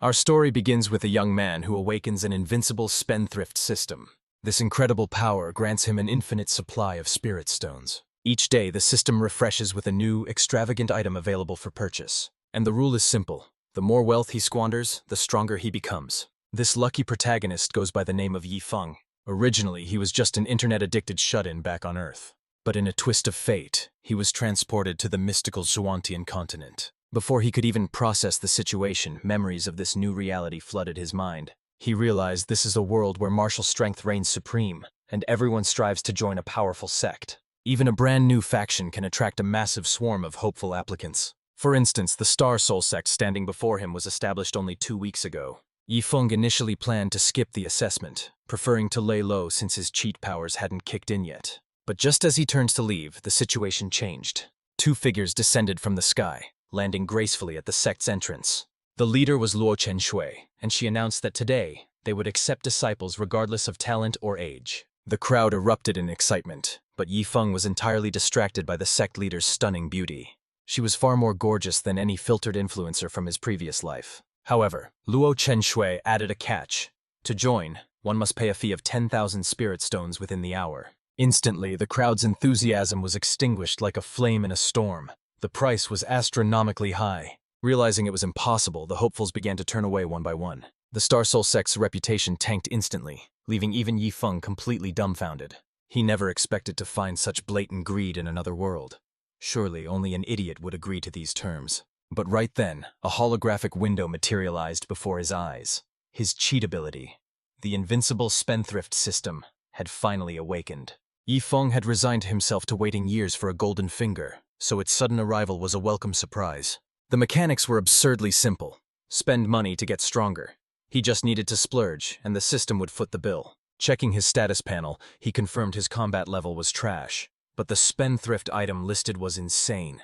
Our story begins with a young man who awakens an invincible spendthrift system. This incredible power grants him an infinite supply of spirit stones. Each day, the system refreshes with a new, extravagant item available for purchase. And the rule is simple. The more wealth he squanders, the stronger he becomes. This lucky protagonist goes by the name of Yifeng. Originally, he was just an internet-addicted shut-in back on Earth. But in a twist of fate, he was transported to the mystical Zhuantian continent. Before he could even process the situation, memories of this new reality flooded his mind. He realized this is a world where martial strength reigns supreme, and everyone strives to join a powerful sect. Even a brand new faction can attract a massive swarm of hopeful applicants. For instance, the Star Soul sect standing before him was established only 2 weeks ago. Yifeng initially planned to skip the assessment, preferring to lay low since his cheat powers hadn't kicked in yet. But just as he turns to leave, the situation changed. 2 figures descended from the sky, landing gracefully at the sect's entrance. The leader was Luo Chenshui, and she announced that today, they would accept disciples regardless of talent or age. The crowd erupted in excitement, but Yifeng was entirely distracted by the sect leader's stunning beauty. She was far more gorgeous than any filtered influencer from his previous life. However, Luo Chenshui added a catch. To join, one must pay a fee of 10,000 spirit stones within the hour. Instantly, the crowd's enthusiasm was extinguished like a flame in a storm. The price was astronomically high. Realizing it was impossible, the hopefuls began to turn away one by one. The Star Soul sect's reputation tanked instantly, leaving even Yifeng completely dumbfounded. He never expected to find such blatant greed in another world. Surely only an idiot would agree to these terms. But right then, a holographic window materialized before his eyes. His cheat ability, the invincible spendthrift system, had finally awakened. Yifeng had resigned himself to waiting years for a golden finger, so its sudden arrival was a welcome surprise. The mechanics were absurdly simple. Spend money to get stronger. He just needed to splurge, and the system would foot the bill. Checking his status panel, he confirmed his combat level was trash. But the spendthrift item listed was insane.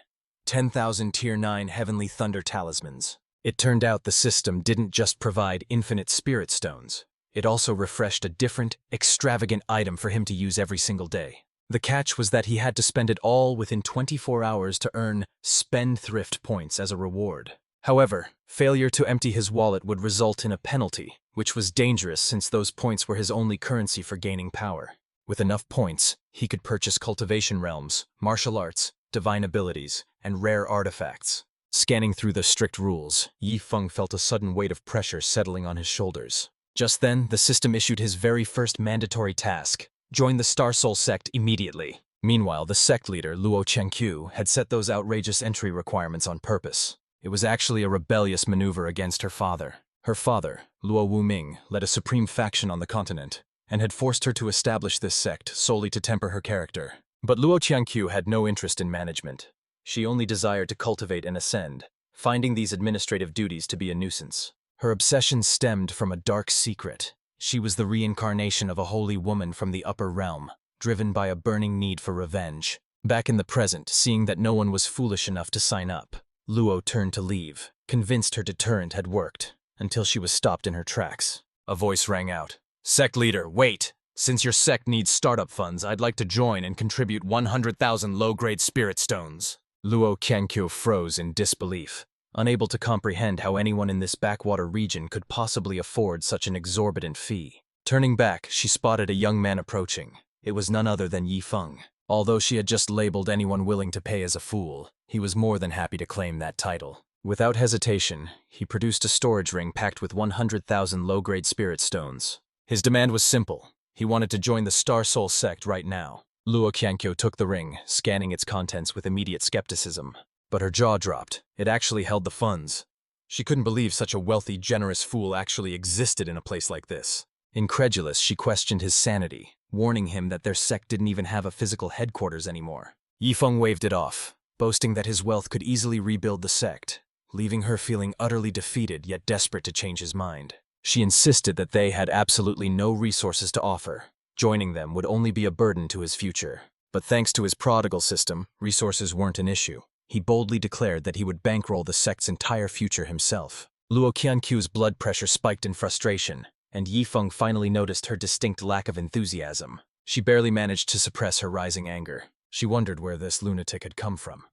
10,000 Tier 9 Heavenly Thunder Talismans. It turned out the system didn't just provide infinite spirit stones. It also refreshed a different, extravagant item for him to use every single day. The catch was that he had to spend it all within 24 hours to earn spendthrift points as a reward. However, failure to empty his wallet would result in a penalty, which was dangerous since those points were his only currency for gaining power. With enough points, he could purchase cultivation realms, martial arts, divine abilities, and rare artifacts. Scanning through the strict rules, Yifeng felt a sudden weight of pressure settling on his shoulders. Just then, the system issued his very first mandatory task: join the Star Soul sect immediately. Meanwhile, the sect leader, Luo Chengqiu, had set those outrageous entry requirements on purpose. It was actually a rebellious maneuver against her father. Her father, Luo Wuming, led a supreme faction on the continent, and had forced her to establish this sect solely to temper her character. But Luo Chengqiu had no interest in management. She only desired to cultivate and ascend, finding these administrative duties to be a nuisance. Her obsession stemmed from a dark secret. She was the reincarnation of a holy woman from the upper realm, driven by a burning need for revenge. Back in the present, seeing that no one was foolish enough to sign up, Luo turned to leave, convinced her deterrent had worked, until she was stopped in her tracks. A voice rang out. "Sect leader, wait! Since your sect needs startup funds, I'd like to join and contribute 100,000 low-grade spirit stones." Luo Qianqiu froze in disbelief, unable to comprehend how anyone in this backwater region could possibly afford such an exorbitant fee. Turning back, she spotted a young man approaching. It was none other than Yifeng. Although she had just labeled anyone willing to pay as a fool, he was more than happy to claim that title. Without hesitation, he produced a storage ring packed with 100,000 low-grade spirit stones. His demand was simple. He wanted to join the Star Soul sect right now. Luo Qianqiu took the ring, scanning its contents with immediate skepticism. But her jaw dropped. It actually held the funds. She couldn't believe such a wealthy, generous fool actually existed in a place like this. Incredulous, she questioned his sanity, warning him that their sect didn't even have a physical headquarters anymore. Yifeng waved it off, boasting that his wealth could easily rebuild the sect, leaving her feeling utterly defeated yet desperate to change his mind. She insisted that they had absolutely no resources to offer. Joining them would only be a burden to his future. But thanks to his prodigal system, resources weren't an issue. He boldly declared that he would bankroll the sect's entire future himself. Luo Qianqiu's blood pressure spiked in frustration, and Yifeng finally noticed her distinct lack of enthusiasm. She barely managed to suppress her rising anger. She wondered where this lunatic had come from.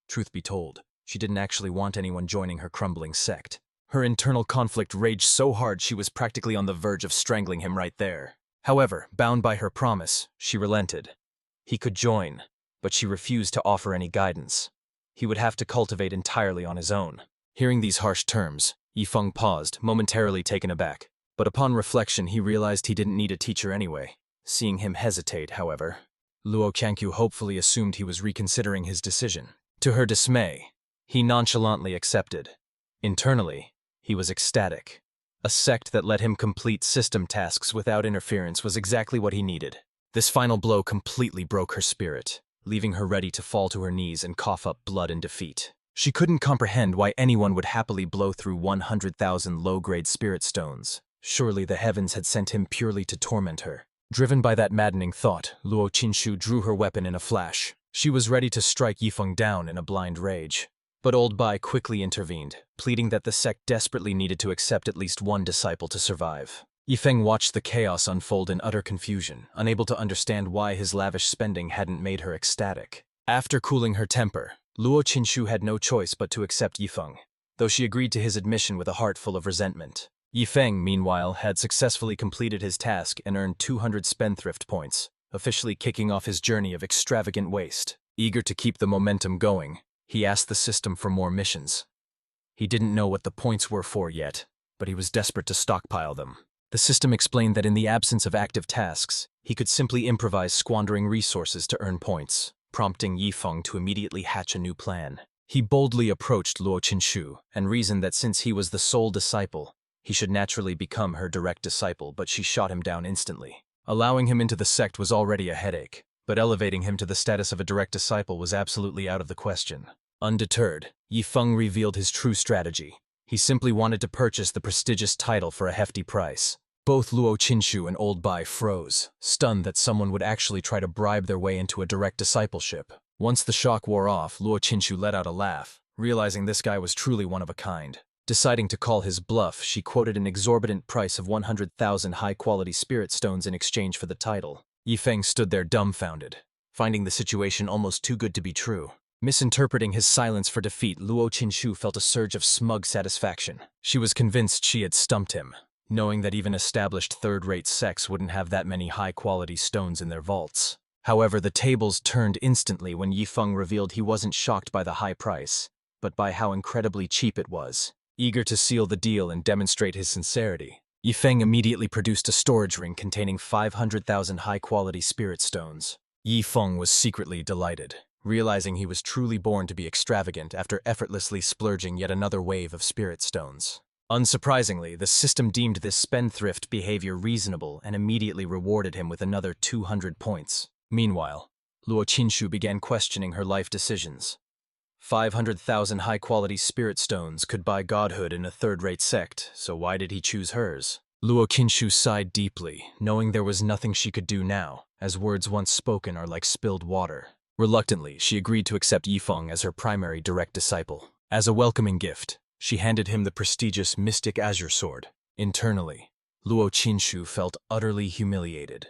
Truth be told, she didn't actually want anyone joining her crumbling sect. Her internal conflict raged so hard she was practically on the verge of strangling him right there. However, bound by her promise, she relented. He could join, but she refused to offer any guidance. He would have to cultivate entirely on his own. Hearing these harsh terms, Yifeng paused, momentarily taken aback. But upon reflection, he realized he didn't need a teacher anyway. Seeing him hesitate, however, Luo Qiangqiu hopefully assumed he was reconsidering his decision. To her dismay, he nonchalantly accepted. Internally, he was ecstatic. A sect that let him complete system tasks without interference was exactly what he needed. This final blow completely broke her spirit, leaving her ready to fall to her knees and cough up blood in defeat. She couldn't comprehend why anyone would happily blow through 100,000 low-grade spirit stones. Surely the heavens had sent him purely to torment her. Driven by that maddening thought, Luo Qinshu drew her weapon in a flash. She was ready to strike Yifeng down in a blind rage. But Old Bai quickly intervened, pleading that the sect desperately needed to accept at least one disciple to survive. Yifeng watched the chaos unfold in utter confusion, unable to understand why his lavish spending hadn't made her ecstatic. After cooling her temper, Luo Qinshu had no choice but to accept Yifeng, though she agreed to his admission with a heart full of resentment. Yifeng, meanwhile, had successfully completed his task and earned 200 spendthrift points, officially kicking off his journey of extravagant waste. Eager to keep the momentum going, he asked the system for more missions. He didn't know what the points were for yet, but he was desperate to stockpile them. The system explained that in the absence of active tasks, he could simply improvise squandering resources to earn points, prompting Yifeng to immediately hatch a new plan. He boldly approached Luo Qinshu and reasoned that since he was the sole disciple, he should naturally become her direct disciple, but she shot him down instantly. Allowing him into the sect was already a headache, but elevating him to the status of a direct disciple was absolutely out of the question. Undeterred, Yifeng revealed his true strategy. He simply wanted to purchase the prestigious title for a hefty price. Both Luo Qinshu and Old Bai froze, stunned that someone would actually try to bribe their way into a direct discipleship. Once the shock wore off, Luo Qinshu let out a laugh, realizing this guy was truly one of a kind. Deciding to call his bluff, she quoted an exorbitant price of 100,000 high-quality spirit stones in exchange for the title. Yifeng stood there dumbfounded, finding the situation almost too good to be true. Misinterpreting his silence for defeat, Luo Qinshu felt a surge of smug satisfaction. She was convinced she had stumped him, knowing that even established third-rate sects wouldn't have that many high-quality stones in their vaults. However, the tables turned instantly when Yifeng revealed he wasn't shocked by the high price, but by how incredibly cheap it was. Eager to seal the deal and demonstrate his sincerity, Yifeng immediately produced a storage ring containing 500,000 high-quality spirit stones. Yifeng was secretly delighted, realizing he was truly born to be extravagant after effortlessly splurging yet another wave of spirit stones. Unsurprisingly, the system deemed this spendthrift behavior reasonable and immediately rewarded him with another 200 points. Meanwhile, Luo Qinshu began questioning her life decisions. 500,000 high-quality spirit stones could buy godhood in a third-rate sect, so why did he choose hers? Luo Qinshu sighed deeply, knowing there was nothing she could do now, as words once spoken are like spilled water. Reluctantly, she agreed to accept Yifeng as her primary direct disciple. As a welcoming gift, she handed him the prestigious Mystic Azure Sword. Internally, Luo Qinshu felt utterly humiliated.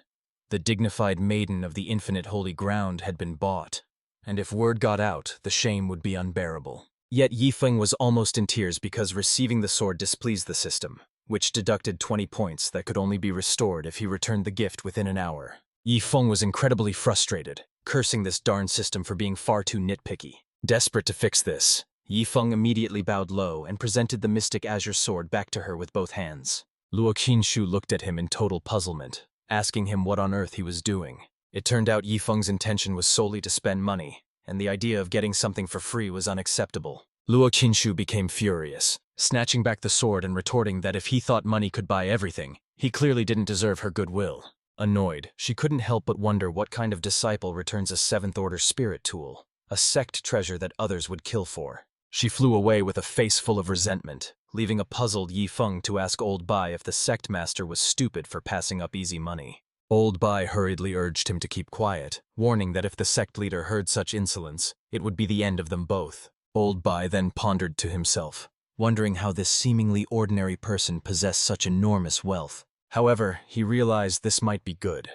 The dignified maiden of the infinite holy ground had been bought, and if word got out, the shame would be unbearable. Yet Yifeng was almost in tears because receiving the sword displeased the system, which deducted 20 points that could only be restored if he returned the gift within an hour. Yifeng was incredibly frustrated, cursing this darn system for being far too nitpicky. Desperate to fix this, Yifeng immediately bowed low and presented the Mystic Azure Sword back to her with both hands. Luo Qinshu looked at him in total puzzlement, asking him what on earth he was doing. It turned out Yifeng's intention was solely to spend money, and the idea of getting something for free was unacceptable. Luo Qinshu became furious, snatching back the sword and retorting that if he thought money could buy everything, he clearly didn't deserve her goodwill. Annoyed, she couldn't help but wonder what kind of disciple returns a seventh-order spirit tool, a sect treasure that others would kill for. She flew away with a face full of resentment, leaving a puzzled Yifeng to ask Old Bai if the sect master was stupid for passing up easy money. Old Bai hurriedly urged him to keep quiet, warning that if the sect leader heard such insolence, it would be the end of them both. Old Bai then pondered to himself, wondering how this seemingly ordinary person possessed such enormous wealth. However, he realized this might be good.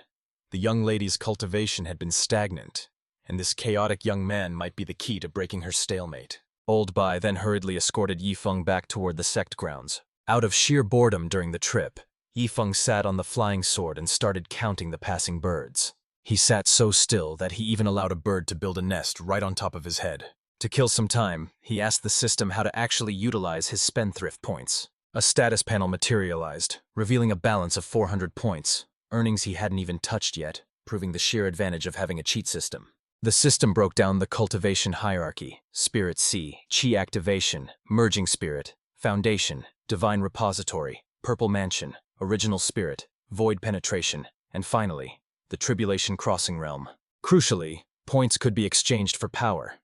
The young lady's cultivation had been stagnant, and this chaotic young man might be the key to breaking her stalemate. Old Bai then hurriedly escorted Yifeng back toward the sect grounds. Out of sheer boredom during the trip, Yifeng sat on the flying sword and started counting the passing birds. He sat so still that he even allowed a bird to build a nest right on top of his head. To kill some time, he asked the system how to actually utilize his spendthrift points. A status panel materialized, revealing a balance of 400 points, earnings he hadn't even touched yet, proving the sheer advantage of having a cheat system. The system broke down the cultivation hierarchy: Spirit C, Chi activation, Merging Spirit, Foundation, Divine Repository, Purple Mansion, Original Spirit, Void Penetration, and finally, the Tribulation Crossing Realm. Crucially, points could be exchanged for power.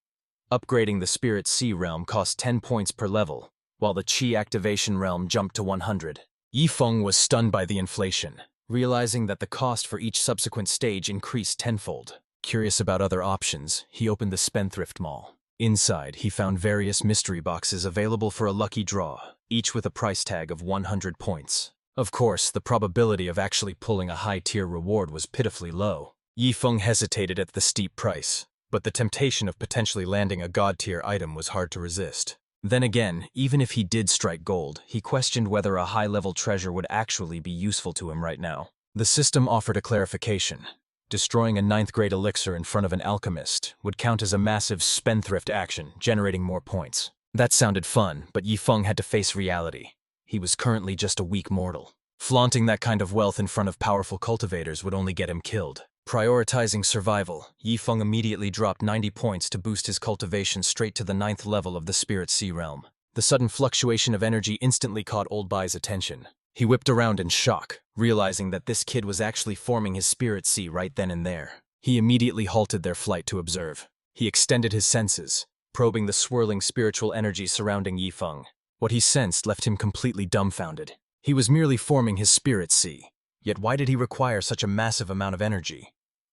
Upgrading the Spirit C realm cost 10 points per level, while the Chi activation realm jumped to 100. Yifeng was stunned by the inflation, realizing that the cost for each subsequent stage increased tenfold. Curious about other options, he opened the Spendthrift Mall. Inside, he found various mystery boxes available for a lucky draw, each with a price tag of 100 points. Of course, the probability of actually pulling a high-tier reward was pitifully low. Yifeng hesitated at the steep price, but the temptation of potentially landing a god-tier item was hard to resist. Then again, even if he did strike gold, he questioned whether a high-level treasure would actually be useful to him right now. The system offered a clarification. Destroying a 9th-grade elixir in front of an alchemist would count as a massive spendthrift action, generating more points. That sounded fun, but Yifeng had to face reality. He was currently just a weak mortal. Flaunting that kind of wealth in front of powerful cultivators would only get him killed. Prioritizing survival, Yifeng immediately dropped 90 points to boost his cultivation straight to the 9th level of the Spirit C realm. The sudden fluctuation of energy instantly caught Old Bai's attention. He whipped around in shock, realizing that this kid was actually forming his Spirit C right then and there. He immediately halted their flight to observe. He extended his senses, probing the swirling spiritual energy surrounding Yifeng. What he sensed left him completely dumbfounded. He was merely forming his Spirit C, yet why did he require such a massive amount of energy?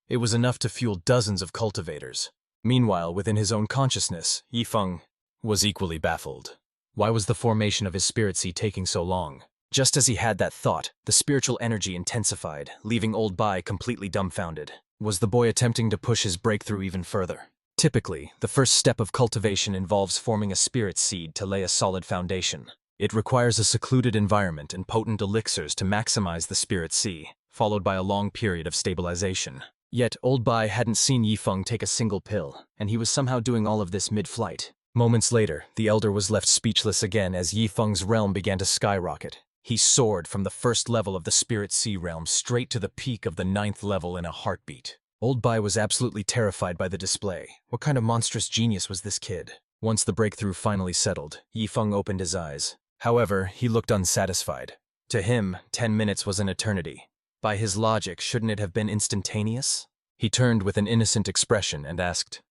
It was enough to fuel dozens of cultivators. Meanwhile, within his own consciousness, Yifeng was equally baffled. Why was the formation of his Spirit C taking so long? Just as he had that thought, the spiritual energy intensified, leaving Old Bai completely dumbfounded. Was the boy attempting to push his breakthrough even further? Typically, the first step of cultivation involves forming a spirit seed to lay a solid foundation. It requires a secluded environment and potent elixirs to maximize the Spirit C, followed by a long period of stabilization. Yet, Old Bai hadn't seen Yifeng take a single pill, and he was somehow doing all of this mid-flight. Moments later, the elder was left speechless again as Yifeng's realm began to skyrocket. He soared from the 1st level of the Spirit C realm straight to the peak of the 9th level in a heartbeat. Old Bai was absolutely terrified by the display. What kind of monstrous genius was this kid? Once the breakthrough finally settled, Yifeng opened his eyes. However, he looked unsatisfied. To him, 10 minutes was an eternity. By his logic, shouldn't it have been instantaneous? He turned with an innocent expression and asked,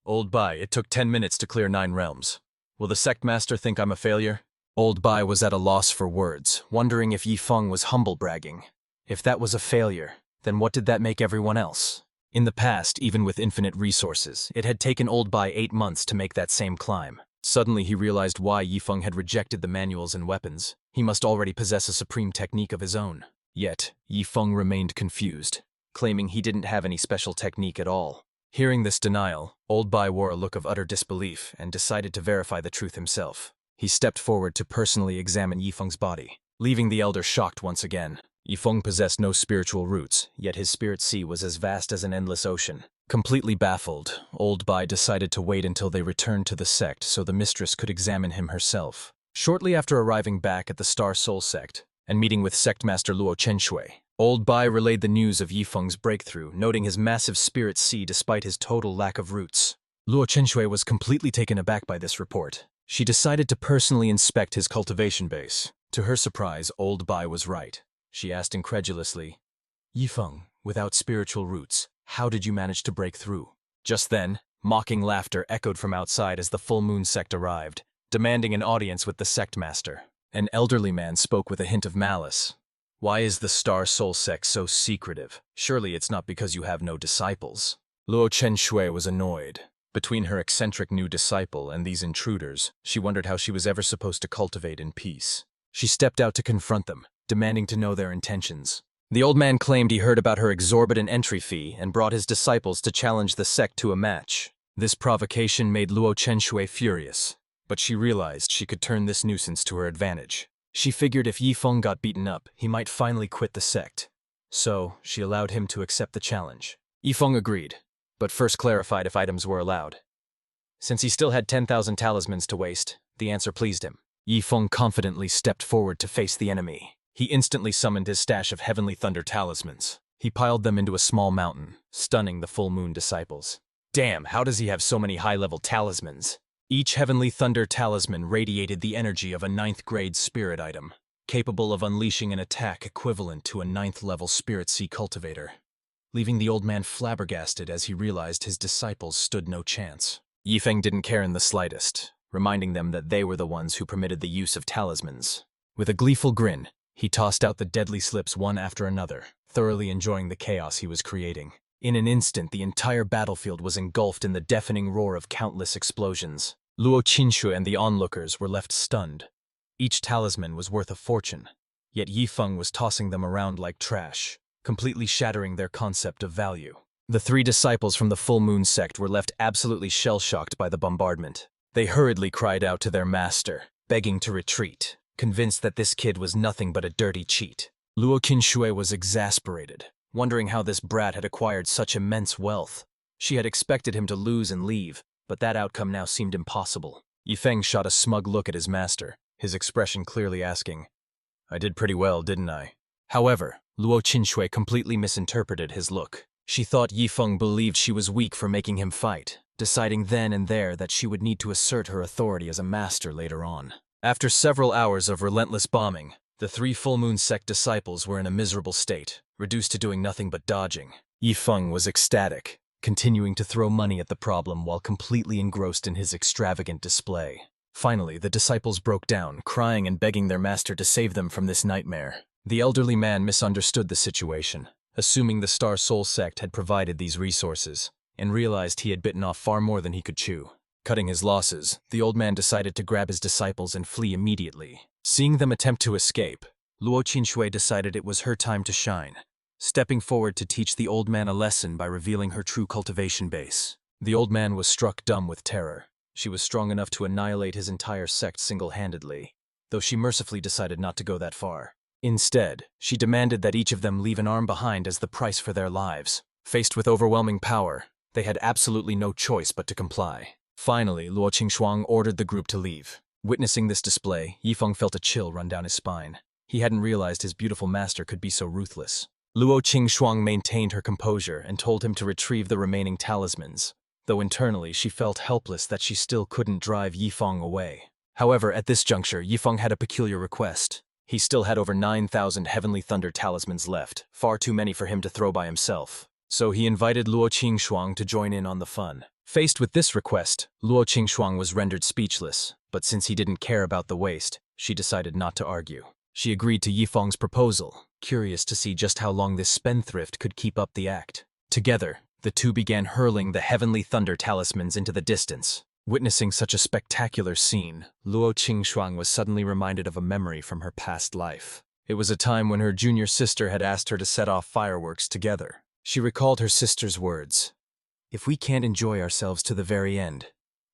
"Old Bai, it took 10 minutes to clear 9 realms. Will the sect master think I'm a failure?" Old Bai was at a loss for words, wondering if Yifeng was humble bragging. If that was a failure, then what did that make everyone else? In the past, even with infinite resources, it had taken Old Bai 8 months to make that same climb. Suddenly he realized why Yifeng had rejected the manuals and weapons. He must already possess a supreme technique of his own. Yet, Yifeng remained confused, claiming he didn't have any special technique at all. Hearing this denial, Old Bai wore a look of utter disbelief and decided to verify the truth himself. He stepped forward to personally examine Yifeng's body, leaving the elder shocked once again. Yifeng possessed no spiritual roots, yet his Spirit Sea was as vast as an endless ocean. Completely baffled, Old Bai decided to wait until they returned to the sect so the mistress could examine him herself. Shortly after arriving back at the Star Soul sect and meeting with Sect Master Luo Chenshui, Old Bai relayed the news of Yifeng's breakthrough, noting his massive Spirit Sea despite his total lack of roots. Luo Chenshui was completely taken aback by this report. She decided to personally inspect his cultivation base. To her surprise, Old Bai was right. She asked incredulously, "Yifeng, without spiritual roots, how did you manage to break through?" Just then, mocking laughter echoed from outside as the full moon sect arrived, demanding an audience with the sect master. An elderly man spoke with a hint of malice. "Why is the Star Soul sect so secretive? Surely it's not because you have no disciples." Luo Chenshui was annoyed. Between her eccentric new disciple and these intruders, she wondered how she was ever supposed to cultivate in peace. She stepped out to confront them, demanding to know their intentions. The old man claimed he heard about her exorbitant entry fee and brought his disciples to challenge the sect to a match. This provocation made Luo Chenshui furious. but she realized she could turn this nuisance to her advantage. She figured if Yifeng got beaten up, he might finally quit the sect. So, she allowed him to accept the challenge. Yifeng agreed, but first clarified if items were allowed. Since he still had 10,000 talismans to waste, the answer pleased him. Yifeng confidently stepped forward to face the enemy. He instantly summoned his stash of Heavenly Thunder talismans. He piled them into a small mountain, stunning the full moon disciples. Damn, how does he have so many high-level talismans? Each Heavenly Thunder talisman radiated the energy of a 9th-grade spirit item, capable of unleashing an attack equivalent to a 9th-level Spirit Sea cultivator, leaving the old man flabbergasted as he realized his disciples stood no chance. Yifeng didn't care in the slightest, reminding them that they were the ones who permitted the use of talismans. With a gleeful grin, he tossed out the deadly slips one after another, thoroughly enjoying the chaos he was creating. In an instant, the entire battlefield was engulfed in the deafening roar of countless explosions. Luo Qinshui and the onlookers were left stunned. Each talisman was worth a fortune, yet Yifeng was tossing them around like trash, completely shattering their concept of value. The 3 disciples from the Full Moon sect were left absolutely shell-shocked by the bombardment. They hurriedly cried out to their master, begging to retreat, convinced that this kid was nothing but a dirty cheat. Luo Qinshui was exasperated, wondering how this brat had acquired such immense wealth. She had expected him to lose and leave, but that outcome now seemed impossible. Yifeng shot a smug look at his master, his expression clearly asking, "I did pretty well, didn't I?" However, Luo Qinshui completely misinterpreted his look. She thought Yifeng believed she was weak for making him fight, deciding then and there that she would need to assert her authority as a master later on. After several hours of relentless bombing, the 3 Full Moon sect disciples were in a miserable state, reduced to doing nothing but dodging. Yifeng was ecstatic, continuing to throw money at the problem while completely engrossed in his extravagant display. Finally, the disciples broke down, crying and begging their master to save them from this nightmare. The elderly man misunderstood the situation, assuming the Star Soul sect had provided these resources, and realized he had bitten off far more than he could chew. Cutting his losses, the old man decided to grab his disciples and flee immediately. Seeing them attempt to escape, Luo Qinshui decided it was her time to shine, stepping forward to teach the old man a lesson by revealing her true cultivation base. The old man was struck dumb with terror. She was strong enough to annihilate his entire sect single-handedly, though she mercifully decided not to go that far. Instead, she demanded that each of them leave an arm behind as the price for their lives. Faced with overwhelming power, they had absolutely no choice but to comply. Finally, Luo Qingshuang ordered the group to leave. Witnessing this display, Yifeng felt a chill run down his spine. He hadn't realized his beautiful master could be so ruthless. Luo Qingshuang maintained her composure and told him to retrieve the remaining talismans, though internally she felt helpless that she still couldn't drive Yifeng away. However, at this juncture, Yifeng had a peculiar request. He still had over 9,000 Heavenly Thunder talismans left, far too many for him to throw by himself. So he invited Luo Qingshuang to join in on the fun. Faced with this request, Luo Qingshuang was rendered speechless, but since he didn't care about the waste, she decided not to argue. She agreed to Yifeng's proposal, curious to see just how long this spendthrift could keep up the act. Together, the two began hurling the Heavenly Thunder talismans into the distance. Witnessing such a spectacular scene, Luo Qingshuang was suddenly reminded of a memory from her past life. It was a time when her junior sister had asked her to set off fireworks together. She recalled her sister's words, "If we can't enjoy ourselves to the very end,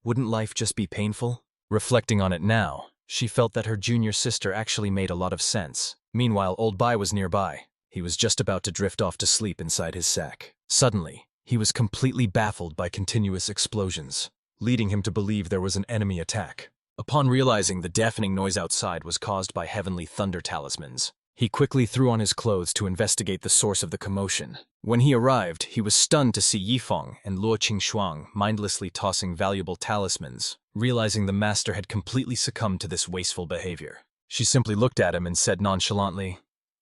wouldn't life just be painful?" Reflecting on it now, she felt that her junior sister actually made a lot of sense. Meanwhile, Old Bai was nearby. He was just about to drift off to sleep inside his sack. Suddenly, he was completely baffled by continuous explosions, leading him to believe there was an enemy attack. Upon realizing the deafening noise outside was caused by Heavenly Thunder talismans, he quickly threw on his clothes to investigate the source of the commotion. When he arrived, he was stunned to see Yifeng and Luo Qingshuang mindlessly tossing valuable talismans, realizing the master had completely succumbed to this wasteful behavior. She simply looked at him and said nonchalantly,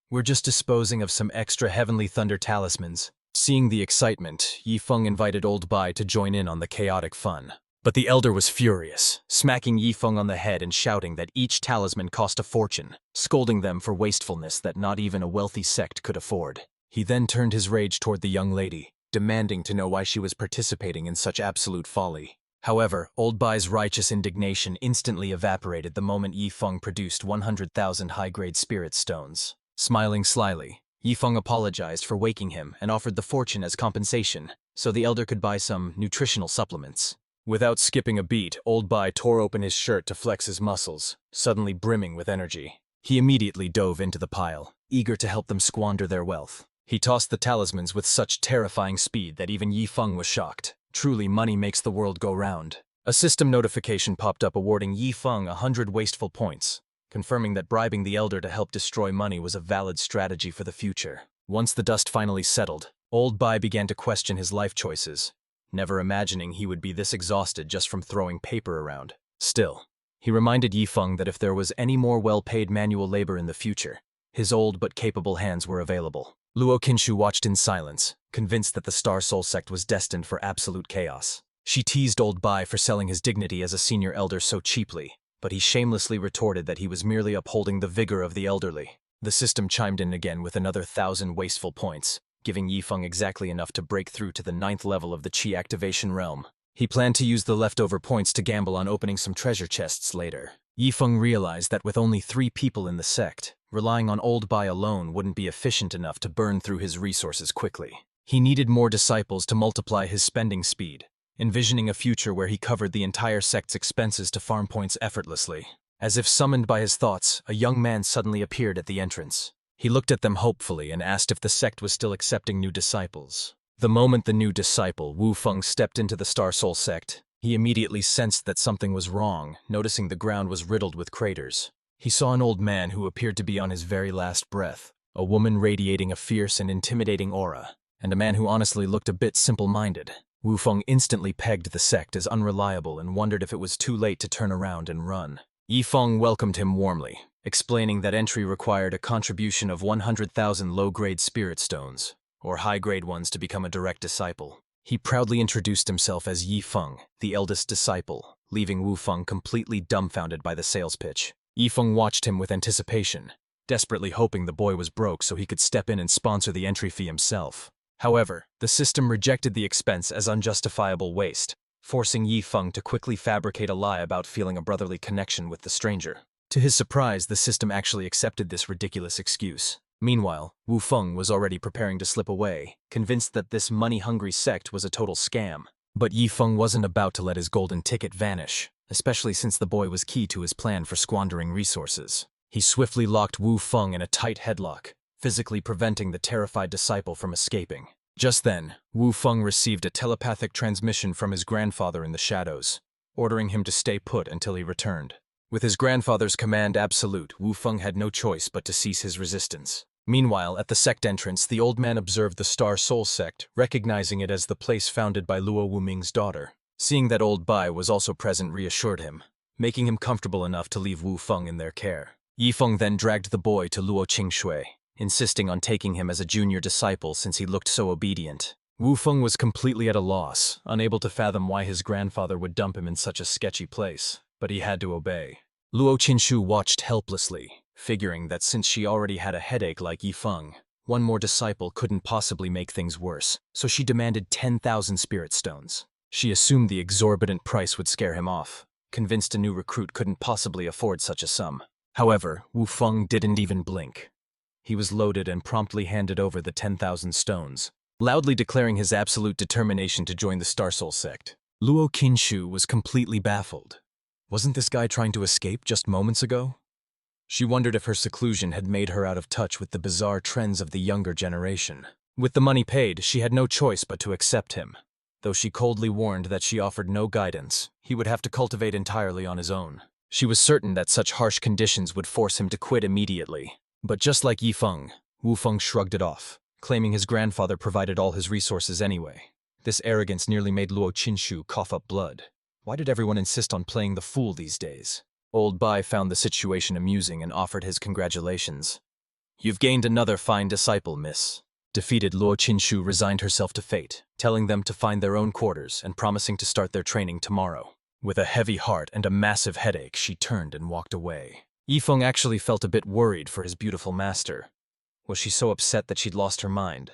"We're just disposing of some extra Heavenly Thunder talismans." Seeing the excitement, Yifeng invited Old Bai to join in on the chaotic fun. But the elder was furious, smacking Yifeng on the head and shouting that each talisman cost a fortune, scolding them for wastefulness that not even a wealthy sect could afford. He then turned his rage toward the young lady, demanding to know why she was participating in such absolute folly. However, Old Bai's righteous indignation instantly evaporated the moment Yifeng produced 100,000 high-grade spirit stones. Smiling slyly, Yifeng apologized for waking him and offered the fortune as compensation, so the elder could buy some nutritional supplements. Without skipping a beat, Old Bai tore open his shirt to flex his muscles, suddenly brimming with energy. He immediately dove into the pile, eager to help them squander their wealth. He tossed the talismans with such terrifying speed that even Yifeng was shocked. Truly, money makes the world go round. A system notification popped up awarding Yifeng 100 wasteful points, confirming that bribing the elder to help destroy money was a valid strategy for the future. Once the dust finally settled, Old Bai began to question his life choices, never imagining he would be this exhausted just from throwing paper around. Still, he reminded Yifeng that if there was any more well-paid manual labor in the future, his old but capable hands were available. Luo Qinshu watched in silence, convinced that the Star Soul Sect was destined for absolute chaos. She teased Old Bai for selling his dignity as a senior elder so cheaply, but he shamelessly retorted that he was merely upholding the vigor of the elderly. The system chimed in again with another 1,000 wasteful points, giving Yifeng exactly enough to break through to the 9th level of the Qi activation realm. He planned to use the leftover points to gamble on opening some treasure chests later. Yifeng realized that with only 3 people in the sect, relying on Old Bai alone wouldn't be efficient enough to burn through his resources quickly. He needed more disciples to multiply his spending speed, envisioning a future where he covered the entire sect's expenses to farm points effortlessly. As if summoned by his thoughts, a young man suddenly appeared at the entrance. He looked at them hopefully and asked if the sect was still accepting new disciples. The moment the new disciple, Wu Feng, stepped into the Star Soul Sect, he immediately sensed that something was wrong, noticing the ground was riddled with craters. He saw an old man who appeared to be on his very last breath, a woman radiating a fierce and intimidating aura, and a man who honestly looked a bit simple-minded. Wu Feng instantly pegged the sect as unreliable and wondered if it was too late to turn around and run. Yifeng welcomed him warmly, explaining that entry required a contribution of 100,000 low-grade spirit stones, or high-grade ones to become a direct disciple. He proudly introduced himself as Yifeng, the eldest disciple, leaving Wu Feng completely dumbfounded by the sales pitch. Yifeng watched him with anticipation, desperately hoping the boy was broke so he could step in and sponsor the entry fee himself. However, the system rejected the expense as unjustifiable waste, forcing Yifeng to quickly fabricate a lie about feeling a brotherly connection with the stranger. To his surprise, the system actually accepted this ridiculous excuse. Meanwhile, Wu Feng was already preparing to slip away, convinced that this money-hungry sect was a total scam. But Yifeng wasn't about to let his golden ticket vanish, especially since the boy was key to his plan for squandering resources. He swiftly locked Wu Feng in a tight headlock, physically preventing the terrified disciple from escaping. Just then, Wu Feng received a telepathic transmission from his grandfather in the shadows, ordering him to stay put until he returned. With his grandfather's command absolute, Wu Feng had no choice but to cease his resistance. Meanwhile, at the sect entrance, the old man observed the Star Soul Sect, recognizing it as the place founded by Luo Wuming's daughter. Seeing that Old Bai was also present reassured him, making him comfortable enough to leave Wu Feng in their care. Yifeng then dragged the boy to Luo Qingshui, insisting on taking him as a junior disciple since he looked so obedient. Wu Feng was completely at a loss, unable to fathom why his grandfather would dump him in such a sketchy place, but he had to obey. Luo Qinshu watched helplessly, figuring that since she already had a headache like Yifeng, one more disciple couldn't possibly make things worse, so she demanded 10,000 spirit stones. She assumed the exorbitant price would scare him off, convinced a new recruit couldn't possibly afford such a sum. However, Wu Feng didn't even blink. He was loaded and promptly handed over the 10,000 stones, loudly declaring his absolute determination to join the Star Soul Sect. Luo Qinshu was completely baffled. Wasn't this guy trying to escape just moments ago? She wondered if her seclusion had made her out of touch with the bizarre trends of the younger generation. With the money paid, she had no choice but to accept him. Though she coldly warned that she offered no guidance, he would have to cultivate entirely on his own. She was certain that such harsh conditions would force him to quit immediately. But just like Yifeng, Wu Feng shrugged it off, claiming his grandfather provided all his resources anyway. This arrogance nearly made Luo Qinshu cough up blood. Why did everyone insist on playing the fool these days? Old Bai found the situation amusing and offered his congratulations. "You've gained another fine disciple, miss." Defeated, Luo Qinshu resigned herself to fate, telling them to find their own quarters and promising to start their training tomorrow. With a heavy heart and a massive headache, she turned and walked away. Yifeng actually felt a bit worried for his beautiful master. Was she so upset that she'd lost her mind?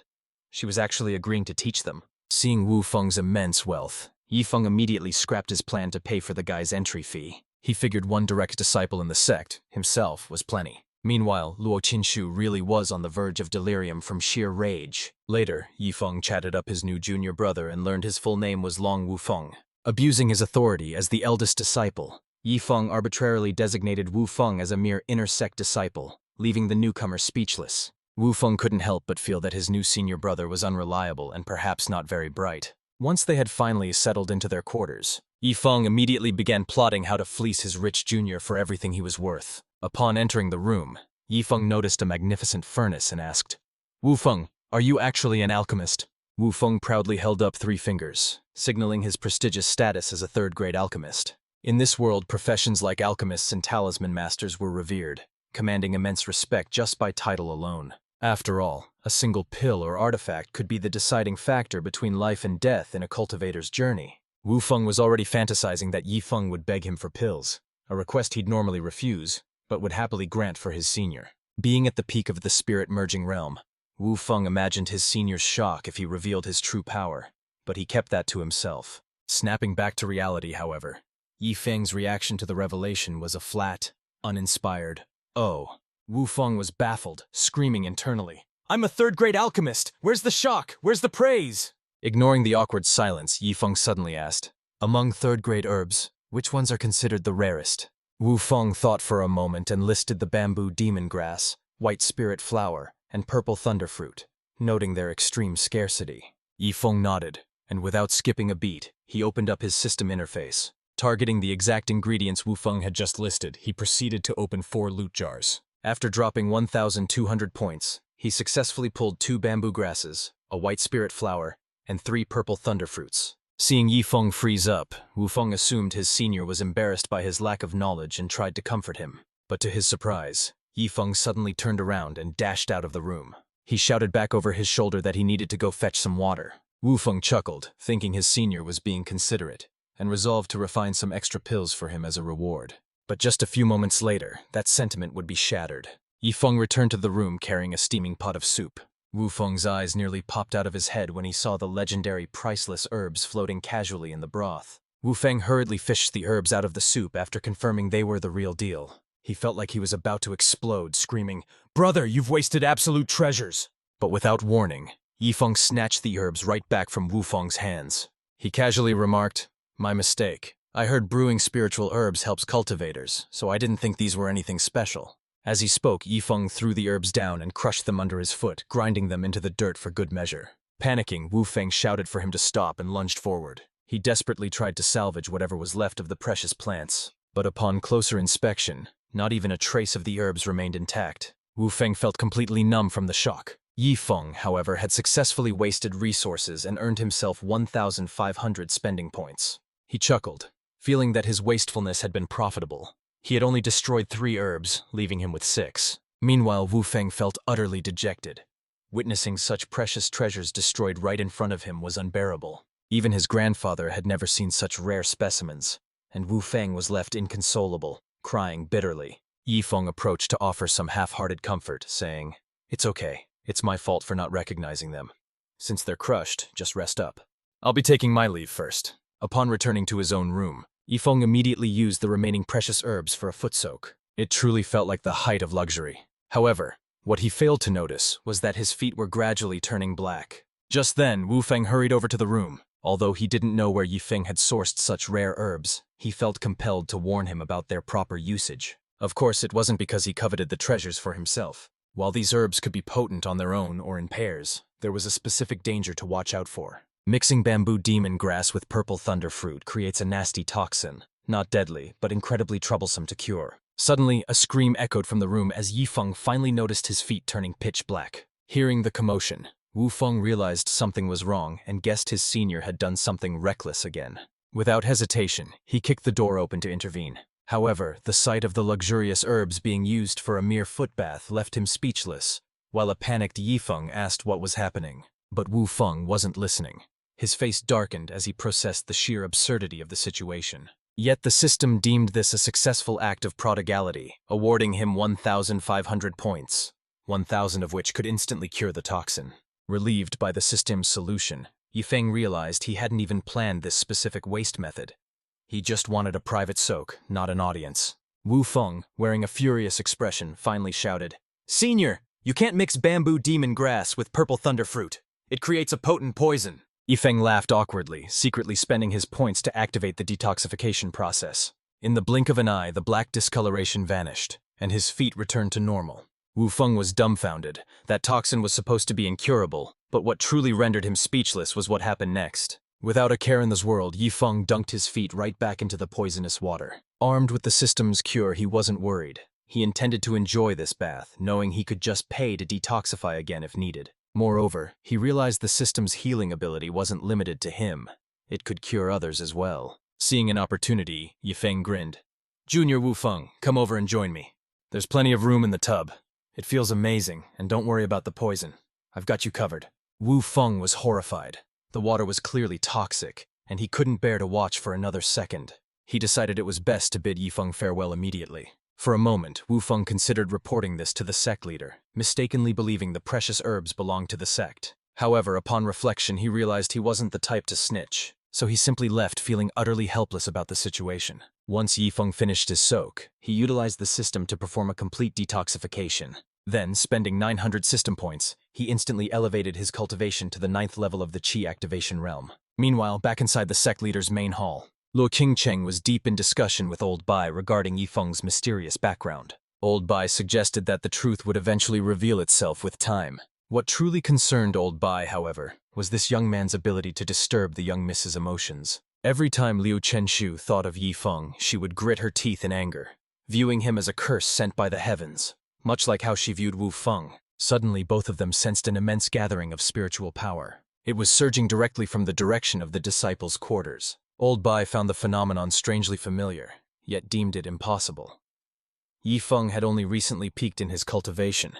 She was actually agreeing to teach them. Seeing Wu Feng's immense wealth, Yifeng immediately scrapped his plan to pay for the guy's entry fee. He figured one direct disciple in the sect, himself, was plenty. Meanwhile, Luo Qinshu really was on the verge of delirium from sheer rage. Later, Yifeng chatted up his new junior brother and learned his full name was Long Wufeng. Abusing his authority as the eldest disciple, Yifeng arbitrarily designated Wu Feng as a mere inner sect disciple, leaving the newcomer speechless. Wu Feng couldn't help but feel that his new senior brother was unreliable and perhaps not very bright. Once they had finally settled into their quarters, Yifeng immediately began plotting how to fleece his rich junior for everything he was worth. Upon entering the room, Yifeng noticed a magnificent furnace and asked, "Wu Feng, are you actually an alchemist?" Wu Feng proudly held up 3 fingers, signaling his prestigious status as a third-grade alchemist. In this world, professions like alchemists and talisman masters were revered, commanding immense respect just by title alone. After all, a single pill or artifact could be the deciding factor between life and death in a cultivator's journey. Wu Feng was already fantasizing that Yifeng would beg him for pills, a request he'd normally refuse, but would happily grant for his senior. Being at the peak of the spirit-merging realm, Wu Feng imagined his senior's shock if he revealed his true power, but he kept that to himself. Snapping back to reality, however, Yifeng's reaction to the revelation was a flat, uninspired, "Oh." Wu Feng was baffled, screaming internally, "I'm a third-grade alchemist! Where's the shock? Where's the praise?" Ignoring the awkward silence, Yifeng suddenly asked, "Among third-grade herbs, which ones are considered the rarest?" Wu Feng thought for a moment and listed the bamboo demon grass, white spirit flower, and purple thunderfruit, noting their extreme scarcity. Yifeng nodded, and without skipping a beat, he opened up his system interface. Targeting the exact ingredients Wu Feng had just listed, he proceeded to open 4 loot jars. After dropping 1,200 points, he successfully pulled 2 bamboo grasses, a white spirit flower, and 3 purple thunderfruits. Seeing Yifeng freeze up, Wu Feng assumed his senior was embarrassed by his lack of knowledge and tried to comfort him. But to his surprise, Yifeng suddenly turned around and dashed out of the room. He shouted back over his shoulder that he needed to go fetch some water. Wu Feng chuckled, thinking his senior was being considerate, and resolved to refine some extra pills for him as a reward. But just a few moments later, that sentiment would be shattered. Yifeng returned to the room carrying a steaming pot of soup. Wu Feng's eyes nearly popped out of his head when he saw the legendary priceless herbs floating casually in the broth. Wu Feng hurriedly fished the herbs out of the soup after confirming they were the real deal. He felt like he was about to explode, screaming, "Brother, you've wasted absolute treasures!" But without warning, Yifeng snatched the herbs right back from Wu Feng's hands. He casually remarked, "My mistake. I heard brewing spiritual herbs helps cultivators, so I didn't think these were anything special." As he spoke, Yifeng threw the herbs down and crushed them under his foot, grinding them into the dirt for good measure. Panicking, Wu Feng shouted for him to stop and lunged forward. He desperately tried to salvage whatever was left of the precious plants, but upon closer inspection, not even a trace of the herbs remained intact. Wu Feng felt completely numb from the shock. Yifeng, however, had successfully wasted resources and earned himself 1,500 spending points. He chuckled, feeling that his wastefulness had been profitable. He had only destroyed 3 herbs, leaving him with 6. Meanwhile, Wu Feng felt utterly dejected. Witnessing such precious treasures destroyed right in front of him was unbearable. Even his grandfather had never seen such rare specimens, and Wu Feng was left inconsolable, crying bitterly. Yifeng approached to offer some half-hearted comfort, saying, "It's okay. It's my fault for not recognizing them. Since they're crushed, just rest up. I'll be taking my leave first." Upon returning to his own room, Yifeng immediately used the remaining precious herbs for a foot soak. It truly felt like the height of luxury. However, what he failed to notice was that his feet were gradually turning black. Just then, Wu Feng hurried over to the room. Although he didn't know where Yifeng had sourced such rare herbs, he felt compelled to warn him about their proper usage. Of course, it wasn't because he coveted the treasures for himself. While these herbs could be potent on their own or in pairs, there was a specific danger to watch out for. Mixing bamboo demon grass with purple thunderfruit creates a nasty toxin, not deadly, but incredibly troublesome to cure. Suddenly, a scream echoed from the room as Yifeng finally noticed his feet turning pitch black. Hearing the commotion, Wu Feng realized something was wrong and guessed his senior had done something reckless again. Without hesitation, he kicked the door open to intervene. However, the sight of the luxurious herbs being used for a mere footbath left him speechless, while a panicked Yifeng asked what was happening. But Wu Feng wasn't listening. His face darkened as he processed the sheer absurdity of the situation. Yet the system deemed this a successful act of prodigality, awarding him 1,500 points, 1,000 of which could instantly cure the toxin. Relieved by the system's solution, Yifeng realized he hadn't even planned this specific waste method. He just wanted a private soak, not an audience. Wu Feng, wearing a furious expression, finally shouted, "Senior, you can't mix bamboo demon grass with purple thunderfruit. It creates a potent poison." Yifeng laughed awkwardly, secretly spending his points to activate the detoxification process. In the blink of an eye, the black discoloration vanished, and his feet returned to normal. Wu Feng was dumbfounded. That toxin was supposed to be incurable, but what truly rendered him speechless was what happened next. Without a care in this world, Yifeng dunked his feet right back into the poisonous water. Armed with the system's cure, he wasn't worried. He intended to enjoy this bath, knowing he could just pay to detoxify again if needed. Moreover, he realized the system's healing ability wasn't limited to him. It could cure others as well. Seeing an opportunity, Yifeng grinned. "Junior Wu Feng, come over and join me. There's plenty of room in the tub. It feels amazing, and don't worry about the poison. I've got you covered." Wu Feng was horrified. The water was clearly toxic, and he couldn't bear to watch for another second. He decided it was best to bid Yifeng farewell immediately. For a moment, Wu Feng considered reporting this to the sect leader, mistakenly believing the precious herbs belonged to the sect. However, upon reflection, he realized he wasn't the type to snitch, so he simply left feeling utterly helpless about the situation. Once Yifeng finished his soak, he utilized the system to perform a complete detoxification. Then, spending 900 system points, he instantly elevated his cultivation to the 9th level of the Qi activation realm. Meanwhile, back inside the sect leader's main hall, Luo Qingcheng was deep in discussion with Old Bai regarding Yifeng's mysterious background. Old Bai suggested that the truth would eventually reveal itself with time. What truly concerned Old Bai, however, was this young man's ability to disturb the young miss's emotions. Every time Liu Chenshu thought of Yifeng, she would grit her teeth in anger, viewing him as a curse sent by the heavens. Much like how she viewed Wu Feng, suddenly both of them sensed an immense gathering of spiritual power. It was surging directly from the direction of the disciples' quarters. Old Bai found the phenomenon strangely familiar, yet deemed it impossible. Yifeng had only recently peaked in his cultivation.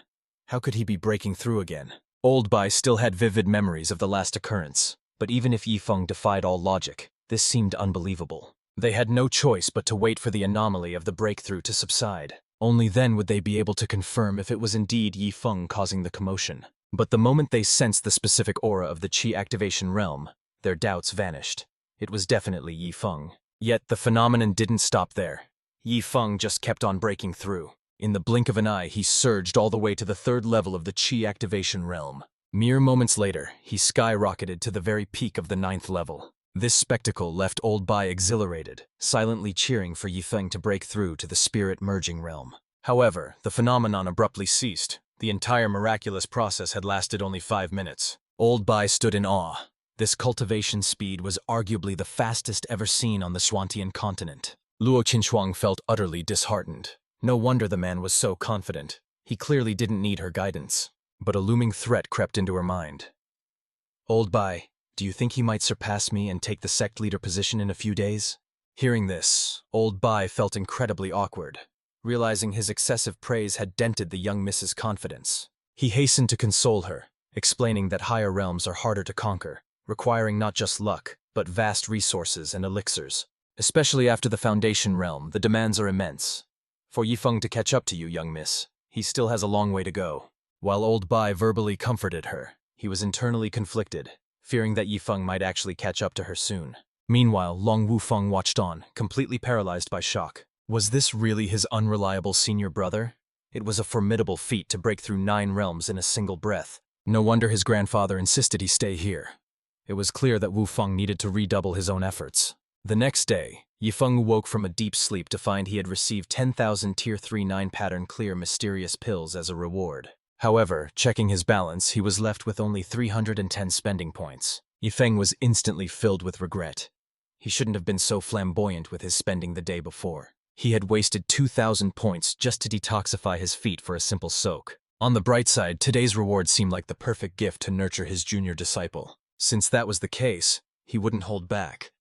How could he be breaking through again? Old Bai still had vivid memories of the last occurrence, but even if Yifeng defied all logic, this seemed unbelievable. They had no choice but to wait for the anomaly of the breakthrough to subside. Only then would they be able to confirm if it was indeed Yifeng causing the commotion. But the moment they sensed the specific aura of the Qi activation realm, their doubts vanished. It was definitely Yifeng. Yet the phenomenon didn't stop there. Yifeng just kept on breaking through. In the blink of an eye, he surged all the way to the 3rd level of the Qi activation realm. Mere moments later, he skyrocketed to the very peak of the 9th level. This spectacle left Old Bai exhilarated, silently cheering for Yifeng to break through to the spirit-merging realm. However, the phenomenon abruptly ceased. The entire miraculous process had lasted only 5 minutes. Old Bai stood in awe. This cultivation speed was arguably the fastest ever seen on the Swantian continent. Luo Qinchuang felt utterly disheartened. No wonder the man was so confident. He clearly didn't need her guidance. But a looming threat crept into her mind. "Old Bai, do you think he might surpass me and take the sect leader position in a few days?" Hearing this, Old Bai felt incredibly awkward, realizing his excessive praise had dented the young miss's confidence. He hastened to console her, explaining that higher realms are harder to conquer, requiring not just luck, but vast resources and elixirs. Especially after the Foundation realm, the demands are immense. For Yifeng to catch up to you, young miss, he still has a long way to go. While Old Bai verbally comforted her, he was internally conflicted, fearing that Yifeng might actually catch up to her soon. Meanwhile, Long Wufeng watched on, completely paralyzed by shock. Was this really his unreliable senior brother? It was a formidable feat to break through 9 realms in a single breath. No wonder his grandfather insisted he stay here. It was clear that Wufeng needed to redouble his own efforts. The next day, Yifeng woke from a deep sleep to find he had received 10,000 Tier 3 9-pattern clear mysterious pills as a reward. However, checking his balance, he was left with only 310 spending points. Yifeng was instantly filled with regret. He shouldn't have been so flamboyant with his spending the day before. He had wasted 2,000 points just to detoxify his feet for a simple soak. On the bright side, today's reward seemed like the perfect gift to nurture his junior disciple. Since that was the case, he wouldn't hold back.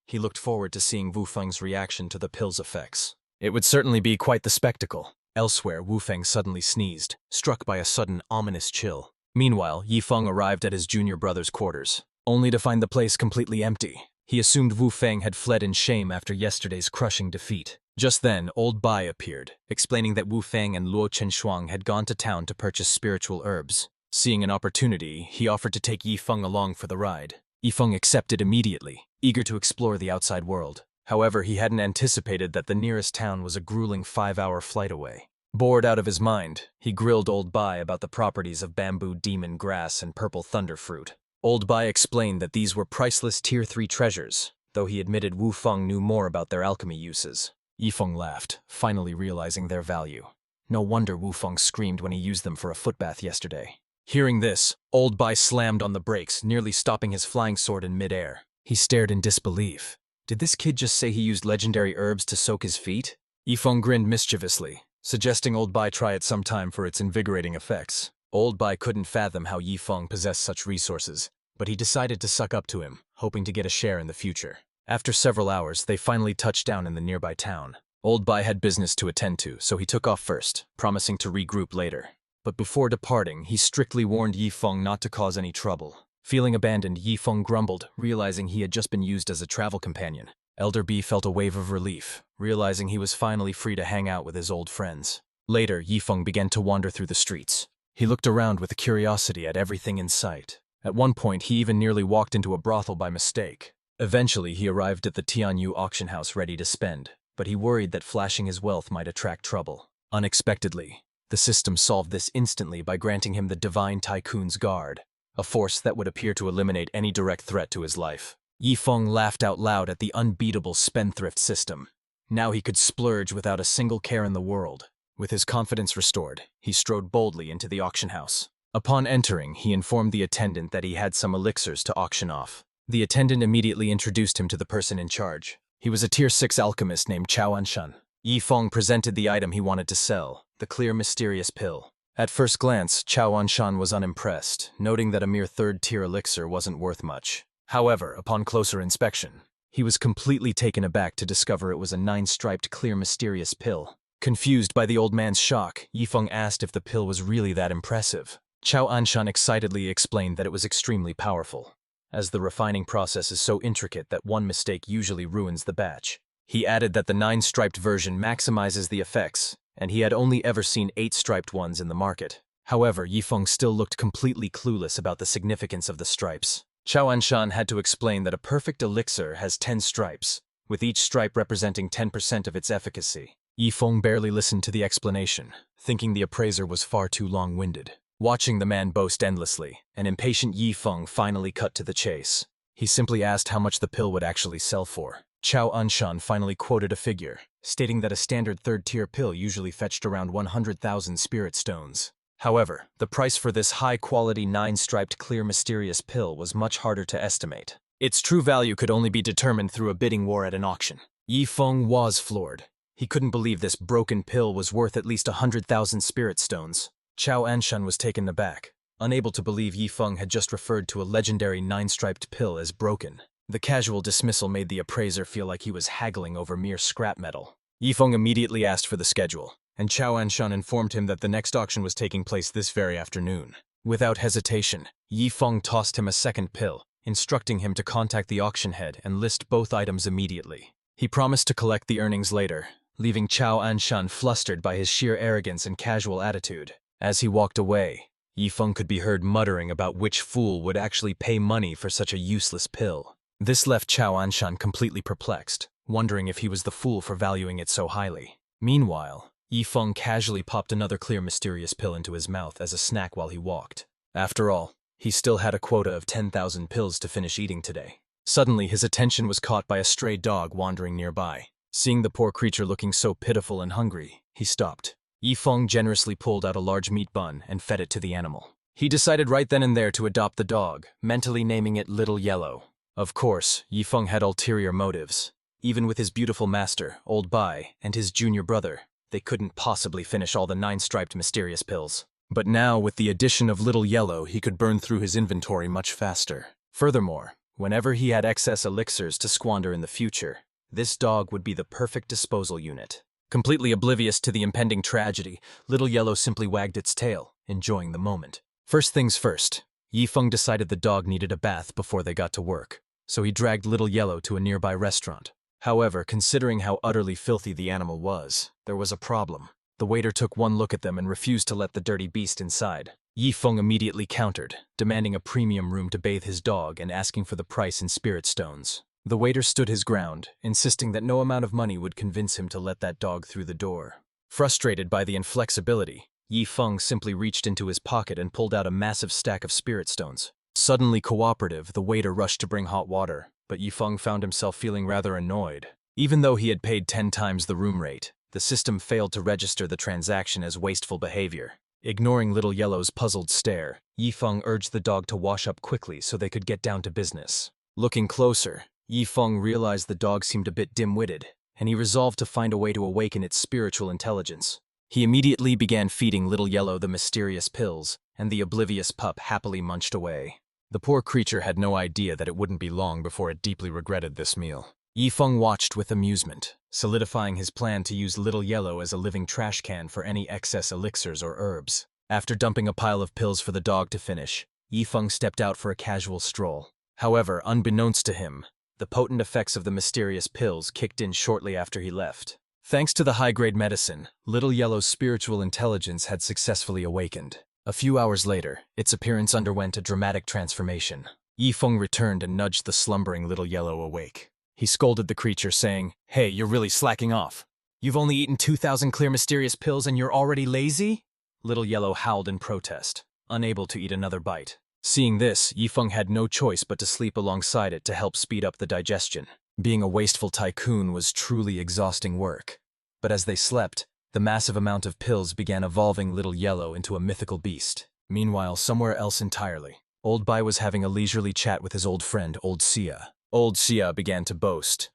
He looked forward to seeing Wufeng's reaction to the pill's effects. It would certainly be quite the spectacle. Elsewhere, Wufeng suddenly sneezed, struck by a sudden ominous chill. Meanwhile, Yifeng arrived at his junior brother's quarters, only to find the place completely empty. He assumed Wufeng had fled in shame after yesterday's crushing defeat. Just then, Old Bai appeared, explaining that Wufeng and Luo Chenshuang had gone to town to purchase spiritual herbs. Seeing an opportunity, he offered to take Yifeng along for the ride. Yifeng accepted immediately, eager to explore the outside world. However, he hadn't anticipated that the nearest town was a grueling 5-hour flight away. Bored out of his mind, he grilled Old Bai about the properties of bamboo demon grass and purple thunder fruit. Old Bai explained that these were priceless Tier 3 treasures, though he admitted Wu Feng knew more about their alchemy uses. Yifeng laughed, finally realizing their value. No wonder Wu Feng screamed when he used them for a footbath yesterday. Hearing this, Old Bai slammed on the brakes, nearly stopping his flying sword in midair. He stared in disbelief. Did this kid just say he used legendary herbs to soak his feet? Yifeng grinned mischievously, suggesting Old Bai try it sometime for its invigorating effects. Old Bai couldn't fathom how Yifeng possessed such resources, but he decided to suck up to him, hoping to get a share in the future. After several hours, they finally touched down in the nearby town. Old Bai had business to attend to, so he took off first, promising to regroup later. But before departing, he strictly warned Yifeng not to cause any trouble. Feeling abandoned, Yifeng grumbled, realizing he had just been used as a travel companion. Elder B felt a wave of relief, realizing he was finally free to hang out with his old friends. Later, Yifeng began to wander through the streets. He looked around with curiosity at everything in sight. At one point, he even nearly walked into a brothel by mistake. Eventually, he arrived at the Tianyu auction house ready to spend, but he worried that flashing his wealth might attract trouble. Unexpectedly, the system solved this instantly by granting him the Divine Tycoon's Guard, a force that would appear to eliminate any direct threat to his life. Yifeng laughed out loud at the unbeatable spendthrift system. Now he could splurge without a single care in the world. With his confidence restored, he strode boldly into the auction house. Upon entering, he informed the attendant that he had some elixirs to auction off. The attendant immediately introduced him to the person in charge. He was a Tier 6 alchemist named Chao Anshan. Yifeng presented the item he wanted to sell, the clear mysterious pill. At first glance, Chao Anshan was unimpressed, noting that a mere 3rd-tier elixir wasn't worth much. However, upon closer inspection, he was completely taken aback to discover it was a 9-striped clear mysterious pill. Confused by the old man's shock, Yifeng asked if the pill was really that impressive. Chao Anshan excitedly explained that it was extremely powerful, as the refining process is so intricate that one mistake usually ruins the batch. He added that the 9-striped version maximizes the effects, and he had only ever seen 8-striped ones in the market. However, Yifeng still looked completely clueless about the significance of the stripes. Chao Anshan had to explain that a perfect elixir has 10 stripes, with each stripe representing 10% of its efficacy. Yifeng barely listened to the explanation, thinking the appraiser was far too long-winded. Watching the man boast endlessly, an impatient Yifeng finally cut to the chase. He simply asked how much the pill would actually sell for. Chao Anshan finally quoted a figure, stating that a standard 3rd-tier pill usually fetched around 100,000 spirit stones. However, the price for this high-quality 9-striped clear mysterious pill was much harder to estimate. Its true value could only be determined through a bidding war at an auction. Yifeng was floored. He couldn't believe this broken pill was worth at least 100,000 spirit stones. Chao Anshan was taken aback, unable to believe Yifeng had just referred to a legendary 9-striped pill as broken. The casual dismissal made the appraiser feel like he was haggling over mere scrap metal. Yifeng immediately asked for the schedule, and Chao Anshan informed him that the next auction was taking place this very afternoon. Without hesitation, Yifeng tossed him a second pill, instructing him to contact the auction head and list both items immediately. He promised to collect the earnings later, leaving Chao Anshan flustered by his sheer arrogance and casual attitude. As he walked away, Yifeng could be heard muttering about which fool would actually pay money for such a useless pill. This left Chao Anshan completely perplexed, wondering if he was the fool for valuing it so highly. Meanwhile, Yifeng casually popped another clear mysterious pill into his mouth as a snack while he walked. After all, he still had a quota of 10,000 pills to finish eating today. Suddenly, his attention was caught by a stray dog wandering nearby. Seeing the poor creature looking so pitiful and hungry, he stopped. Yifeng generously pulled out a large meat bun and fed it to the animal. He decided right then and there to adopt the dog, mentally naming it Little Yellow. Of course, Yifeng had ulterior motives. Even with his beautiful master, Old Bai, and his junior brother, they couldn't possibly finish all the 9-striped mysterious pills. But now, with the addition of Little Yellow, he could burn through his inventory much faster. Furthermore, whenever he had excess elixirs to squander in the future, this dog would be the perfect disposal unit. Completely oblivious to the impending tragedy, Little Yellow simply wagged its tail, enjoying the moment. First things first, Yifeng decided the dog needed a bath before they got to work, so he dragged Little Yellow to a nearby restaurant. However, considering how utterly filthy the animal was, there was a problem. The waiter took one look at them and refused to let the dirty beast inside. Yifeng immediately countered, demanding a premium room to bathe his dog and asking for the price in spirit stones. The waiter stood his ground, insisting that no amount of money would convince him to let that dog through the door. Frustrated by the inflexibility, Yifeng simply reached into his pocket and pulled out a massive stack of spirit stones. Suddenly cooperative, the waiter rushed to bring hot water, but Yifeng found himself feeling rather annoyed. Even though he had paid 10 times the room rate, the system failed to register the transaction as wasteful behavior. Ignoring Little Yellow's puzzled stare, Yifeng urged the dog to wash up quickly so they could get down to business. Looking closer, Yifeng realized the dog seemed a bit dim-witted, and he resolved to find a way to awaken its spiritual intelligence. He immediately began feeding Little Yellow the mysterious pills, and the oblivious pup happily munched away. The poor creature had no idea that it wouldn't be long before it deeply regretted this meal. Yifeng watched with amusement, solidifying his plan to use Little Yellow as a living trash can for any excess elixirs or herbs. After dumping a pile of pills for the dog to finish, Yifeng stepped out for a casual stroll. However, unbeknownst to him, the potent effects of the mysterious pills kicked in shortly after he left. Thanks to the high-grade medicine, Little Yellow's spiritual intelligence had successfully awakened. A few hours later, its appearance underwent a dramatic transformation. Yifeng returned and nudged the slumbering Little Yellow awake. He scolded the creature, saying, "Hey, you're really slacking off. You've only eaten 2,000 clear mysterious pills and you're already lazy?" Little Yellow howled in protest, unable to eat another bite. Seeing this, Yifeng had no choice but to sleep alongside it to help speed up the digestion. Being a wasteful tycoon was truly exhausting work. But as they slept, the massive amount of pills began evolving Little Yellow into a mythical beast. Meanwhile, somewhere else entirely, Old Bai was having a leisurely chat with his old friend, Old Sia. Old Sia began to boast.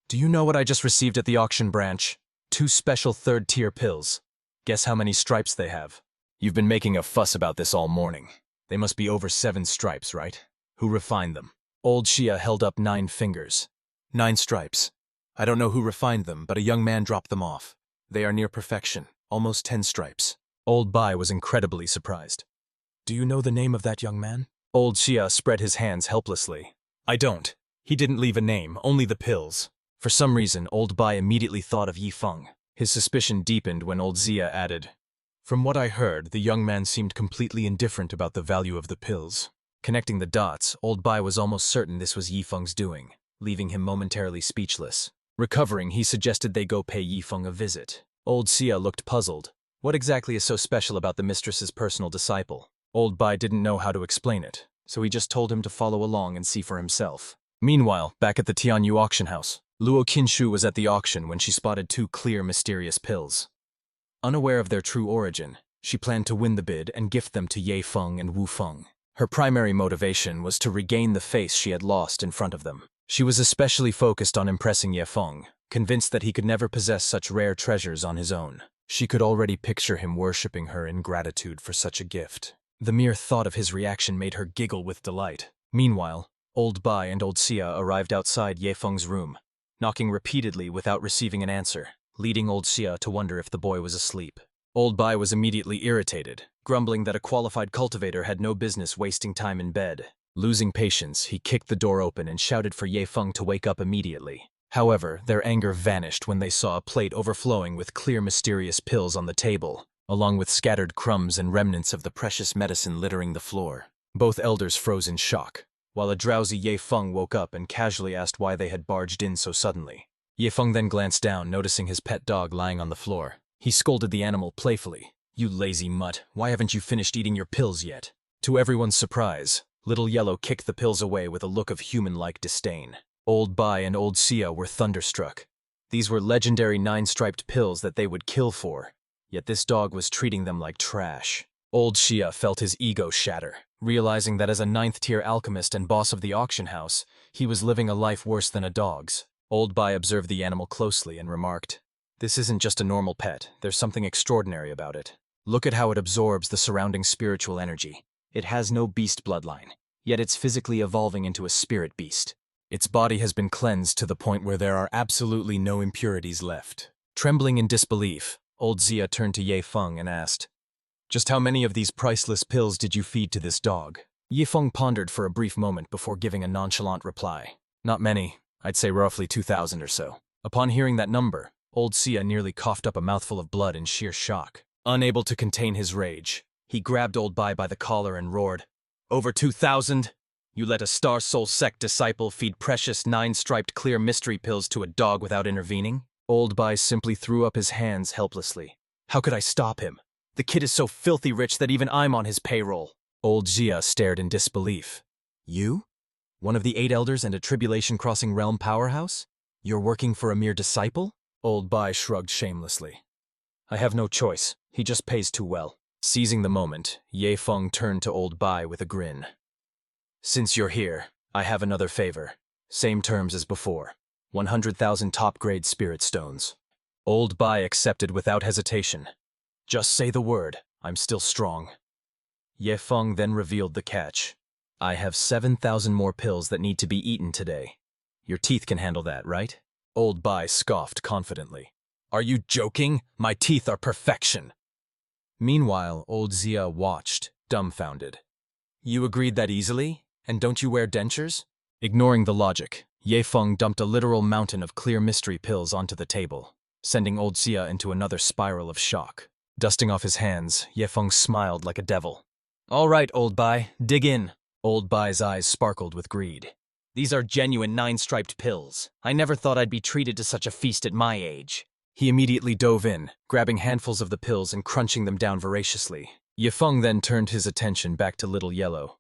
"Do you know what I just received at the auction branch? 2 special 3rd-tier pills. Guess how many stripes they have? You've been making a fuss about this all morning. They must be over 7 stripes, right? Who refined them?" Old Sia held up 9 fingers. 9 stripes. I don't know who refined them, but a young man dropped them off. They are near perfection, almost 10 stripes. Old Bai was incredibly surprised. "Do you know the name of that young man?" Old Sia spread his hands helplessly. "I don't. He didn't leave a name, only the pills." For some reason, Old Bai immediately thought of Yifeng. His suspicion deepened when Old Sia added, "From what I heard, the young man seemed completely indifferent about the value of the pills." Connecting the dots, Old Bai was almost certain this was Yifeng's doing, leaving him momentarily speechless. Recovering, he suggested they go pay Yifeng a visit. Old Sia looked puzzled. What exactly is so special about the mistress's personal disciple? Old Bai didn't know how to explain it, so he just told him to follow along and see for himself. Meanwhile, back at the Tianyu auction house, Luo Qinshu was at the auction when she spotted 2 clear, mysterious pills. Unaware of their true origin, she planned to win the bid and gift them to Ye Feng and Wu Feng. Her primary motivation was to regain the face she had lost in front of them. She was especially focused on impressing Ye Feng, convinced that he could never possess such rare treasures on his own. She could already picture him worshipping her in gratitude for such a gift. The mere thought of his reaction made her giggle with delight. Meanwhile, Old Bai and Old Sia arrived outside Ye Feng's room, knocking repeatedly without receiving an answer, leading Old Sia to wonder if the boy was asleep. Old Bai was immediately irritated, grumbling that a qualified cultivator had no business wasting time in bed. Losing patience, he kicked the door open and shouted for Ye Feng to wake up immediately. However, their anger vanished when they saw a plate overflowing with clear mysterious pills on the table, along with scattered crumbs and remnants of the precious medicine littering the floor. Both elders froze in shock, while a drowsy Ye Feng woke up and casually asked why they had barged in so suddenly. Ye Feng then glanced down, noticing his pet dog lying on the floor. He scolded the animal playfully. "You lazy mutt, why haven't you finished eating your pills yet?" To everyone's surprise, Little Yellow kicked the pills away with a look of human-like disdain. Old Bai and Old Sia were thunderstruck. These were legendary 9-striped pills that they would kill for, yet this dog was treating them like trash. Old Sia felt his ego shatter, realizing that as a 9th-tier alchemist and boss of the auction house, he was living a life worse than a dog's. Old Bai observed the animal closely and remarked, "This isn't just a normal pet, there's something extraordinary about it. Look at how it absorbs the surrounding spiritual energy. It has no beast bloodline, yet it's physically evolving into a spirit beast. Its body has been cleansed to the point where there are absolutely no impurities left." Trembling in disbelief, Old Sia turned to Ye Feng and asked, "Just how many of these priceless pills did you feed to this dog?" Ye Feng pondered for a brief moment before giving a nonchalant reply. "Not many. I'd say roughly 2,000 or so." Upon hearing that number, Old Sia nearly coughed up a mouthful of blood in sheer shock. Unable to contain his rage, he grabbed Old Bai by the collar and roared, "Over 2,000? You let a Star Soul Sect disciple feed precious 9-striped clear mystery pills to a dog without intervening?" Old Bai simply threw up his hands helplessly. "How could I stop him? The kid is so filthy rich that even I'm on his payroll." Old Sia stared in disbelief. You? One of the 8 elders and a tribulation-crossing realm powerhouse? You're working for a mere disciple? Old Bai shrugged shamelessly. I have no choice. He just pays too well. Seizing the moment, Ye Feng turned to Old Bai with a grin. Since you're here, I have another favor. Same terms as before. 100,000 top-grade spirit stones. Old Bai accepted without hesitation. Just say the word. I'm still strong. Ye Feng then revealed the catch. I have 7,000 more pills that need to be eaten today. Your teeth can handle that, right? Old Bai scoffed confidently. Are you joking? My teeth are perfection. Meanwhile, old Xia watched, dumbfounded. You agreed that easily? And don't you wear dentures? Ignoring the logic, Ye Feng dumped a literal mountain of clear mystery pills onto the table, sending old Xia into another spiral of shock. Dusting off his hands, Ye Feng smiled like a devil. All right, Old Bai, dig in. Old Bai's eyes sparkled with greed. These are genuine 9-striped pills. I never thought I'd be treated to such a feast at my age. He immediately dove in, grabbing handfuls of the pills and crunching them down voraciously. Ye Feng then turned his attention back to Little Yellow.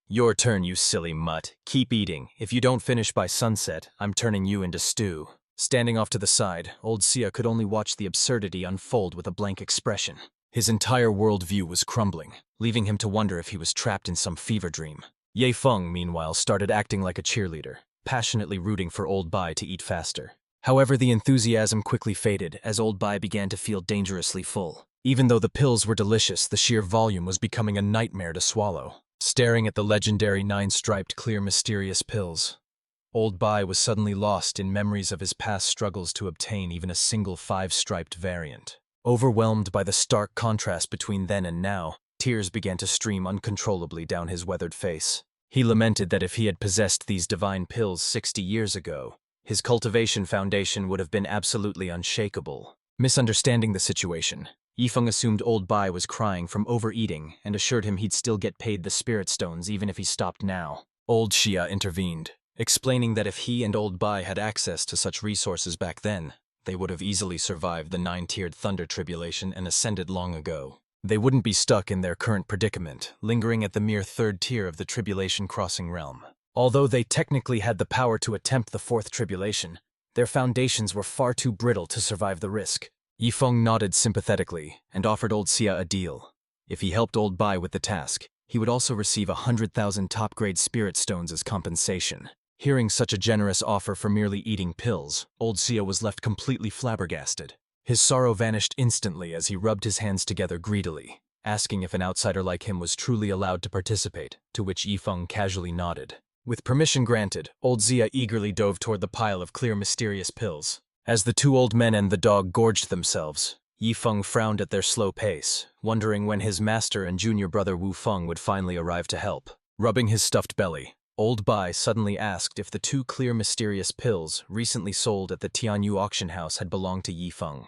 Your turn, you silly mutt. Keep eating. If you don't finish by sunset, I'm turning you into stew. Standing off to the side, old Xia could only watch the absurdity unfold with a blank expression. His entire worldview was crumbling, leaving him to wonder if he was trapped in some fever dream. Ye Feng, meanwhile, started acting like a cheerleader, passionately rooting for Old Bai to eat faster. However, the enthusiasm quickly faded as Old Bai began to feel dangerously full. Even though the pills were delicious, the sheer volume was becoming a nightmare to swallow. Staring at the legendary 9-striped clear mysterious pills, Old Bai was suddenly lost in memories of his past struggles to obtain even a single 5-striped variant. Overwhelmed by the stark contrast between then and now, tears began to stream uncontrollably down his weathered face. He lamented that if he had possessed these divine pills 60 years ago, his cultivation foundation would have been absolutely unshakable. Misunderstanding the situation, Yifeng assumed Old Bai was crying from overeating and assured him he'd still get paid the spirit stones even if he stopped now. Old Xia intervened, explaining that if he and Old Bai had access to such resources back then, they would have easily survived the 9-tiered thunder tribulation and ascended long ago. They wouldn't be stuck in their current predicament, lingering at the mere 3rd tier of the tribulation-crossing realm. Although they technically had the power to attempt the 4th tribulation, their foundations were far too brittle to survive the risk. Yifeng nodded sympathetically and offered old Xia a deal. If he helped Old Bai with the task, he would also receive 100,000 top-grade spirit stones as compensation. Hearing such a generous offer for merely eating pills, old Xia was left completely flabbergasted. His sorrow vanished instantly as he rubbed his hands together greedily, asking if an outsider like him was truly allowed to participate, to which Yifeng casually nodded. With permission granted, old Xia eagerly dove toward the pile of clear mysterious pills. As the 2 old men and the dog gorged themselves, Yifeng frowned at their slow pace, wondering when his master and junior brother Wu Feng would finally arrive to help. Rubbing his stuffed belly, Old Bai suddenly asked if the 2 clear mysterious pills recently sold at the Tianyu auction house had belonged to Yifeng.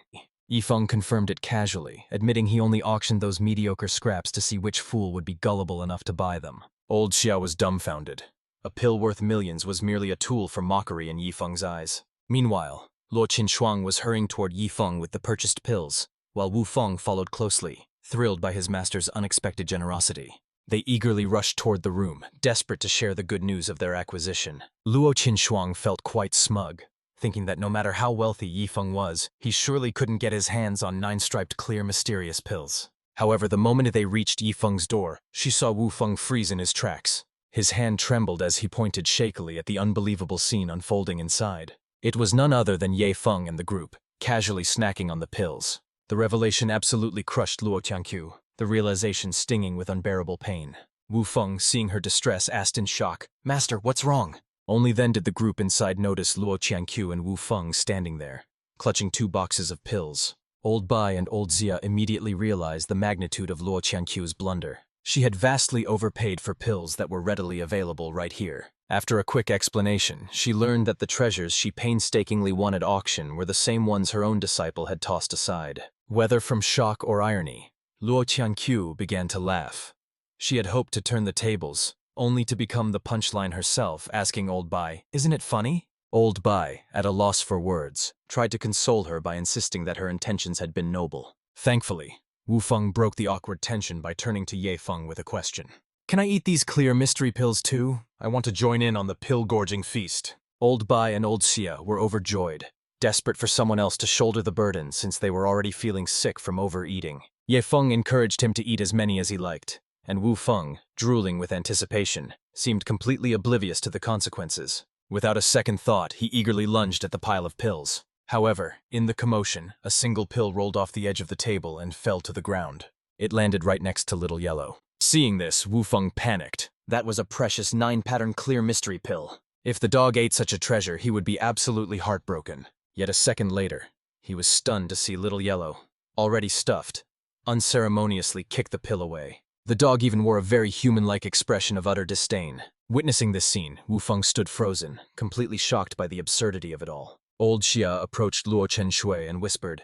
Yifeng confirmed it casually, admitting he only auctioned those mediocre scraps to see which fool would be gullible enough to buy them. Old Xia was dumbfounded. A pill worth millions was merely a tool for mockery in Yifeng's eyes. Meanwhile, Luo Qinshuang was hurrying toward Yifeng with the purchased pills, while Wu Feng followed closely, thrilled by his master's unexpected generosity. They eagerly rushed toward the room, desperate to share the good news of their acquisition. Luo Qinshuang felt quite smug, thinking that no matter how wealthy Yifeng was, he surely couldn't get his hands on 9-striped clear mysterious pills. However, the moment they reached Yifeng's door, she saw Wu Feng freeze in his tracks. His hand trembled as he pointed shakily at the unbelievable scene unfolding inside. It was none other than Ye Feng and the group, casually snacking on the pills. The revelation absolutely crushed Luo Qianqiu, the realization stinging with unbearable pain. Wu Feng, seeing her distress, asked in shock, "Master, what's wrong?" Only then did the group inside notice Luo Qianqiu and Wu Feng standing there, clutching 2 boxes of pills. Old Bai and old Xia immediately realized the magnitude of Luo Qianqiu's blunder. She had vastly overpaid for pills that were readily available right here. After a quick explanation, she learned that the treasures she painstakingly won at auction were the same ones her own disciple had tossed aside. Whether from shock or irony, Luo Qianqiu began to laugh. She had hoped to turn the tables, only to become the punchline herself, asking Old Bai, "Isn't it funny?" Old Bai, at a loss for words, tried to console her by insisting that her intentions had been noble. Thankfully, Wu Feng broke the awkward tension by turning to Ye Feng with a question. Can I eat these clear mystery pills too? I want to join in on the pill-gorging feast. Old Bai and Old Xia were overjoyed, desperate for someone else to shoulder the burden since they were already feeling sick from overeating. Ye Feng encouraged him to eat as many as he liked, and Wu Feng, drooling with anticipation, seemed completely oblivious to the consequences. Without a second thought, he eagerly lunged at the pile of pills. However, in the commotion, a single pill rolled off the edge of the table and fell to the ground. It landed right next to Little Yellow. Seeing this, Wu Feng panicked. That was a precious 9-pattern clear mystery pill. If the dog ate such a treasure, he would be absolutely heartbroken. Yet a second later, he was stunned to see Little Yellow, already stuffed, unceremoniously kick the pill away. The dog even wore a very human-like expression of utter disdain. Witnessing this scene, Wu Feng stood frozen, completely shocked by the absurdity of it all. Old Xia approached Luo Chenshui and whispered,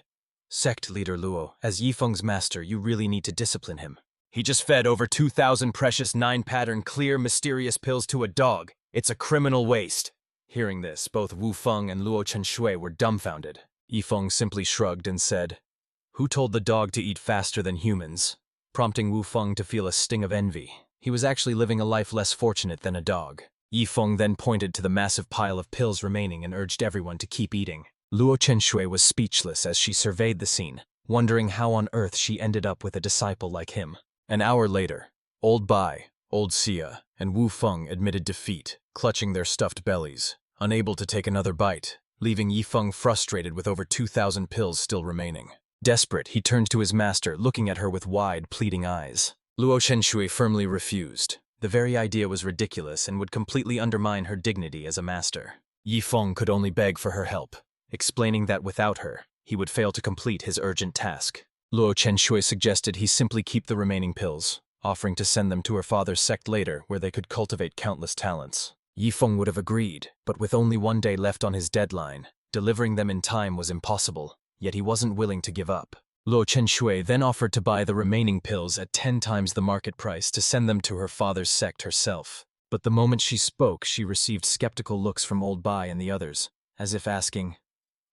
"Sect leader Luo, as Yi Feng's master, you really need to discipline him. He just fed over 2,000 precious 9-pattern clear mysterious pills to a dog. It's a criminal waste." Hearing this, both Wu Feng and Luo Chenshui were dumbfounded. Yi Feng simply shrugged and said, "Who told the dog to eat faster than humans?" Prompting Wu Feng to feel a sting of envy. He was actually living a life less fortunate than a dog. Yi Feng then pointed to the massive pile of pills remaining and urged everyone to keep eating. Luo Chenshui was speechless as she surveyed the scene, wondering how on earth she ended up with a disciple like him. An hour later, Old Bai, Old Xia, and Wu Feng admitted defeat, clutching their stuffed bellies, unable to take another bite, leaving Yi Feng frustrated with over 2,000 pills still remaining. Desperate, he turned to his master, looking at her with wide, pleading eyes. Luo Chenshui firmly refused. The very idea was ridiculous and would completely undermine her dignity as a master. Yi Feng could only beg for her help, explaining that without her, he would fail to complete his urgent task. Luo Chenshui suggested he simply keep the remaining pills, offering to send them to her father's sect later where they could cultivate countless talents. Yi Feng would have agreed, but with only one day left on his deadline, delivering them in time was impossible, yet he wasn't willing to give up. Luo Chenshui then offered to buy the remaining pills at 10 times the market price to send them to her father's sect herself. But the moment she spoke, she received skeptical looks from Old Bai and the others, as if asking,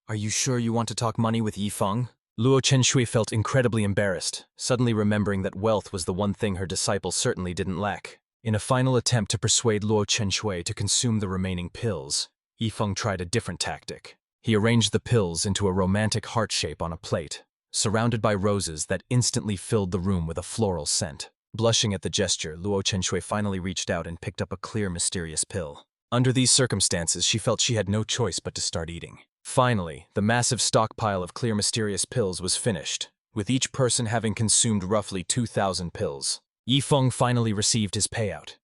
"Are you sure you want to talk money with Yi Feng?" Luo Chenshui felt incredibly embarrassed, suddenly remembering that wealth was the one thing her disciple certainly didn't lack. In a final attempt to persuade Luo Chenshui to consume the remaining pills, Yi Feng tried a different tactic. He arranged the pills into a romantic heart shape on a plate, surrounded by roses that instantly filled the room with a floral scent. Blushing at the gesture, Luo Chenshui finally reached out and picked up a clear, mysterious pill. Under these circumstances, she felt she had no choice but to start eating. Finally, the massive stockpile of clear, mysterious pills was finished, with each person having consumed roughly 2,000 pills. Yi Feng finally received his payout.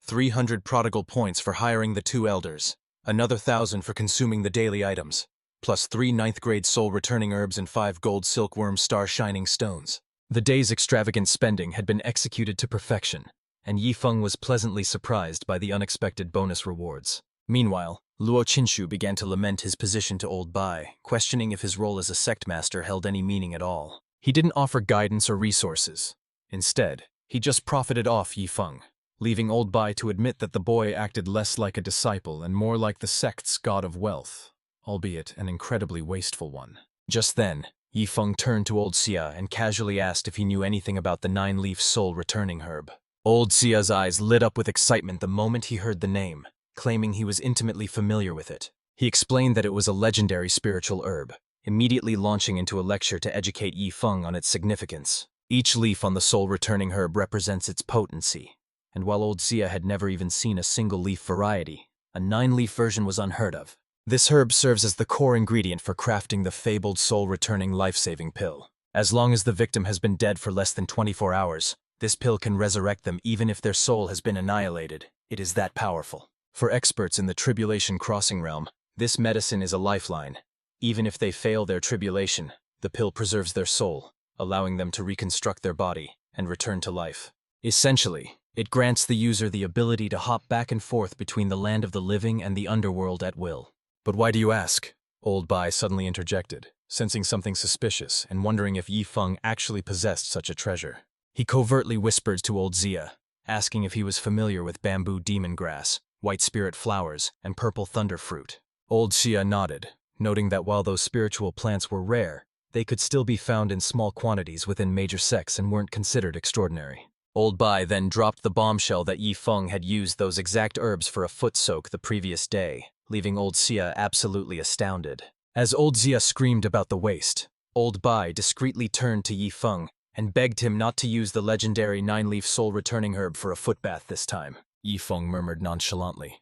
300 prodigal points for hiring the 2 elders, another 1,000 for consuming the daily items, plus 3 ninth-grade soul-returning herbs and 5 gold silkworm star-shining stones. The day's extravagant spending had been executed to perfection, and Yi Feng was pleasantly surprised by the unexpected bonus rewards. Meanwhile, Luo Qinshu began to lament his position to Old Bai, questioning if his role as a sect master held any meaning at all. He didn't offer guidance or resources. Instead, he just profited off Yi Feng, leaving Old Bai to admit that the boy acted less like a disciple and more like the sect's god of wealth, albeit an incredibly wasteful one. Just then, Yi Feng turned to Old Xia and casually asked if he knew anything about the 9-leaf soul-returning herb. Old Xia's eyes lit up with excitement the moment he heard the name, claiming he was intimately familiar with it. He explained that it was a legendary spiritual herb, immediately launching into a lecture to educate Yi Feng on its significance. Each leaf on the soul-returning herb represents its potency, and while Old Xia had never even seen a single leaf variety, a 9-leaf version was unheard of. This herb serves as the core ingredient for crafting the fabled soul-returning life-saving pill. As long as the victim has been dead for less than 24 hours, this pill can resurrect them even if their soul has been annihilated. It is that powerful. For experts in the tribulation crossing realm, this medicine is a lifeline. Even if they fail their tribulation, the pill preserves their soul, allowing them to reconstruct their body and return to life. Essentially, it grants the user the ability to hop back and forth between the land of the living and the underworld at will. "But why do you ask?" Old Bai suddenly interjected, sensing something suspicious and wondering if Yi Feng actually possessed such a treasure. He covertly whispered to Old Xia, asking if he was familiar with bamboo demon grass, white spirit flowers, and purple thunder fruit. Old Xia nodded, noting that while those spiritual plants were rare, they could still be found in small quantities within major sects and weren't considered extraordinary. Old Bai then dropped the bombshell that Yi Feng had used those exact herbs for a foot soak the previous day, leaving Old Xia absolutely astounded. As Old Xia screamed about the waste, Old Bai discreetly turned to Yi Feng and begged him not to use the legendary 9-leaf soul-returning herb for a foot bath this time. Yi Feng murmured nonchalantly.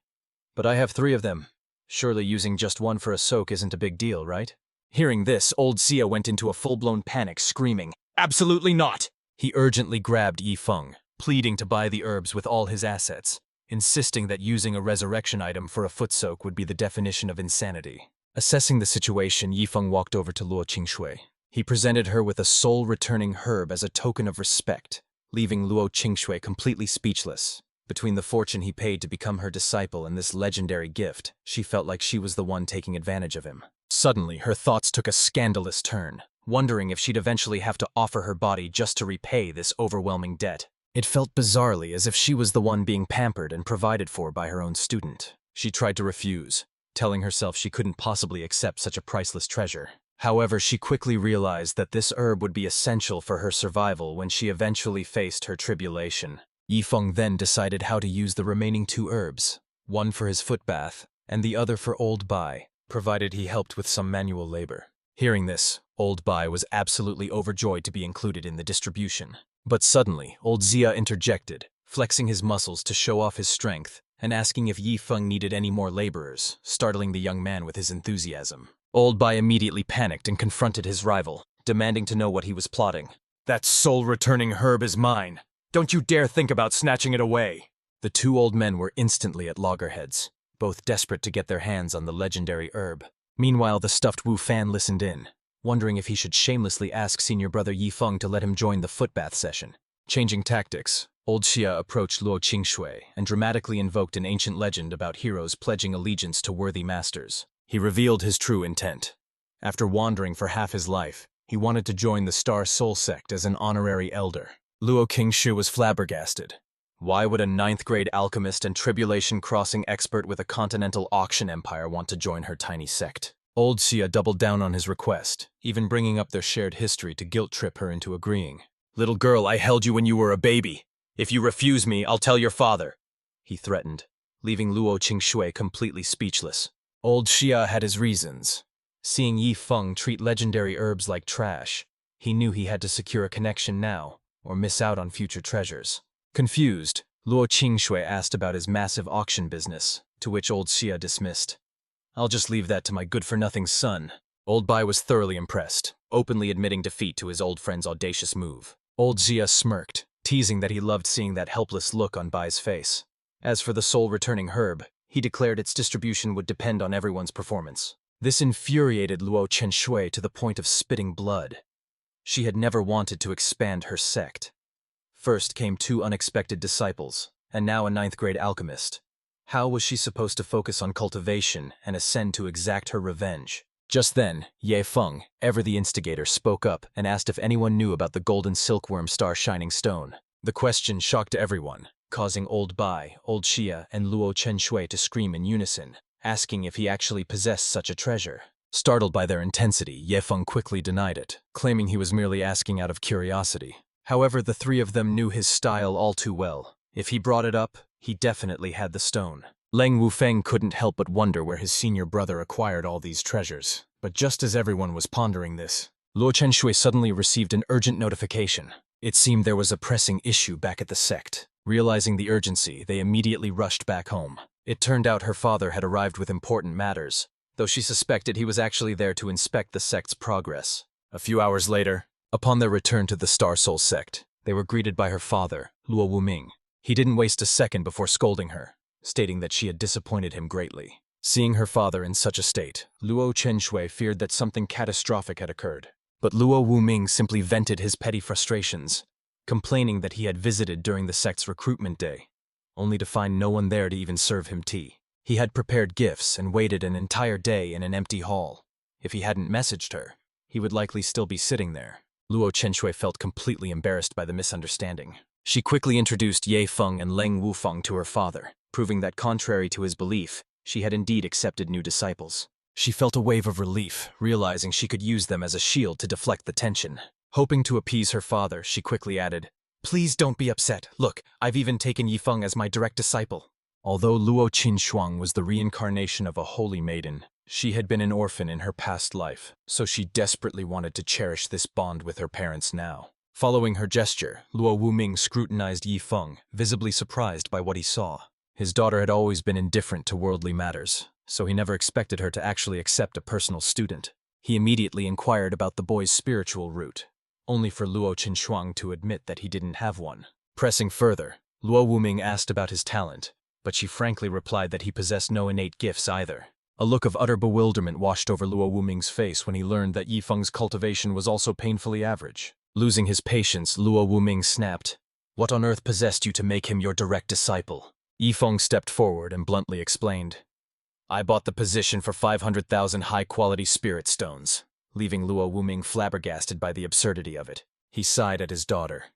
"But I have 3 of them. Surely using just one for a soak isn't a big deal, right?" Hearing this, Old Xia went into a full-blown panic, screaming, "Absolutely not!" He urgently grabbed Yi Feng, pleading to buy the herbs with all his assets, insisting that using a resurrection item for a foot soak would be the definition of insanity. Assessing the situation, Yi Feng walked over to Luo Qingshui. He presented her with a soul-returning herb as a token of respect, leaving Luo Qingshui completely speechless. Between the fortune he paid to become her disciple and this legendary gift, she felt like she was the one taking advantage of him. Suddenly, her thoughts took a scandalous turn, wondering if she'd eventually have to offer her body just to repay this overwhelming debt. It felt bizarrely as if she was the one being pampered and provided for by her own student. She tried to refuse, telling herself she couldn't possibly accept such a priceless treasure. However, she quickly realized that this herb would be essential for her survival when she eventually faced her tribulation. Yi Feng then decided how to use the remaining 2 herbs, one for his foot bath and the other for Old Bai, provided he helped with some manual labor. Hearing this, Old Bai was absolutely overjoyed to be included in the distribution. But suddenly, Old Xia interjected, flexing his muscles to show off his strength and asking if Yi Feng needed any more laborers, startling the young man with his enthusiasm. Old Bai immediately panicked and confronted his rival, demanding to know what he was plotting. "That soul-returning herb is mine. Don't you dare think about snatching it away!" The 2 old men were instantly at loggerheads, both desperate to get their hands on the legendary herb. Meanwhile, the stuffed Wu Fan listened in, wondering if he should shamelessly ask senior brother Yi Feng to let him join the footbath session. Changing tactics, Old Xia approached Luo Qingshui and dramatically invoked an ancient legend about heroes pledging allegiance to worthy masters. He revealed his true intent. After wandering for half his life, he wanted to join the Star Soul Sect as an honorary elder. Luo Qingshui was flabbergasted. Why would a 9th-grade alchemist and tribulation-crossing expert with a continental auction empire want to join her tiny sect? Old Xia doubled down on his request, even bringing up their shared history to guilt-trip her into agreeing. "Little girl, I held you when you were a baby. If you refuse me, I'll tell your father," he threatened, leaving Luo Qingshui completely speechless. Old Xia had his reasons. Seeing Yi Feng treat legendary herbs like trash, he knew he had to secure a connection now, or miss out on future treasures. Confused, Luo Qingshui asked about his massive auction business, to which Old Xia dismissed. "I'll just leave that to my good-for-nothing son." Old Bai was thoroughly impressed, openly admitting defeat to his old friend's audacious move. Old Xia smirked, teasing that he loved seeing that helpless look on Bai's face. As for the soul-returning herb, he declared its distribution would depend on everyone's performance. This infuriated Luo Qingshui to the point of spitting blood. She had never wanted to expand her sect. First came 2 unexpected disciples, and now a 9th-grade alchemist. How was she supposed to focus on cultivation and ascend to exact her revenge? Just then, Ye Feng, ever the instigator, spoke up and asked if anyone knew about the golden silkworm star shining stone. The question shocked everyone, causing Old Bai, Old Xia, and Luo Qingshui to scream in unison, asking if he actually possessed such a treasure. Startled by their intensity, Ye Feng quickly denied it, claiming he was merely asking out of curiosity. However, the 3 of them knew his style all too well. If he brought it up, he definitely had the stone. Leng Wufeng couldn't help but wonder where his senior brother acquired all these treasures. But just as everyone was pondering this, Luo Qingshui suddenly received an urgent notification. It seemed there was a pressing issue back at the sect. Realizing the urgency, they immediately rushed back home. It turned out her father had arrived with important matters, though she suspected he was actually there to inspect the sect's progress. A few hours later, upon their return to the Star Soul sect, they were greeted by her father, Luo Wuming. He didn't waste a second before scolding her, stating that she had disappointed him greatly. Seeing her father in such a state, Luo Qingshui feared that something catastrophic had occurred. But Luo Wuming simply vented his petty frustrations, complaining that he had visited during the sect's recruitment day, only to find no one there to even serve him tea. He had prepared gifts and waited an entire day in an empty hall. If he hadn't messaged her, he would likely still be sitting there. Luo Qingshui felt completely embarrassed by the misunderstanding. She quickly introduced Ye Feng and Leng Wufeng to her father, proving that contrary to his belief, she had indeed accepted new disciples. She felt a wave of relief, realizing she could use them as a shield to deflect the tension. Hoping to appease her father, she quickly added, Please don't be upset. Look, I've even taken Yifeng as my direct disciple. Although Luo Qinshuang was the reincarnation of a holy maiden, she had been an orphan in her past life, so she desperately wanted to cherish this bond with her parents now. Following her gesture, Luo Wuming scrutinized Yifeng, visibly surprised by what he saw. His daughter had always been indifferent to worldly matters, so he never expected her to actually accept a personal student. He immediately inquired about the boy's spiritual root, only for Luo Qinshuang to admit that he didn't have one. Pressing further, Luo Wuming asked about his talent, but she frankly replied that he possessed no innate gifts either. A look of utter bewilderment washed over Luo Wuming's face when he learned that Yifeng's cultivation was also painfully average. Losing his patience, Luo Wuming snapped, "What on earth possessed you to make him your direct disciple?" Yifeng stepped forward and bluntly explained, "I bought the position for 500,000 high-quality spirit stones," leaving Luo Wuming flabbergasted by the absurdity of it. He sighed at his daughter.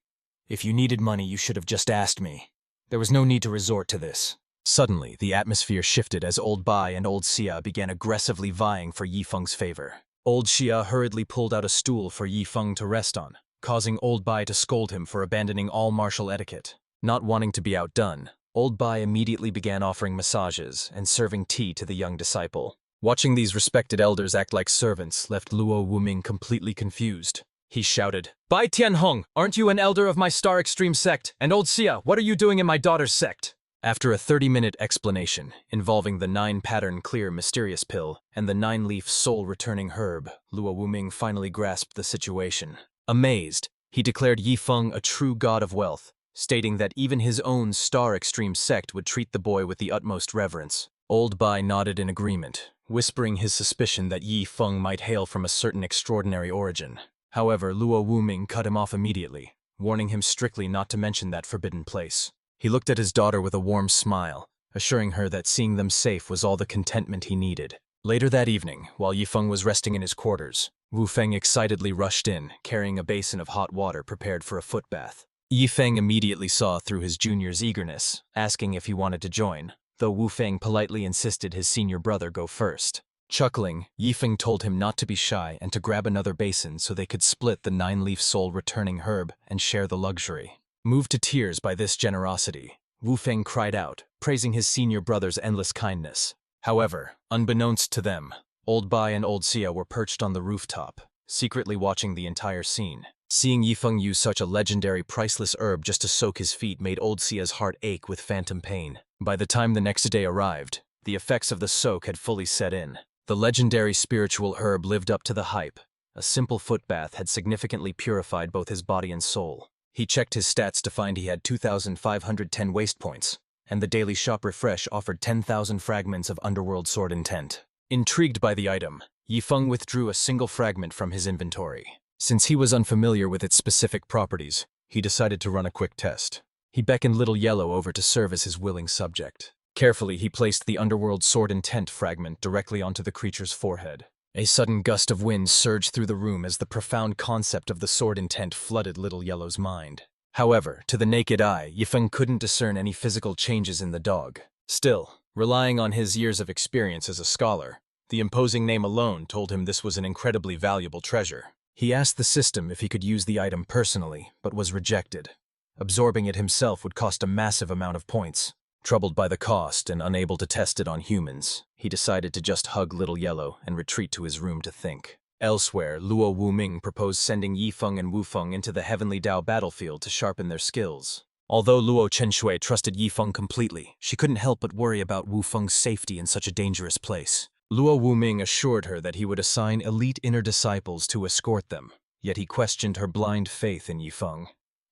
"If you needed money, you should have just asked me. There was no need to resort to this." Suddenly, the atmosphere shifted as Old Bai and Old Xia began aggressively vying for Yifeng's favor. Old Xia hurriedly pulled out a stool for Yifeng to rest on, causing Old Bai to scold him for abandoning all martial etiquette. Not wanting to be outdone, Old Bai immediately began offering massages and serving tea to the young disciple. Watching these respected elders act like servants left Luo Wuming completely confused. He shouted, "Bai Tianhong, aren't you an elder of my Star Extreme sect? And Old Xia, what are you doing in my daughter's sect?" After a 30-minute explanation involving the 9-pattern clear mysterious pill and the 9-leaf soul-returning herb, Luo Wuming finally grasped the situation. Amazed, he declared Yifeng a true god of wealth, stating that even his own Star Extreme sect would treat the boy with the utmost reverence. Old Bai nodded in agreement, whispering his suspicion that Yifeng might hail from a certain extraordinary origin. However, Luo Wuming cut him off immediately, warning him strictly not to mention that forbidden place. He looked at his daughter with a warm smile, assuring her that seeing them safe was all the contentment he needed. Later that evening, while Yifeng was resting in his quarters, Wu Feng excitedly rushed in, carrying a basin of hot water prepared for a foot bath. Yifeng immediately saw through his junior's eagerness, asking if he wanted to join, though Wu Feng politely insisted his senior brother go first. Chuckling, Yifeng told him not to be shy and to grab another basin so they could split the 9-leaf soul-returning herb and share the luxury. Moved to tears by this generosity, Wu Feng cried out, praising his senior brother's endless kindness. However, unbeknownst to them, Old Bai and Old Xia were perched on the rooftop, secretly watching the entire scene. Seeing Yifeng use such a legendary priceless herb just to soak his feet made Old Xia's heart ache with phantom pain. By the time the next day arrived, the effects of the soak had fully set in. The legendary spiritual herb lived up to the hype. A simple foot bath had significantly purified both his body and soul. He checked his stats to find he had 2,510 waste points, and the daily shop refresh offered 10,000 fragments of Underworld Sword Intent. Intrigued by the item, Yifeng withdrew a single fragment from his inventory. Since he was unfamiliar with its specific properties, he decided to run a quick test. He beckoned Little Yellow over to serve as his willing subject. Carefully, he placed the Underworld Sword Intent fragment directly onto the creature's forehead. A sudden gust of wind surged through the room as the profound concept of the sword intent flooded Little Yellow's mind. However, to the naked eye, Yifeng couldn't discern any physical changes in the dog. Still, relying on his years of experience as a scholar, the imposing name alone told him this was an incredibly valuable treasure. He asked the system if he could use the item personally, but was rejected. Absorbing it himself would cost a massive amount of points. Troubled by the cost and unable to test it on humans, he decided to just hug Little Yellow and retreat to his room to think. Elsewhere, Luo Wuming proposed sending Yifeng and Wufeng into the Heavenly Dao battlefield to sharpen their skills. Although Luo Chenshui trusted Yifeng completely, she couldn't help but worry about Wufeng's safety in such a dangerous place. Luo Wuming assured her that he would assign elite inner disciples to escort them, yet he questioned her blind faith in Yifeng.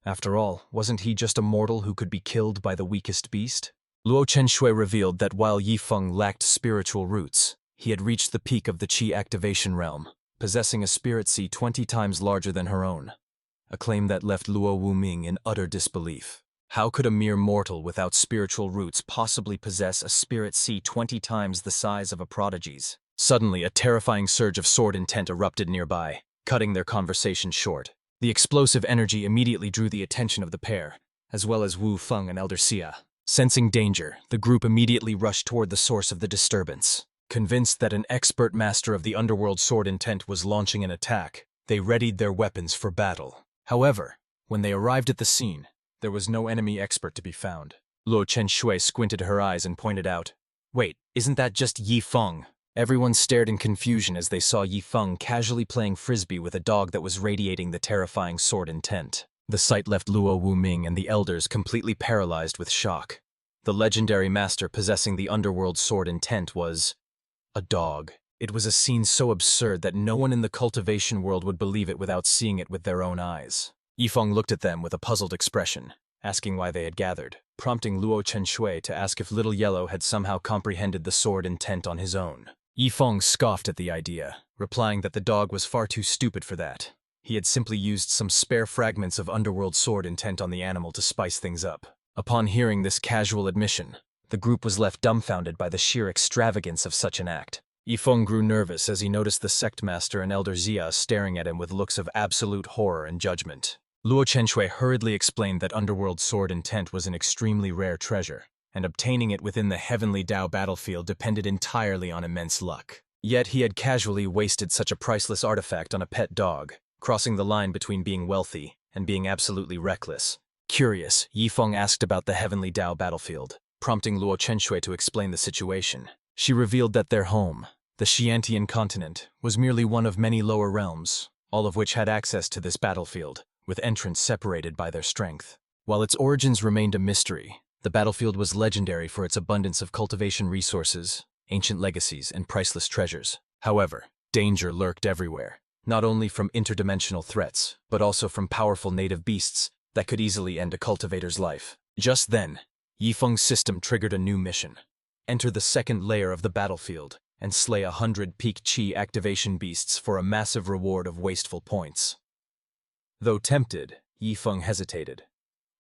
After all, wasn't he just a mortal who could be killed by the weakest beast? Luo Chenshui revealed that while Yifeng lacked spiritual roots, he had reached the peak of the Qi activation realm, possessing a spirit sea 20 times larger than her own, a claim that left Luo Wuming in utter disbelief. How could a mere mortal without spiritual roots possibly possess a spirit sea 20 times the size of a prodigy's? Suddenly, a terrifying surge of sword intent erupted nearby, cutting their conversation short. The explosive energy immediately drew the attention of the pair, as well as Wu Feng and Elder Xia. Sensing danger, the group immediately rushed toward the source of the disturbance. Convinced that an expert master of the Underworld Sword Intent was launching an attack, they readied their weapons for battle. However, When they arrived at the scene, there was no enemy expert to be found. Luo Chenshui squinted her eyes and pointed out, "Wait, isn't that just Yi Feng?" Everyone stared in confusion as they saw Yi Feng casually playing frisbee with a dog that was radiating the terrifying sword intent. The sight left Luo Wuming and the elders completely paralyzed with shock. The legendary master possessing the underworld sword intent was a dog. It was a scene so absurd that no one in the cultivation world would believe it without seeing it with their own eyes. Yifeng looked at them with a puzzled expression, asking why they had gathered, prompting Luo Chenshui to ask if Little Yellow had somehow comprehended the sword intent on his own. Yifeng scoffed at the idea, replying that the dog was far too stupid for that. He had simply used some spare fragments of underworld sword intent on the animal to spice things up. Upon hearing this casual admission, the group was left dumbfounded by the sheer extravagance of such an act. Yifeng grew nervous as he noticed the sect master and Elder Zia staring at him with looks of absolute horror and judgment. Luo Chenshui hurriedly explained that underworld sword intent was an extremely rare treasure, and obtaining it within the heavenly Dao battlefield depended entirely on immense luck. Yet he had casually wasted such a priceless artifact on a pet dog, crossing the line between being wealthy and being absolutely reckless. Curious, Yifeng asked about the heavenly Dao battlefield, prompting Luo Chenshui to explain the situation. She revealed that their home, the Xiantian continent, was merely one of many lower realms, all of which had access to this battlefield, with entrants separated by their strength. While its origins remained a mystery, the battlefield was legendary for its abundance of cultivation resources, ancient legacies, and priceless treasures. However, danger lurked everywhere, not only from interdimensional threats, but also from powerful native beasts that could easily end a cultivator's life. Just then, Yifeng's system triggered a new mission. Enter the second layer of the battlefield and slay 100 peak chi activation beasts for a massive reward of wasteful points. Though tempted, Yifeng hesitated.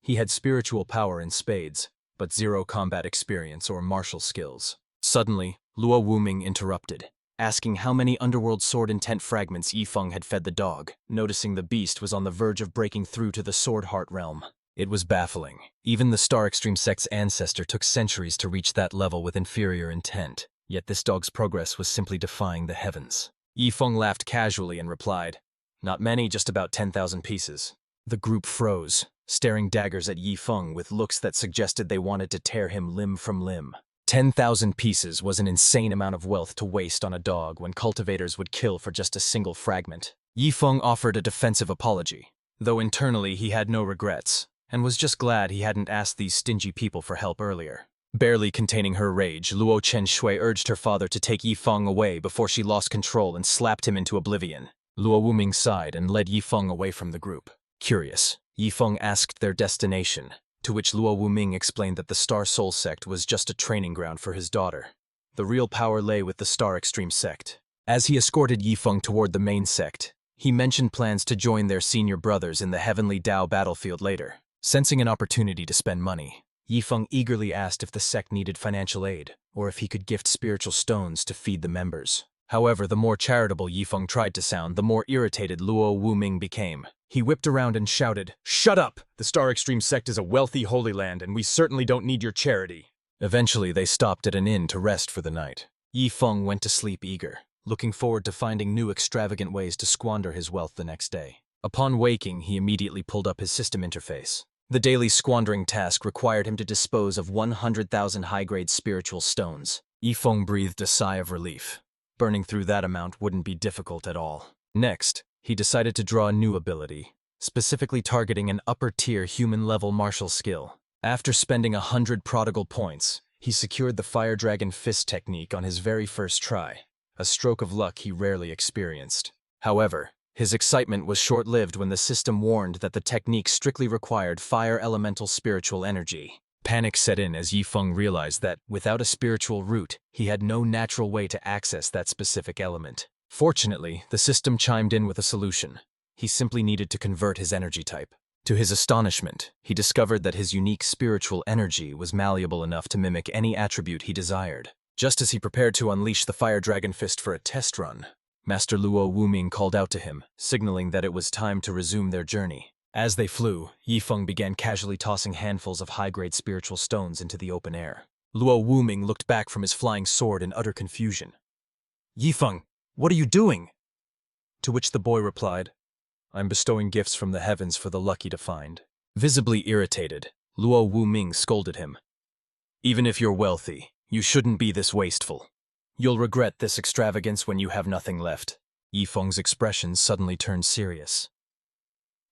He had spiritual power in spades, but zero combat experience or martial skills. Suddenly, Luo Wuming interrupted, asking how many underworld sword intent fragments Yifeng had fed the dog, noticing the beast was on the verge of breaking through to the sword heart realm. It was baffling. Even the Star Extreme Sect's ancestor took centuries to reach that level with inferior intent, yet this dog's progress was simply defying the heavens. Yifeng laughed casually and replied, "Not many, just about 10,000 pieces." The group froze, staring daggers at Yifeng with looks that suggested they wanted to tear him limb from limb. 10,000 pieces was an insane amount of wealth to waste on a dog when cultivators would kill for just a single fragment. Yifeng offered a defensive apology, though internally he had no regrets, and was just glad he hadn't asked these stingy people for help earlier. Barely containing her rage, Luo Chenshui urged her father to take Yifeng away before she lost control and slapped him into oblivion. Luo Wuming sighed and led Yifeng away from the group. Curious, Yifeng asked their destination, to which Luo Wuming explained that the Star Soul Sect was just a training ground for his daughter. The real power lay with the Star Extreme Sect. As he escorted Yifeng toward the main sect, he mentioned plans to join their senior brothers in the Heavenly Dao battlefield later. Sensing an opportunity to spend money, Yifeng eagerly asked if the sect needed financial aid, or if he could gift spiritual stones to feed the members. However, the more charitable Yifeng tried to sound, the more irritated Luo Wuming became. He whipped around and shouted, "Shut up! The Star Extreme Sect is a wealthy holy land, and we certainly don't need your charity." Eventually, they stopped at an inn to rest for the night. Yifeng went to sleep eager, looking forward to finding new extravagant ways to squander his wealth the next day. Upon waking, he immediately pulled up his system interface. The daily squandering task required him to dispose of 100,000 high-grade spiritual stones. Yifeng breathed a sigh of relief. Burning through that amount wouldn't be difficult at all. Next, he decided to draw a new ability, specifically targeting an upper-tier human-level martial skill. After spending 100 prodigal points, he secured the Fire Dragon Fist technique on his very first try, a stroke of luck he rarely experienced. However, his excitement was short-lived when the system warned that the technique strictly required fire elemental spiritual energy. Panic set in as Yifeng realized that, without a spiritual root, he had no natural way to access that specific element. Fortunately, the system chimed in with a solution. He simply needed to convert his energy type. To his astonishment, he discovered that his unique spiritual energy was malleable enough to mimic any attribute he desired. Just as he prepared to unleash the Fire Dragon Fist for a test run, Master Luo Wuming called out to him, signaling that it was time to resume their journey. As they flew, Yifeng began casually tossing handfuls of high-grade spiritual stones into the open air. Luo Wuming looked back from his flying sword in utter confusion. "Yifeng, what are you doing?" To which the boy replied, I'm bestowing gifts from the heavens for the lucky to find. Visibly irritated, Luo Wuming scolded him. Even if you're wealthy, you shouldn't be this wasteful. You'll regret this extravagance when you have nothing left. Yifeng's expression suddenly turned serious.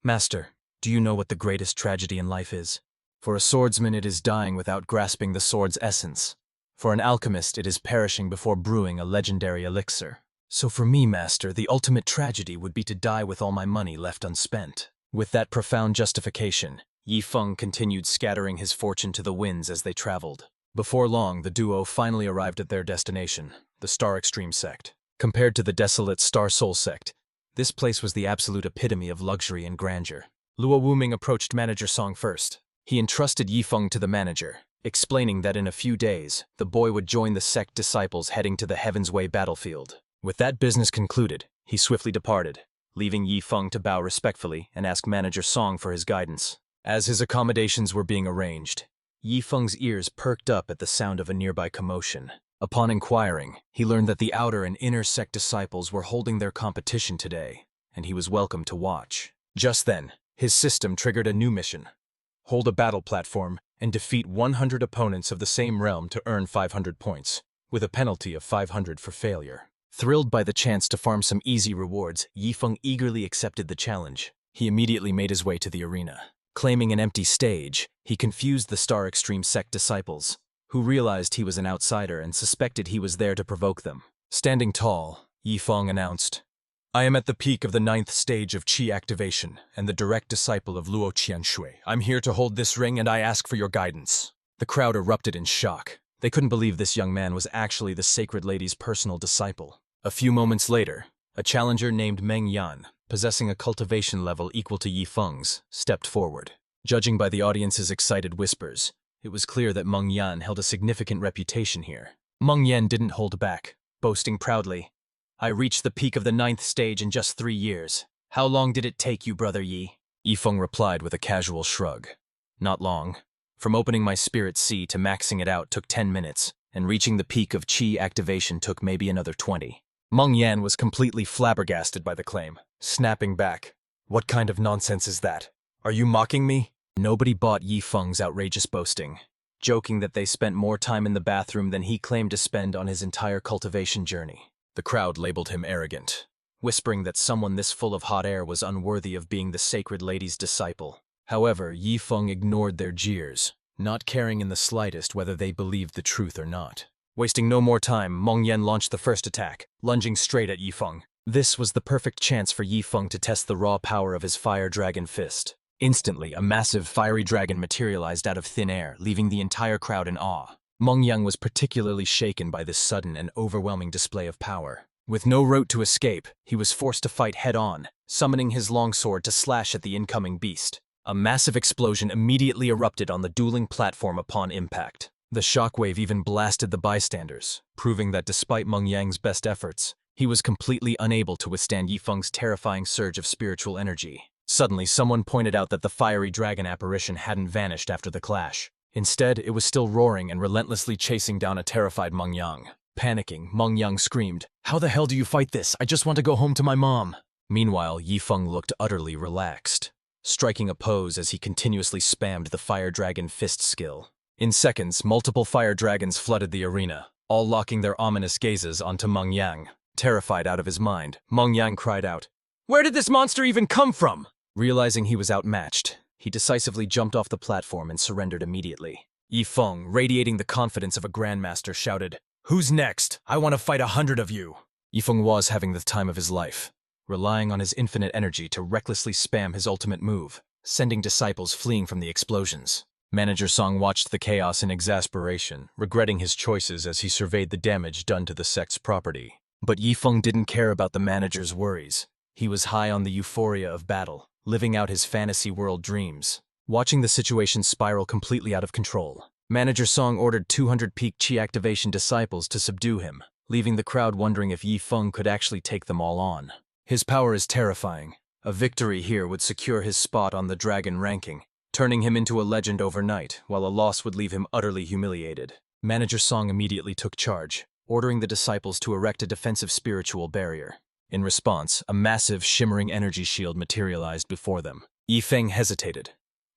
Master, do you know what the greatest tragedy in life is? For a swordsman it is dying without grasping the sword's essence. For an alchemist it is perishing before brewing a legendary elixir. So for me, Master, the ultimate tragedy would be to die with all my money left unspent. With that profound justification, Yifeng continued scattering his fortune to the winds as they traveled. Before long, the duo finally arrived at their destination, the Star Extreme Sect. Compared to the desolate Star Soul Sect, this place was the absolute epitome of luxury and grandeur. Luo Wuming approached Manager Song first. He entrusted Yifeng to the manager, explaining that in a few days, the boy would join the Sect disciples heading to the Heaven's Way battlefield. With that business concluded, he swiftly departed, leaving Yifeng to bow respectfully and ask Manager Song for his guidance. As his accommodations were being arranged, Yifeng's ears perked up at the sound of a nearby commotion. Upon inquiring, he learned that the outer and inner Sect disciples were holding their competition today, and he was welcome to watch. Just then, his system triggered a new mission. Hold a battle platform and defeat 100 opponents of the same realm to earn 500 points, with a penalty of 500 for failure. Thrilled by the chance to farm some easy rewards, Yifeng eagerly accepted the challenge. He immediately made his way to the arena. Claiming an empty stage, he confused the Star Extreme Sect disciples, who realized he was an outsider and suspected he was there to provoke them. Standing tall, Yifeng announced, I am at the peak of the 9th stage of Qi activation and the direct disciple of Luo Qianshui. I'm here to hold this ring and I ask for your guidance. The crowd erupted in shock. They couldn't believe this young man was actually the Sacred Lady's personal disciple. A few moments later, a challenger named Meng Yan, possessing a cultivation level equal to Yifeng's, stepped forward. Judging by the audience's excited whispers, it was clear that Meng Yan held a significant reputation here. Meng Yan didn't hold back, boasting proudly, I reached the peak of the 9th stage in just 3 years. How long did it take you, Brother Yi? Yifeng replied with a casual shrug. Not long. From opening my spirit sea to maxing it out took 10 minutes, and reaching the peak of Qi activation took maybe another 20. Meng Yan was completely flabbergasted by the claim, snapping back. What kind of nonsense is that? Are you mocking me? Nobody bought Yifeng's outrageous boasting, joking that they spent more time in the bathroom than he claimed to spend on his entire cultivation journey. The crowd labeled him arrogant, whispering that someone this full of hot air was unworthy of being the Sacred Lady's disciple. However, Yifeng ignored their jeers, not caring in the slightest whether they believed the truth or not. Wasting no more time, Meng Yan launched the first attack, lunging straight at Yifeng. This was the perfect chance for Yifeng to test the raw power of his fire dragon fist. Instantly, a massive fiery dragon materialized out of thin air, leaving the entire crowd in awe. Meng Yan was particularly shaken by this sudden and overwhelming display of power. With no route to escape, he was forced to fight head-on, summoning his longsword to slash at the incoming beast. A massive explosion immediately erupted on the dueling platform upon impact. The shockwave even blasted the bystanders, proving that despite Meng Yan's best efforts, he was completely unable to withstand Yifeng's terrifying surge of spiritual energy. Suddenly, someone pointed out that the fiery dragon apparition hadn't vanished after the clash. Instead, it was still roaring and relentlessly chasing down a terrified Meng Yan. Panicking, Meng Yan screamed, How the hell do you fight this? I just want to go home to my mom. Meanwhile, Yifeng looked utterly relaxed, striking a pose as he continuously spammed the fire dragon fist skill. In seconds, multiple fire dragons flooded the arena, all locking their ominous gazes onto Meng Yan. Terrified out of his mind, Meng Yan cried out, Where did this monster even come from? Realizing he was outmatched, he decisively jumped off the platform and surrendered immediately. Yifeng, radiating the confidence of a grandmaster, shouted, Who's next? I want to fight 100 of you. Yifeng was having the time of his life, relying on his infinite energy to recklessly spam his ultimate move, sending disciples fleeing from the explosions. Manager Song watched the chaos in exasperation, regretting his choices as he surveyed the damage done to the sect's property. But Yifeng didn't care about the manager's worries. He was high on the euphoria of battle, living out his fantasy world dreams. Watching the situation spiral completely out of control, Manager Song ordered 200 peak Qi activation disciples to subdue him, leaving the crowd wondering if Yifeng could actually take them all on. His power is terrifying. A victory here would secure his spot on the dragon ranking, turning him into a legend overnight, while a loss would leave him utterly humiliated. Manager Song immediately took charge, ordering the disciples to erect a defensive spiritual barrier. In response, a massive, shimmering energy shield materialized before them. Yifeng hesitated.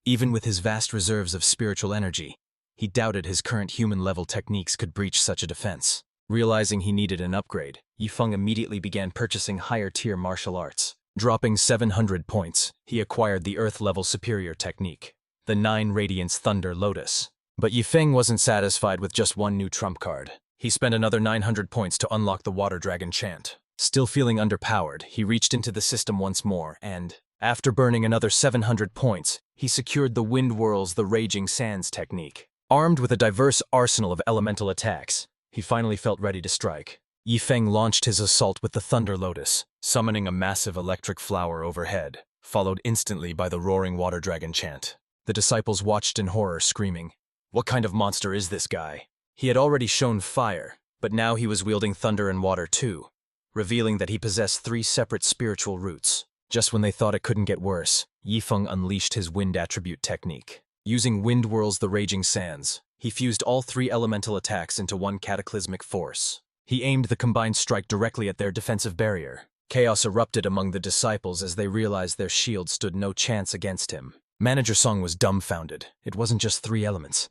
Even with his vast reserves of spiritual energy, he doubted his current human-level techniques could breach such a defense. Realizing he needed an upgrade, Yifeng immediately began purchasing higher-tier martial arts. Dropping 700 points, he acquired the Earth-level superior technique, the 9 Radiance Thunder Lotus. But Yifeng wasn't satisfied with just one new trump card. He spent another 900 points to unlock the Water Dragon chant. Still feeling underpowered, he reached into the system once more and, after burning another 700 points, he secured the Wind Whirls the Raging Sands technique. Armed with a diverse arsenal of elemental attacks, he finally felt ready to strike. Yifeng launched his assault with the Thunder Lotus, summoning a massive electric flower overhead, followed instantly by the roaring Water Dragon chant. The disciples watched in horror, screaming, "What kind of monster is this guy?" He had already shown fire, but now he was wielding thunder and water too, revealing that he possessed 3 separate spiritual roots. Just when they thought it couldn't get worse, Yifeng unleashed his wind attribute technique. Using Wind Whirls the Raging Sands, he fused all 3 elemental attacks into one cataclysmic force. He aimed the combined strike directly at their defensive barrier. Chaos erupted among the disciples as they realized their shield stood no chance against him. Manager Song was dumbfounded. It wasn't just 3 elements.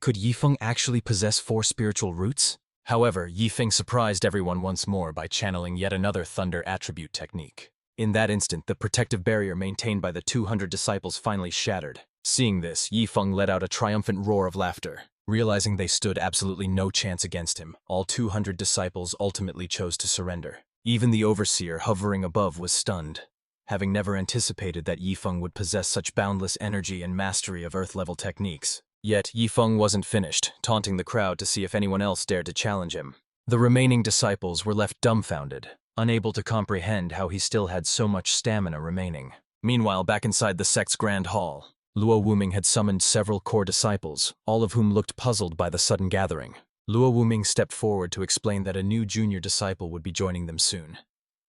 Could Yifeng actually possess 4 spiritual roots? However, Yifeng surprised everyone once more by channeling yet another thunder attribute technique. In that instant, the protective barrier maintained by the 200 disciples finally shattered. Seeing this, Yifeng let out a triumphant roar of laughter. Realizing they stood absolutely no chance against him, all 200 disciples ultimately chose to surrender. Even the overseer hovering above was stunned, having never anticipated that Yifeng would possess such boundless energy and mastery of Earth-level techniques. Yet Yifeng wasn't finished, taunting the crowd to see if anyone else dared to challenge him. The remaining disciples were left dumbfounded, unable to comprehend how he still had so much stamina remaining. Meanwhile, back inside the Sect's Grand Hall, Luo Wuming had summoned several core disciples, all of whom looked puzzled by the sudden gathering. Luo Wuming stepped forward to explain that a new junior disciple would be joining them soon.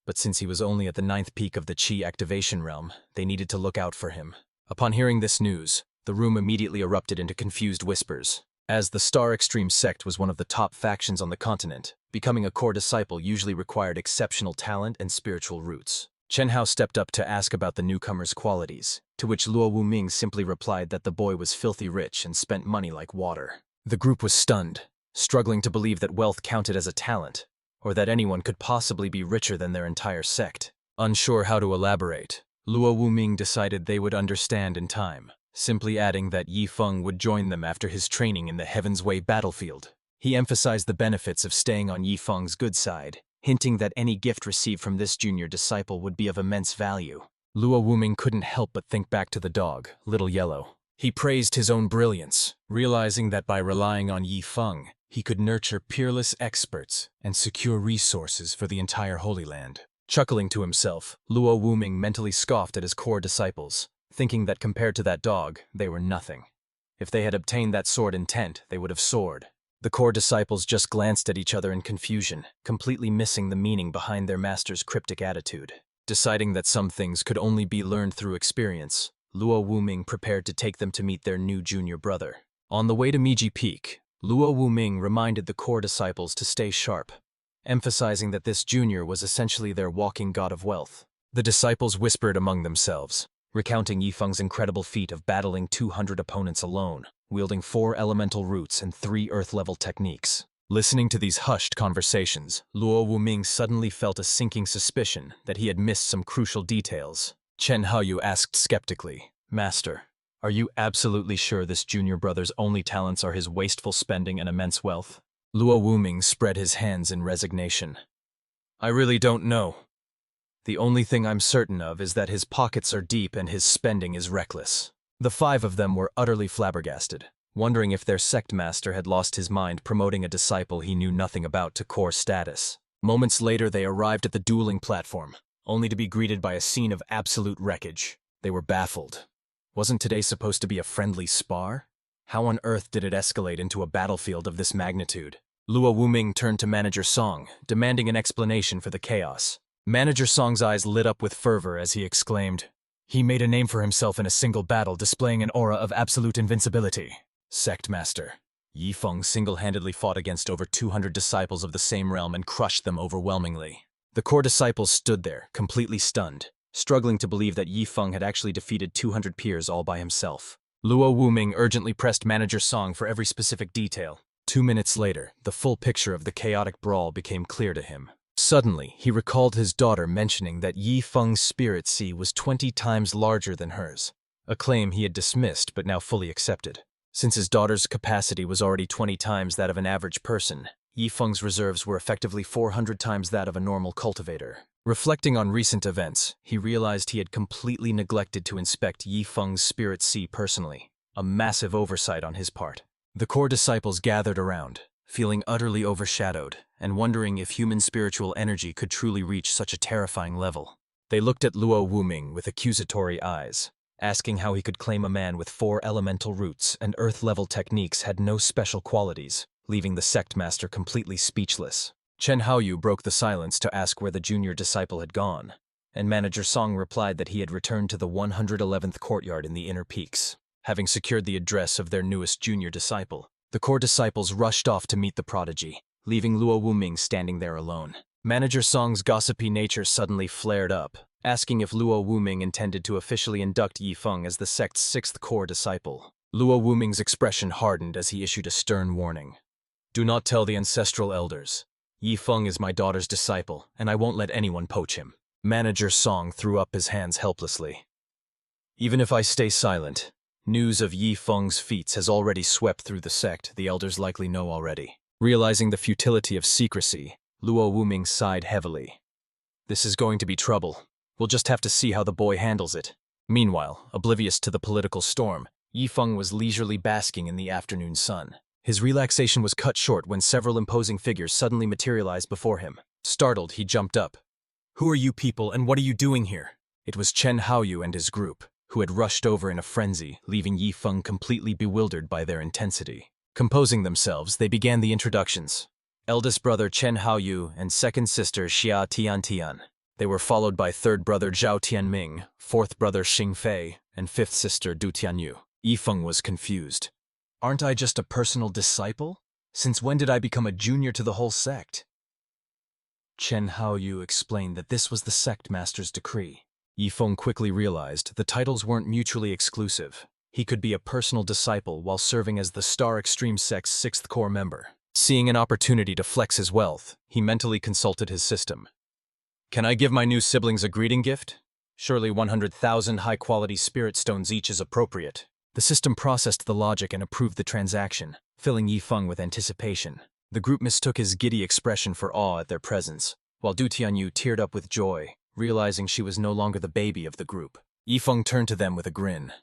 But since he was only at the 9th peak of the Qi activation realm, they needed to look out for him. Upon hearing this news, the room immediately erupted into confused whispers. As the Star Extreme sect was one of the top factions on the continent, becoming a core disciple usually required exceptional talent and spiritual roots. Chen Hao stepped up to ask about the newcomer's qualities, to which Luo Wuming simply replied that the boy was filthy rich and spent money like water. The group was stunned, struggling to believe that wealth counted as a talent, or that anyone could possibly be richer than their entire sect. Unsure how to elaborate, Luo Wuming decided they would understand in time, simply adding that Yifeng would join them after his training in the Heaven's Way battlefield. He emphasized the benefits of staying on Yifeng's good side, hinting that any gift received from this junior disciple would be of immense value. Luo Wuming couldn't help but think back to the dog, Little Yellow. He praised his own brilliance, realizing that by relying on Yifeng, he could nurture peerless experts and secure resources for the entire Holy Land. Chuckling to himself, Luo Wuming mentally scoffed at his core disciples, thinking that compared to that dog, they were nothing. If they had obtained that sword intent, they would have soared. The core disciples just glanced at each other in confusion, completely missing the meaning behind their master's cryptic attitude. Deciding that some things could only be learned through experience, Luo Wuming prepared to take them to meet their new junior brother. On the way to Meiji Peak, Luo Wuming reminded the core disciples to stay sharp, emphasizing that this junior was essentially their walking god of wealth. The disciples whispered among themselves, recounting Yifeng's incredible feat of battling 200 opponents alone, wielding 4 elemental roots and 3 earth-level techniques. Listening to these hushed conversations, Luo Wuming suddenly felt a sinking suspicion that he had missed some crucial details. Chen Haoyu asked skeptically, "Master, are you absolutely sure this junior brother's only talents are his wasteful spending and immense wealth?" Luo Wuming spread his hands in resignation. "I really don't know. The only thing I'm certain of is that his pockets are deep and his spending is reckless." The 5 of them were utterly flabbergasted, wondering if their sect master had lost his mind promoting a disciple he knew nothing about to core status. Moments later, they arrived at the dueling platform, only to be greeted by a scene of absolute wreckage. They were baffled. Wasn't today supposed to be a friendly spar? How on earth did it escalate into a battlefield of this magnitude? Luo Wuming turned to Manager Song, demanding an explanation for the chaos. Manager Song's eyes lit up with fervor as he exclaimed, "He made a name for himself in a single battle, displaying an aura of absolute invincibility. Sect Master. Yifeng single-handedly fought against over 200 disciples of the same realm and crushed them overwhelmingly. The core disciples stood there, completely stunned, struggling to believe that Yifeng had actually defeated 200 peers all by himself. Luo Wuming urgently pressed Manager Song for every specific detail. 2 minutes later, the full picture of the chaotic brawl became clear to him. Suddenly, he recalled his daughter mentioning that Yifeng's spirit sea was 20 times larger than hers, a claim he had dismissed but now fully accepted. Since his daughter's capacity was already 20 times that of an average person, Yifeng's reserves were effectively 400 times that of a normal cultivator. Reflecting on recent events, he realized he had completely neglected to inspect Yifeng's spirit sea personally, a massive oversight on his part. The core disciples gathered around, feeling utterly overshadowed and wondering if human spiritual energy could truly reach such a terrifying level. They looked at Luo Wuming with accusatory eyes, asking how he could claim a man with 4 elemental roots and earth-level techniques had no special qualities, leaving the sect master completely speechless. Chen Haoyu broke the silence to ask where the junior disciple had gone, and Manager Song replied that he had returned to the 111th courtyard in the Inner Peaks. Having secured the address of their newest junior disciple, the core disciples rushed off to meet the prodigy, leaving Luo Wuming standing there alone. Manager Song's gossipy nature suddenly flared up, asking if Luo Wuming intended to officially induct Yifeng as the sect's 6th core disciple. Luo Wuming's expression hardened as he issued a stern warning. "Do not tell the ancestral elders. Yifeng is my daughter's disciple, and I won't let anyone poach him." Manager Song threw up his hands helplessly. "Even if I stay silent, news of Yifeng's feats has already swept through the sect, the elders likely know already." Realizing the futility of secrecy, Luo Wuming sighed heavily. "This is going to be trouble. We'll just have to see how the boy handles it." Meanwhile, oblivious to the political storm, Yifeng was leisurely basking in the afternoon sun. His relaxation was cut short when several imposing figures suddenly materialized before him. Startled, he jumped up. "Who are you people, and what are you doing here?" It was Chen Haoyu and his group, who had rushed over in a frenzy, leaving Yifeng completely bewildered by their intensity. Composing themselves, they began the introductions. Eldest brother Chen Haoyu and second sister Xia Tiantian. They were followed by third brother Zhao Tianming, fourth brother Xing Fei, and fifth sister Du Tianyu. Yifeng was confused. "Aren't I just a personal disciple? Since when did I become a junior to the whole sect?" Chen Haoyu explained that this was the sect master's decree. Yifeng quickly realized the titles weren't mutually exclusive. He could be a personal disciple while serving as the Star Extreme Sect's 6th core member. Seeing an opportunity to flex his wealth, he mentally consulted his system. "Can I give my new siblings a greeting gift? Surely 100,000 high-quality spirit stones each is appropriate." The system processed the logic and approved the transaction, filling Yifeng with anticipation. The group mistook his giddy expression for awe at their presence, while Du Tianyu teared up with joy, realizing she was no longer the baby of the group. Yifeng turned to them with a grin.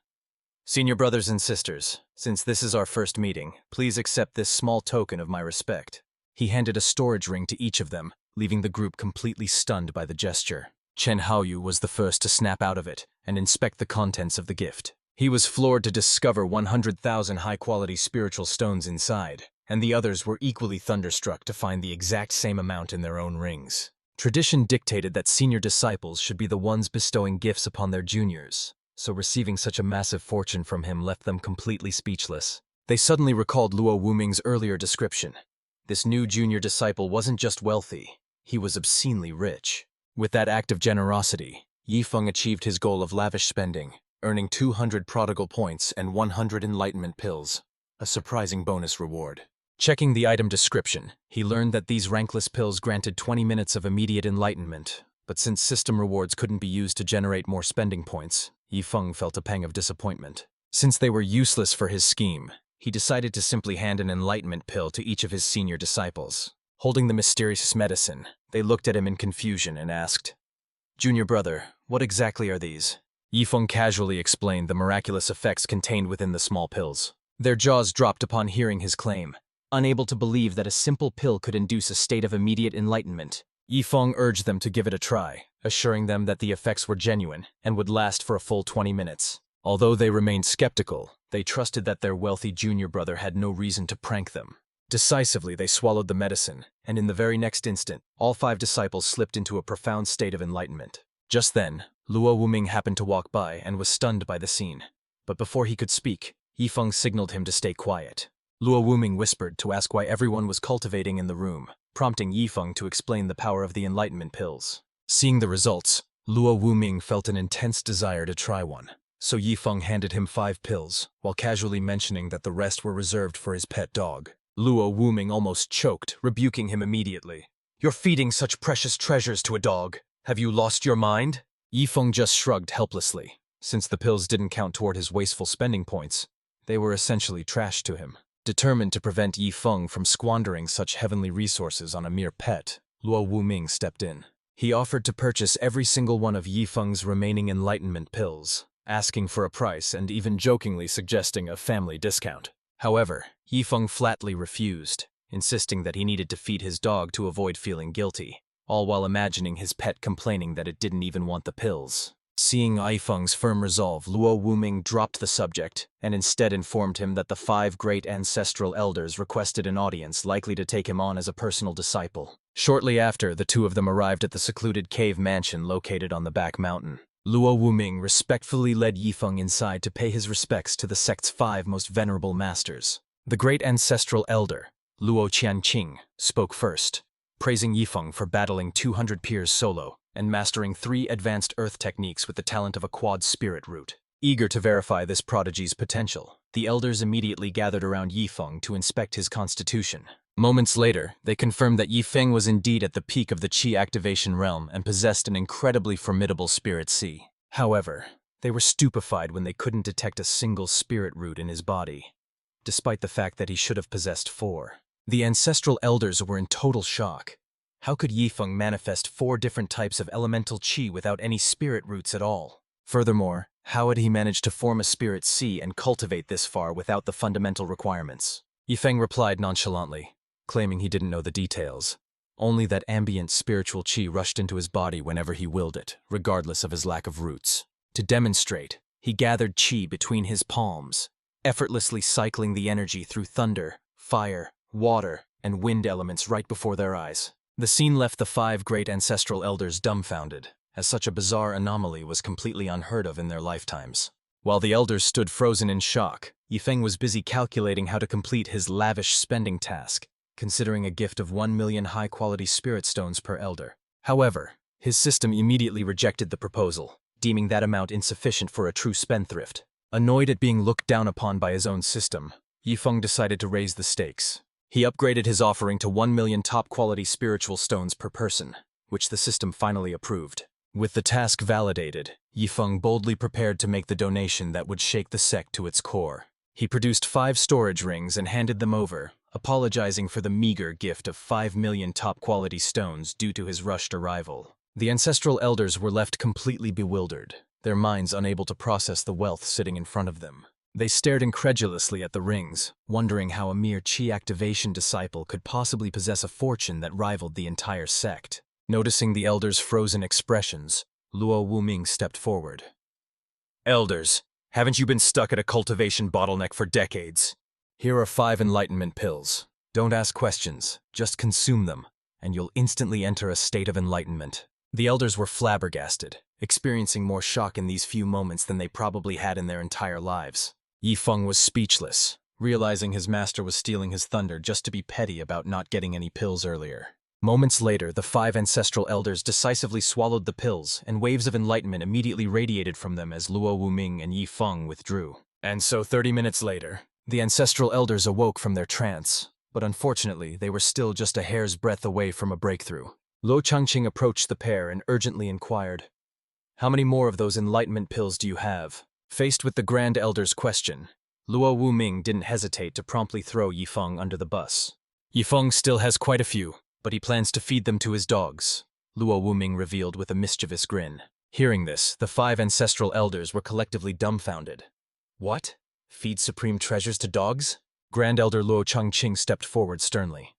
"Senior brothers and sisters, since this is our first meeting, please accept this small token of my respect." He handed a storage ring to each of them, leaving the group completely stunned by the gesture. Chen Haoyu was the first to snap out of it and inspect the contents of the gift. He was floored to discover 100,000 high-quality spiritual stones inside, and the others were equally thunderstruck to find the exact same amount in their own rings. Tradition dictated that senior disciples should be the ones bestowing gifts upon their juniors, so receiving such a massive fortune from him left them completely speechless. They suddenly recalled Luo Wuming's earlier description. This new junior disciple wasn't just wealthy, he was obscenely rich. With that act of generosity, Yifeng achieved his goal of lavish spending, earning 200 prodigal points and 100 enlightenment pills, a surprising bonus reward. Checking the item description, he learned that these rankless pills granted 20 minutes of immediate enlightenment, but since system rewards couldn't be used to generate more spending points, Yifeng felt a pang of disappointment. Since they were useless for his scheme, he decided to simply hand an enlightenment pill to each of his senior disciples. Holding the mysterious medicine, they looked at him in confusion and asked, "Junior brother, what exactly are these?" Yifeng casually explained the miraculous effects contained within the small pills. Their jaws dropped upon hearing his claim. Unable to believe that a simple pill could induce a state of immediate enlightenment, Yifeng urged them to give it a try, assuring them that the effects were genuine and would last for a full 20 minutes. Although they remained skeptical, they trusted that their wealthy junior brother had no reason to prank them. Decisively, they swallowed the medicine, and in the very next instant, all 5 disciples slipped into a profound state of enlightenment. Just then, Luo Wuming happened to walk by and was stunned by the scene. But before he could speak, Yifeng signaled him to stay quiet. Luo Wuming whispered to ask why everyone was cultivating in the room, prompting Yifeng to explain the power of the enlightenment pills. Seeing the results, Luo Wuming felt an intense desire to try one. So Yifeng handed him 5 pills, while casually mentioning that the rest were reserved for his pet dog. Luo Wuming almost choked, rebuking him immediately. "You're feeding such precious treasures to a dog. Have you lost your mind?" Yifeng just shrugged helplessly. Since the pills didn't count toward his wasteful spending points, they were essentially trash to him. Determined to prevent Yifeng from squandering such heavenly resources on a mere pet, Luo Wuming stepped in. He offered to purchase every single one of Yifeng's remaining enlightenment pills, asking for a price and even jokingly suggesting a family discount. However, Yifeng flatly refused, insisting that he needed to feed his dog to avoid feeling guilty, all while imagining his pet complaining that it didn't even want the pills. Seeing Yifeng's firm resolve, Luo Wuming dropped the subject and instead informed him that the 5 great ancestral elders requested an audience likely to take him on as a personal disciple. Shortly after, the two of them arrived at the secluded cave mansion located on the back mountain. Luo Wuming respectfully led Yifeng inside to pay his respects to the sect's 5 most venerable masters. The great ancestral elder, Luo Qianqing, spoke first, praising Yifeng for battling 200 peers solo and mastering 3 advanced earth techniques with the talent of a quad spirit root. Eager to verify this prodigy's potential, the elders immediately gathered around Yifeng to inspect his constitution. Moments later, they confirmed that Yifeng was indeed at the peak of the Qi activation realm and possessed an incredibly formidable spirit Qi. However, they were stupefied when they couldn't detect a single spirit root in his body, despite the fact that he should have possessed 4. The ancestral elders were in total shock. How could Yifeng manifest 4 different types of elemental Qi without any spirit roots at all? Furthermore, how had he managed to form a spirit Qi and cultivate this far without the fundamental requirements? Yifeng replied nonchalantly, claiming he didn't know the details. Only that ambient spiritual Qi rushed into his body whenever he willed it, regardless of his lack of roots. To demonstrate, he gathered Qi between his palms, effortlessly cycling the energy through thunder, fire, water, and wind elements right before their eyes. The scene left the 5 great ancestral elders dumbfounded, as such a bizarre anomaly was completely unheard of in their lifetimes. While the elders stood frozen in shock, Yifeng was busy calculating how to complete his lavish spending task, considering a gift of 1 million high-quality spirit stones per elder. However, his system immediately rejected the proposal, deeming that amount insufficient for a true spendthrift. Annoyed at being looked down upon by his own system, Yifeng decided to raise the stakes. He upgraded his offering to 1 million top-quality spiritual stones per person, which the system finally approved. With the task validated, Yifeng boldly prepared to make the donation that would shake the sect to its core. He produced 5 storage rings and handed them over, apologizing for the meager gift of 5 million top-quality stones due to his rushed arrival. The ancestral elders were left completely bewildered, their minds unable to process the wealth sitting in front of them. They stared incredulously at the rings, wondering how a mere Qi activation disciple could possibly possess a fortune that rivaled the entire sect. Noticing the elders' frozen expressions, Luo Wuming stepped forward. "Elders, haven't you been stuck at a cultivation bottleneck for decades? Here are 5 enlightenment pills. Don't ask questions, just consume them, and you'll instantly enter a state of enlightenment." The elders were flabbergasted, experiencing more shock in these few moments than they probably had in their entire lives. Yifeng was speechless, realizing his master was stealing his thunder just to be petty about not getting any pills earlier. Moments later, the 5 ancestral elders decisively swallowed the pills, and waves of enlightenment immediately radiated from them as Luo Wuming and Yifeng withdrew. And so 30 minutes later, the ancestral elders awoke from their trance, but unfortunately, they were still just a hair's breadth away from a breakthrough. Luo Changqing approached the pair and urgently inquired, "How many more of those enlightenment pills do you have?" Faced with the Grand Elder's question, Luo Wuming didn't hesitate to promptly throw Yifeng under the bus. "Yifeng still has quite a few, but he plans to feed them to his dogs," Luo Wuming revealed with a mischievous grin. Hearing this, the 5 ancestral elders were collectively dumbfounded. "What? Feed supreme treasures to dogs?" Grand Elder Luo Changqing stepped forward sternly.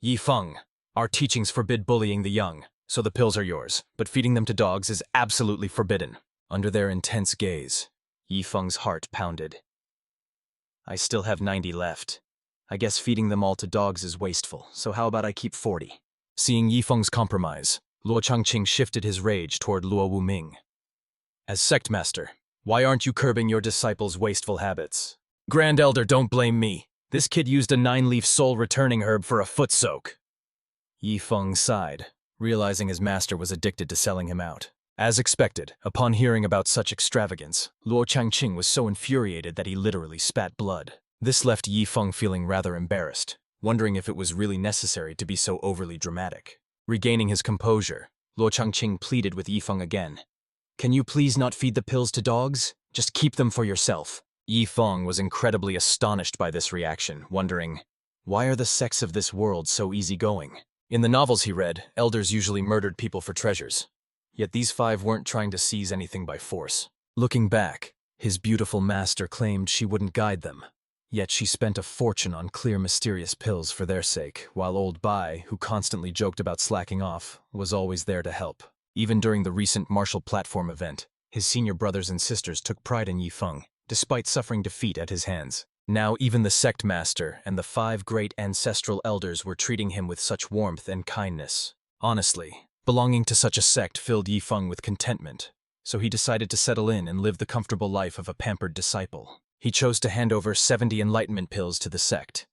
"Yifeng, our teachings forbid bullying the young, so the pills are yours, but feeding them to dogs is absolutely forbidden." Under their intense gaze, Yifeng's heart pounded. "I still have 90 left. I guess feeding them all to dogs is wasteful, so how about I keep 40? Seeing Yifeng's compromise, Luo Changqing shifted his rage toward Luo Wuming. "As sect master, why aren't you curbing your disciples' wasteful habits?" "Grand Elder, don't blame me. This kid used a 9-leaf soul returning herb for a foot soak. Yifeng sighed, realizing his master was addicted to selling him out. As expected, upon hearing about such extravagance, Luo Changqing was so infuriated that he literally spat blood. This left Yifeng feeling rather embarrassed, wondering if it was really necessary to be so overly dramatic. Regaining his composure, Luo Changqing pleaded with Yifeng again. "Can you please not feed the pills to dogs? Just keep them for yourself." Yifeng was incredibly astonished by this reaction, wondering, why are the sects of this world so easygoing? In the novels he read, elders usually murdered people for treasures. Yet these 5 weren't trying to seize anything by force. Looking back, his beautiful master claimed she wouldn't guide them. Yet she spent a fortune on clear mysterious pills for their sake, while old Bai, who constantly joked about slacking off, was always there to help. Even during the recent martial platform event, his senior brothers and sisters took pride in Yifeng, despite suffering defeat at his hands. Now even the sect master and the 5 great ancestral elders were treating him with such warmth and kindness. Honestly, belonging to such a sect filled Yifeng with contentment, so he decided to settle in and live the comfortable life of a pampered disciple. He chose to hand over 70 enlightenment pills to the sect,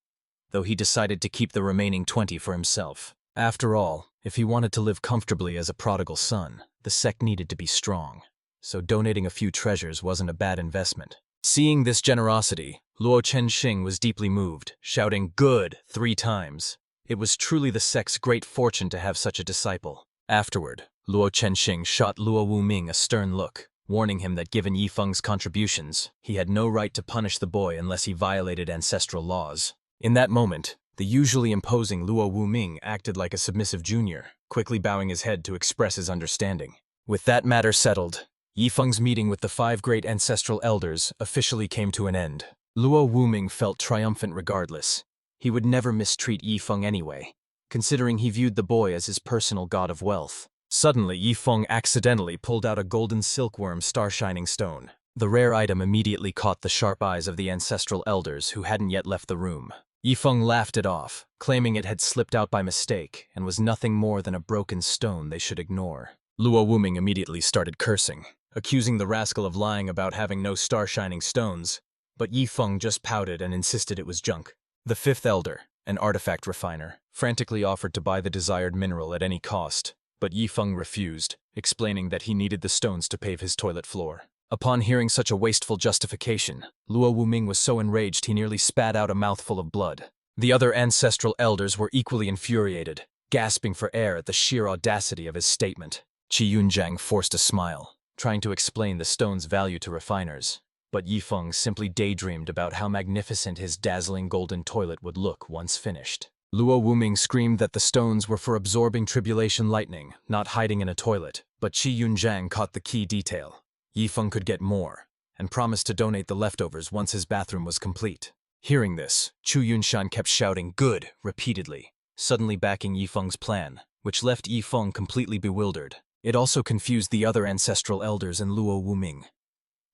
though he decided to keep the remaining 20 for himself. After all, if he wanted to live comfortably as a prodigal son, the sect needed to be strong, so donating a few treasures wasn't a bad investment. Seeing this generosity, Luo Chengxing was deeply moved, shouting "Good" 3 times. It was truly the sect's great fortune to have such a disciple. Afterward, Luo Chengxing shot Luo Wuming a stern look, warning him that given Yifeng's contributions, he had no right to punish the boy unless he violated ancestral laws. In that moment, the usually imposing Luo Wuming acted like a submissive junior, quickly bowing his head to express his understanding. With that matter settled, Yifeng's meeting with the 5 great ancestral elders officially came to an end. Luo Wuming felt triumphant regardless. He would never mistreat Yifeng anyway, considering he viewed the boy as his personal god of wealth. Suddenly, Yifeng accidentally pulled out a golden silkworm star-shining stone. The rare item immediately caught the sharp eyes of the ancestral elders who hadn't yet left the room. Yifeng laughed it off, claiming it had slipped out by mistake and was nothing more than a broken stone they should ignore. Luo Wuming immediately started cursing, accusing the rascal of lying about having no star-shining stones, but Yifeng just pouted and insisted it was junk. The 5th elder, an artifact refiner, frantically offered to buy the desired mineral at any cost, but Yifeng refused, explaining that he needed the stones to pave his toilet floor. Upon hearing such a wasteful justification, Luo Wuming was so enraged he nearly spat out a mouthful of blood. The other ancestral elders were equally infuriated, gasping for air at the sheer audacity of his statement. Qi Yunjiang forced a smile, trying to explain the stone's value to refiners, but Yifeng simply daydreamed about how magnificent his dazzling golden toilet would look once finished. Luo Wuming screamed that the stones were for absorbing tribulation lightning, not hiding in a toilet, but Qi Yunjiang caught the key detail. Yifeng could get more, and promised to donate the leftovers once his bathroom was complete. Hearing this, Chu Yunshan kept shouting "Good" repeatedly, suddenly backing Yifeng's plan, which left Yifeng completely bewildered. It also confused the other ancestral elders and Luo Wuming.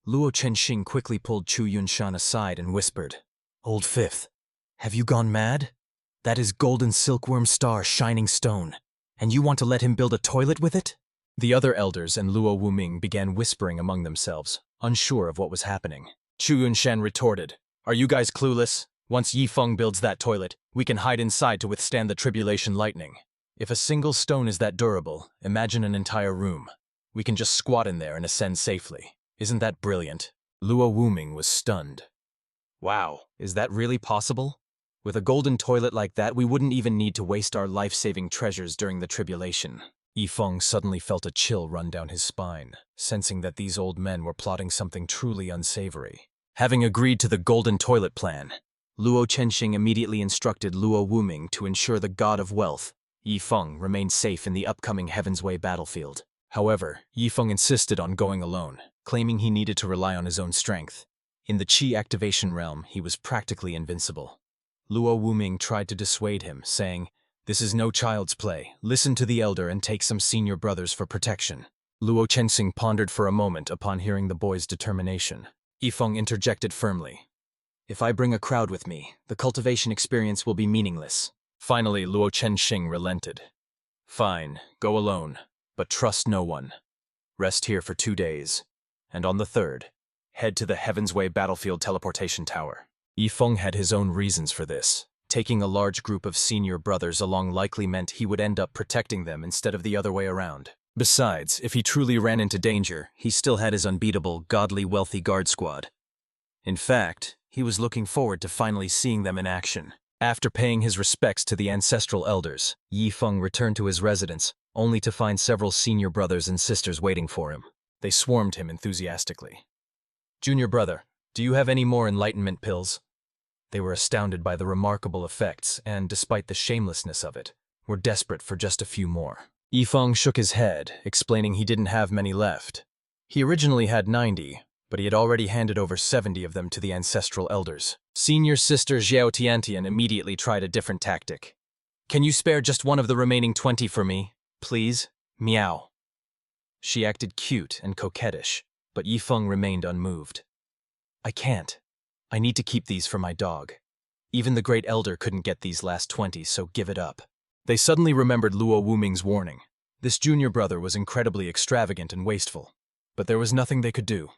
Luo Chengxing quickly pulled Chu Yunshan aside and whispered, "Old 5th, have you gone mad? That is golden silkworm star shining stone, and you want to let him build a toilet with it?" The other elders and Luo Wuming began whispering among themselves, unsure of what was happening. Chu Yunshan retorted, "Are you guys clueless? Once Yifeng builds that toilet, we can hide inside to withstand the tribulation lightning. If a single stone is that durable, imagine an entire room. We can just squat in there and ascend safely. Isn't that brilliant?" Luo Wuming was stunned. Wow, is that really possible? With a golden toilet like that, we wouldn't even need to waste our life-saving treasures during the tribulation. Yifeng suddenly felt a chill run down his spine, sensing that these old men were plotting something truly unsavory. Having agreed to the golden toilet plan, Luo Chengxing immediately instructed Luo Wuming to ensure the god of wealth, Yifeng, remained safe in the upcoming Heaven's Way battlefield. However, Yifeng insisted on going alone, claiming he needed to rely on his own strength. In the Qi activation realm, he was practically invincible. Luo Wuming tried to dissuade him, saying, "This is no child's play. Listen to the elder and take some senior brothers for protection." Luo Chengxing pondered for a moment upon hearing the boy's determination. Yifeng interjected firmly, "If I bring a crowd with me, the cultivation experience will be meaningless." Finally, Luo Chengxing relented. "Fine, go alone, but trust no one. Rest here for 2 days, and on the 3rd, head to the Heaven's Way battlefield teleportation tower. Yifeng had his own reasons for this. Taking a large group of senior brothers along likely meant he would end up protecting them instead of the other way around. Besides, if he truly ran into danger, he still had his unbeatable, godly, wealthy guard squad. In fact, he was looking forward to finally seeing them in action. After paying his respects to the ancestral elders, Yifeng returned to his residence, only to find several senior brothers and sisters waiting for him. They swarmed him enthusiastically. "Junior brother, do you have any more enlightenment pills?" They were astounded by the remarkable effects and, despite the shamelessness of it, were desperate for just a few more. Yifeng shook his head, explaining he didn't have many left. He originally had 90, but he had already handed over 70 of them to the ancestral elders. Senior sister Xiao Tiantian immediately tried a different tactic. "Can you spare just one of the remaining 20 for me, please? Meow." She acted cute and coquettish, but Yifeng remained unmoved. "I can't. I need to keep these for my dog. Even the great elder couldn't get these last 20, so give it up." They suddenly remembered Luo Wuming's warning. This junior brother was incredibly extravagant and wasteful, but there was nothing they could do.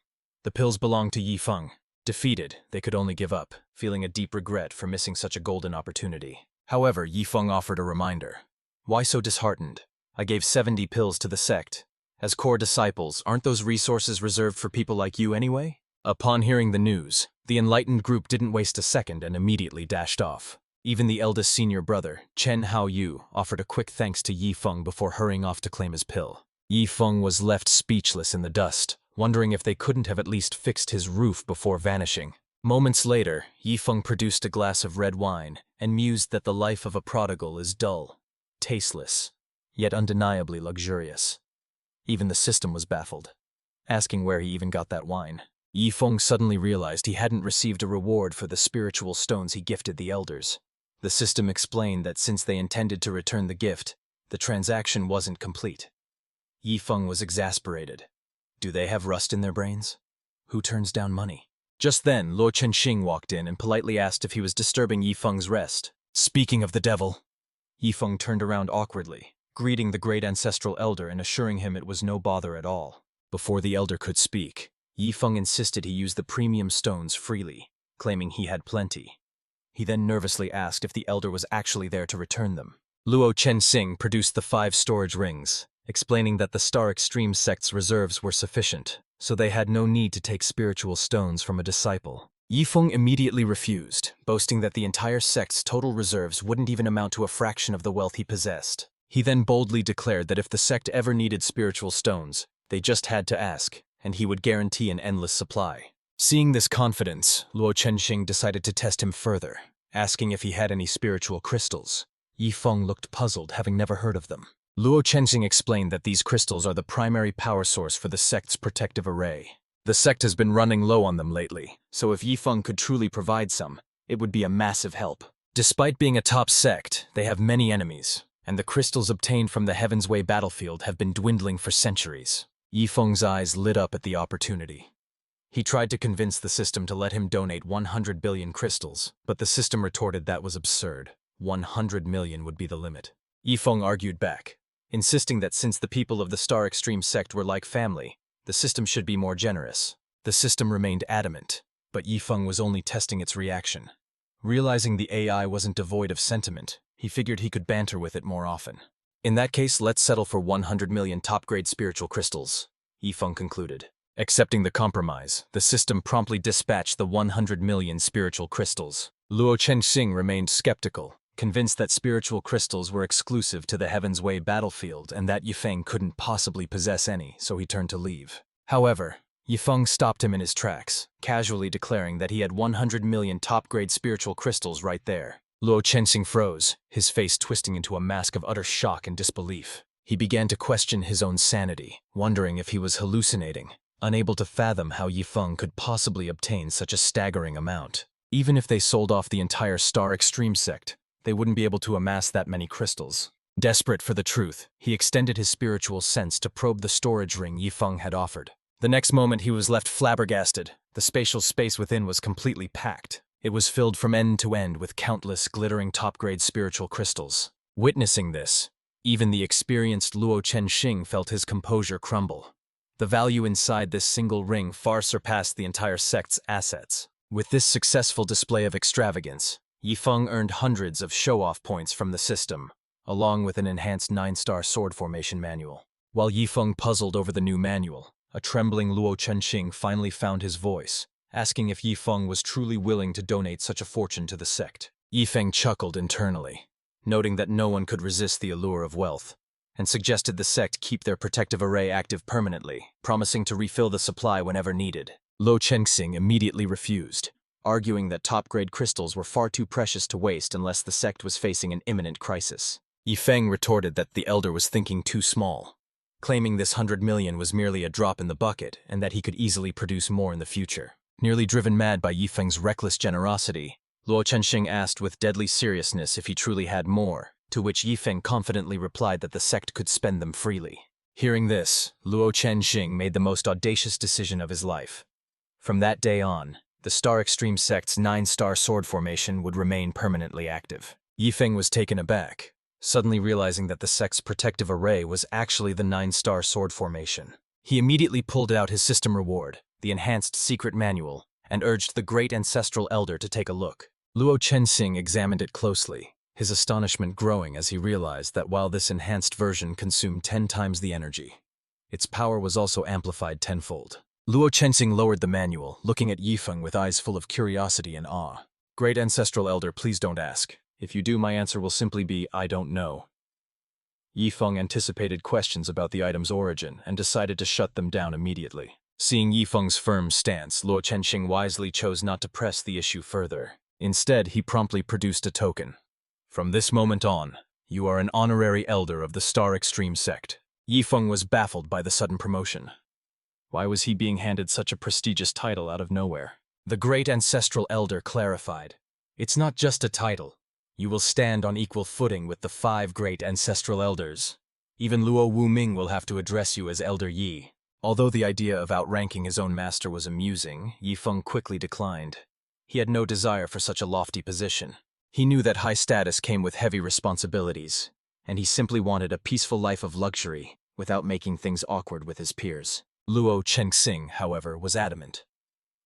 The pills belonged to Yifeng. Defeated, they could only give up, feeling a deep regret for missing such a golden opportunity. However, Yifeng offered a reminder. "Why so disheartened? I gave 70 pills to the sect. As core disciples, aren't those resources reserved for people like you anyway?" Upon hearing the news, the enlightened group didn't waste a second and immediately dashed off. Even the eldest senior brother, Chen Haoyu, offered a quick thanks to Yifeng before hurrying off to claim his pill. Yifeng was left speechless in the dust, wondering if they couldn't have at least fixed his roof before vanishing. Moments later, Yifeng produced a glass of red wine and mused that the life of a prodigal is dull, tasteless, yet undeniably luxurious. Even the system was baffled, asking where he even got that wine. Yifeng suddenly realized he hadn't received a reward for the spiritual stones he gifted the elders. The system explained that since they intended to return the gift, the transaction wasn't complete. Yifeng was exasperated. Do they have rust in their brains? Who turns down money? Just then, Luo Chenxing walked in and politely asked if he was disturbing Yifeng's rest. "Speaking of the devil." Yifeng turned around awkwardly, greeting the great ancestral elder and assuring him it was no bother at all. Before the elder could speak, Yifeng insisted he use the premium stones freely, claiming he had plenty. He then nervously asked if the elder was actually there to return them. Luo Chenxing produced the 5 storage rings, explaining that the Star Extreme sect's reserves were sufficient, so they had no need to take spiritual stones from a disciple. Yifeng immediately refused, boasting that the entire sect's total reserves wouldn't even amount to a fraction of the wealth he possessed. He then boldly declared that if the sect ever needed spiritual stones, they just had to ask, and he would guarantee an endless supply. Seeing this confidence, Luo Chenxing decided to test him further, asking if he had any spiritual crystals. Yifeng looked puzzled, having never heard of them. Luo Chenxing explained that these crystals are the primary power source for the sect's protective array. The sect has been running low on them lately, so if Yifeng could truly provide some, it would be a massive help. Despite being a top sect, they have many enemies, and the crystals obtained from the Heaven's Way battlefield have been dwindling for centuries. Yifeng's eyes lit up at the opportunity. He tried to convince the system to let him donate 100 billion crystals, but the system retorted that was absurd. 100 million would be the limit. Yifeng argued back, insisting that since the people of the Star Extreme sect were like family, the system should be more generous. The system remained adamant, but Yifeng was only testing its reaction. Realizing the AI wasn't devoid of sentiment, he figured he could banter with it more often. "In that case, let's settle for 100 million top-grade spiritual crystals," Yifeng concluded. Accepting the compromise, the system promptly dispatched the 100 million spiritual crystals. Luo Chenxing remained skeptical, convinced that spiritual crystals were exclusive to the Heaven's Way battlefield and that Yifeng couldn't possibly possess any, so he turned to leave. However, Yifeng stopped him in his tracks, casually declaring that he had 100 million top-grade spiritual crystals right there. Luo Chenxing froze, his face twisting into a mask of utter shock and disbelief. He began to question his own sanity, wondering if he was hallucinating, unable to fathom how Yifeng could possibly obtain such a staggering amount. Even if they sold off the entire Star Extreme sect, they wouldn't be able to amass that many crystals. Desperate for the truth, he extended his spiritual sense to probe the storage ring Yifeng had offered. The next moment he was left flabbergasted. The spatial space within was completely packed. It was filled from end to end with countless glittering top-grade spiritual crystals. Witnessing this, even the experienced Luo Chenxing felt his composure crumble. The value inside this single ring far surpassed the entire sect's assets. With this successful display of extravagance, Yifeng earned hundreds of show-off points from the system, along with an enhanced 9-star sword formation manual. While Yifeng puzzled over the new manual, a trembling Luo Chenxing finally found his voice, asking if Yifeng was truly willing to donate such a fortune to the sect. Yifeng chuckled internally, noting that no one could resist the allure of wealth, and suggested the sect keep their protective array active permanently, promising to refill the supply whenever needed. Luo Chenxing immediately refused, arguing that top-grade crystals were far too precious to waste unless the sect was facing an imminent crisis. Yifeng retorted that the elder was thinking too small, claiming this 100 million was merely a drop in the bucket and that he could easily produce more in the future. Nearly driven mad by Yifeng's reckless generosity, Luo Chenxing asked with deadly seriousness if he truly had more, to which Yifeng confidently replied that the sect could spend them freely. Hearing this, Luo Chenxing made the most audacious decision of his life. From that day on, the Star Extreme sect's 9-star sword formation would remain permanently active. Yifeng was taken aback, suddenly realizing that the sect's protective array was actually the 9-star sword formation. He immediately pulled out his system reward, the enhanced secret manual, and urged the great ancestral elder to take a look. Luo Chenxing examined it closely, his astonishment growing as he realized that while this enhanced version consumed 10 times the energy, its power was also amplified tenfold. Luo Chenxing lowered the manual, looking at Yifeng with eyes full of curiosity and awe. "Great ancestral elder, please don't ask. If you do, my answer will simply be, I don't know." Yifeng anticipated questions about the item's origin and decided to shut them down immediately. Seeing Yifeng's firm stance, Luo Chenxing wisely chose not to press the issue further. Instead, he promptly produced a token. "From this moment on, you are an honorary elder of the Star Extreme sect." Yifeng was baffled by the sudden promotion. Why was he being handed such a prestigious title out of nowhere? The great ancestral elder clarified, "It's not just a title. You will stand on equal footing with the 5 great ancestral elders. Even Luo Wuming will have to address you as Elder Yi." Although the idea of outranking his own master was amusing, Yifeng quickly declined. He had no desire for such a lofty position. He knew that high status came with heavy responsibilities, and he simply wanted a peaceful life of luxury without making things awkward with his peers. Luo Chenxing, however, was adamant.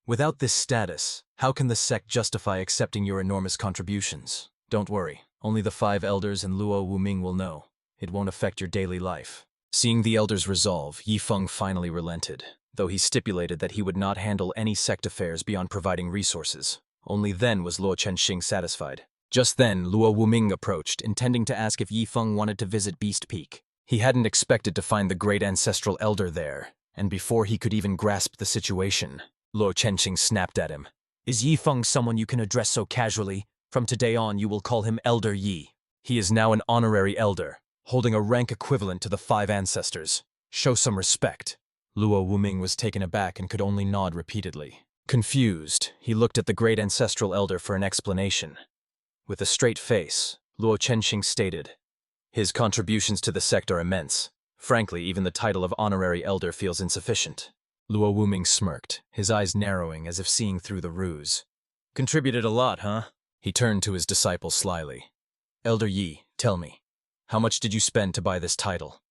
"Without this status, how can the sect justify accepting your enormous contributions? Don't worry, only the 5 elders and Luo Wuming will know. It won't affect your daily life." Seeing the elder's resolve, Yifeng finally relented, though he stipulated that he would not handle any sect affairs beyond providing resources. Only then was Luo Chenxing satisfied. Just then, Luo Wuming approached, intending to ask if Yifeng wanted to visit Beast Peak. He hadn't expected to find the great ancestral elder there, and before he could even grasp the situation, Luo Chenxing snapped at him. "Is Yifeng someone you can address so casually? From today on, you will call him Elder Yi. He is now an honorary elder, holding a rank equivalent to the 5 ancestors. Show some respect." Luo Wuming was taken aback and could only nod repeatedly. Confused, he looked at the great ancestral elder for an explanation. With a straight face, Luo Chenxing stated, "His contributions to the sect are immense. Frankly, even the title of honorary elder feels insufficient." Luo Wuming smirked, his eyes narrowing as if seeing through the ruse. "Contributed a lot, huh?" He turned to his disciple slyly. "Elder Yi, tell me, how much did you spend to buy this title?"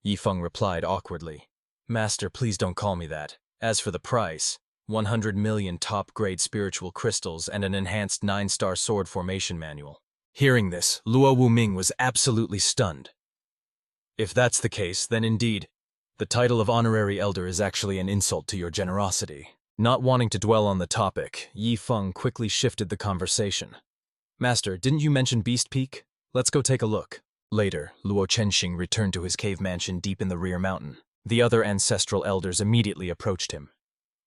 Yifeng replied awkwardly, "Master, please don't call me that. As for the price, 100 million top-grade spiritual crystals and an enhanced 9-star sword formation manual." Hearing this, Luo Wuming was absolutely stunned. "If that's the case, then indeed, the title of honorary elder is actually an insult to your generosity." Not wanting to dwell on the topic, Yifeng quickly shifted the conversation. "Master, didn't you mention Beast Peak? Let's go take a look." Later, Luo Chenxing returned to his cave mansion deep in the rear mountain. The other ancestral elders immediately approached him.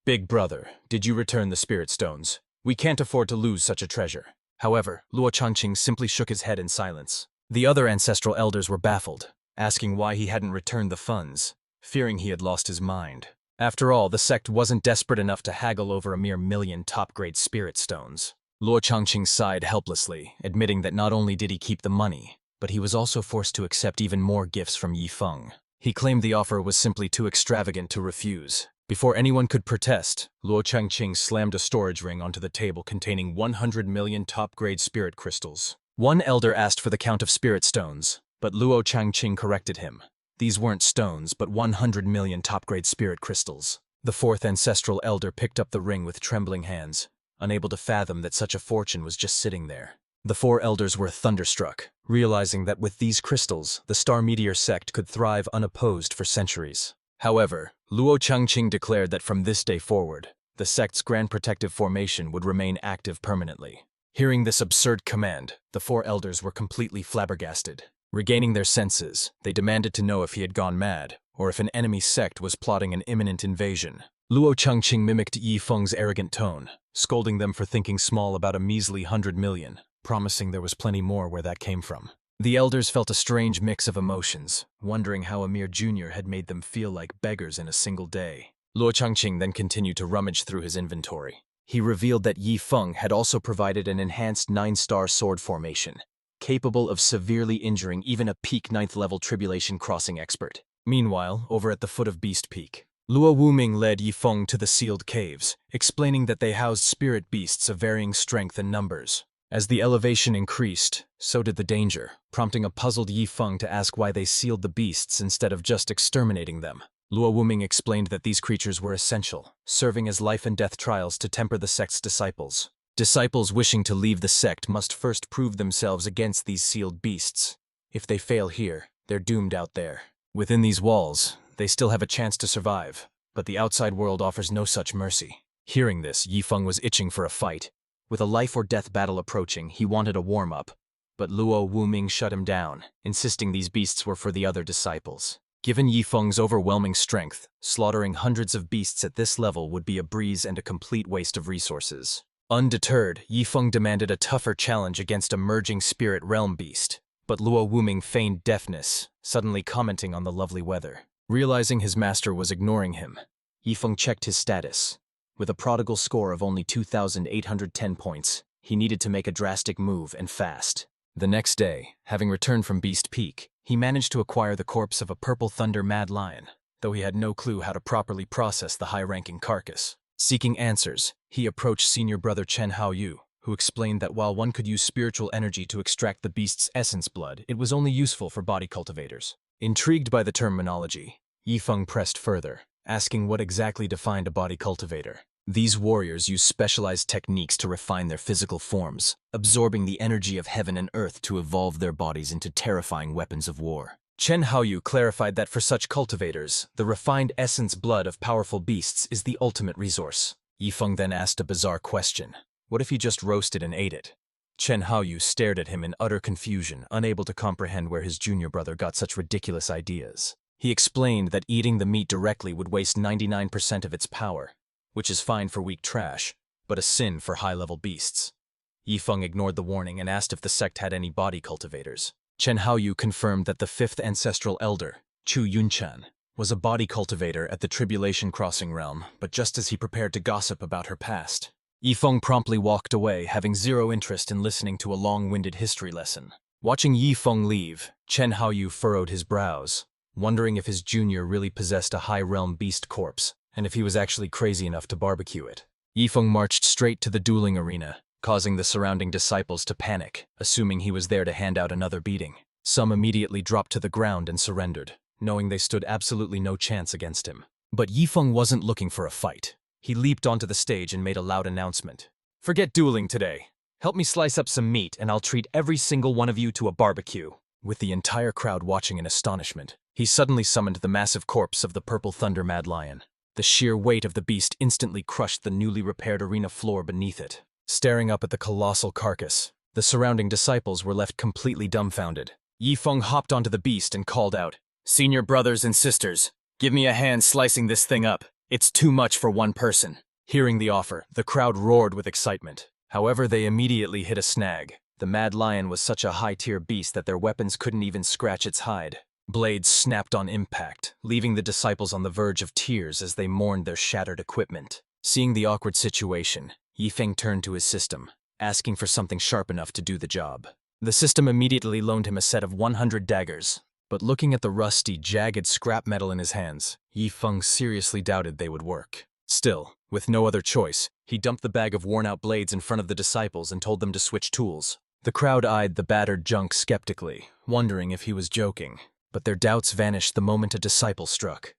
"Big brother, did you return the spirit stones? We can't afford to lose such a treasure." However, Luo Chenxing simply shook his head in silence. The other ancestral elders were baffled, asking why he hadn't returned the funds, fearing he had lost his mind. After all, the sect wasn't desperate enough to haggle over a mere 1,000,000 top-grade spirit stones. Luo Chenxing sighed helplessly, admitting that not only did he keep the money, but he was also forced to accept even more gifts from Yifeng. He claimed the offer was simply too extravagant to refuse. Before anyone could protest, Luo Chenxing slammed a storage ring onto the table containing 100 million top-grade spirit crystals. One elder asked for the count of spirit stones, but Luo Chenxing corrected him. These weren't stones, but 100 million top-grade spirit crystals. The 4th ancestral elder picked up the ring with trembling hands. unable to fathom that such a fortune was just sitting there. The four elders were thunderstruck, realizing that with these crystals, the star meteor sect could thrive unopposed for centuries. However, Luo Changqing declared that from this day forward, the sect's grand protective formation would remain active permanently. Hearing this absurd command, the four elders were completely flabbergasted. Regaining their senses, they demanded to know if he had gone mad, or if an enemy sect was plotting an imminent invasion. Luo Changqing mimicked Yi Feng's arrogant tone, scolding them for thinking small about a measly 100 million, promising there was plenty more where that came from. The elders felt a strange mix of emotions, wondering how a mere junior had made them feel like beggars in a single day. Luo Changqing then continued to rummage through his inventory. He revealed that Yi Feng had also provided an enhanced 9-star sword formation, capable of severely injuring even a peak 9th level tribulation crossing expert. Meanwhile, over at the foot of Beast Peak, Luo Wuming led Yi Feng to the sealed caves, explaining that they housed spirit beasts of varying strength and numbers. As the elevation increased, so did the danger, prompting a puzzled Yi Feng to ask why they sealed the beasts instead of just exterminating them. Luo Wuming explained that these creatures were essential, serving as life and death trials to temper the sect's disciples. Disciples wishing to leave the sect must first prove themselves against these sealed beasts. If they fail here, they're doomed out there. Within these walls, they still have a chance to survive, but the outside world offers no such mercy. Hearing this, Yi Feng was itching for a fight. With a life-or-death battle approaching, he wanted a warm-up, but Luo Wuming shut him down, insisting these beasts were for the other disciples. Given Yi Feng's overwhelming strength, slaughtering hundreds of beasts at this level would be a breeze and a complete waste of resources. Undeterred, Yi Feng demanded a tougher challenge against a merging spirit realm beast, but Luo Wuming feigned deafness, suddenly commenting on the lovely weather. Realizing his master was ignoring him, Yi Feng checked his status. With a prodigal score of only 2,810 points, he needed to make a drastic move and fast. The next day, having returned from Beast Peak, he managed to acquire the corpse of a purple thunder mad lion, though he had no clue how to properly process the high-ranking carcass. Seeking answers, he approached senior brother Chen Haoyu, who explained that while one could use spiritual energy to extract the beast's essence blood, it was only useful for body cultivators. Intrigued by the terminology, Yi Feng pressed further, asking what exactly defined a body cultivator. These warriors use specialized techniques to refine their physical forms, absorbing the energy of heaven and earth to evolve their bodies into terrifying weapons of war. Chen Haoyu clarified that for such cultivators, the refined essence blood of powerful beasts is the ultimate resource. Yi Feng then asked a bizarre question. What if he just roasted and ate it? Chen Haoyu stared at him in utter confusion, unable to comprehend where his junior brother got such ridiculous ideas. He explained that eating the meat directly would waste 99% of its power, which is fine for weak trash, but a sin for high-level beasts. Yi Feng ignored the warning and asked if the sect had any body cultivators. Chen Haoyu confirmed that the 5th ancestral elder, Chu Yunchan, was a body cultivator at the Tribulation Crossing realm, but just as he prepared to gossip about her past, Yi Feng promptly walked away, having zero interest in listening to a long-winded history lesson. Watching Yi Feng leave, Chen Haoyu furrowed his brows, wondering if his junior really possessed a high-realm beast corpse, and if he was actually crazy enough to barbecue it. Yi Feng marched straight to the dueling arena, causing the surrounding disciples to panic, assuming he was there to hand out another beating. Some immediately dropped to the ground and surrendered, knowing they stood absolutely no chance against him. But Yi Feng wasn't looking for a fight. He leaped onto the stage and made a loud announcement. "Forget dueling today. Help me slice up some meat and I'll treat every single one of you to a barbecue." With the entire crowd watching in astonishment, he suddenly summoned the massive corpse of the purple thunder mad lion. The sheer weight of the beast instantly crushed the newly repaired arena floor beneath it. Staring up at the colossal carcass, the surrounding disciples were left completely dumbfounded. Yi Feng hopped onto the beast and called out, "Senior brothers and sisters, give me a hand slicing this thing up. It's too much for one person." Hearing the offer, the crowd roared with excitement. However, they immediately hit a snag. The mad lion was such a high-tier beast that their weapons couldn't even scratch its hide. Blades snapped on impact, leaving the disciples on the verge of tears as they mourned their shattered equipment. Seeing the awkward situation, Yi Feng turned to his system, asking for something sharp enough to do the job. The system immediately loaned him a set of 100 daggers, but looking at the rusty, jagged scrap metal in his hands, Yi Feng seriously doubted they would work. Still, with no other choice, he dumped the bag of worn-out blades in front of the disciples and told them to switch tools. The crowd eyed the battered junk skeptically, wondering if he was joking, but their doubts vanished the moment a disciple struck.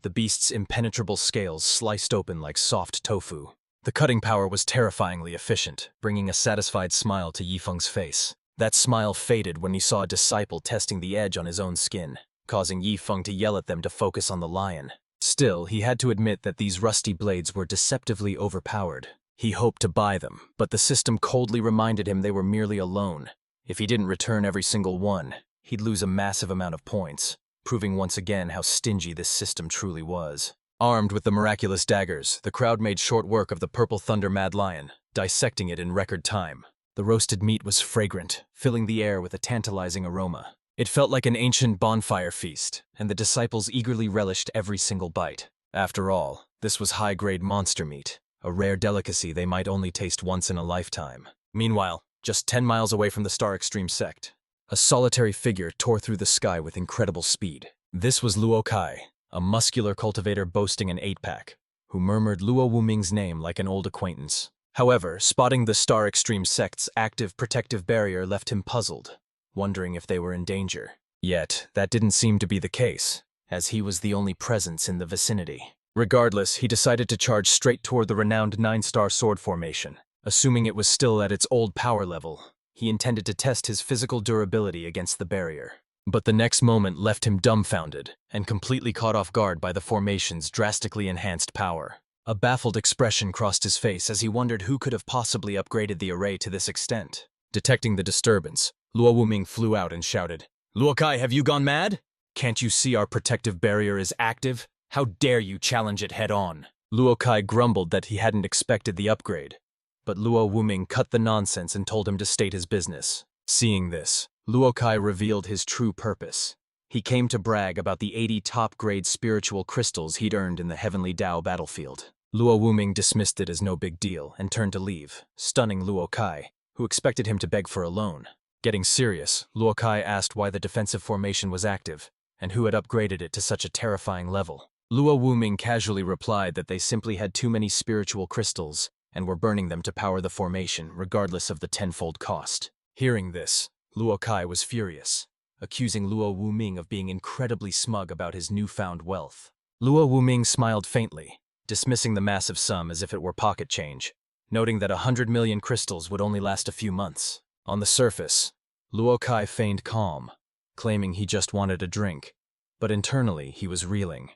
The beast's impenetrable scales sliced open like soft tofu, The cutting power was terrifyingly efficient, bringing a satisfied smile to Yifeng's face. That smile faded when he saw a disciple testing the edge on his own skin, causing Yifeng to yell at them to focus on the lion. Still, he had to admit that these rusty blades were deceptively overpowered. He hoped to buy them, but the system coldly reminded him they were merely a loan. If he didn't return every single one, he'd lose a massive amount of points, proving once again how stingy this system truly was. Armed with the miraculous daggers, the crowd made short work of the Purple Thunder Mad Lion, dissecting it in record time. The roasted meat was fragrant, filling the air with a tantalizing aroma. It felt like an ancient bonfire feast, and the disciples eagerly relished every single bite. After all, this was high-grade monster meat, a rare delicacy they might only taste once in a lifetime. Meanwhile, just 10 miles away from the Star Extreme Sect, a solitary figure tore through the sky with incredible speed. This was Luo Kai, a muscular cultivator boasting an 8-pack, who murmured Luo Wuming's name like an old acquaintance. However, spotting the Star Extreme Sect's active protective barrier left him puzzled, wondering if they were in danger. Yet, that didn't seem to be the case, as he was the only presence in the vicinity. Regardless, he decided to charge straight toward the renowned 9-star sword formation. Assuming it was still at its old power level, he intended to test his physical durability against the barrier. But the next moment left him dumbfounded and completely caught off guard by the formation's drastically enhanced power. A baffled expression crossed his face as he wondered who could have possibly upgraded the array to this extent. Detecting the disturbance, Luo Wuming flew out and shouted, "Luo Kai, have you gone mad? Can't you see our protective barrier is active? How dare you challenge it head-on?" Luo Kai grumbled that he hadn't expected the upgrade, but Luo Wuming cut the nonsense and told him to state his business. Seeing this, Luo Kai revealed his true purpose. He came to brag about the 80 top-grade spiritual crystals he'd earned in the Heavenly Dao battlefield. Luo Wuming dismissed it as no big deal and turned to leave, stunning Luo Kai, who expected him to beg for a loan. Getting serious, Luo Kai asked why the defensive formation was active, and who had upgraded it to such a terrifying level. Luo Wuming casually replied that they simply had too many spiritual crystals and were burning them to power the formation regardless of the tenfold cost. Hearing this, Luo Kai was furious, accusing Luo Wuming of being incredibly smug about his newfound wealth. Luo Wuming smiled faintly, dismissing the massive sum as if it were pocket change, noting that 100 million crystals would only last a few months. On the surface, Luo Kai feigned calm, claiming he just wanted a drink, but internally he was reeling.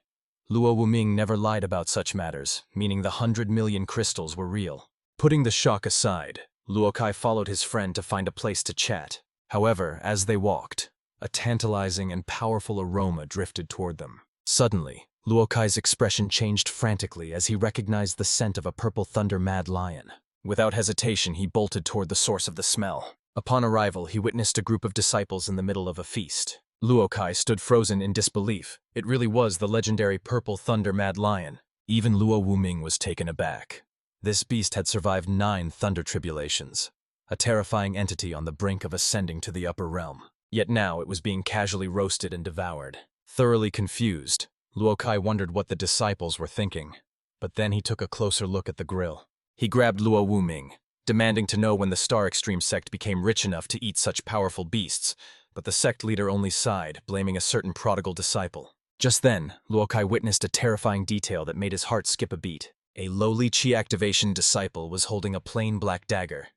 Luo Wuming never lied about such matters, meaning the 100 million crystals were real. Putting the shock aside, Luo Kai followed his friend to find a place to chat. However, as they walked, a tantalizing and powerful aroma drifted toward them. Suddenly, Luo Kai's expression changed frantically as he recognized the scent of a Purple Thunder Mad Lion. Without hesitation, he bolted toward the source of the smell. Upon arrival, he witnessed a group of disciples in the middle of a feast. Luo Kai stood frozen in disbelief. It really was the legendary Purple Thunder Mad Lion. Even Luo Wuming was taken aback. This beast had survived 9 thunder tribulations, a terrifying entity on the brink of ascending to the upper realm. Yet now it was being casually roasted and devoured. Thoroughly confused, Luo Kai wondered what the disciples were thinking. But then he took a closer look at the grill. He grabbed Luo Wuming, demanding to know when the Star Extreme Sect became rich enough to eat such powerful beasts, but the sect leader only sighed, blaming a certain prodigal disciple. Just then, Luo Kai witnessed a terrifying detail that made his heart skip a beat. A lowly chi activation disciple was holding a plain black dagger,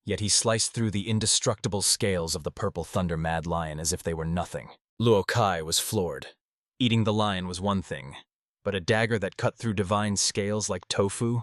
yet he sliced through the indestructible scales of the Purple Thunder Mad Lion as if they were nothing. Luo Kai was floored. Eating the lion was one thing, but a dagger that cut through divine scales like tofu?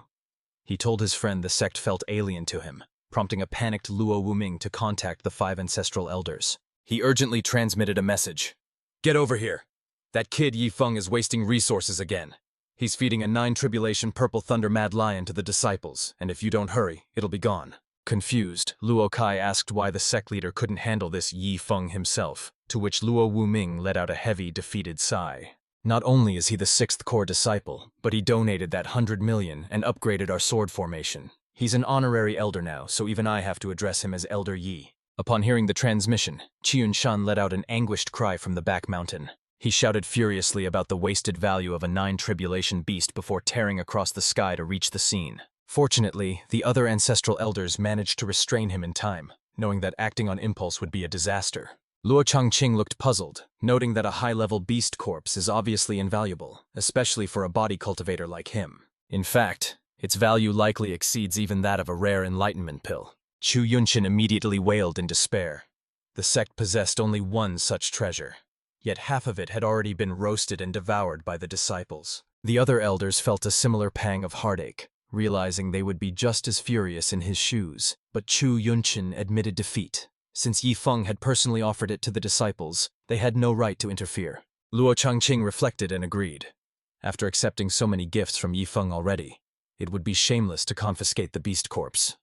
He told his friend the sect felt alien to him, prompting a panicked Luo Wuming to contact the 5 ancestral elders. He urgently transmitted a message. "Get over here. That kid Yifeng is wasting resources again. He's feeding a 9 tribulation Purple Thunder Mad Lion to the disciples, and if you don't hurry, it'll be gone." Confused, Luo Kai asked why the sect leader couldn't handle this Yifeng himself, to which Luo Wuming let out a heavy, defeated sigh. Not only is he the 6th core disciple, but he donated that 100 million and upgraded our sword formation. He's an honorary elder now, so even I have to address him as Elder Yi. Upon hearing the transmission, Qiun Shan let out an anguished cry from the back mountain. He shouted furiously about the wasted value of a 9 tribulation beast before tearing across the sky to reach the scene. Fortunately, the other ancestral elders managed to restrain him in time, knowing that acting on impulse would be a disaster. Luo Changqing looked puzzled, noting that a high-level beast corpse is obviously invaluable, especially for a body cultivator like him. In fact, Its value likely exceeds even that of a rare enlightenment pill. Chu Yunshin immediately wailed in despair. The sect possessed only one such treasure, yet half of it had already been roasted and devoured by the disciples. The other elders felt a similar pang of heartache, realizing they would be just as furious in his shoes. But Chu Yunshin admitted defeat. Since Yi Feng had personally offered it to the disciples, they had no right to interfere. Luo Changqing reflected and agreed. After accepting so many gifts from Yi Feng already, it would be shameless to confiscate the beast corpse.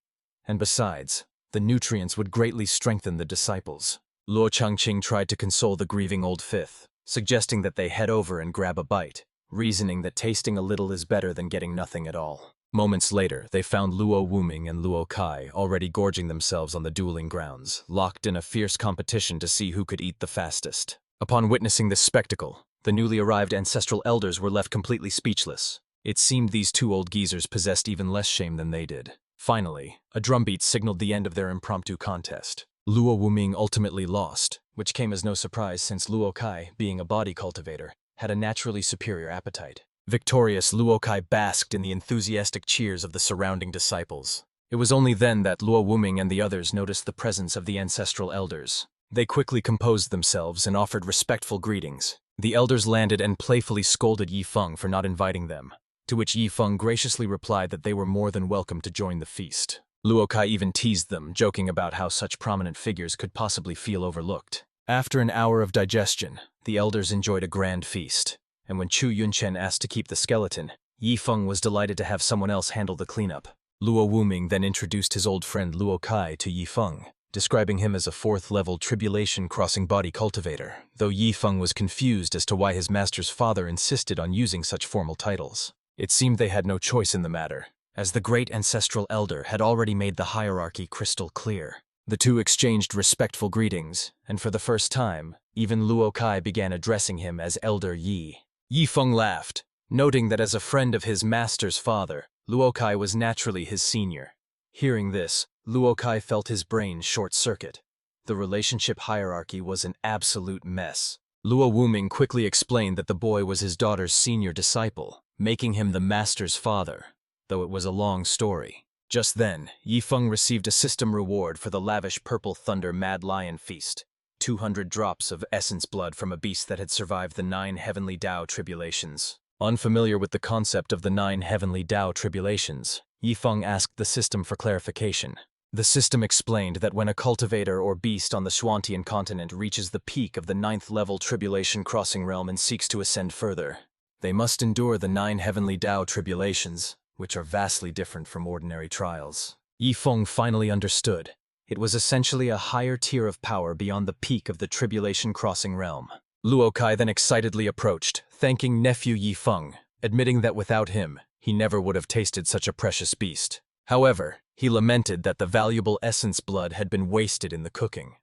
And besides, the nutrients would greatly strengthen the disciples. Luo Changqing tried to console the grieving old fifth, suggesting that they head over and grab a bite, reasoning that tasting a little is better than getting nothing at all. Moments later, they found Luo Wuming and Luo Kai already gorging themselves on the dueling grounds, locked in a fierce competition to see who could eat the fastest. Upon witnessing this spectacle, the newly arrived ancestral elders were left completely speechless. It seemed these two old geezers possessed even less shame than they did. Finally, a drumbeat signaled the end of their impromptu contest. Luo Wuming ultimately lost, which came as no surprise since Luo Kai, being a body cultivator, had a naturally superior appetite. Victorious, Luo Kai basked in the enthusiastic cheers of the surrounding disciples. It was only then that Luo Wuming and the others noticed the presence of the ancestral elders. They quickly composed themselves and offered respectful greetings. The elders landed and playfully scolded Yi Feng for not inviting them, to which Yi Feng graciously replied that they were more than welcome to join the feast. Luo Kai even teased them, joking about how such prominent figures could possibly feel overlooked. After an hour of digestion, the elders enjoyed a grand feast. And when Chu Yunchen asked to keep the skeleton, Yi Feng was delighted to have someone else handle the cleanup. Luo Wuming then introduced his old friend Luo Kai to Yi Feng, describing him as a fourth-level tribulation-crossing body cultivator, though Yi Feng was confused as to why his master's father insisted on using such formal titles. It seemed they had no choice in the matter, as the great ancestral elder had already made the hierarchy crystal clear. The two exchanged respectful greetings, and for the first time, even Luo Kai began addressing him as Elder Yi. Yi Feng laughed, noting that as a friend of his master's father, Luo Kai was naturally his senior. Hearing this, Luo Kai felt his brain short-circuit. The relationship hierarchy was an absolute mess. Luo Wuming quickly explained that the boy was his daughter's senior disciple, making him the master's father, though it was a long story. Just then, Yi Feng received a system reward for the lavish Purple Thunder Mad Lion Feast. 200 drops of essence blood from a beast that had survived the 9 heavenly Tao tribulations. Unfamiliar with the concept of the 9 heavenly Tao tribulations, Yi Feng asked the system for clarification. The system explained that when a cultivator or beast on the Shuantian continent reaches the peak of the 9th level tribulation crossing realm and seeks to ascend further, they must endure the 9 heavenly Tao tribulations, which are vastly different from ordinary trials. Yi Feng finally understood. It was essentially a higher tier of power beyond the peak of the tribulation crossing realm. Luo Kai then excitedly approached, thanking nephew Yi Feng, admitting that without him, he never would have tasted such a precious beast. However, he lamented that the valuable essence blood had been wasted in the cooking.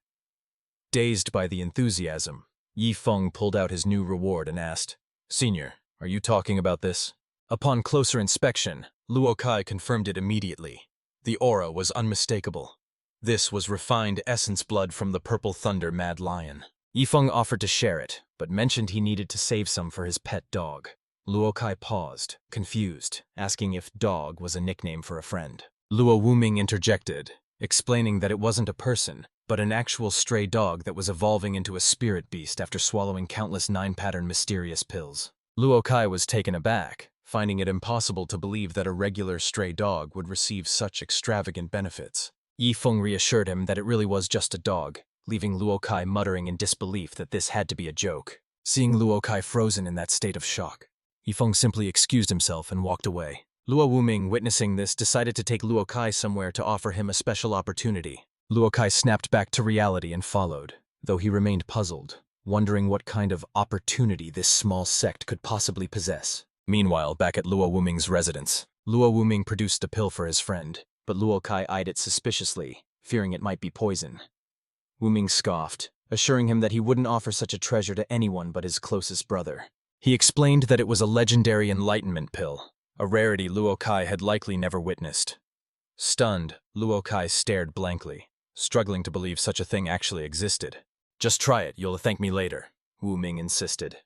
Dazed by the enthusiasm, Yi Feng pulled out his new reward and asked, "Senior, are you talking about this?" Upon closer inspection, Luo Kai confirmed it immediately. The aura was unmistakable. This was refined essence blood from the Purple Thunder Mad Lion. Yi Feng offered to share it, but mentioned he needed to save some for his pet dog. Luo Kai paused, confused, asking if dog was a nickname for a friend. Luo Wuming interjected, explaining that it wasn't a person, but an actual stray dog that was evolving into a spirit beast after swallowing countless 9-pattern mysterious pills. Luo Kai was taken aback, finding it impossible to believe that a regular stray dog would receive such extravagant benefits. Yi Feng reassured him that it really was just a dog, leaving Luo Kai muttering in disbelief that this had to be a joke. Seeing Luo Kai frozen in that state of shock, Yi Feng simply excused himself and walked away. Luo Wuming, witnessing this, decided to take Luo Kai somewhere to offer him a special opportunity. Luo Kai snapped back to reality and followed, though he remained puzzled, wondering what kind of opportunity this small sect could possibly possess. Meanwhile, back at Luo Wuming's residence, Luo Wuming produced a pill for his friend, but Luo Kai eyed it suspiciously, fearing it might be poison. Wuming scoffed, assuring him that he wouldn't offer such a treasure to anyone but his closest brother. He explained that it was a legendary enlightenment pill, a rarity Luo Kai had likely never witnessed. Stunned, Luo Kai stared blankly, struggling to believe such a thing actually existed. "Just try it, you'll thank me later," Wuming insisted.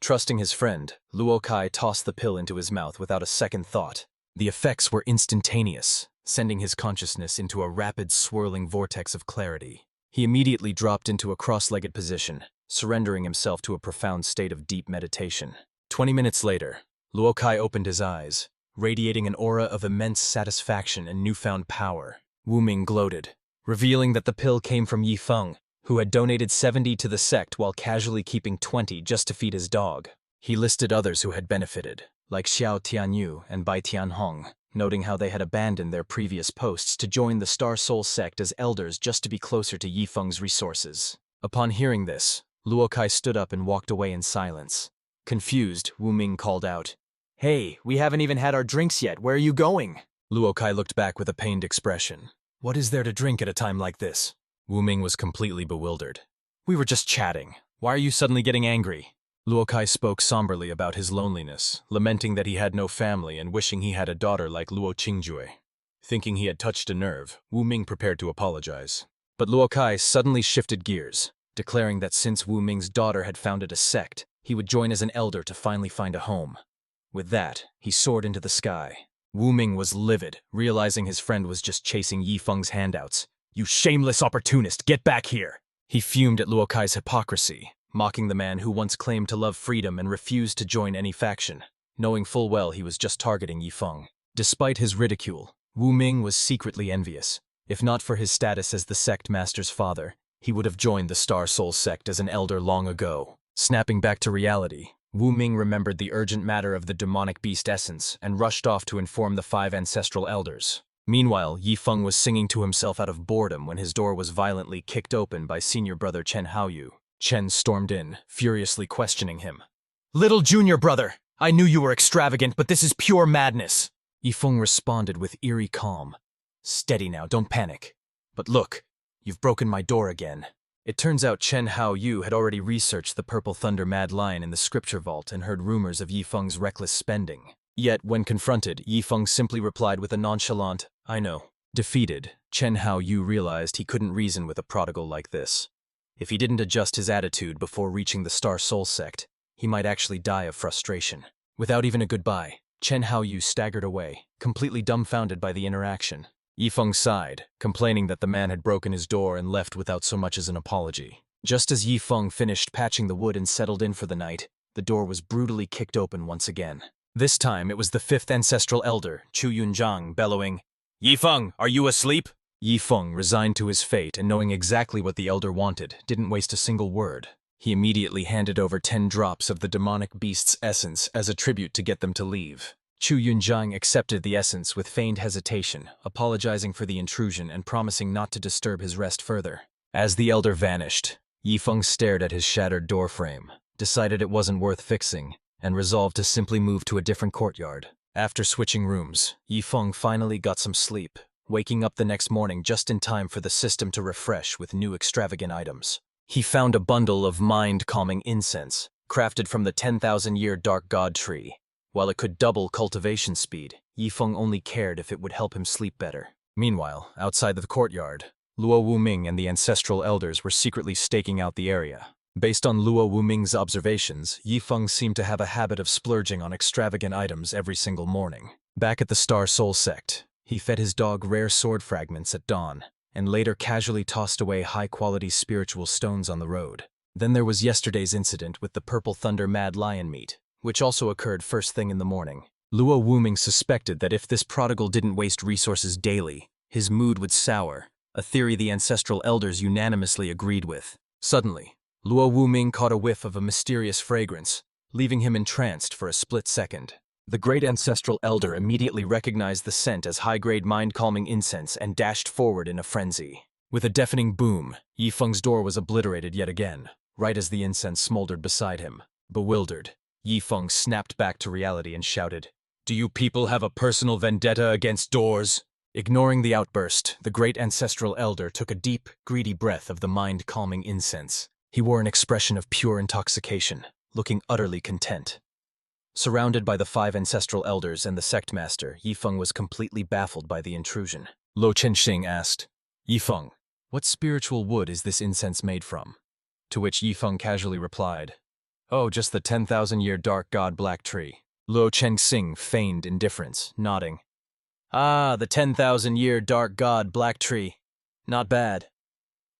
Trusting his friend, Luo Kai tossed the pill into his mouth without a second thought. The effects were instantaneous, sending his consciousness into a rapid, swirling vortex of clarity. He immediately dropped into a cross-legged position, surrendering himself to a profound state of deep meditation. 20 minutes later, Luo Kai opened his eyes, radiating an aura of immense satisfaction and newfound power. Wu Ming gloated, revealing that the pill came from Yi Feng, who had donated 70 to the sect while casually keeping 20 just to feed his dog. He listed others who had benefited, like Xiao Tianyu and Bai Tianhong, noting how they had abandoned their previous posts to join the Star Soul sect as elders just to be closer to Yi Feng's resources. Upon hearing this, Luo Kai stood up and walked away in silence. Confused, Wu Ming called out, "Hey, we haven't even had our drinks yet. Where are you going?" Luo Kai looked back with a pained expression. "What is there to drink at a time like this?" Wu Ming was completely bewildered. "We were just chatting. Why are you suddenly getting angry?" Luo Kai spoke somberly about his loneliness, lamenting that he had no family and wishing he had a daughter like Luo Qingjue. Thinking he had touched a nerve, Wu Ming prepared to apologize. But Luo Kai suddenly shifted gears, declaring that since Wu Ming's daughter had founded a sect, he would join as an elder to finally find a home. With that, he soared into the sky. Wu Ming was livid, realizing his friend was just chasing Yi Feng's handouts. "You shameless opportunist, get back here!" He fumed at Luo Kai's hypocrisy, mocking the man who once claimed to love freedom and refused to join any faction, knowing full well he was just targeting Yi Feng. Despite his ridicule, Wu Ming was secretly envious. If not for his status as the sect master's father, he would have joined the Star Soul sect as an elder long ago. Snapping back to reality, Wu Ming remembered the urgent matter of the demonic beast essence and rushed off to inform the 5 ancestral elders. Meanwhile, Yi Feng was singing to himself out of boredom when his door was violently kicked open by senior brother Chen Haoyu. Chen stormed in, furiously questioning him. "Little junior brother, I knew you were extravagant, but this is pure madness." Yi Feng responded with eerie calm. "Steady now, don't panic. But look, you've broken my door again." It turns out Chen Haoyu had already researched the Purple Thunder Mad Lion in the scripture vault and heard rumors of Yi Feng's reckless spending. Yet, when confronted, Yi Feng simply replied with a nonchalant, "I know." Defeated, Chen Haoyu realized he couldn't reason with a prodigal like this. If he didn't adjust his attitude before reaching the Star Soul sect, he might actually die of frustration. Without even a goodbye, Chen Haoyu staggered away, completely dumbfounded by the interaction. Yi Feng sighed, complaining that the man had broken his door and left without so much as an apology. Just as Yi Feng finished patching the wood and settled in for the night, the door was brutally kicked open once again. This time it was the 5th ancestral elder, Chu Yunzhang, bellowing, "Yi Feng, are you asleep?" Yi Feng, resigned to his fate and knowing exactly what the elder wanted, didn't waste a single word. He immediately handed over 10 drops of the demonic beast's essence as a tribute to get them to leave. Chu Yunzhang accepted the essence with feigned hesitation, apologizing for the intrusion and promising not to disturb his rest further. As the elder vanished, Yi Feng stared at his shattered doorframe, decided it wasn't worth fixing, and resolved to simply move to a different courtyard. After switching rooms, Yi Feng finally got some sleep, waking up the next morning just in time for the system to refresh with new extravagant items. He found a bundle of mind-calming incense, crafted from the 10,000-year Dark God tree. While it could double cultivation speed, Yi Feng only cared if it would help him sleep better. Meanwhile, outside the courtyard, Luo Wuming and the ancestral elders were secretly staking out the area. Based on Luo Wuming's observations, Yi Feng seemed to have a habit of splurging on extravagant items every single morning. Back at the Star Soul sect, he fed his dog rare sword fragments at dawn, and later casually tossed away high-quality spiritual stones on the road. Then there was yesterday's incident with the Purple Thunder Mad Lion meat, which also occurred first thing in the morning. Luo Wuming suspected that if this prodigal didn't waste resources daily, his mood would sour, a theory the ancestral elders unanimously agreed with. Suddenly, Luo Wuming caught a whiff of a mysterious fragrance, leaving him entranced for a split second. The great ancestral elder immediately recognized the scent as high-grade mind-calming incense and dashed forward in a frenzy. With a deafening boom, Yi Feng's door was obliterated yet again, right as the incense smoldered beside him. Bewildered, Yi Feng snapped back to reality and shouted, "Do you people have a personal vendetta against doors?" Ignoring the outburst, the great ancestral elder took a deep, greedy breath of the mind-calming incense. He wore an expression of pure intoxication, looking utterly content. Surrounded by the 5 ancestral elders and the sect master, Yi Feng was completely baffled by the intrusion. Lo Chenxing asked, "Yi Feng, what spiritual wood is this incense made from?" To which Yi Feng casually replied, "Oh, just the 10,000-year dark god black tree." Lo Chenxing feigned indifference, nodding, Ah, the 10,000-year dark god black tree. Not bad.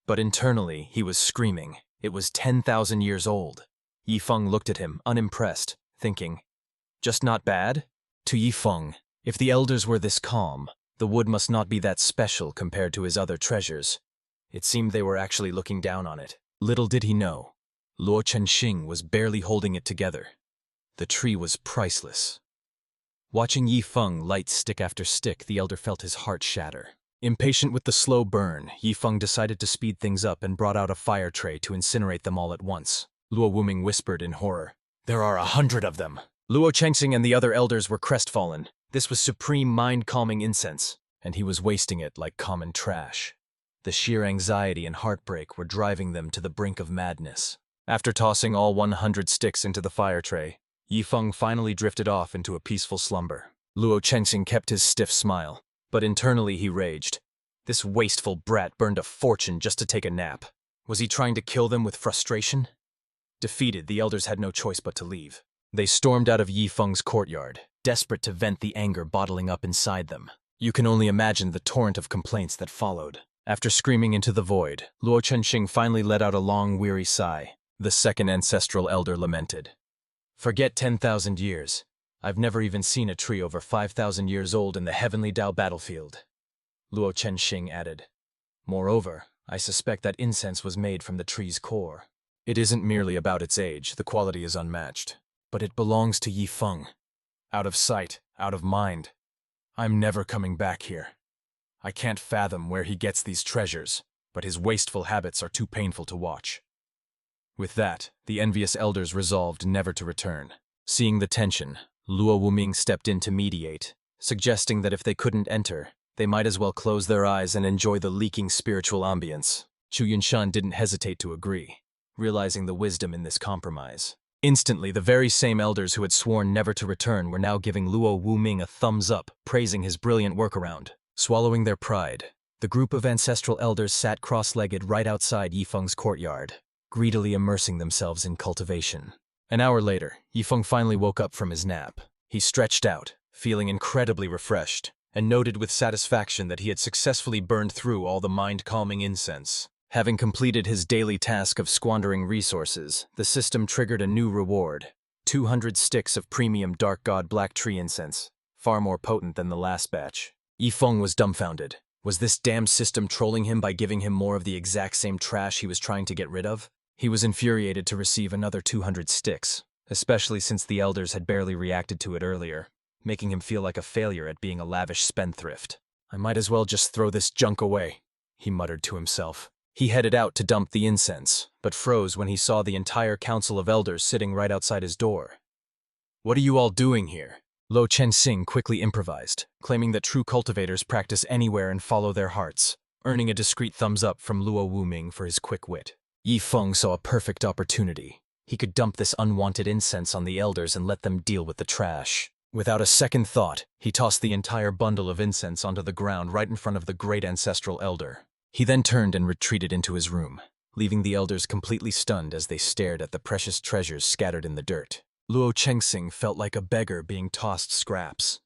But internally, he was screaming. It was 10,000 years old. Yifeng looked at him, unimpressed, thinking, just not bad? To Yifeng, if the elders were this calm, the wood must not be that special compared to his other treasures. It seemed they were actually looking down on it. Little did he know, Luo Chenxing was barely holding it together. The tree was priceless. Watching Yifeng light stick after stick, the elder felt his heart shatter. Impatient with the slow burn, Yifeng decided to speed things up and brought out a fire tray to incinerate them all at once. Luo Wuming whispered in horror, "There are 100 of them." Luo Chenxing and the other elders were crestfallen. This was supreme mind-calming incense, and he was wasting it like common trash. The sheer anxiety and heartbreak were driving them to the brink of madness. After tossing all 100 sticks into the fire tray, Yifeng finally drifted off into a peaceful slumber. Luo Chenxing kept his stiff smile, but internally he raged. This wasteful brat burned a fortune just to take a nap. Was he trying to kill them with frustration? Defeated, the elders had no choice but to leave. They stormed out of Yifeng's courtyard, desperate to vent the anger bottling up inside them. You can only imagine the torrent of complaints that followed. After screaming into the void, Luo Chenxing finally let out a long, weary sigh. The second ancestral elder lamented. "Forget 10,000 years. I've never even seen a tree over 5,000 years old in the heavenly Dao battlefield." Luo Chenxing added, "Moreover, I suspect that incense was made from the tree's core. It isn't merely about its age, the quality is unmatched. But it belongs to Yifeng. Out of sight, out of mind. I'm never coming back here. I can't fathom where he gets these treasures, but his wasteful habits are too painful to watch." With that, the envious elders resolved never to return. Seeing the tension, Luo Wuming stepped in to mediate, suggesting that if they couldn't enter, they might as well close their eyes and enjoy the leaking spiritual ambience. Chu Yunshan didn't hesitate to agree, realizing the wisdom in this compromise. Instantly, the very same elders who had sworn never to return were now giving Luo Wuming a thumbs up, praising his brilliant workaround. Swallowing their pride, the group of ancestral elders sat cross-legged right outside Yifeng's courtyard, greedily immersing themselves in cultivation. An hour later, Yifeng finally woke up from his nap. He stretched out, feeling incredibly refreshed, and noted with satisfaction that he had successfully burned through all the mind-calming incense. Having completed his daily task of squandering resources, the system triggered a new reward: 200 sticks of premium dark god black tree incense, far more potent than the last batch. Yifeng was dumbfounded. Was this damn system trolling him by giving him more of the exact same trash he was trying to get rid of? He was infuriated to receive another 200 sticks, especially since the elders had barely reacted to it earlier, making him feel like a failure at being a lavish spendthrift. "I might as well just throw this junk away," he muttered to himself. He headed out to dump the incense, but froze when he saw the entire council of elders sitting right outside his door. "What are you all doing here?" Luo Chenxing quickly improvised, claiming that true cultivators practice anywhere and follow their hearts, earning a discreet thumbs up from Luo Wuming for his quick wit. Yifeng saw a perfect opportunity. He could dump this unwanted incense on the elders and let them deal with the trash. Without a second thought, he tossed the entire bundle of incense onto the ground right in front of the great ancestral elder. He then turned and retreated into his room, leaving the elders completely stunned as they stared at the precious treasures scattered in the dirt. Luo Chenxing felt like a beggar being tossed scraps.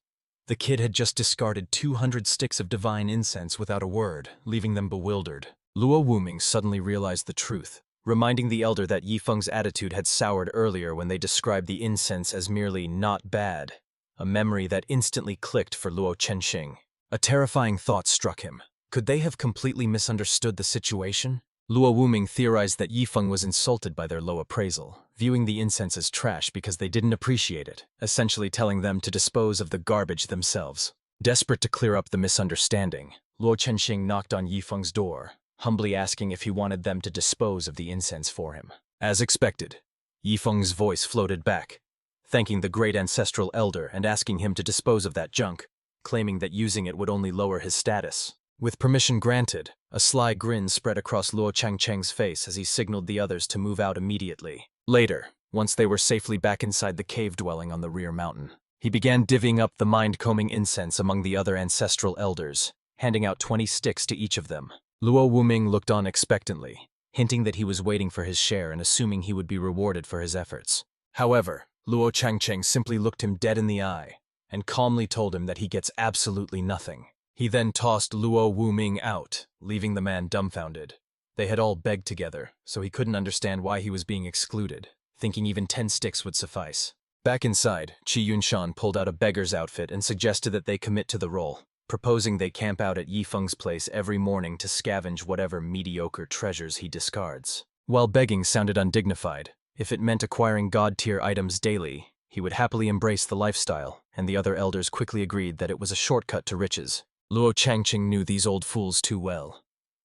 The kid had just discarded 200 sticks of divine incense without a word, leaving them bewildered. Luo Wuming suddenly realized the truth, reminding the elder that Yifeng's attitude had soured earlier when they described the incense as merely not bad, a memory that instantly clicked for Luo Chenxing. A terrifying thought struck him. Could they have completely misunderstood the situation? Luo Wuming theorized that Yifeng was insulted by their low appraisal, viewing the incense as trash because they didn't appreciate it, essentially telling them to dispose of the garbage themselves. Desperate to clear up the misunderstanding, Luo Chenxing knocked on Yifeng's door, humbly asking if he wanted them to dispose of the incense for him. As expected, Yifeng's voice floated back, thanking the great ancestral elder and asking him to dispose of that junk, claiming that using it would only lower his status. With permission granted, a sly grin spread across Luo Chenxing's face as he signaled the others to move out immediately. Later, once they were safely back inside the cave dwelling on the rear mountain, he began divvying up the mind-combing incense among the other ancestral elders, handing out 20 sticks to each of them. Luo Wuming looked on expectantly, hinting that he was waiting for his share and assuming he would be rewarded for his efforts. However, Luo Chenxing simply looked him dead in the eye, and calmly told him that he gets absolutely nothing. He then tossed Luo Wuming out, leaving the man dumbfounded. They had all begged together, so he couldn't understand why he was being excluded, thinking even 10 sticks would suffice. Back inside, Qi Yunshan pulled out a beggar's outfit and suggested that they commit to the role, proposing they camp out at Yifeng's place every morning to scavenge whatever mediocre treasures he discards. While begging sounded undignified, if it meant acquiring god-tier items daily, he would happily embrace the lifestyle, and the other elders quickly agreed that it was a shortcut to riches. Luo Changqing knew these old fools too well.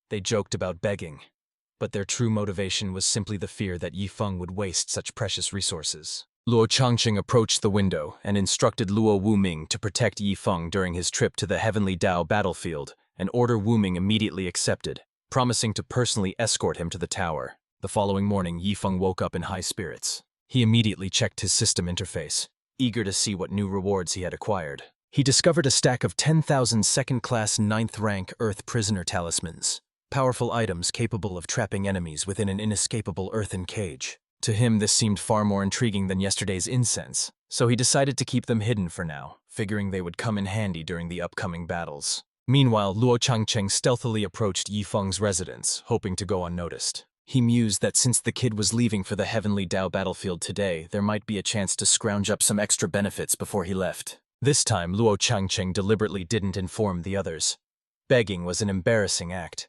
They joked about begging, but their true motivation was simply the fear that Yifeng would waste such precious resources. Luo Changqing approached the window and instructed Luo Wuming to protect Yifeng during his trip to the Heavenly Dao battlefield, an order Wuming immediately accepted, promising to personally escort him to the tower. The following morning, Yifeng woke up in high spirits. He immediately checked his system interface, eager to see what new rewards he had acquired. He discovered a stack of 10,000 second-class 9th-rank Earth prisoner talismans, powerful items capable of trapping enemies within an inescapable earthen cage. To him, this seemed far more intriguing than yesterday's incense, so he decided to keep them hidden for now, figuring they would come in handy during the upcoming battles. Meanwhile, Luo Changqing stealthily approached Yifeng's residence, hoping to go unnoticed. He mused that since the kid was leaving for the Heavenly Dao battlefield today, there might be a chance to scrounge up some extra benefits before he left. This time, Luo Changqing deliberately didn't inform the others. Begging was an embarrassing act,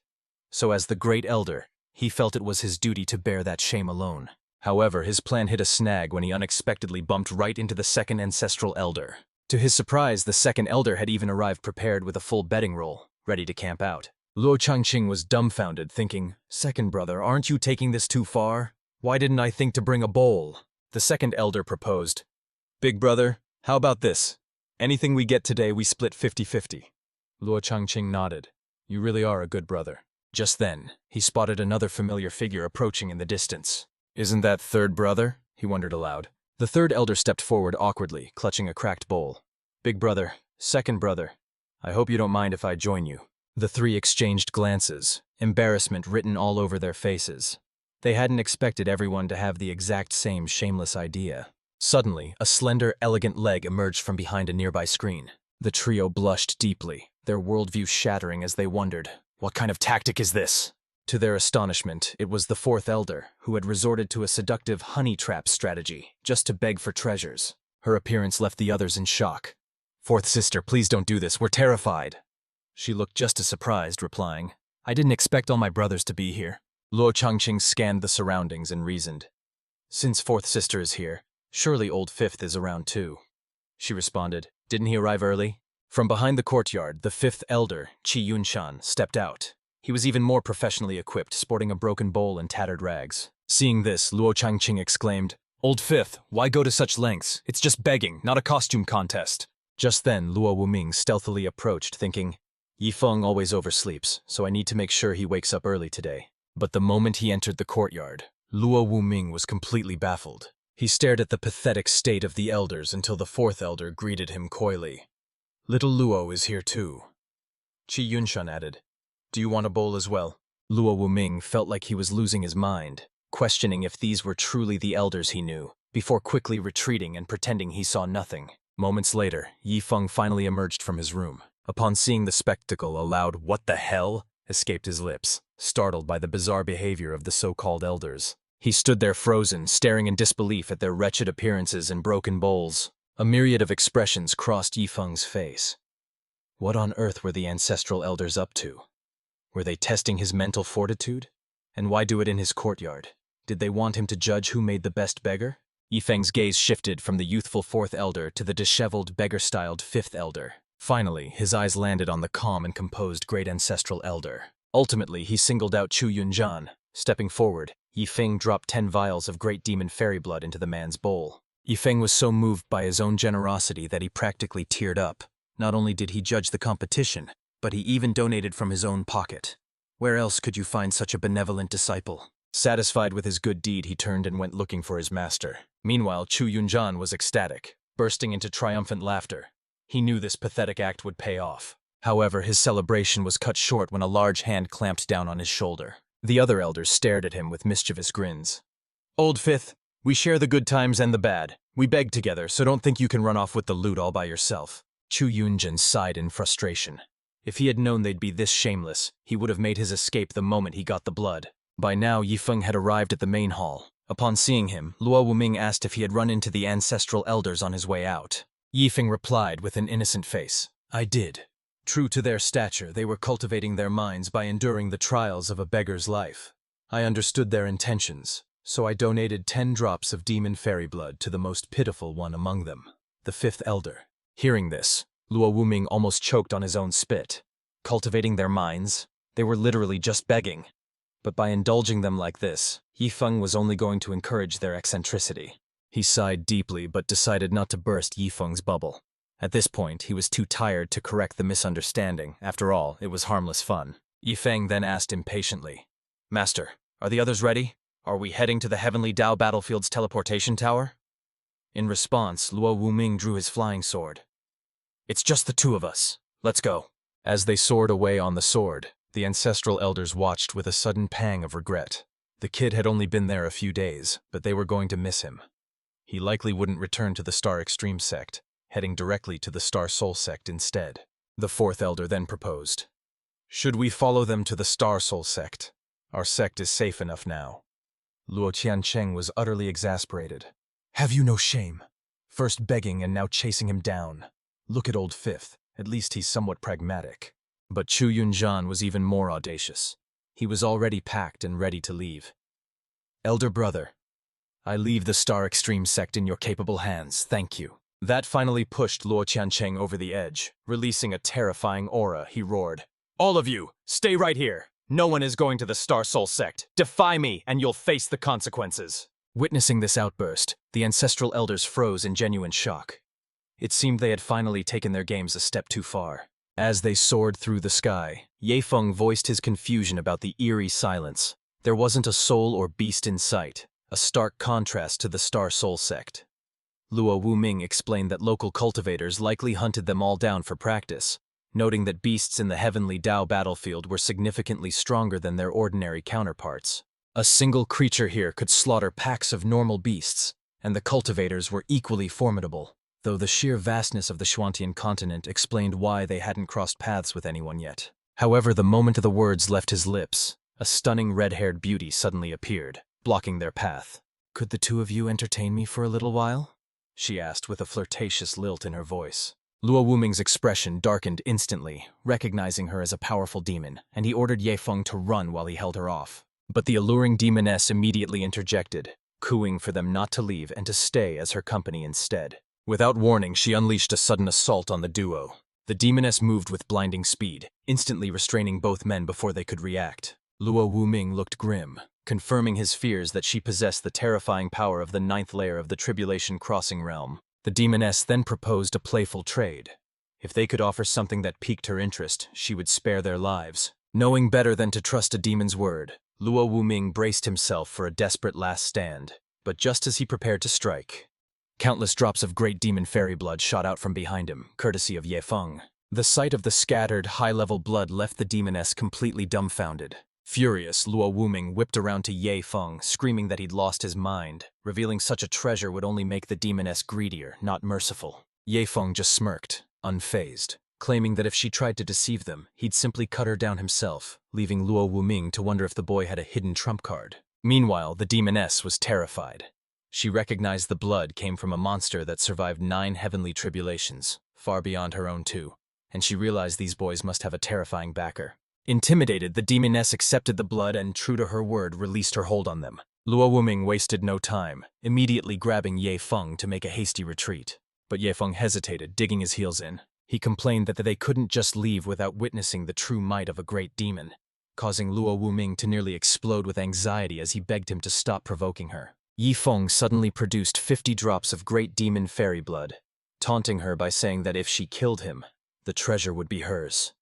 so as the Great Elder, he felt it was his duty to bear that shame alone. However, his plan hit a snag when he unexpectedly bumped right into the second ancestral elder. To his surprise, the second elder had even arrived prepared with a full bedding roll, ready to camp out. Luo Changqing was dumbfounded, thinking, "Second brother, aren't you taking this too far? Why didn't I think to bring a bowl?" The second elder proposed, "Big brother, how about this? Anything we get today, we split 50-50. Luo Changqing nodded. "You really are a good brother." Just then, he spotted another familiar figure approaching in the distance. "Isn't that third brother?" he wondered aloud. The third elder stepped forward awkwardly, clutching a cracked bowl. "Big brother, second brother, I hope you don't mind if I join you." The three exchanged glances, embarrassment written all over their faces. They hadn't expected everyone to have the exact same shameless idea. Suddenly, a slender, elegant leg emerged from behind a nearby screen. The trio blushed deeply, their worldview shattering as they wondered, what kind of tactic is this? To their astonishment, it was the fourth elder, who had resorted to a seductive honey trap strategy, just to beg for treasures. Her appearance left the others in shock. "Fourth sister, please don't do this, we're terrified." She looked just as surprised, replying, "I didn't expect all my brothers to be here." Luo Changqing scanned the surroundings and reasoned, "Since fourth sister is here, surely old fifth is around too." She responded, "Didn't he arrive early?" From behind the courtyard, the fifth elder, Qi Yunshan, stepped out. He was even more professionally equipped, sporting a broken bowl and tattered rags. Seeing this, Luo Changqing exclaimed, "Old fifth, why go to such lengths? It's just begging, not a costume contest." Just then, Luo Wuming stealthily approached, thinking, Yifeng always oversleeps, so I need to make sure he wakes up early today. But the moment he entered the courtyard, Luo Wuming was completely baffled. He stared at the pathetic state of the elders until the fourth elder greeted him coyly. "Little Luo is here too." Qi Yunshan added, "Do you want a bowl as well?" Luo Wuming felt like he was losing his mind, questioning if these were truly the elders he knew, before quickly retreating and pretending he saw nothing. Moments later, Yifeng finally emerged from his room. Upon seeing the spectacle, a loud "What the hell?" escaped his lips, startled by the bizarre behavior of the so-called elders. He stood there frozen, staring in disbelief at their wretched appearances and broken bowls. A myriad of expressions crossed Yifeng's face. What on earth were the ancestral elders up to? Were they testing his mental fortitude? And why do it in his courtyard? Did they want him to judge who made the best beggar? Yifeng's gaze shifted from the youthful fourth elder to the disheveled, beggar-styled fifth elder. Finally, his eyes landed on the calm and composed great ancestral elder. Ultimately, he singled out Chu Yunjan. Stepping forward, Yifeng dropped 10 vials of great demon fairy blood into the man's bowl. Yifeng was so moved by his own generosity that he practically teared up. Not only did he judge the competition, but he even donated from his own pocket. Where else could you find such a benevolent disciple? Satisfied with his good deed, he turned and went looking for his master. Meanwhile, Chu Yunjan was ecstatic, bursting into triumphant laughter. He knew this pathetic act would pay off. However, his celebration was cut short when a large hand clamped down on his shoulder. The other elders stared at him with mischievous grins. "Old fifth, we share the good times and the bad. We begged together, so don't think you can run off with the loot all by yourself. Chu Yunjin sighed in frustration. If he had known they'd be this shameless, he would have made his escape the moment he got the blood. By now, Yifeng had arrived at the main hall. Upon seeing him, Luo Wuming asked if he had run into the ancestral elders on his way out. Yifeng replied with an innocent face, "I did." True to their stature, they were cultivating their minds by enduring the trials of a beggar's life. I understood their intentions, so I donated 10 drops of demon fairy blood to the most pitiful one among them, the 5th elder. Hearing this, Luo Wuming almost choked on his own spit. Cultivating their minds? They were literally just begging. But by indulging them like this, Yifeng was only going to encourage their eccentricity. He sighed deeply but decided not to burst Yifeng's bubble. At this point, he was too tired to correct the misunderstanding. After all, it was harmless fun. Yifeng then asked impatiently, "Master, are the others ready? Are we heading to the Heavenly Dao Battlefield's teleportation tower?" In response, Luo Wuming drew his flying sword. "It's just the 2 of us. Let's go." As they soared away on the sword, the ancestral elders watched with a sudden pang of regret. The kid had only been there a few days, but they were going to miss him. He likely wouldn't return to the Star Extreme sect, heading directly to the Star Soul sect instead. The 4th elder then proposed, "Should we follow them to the Star Soul sect? Our sect is safe enough now." Luo Qiancheng was utterly exasperated. "Have you no shame? First begging and now chasing him down. Look at old 5th, at least he's somewhat pragmatic." But Chu Yunjan was even more audacious. He was already packed and ready to leave. "Elder brother, I leave the Star Extreme sect in your capable hands, thank you." That finally pushed Luo Qiancheng over the edge. Releasing a terrifying aura, he roared, "All of you, stay right here. No one is going to the Star Soul sect. Defy me, and you'll face the consequences." Witnessing this outburst, the ancestral elders froze in genuine shock. It seemed they had finally taken their games a step too far. As they soared through the sky, Yifeng voiced his confusion about the eerie silence. There wasn't a soul or beast in sight, a stark contrast to the Star Soul sect. Luo Wuming explained that local cultivators likely hunted them all down for practice, noting that beasts in the Heavenly Dao battlefield were significantly stronger than their ordinary counterparts. A single creature here could slaughter packs of normal beasts, and the cultivators were equally formidable, though the sheer vastness of the Xuantian continent explained why they hadn't crossed paths with anyone yet. However, the moment the words left his lips, a stunning red-haired beauty suddenly appeared, blocking their path. "Could the 2 of you entertain me for a little while?" she asked with a flirtatious lilt in her voice. Luo Wuming's expression darkened instantly, recognizing her as a powerful demon, and he ordered Yifeng to run while he held her off. But the alluring demoness immediately interjected, cooing for them not to leave and to stay as her company instead. Without warning, she unleashed a sudden assault on the duo. The demoness moved with blinding speed, instantly restraining both men before they could react. Luo Wuming looked grim, confirming his fears that she possessed the terrifying power of the 9th layer of the Tribulation Crossing realm. The demoness then proposed a playful trade. If they could offer something that piqued her interest, she would spare their lives. Knowing better than to trust a demon's word, Luo Wuming braced himself for a desperate last stand. But just as he prepared to strike, countless drops of great demon fairy blood shot out from behind him, courtesy of Yifeng. The sight of the scattered, high-level blood left the demoness completely dumbfounded. Furious, Luo Wuming whipped around to Yifeng, screaming that he'd lost his mind. Revealing such a treasure would only make the demoness greedier, not merciful. Yifeng just smirked, unfazed, claiming that if she tried to deceive them, he'd simply cut her down himself, leaving Luo Wuming to wonder if the boy had a hidden trump card. Meanwhile, the demoness was terrified. She recognized the blood came from a monster that survived 9 heavenly tribulations, far beyond her own too, and she realized these boys must have a terrifying backer. Intimidated, the demoness accepted the blood and, true to her word, released her hold on them. Luo Wuming wasted no time, immediately grabbing Yifeng to make a hasty retreat. But Yifeng hesitated, digging his heels in. He complained that they couldn't just leave without witnessing the true might of a great demon, causing Luo Wuming to nearly explode with anxiety as he begged him to stop provoking her. Yifeng suddenly produced 50 drops of great demon fairy blood, taunting her by saying that if she killed him, the treasure would be hers.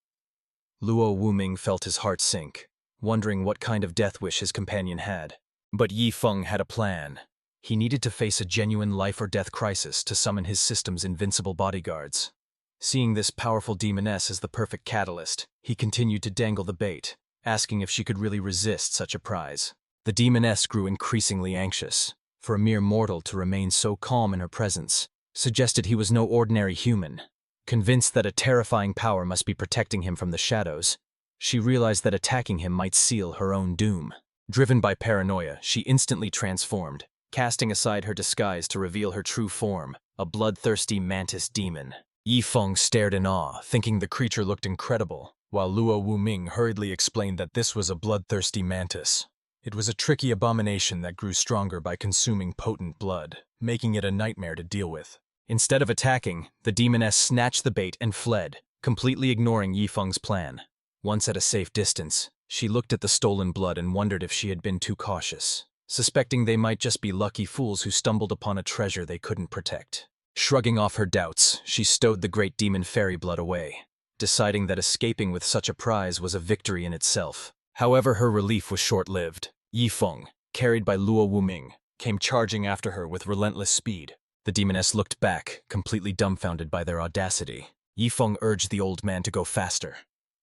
Luo Wuming felt his heart sink, wondering what kind of death wish his companion had. But Yifeng had a plan. He needed to face a genuine life-or-death crisis to summon his system's invincible bodyguards. Seeing this powerful demoness as the perfect catalyst, he continued to dangle the bait, asking if she could really resist such a prize. The demoness grew increasingly anxious, For a mere mortal to remain so calm in her presence suggested he was no ordinary human. Convinced that a terrifying power must be protecting him from the shadows, she realized that attacking him might seal her own doom. Driven by paranoia, she instantly transformed, casting aside her disguise to reveal her true form, a bloodthirsty mantis demon. Yifeng stared in awe, thinking the creature looked incredible, while Luo Wuming hurriedly explained that this was a bloodthirsty mantis. It was a tricky abomination that grew stronger by consuming potent blood, making it a nightmare to deal with. Instead of attacking, the demoness snatched the bait and fled, completely ignoring Yifeng's plan. Once at a safe distance, she looked at the stolen blood and wondered if she had been too cautious, suspecting they might just be lucky fools who stumbled upon a treasure they couldn't protect. Shrugging off her doubts, she stowed the great demon fairy blood away, deciding that escaping with such a prize was a victory in itself. However, her relief was short-lived. Yifeng, carried by Luo Wuming, came charging after her with relentless speed. The demoness looked back, completely dumbfounded by their audacity. Yifeng urged the old man to go faster,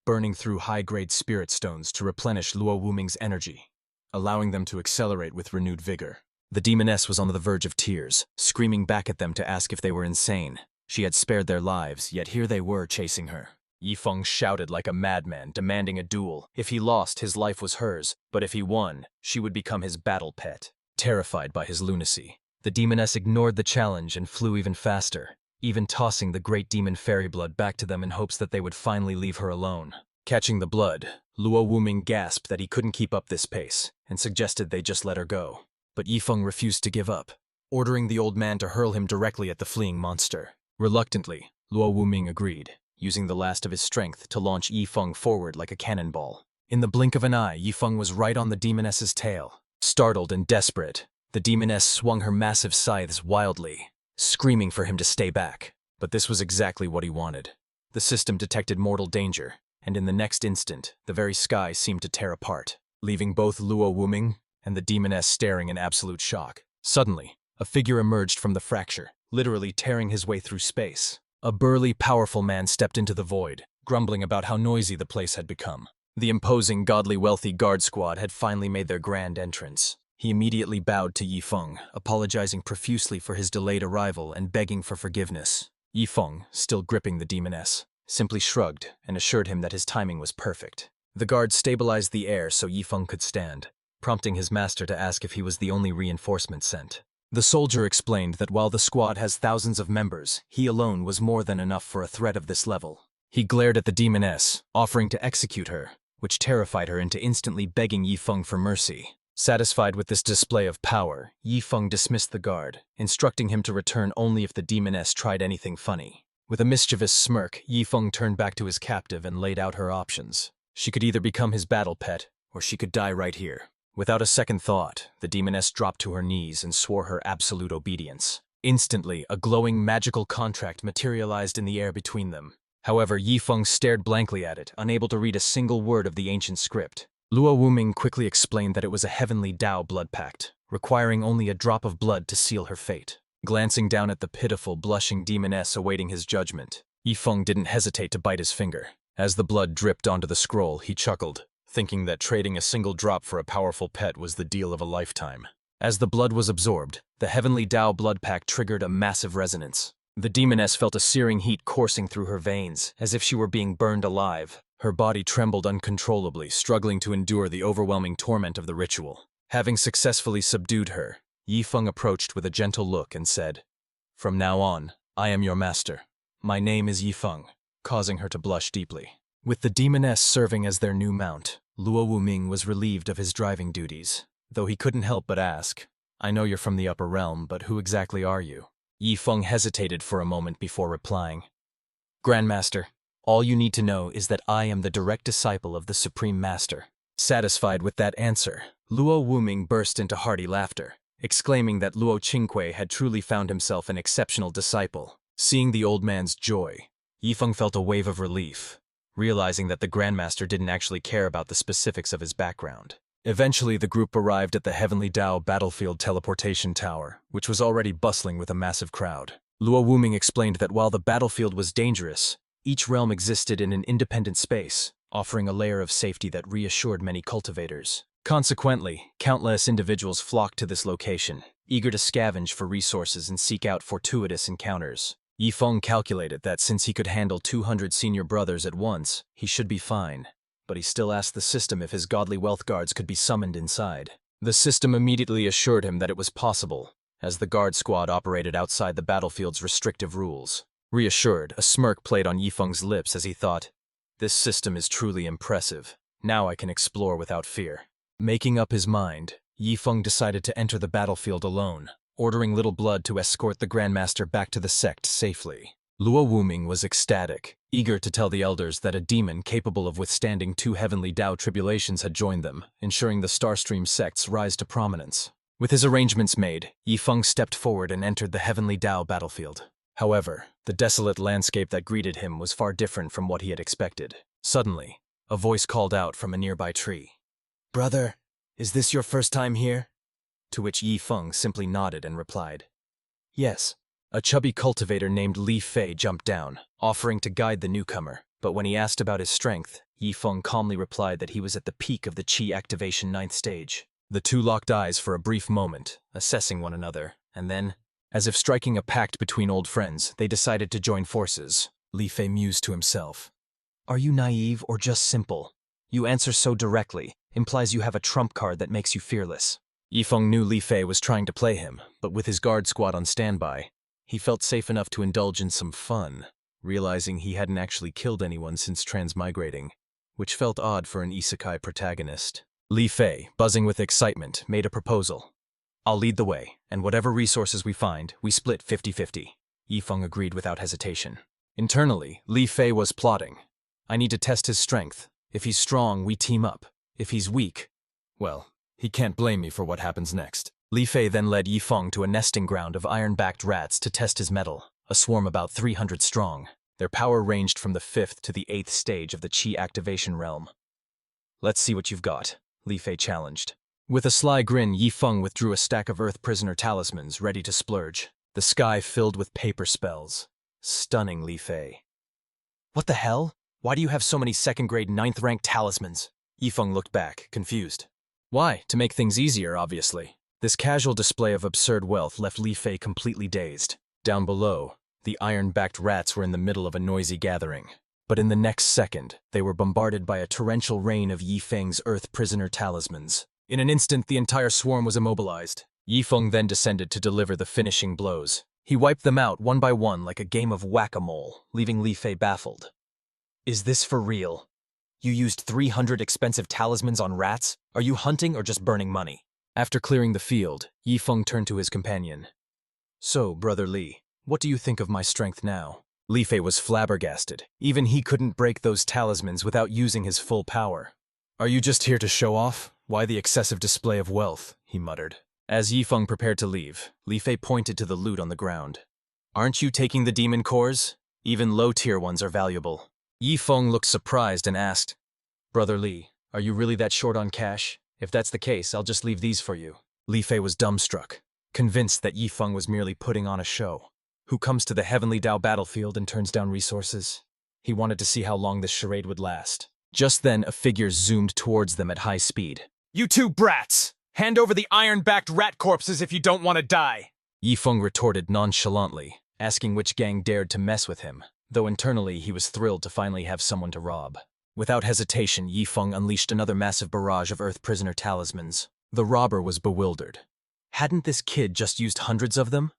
burning through high-grade spirit stones to replenish Luo Wuming's energy, allowing them to accelerate with renewed vigor. The demoness was on the verge of tears, screaming back at them to ask if they were insane. She had spared their lives, yet here they were chasing her. Yifeng shouted like a madman, demanding a duel. If he lost, his life was hers, but if he won, she would become his battle pet. Terrified by his lunacy, the demoness ignored the challenge and flew even faster, even tossing the great demon fairy blood back to them in hopes that they would finally leave her alone. Catching the blood, Luo Wuming gasped that he couldn't keep up this pace, and suggested they just let her go. But Yifeng refused to give up, ordering the old man to hurl him directly at the fleeing monster. Reluctantly, Luo Wuming agreed, using the last of his strength to launch Yifeng forward like a cannonball. In the blink of an eye, Yifeng was right on the demoness's tail. Startled and desperate, the demoness swung her massive scythes wildly, screaming for him to stay back. But this was exactly what he wanted. The system detected mortal danger, and in the next instant, the very sky seemed to tear apart, leaving both Luo Wuming and the demoness staring in absolute shock. Suddenly, a figure emerged from the fracture, literally tearing his way through space. A burly, powerful man stepped into the void, grumbling about how noisy the place had become. The imposing, godly, wealthy guard squad had finally made their grand entrance. He immediately bowed to Yifeng, apologizing profusely for his delayed arrival and begging for forgiveness. Yifeng, still gripping the demoness, simply shrugged and assured him that his timing was perfect. The guard stabilized the air so Yifeng could stand, prompting his master to ask if he was the only reinforcement sent. The soldier explained that while the squad has thousands of members, he alone was more than enough for a threat of this level. He glared at the demoness, offering to execute her, which terrified her into instantly begging Yifeng for mercy. Satisfied with this display of power, Yifeng dismissed the guard, instructing him to return only if the demoness tried anything funny. With a mischievous smirk, Yifeng turned back to his captive and laid out her options. She could either become his battle pet, or she could die right here. Without a second thought, the demoness dropped to her knees and swore her absolute obedience. Instantly, a glowing magical contract materialized in the air between them. However, Yifeng stared blankly at it, unable to read a single word of the ancient script. Luo Wuming quickly explained that it was a heavenly Tao blood pact, requiring only a drop of blood to seal her fate. Glancing down at the pitiful, blushing demoness awaiting his judgment, Yifeng didn't hesitate to bite his finger. As the blood dripped onto the scroll, he chuckled, thinking that trading a single drop for a powerful pet was the deal of a lifetime. As the blood was absorbed, the heavenly Tao blood pact triggered a massive resonance. The demoness felt a searing heat coursing through her veins, as if she were being burned alive. Her body trembled uncontrollably, struggling to endure the overwhelming torment of the ritual. Having successfully subdued her, Yifeng approached with a gentle look and said, "From now on, I am your master. My name is Yifeng," causing her to blush deeply. With the demoness serving as their new mount, Luo Wuming was relieved of his driving duties, though he couldn't help but ask, "I know you're from the upper realm, but who exactly are you?" Yifeng hesitated for a moment before replying, "Grandmaster, all you need to know is that I am the direct disciple of the Supreme Master." Satisfied with that answer, Luo Wuming burst into hearty laughter, exclaiming that Luo Qingque had truly found himself an exceptional disciple. Seeing the old man's joy, Yifeng felt a wave of relief, realizing that the Grandmaster didn't actually care about the specifics of his background. Eventually, the group arrived at the Heavenly Tao Battlefield Teleportation Tower, which was already bustling with a massive crowd. Luo Wuming explained that while the battlefield was dangerous, each realm existed in an independent space, offering a layer of safety that reassured many cultivators. Consequently, countless individuals flocked to this location, eager to scavenge for resources and seek out fortuitous encounters. Yifeng calculated that since he could handle 200 senior brothers at once, he should be fine. But he still asked the system if his godly wealth guards could be summoned inside. The system immediately assured him that it was possible, as the guard squad operated outside the battlefield's restrictive rules. Reassured, a smirk played on Yifeng's lips as he thought, "This system is truly impressive. Now I can explore without fear." Making up his mind, Yifeng decided to enter the battlefield alone, ordering Little Blood to escort the Grandmaster back to the Sect safely. Luo Wuming was ecstatic, eager to tell the elders that a demon capable of withstanding 2 heavenly Dao tribulations had joined them, ensuring the Starstream Sect's rise to prominence. With his arrangements made, Yifeng stepped forward and entered the heavenly Dao battlefield. However, the desolate landscape that greeted him was far different from what he had expected. Suddenly, a voice called out from a nearby tree. "Brother, is this your first time here?" To which Yifeng simply nodded and replied, "Yes." A chubby cultivator named Li Fei jumped down, offering to guide the newcomer, but when he asked about his strength, Yifeng calmly replied that he was at the peak of the Qi activation 9th stage. The two locked eyes for a brief moment, assessing one another, and then, as if striking a pact between old friends, they decided to join forces. Li Fei mused to himself, "Are you naive or just simple? You answer so directly, implies you have a trump card that makes you fearless." Yifeng knew Li Fei was trying to play him, but with his guard squad on standby, he felt safe enough to indulge in some fun, realizing he hadn't actually killed anyone since transmigrating, which felt odd for an isekai protagonist. Li Fei, buzzing with excitement, made a proposal. "I'll lead the way, and whatever resources we find, we split 50-50. Yifeng agreed without hesitation. Internally, Li Fei was plotting. "I need to test his strength. If he's strong, we team up. If he's weak, well, he can't blame me for what happens next." Li Fei then led Yifeng to a nesting ground of iron-backed rats to test his mettle, a swarm about 300 strong. Their power ranged from the 5th to the 8th stage of the Qi activation realm. "Let's see what you've got," Li Fei challenged. With a sly grin, Yifeng withdrew a stack of Earth Prisoner talismans, ready to splurge. The sky filled with paper spells. Stunning, Li Fei. "What the hell? Why do you have so many second-grade 9th-ranked talismans?" Yifeng looked back, confused. "Why? To make things easier, obviously." This casual display of absurd wealth left Li Fei completely dazed. Down below, the iron-backed rats were in the middle of a noisy gathering. But in the next second, they were bombarded by a torrential rain of Yifeng's Earth Prisoner talismans. In an instant, the entire swarm was immobilized. Yifeng then descended to deliver the finishing blows. He wiped them out one by one like a game of whack-a-mole, leaving Li Fei baffled. "Is this for real? You used 300 expensive talismans on rats? Are you hunting or just burning money?" After clearing the field, Yifeng turned to his companion. "So, Brother Li, what do you think of my strength now?" Li Fei was flabbergasted. Even he couldn't break those talismans without using his full power. "Are you just here to show off? Why the excessive display of wealth?" he muttered. As Yifeng prepared to leave, Li Fei pointed to the loot on the ground. "Aren't you taking the demon cores? Even low-tier ones are valuable." Yifeng looked surprised and asked, "Brother Li, are you really that short on cash? If that's the case, I'll just leave these for you." Li Fei was dumbstruck, convinced that Yifeng was merely putting on a show. Who comes to the Heavenly Dao battlefield and turns down resources? He wanted to see how long this charade would last. Just then, a figure zoomed towards them at high speed. "You two brats! Hand over the iron-backed rat corpses if you don't want to die!" Yifeng retorted nonchalantly, asking which gang dared to mess with him, though internally he was thrilled to finally have someone to rob. Without hesitation, Yifeng unleashed another massive barrage of Earth Prisoner talismans. The robber was bewildered. Hadn't this kid just used hundreds of them?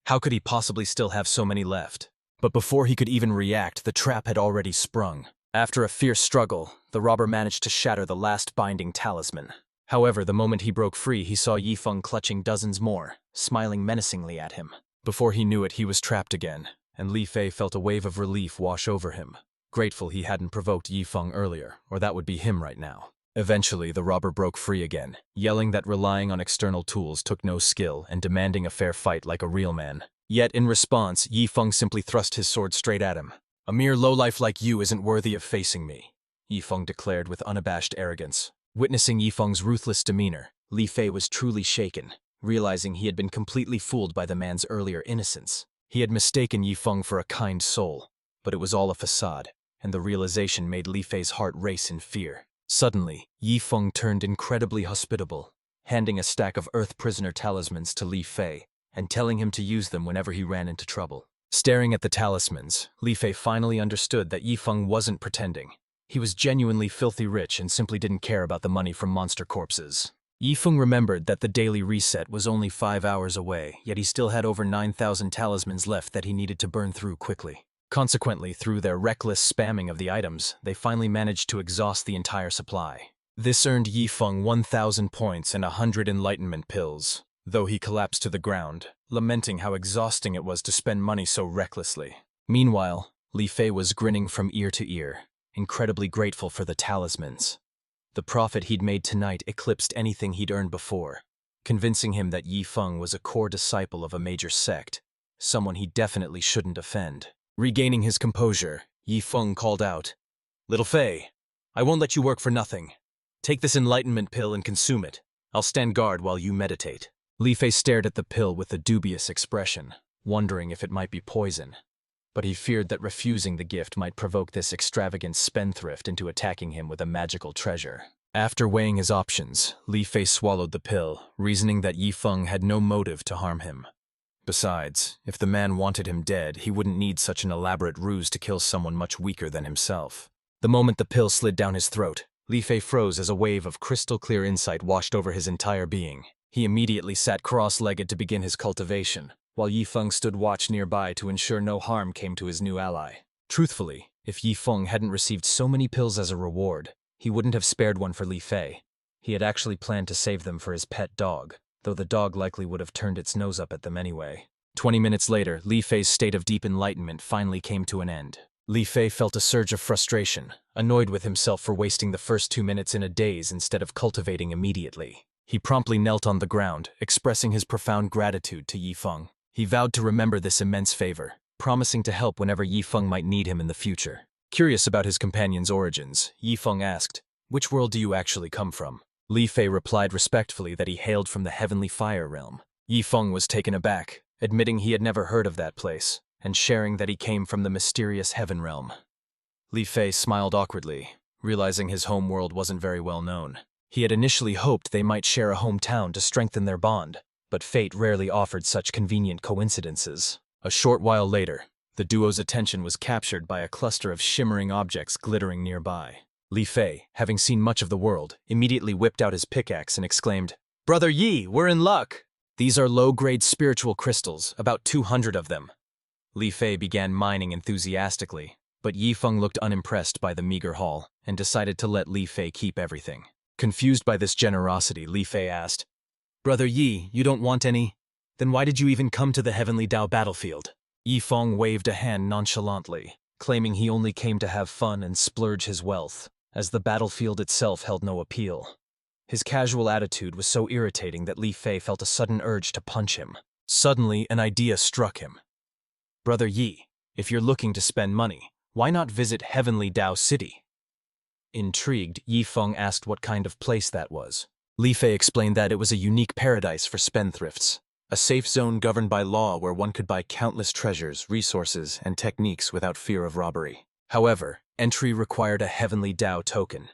How could he possibly still have so many left? But before he could even react, the trap had already sprung. After a fierce struggle, the robber managed to shatter the last binding talisman. However, the moment he broke free, he saw Yifeng clutching dozens more, smiling menacingly at him. Before he knew it, he was trapped again, and Li Fei felt a wave of relief wash over him. Grateful he hadn't provoked Yifeng earlier, or that would be him right now. Eventually, the robber broke free again, yelling that relying on external tools took no skill and demanding a fair fight like a real man. Yet, in response, Yifeng simply thrust his sword straight at him. "A mere lowlife like you isn't worthy of facing me," Yifeng declared with unabashed arrogance. Witnessing Yifeng's ruthless demeanor, Li Fei was truly shaken, realizing he had been completely fooled by the man's earlier innocence. He had mistaken Yifeng for a kind soul, but it was all a facade, and the realization made Li Fei's heart race in fear. Suddenly, Yi Feng turned incredibly hospitable, handing a stack of Earth Prisoner talismans to Li Fei and telling him to use them whenever he ran into trouble. Staring at the talismans, Li Fei finally understood that Yi Feng wasn't pretending. He was genuinely filthy rich and simply didn't care about the money from monster corpses. Yi Feng remembered that the daily reset was only 5 hours away, yet he still had over 9,000 talismans left that he needed to burn through quickly. Consequently, through their reckless spamming of the items, they finally managed to exhaust the entire supply. This earned Yi Feng 1,000 points and 100 enlightenment pills, though he collapsed to the ground, lamenting how exhausting it was to spend money so recklessly. Meanwhile, Li Fei was grinning from ear to ear, incredibly grateful for the talismans. The profit he'd made tonight eclipsed anything he'd earned before, convincing him that Yi Feng was a core disciple of a major sect, someone he definitely shouldn't offend. Regaining his composure, Yi Feng called out, "Little Fei, I won't let you work for nothing. Take this enlightenment pill and consume it. I'll stand guard while you meditate." Li Fei stared at the pill with a dubious expression, wondering if it might be poison. But he feared that refusing the gift might provoke this extravagant spendthrift into attacking him with a magical treasure. After weighing his options, Li Fei swallowed the pill, reasoning that Yi Feng had no motive to harm him. Besides, if the man wanted him dead, he wouldn't need such an elaborate ruse to kill someone much weaker than himself. The moment the pill slid down his throat, Li Fei froze as a wave of crystal-clear insight washed over his entire being. He immediately sat cross-legged to begin his cultivation, while Yi Feng stood watch nearby to ensure no harm came to his new ally. Truthfully, if Yi Feng hadn't received so many pills as a reward, he wouldn't have spared one for Li Fei. He had actually planned to save them for his pet dog, though the dog likely would have turned its nose up at them anyway. 20 minutes later, Li Fei's state of deep enlightenment finally came to an end. Li Fei felt a surge of frustration, annoyed with himself for wasting the first 2 minutes in a daze instead of cultivating immediately. He promptly knelt on the ground, expressing his profound gratitude to Yi Feng. He vowed to remember this immense favor, promising to help whenever Yi Feng might need him in the future. Curious about his companion's origins, Yi Feng asked, "Which world do you actually come from?" Li Fei replied respectfully that he hailed from the heavenly fire realm. Yi Feng was taken aback, admitting he had never heard of that place, and sharing that he came from the mysterious heaven realm. Li Fei smiled awkwardly, realizing his home world wasn't very well known. He had initially hoped they might share a hometown to strengthen their bond, but fate rarely offered such convenient coincidences. A short while later, the duo's attention was captured by a cluster of shimmering objects glittering nearby. Li Fei, having seen much of the world, immediately whipped out his pickaxe and exclaimed, "Brother Yi, we're in luck! These are low-grade spiritual crystals, about 200 of them." Li Fei began mining enthusiastically, but Yi Feng looked unimpressed by the meager haul and decided to let Li Fei keep everything. Confused by this generosity, Li Fei asked, "Brother Yi, you don't want any? Then why did you even come to the Heavenly Dao battlefield?" Yi Feng waved a hand nonchalantly, claiming he only came to have fun and splurge his wealth, as the battlefield itself held no appeal. His casual attitude was so irritating that Li Fei felt a sudden urge to punch him. Suddenly, an idea struck him. "Brother Yi, if you're looking to spend money, why not visit Heavenly Dao City?" Intrigued, Yi Feng asked what kind of place that was. Li Fei explained that it was a unique paradise for spendthrifts, a safe zone governed by law where one could buy countless treasures, resources, and techniques without fear of robbery. However, entry required a Heavenly Dao token.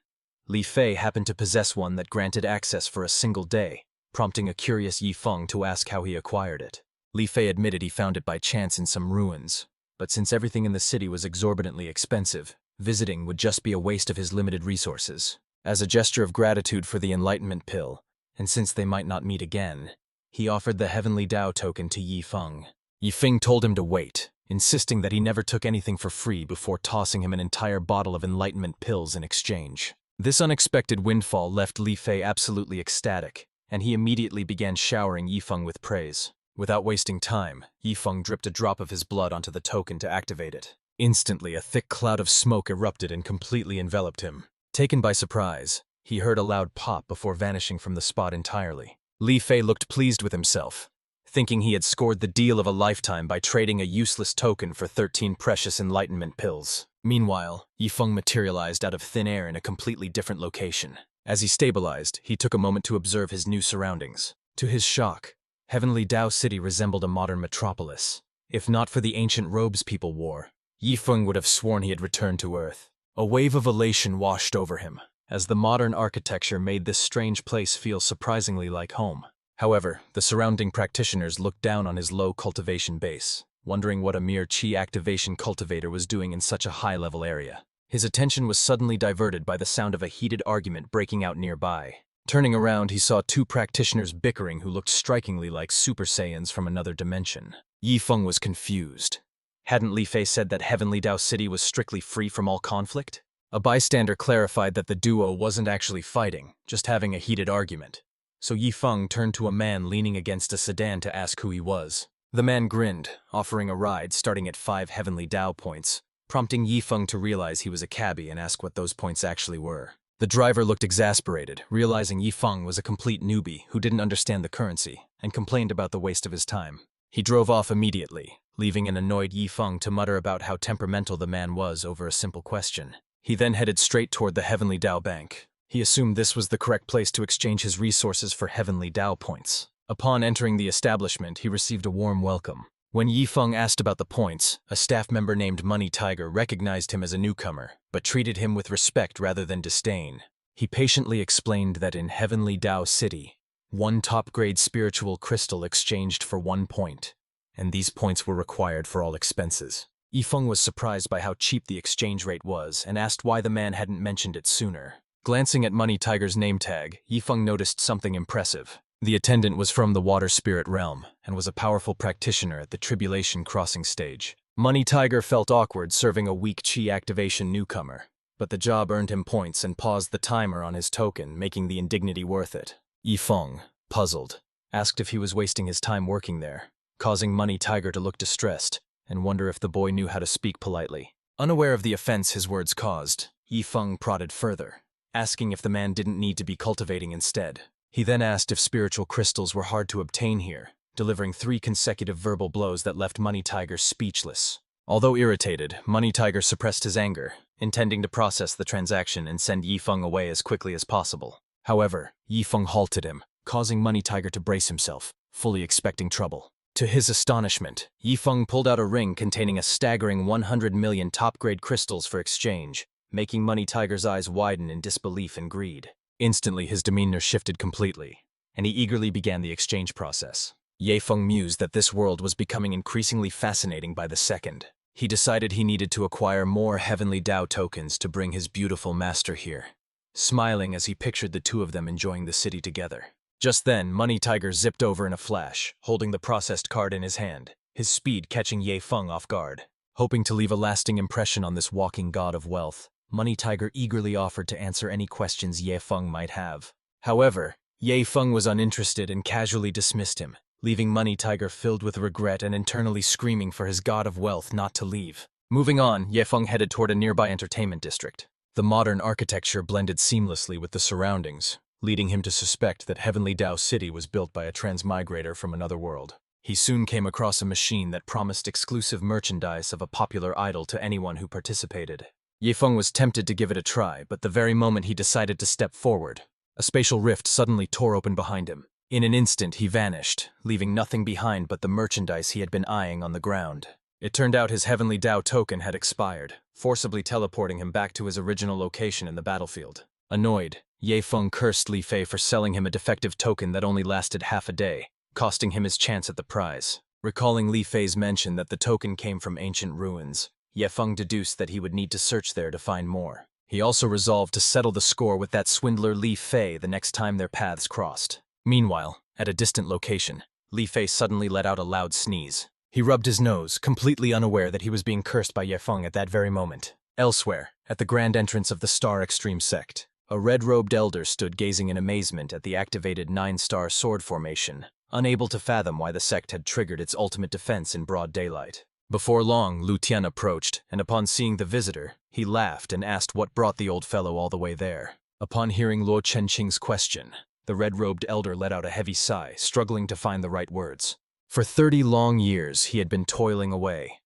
Li Fei happened to possess one that granted access for a single day, prompting a curious Yi Feng to ask how he acquired it. Li Fei admitted he found it by chance in some ruins, but since everything in the city was exorbitantly expensive, visiting would just be a waste of his limited resources. As a gesture of gratitude for the enlightenment pill, and since they might not meet again, he offered the Heavenly Dao token to Yi Feng. Yi Feng told him to wait, insisting that he never took anything for free before tossing him an entire bottle of enlightenment pills in exchange. This unexpected windfall left Li Fei absolutely ecstatic, and he immediately began showering Yi Feng with praise. Without wasting time, Yi Feng dripped a drop of his blood onto the token to activate it. Instantly, a thick cloud of smoke erupted and completely enveloped him. Taken by surprise, he heard a loud pop before vanishing from the spot entirely. Li Fei looked pleased with himself, thinking he had scored the deal of a lifetime by trading a useless token for 13 precious enlightenment pills. Meanwhile, Yi Feng materialized out of thin air in a completely different location. As he stabilized, he took a moment to observe his new surroundings. To his shock, Heavenly Dao City resembled a modern metropolis. If not for the ancient robes people wore, Yi Feng would have sworn he had returned to Earth. A wave of elation washed over him, as the modern architecture made this strange place feel surprisingly like home. However, the surrounding practitioners looked down on his low cultivation base, wondering what a mere chi activation cultivator was doing in such a high-level area. His attention was suddenly diverted by the sound of a heated argument breaking out nearby. Turning around, he saw two practitioners bickering who looked strikingly like Super Saiyans from another dimension. Yi Feng was confused. Hadn't Li Fei said that Heavenly Dao City was strictly free from all conflict? A bystander clarified that the duo wasn't actually fighting, just having a heated argument. So Yi Feng turned to a man leaning against a sedan to ask who he was. The man grinned, offering a ride starting at 5 Heavenly Dao points, prompting Yi Feng to realize he was a cabbie and ask what those points actually were. The driver looked exasperated, realizing Yi Feng was a complete newbie who didn't understand the currency, and complained about the waste of his time. He drove off immediately, leaving an annoyed Yi Feng to mutter about how temperamental the man was over a simple question. He then headed straight toward the Heavenly Dao Bank. He assumed this was the correct place to exchange his resources for Heavenly Dao points. Upon entering the establishment, he received a warm welcome. When Yi Feng asked about the points, a staff member named Money Tiger recognized him as a newcomer, but treated him with respect rather than disdain. He patiently explained that in Heavenly Dao City, 1 top-grade spiritual crystal exchanged for 1 point, and these points were required for all expenses. Yi Feng was surprised by how cheap the exchange rate was and asked why the man hadn't mentioned it sooner. Glancing at Money Tiger's name tag, Yi Feng noticed something impressive. The attendant was from the water spirit realm and was a powerful practitioner at the Tribulation Crossing stage. Money Tiger felt awkward serving a weak chi activation newcomer, but the job earned him points and paused the timer on his token, making the indignity worth it. Yi Feng, puzzled, asked if he was wasting his time working there, causing Money Tiger to look distressed and wonder if the boy knew how to speak politely. Unaware of the offense his words caused, Yi Feng prodded further, asking if the man didn't need to be cultivating instead. He then asked if spiritual crystals were hard to obtain here, delivering 3 consecutive verbal blows that left Money Tiger speechless. Although irritated, Money Tiger suppressed his anger, intending to process the transaction and send Yi Feng away as quickly as possible. However, Yi Feng halted him, causing Money Tiger to brace himself, fully expecting trouble. To his astonishment, Yi Feng pulled out a ring containing a staggering 100 million top-grade crystals for exchange, making Money Tiger's eyes widen in disbelief and greed. Instantly, his demeanor shifted completely, and he eagerly began the exchange process. Yi Feng mused that this world was becoming increasingly fascinating by the second. He decided he needed to acquire more Heavenly Dao tokens to bring his beautiful master here, smiling as he pictured the two of them enjoying the city together. Just then, Money Tiger zipped over in a flash, holding the processed card in his hand, his speed catching Yi Feng off guard. Hoping to leave a lasting impression on this walking god of wealth, Money Tiger eagerly offered to answer any questions Yi Feng might have. However, Yi Feng was uninterested and casually dismissed him, leaving Money Tiger filled with regret and internally screaming for his god of wealth not to leave. Moving on, Yi Feng headed toward a nearby entertainment district. The modern architecture blended seamlessly with the surroundings, leading him to suspect that Heavenly Dao City was built by a transmigrator from another world. He soon came across a machine that promised exclusive merchandise of a popular idol to anyone who participated. Yi Feng was tempted to give it a try, but the very moment he decided to step forward, a spatial rift suddenly tore open behind him. In an instant, he vanished, leaving nothing behind but the merchandise he had been eyeing on the ground. It turned out his Heavenly Dao token had expired, forcibly teleporting him back to his original location in the battlefield. Annoyed, Yi Feng cursed Li Fei for selling him a defective token that only lasted half a day, costing him his chance at the prize. Recalling Li Fei's mention that the token came from ancient ruins, Yi Feng deduced that he would need to search there to find more. He also resolved to settle the score with that swindler Li Fei the next time their paths crossed. Meanwhile, at a distant location, Li Fei suddenly let out a loud sneeze. He rubbed his nose, completely unaware that he was being cursed by Yi Feng at that very moment. Elsewhere, at the grand entrance of the Star Extreme Sect, a red-robed elder stood gazing in amazement at the activated 9-star sword formation, unable to fathom why the sect had triggered its ultimate defense in broad daylight. Before long, Lu Tian approached, and upon seeing the visitor, he laughed and asked what brought the old fellow all the way there. Upon hearing Luo Chenqing's question, the red-robed elder let out a heavy sigh, struggling to find the right words. For 30 long years, he had been toiling away.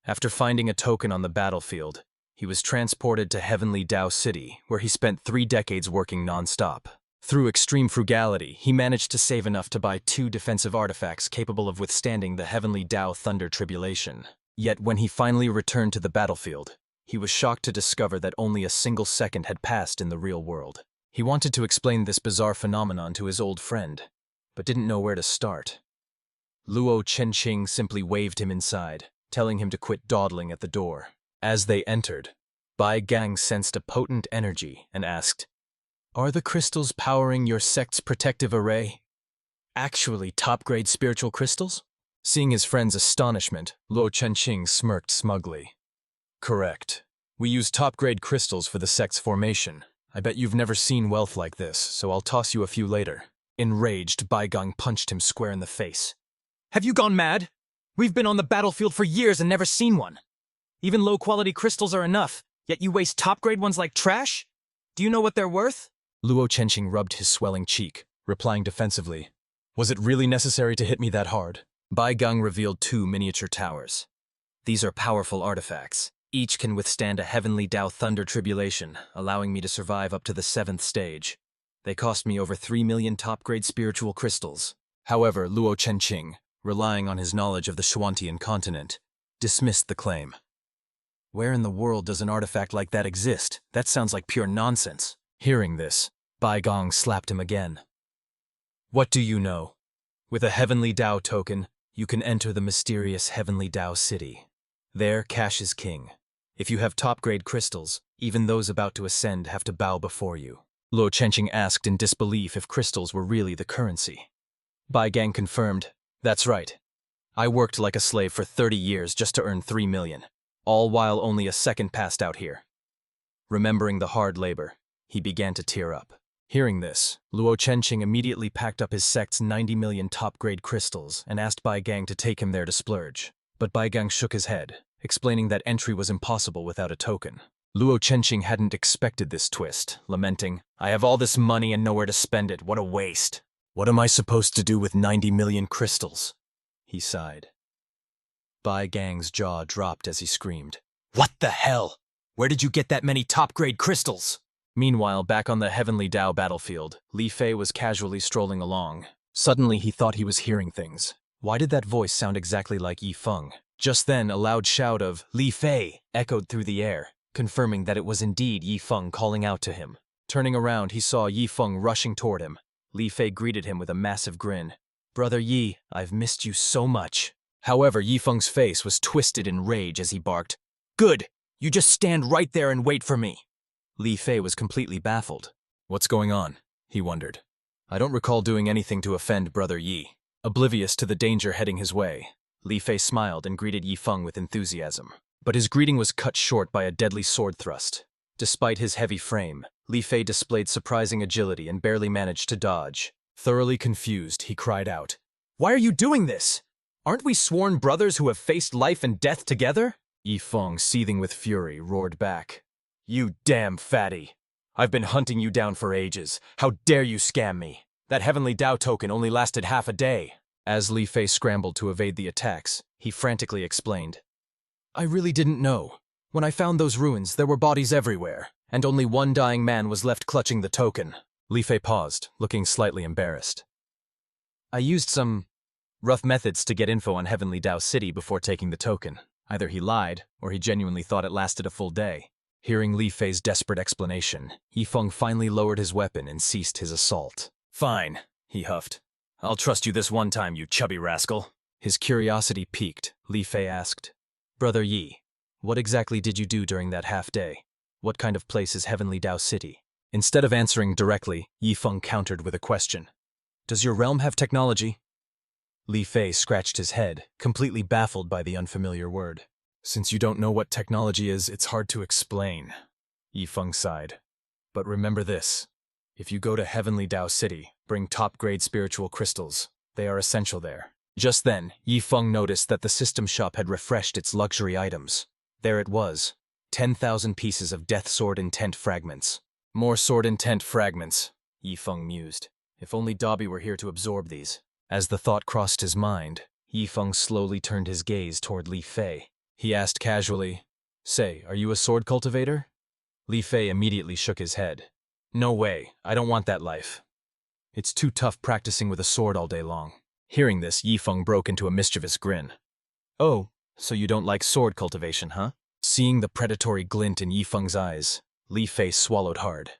After finding a token on the battlefield, he was transported to Heavenly Dao City, where he spent 3 decades working non-stop. Through extreme frugality, he managed to save enough to buy 2 defensive artifacts capable of withstanding the Heavenly Dao Thunder Tribulation. Yet when he finally returned to the battlefield, He was shocked to discover that only a single second had passed in the real world. He wanted to explain this bizarre phenomenon to his old friend, but didn't know where to start. Luo Chenqing simply waved him inside, telling him to quit dawdling at the door. As they entered, Bai Gang sensed a potent energy and asked, "Are the crystals powering your sect's protective array actually top-grade spiritual crystals?" Seeing his friend's astonishment, Luo Chenqing smirked smugly. "Correct. We use top-grade crystals for the sect's formation. I bet you've never seen wealth like this, so I'll toss you a few later." Enraged, Bai Gang punched him square in the face. "Have you gone mad? We've been on the battlefield for years and never seen one. Even low-quality crystals are enough, yet you waste top-grade ones like trash? Do you know what they're worth?" Luo Chenqing rubbed his swelling cheek, replying defensively, "Was it really necessary to hit me that hard?" Bai Gang revealed 2 miniature towers. "These are powerful artifacts. Each can withstand a heavenly Tao thunder tribulation, allowing me to survive up to the 7th stage. They cost me over 3 million top-grade spiritual crystals." However, Luo Chenqing, relying on his knowledge of the Xuantian continent, dismissed the claim. "Where in the world does an artifact like that exist? That sounds like pure nonsense." Hearing this, Bai Gang slapped him again. "What do you know? With a Heavenly Tao token, you can enter the mysterious Heavenly Tao City. There, cash is king. If you have top-grade crystals, even those about to ascend have to bow before you." Luo Chenqing asked in disbelief if crystals were really the currency. Bai Gang confirmed, "That's right. I worked like a slave for 30 years just to earn 3 million, all while only a second passed out here." Remembering the hard labor, he began to tear up. Hearing this, Luo Chenqing immediately packed up his sect's 90 million top-grade crystals and asked Bai Gang to take him there to splurge. But Bai Gang shook his head, explaining that entry was impossible without a token. Luo Chenqing hadn't expected this twist, lamenting, "I have all this money and nowhere to spend it, what a waste. What am I supposed to do with 90 million crystals?" He sighed. Bai Gang's jaw dropped as he screamed, "What the hell? Where did you get that many top-grade crystals?" Meanwhile, back on the Heavenly Tao battlefield, Li Fei was casually strolling along. Suddenly, he thought he was hearing things. Why did that voice sound exactly like Yi Feng? Just then, a loud shout of "Li Fei" echoed through the air, confirming that it was indeed Yi Feng calling out to him. Turning around, he saw Yi Feng rushing toward him. Li Fei greeted him with a massive grin. "Brother Yi, I've missed you so much." However, Yi Feng's face was twisted in rage as he barked, "Good! You just stand right there and wait for me." Li Fei was completely baffled. "What's going on?" he wondered. "I don't recall doing anything to offend Brother Yi." Oblivious to the danger heading his way, Li Fei smiled and greeted Yi Feng with enthusiasm. But his greeting was cut short by a deadly sword thrust. Despite his heavy frame, Li Fei displayed surprising agility and barely managed to dodge. Thoroughly confused, he cried out, "Why are you doing this? Aren't we sworn brothers who have faced life and death together?" Yi Feng, seething with fury, roared back, "You damn fatty! I've been hunting you down for ages. How dare you scam me? That Heavenly Tao token only lasted half a day." As Li Fei scrambled to evade the attacks, he frantically explained, "I really didn't know. When I found those ruins, there were bodies everywhere, and only one dying man was left clutching the token." Li Fei paused, looking slightly embarrassed. "I used some rough methods to get info on Heavenly Tao City before taking the token. Either he lied, or he genuinely thought it lasted a full day." Hearing Li Fei's desperate explanation, Yi Feng finally lowered his weapon and ceased his assault. "Fine," he huffed. "I'll trust you this one time, you chubby rascal." His curiosity piqued, Li Fei asked, "Brother Yi, what exactly did you do during that half-day? What kind of place is Heavenly Tao City?" Instead of answering directly, Yi Feng countered with a question. "Does your realm have technology?" Li Fei scratched his head, completely baffled by the unfamiliar word. "Since you don't know what technology is, it's hard to explain," Yi Feng sighed. "But remember this. If you go to Heavenly Tao City, bring top-grade spiritual crystals. They are essential there." Just then, Yi Feng noticed that the system shop had refreshed its luxury items. There it was, 10,000 pieces of Death Sword Intent fragments. "More Sword Intent fragments," Yi Feng mused. "If only Dobby were here to absorb these." As the thought crossed his mind, Yi Feng slowly turned his gaze toward Li Fei. He asked casually, "Say, are you a sword cultivator?" Li Fei immediately shook his head. "No way, I don't want that life. It's too tough practicing with a sword all day long." Hearing this, Yi Feng broke into a mischievous grin. "Oh, so you don't like sword cultivation, huh?" Seeing the predatory glint in Yifeng's eyes, Li Fei swallowed hard.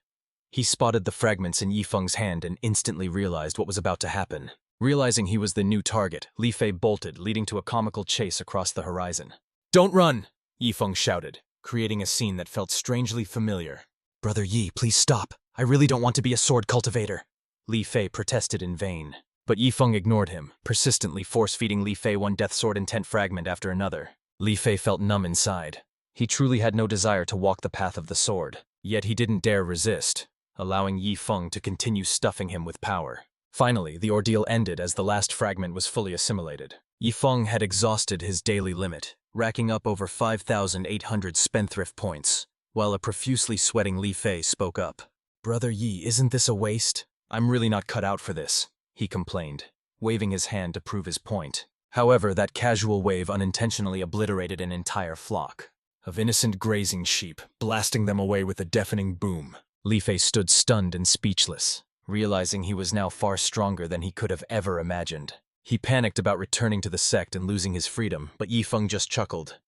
He spotted the fragments in Yifeng's hand and instantly realized what was about to happen. Realizing he was the new target, Li Fei bolted, leading to a comical chase across the horizon. "Don't run!" Yifeng shouted, creating a scene that felt strangely familiar. "Brother Yi, please stop. I really don't want to be a sword cultivator." Li Fei protested in vain. But Yifeng ignored him, persistently force-feeding Li Fei one death sword intent fragment after another. Li Fei felt numb inside. He truly had no desire to walk the path of the sword, yet he didn't dare resist, allowing Yifeng to continue stuffing him with power. Finally, the ordeal ended as the last fragment was fully assimilated. Yifeng had exhausted his daily limit, racking up over 5,800 spendthrift points, while a profusely sweating Li Fei spoke up. "Brother Yi, isn't this a waste? I'm really not cut out for this," he complained, waving his hand to prove his point. However, that casual wave unintentionally obliterated an entire flock of innocent grazing sheep, blasting them away with a deafening boom. Li Fei stood stunned and speechless, realizing he was now far stronger than he could have ever imagined. He panicked about returning to the sect and losing his freedom, but Yifeng just chuckled.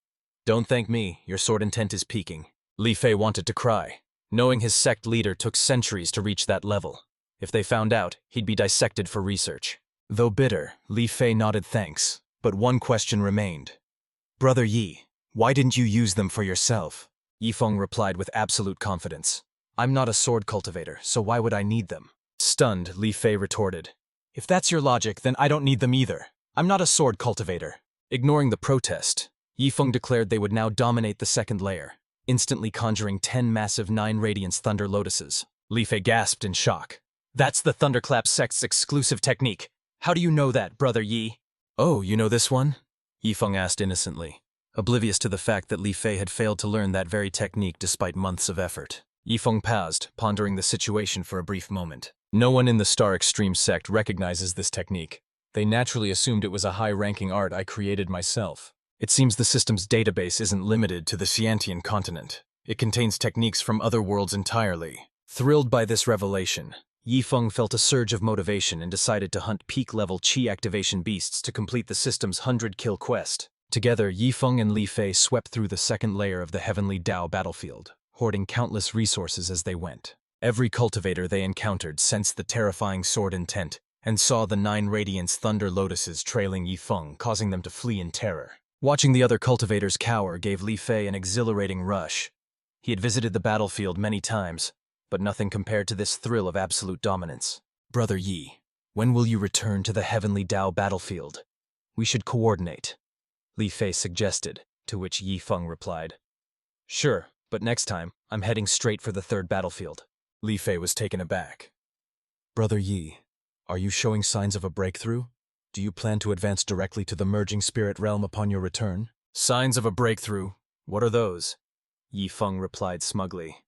"Don't thank me, your sword intent is peaking." Li Fei wanted to cry, knowing his sect leader took centuries to reach that level. If they found out, he'd be dissected for research. Though bitter, Li Fei nodded thanks, but one question remained. "Brother Yi, why didn't you use them for yourself?" Yifeng replied with absolute confidence. "I'm not a sword cultivator, so why would I need them?" Stunned, Li Fei retorted. "If that's your logic, then I don't need them either. I'm not a sword cultivator." Ignoring the protest, Yifeng declared they would now dominate the second layer, instantly conjuring 10 massive 9 Radiance Thunder Lotuses. Li Fei gasped in shock. "That's the Thunderclap sect's exclusive technique. How do you know that, Brother Yi?" "Oh, you know this one?" Yifeng asked innocently, oblivious to the fact that Li Fei had failed to learn that very technique despite months of effort. Yifeng paused, pondering the situation for a brief moment. No one in the Star Extreme sect recognizes this technique. They naturally assumed it was a high-ranking art I created myself. It seems the system's database isn't limited to the Xiantian continent. It contains techniques from other worlds entirely. Thrilled by this revelation, Yifeng felt a surge of motivation and decided to hunt peak-level Qi activation beasts to complete the system's 100-kill quest. Together, Yifeng and Li Fei swept through the second layer of the Heavenly Dao battlefield, hoarding countless resources as they went. Every cultivator they encountered sensed the terrifying sword intent and saw the 9 Radiance Thunder Lotuses trailing Yifeng, causing them to flee in terror. Watching the other cultivators cower gave Li Fei an exhilarating rush. He had visited the battlefield many times, but nothing compared to this thrill of absolute dominance. "Brother Yi, when will you return to the Heavenly Dao battlefield? We should coordinate," Li Fei suggested, to which Yifeng replied. "Sure, but next time, I'm heading straight for the third battlefield." Li Fei was taken aback. "Brother Yi, are you showing signs of a breakthrough? Do you plan to advance directly to the merging spirit realm upon your return?" "Signs of a breakthrough? What are those?" Yifeng replied smugly.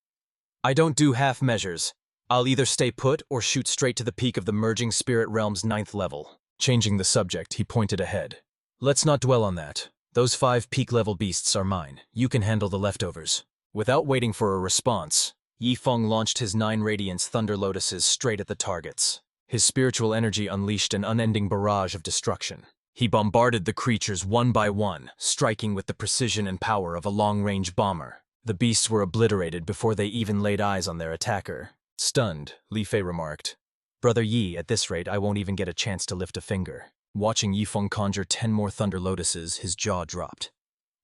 "I don't do half measures. I'll either stay put or shoot straight to the peak of the merging spirit realm's 9th level. Changing the subject, he pointed ahead. "Let's not dwell on that. Those 5 peak-level beasts are mine. You can handle the leftovers." Without waiting for a response, Yifeng launched his 9 Radiance Thunder Lotuses straight at the targets. His spiritual energy unleashed an unending barrage of destruction. He bombarded the creatures one by one, striking with the precision and power of a long-range bomber. The beasts were obliterated before they even laid eyes on their attacker. Stunned, Li Fei remarked, "Brother Yi, at this rate I won't even get a chance to lift a finger." Watching Yifeng conjure 10 more Thunder Lotuses, his jaw dropped.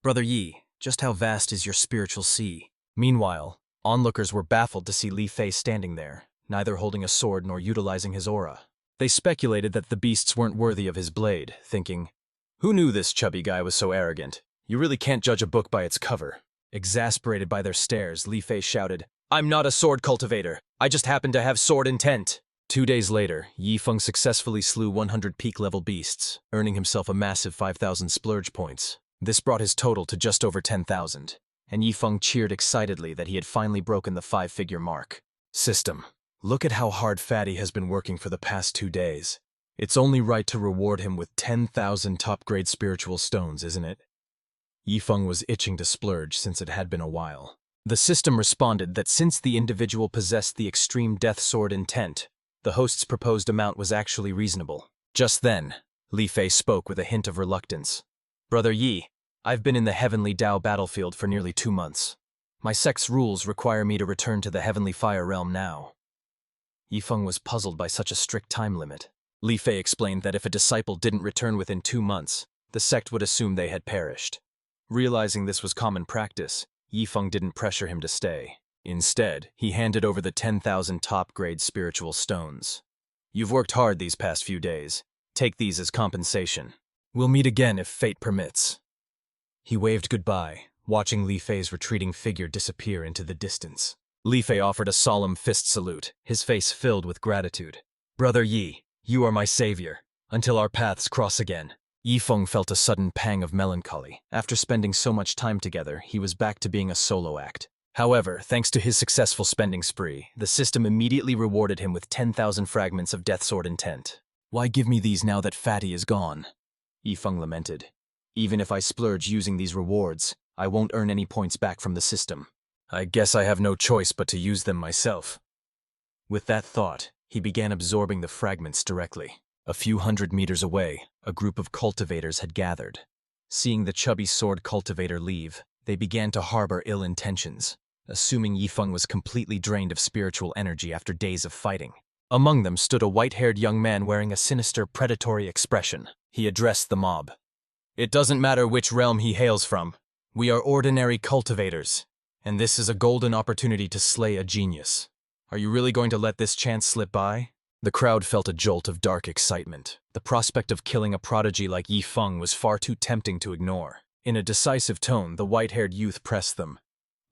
"Brother Yi, just how vast is your spiritual sea?" Meanwhile, onlookers were baffled to see Li Fei standing there, neither holding a sword nor utilizing his aura. They speculated that the beasts weren't worthy of his blade, thinking, "Who knew this chubby guy was so arrogant? You really can't judge a book by its cover." Exasperated by their stares, Li Fei shouted, "I'm not a sword cultivator. I just happen to have sword intent." 2 days later, Yifeng successfully slew 100 peak-level beasts, earning himself a massive 5,000 splurge points. This brought his total to just over 10,000, and Yifeng cheered excitedly that he had finally broken the 5-figure mark. "System, look at how hard Fatty has been working for the past 2 days. It's only right to reward him with 10,000 top-grade spiritual stones, isn't it?" Yifeng was itching to splurge since it had been a while. The system responded that since the individual possessed the extreme death sword intent, the host's proposed amount was actually reasonable. Just then, Li Fei spoke with a hint of reluctance. "Brother Yi, I've been in the Heavenly Tao battlefield for nearly 2 months. My sect's rules require me to return to the Heavenly Fire Realm now. Yifeng was puzzled by such a strict time limit. Li Fei explained that if a disciple didn't return within 2 months, the sect would assume they had perished. Realizing this was common practice, Yifeng didn't pressure him to stay. Instead, he handed over the 10,000 top-grade spiritual stones. You've worked hard these past few days. Take these as compensation. We'll meet again if fate permits. He waved goodbye, watching Li Fei's retreating figure disappear into the distance. Li Fei offered a solemn fist salute, his face filled with gratitude. Brother Yi, you are my savior. Until our paths cross again. Yifeng felt a sudden pang of melancholy. After spending so much time together, he was back to being a solo act. However, thanks to his successful spending spree, the system immediately rewarded him with 10,000 fragments of Death Sword intent. Why give me these now that Fatty is gone? Yifeng lamented. Even if I splurge using these rewards, I won't earn any points back from the system. I guess I have no choice but to use them myself. With that thought, he began absorbing the fragments directly. A few hundred meters away, a group of cultivators had gathered. Seeing the chubby sword cultivator leave, they began to harbor ill intentions, assuming Yifeng was completely drained of spiritual energy after days of fighting. Among them stood a white-haired young man wearing a sinister, predatory expression. He addressed the mob. It doesn't matter which realm he hails from. We are ordinary cultivators, and this is a golden opportunity to slay a genius. Are you really going to let this chance slip by? The crowd felt a jolt of dark excitement. The prospect of killing a prodigy like Yifeng was far too tempting to ignore. In a decisive tone, the white-haired youth pressed them.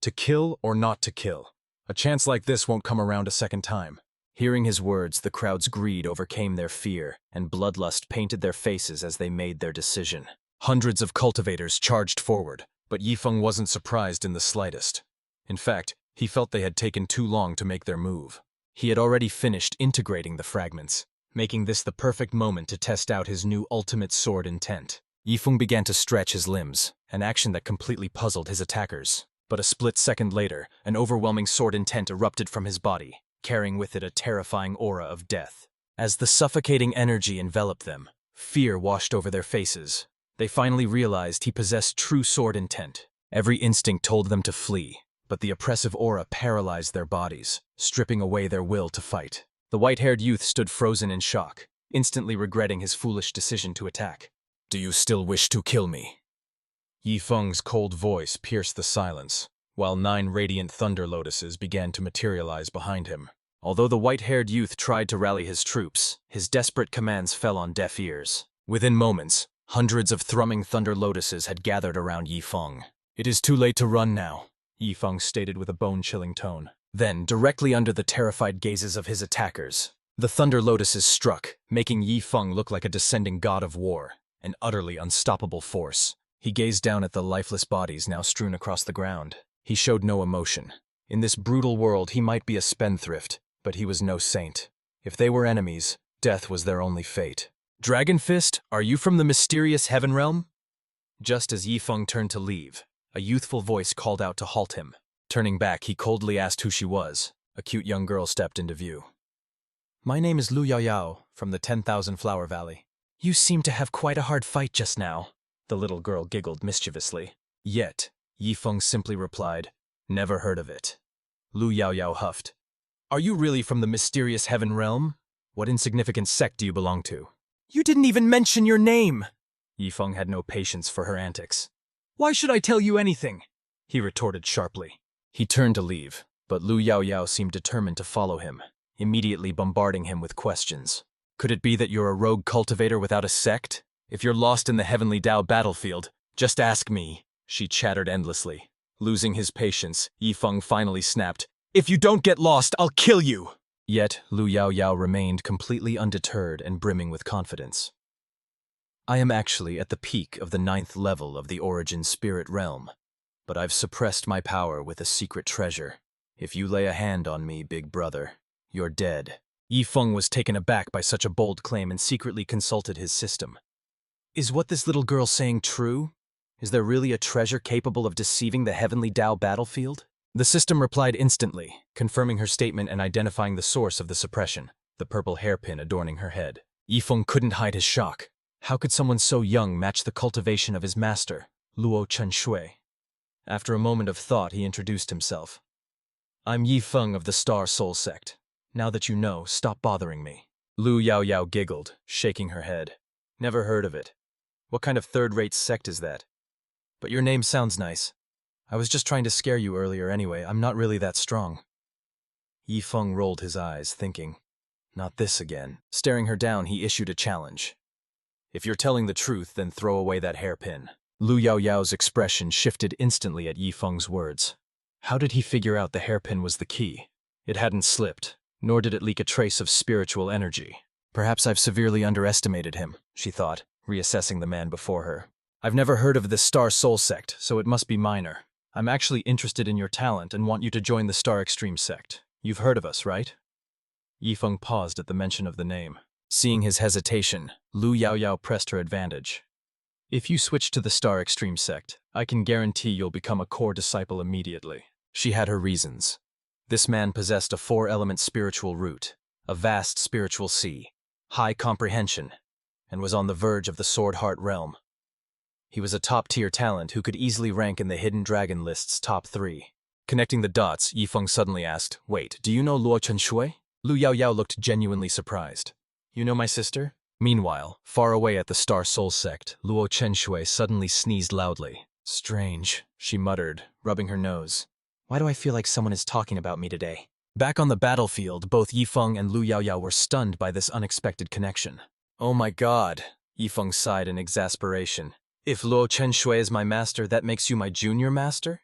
To kill or not to kill? A chance like this won't come around a second time. Hearing his words, the crowd's greed overcame their fear, and bloodlust painted their faces as they made their decision. Hundreds of cultivators charged forward, but Yifeng wasn't surprised in the slightest. In fact, he felt they had taken too long to make their move. He had already finished integrating the fragments, making this the perfect moment to test out his new ultimate sword intent. Yifeng began to stretch his limbs, an action that completely puzzled his attackers. But a split second later, an overwhelming sword intent erupted from his body, carrying with it a terrifying aura of death. As the suffocating energy enveloped them, fear washed over their faces. They finally realized he possessed true sword intent. Every instinct told them to flee, but the oppressive aura paralyzed their bodies, stripping away their will to fight. The white-haired youth stood frozen in shock, instantly regretting his foolish decision to attack. Do you still wish to kill me? Yifeng's cold voice pierced the silence, while 9 radiant thunder lotuses began to materialize behind him. Although the white-haired youth tried to rally his troops, his desperate commands fell on deaf ears. Within moments, hundreds of thrumming thunder lotuses had gathered around Yifeng. It is too late to run now, Yifeng stated with a bone-chilling tone. Then, directly under the terrified gazes of his attackers, the thunder lotuses struck, making Yifeng look like a descending god of war, an utterly unstoppable force. He gazed down at the lifeless bodies now strewn across the ground. He showed no emotion. In this brutal world, he might be a spendthrift, but he was no saint. If they were enemies, death was their only fate. Dragon Fist, are you from the mysterious Heaven Realm? Just as Yifeng turned to leave, a youthful voice called out to halt him. Turning back, he coldly asked who she was. A cute young girl stepped into view. My name is Lu Yaoyao, from the 10,000 Flower Valley. You seem to have quite a hard fight just now. The little girl giggled mischievously. Yet, Yifeng simply replied, Never heard of it. Lu Yaoyao huffed. Are you really from the mysterious Heaven Realm? What insignificant sect do you belong to? You didn't even mention your name! Yifeng had no patience for her antics. Why should I tell you anything? He retorted sharply. He turned to leave, but Lu Yaoyao seemed determined to follow him, immediately bombarding him with questions. Could it be that you're a rogue cultivator without a sect? If you're lost in the Heavenly Tao battlefield, just ask me, she chattered endlessly. Losing his patience, Yifeng finally snapped, If you don't get lost, I'll kill you! Yet, Lu Yaoyao remained completely undeterred and brimming with confidence. I am actually at the peak of the 9th level of the Origin Spirit Realm, but I've suppressed my power with a secret treasure. If you lay a hand on me, big brother, you're dead. Yifeng was taken aback by such a bold claim and secretly consulted his system. Is what this little girl saying true? Is there really a treasure capable of deceiving the Heavenly Tao battlefield? The system replied instantly, confirming her statement and identifying the source of the suppression, the purple hairpin adorning her head. Yifeng couldn't hide his shock. How could someone so young match the cultivation of his master? Luo Chenshui. After a moment of thought, he introduced himself. I'm Yi Feng of the Star Soul Sect. Now that you know, stop bothering me. Lu Yaoyao giggled, shaking her head. Never heard of it. What kind of third-rate sect is that? But your name sounds nice. I was just trying to scare you earlier anyway, I'm not really that strong. Yi Feng rolled his eyes, thinking, not this again. Staring her down, he issued a challenge. If you're telling the truth, then throw away that hairpin. Lu Yaoyao's expression shifted instantly at Yi Feng's words. How did he figure out the hairpin was the key? It hadn't slipped, nor did it leak a trace of spiritual energy. Perhaps I've severely underestimated him, she thought, reassessing the man before her. I've never heard of the Star Soul Sect, so it must be minor. I'm actually interested in your talent and want you to join the Star Extreme Sect. You've heard of us, right? Yi Feng paused at the mention of the name. Seeing his hesitation, Lu Yaoyao pressed her advantage. If you switch to the Star Extreme Sect, I can guarantee you'll become a core disciple immediately. She had her reasons. This man possessed a four-element spiritual root, a vast spiritual sea, high comprehension, and was on the verge of the Sword Heart realm. He was a top-tier talent who could easily rank in the Hidden Dragon list's top 3. Connecting the dots, Yi Feng suddenly asked, Wait, do you know Luo Chenshui? Lu Yaoyao looked genuinely surprised. You know my sister? Meanwhile, far away at the Star Soul Sect, Luo Chenshui suddenly sneezed loudly. Strange, she muttered, rubbing her nose. Why do I feel like someone is talking about me today? Back on the battlefield, both Yi Feng and Lu Yaoyao were stunned by this unexpected connection. Oh my god, Yi Feng sighed in exasperation. If Luo Chenshui is my master, that makes you my junior master?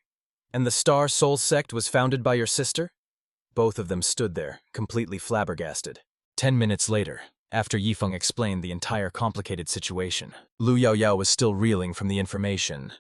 And the Star Soul Sect was founded by your sister? Both of them stood there, completely flabbergasted. 10 minutes later, after Yi Feng explained the entire complicated situation, Lu Yaoyao was still reeling from the information.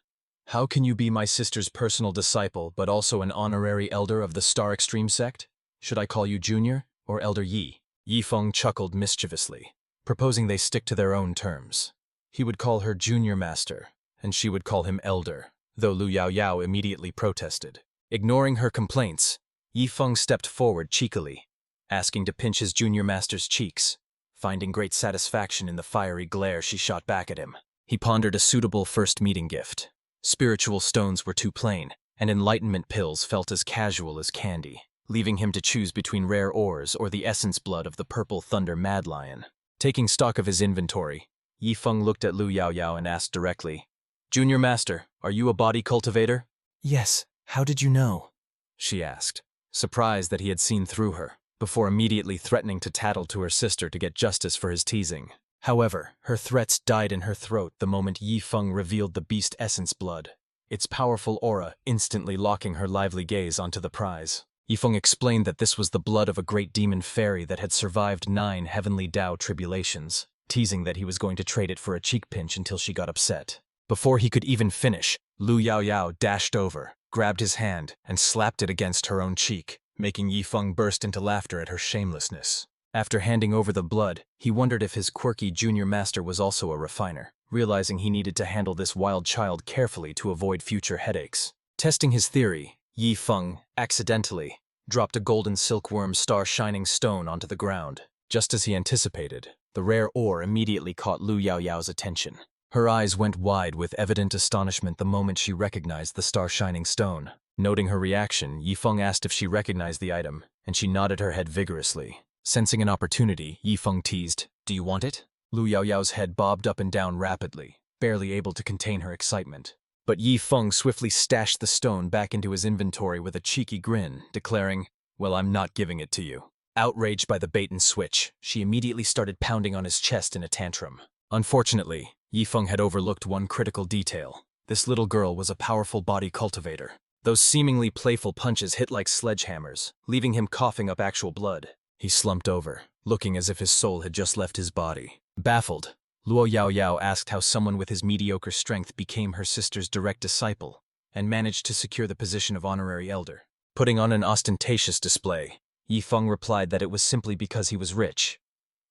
How can you be my sister's personal disciple, but also an honorary elder of the Star Extreme Sect? Should I call you Junior or Elder Yi? Yi Feng chuckled mischievously, proposing they stick to their own terms. He would call her Junior Master, and she would call him Elder, though Lu Yaoyao immediately protested. Ignoring her complaints, Yi Feng stepped forward cheekily, asking to pinch his Junior Master's cheeks, finding great satisfaction in the fiery glare she shot back at him. He pondered a suitable first meeting gift. Spiritual stones were too plain, and enlightenment pills felt as casual as candy, leaving him to choose between rare ores or the essence blood of the Purple Thunder Mad Lion. Taking stock of his inventory, Yi Feng looked at Lu Yaoyao and asked directly, Junior Master, are you a body cultivator? Yes, how did you know? She asked, surprised that he had seen through her, before immediately threatening to tattle to her sister to get justice for his teasing. However, her threats died in her throat the moment Yi Feng revealed the beast essence blood, its powerful aura instantly locking her lively gaze onto the prize. Yi Feng explained that this was the blood of a great demon fairy that had survived 9 heavenly Tao tribulations, teasing that he was going to trade it for a cheek pinch until she got upset. Before he could even finish, Lu Yaoyao dashed over, grabbed his hand, and slapped it against her own cheek, making Yi Feng burst into laughter at her shamelessness. After handing over the blood, he wondered if his quirky junior master was also a refiner, realizing he needed to handle this wild child carefully to avoid future headaches. Testing his theory, Yi Feng, accidentally, dropped a golden silkworm star-shining stone onto the ground. Just as he anticipated, the rare ore immediately caught Lu Yaoyao's attention. Her eyes went wide with evident astonishment the moment she recognized the star-shining stone. Noting her reaction, Yi Feng asked if she recognized the item, and she nodded her head vigorously. Sensing an opportunity, Yi Feng teased, Do you want it? Lu Yaoyao's head bobbed up and down rapidly, barely able to contain her excitement. But Yi Feng swiftly stashed the stone back into his inventory with a cheeky grin, declaring, Well, I'm not giving it to you. Outraged by the bait and switch, she immediately started pounding on his chest in a tantrum. Unfortunately, Yi Feng had overlooked one critical detail. This little girl was a powerful body cultivator. Those seemingly playful punches hit like sledgehammers, leaving him coughing up actual blood. He slumped over, looking as if his soul had just left his body. Baffled, Luo Yaoyao asked how someone with his mediocre strength became her sister's direct disciple and managed to secure the position of honorary elder. Putting on an ostentatious display, Yi Feng replied that it was simply because he was rich.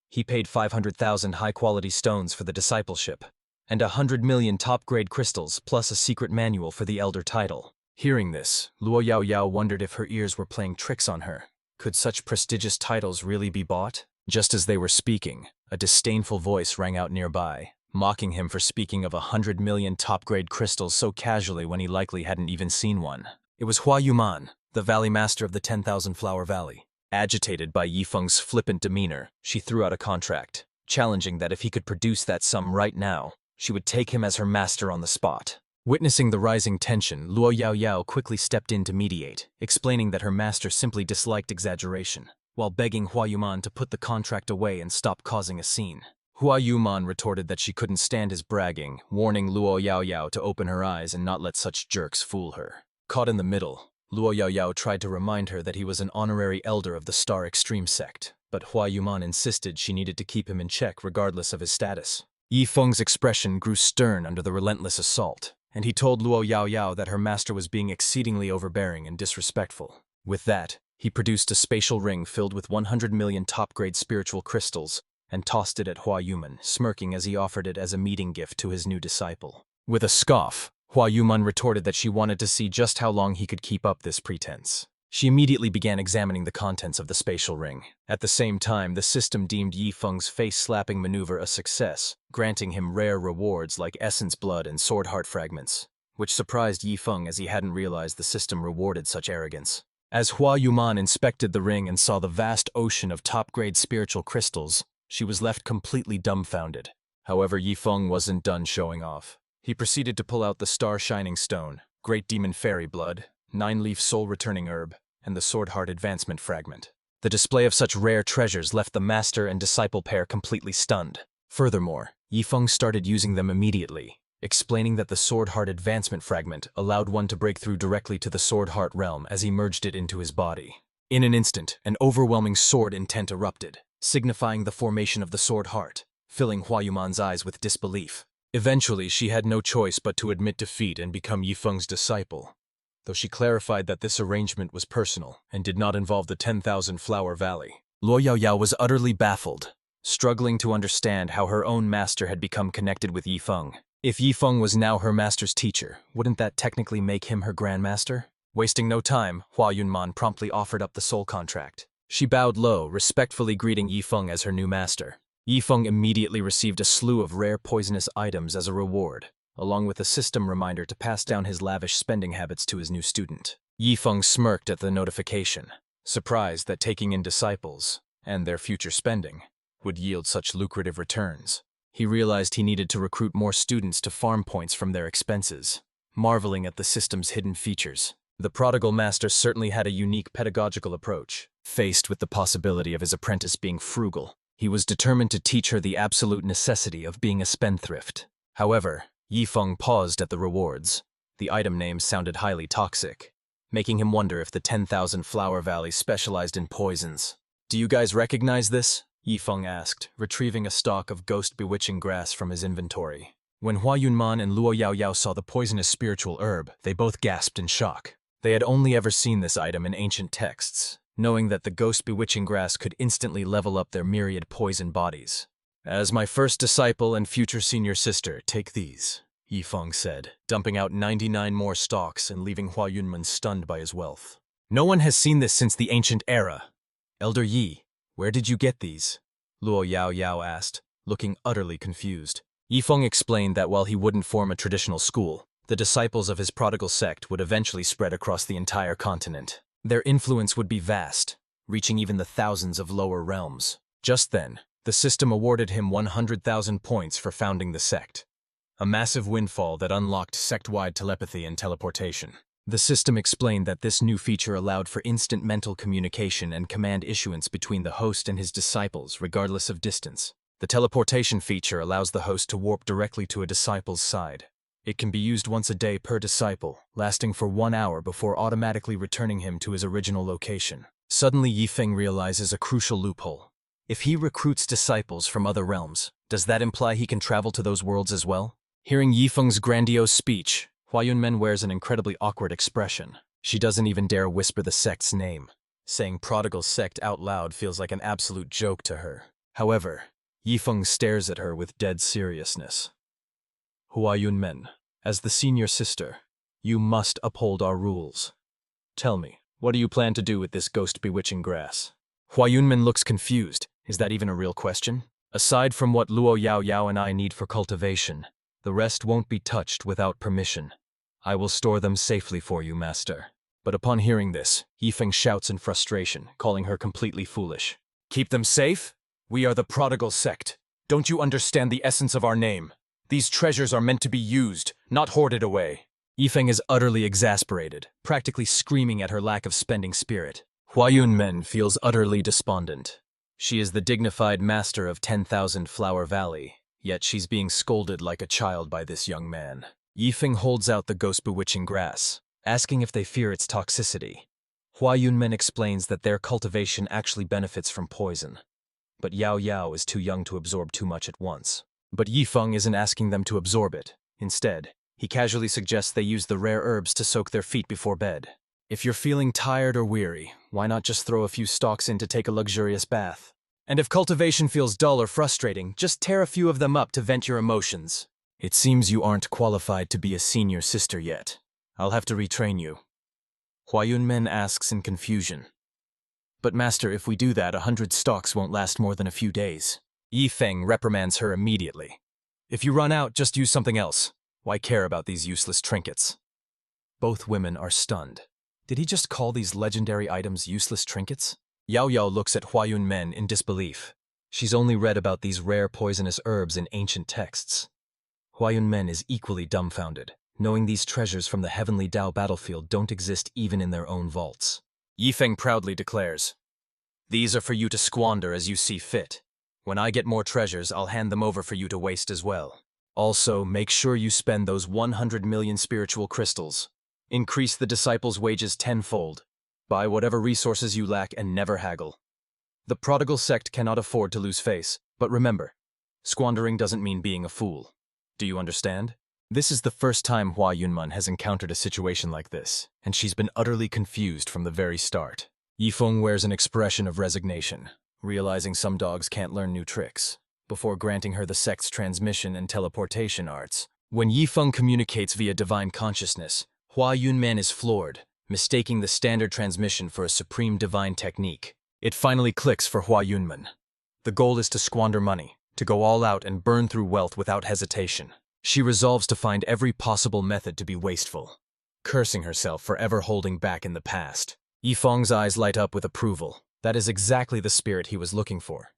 He paid 500,000 high-quality stones for the discipleship, and 100 million top-grade crystals plus a secret manual for the elder title. Hearing this, Luo Yaoyao wondered if her ears were playing tricks on her. Could such prestigious titles really be bought? Just as they were speaking, a disdainful voice rang out nearby. mocking him for speaking of 100 million top-grade crystals so casually when he likely hadn't even seen one. It was Hua Yuman, the valley master of the 10,000 Flower Valley. Agitated by Yifeng's flippant demeanor, she threw out a contract, challenging that if he could produce that sum right now, she would take him as her master on the spot. Witnessing the rising tension, Luo Yaoyao quickly stepped in to mediate, explaining that her master simply disliked exaggeration, while begging Hua Yuman to put the contract away and stop causing a scene. Hua Yuman retorted that she couldn't stand his bragging, warning Luo Yaoyao to open her eyes and not let such jerks fool her. Caught in the middle, Luo Yaoyao tried to remind her that he was an honorary elder of the Star Extreme sect, but Hua Yuman insisted she needed to keep him in check regardless of his status. Yifeng's expression grew stern under the relentless assault, and he told Luo Yaoyao that her master was being exceedingly overbearing and disrespectful. With that, he produced a spatial ring filled with 100 million top-grade spiritual crystals and tossed it at Hua Yuman, smirking as he offered it as a meeting gift to his new disciple. With a scoff, Hua Yuman retorted that she wanted to see just how long he could keep up this pretense. She immediately began examining the contents of the spatial ring. At the same time, the system deemed Yifeng's face-slapping maneuver a success, granting him rare rewards like essence blood and sword heart fragments, which surprised Yifeng as he hadn't realized the system rewarded such arrogance. As Hua Yuman inspected the ring and saw the vast ocean of top-grade spiritual crystals, she was left completely dumbfounded. However, Yifeng wasn't done showing off. He proceeded to pull out the star-shining stone, Great Demon Fairy Blood, 9-leaf soul-returning herb, and the Sword Heart Advancement Fragment. The display of such rare treasures left the master and disciple pair completely stunned. Furthermore, Yifeng started using them immediately, explaining that the Sword Heart Advancement Fragment allowed one to break through directly to the Sword Heart realm as he merged it into his body. In an instant, an overwhelming sword intent erupted, signifying the formation of the Sword Heart, filling Hua Yuman's eyes with disbelief. Eventually, she had no choice but to admit defeat and become Yifeng's disciple, though she clarified that this arrangement was personal and did not involve the 10,000 Flower Valley. Luo Yaoyao was utterly baffled, struggling to understand how her own master had become connected with Yifeng. If Yifeng was now her master's teacher, wouldn't that technically make him her grandmaster? Wasting no time, Hua Yunman promptly offered up the soul contract. She bowed low, respectfully greeting Yifeng as her new master. Yifeng immediately received a slew of rare poisonous items as a reward, along with a system reminder to pass down his lavish spending habits to his new student. Yifeng smirked at the notification, surprised that taking in disciples, and their future spending, would yield such lucrative returns. He realized he needed to recruit more students to farm points from their expenses, marveling at the system's hidden features. The prodigal master certainly had a unique pedagogical approach. Faced with the possibility of his apprentice being frugal, he was determined to teach her the absolute necessity of being a spendthrift. However, Yifeng paused at the rewards. The item names sounded highly toxic, making him wonder if the 10,000 Flower Valley specialized in poisons. "Do you guys recognize this?" Yifeng asked, retrieving a stalk of ghost-bewitching grass from his inventory. When Hua Yunman and Luo Yaoyao saw the poisonous spiritual herb, they both gasped in shock. They had only ever seen this item in ancient texts, knowing that the ghost-bewitching grass could instantly level up their myriad poison bodies. "As my first disciple and future senior sister, take these," Yifeng said, dumping out 99 more stalks and leaving Hua Yunman stunned by his wealth. "No one has seen this since the ancient era. Elder Yi, where did you get these?" Luo Yaoyao asked, looking utterly confused. Yifeng explained that while he wouldn't form a traditional school, the disciples of his prodigal sect would eventually spread across the entire continent. Their influence would be vast, reaching even the thousands of lower realms. Just then, the system awarded him 100,000 points for founding the sect, a massive windfall that unlocked sect-wide telepathy and teleportation. The system explained that this new feature allowed for instant mental communication and command issuance between the host and his disciples, regardless of distance. The teleportation feature allows the host to warp directly to a disciple's side. It can be used once a day per disciple, lasting for 1 hour before automatically returning him to his original location. Suddenly, Yifeng realizes a crucial loophole. If he recruits disciples from other realms, does that imply he can travel to those worlds as well? Hearing Yifeng's grandiose speech, Hua Yunmen wears an incredibly awkward expression. She doesn't even dare whisper the sect's name. Saying prodigal sect out loud feels like an absolute joke to her. However, Yifeng stares at her with dead seriousness. "Hua Yunmen, as the senior sister, you must uphold our rules. Tell me, what do you plan to do with this ghost-bewitching grass?" Hua Yunmen looks confused. Is that even a real question? Aside from what Luo Yao Yao and I need for cultivation, the rest won't be touched without permission. I will store them safely for you, master. But upon hearing this, Yifeng shouts in frustration, calling her completely foolish. Keep them safe? We are the prodigal sect. Don't you understand the essence of our name? These treasures are meant to be used, not hoarded away. Yifeng is utterly exasperated, practically screaming at her lack of spending spirit. Huayun Men feels utterly despondent. She is the dignified master of 10,000 Flower Valley, yet she's being scolded like a child by this young man. Yifeng holds out the ghost-bewitching grass, asking if they fear its toxicity. Huayun Men explains that their cultivation actually benefits from poison, but Yao Yao is too young to absorb too much at once. But Yifeng isn't asking them to absorb it. Instead, he casually suggests they use the rare herbs to soak their feet before bed. If you're feeling tired or weary, why not just throw a few stalks in to take a luxurious bath? And if cultivation feels dull or frustrating, just tear a few of them up to vent your emotions. It seems you aren't qualified to be a senior sister yet. I'll have to retrain you. Huayun Men asks in confusion. But master, if we do that, 100 stalks won't last more than a few days. Yifeng reprimands her immediately. If you run out, just use something else. Why care about these useless trinkets? Both women are stunned. Did he just call these legendary items useless trinkets? Yao Yao looks at Huayun Men in disbelief. She's only read about these rare poisonous herbs in ancient texts. Huayun Men is equally dumbfounded, knowing these treasures from the heavenly Dao battlefield don't exist even in their own vaults. Yifeng proudly declares, "These are for you to squander as you see fit. When I get more treasures, I'll hand them over for you to waste as well. Also, make sure you spend those 100 million spiritual crystals. Increase the disciples' wages tenfold. Buy whatever resources you lack and never haggle. The prodigal sect cannot afford to lose face, but remember, squandering doesn't mean being a fool. Do you understand?" This is the first time Huayun Men has encountered a situation like this, and she's been utterly confused from the very start. Yifeng wears an expression of resignation, realizing some dogs can't learn new tricks, before granting her the sect's transmission and teleportation arts. When Yifeng communicates via divine consciousness, Huayun Men is floored, mistaking the standard transmission for a supreme divine technique. It finally clicks for Huayun Men. The goal is to squander money, to go all out and burn through wealth without hesitation. She resolves to find every possible method to be wasteful, cursing herself for ever holding back in the past. Yifeng's eyes light up with approval. That is exactly the spirit he was looking for.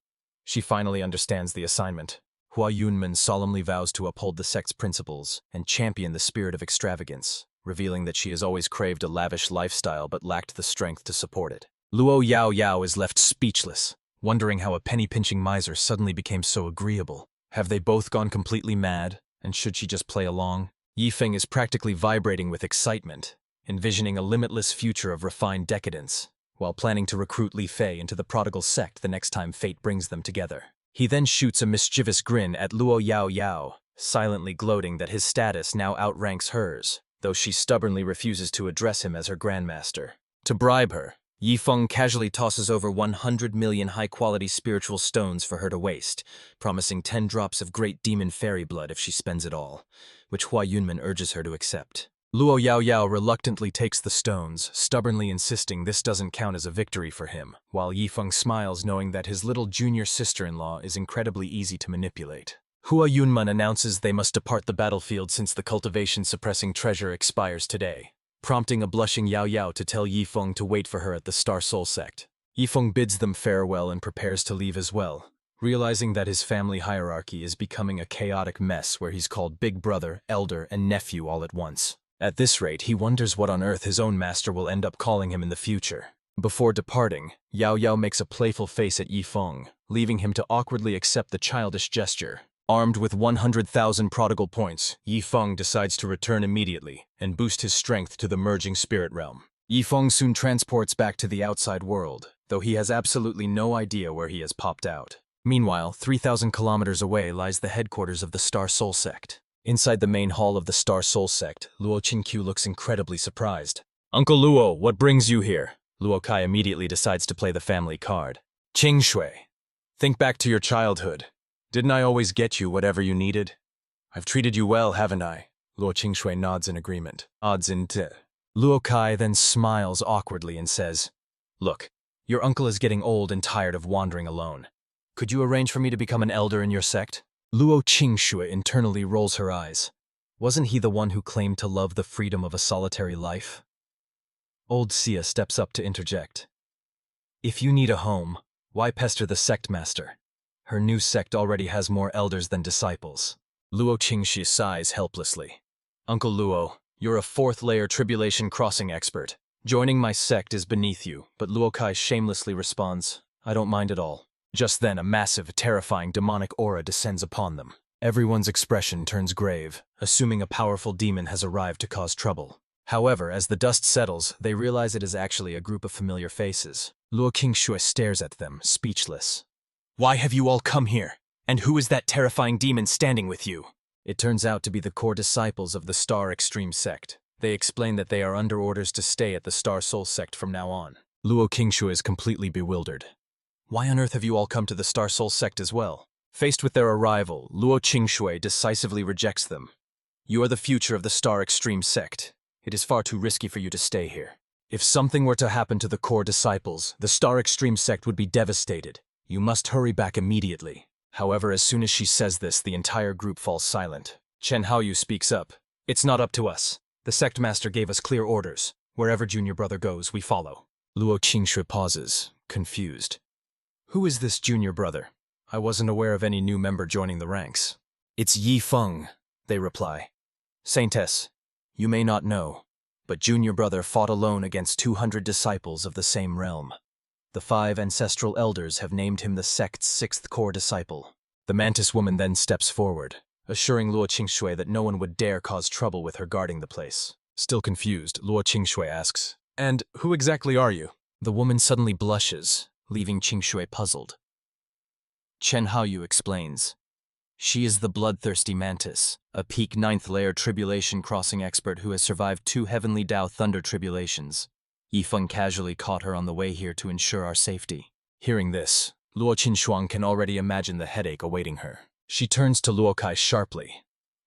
She finally understands the assignment. Huayun Men solemnly vows to uphold the sect's principles and champion the spirit of extravagance, revealing that she has always craved a lavish lifestyle but lacked the strength to support it. Luo Yao Yao is left speechless, wondering how a penny-pinching miser suddenly became so agreeable. Have they both gone completely mad? And should she just play along? Yifeng is practically vibrating with excitement, envisioning a limitless future of refined decadence, while planning to recruit Li Fei into the prodigal sect the next time fate brings them together. He then shoots a mischievous grin at Luo Yao Yao, silently gloating that his status now outranks hers, though she stubbornly refuses to address him as her grandmaster. To bribe her, Yifeng casually tosses over 100 million high-quality spiritual stones for her to waste, promising 10 drops of great demon fairy blood if she spends it all, which Huayun Men urges her to accept. Luo Yao Yao reluctantly takes the stones, stubbornly insisting this doesn't count as a victory for him, while Yifeng smiles knowing that his little junior sister-in-law is incredibly easy to manipulate. Huayun Men announces they must depart the battlefield since the cultivation-suppressing treasure expires today, prompting a blushing Yao Yao to tell Yifeng to wait for her at the Star Soul Sect. Yifeng bids them farewell and prepares to leave as well, realizing that his family hierarchy is becoming a chaotic mess where he's called big brother, elder, and nephew all at once. At this rate, he wonders what on earth his own master will end up calling him in the future. Before departing, Yao Yao makes a playful face at Yifeng, leaving him to awkwardly accept the childish gesture. Armed with 100,000 prodigal points, Yifeng decides to return immediately and boost his strength to the merging spirit realm. Yifeng soon transports back to the outside world, though he has absolutely no idea where he has popped out. Meanwhile, 3,000 kilometers away lies the headquarters of the Star Soul Sect. Inside the main hall of the Star Soul Sect, Luo Qingqiu looks incredibly surprised. "Uncle Luo, what brings you here?" Luo Kai immediately decides to play the family card. "Qing Shui, think back to your childhood. Didn't I always get you whatever you needed? I've treated you well, haven't I?" Luo Qingshui nods in agreement. Odds in t. Luo Kai then smiles awkwardly and says, "Look, your uncle is getting old and tired of wandering alone. Could you arrange for me to become an elder in your sect? Luo Qingxue internally rolls her eyes. Wasn't he the one who claimed to love the freedom of a solitary life? Old Sia steps up to interject. If you need a home, why pester the sect master? Her new sect already has more elders than disciples. Luo Qingxue sighs helplessly. Uncle Luo, you're a fourth-layer tribulation crossing expert. Joining my sect is beneath you, but Luo Kai shamelessly responds, I don't mind at all. Just then, a massive, terrifying demonic aura descends upon them. Everyone's expression turns grave, assuming a powerful demon has arrived to cause trouble. However, as the dust settles, they realize it is actually a group of familiar faces. Luo Qingxue stares at them, speechless. Why have you all come here? And who is that terrifying demon standing with you? It turns out to be the core disciples of the Star Extreme Sect. They explain that they are under orders to stay at the Star Soul Sect from now on. Luo Qingxue is completely bewildered. Why on earth have you all come to the Star Soul Sect as well? Faced with their arrival, Luo Qingxue decisively rejects them. You are the future of the Star Extreme Sect. It is far too risky for you to stay here. If something were to happen to the core disciples, the Star Extreme Sect would be devastated. You must hurry back immediately. However, as soon as she says this, the entire group falls silent. Chen Haoyu speaks up. It's not up to us. The sect master gave us clear orders. Wherever junior brother goes, we follow. Luo Qingxue pauses, confused. Who is this junior brother? I wasn't aware of any new member joining the ranks. It's Yi Feng, they reply. Saintess, you may not know, but junior brother fought alone against 200 disciples of the same realm. The 5 ancestral elders have named him the sect's 6th core disciple. The mantis woman then steps forward, assuring Luo Qingxue that no one would dare cause trouble with her guarding the place. Still confused, Luo Qingxue asks, And who exactly are you? The woman suddenly blushes, leaving Qingxue puzzled. Chen Haoyu explains. She is the bloodthirsty mantis, a peak 9th layer tribulation crossing expert who has survived 2 heavenly Dao thunder tribulations. Yifeng casually caught her on the way here to ensure our safety. Hearing this, Luo Qinshuang can already imagine the headache awaiting her. She turns to Luo Kai sharply.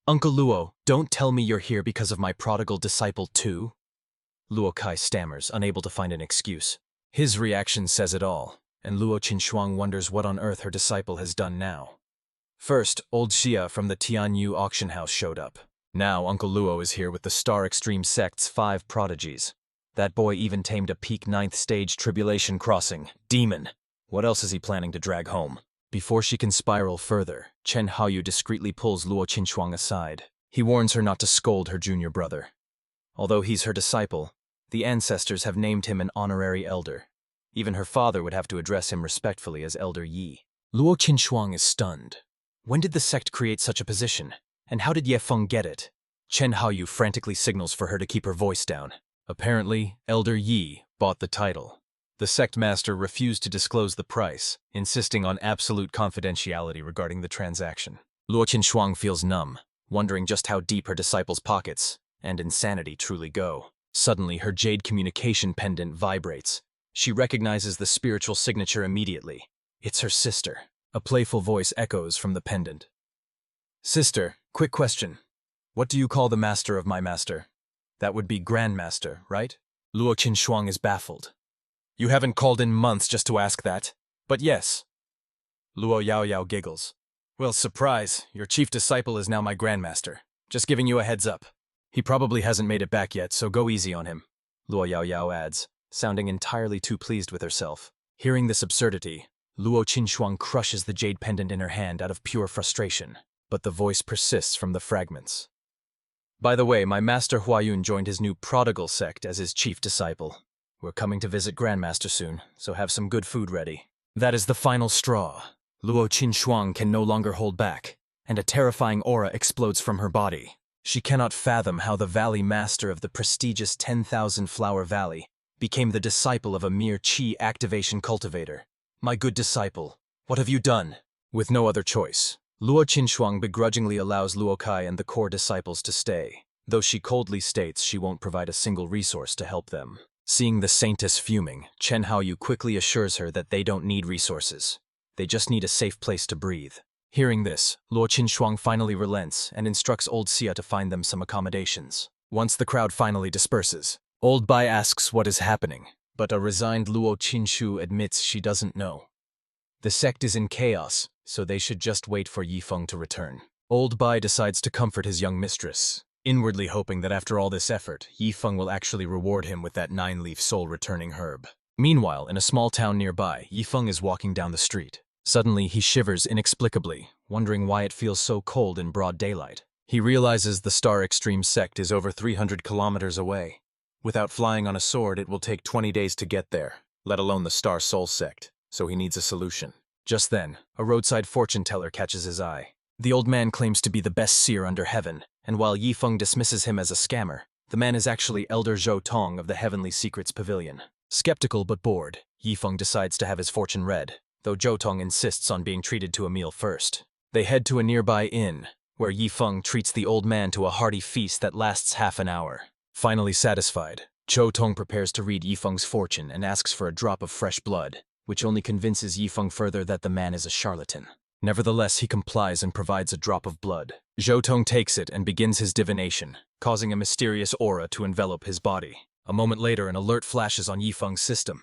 Uncle Luo, don't tell me you're here because of my prodigal disciple too? Luo Kai stammers, unable to find an excuse. His reaction says it all, and Luo Qinshuang wonders what on earth her disciple has done now. First, old Xia from the Tianyu auction house showed up. Now Uncle Luo is here with the Star Extreme Sect's 5 prodigies. That boy even tamed a peak 9th stage tribulation crossing. Demon! What else is he planning to drag home? Before she can spiral further, Chen Haoyu discreetly pulls Luo Qinshuang aside. He warns her not to scold her junior brother. Although he's her disciple, the ancestors have named him an honorary elder. Even her father would have to address him respectfully as Elder Yi. Luo Qinshuang is stunned. When did the sect create such a position? And how did Ye Feng get it? Chen Haoyu frantically signals for her to keep her voice down. Apparently, Elder Yi bought the title. The sect master refused to disclose the price, insisting on absolute confidentiality regarding the transaction. Luo Qinshuang feels numb, wondering just how deep her disciple's pockets and insanity truly go. Suddenly, her jade communication pendant vibrates. She recognizes the spiritual signature immediately. It's her sister. A playful voice echoes from the pendant. Sister, quick question. What do you call the master of my master? That would be Grandmaster, right? Luo Qinshuang is baffled. You haven't called in months just to ask that. But yes. Luo Yaoyao giggles. Well, surprise, your chief disciple is now my Grandmaster. Just giving you a heads up. He probably hasn't made it back yet, so go easy on him. Luo Yaoyao adds, sounding entirely too pleased with herself. Hearing this absurdity, Luo Qinshuang crushes the jade pendant in her hand out of pure frustration. But the voice persists from the fragments. By the way, my master Huayun joined his new prodigal sect as his chief disciple. We're coming to visit Grandmaster soon, so have some good food ready. That is the final straw. Luo Qinshuang can no longer hold back, and a terrifying aura explodes from her body. She cannot fathom how the valley master of the prestigious 10,000 Flower Valley became the disciple of a mere chi activation cultivator. My good disciple, what have you done? With no other choice, Luo Qinshuang begrudgingly allows Luo Kai and the core disciples to stay, though she coldly states she won't provide a single resource to help them. Seeing the saintess fuming, Chen Haoyu quickly assures her that they don't need resources. They just need a safe place to breathe. Hearing this, Luo Qinshuang finally relents and instructs old Xia to find them some accommodations. Once the crowd finally disperses, old Bai asks what is happening, but a resigned Luo Qinshu admits she doesn't know. The sect is in chaos, so they should just wait for Yifeng to return. Old Bai decides to comfort his young mistress, inwardly hoping that after all this effort, Yifeng will actually reward him with that 9-leaf soul-returning herb. Meanwhile, in a small town nearby, Yifeng is walking down the street. Suddenly, he shivers inexplicably, wondering why it feels so cold in broad daylight. He realizes the Star Extreme sect is over 300 kilometers away. Without flying on a sword, it will take 20 days to get there, let alone the Star Soul sect, so he needs a solution. Just then, a roadside fortune teller catches his eye. The old man claims to be the best seer under heaven, and while Yifeng dismisses him as a scammer, the man is actually Elder Zhou Tong of the Heavenly Secrets Pavilion. Skeptical but bored, Yifeng decides to have his fortune read, though Zhou Tong insists on being treated to a meal first. They head to a nearby inn, where Yifeng treats the old man to a hearty feast that lasts half an hour. Finally satisfied, Zhou Tong prepares to read Yifeng's fortune and asks for a drop of fresh blood, which only convinces Yifeng further that the man is a charlatan. Nevertheless, he complies and provides a drop of blood. Zhou Tong takes it and begins his divination, causing a mysterious aura to envelop his body. A moment later, an alert flashes on Yifeng's system.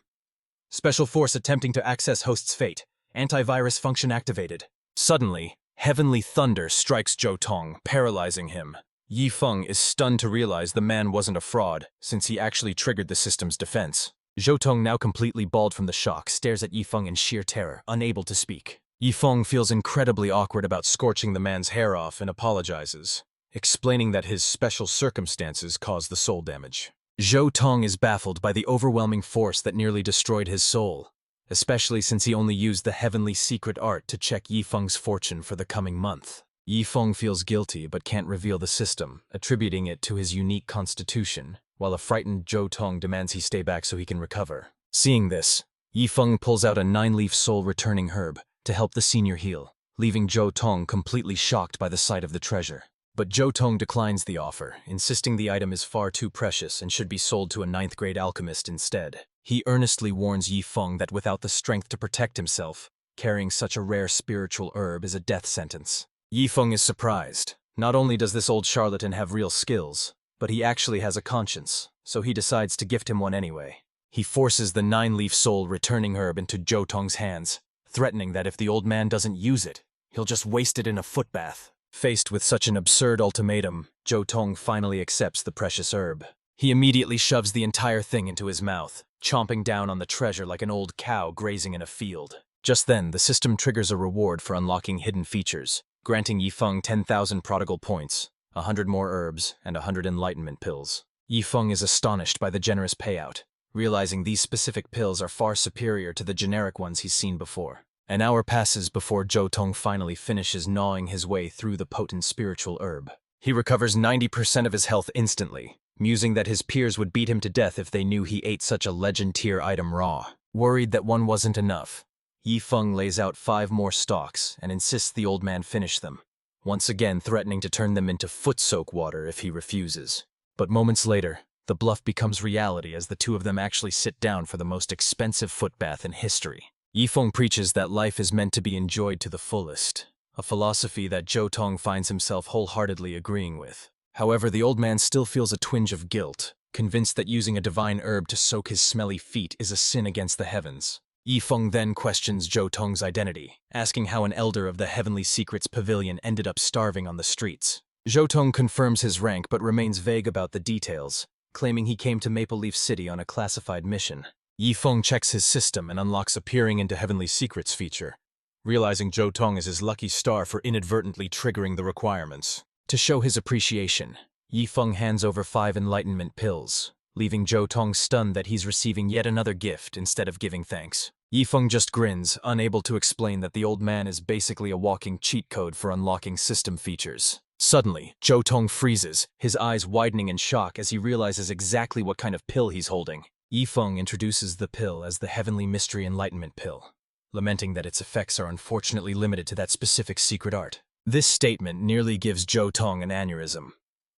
Special force attempting to access host's fate. Antivirus function activated. Suddenly, heavenly thunder strikes Zhou Tong, paralyzing him. Yifeng is stunned to realize the man wasn't a fraud, since he actually triggered the system's defense. Zhou Tong, now completely bald from the shock, stares at Yifeng in sheer terror, unable to speak. Yifeng feels incredibly awkward about scorching the man's hair off and apologizes, explaining that his special circumstances caused the soul damage. Zhou Tong is baffled by the overwhelming force that nearly destroyed his soul, especially since he only used the heavenly secret art to check Yifeng's fortune for the coming month. Yifeng feels guilty but can't reveal the system, attributing it to his unique constitution, while a frightened Zhou Tong demands he stay back so he can recover. Seeing this, Yifeng pulls out a 9-leaf soul-returning herb to help the senior heal, leaving Zhou Tong completely shocked by the sight of the treasure. But Zhou Tong declines the offer, insisting the item is far too precious and should be sold to a 9th-grade alchemist instead. He earnestly warns Yifeng that without the strength to protect himself, carrying such a rare spiritual herb is a death sentence. Yifeng is surprised. Not only does this old charlatan have real skills, but he actually has a conscience, so he decides to gift him one anyway. He forces the 9-leaf soul-returning herb into Zhou Tong's hands, threatening that if the old man doesn't use it, he'll just waste it in a footbath. Faced with such an absurd ultimatum, Zhou Tong finally accepts the precious herb. He immediately shoves the entire thing into his mouth, chomping down on the treasure like an old cow grazing in a field. Just then, the system triggers a reward for unlocking hidden features, granting Yifeng 10,000 prodigal points, 100 more herbs, and 100 enlightenment pills. Yifeng is astonished by the generous payout, realizing these specific pills are far superior to the generic ones he's seen before. An hour passes before Zhou Tong finally finishes gnawing his way through the potent spiritual herb. He recovers 90% of his health instantly, musing that his peers would beat him to death if they knew he ate such a legend-tier item raw. Worried that one wasn't enough, Yifeng lays out 5 more stalks and insists the old man finish them, once again threatening to turn them into foot-soak water if he refuses. But moments later, the bluff becomes reality as the two of them actually sit down for the most expensive footbath in history. Yifeng preaches that life is meant to be enjoyed to the fullest, a philosophy that Zhou Tong finds himself wholeheartedly agreeing with. However, the old man still feels a twinge of guilt, convinced that using a divine herb to soak his smelly feet is a sin against the heavens. Yifeng then questions Zhou Tong's identity, asking how an elder of the Heavenly Secrets Pavilion ended up starving on the streets. Zhou Tong confirms his rank but remains vague about the details, claiming he came to Maple Leaf City on a classified mission. Yifeng checks his system and unlocks a peering into Heavenly Secrets feature, realizing Zhou Tong is his lucky star for inadvertently triggering the requirements. To show his appreciation, Yifeng hands over 5 enlightenment pills, leaving Zhou Tong stunned that he's receiving yet another gift instead of giving thanks. Yifeng just grins, unable to explain that the old man is basically a walking cheat code for unlocking system features. Suddenly, Zhou Tong freezes, his eyes widening in shock as he realizes exactly what kind of pill he's holding. Yifeng introduces the pill as the Heavenly Mystery Enlightenment Pill, lamenting that its effects are unfortunately limited to that specific secret art. This statement nearly gives Zhou Tong an aneurysm.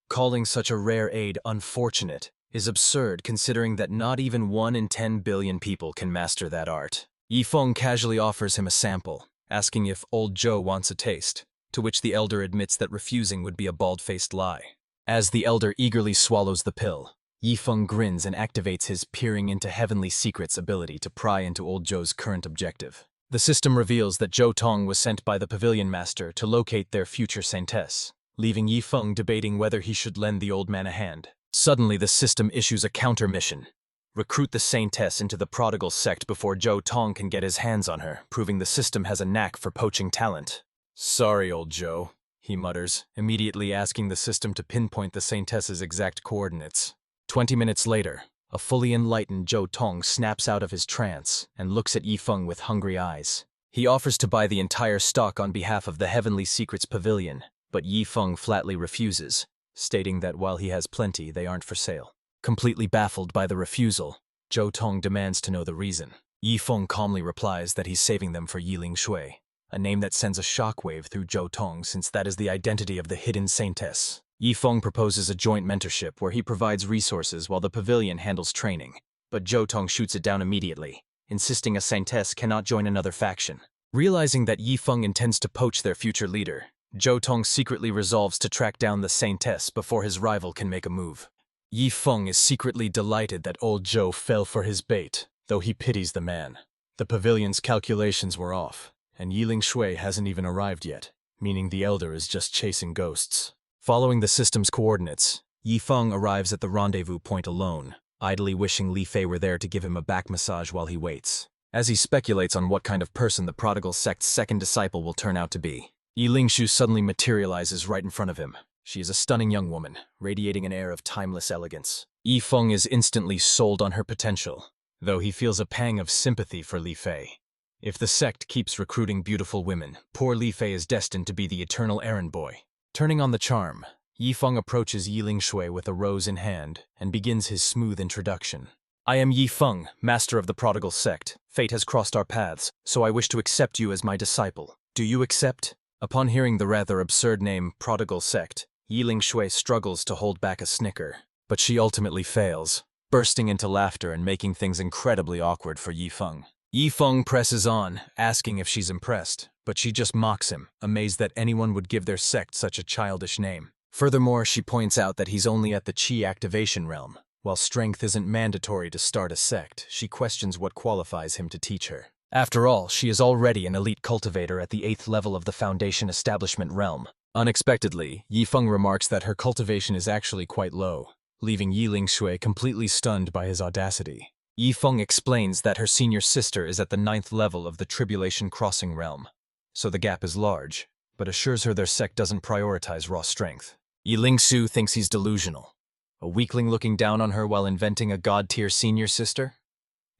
Calling such a rare aid unfortunate is absurd considering that not even 1 in 10 billion people can master that art. Yifeng casually offers him a sample, asking if old Zhou wants a taste, to which the elder admits that refusing would be a bald-faced lie. As the elder eagerly swallows the pill, Yifeng grins and activates his peering into Heavenly Secrets ability to pry into old Zhou's current objective. The system reveals that Zhou Tong was sent by the Pavilion Master to locate their future saintess, leaving Yi Feng debating whether he should lend the old man a hand. Suddenly, the system issues a counter-mission. Recruit the saintess into the prodigal sect before Zhou Tong can get his hands on her, proving the system has a knack for poaching talent. "Sorry, old Zhou," he mutters, immediately asking the system to pinpoint the saintess's exact coordinates. 20 minutes later, a fully enlightened Zhou Tong snaps out of his trance and looks at Yi Feng with hungry eyes. He offers to buy the entire stock on behalf of the Heavenly Secrets Pavilion, but Yi Feng flatly refuses, stating that while he has plenty, they aren't for sale. Completely baffled by the refusal, Zhou Tong demands to know the reason. Yi Feng calmly replies that he's saving them for Yiling Shui, a name that sends a shockwave through Zhou Tong since that is the identity of the hidden saintess. Yi Feng proposes a joint mentorship where he provides resources while the pavilion handles training, but Zhou Tong shoots it down immediately, insisting a saintess cannot join another faction. Realizing that Yi Feng intends to poach their future leader, Zhou Tong secretly resolves to track down the saintess before his rival can make a move. Yi Feng is secretly delighted that old Zhou fell for his bait, though he pities the man. The pavilion's calculations were off, and Yiling Shui hasn't even arrived yet, meaning the elder is just chasing ghosts. Following the system's coordinates, Yi Feng arrives at the rendezvous point alone, idly wishing Li Fei were there to give him a back massage while he waits. As he speculates on what kind of person the prodigal sect's second disciple will turn out to be, Yi Lingshu suddenly materializes right in front of him. She is a stunning young woman, radiating an air of timeless elegance. Yi Feng is instantly sold on her potential, though he feels a pang of sympathy for Li Fei. If the sect keeps recruiting beautiful women, poor Li Fei is destined to be the eternal errand boy. Turning on the charm, Yi Feng approaches Yiling Shui with a rose in hand and begins his smooth introduction. "I am Yi Feng, master of the prodigal sect. Fate has crossed our paths, so I wish to accept you as my disciple. Do you accept?" Upon hearing the rather absurd name prodigal sect, Yiling Shui struggles to hold back a snicker, but she ultimately fails, bursting into laughter and making things incredibly awkward for Yi Feng. Yi Feng presses on, asking if she's impressed, but she just mocks him, amazed that anyone would give their sect such a childish name. Furthermore, she points out that he's only at the Qi activation realm. While strength isn't mandatory to start a sect, she questions what qualifies him to teach her. After all, she is already an elite cultivator at the 8th level of the Foundation Establishment realm. Unexpectedly, Yi Feng remarks that her cultivation is actually quite low, leaving Yiling Shui completely stunned by his audacity. Yi Feng explains that her senior sister is at the 9th level of the Tribulation Crossing realm, so the gap is large, but assures her their sect doesn't prioritize raw strength. Yiling Su thinks he's delusional. A weakling looking down on her while inventing a god-tier senior sister?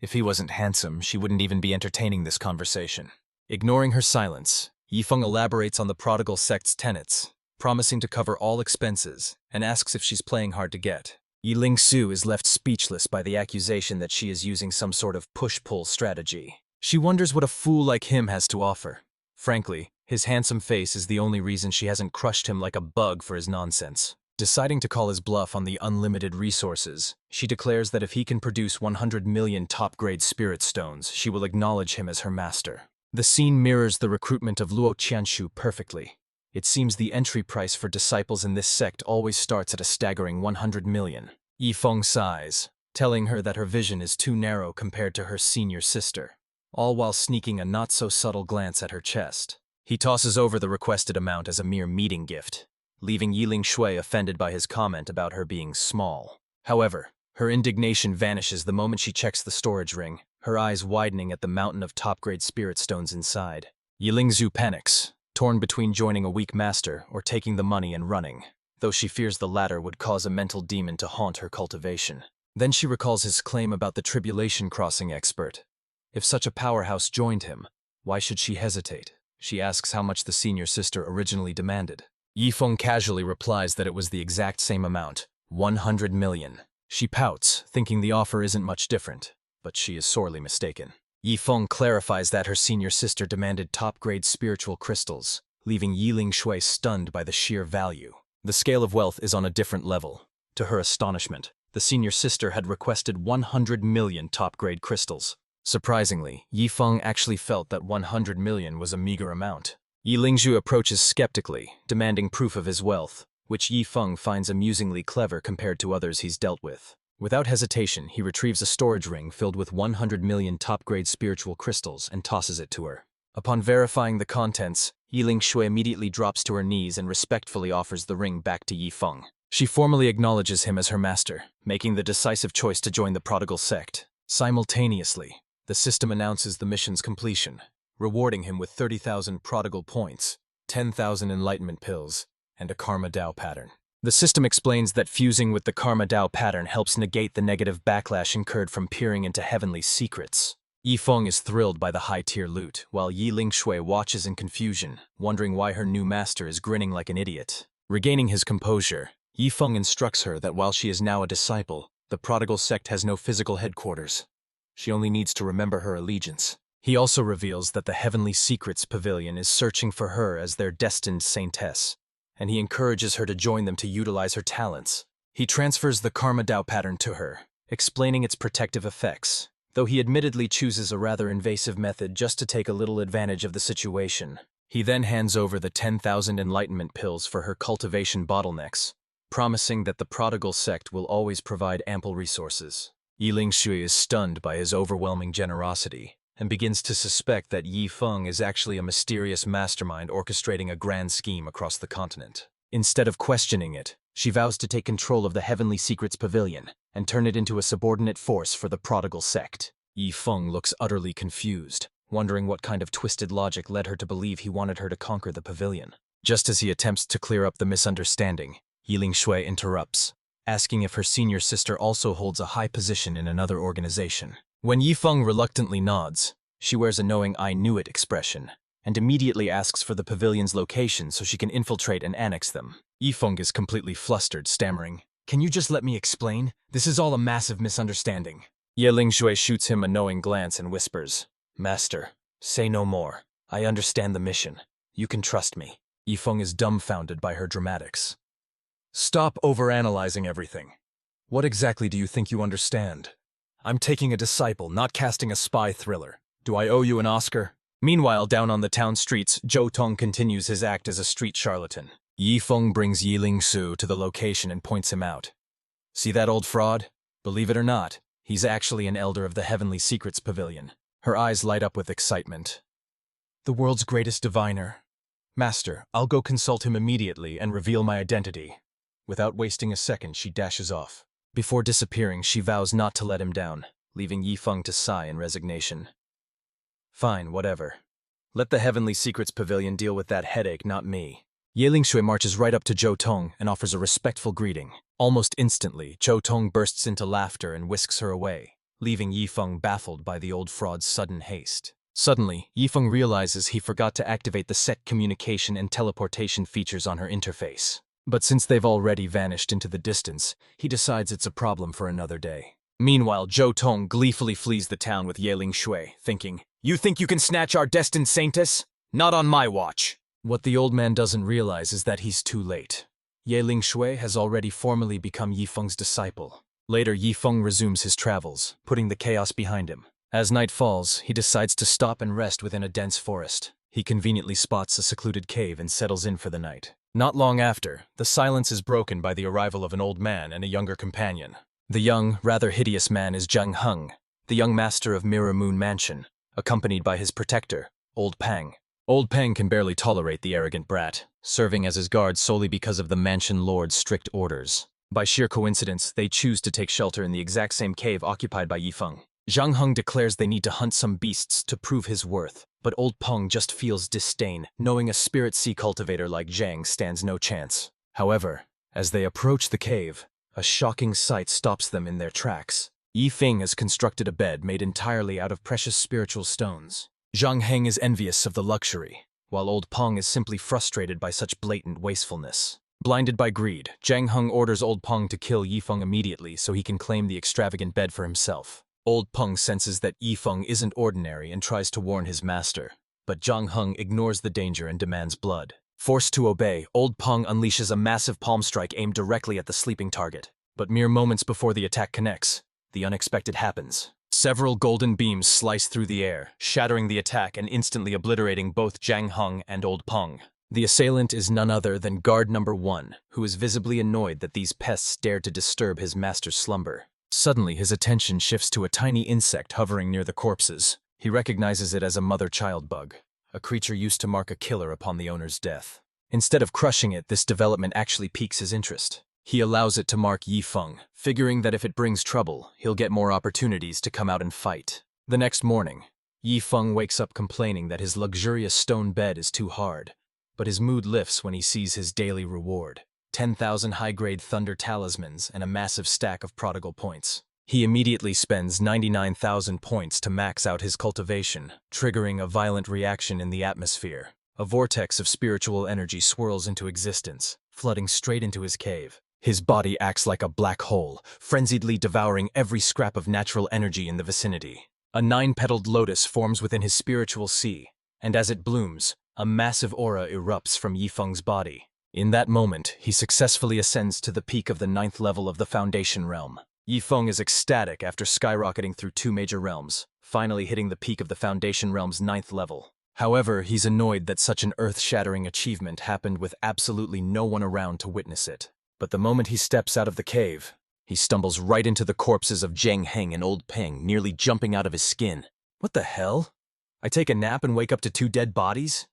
If he wasn't handsome, she wouldn't even be entertaining this conversation. Ignoring her silence, Yi Feng elaborates on the prodigal sect's tenets, promising to cover all expenses, and asks if she's playing hard to get. Yiling Su is left speechless by the accusation that she is using some sort of push-pull strategy. She wonders what a fool like him has to offer. Frankly, his handsome face is the only reason she hasn't crushed him like a bug for his nonsense. Deciding to call his bluff on the unlimited resources, she declares that if he can produce 100 million top-grade spirit stones, she will acknowledge him as her master. The scene mirrors the recruitment of Luo Qianshu perfectly. It seems the entry price for disciples in this sect always starts at a staggering 100 million. Yi Feng sighs, telling her that her vision is too narrow compared to her senior sister, all while sneaking a not-so-subtle glance at her chest. He tosses over the requested amount as a mere meeting gift, leaving Yiling Shui offended by his comment about her being small. However, her indignation vanishes the moment she checks the storage ring, her eyes widening at the mountain of top-grade spirit stones inside. Yiling Zhu panics, torn between joining a weak master or taking the money and running, though she fears the latter would cause a mental demon to haunt her cultivation. Then she recalls his claim about the Tribulation Crossing expert. If such a powerhouse joined him, why should she hesitate? She asks how much the senior sister originally demanded. Yi Feng casually replies that it was the exact same amount, 100 million. She pouts, thinking the offer isn't much different, but she is sorely mistaken. Yi Feng clarifies that her senior sister demanded top-grade spiritual crystals, leaving Yiling Shui stunned by the sheer value. The scale of wealth is on a different level. To her astonishment, the senior sister had requested 100 million top-grade crystals. Surprisingly, Yi Feng actually felt that 100 million was a meager amount. Yi Lingzhu approaches skeptically, demanding proof of his wealth, which Yi Feng finds amusingly clever compared to others he's dealt with. Without hesitation, he retrieves a storage ring filled with 100 million top-grade spiritual crystals and tosses it to her. Upon verifying the contents, Yiling Shui immediately drops to her knees and respectfully offers the ring back to Yi Feng. She formally acknowledges him as her master, making the decisive choice to join the prodigal sect. Simultaneously, the system announces the mission's completion, rewarding him with 30,000 prodigal points, 10,000 enlightenment pills, and a karma Dao pattern. The system explains that fusing with the karma Dao pattern helps negate the negative backlash incurred from peering into heavenly secrets. Yi Feng is thrilled by the high-tier loot, while Yiling Shui watches in confusion, wondering why her new master is grinning like an idiot. Regaining his composure, Yi Feng instructs her that while she is now a disciple, the prodigal sect has no physical headquarters. She only needs to remember her allegiance. He also reveals that the Heavenly Secrets Pavilion is searching for her as their destined saintess, and he encourages her to join them to utilize her talents. He transfers the Karma Dao pattern to her, explaining its protective effects, though he admittedly chooses a rather invasive method just to take a little advantage of the situation. He then hands over the 10,000 enlightenment pills for her cultivation bottlenecks, promising that the prodigal sect will always provide ample resources. Yiling Shui is stunned by his overwhelming generosity, and begins to suspect that Yi Feng is actually a mysterious mastermind orchestrating a grand scheme across the continent. Instead of questioning it, she vows to take control of the Heavenly Secrets Pavilion and turn it into a subordinate force for the prodigal sect. Yi Feng looks utterly confused, wondering what kind of twisted logic led her to believe he wanted her to conquer the pavilion. Just as he attempts to clear up the misunderstanding, Yiling Shui interrupts, asking if her senior sister also holds a high position in another organization. When Yi Feng reluctantly nods, she wears a knowing "I knew it" expression, and immediately asks for the pavilion's location so she can infiltrate and annex them. Yi Feng is completely flustered, stammering, "Can you just let me explain? This is all a massive misunderstanding." Yiling Shui shoots him a knowing glance and whispers, "Master, say no more. I understand the mission. You can trust me." Yi Feng is dumbfounded by her dramatics. "Stop overanalyzing everything. What exactly do you think you understand? I'm taking a disciple, not casting a spy thriller. Do I owe you an Oscar?" Meanwhile, down on the town streets, Zhou Tong continues his act as a street charlatan. Yi Feng brings Yiling Su to the location and points him out. "See that old fraud? Believe it or not, he's actually an elder of the Heavenly Secrets Pavilion." Her eyes light up with excitement. "The world's greatest diviner. Master, I'll go consult him immediately and reveal my identity." Without wasting a second, she dashes off. Before disappearing, she vows not to let him down, leaving Yi Feng to sigh in resignation. "Fine, whatever. Let the Heavenly Secrets Pavilion deal with that headache, not me." Yiling Shui marches right up to Zhou Tong and offers a respectful greeting. Almost instantly, Zhou Tong bursts into laughter and whisks her away, leaving Yi Feng baffled by the old fraud's sudden haste. Suddenly, Yi Feng realizes he forgot to activate the Sect communication and teleportation features on her interface. But since they've already vanished into the distance, he decides it's a problem for another day. Meanwhile, Zhou Tong gleefully flees the town with Yiling Shui, thinking, "You think you can snatch our destined saintess? Not on my watch." What the old man doesn't realize is that he's too late. Yiling Shui has already formally become Yi Feng's disciple. Later, Yi Feng resumes his travels, putting the chaos behind him. As night falls, he decides to stop and rest within a dense forest. He conveniently spots a secluded cave and settles in for the night. Not long after, the silence is broken by the arrival of an old man and a younger companion. The young, rather hideous man is Zhang Heng, the young master of Mirror Moon Mansion, accompanied by his protector, Old Pang. Old Pang can barely tolerate the arrogant brat, serving as his guard solely because of the mansion lord's strict orders. By sheer coincidence, they choose to take shelter in the exact same cave occupied by Yi Feng. Zhang Heng declares they need to hunt some beasts to prove his worth, but Old Peng just feels disdain, knowing a spirit sea cultivator like Zhang stands no chance. However, as they approach the cave, a shocking sight stops them in their tracks. Yi Feng has constructed a bed made entirely out of precious spiritual stones. Zhang Heng is envious of the luxury, while Old Peng is simply frustrated by such blatant wastefulness. Blinded by greed, Zhang Heng orders Old Peng to kill Yi Feng immediately so he can claim the extravagant bed for himself. Old Peng senses that Yi Feng isn't ordinary and tries to warn his master, but Zhang Heng ignores the danger and demands blood. Forced to obey, Old Peng unleashes a massive palm strike aimed directly at the sleeping target. But mere moments before the attack connects, the unexpected happens. Several golden beams slice through the air, shattering the attack and instantly obliterating both Zhang Heng and Old Peng. The assailant is none other than guard number 1, who is visibly annoyed that these pests dared to disturb his master's slumber. Suddenly, his attention shifts to a tiny insect hovering near the corpses. He recognizes it as a mother-child bug, a creature used to mark a killer upon the owner's death. Instead of crushing it, this development actually piques his interest. He allows it to mark Yifeng, figuring that if it brings trouble, he'll get more opportunities to come out and fight. The next morning, Yifeng wakes up complaining that his luxurious stone bed is too hard, but his mood lifts when he sees his daily reward: 10,000 high-grade thunder talismans and a massive stack of prodigal points. He immediately spends 99,000 points to max out his cultivation, triggering a violent reaction in the atmosphere. A vortex of spiritual energy swirls into existence, flooding straight into his cave. His body acts like a black hole, frenziedly devouring every scrap of natural energy in the vicinity. A 9-petaled lotus forms within his spiritual sea, and as it blooms, a massive aura erupts from Yifeng's body. In that moment, he successfully ascends to the peak of the 9th level of the Foundation Realm. Yifeng is ecstatic after skyrocketing through 2 major realms, finally hitting the peak of the Foundation Realm's 9th level. However, he's annoyed that such an earth-shattering achievement happened with absolutely no one around to witness it. But the moment he steps out of the cave, he stumbles right into the corpses of Zheng Heng and Old Peng, nearly jumping out of his skin. What the hell? I take a nap and wake up to 2 dead bodies?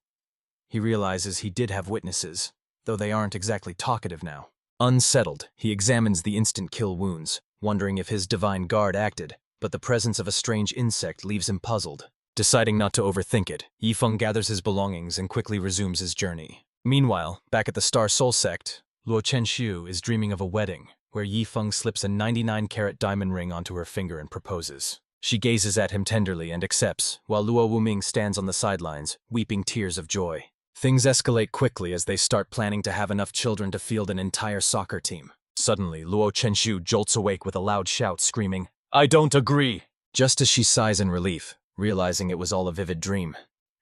He realizes he did have witnesses, though they aren't exactly talkative now. Unsettled, he examines the instant kill wounds, wondering if his divine guard acted, but the presence of a strange insect leaves him puzzled. Deciding not to overthink it, Yifeng gathers his belongings and quickly resumes his journey. Meanwhile, back at the Star Soul Sect, Luo Chenxiu is dreaming of a wedding, where Yifeng slips a 99-carat diamond ring onto her finger and proposes. She gazes at him tenderly and accepts, while Luo Wuming stands on the sidelines, weeping tears of joy. Things escalate quickly as they start planning to have enough children to field an entire soccer team. Suddenly, Luo Chenxiu jolts awake with a loud shout, screaming, "I don't agree!" Just as she sighs in relief, realizing it was all a vivid dream,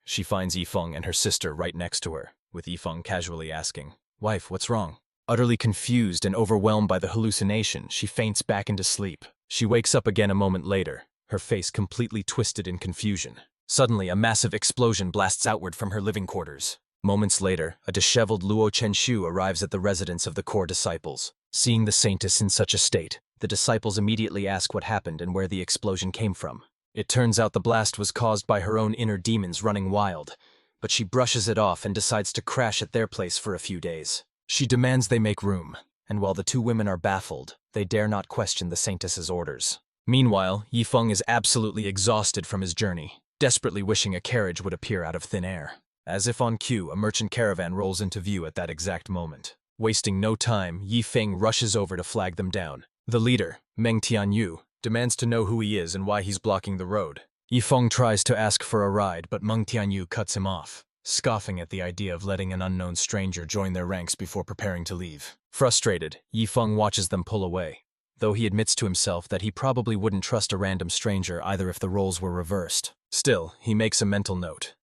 she finds Yifeng and her sister right next to her, with Yifeng casually asking, "Wife, what's wrong?" Utterly confused and overwhelmed by the hallucination, she faints back into sleep. She wakes up again a moment later, her face completely twisted in confusion. Suddenly, a massive explosion blasts outward from her living quarters. Moments later, a disheveled Luo Chenxiu arrives at the residence of the core disciples. Seeing the saintess in such a state, the disciples immediately ask what happened and where the explosion came from. It turns out the blast was caused by her own inner demons running wild, but she brushes it off and decides to crash at their place for a few days. She demands they make room, and while the 2 women are baffled, they dare not question the saintess's orders. Meanwhile, Yifeng is absolutely exhausted from his journey, desperately wishing a carriage would appear out of thin air. As if on cue, a merchant caravan rolls into view at that exact moment. Wasting no time, Yifeng rushes over to flag them down. The leader, Meng Tianyu, demands to know who he is and why he's blocking the road. Yifeng tries to ask for a ride, but Meng Tianyu cuts him off, scoffing at the idea of letting an unknown stranger join their ranks before preparing to leave. Frustrated, Yifeng watches them pull away, though he admits to himself that he probably wouldn't trust a random stranger either if the roles were reversed. Still, he makes a mental note.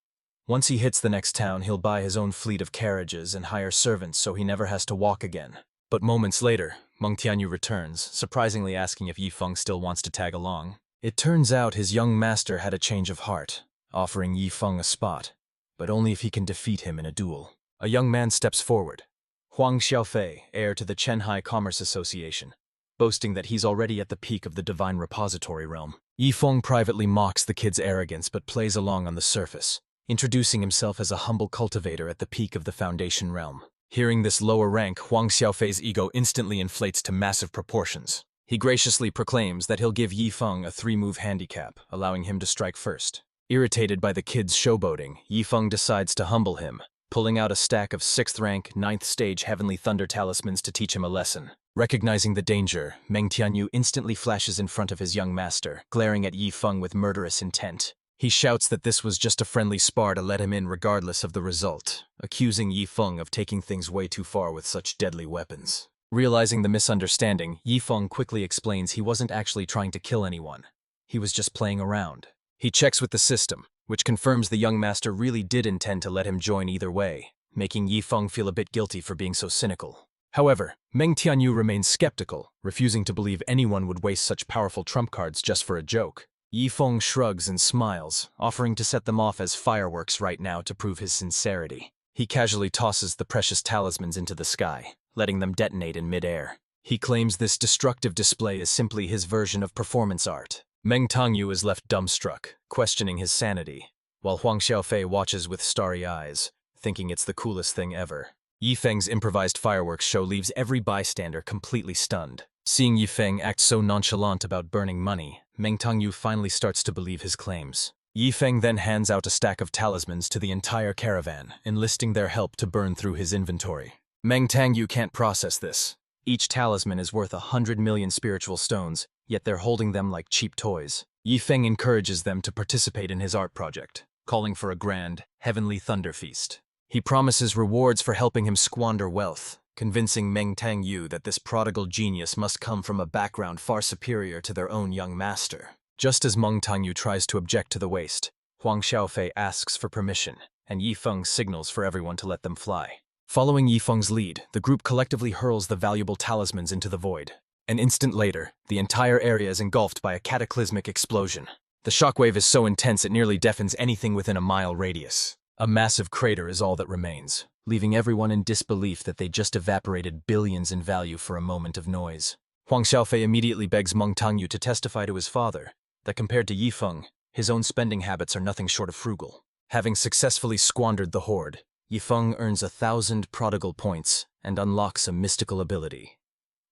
Once he hits the next town, he'll buy his own fleet of carriages and hire servants so he never has to walk again. But moments later, Meng Tianyu returns, surprisingly asking if Yifeng still wants to tag along. It turns out his young master had a change of heart, offering Yifeng a spot, but only if he can defeat him in a duel. A young man steps forward, Huang Xiaofei, heir to the Chenhai Commerce Association, boasting that he's already at the peak of the Divine Repository realm. Yifeng privately mocks the kid's arrogance but plays along on the surface, introducing himself as a humble cultivator at the peak of the Foundation realm. Hearing this lower rank, Huang Xiaofei's ego instantly inflates to massive proportions. He graciously proclaims that he'll give Yifeng a 3-move handicap, allowing him to strike first. Irritated by the kid's showboating, Yifeng decides to humble him, pulling out a stack of 6th rank, 9th stage Heavenly Thunder talismans to teach him a lesson. Recognizing the danger, Meng Tianyu instantly flashes in front of his young master, glaring at Yifeng with murderous intent. He shouts that this was just a friendly spar to let him in regardless of the result, accusing Yifeng of taking things way too far with such deadly weapons. Realizing the misunderstanding, Yifeng quickly explains he wasn't actually trying to kill anyone. He was just playing around. He checks with the system, which confirms the young master really did intend to let him join either way, making Yifeng feel a bit guilty for being so cynical. However, Meng Tianyu remains skeptical, refusing to believe anyone would waste such powerful trump cards just for a joke. Yifeng shrugs and smiles, offering to set them off as fireworks right now to prove his sincerity. He casually tosses the precious talismans into the sky, letting them detonate in midair. He claims this destructive display is simply his version of performance art. Meng Tangyu is left dumbstruck, questioning his sanity, while Huang Xiaofei watches with starry eyes, thinking it's the coolest thing ever. Yifeng's improvised fireworks show leaves every bystander completely stunned. Seeing Yifeng act so nonchalant about burning money, Meng Tangyu finally starts to believe his claims. Yifeng then hands out a stack of talismans to the entire caravan, enlisting their help to burn through his inventory. Meng Tangyu can't process this. Each talisman is worth 100 million spiritual stones, yet they're holding them like cheap toys. Yifeng encourages them to participate in his art project, calling for a grand, heavenly thunder feast. He promises rewards for helping him squander wealth, convincing Meng Tangyu that this prodigal genius must come from a background far superior to their own young master. Just as Meng Tangyu tries to object to the waste, Huang Xiaofei asks for permission, and Yifeng signals for everyone to let them fly. Following Yifeng's lead, the group collectively hurls the valuable talismans into the void. An instant later, the entire area is engulfed by a cataclysmic explosion. The shockwave is so intense it nearly deafens anything within a mile radius. A massive crater is all that remains, leaving everyone in disbelief that they just evaporated billions in value for a moment of noise. Huang Xiaofei immediately begs Meng Tangyu to testify to his father that compared to Yifeng, his own spending habits are nothing short of frugal. Having successfully squandered the hoard, Yifeng earns 1,000 prodigal points and unlocks a mystical ability,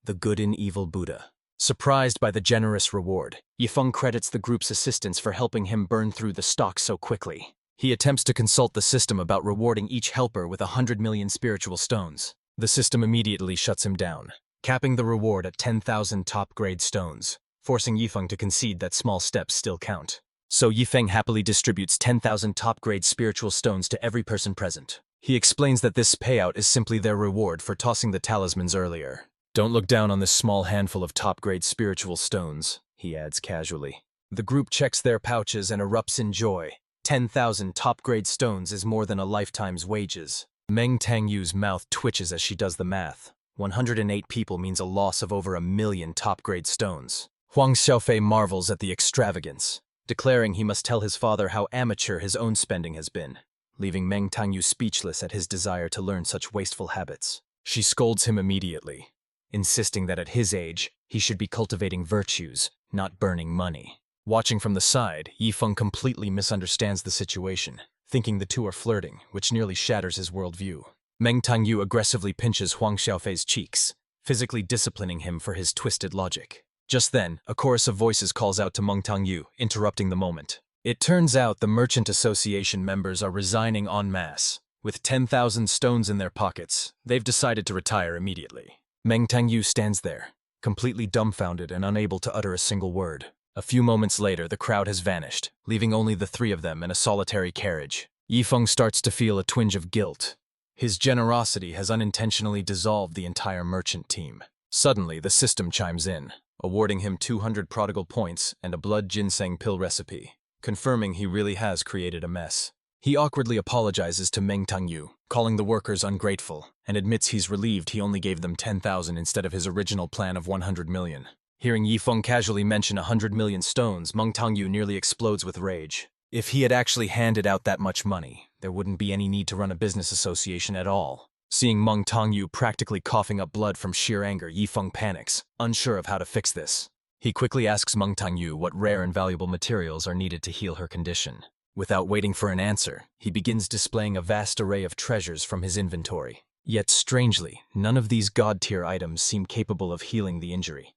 the Good and Evil Buddha. Surprised by the generous reward, Yifeng credits the group's assistance for helping him burn through the stock so quickly. He attempts to consult the system about rewarding each helper with 100 million spiritual stones. The system immediately shuts him down, capping the reward at 10,000 top-grade stones, forcing Yifeng to concede that small steps still count. So Yifeng happily distributes 10,000 top-grade spiritual stones to every person present. He explains that this payout is simply their reward for tossing the talismans earlier. "Don't look down on this small handful of top-grade spiritual stones," he adds casually. The group checks their pouches and erupts in joy. 10,000 top-grade stones is more than a lifetime's wages. Meng Tangyu's mouth twitches as she does the math. 108 people means a loss of over 1,000,000 top-grade stones. Huang Xiaofei marvels at the extravagance, declaring he must tell his father how amateur his own spending has been, leaving Meng Tangyu speechless at his desire to learn such wasteful habits. She scolds him immediately, insisting that at his age, he should be cultivating virtues, not burning money. Watching from the side, Yifeng completely misunderstands the situation, thinking the two are flirting, which nearly shatters his worldview. Meng Tangyu aggressively pinches Huang Xiaofei's cheeks, physically disciplining him for his twisted logic. Just then, a chorus of voices calls out to Meng Tangyu, interrupting the moment. It turns out the Merchant Association members are resigning en masse. With 10,000 stones in their pockets, they've decided to retire immediately. Meng Tangyu stands there, completely dumbfounded and unable to utter a single word. A few moments later, the crowd has vanished, leaving only the three of them in a solitary carriage. Yifeng starts to feel a twinge of guilt. His generosity has unintentionally dissolved the entire merchant team. Suddenly, the system chimes in, awarding him 200 prodigal points and a blood ginseng pill recipe, confirming he really has created a mess. He awkwardly apologizes to Meng Tangyu, calling the workers ungrateful, and admits he's relieved he only gave them 10,000 instead of his original plan of 100 million. Hearing Yifeng casually mention 100 million stones, Meng Tangyu nearly explodes with rage. If he had actually handed out that much money, there wouldn't be any need to run a business association at all. Seeing Meng Tangyu practically coughing up blood from sheer anger, Yifeng panics, unsure of how to fix this. He quickly asks Meng Tangyu what rare and valuable materials are needed to heal her condition. Without waiting for an answer, he begins displaying a vast array of treasures from his inventory. Yet strangely, none of these god-tier items seem capable of healing the injury.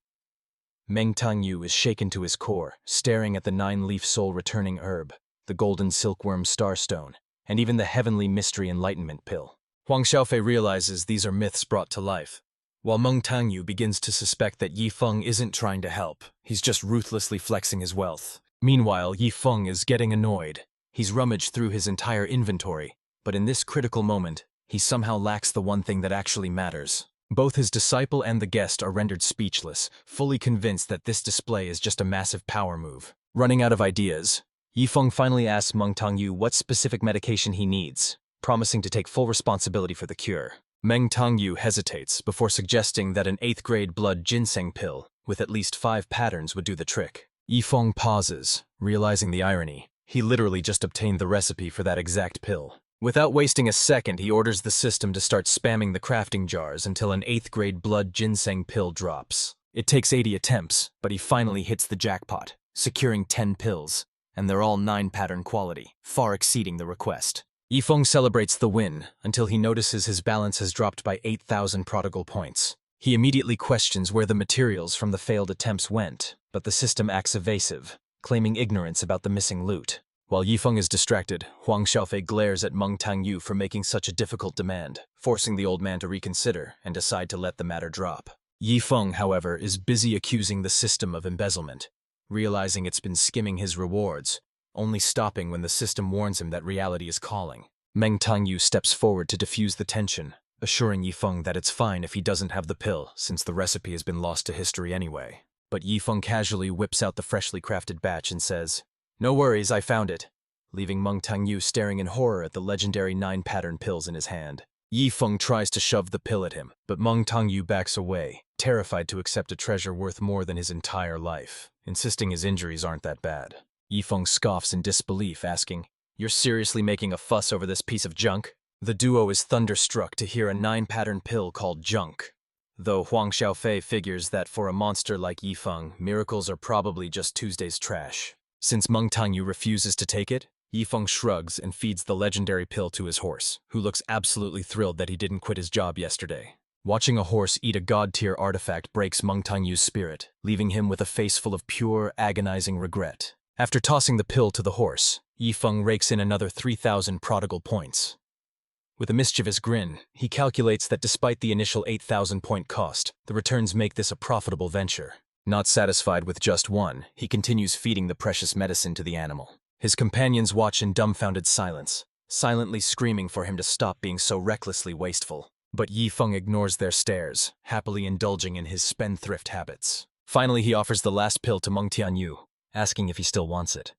Meng Tangyu is shaken to his core, staring at the 9-leaf soul-returning herb, the golden silkworm starstone, and even the heavenly mystery enlightenment pill. Huang Xiaofei realizes these are myths brought to life, while Meng Tangyu begins to suspect that Yifeng isn't trying to help, he's just ruthlessly flexing his wealth. Meanwhile, Yifeng is getting annoyed. He's rummaged through his entire inventory, but in this critical moment, he somehow lacks the one thing that actually matters. Both his disciple and the guest are rendered speechless, fully convinced that this display is just a massive power move. Running out of ideas, Yifeng finally asks Meng Tangyu what specific medication he needs, promising to take full responsibility for the cure. Meng Tangyu hesitates before suggesting that an 8th-grade blood ginseng pill with at least 5 patterns would do the trick. Yifeng pauses, realizing the irony. He literally just obtained the recipe for that exact pill. Without wasting a second, he orders the system to start spamming the crafting jars until an 8th grade blood ginseng pill drops. It takes 80 attempts, but he finally hits the jackpot, securing 10 pills, and they're all 9 pattern quality, far exceeding the request. Yifeng celebrates the win until he notices his balance has dropped by 8,000 prodigal points. He immediately questions where the materials from the failed attempts went, but the system acts evasive, claiming ignorance about the missing loot. While Yifeng is distracted, Huang Xiaofei glares at Meng Tangyu for making such a difficult demand, forcing the old man to reconsider and decide to let the matter drop. Yifeng, however, is busy accusing the system of embezzlement, realizing it's been skimming his rewards, only stopping when the system warns him that reality is calling. Meng Tangyu steps forward to defuse the tension, assuring Yifeng that it's fine if he doesn't have the pill, since the recipe has been lost to history anyway. But Yifeng casually whips out the freshly crafted batch and says, "No worries, I found it," leaving Meng Tangyu staring in horror at the legendary 9 pattern pills in his hand. Yifeng tries to shove the pill at him, but Meng Tangyu backs away, terrified to accept a treasure worth more than his entire life, insisting his injuries aren't that bad. Yifeng scoffs in disbelief, asking, "You're seriously making a fuss over this piece of junk?" The duo is thunderstruck to hear a 9 pattern pill called junk, though Huang Xiaofei figures that for a monster like Yifeng, miracles are probably just Tuesday's trash. Since Meng Tangyu refuses to take it, Yifeng shrugs and feeds the legendary pill to his horse, who looks absolutely thrilled that he didn't quit his job yesterday. Watching a horse eat a god-tier artifact breaks Meng Tangyu's spirit, leaving him with a face full of pure, agonizing regret. After tossing the pill to the horse, Yifeng rakes in another 3,000 prodigal points. With a mischievous grin, he calculates that despite the initial 8,000 point cost, the returns make this a profitable venture. Not satisfied with just one, he continues feeding the precious medicine to the animal. His companions watch in dumbfounded silence, silently screaming for him to stop being so recklessly wasteful. But Yifeng ignores their stares, happily indulging in his spendthrift habits. Finally, he offers the last pill to Meng Tianyu, asking if he still wants it.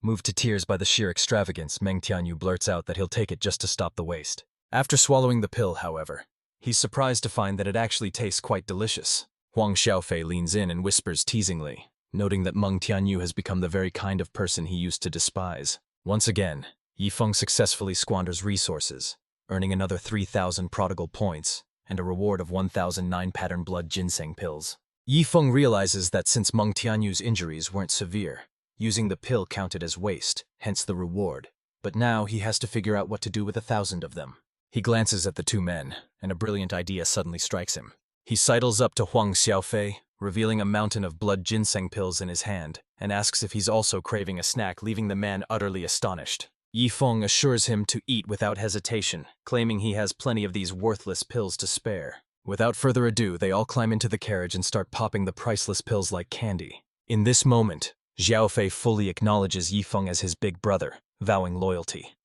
Moved to tears by the sheer extravagance, Meng Tianyu blurts out that he'll take it just to stop the waste. After swallowing the pill, however, he's surprised to find that it actually tastes quite delicious. Huang Xiaofei leans in and whispers teasingly, noting that Meng Tianyu has become the very kind of person he used to despise. Once again, Yifeng successfully squanders resources, earning another 3,000 prodigal points and a reward of 1,009 pattern blood ginseng pills. Yifeng realizes that since Meng Tianyu's injuries weren't severe, using the pill counted as waste, hence the reward. But now he has to figure out what to do with 1,000 of them. He glances at the two men, and a brilliant idea suddenly strikes him. He sidles up to Huang Xiaofei, revealing a mountain of blood ginseng pills in his hand, and asks if he's also craving a snack, leaving the man utterly astonished. Yifeng assures him to eat without hesitation, claiming he has plenty of these worthless pills to spare. Without further ado, they all climb into the carriage and start popping the priceless pills like candy. In this moment, Xiaofei fully acknowledges Yifeng as his big brother, vowing loyalty.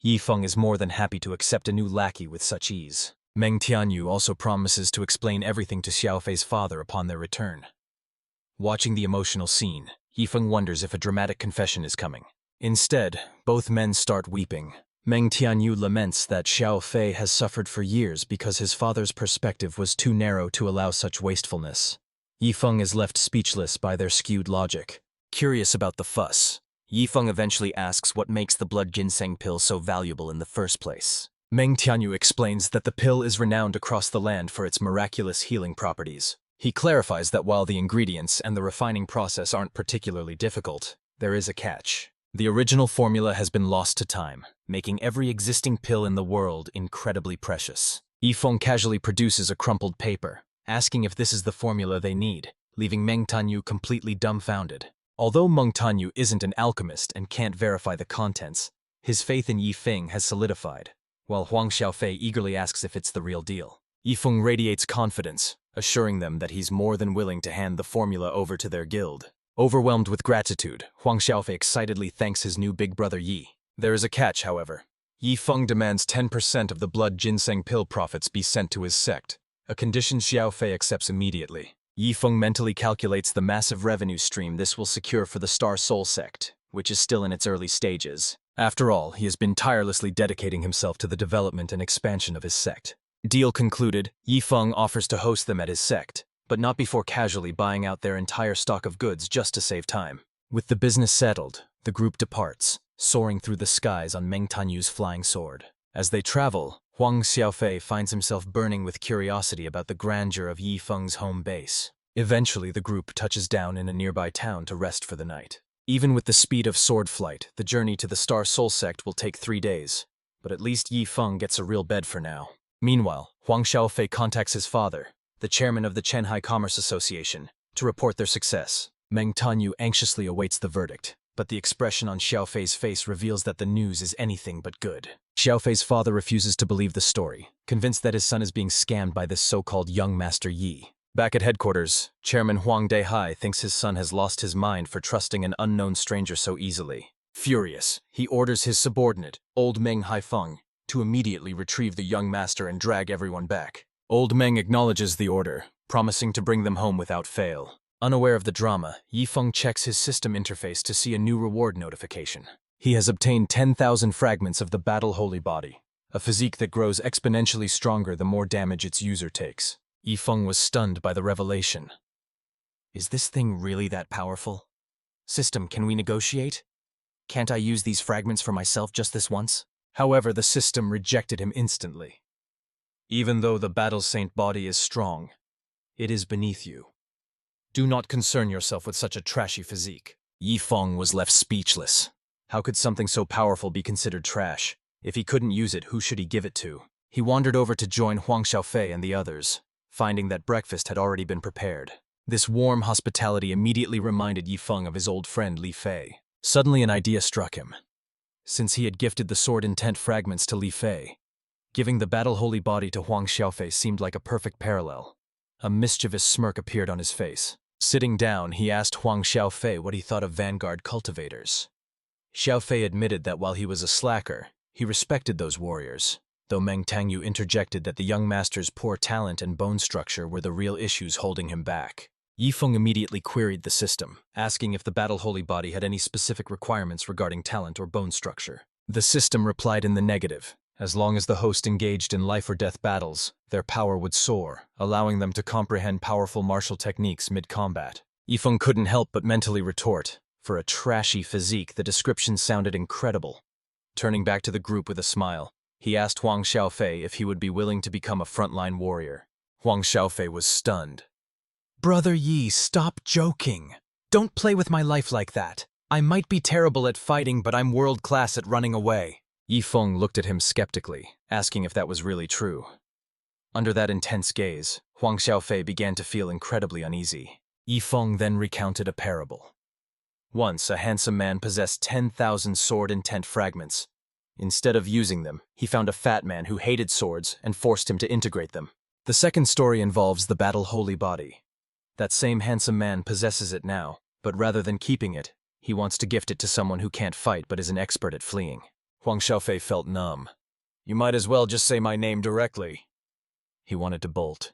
Yifeng is more than happy to accept a new lackey with such ease. Meng Tianyu also promises to explain everything to Xiaofei's father upon their return. Watching the emotional scene, Yifeng wonders if a dramatic confession is coming. Instead, both men start weeping. Meng Tianyu laments that Xiaofei has suffered for years because his father's perspective was too narrow to allow such wastefulness. Yifeng is left speechless by their skewed logic. Curious about the fuss, Yifeng eventually asks what makes the blood ginseng pill so valuable in the first place. Meng Tianyu explains that the pill is renowned across the land for its miraculous healing properties. He clarifies that while the ingredients and the refining process aren't particularly difficult, there is a catch. The original formula has been lost to time, making every existing pill in the world incredibly precious. Yifeng casually produces a crumpled paper, asking if this is the formula they need, leaving Meng Tianyu completely dumbfounded. Although Meng Tianyu isn't an alchemist and can't verify the contents, his faith in Yifeng has solidified, while Huang Xiaofei eagerly asks if it's the real deal. Yifeng radiates confidence, assuring them that he's more than willing to hand the formula over to their guild. Overwhelmed with gratitude, Huang Xiaofei excitedly thanks his new big brother Yi. There is a catch, however. Yifeng demands 10% of the blood ginseng pill profits be sent to his sect, a condition Xiaofei accepts immediately. Yifeng mentally calculates the massive revenue stream this will secure for the Star Soul sect, which is still in its early stages. After all, he has been tirelessly dedicating himself to the development and expansion of his sect. Deal concluded, Yifeng offers to host them at his sect, but not before casually buying out their entire stock of goods just to save time. With the business settled, the group departs, soaring through the skies on Meng Tanyu's flying sword. As they travel, Huang Xiaofei finds himself burning with curiosity about the grandeur of Yi Feng's home base. Eventually, the group touches down in a nearby town to rest for the night. Even with the speed of sword flight, the journey to the Star Soul Sect will take 3 days, but at least Yi Feng gets a real bed for now. Meanwhile, Huang Xiaofei contacts his father, the chairman of the Chenhai Commerce Association, to report their success. Meng Tanyu anxiously awaits the verdict, but the expression on Xiaofei's face reveals that the news is anything but good. Xiaofei's father refuses to believe the story, convinced that his son is being scammed by this so-called young Master Yi. Back at headquarters, Chairman Huang Dehai thinks his son has lost his mind for trusting an unknown stranger so easily. Furious, he orders his subordinate, Old Meng Haifeng, to immediately retrieve the young master and drag everyone back. Old Meng acknowledges the order, promising to bring them home without fail. Unaware of the drama, Yi Feng checks his system interface to see a new reward notification. He has obtained 10,000 fragments of the Battle Holy Body, a physique that grows exponentially stronger the more damage its user takes. Yi Feng was stunned by the revelation. Is this thing really that powerful? System, can we negotiate? Can't I use these fragments for myself just this once? However, the system rejected him instantly. Even though the Battle Saint body is strong, it is beneath you. Do not concern yourself with such a trashy physique. Yi Feng was left speechless. How could something so powerful be considered trash? If he couldn't use it, who should he give it to? He wandered over to join Huang Xiaofei and the others, finding that breakfast had already been prepared. This warm hospitality immediately reminded Yi Feng of his old friend Li Fei. Suddenly an idea struck him. Since he had gifted the sword intent fragments to Li Fei, giving the Battle Holy Body to Huang Xiaofei seemed like a perfect parallel. A mischievous smirk appeared on his face. Sitting down, he asked Huang Xiaofei what he thought of Vanguard cultivators. Xiaofei admitted that while he was a slacker, he respected those warriors, though Meng Tangyu interjected that the young master's poor talent and bone structure were the real issues holding him back. Yi Feng immediately queried the system, asking if the Battle Holy Body had any specific requirements regarding talent or bone structure. The system replied in the negative. As long as the host engaged in life-or-death battles, their power would soar, allowing them to comprehend powerful martial techniques mid-combat. Yi Feng couldn't help but mentally retort. For a trashy physique, the description sounded incredible. Turning back to the group with a smile, he asked Huang Xiaofei if he would be willing to become a frontline warrior. Huang Xiaofei was stunned. Brother Yi, stop joking. Don't play with my life like that. I might be terrible at fighting, but I'm world-class at running away. Yi Feng looked at him skeptically, asking if that was really true. Under that intense gaze, Huang Xiaofei began to feel incredibly uneasy. Yi Feng then recounted a parable. Once, a handsome man possessed 10,000 sword intent fragments. Instead of using them, he found a fat man who hated swords and forced him to integrate them. The second story involves the Battle Holy Body. That same handsome man possesses it now, but rather than keeping it, he wants to gift it to someone who can't fight but is an expert at fleeing. Huang Xiaofei felt numb. You might as well just say my name directly. He wanted to bolt.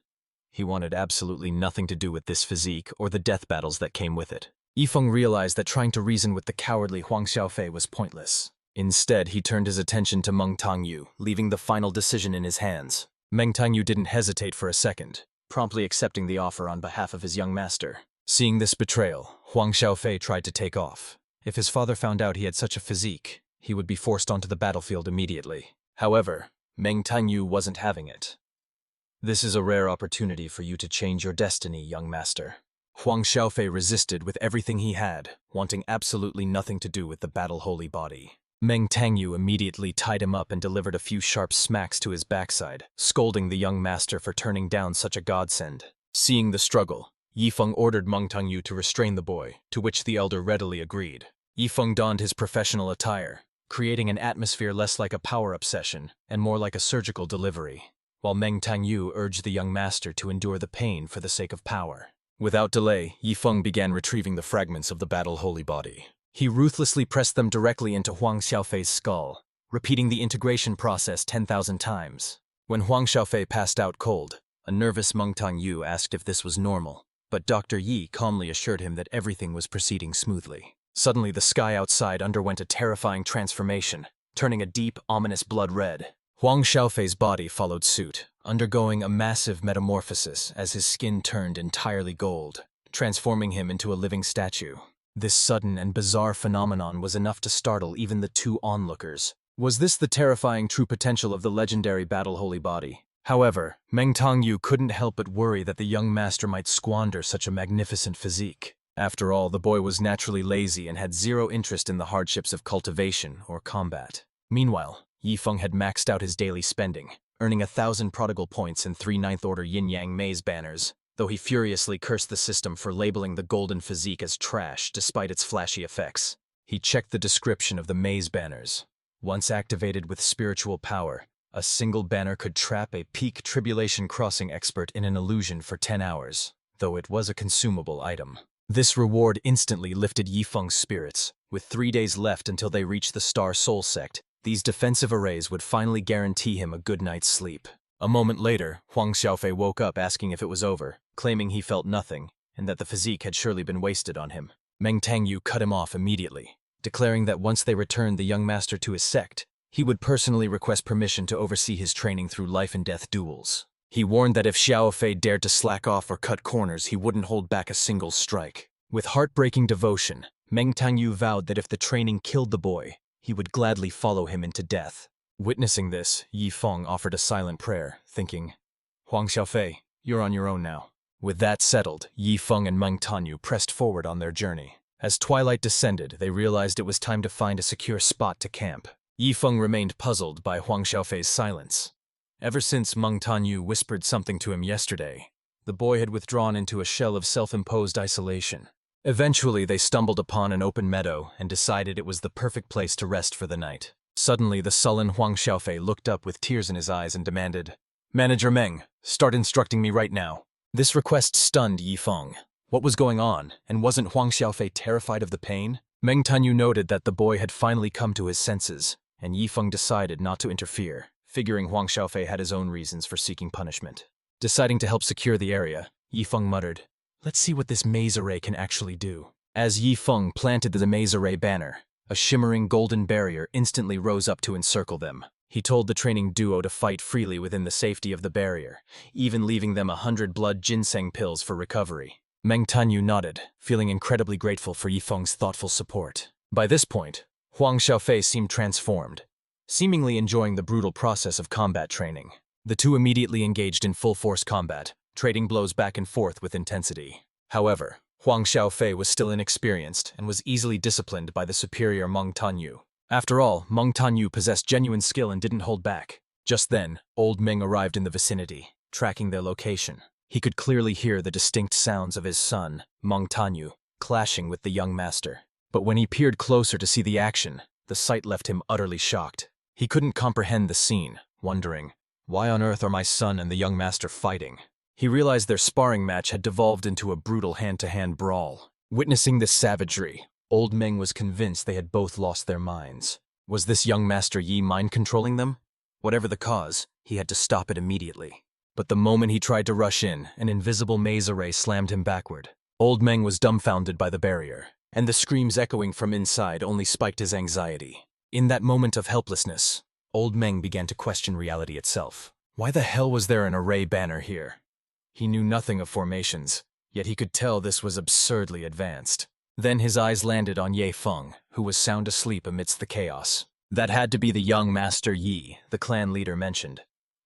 He wanted absolutely nothing to do with this physique or the death battles that came with it. Yi Feng realized that trying to reason with the cowardly Huang Xiaofei was pointless. Instead, he turned his attention to Meng Tangyu, leaving the final decision in his hands. Meng Tangyu didn't hesitate for a second, promptly accepting the offer on behalf of his young master. Seeing this betrayal, Huang Xiaofei tried to take off. If his father found out he had such a physique, he would be forced onto the battlefield immediately. However, Meng Tangyu wasn't having it. This is a rare opportunity for you to change your destiny, young master. Huang Xiaofei resisted with everything he had, wanting absolutely nothing to do with the Battle Holy Body. Meng Tangyu immediately tied him up and delivered a few sharp smacks to his backside, scolding the young master for turning down such a godsend. Seeing the struggle, Yi Feng ordered Meng Tangyu to restrain the boy, to which the elder readily agreed. Yi Feng donned his professional attire, creating an atmosphere less like a power-up session and more like a surgical delivery, while Meng Tangyu urged the young master to endure the pain for the sake of power. Without delay, Yi Feng began retrieving the fragments of the Battle Holy Body. He ruthlessly pressed them directly into Huang Xiaofei's skull, repeating the integration process 10,000 times. When Huang Xiaofei passed out cold, a nervous Meng Tangyu asked if this was normal, but Dr. Yi calmly assured him that everything was proceeding smoothly. Suddenly, the sky outside underwent a terrifying transformation, turning a deep, ominous blood red. Huang Xiaofei's body followed suit, undergoing a massive metamorphosis as his skin turned entirely gold, transforming him into a living statue. This sudden and bizarre phenomenon was enough to startle even the two onlookers. Was this the terrifying true potential of the legendary Battle Holy Body? However, Meng Tongyu couldn't help but worry that the young master might squander such a magnificent physique. After all, the boy was naturally lazy and had zero interest in the hardships of cultivation or combat. Meanwhile, Yifeng had maxed out his daily spending, earning 1,000 prodigal points and 3 ninth-order yin-yang maze banners, though he furiously cursed the system for labeling the golden physique as trash despite its flashy effects. He checked the description of the maze banners. Once activated with spiritual power, a single banner could trap a peak tribulation crossing expert in an illusion for 10 hours, though it was a consumable item. This reward instantly lifted Yifeng's spirits. With 3 days left until they reached the Star Soul Sect, these defensive arrays would finally guarantee him a good night's sleep. A moment later, Huang Xiaofei woke up asking if it was over, claiming he felt nothing, and that the physique had surely been wasted on him. Meng Tongyu cut him off immediately, declaring that once they returned the young master to his sect, he would personally request permission to oversee his training through life-and-death duels. He warned that if Xiaofei dared to slack off or cut corners, he wouldn't hold back a single strike. With heartbreaking devotion, Meng Tongyu vowed that if the training killed the boy, he would gladly follow him into death. Witnessing this, Yifeng offered a silent prayer, thinking, "Huang Xiaofei, you're on your own now." With that settled, Yifeng and Meng Tongyu pressed forward on their journey. As twilight descended, they realized it was time to find a secure spot to camp. Yifeng remained puzzled by Huang Xiaofei's silence. Ever since Meng Tongyu whispered something to him yesterday, the boy had withdrawn into a shell of self-imposed isolation. Eventually, they stumbled upon an open meadow and decided it was the perfect place to rest for the night. Suddenly, the sullen Huang Xiaofei looked up with tears in his eyes and demanded, "Manager Meng, start instructing me right now." This request stunned Yifeng. What was going on, and wasn't Huang Xiaofei terrified of the pain? Meng Tongyu noted that the boy had finally come to his senses, and Yifeng decided not to interfere, figuring Huang Xiaofei had his own reasons for seeking punishment. Deciding to help secure the area, Yifeng muttered, "Let's see what this maze array can actually do." As Yifeng planted the maze array banner, a shimmering golden barrier instantly rose up to encircle them. He told the training duo to fight freely within the safety of the barrier, even leaving them 100 blood ginseng pills for recovery. Meng Tongyu nodded, feeling incredibly grateful for Yifeng's thoughtful support. By this point, Huang Xiaofei seemed transformed, seemingly enjoying the brutal process of combat training. The two immediately engaged in full-force combat, trading blows back and forth with intensity. However, Huang Xiaofei was still inexperienced and was easily disciplined by the superior Meng Tongyu. After all, Meng Tongyu possessed genuine skill and didn't hold back. Just then, old Meng arrived in the vicinity, tracking their location. He could clearly hear the distinct sounds of his son, Meng Tongyu, clashing with the young master. But when he peered closer to see the action, the sight left him utterly shocked. He couldn't comprehend the scene, wondering, why on earth are my son and the young master fighting? He realized their sparring match had devolved into a brutal hand-to-hand brawl. Witnessing this savagery, old Meng was convinced they had both lost their minds. Was this young master Yi mind-controlling them? Whatever the cause, he had to stop it immediately. But the moment he tried to rush in, an invisible maze array slammed him backward. Old Meng was dumbfounded by the barrier, and the screams echoing from inside only spiked his anxiety. In that moment of helplessness, old Meng began to question reality itself. Why the hell was there an array banner here? He knew nothing of formations, yet he could tell this was absurdly advanced. Then his eyes landed on Ye Feng, who was sound asleep amidst the chaos. That had to be the young Master Yi, the clan leader mentioned.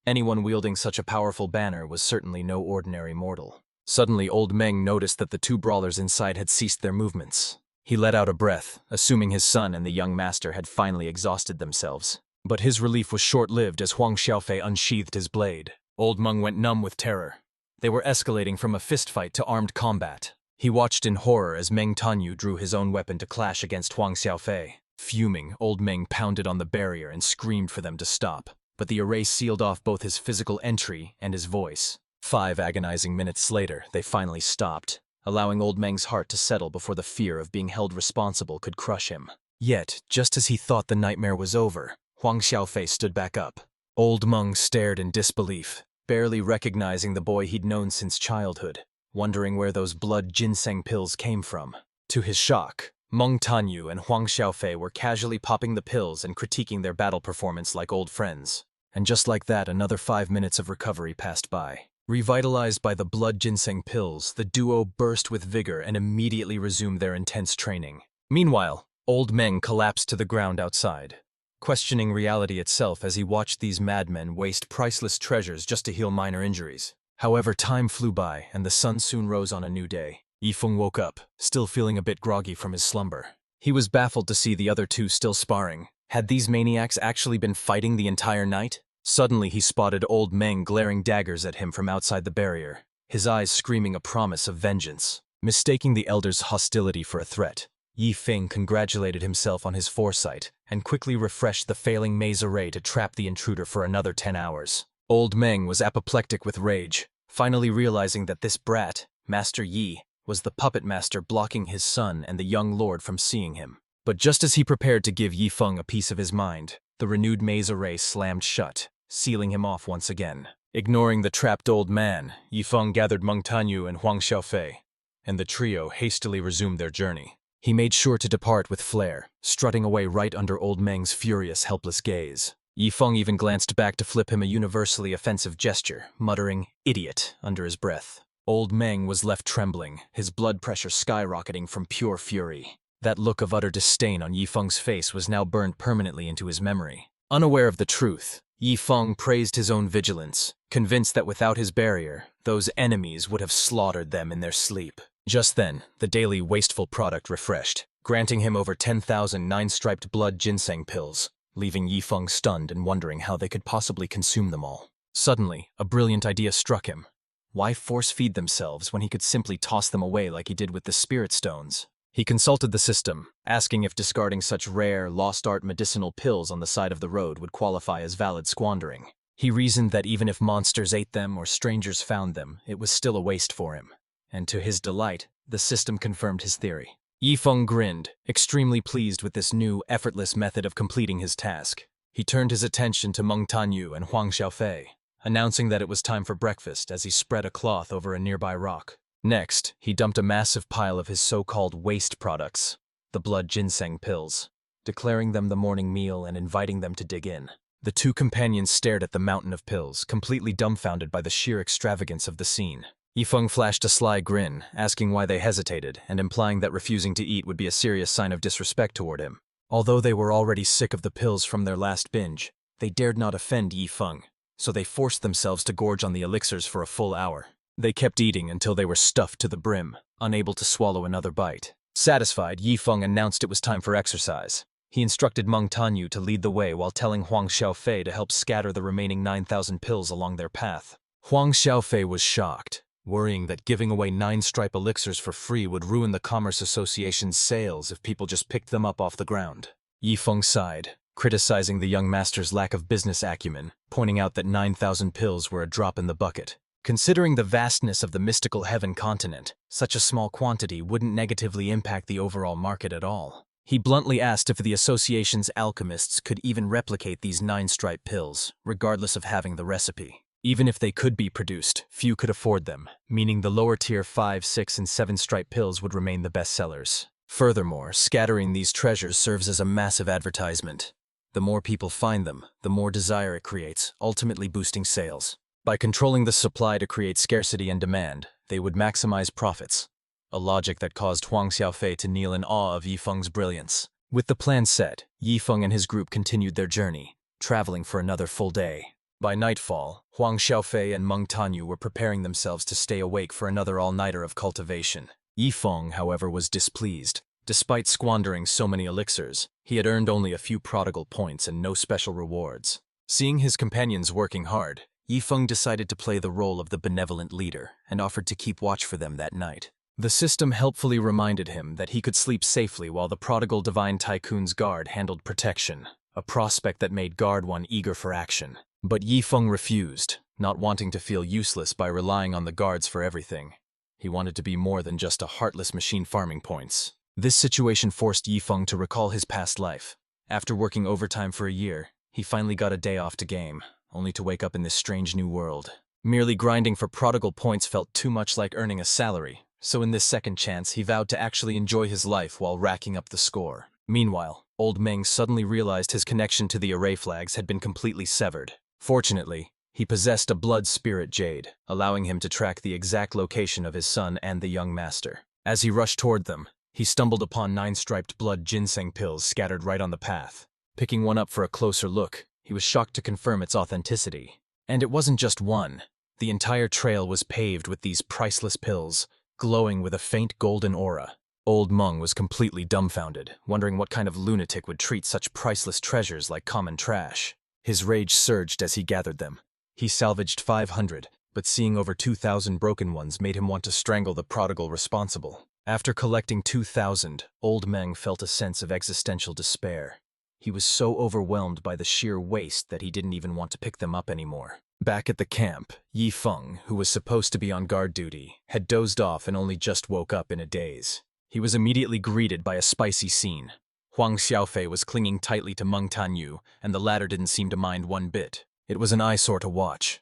Anyone wielding such a powerful banner was certainly no ordinary mortal. Suddenly, old Meng noticed that the two brawlers inside had ceased their movements. He let out a breath, assuming his son and the young master had finally exhausted themselves. But his relief was short-lived as Huang Xiaofei unsheathed his blade. Old Meng went numb with terror. They were escalating from a fistfight to armed combat. He watched in horror as Meng Tongyu drew his own weapon to clash against Huang Xiaofei. Fuming, old Meng pounded on the barrier and screamed for them to stop. But the array sealed off both his physical entry and his voice. 5 agonizing minutes later, they finally stopped, allowing old Meng's heart to settle before the fear of being held responsible could crush him. Yet, just as he thought the nightmare was over, Huang Xiaofei stood back up. Old Meng stared in disbelief, barely recognizing the boy he'd known since childhood, wondering where those blood ginseng pills came from. To his shock, Meng Tongyu and Huang Xiaofei were casually popping the pills and critiquing their battle performance like old friends. And just like that, another 5 minutes of recovery passed by. Revitalized by the blood ginseng pills, the duo burst with vigor and immediately resumed their intense training. Meanwhile, old Meng collapsed to the ground outside, questioning reality itself as he watched these madmen waste priceless treasures just to heal minor injuries. However, time flew by, and the sun soon rose on a new day. Yifeng woke up, still feeling a bit groggy from his slumber. He was baffled to see the other two still sparring. Had these maniacs actually been fighting the entire night? Suddenly he spotted old Meng glaring daggers at him from outside the barrier, his eyes screaming a promise of vengeance. Mistaking the elder's hostility for a threat, Yifeng congratulated himself on his foresight and quickly refreshed the failing maze array to trap the intruder for another 10 hours. Old Meng was apoplectic with rage, finally realizing that this brat, Master Yi, was the puppet master blocking his son and the young lord from seeing him. But just as he prepared to give Yifeng a piece of his mind, the renewed maze array slammed shut, sealing him off once again. Ignoring the trapped old man, Yifeng gathered Meng Tanyu and Huang Xiaofei, and the trio hastily resumed their journey. He made sure to depart with flair, strutting away right under old Meng's furious, helpless gaze. Yifeng even glanced back to flip him a universally offensive gesture, muttering, "Idiot," under his breath. Old Meng was left trembling, his blood pressure skyrocketing from pure fury. That look of utter disdain on Yifeng's face was now burned permanently into his memory. Unaware of the truth, Yifeng praised his own vigilance, convinced that without his barrier, those enemies would have slaughtered them in their sleep. Just then, the daily wasteful product refreshed, granting him over 10,000 nine-striped blood ginseng pills, leaving Yifeng stunned and wondering how they could possibly consume them all. Suddenly, a brilliant idea struck him. Why force-feed themselves when he could simply toss them away like he did with the spirit stones? He consulted the system, asking if discarding such rare, lost-art medicinal pills on the side of the road would qualify as valid squandering. He reasoned that even if monsters ate them or strangers found them, it was still a waste for him. And to his delight, the system confirmed his theory. Yifeng grinned, extremely pleased with this new, effortless method of completing his task. He turned his attention to Meng Tanyu and Huang Xiaofei, announcing that it was time for breakfast as he spread a cloth over a nearby rock. Next, he dumped a massive pile of his so-called waste products, the blood ginseng pills, declaring them the morning meal and inviting them to dig in. The two companions stared at the mountain of pills, completely dumbfounded by the sheer extravagance of the scene. Yifeng flashed a sly grin, asking why they hesitated and implying that refusing to eat would be a serious sign of disrespect toward him. Although they were already sick of the pills from their last binge, they dared not offend Yifeng, so they forced themselves to gorge on the elixirs for a full hour. They kept eating until they were stuffed to the brim, unable to swallow another bite. Satisfied, Yifeng announced it was time for exercise. He instructed Meng Tanyu to lead the way while telling Huang Xiaofei to help scatter the remaining 9,000 pills along their path. Huang Xiaofei was shocked, worrying that giving away 9-stripe elixirs for free would ruin the Commerce Association's sales if people just picked them up off the ground. Yifeng sighed, criticizing the young master's lack of business acumen, pointing out that 9,000 pills were a drop in the bucket. Considering the vastness of the mystical heaven continent, such a small quantity wouldn't negatively impact the overall market at all. He bluntly asked if the association's alchemists could even replicate these 9-stripe pills, regardless of having the recipe. Even if they could be produced, few could afford them, meaning the lower-tier 5, 6, and 7-stripe pills would remain the best sellers. Furthermore, scattering these treasures serves as a massive advertisement. The more people find them, the more desire it creates, ultimately boosting sales. By controlling the supply to create scarcity and demand, they would maximize profits. A logic that caused Huang Xiaofei to kneel in awe of Yifeng's brilliance. With the plan set, Yifeng and his group continued their journey, traveling for another full day. By nightfall, Huang Xiaofei and Meng Tanyu were preparing themselves to stay awake for another all-nighter of cultivation. Yifeng, however, was displeased. Despite squandering so many elixirs, he had earned only a few prodigal points and no special rewards. Seeing his companions working hard, Yifeng decided to play the role of the benevolent leader and offered to keep watch for them that night. The system helpfully reminded him that he could sleep safely while the prodigal divine tycoon's guard handled protection, a prospect that made Guard 1 eager for action. But Yifeng refused, not wanting to feel useless by relying on the guards for everything. He wanted to be more than just a heartless machine farming points. This situation forced Yifeng to recall his past life. After working overtime for a year, he finally got a day off to game, only to wake up in this strange new world. Merely grinding for prodigal points felt too much like earning a salary, so in this second chance he vowed to actually enjoy his life while racking up the score. Meanwhile, old Meng suddenly realized his connection to the array flags had been completely severed. Fortunately, He possessed a blood spirit jade, allowing him to track the exact location of his son and the young master. As he rushed toward them, he stumbled upon 9 striped blood ginseng pills scattered right on the path. Picking one up for a closer look, he was shocked to confirm its authenticity. And it wasn't just one. The entire trail was paved with these priceless pills, glowing with a faint golden aura. Old Meng was completely dumbfounded, wondering what kind of lunatic would treat such priceless treasures like common trash. His rage surged as he gathered them. He salvaged 500, but seeing over 2,000 broken ones made him want to strangle the prodigal responsible. After collecting 2,000, Old Meng felt a sense of existential despair. He was so overwhelmed by the sheer waste that he didn't even want to pick them up anymore. Back at the camp, Yi Feng, who was supposed to be on guard duty, had dozed off and only just woke up in a daze. He was immediately greeted by a spicy scene. Huang Xiaofei was clinging tightly to Meng Tanyu, and the latter didn't seem to mind one bit. It was an eyesore to watch,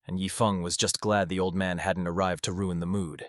and Yi Feng was just glad the old man hadn't arrived to ruin the mood.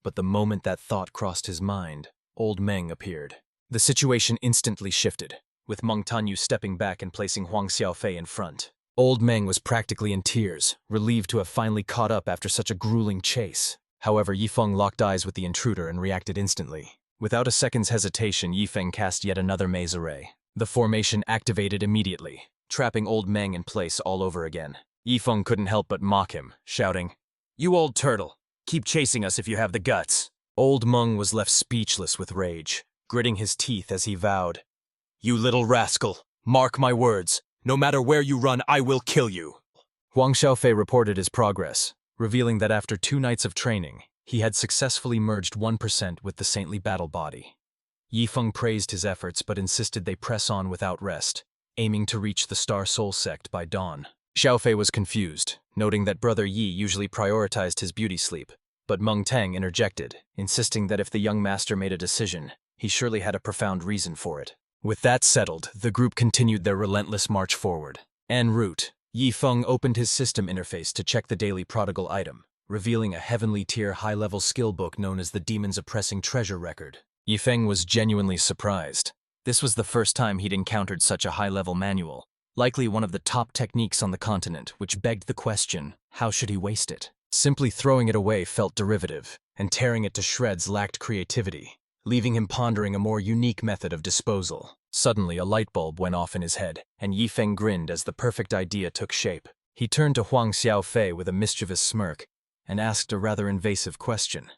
But the moment that thought crossed his mind, Old Meng appeared. The situation instantly shifted, with Meng Tanyu stepping back and placing Huang Xiaofei in front. Old Meng was practically in tears, relieved to have finally caught up after such a grueling chase. However, Yi Feng locked eyes with the intruder and reacted instantly. Without a second's hesitation, Yi Feng cast yet another maze array. The formation activated immediately, trapping Old Meng in place all over again. Yi Feng couldn't help but mock him, shouting, "You old turtle! Keep chasing us if you have the guts." Old Meng was left speechless with rage, gritting his teeth as he vowed, "You little rascal! Mark my words! No matter where you run, I will kill you!" Huang Xiaofei reported his progress, revealing that after 2 nights of training, he had successfully merged 1% with the saintly battle body. Yi Feng praised his efforts but insisted they press on without rest, aiming to reach the Star Soul Sect by dawn. Xiaofei was confused, noting that Brother Yi usually prioritized his beauty sleep, but Meng Tang interjected, insisting that if the young master made a decision, he surely had a profound reason for it. With that settled, the group continued their relentless march forward. En route, Yi Feng opened his system interface to check the daily prodigal item, revealing a heavenly tier high-level skill book known as the Demon's Oppressing Treasure Record. Yi Feng was genuinely surprised. This was the first time he'd encountered such a high-level manual, likely one of the top techniques on the continent, which begged the question, how should he waste it? Simply throwing it away felt derivative, and tearing it to shreds lacked creativity, leaving him pondering a more unique method of disposal. Suddenly, a light bulb went off in his head, and Yi Feng grinned as the perfect idea took shape. He turned to Huang Xiaofei with a mischievous smirk, and asked a rather invasive question.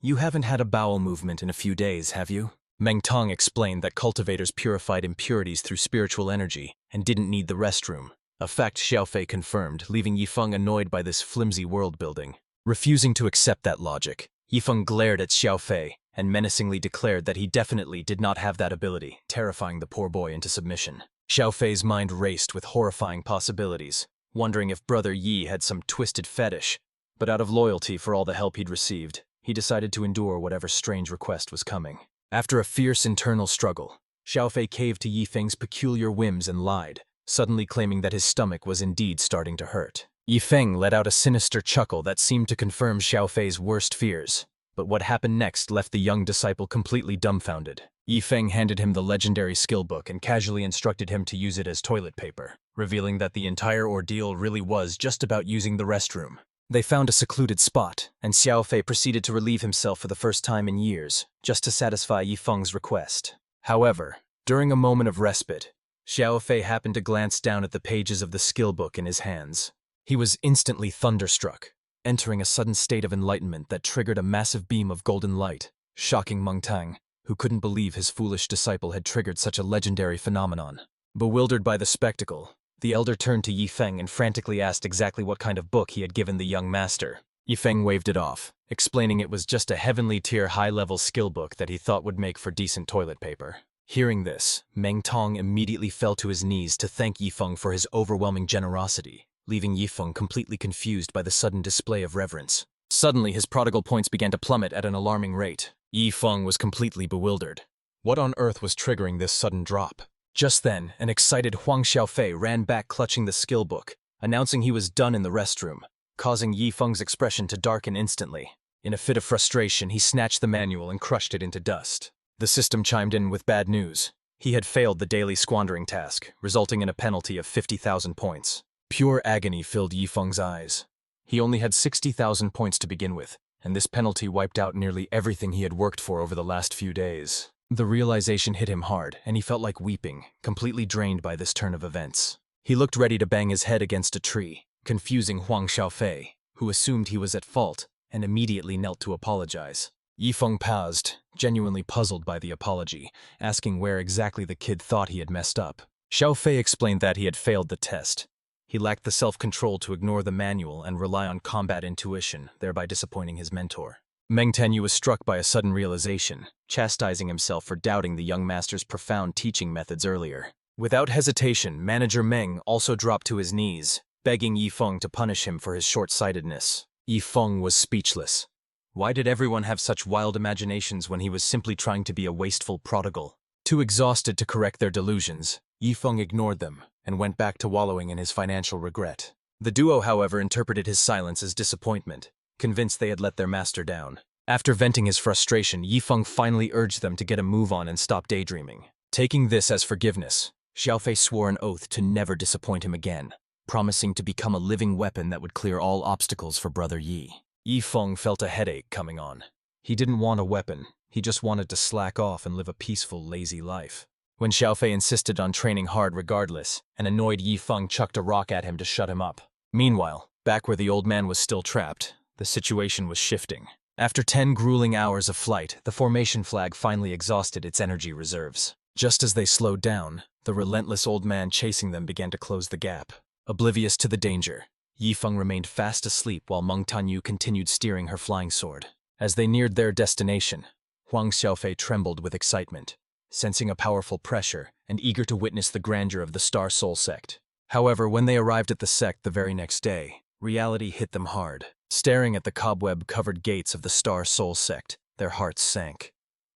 "You haven't had a bowel movement in a few days, have you?" Meng Tong explained that cultivators purified impurities through spiritual energy and didn't need the restroom, a fact Xiaofei confirmed, leaving Yi Feng annoyed by this flimsy world-building. Refusing to accept that logic, Yi Feng glared at Xiaofei and menacingly declared that he definitely did not have that ability, terrifying the poor boy into submission. Xiaofei's mind raced with horrifying possibilities, wondering if Brother Yi had some twisted fetish, but out of loyalty for all the help he'd received, he decided to endure whatever strange request was coming. After a fierce internal struggle, Xiaofei caved to Yi Feng's peculiar whims and lied, suddenly claiming that his stomach was indeed starting to hurt. Yi Feng let out a sinister chuckle that seemed to confirm Xiaofei's worst fears, but what happened next left the young disciple completely dumbfounded. Yi Feng handed him the legendary skill book and casually instructed him to use it as toilet paper, revealing that the entire ordeal really was just about using the restroom. They found a secluded spot, and Xiaofei proceeded to relieve himself for the first time in years, just to satisfy Yi Feng's request. However, during a moment of respite, Xiaofei happened to glance down at the pages of the skill book in his hands. He was instantly thunderstruck, entering a sudden state of enlightenment that triggered a massive beam of golden light, shocking Meng Tang, who couldn't believe his foolish disciple had triggered such a legendary phenomenon. Bewildered by the spectacle, the elder turned to Yi Feng and frantically asked exactly what kind of book he had given the young master. Yi Feng waved it off, explaining it was just a heavenly tier high-level skill book that he thought would make for decent toilet paper. Hearing this, Meng Tong immediately fell to his knees to thank Yi Feng for his overwhelming generosity, leaving Yi Feng completely confused by the sudden display of reverence. Suddenly, his prodigal points began to plummet at an alarming rate. Yi Feng was completely bewildered. What on earth was triggering this sudden drop? Just then, an excited Huang Xiaofei ran back clutching the skill book, announcing he was done in the restroom, causing Yi Feng's expression to darken instantly. In a fit of frustration, he snatched the manual and crushed it into dust. The system chimed in with bad news. He had failed the daily squandering task, resulting in a penalty of 50,000 points. Pure agony filled Yifeng's eyes. He only had 60,000 points to begin with, and this penalty wiped out nearly everything he had worked for over the last few days. The realization hit him hard, and he felt like weeping, completely drained by this turn of events. He looked ready to bang his head against a tree, confusing Huang Xiaofei, who assumed he was at fault, and immediately knelt to apologize. Yifeng paused, genuinely puzzled by the apology, asking where exactly the kid thought he had messed up. Xiaofei explained that he had failed the test. He lacked the self-control to ignore the manual and rely on combat intuition, thereby disappointing his mentor. Meng Tanyu was struck by a sudden realization, chastising himself for doubting the young master's profound teaching methods earlier. Without hesitation, Manager Meng also dropped to his knees, begging Yifeng to punish him for his short-sightedness. Yifeng was speechless. Why did everyone have such wild imaginations when he was simply trying to be a wasteful prodigal? Too exhausted to correct their delusions, Yifeng ignored them and went back to wallowing in his financial regret. The duo, however, interpreted his silence as disappointment, convinced they had let their master down. After venting his frustration, Yifeng finally urged them to get a move on and stop daydreaming. Taking this as forgiveness, Xiaofei swore an oath to never disappoint him again, promising to become a living weapon that would clear all obstacles for Brother Yi. Yifeng felt a headache coming on. He didn't want a weapon, he just wanted to slack off and live a peaceful, lazy life. When Xiaofei insisted on training hard regardless, an annoyed Yifeng chucked a rock at him to shut him up. Meanwhile, back where the old man was still trapped, the situation was shifting. After 10 grueling hours of flight, the formation flag finally exhausted its energy reserves. Just as they slowed down, the relentless old man chasing them began to close the gap. Oblivious to the danger, Yifeng remained fast asleep while Meng Tanyu continued steering her flying sword. As they neared their destination, Huang Xiaofei trembled with excitement, sensing a powerful pressure and eager to witness the grandeur of the Star Soul Sect. However, when they arrived at the sect the very next day, reality hit them hard. Staring at the cobweb-covered gates of the Star Soul Sect, their hearts sank.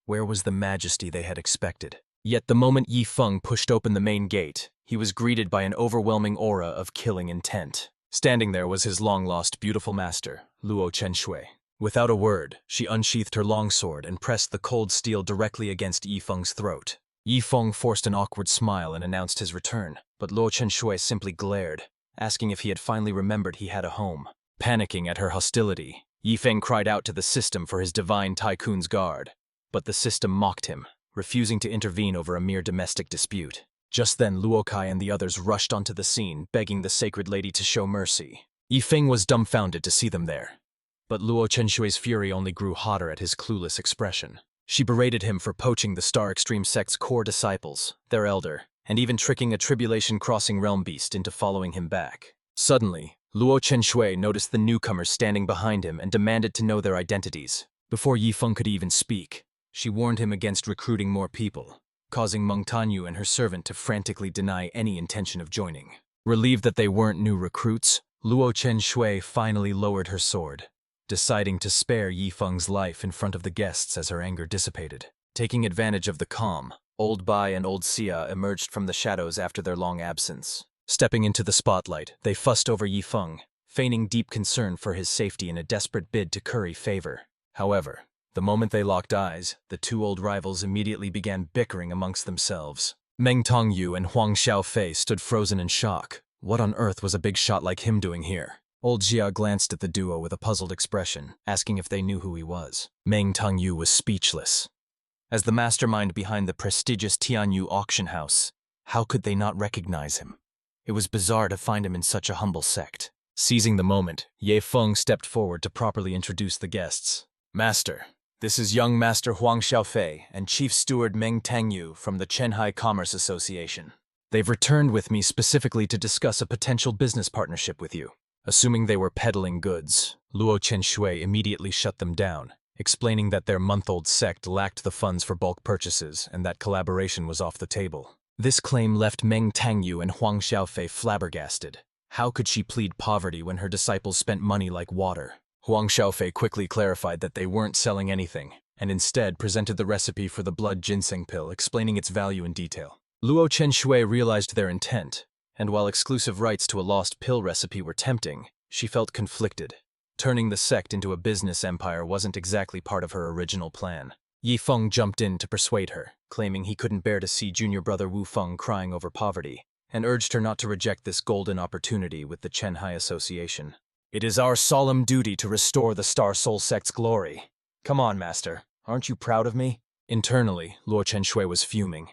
Where was the majesty they had expected? Yet the moment Yifeng pushed open the main gate, he was greeted by an overwhelming aura of killing intent. Standing there was his long-lost beautiful master, Luo Chenshui. Without a word, she unsheathed her longsword and pressed the cold steel directly against Yifeng's throat. Yifeng forced an awkward smile and announced his return, but Luo Chenshui simply glared, asking if he had finally remembered he had a home. Panicking at her hostility, Yifeng cried out to the system for his divine tycoon's guard, but the system mocked him, refusing to intervene over a mere domestic dispute. Just then, Luokai and the others rushed onto the scene, begging the sacred lady to show mercy. Yifeng was dumbfounded to see them there, but Luo Chenshui's fury only grew hotter at his clueless expression. She berated him for poaching the Star Extreme Sect's core disciples, their elder, and even tricking a tribulation-crossing realm beast into following him back. Suddenly, Luo Chenshui noticed the newcomers standing behind him and demanded to know their identities. Before Yifeng could even speak, she warned him against recruiting more people, causing Meng Tanyu and her servant to frantically deny any intention of joining. Relieved that they weren't new recruits, Luo Chenshui finally lowered her sword, deciding to spare Yifeng's life in front of the guests as her anger dissipated. Taking advantage of the calm, Old Bai and Old Xia emerged from the shadows after their long absence. Stepping into the spotlight, they fussed over Yifeng, feigning deep concern for his safety in a desperate bid to curry favor. However, the moment they locked eyes, the two old rivals immediately began bickering amongst themselves. Meng Tongyu and Huang Xiaofei stood frozen in shock. What on earth was a big shot like him doing here? Old Jia glanced at the duo with a puzzled expression, asking if they knew who he was. Meng Tongyu was speechless. As the mastermind behind the prestigious Tianyu auction house, how could they not recognize him? It was bizarre to find him in such a humble sect. Seizing the moment, Ye Feng stepped forward to properly introduce the guests. Master, this is young Master Huang Xiaofei and Chief Steward Meng Tangyu from the Chenhai Commerce Association. They've returned with me specifically to discuss a potential business partnership with you. Assuming they were peddling goods, Luo Chenshui immediately shut them down, explaining that their month-old sect lacked the funds for bulk purchases and that collaboration was off the table. This claim left Meng Tangyu and Huang Xiaofei flabbergasted. How could she plead poverty when her disciples spent money like water? Huang Xiaofei quickly clarified that they weren't selling anything, and instead presented the recipe for the blood ginseng pill, explaining its value in detail. Luo Chenshui realized their intent, and while exclusive rights to a lost pill recipe were tempting, she felt conflicted. Turning the sect into a business empire wasn't exactly part of her original plan. Yi Feng jumped in to persuade her, claiming he couldn't bear to see junior brother Wu Feng crying over poverty, and urged her not to reject this golden opportunity with the Chenhai Association. "It is our solemn duty to restore the Star Soul Sect's glory. Come on, Master. Aren't you proud of me?" Internally, Luo Chenshui was fuming.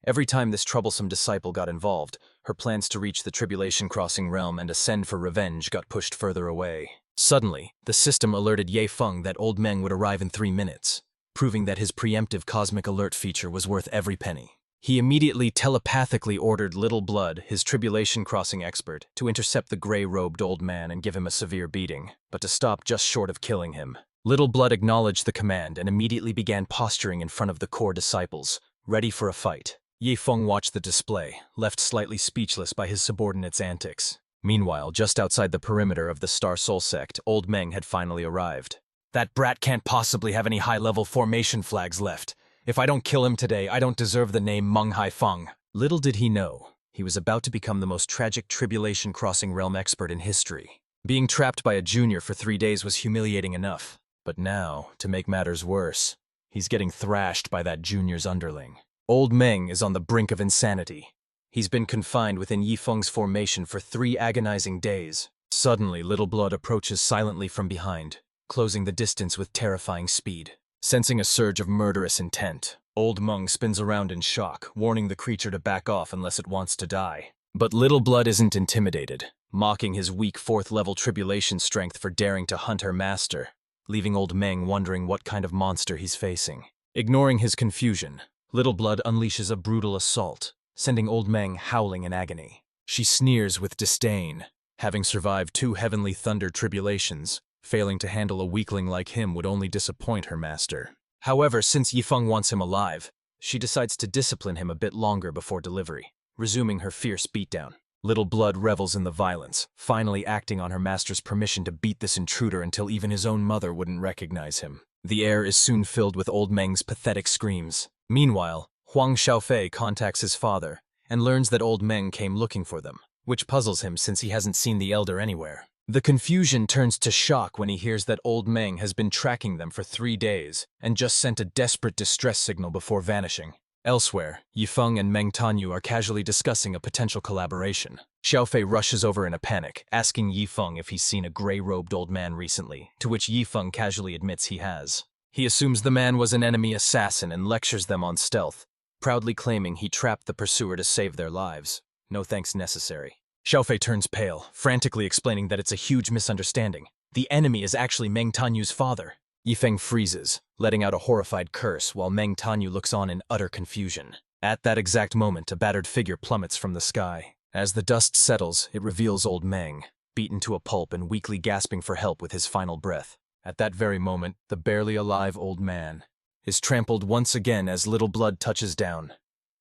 Every time this troublesome disciple got involved, her plans to reach the Tribulation Crossing realm and ascend for revenge got pushed further away. Suddenly, the system alerted Ye Feng that Old Meng would arrive in 3 minutes, proving that his preemptive cosmic alert feature was worth every penny. He immediately telepathically ordered Little Blood, his Tribulation Crossing expert, to intercept the gray-robed old man and give him a severe beating, but to stop just short of killing him. Little Blood acknowledged the command and immediately began posturing in front of the core disciples, ready for a fight. Ye Feng watched the display, left slightly speechless by his subordinates' antics. Meanwhile, just outside the perimeter of the Star Soul Sect, Old Meng had finally arrived. "That brat can't possibly have any high-level formation flags left. If I don't kill him today, I don't deserve the name Meng Hai Feng." Little did he know, he was about to become the most tragic Tribulation Crossing realm expert in history. Being trapped by a junior for 3 days was humiliating enough. But now, to make matters worse, he's getting thrashed by that junior's underling. Old Meng is on the brink of insanity. He's been confined within Yi Feng's formation for 3 agonizing days. Suddenly, Little Blood approaches silently from behind, closing the distance with terrifying speed. Sensing a surge of murderous intent, Old Meng spins around in shock, warning the creature to back off unless it wants to die. But Little Blood isn't intimidated, mocking his weak 4th-level tribulation strength for daring to hunt her master, leaving Old Meng wondering what kind of monster he's facing. Ignoring his confusion, Little Blood unleashes a brutal assault, sending Old Meng howling in agony. She sneers with disdain. Having survived 2 heavenly thunder tribulations, failing to handle a weakling like him would only disappoint her master. However, since Yi Feng wants him alive, she decides to discipline him a bit longer before delivery, resuming her fierce beatdown. Little Blood revels in the violence, finally acting on her master's permission to beat this intruder until even his own mother wouldn't recognize him. The air is soon filled with Old Meng's pathetic screams. Meanwhile, Huang Xiaofei contacts his father and learns that Old Meng came looking for them, which puzzles him since he hasn't seen the elder anywhere. The confusion turns to shock when he hears that Old Meng has been tracking them for 3 days and just sent a desperate distress signal before vanishing. Elsewhere, Yi Feng and Meng Tanyu are casually discussing a potential collaboration. Xiaofei rushes over in a panic, asking Yi Feng if he's seen a gray-robed old man recently, to which Yi Feng casually admits he has. He assumes the man was an enemy assassin and lectures them on stealth, proudly claiming he trapped the pursuer to save their lives. No thanks necessary. Xiaofei turns pale, frantically explaining that it's a huge misunderstanding. The enemy is actually Meng Tanyu's father. Yi Feng freezes, letting out a horrified curse while Meng Tanyu looks on in utter confusion. At that exact moment, a battered figure plummets from the sky. As the dust settles, it reveals Old Meng, beaten to a pulp and weakly gasping for help with his final breath. At that very moment, the barely alive old man is trampled once again as Little Blood touches down.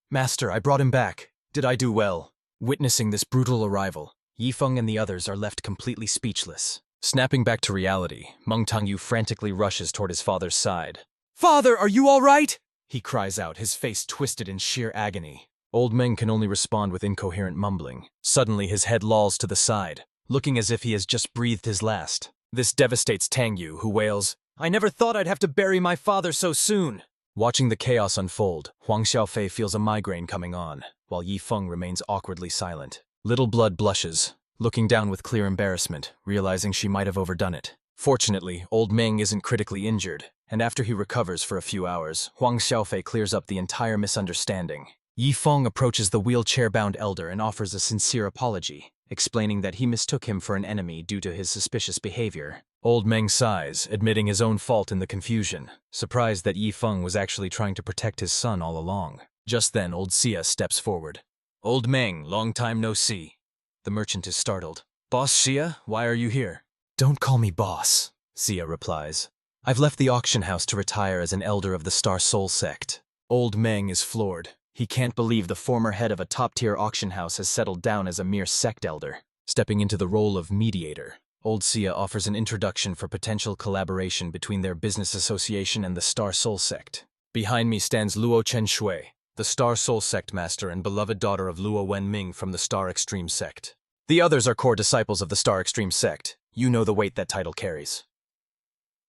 "Master, I brought him back. Did I do well?" Witnessing this brutal arrival, Yi Feng and the others are left completely speechless. Snapping back to reality, Meng Tangyu frantically rushes toward his father's side. "Father, are you all right?" he cries out, his face twisted in sheer agony. Old Meng can only respond with incoherent mumbling. Suddenly his head lolls to the side, looking as if he has just breathed his last. This devastates Tangyu, who wails, "I never thought I'd have to bury my father so soon." Watching the chaos unfold, Huang Xiaofei feels a migraine coming on, while Yi Feng remains awkwardly silent. Little Blood blushes, looking down with clear embarrassment, realizing she might have overdone it. Fortunately, Old Meng isn't critically injured, and after he recovers for a few hours, Huang Xiaofei clears up the entire misunderstanding. Yi Feng approaches the wheelchair-bound elder and offers a sincere apology, explaining that he mistook him for an enemy due to his suspicious behavior. Old Meng sighs, admitting his own fault in the confusion, surprised that Yi Feng was actually trying to protect his son all along. Just then, Old Xia steps forward. "Old Meng, long time no see." The merchant is startled. "Boss Xia, why are you here?" "Don't call me boss," Xia replies. "I've left the auction house to retire as an elder of the Star Soul Sect." Old Meng is floored. He can't believe the former head of a top-tier auction house has settled down as a mere sect elder. Stepping into the role of mediator, Old Xia offers an introduction for potential collaboration between their business association and the Star Soul Sect. Behind me stands Luo Chenshui, the Star Soul Sect master and beloved daughter of Luo Wenming from the Star Extreme Sect. The others are core disciples of the Star Extreme Sect. You know the weight that title carries.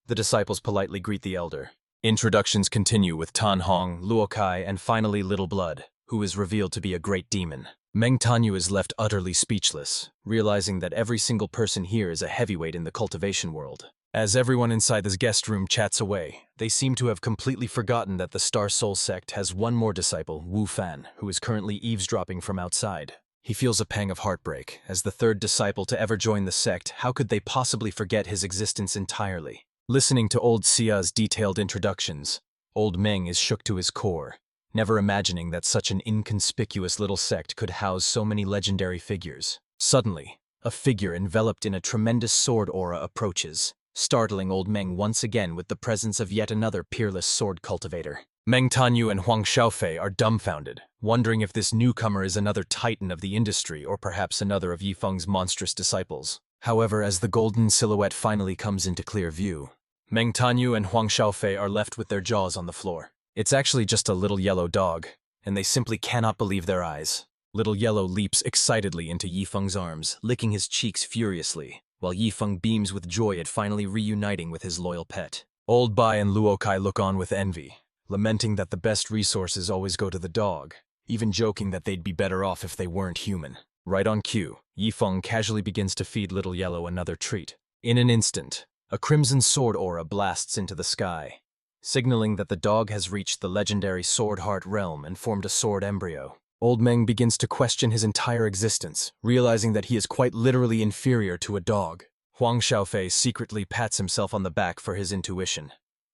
The disciples politely greet the elder. Introductions continue with Tan Hong, Luo Kai, and finally Little Blood. who is revealed to be a great demon. Meng Tanyu is left utterly speechless, realizing that every single person here is a heavyweight in the cultivation world. As everyone inside this guest room chats away, they seem to have completely forgotten that the Star Soul sect has one more disciple, Wu Fan, who is currently eavesdropping from outside. He feels a pang of heartbreak. As the third disciple to ever join the sect, how could they possibly forget his existence entirely? Listening to old Sia's detailed introductions, old Meng is shook to his core, never imagining that such an inconspicuous little sect could house so many legendary figures. Suddenly, a figure enveloped in a tremendous sword aura approaches, startling old Meng once again with the presence of yet another peerless sword cultivator. Meng Tanyu and Huang Xiaofei are dumbfounded, wondering if this newcomer is another titan of the industry or perhaps another of Yifeng's monstrous disciples. However, as the golden silhouette finally comes into clear view, Meng Tanyu and Huang Xiaofei are left with their jaws on the floor. It's actually just a little yellow dog, and they simply cannot believe their eyes. Little Yellow leaps excitedly into Yifeng's arms, licking his cheeks furiously, while Yifeng beams with joy at finally reuniting with his loyal pet. Old Bai and Luokai look on with envy, lamenting that the best resources always go to the dog, even joking that they'd be better off if they weren't human. Right on cue, Yifeng casually begins to feed Little Yellow another treat. In an instant, a crimson sword aura blasts into the sky, signaling that the dog has reached the legendary Sword Heart realm and formed a sword embryo. Old Meng begins to question his entire existence, realizing that he is quite literally inferior to a dog. Huang Xiaofei secretly pats himself on the back for his intuition.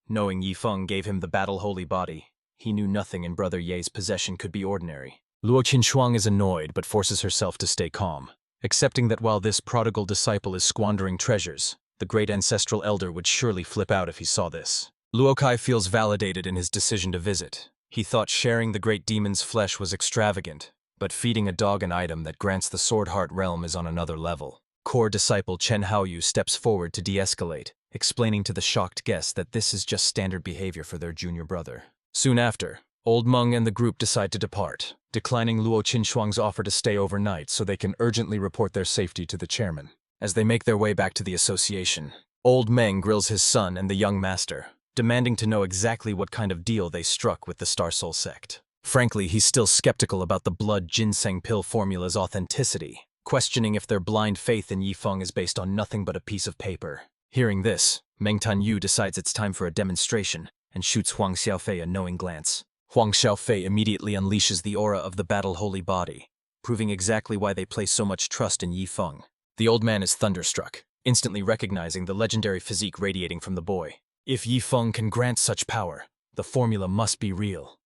Knowing Yifeng gave him the battle-holy body, he knew nothing in Brother Ye's possession could be ordinary. Luo Qinshuang is annoyed but forces herself to stay calm, accepting that while this prodigal disciple is squandering treasures, the great ancestral elder would surely flip out if he saw this. Luokai feels validated in his decision to visit. He thought sharing the great demon's flesh was extravagant, but feeding a dog an item that grants the Sword Heart realm is on another level. Core disciple Chen Haoyu steps forward to de-escalate, explaining to the shocked guests that this is just standard behavior for their junior brother. Soon after, Old Meng and the group decide to depart, declining Luo Qinshuang's offer to stay overnight so they can urgently report their safety to the chairman. As they make their way back to the association, Old Meng grills his son and the young master, demanding to know exactly what kind of deal they struck with the Star Soul sect. Frankly, he's still skeptical about the blood ginseng pill formula's authenticity, questioning if their blind faith in Yifeng is based on nothing but a piece of paper. Hearing this, Meng Tanyu decides it's time for a demonstration and shoots Huang Xiaofei a knowing glance. Huang Xiaofei immediately unleashes the aura of the battle-holy body, proving exactly why they place so much trust in Yifeng. The old man is thunderstruck, instantly recognizing the legendary physique radiating from the boy. If Yifeng can grant such power, the formula must be real.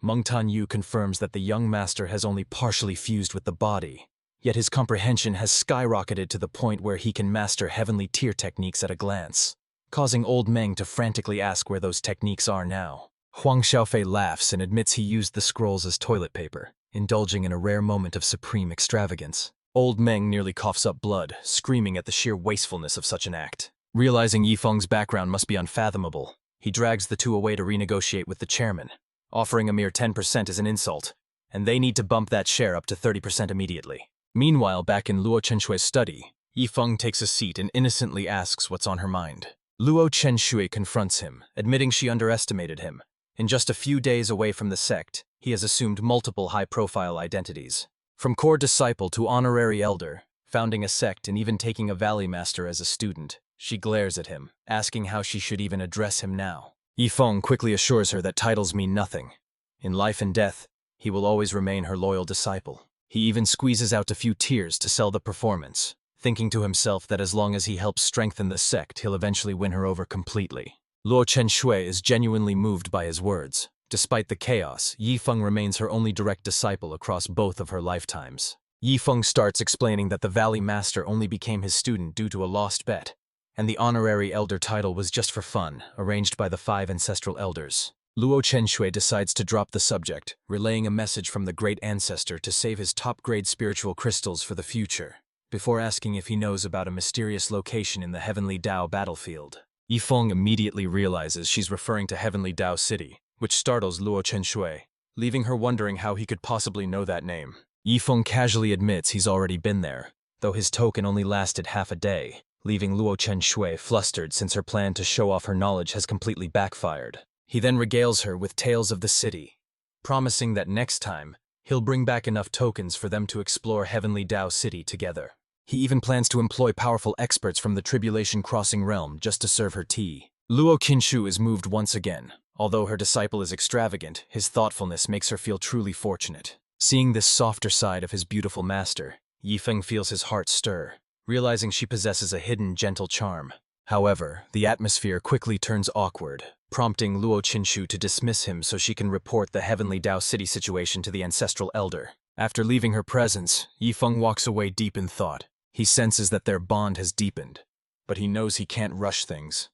Meng Tanyu confirms that the young master has only partially fused with the body, yet his comprehension has skyrocketed to the point where he can master heavenly tier techniques at a glance, causing old Meng to frantically ask where those techniques are now. Huang Xiaofei laughs and admits he used the scrolls as toilet paper, indulging in a rare moment of supreme extravagance. Old Meng nearly coughs up blood, screaming at the sheer wastefulness of such an act. Realizing Yifeng's background must be unfathomable, he drags the two away to renegotiate with the chairman, offering a mere 10% as an insult, and they need to bump that share up to 30% immediately. Meanwhile, back in Luo Chenshui's study, Yifeng takes a seat and innocently asks what's on her mind. Luo Chenshui confronts him, admitting she underestimated him. In just a few days away from the sect, he has assumed multiple high-profile identities. From core disciple to honorary elder, founding a sect and even taking a valley master as a student, she glares at him, asking how she should even address him now. Yifeng quickly assures her that titles mean nothing. In life and death, he will always remain her loyal disciple. He even squeezes out a few tears to sell the performance, thinking to himself that as long as he helps strengthen the sect, he'll eventually win her over completely. Luo Chenshui is genuinely moved by his words. Despite the chaos, Yifeng remains her only direct disciple across both of her lifetimes. Yifeng starts explaining that the Valley Master only became his student due to a lost bet, and the honorary elder title was just for fun, arranged by the 5 ancestral elders. Luo Chenshui decides to drop the subject, relaying a message from the great ancestor to save his top-grade spiritual crystals for the future, before asking if he knows about a mysterious location in the Heavenly Dao battlefield. Yifeng immediately realizes she's referring to Heavenly Dao City, which startles Luo Chenshui, leaving her wondering how he could possibly know that name. Yifeng casually admits he's already been there, though his token only lasted half a day, leaving Luo Chenshui flustered since her plan to show off her knowledge has completely backfired. He then regales her with tales of the city, promising that next time, he'll bring back enough tokens for them to explore Heavenly Dao City together. He even plans to employ powerful experts from the Tribulation Crossing realm just to serve her tea. Luo Qinshu is moved once again. Although her disciple is extravagant, his thoughtfulness makes her feel truly fortunate. Seeing this softer side of his beautiful master, Yifeng feels his heart stir, realizing she possesses a hidden, gentle charm. However, the atmosphere quickly turns awkward, prompting Luo Qinshu to dismiss him so she can report the Heavenly Dao City situation to the ancestral elder. After leaving her presence, Yifeng walks away deep in thought. He senses that their bond has deepened, but he knows he can't rush things.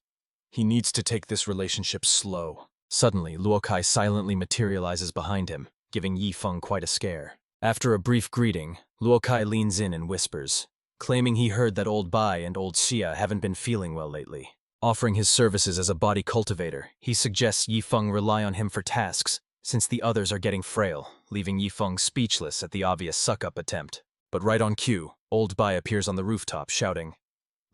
He needs to take this relationship slow. Suddenly, Luokai silently materializes behind him, giving Yifeng quite a scare. After a brief greeting, Luokai leans in and whispers, claiming he heard that Old Bai and Old Xia haven't been feeling well lately. Offering his services as a body cultivator, he suggests Yifeng rely on him for tasks, since the others are getting frail, leaving Yifeng speechless at the obvious suck-up attempt. But right on cue, Old Bai appears on the rooftop, shouting,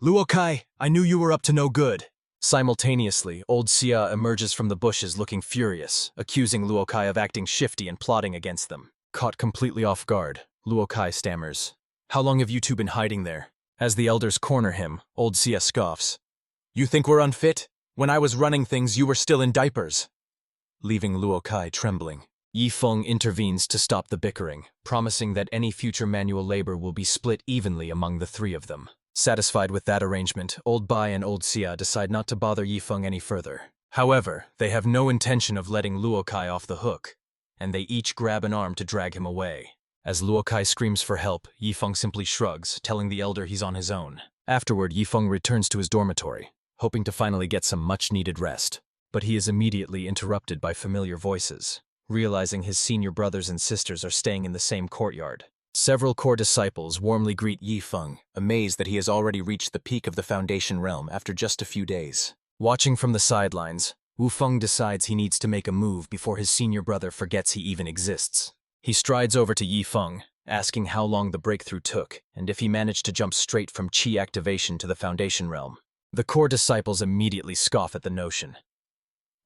"Luokai, I knew you were up to no good." Simultaneously, Old Xia emerges from the bushes looking furious, accusing Luokai of acting shifty and plotting against them. Caught completely off guard, Luokai stammers, "How long have you two been hiding there?" As the elders corner him, Old Xia scoffs, "You think we're unfit? When I was running things, you were still in diapers." Leaving Luokai trembling, Yifeng intervenes to stop the bickering, promising that any future manual labor will be split evenly among the three of them. Satisfied with that arrangement, Old Bai and Old Xia decide not to bother Yifeng any further. However, they have no intention of letting Luokai off the hook, and they each grab an arm to drag him away. As Luokai screams for help, Yifeng simply shrugs, telling the elder he's on his own. Afterward, Yifeng returns to his dormitory, hoping to finally get some much-needed rest. But he is immediately interrupted by familiar voices, realizing his senior brothers and sisters are staying in the same courtyard. Several core disciples warmly greet Yifeng, amazed that he has already reached the peak of the Foundation realm after just a few days. Watching from the sidelines, Wufeng decides he needs to make a move before his senior brother forgets he even exists. He strides over to Yifeng, asking how long the breakthrough took, and if he managed to jump straight from Qi activation to the Foundation realm. The core disciples immediately scoff at the notion.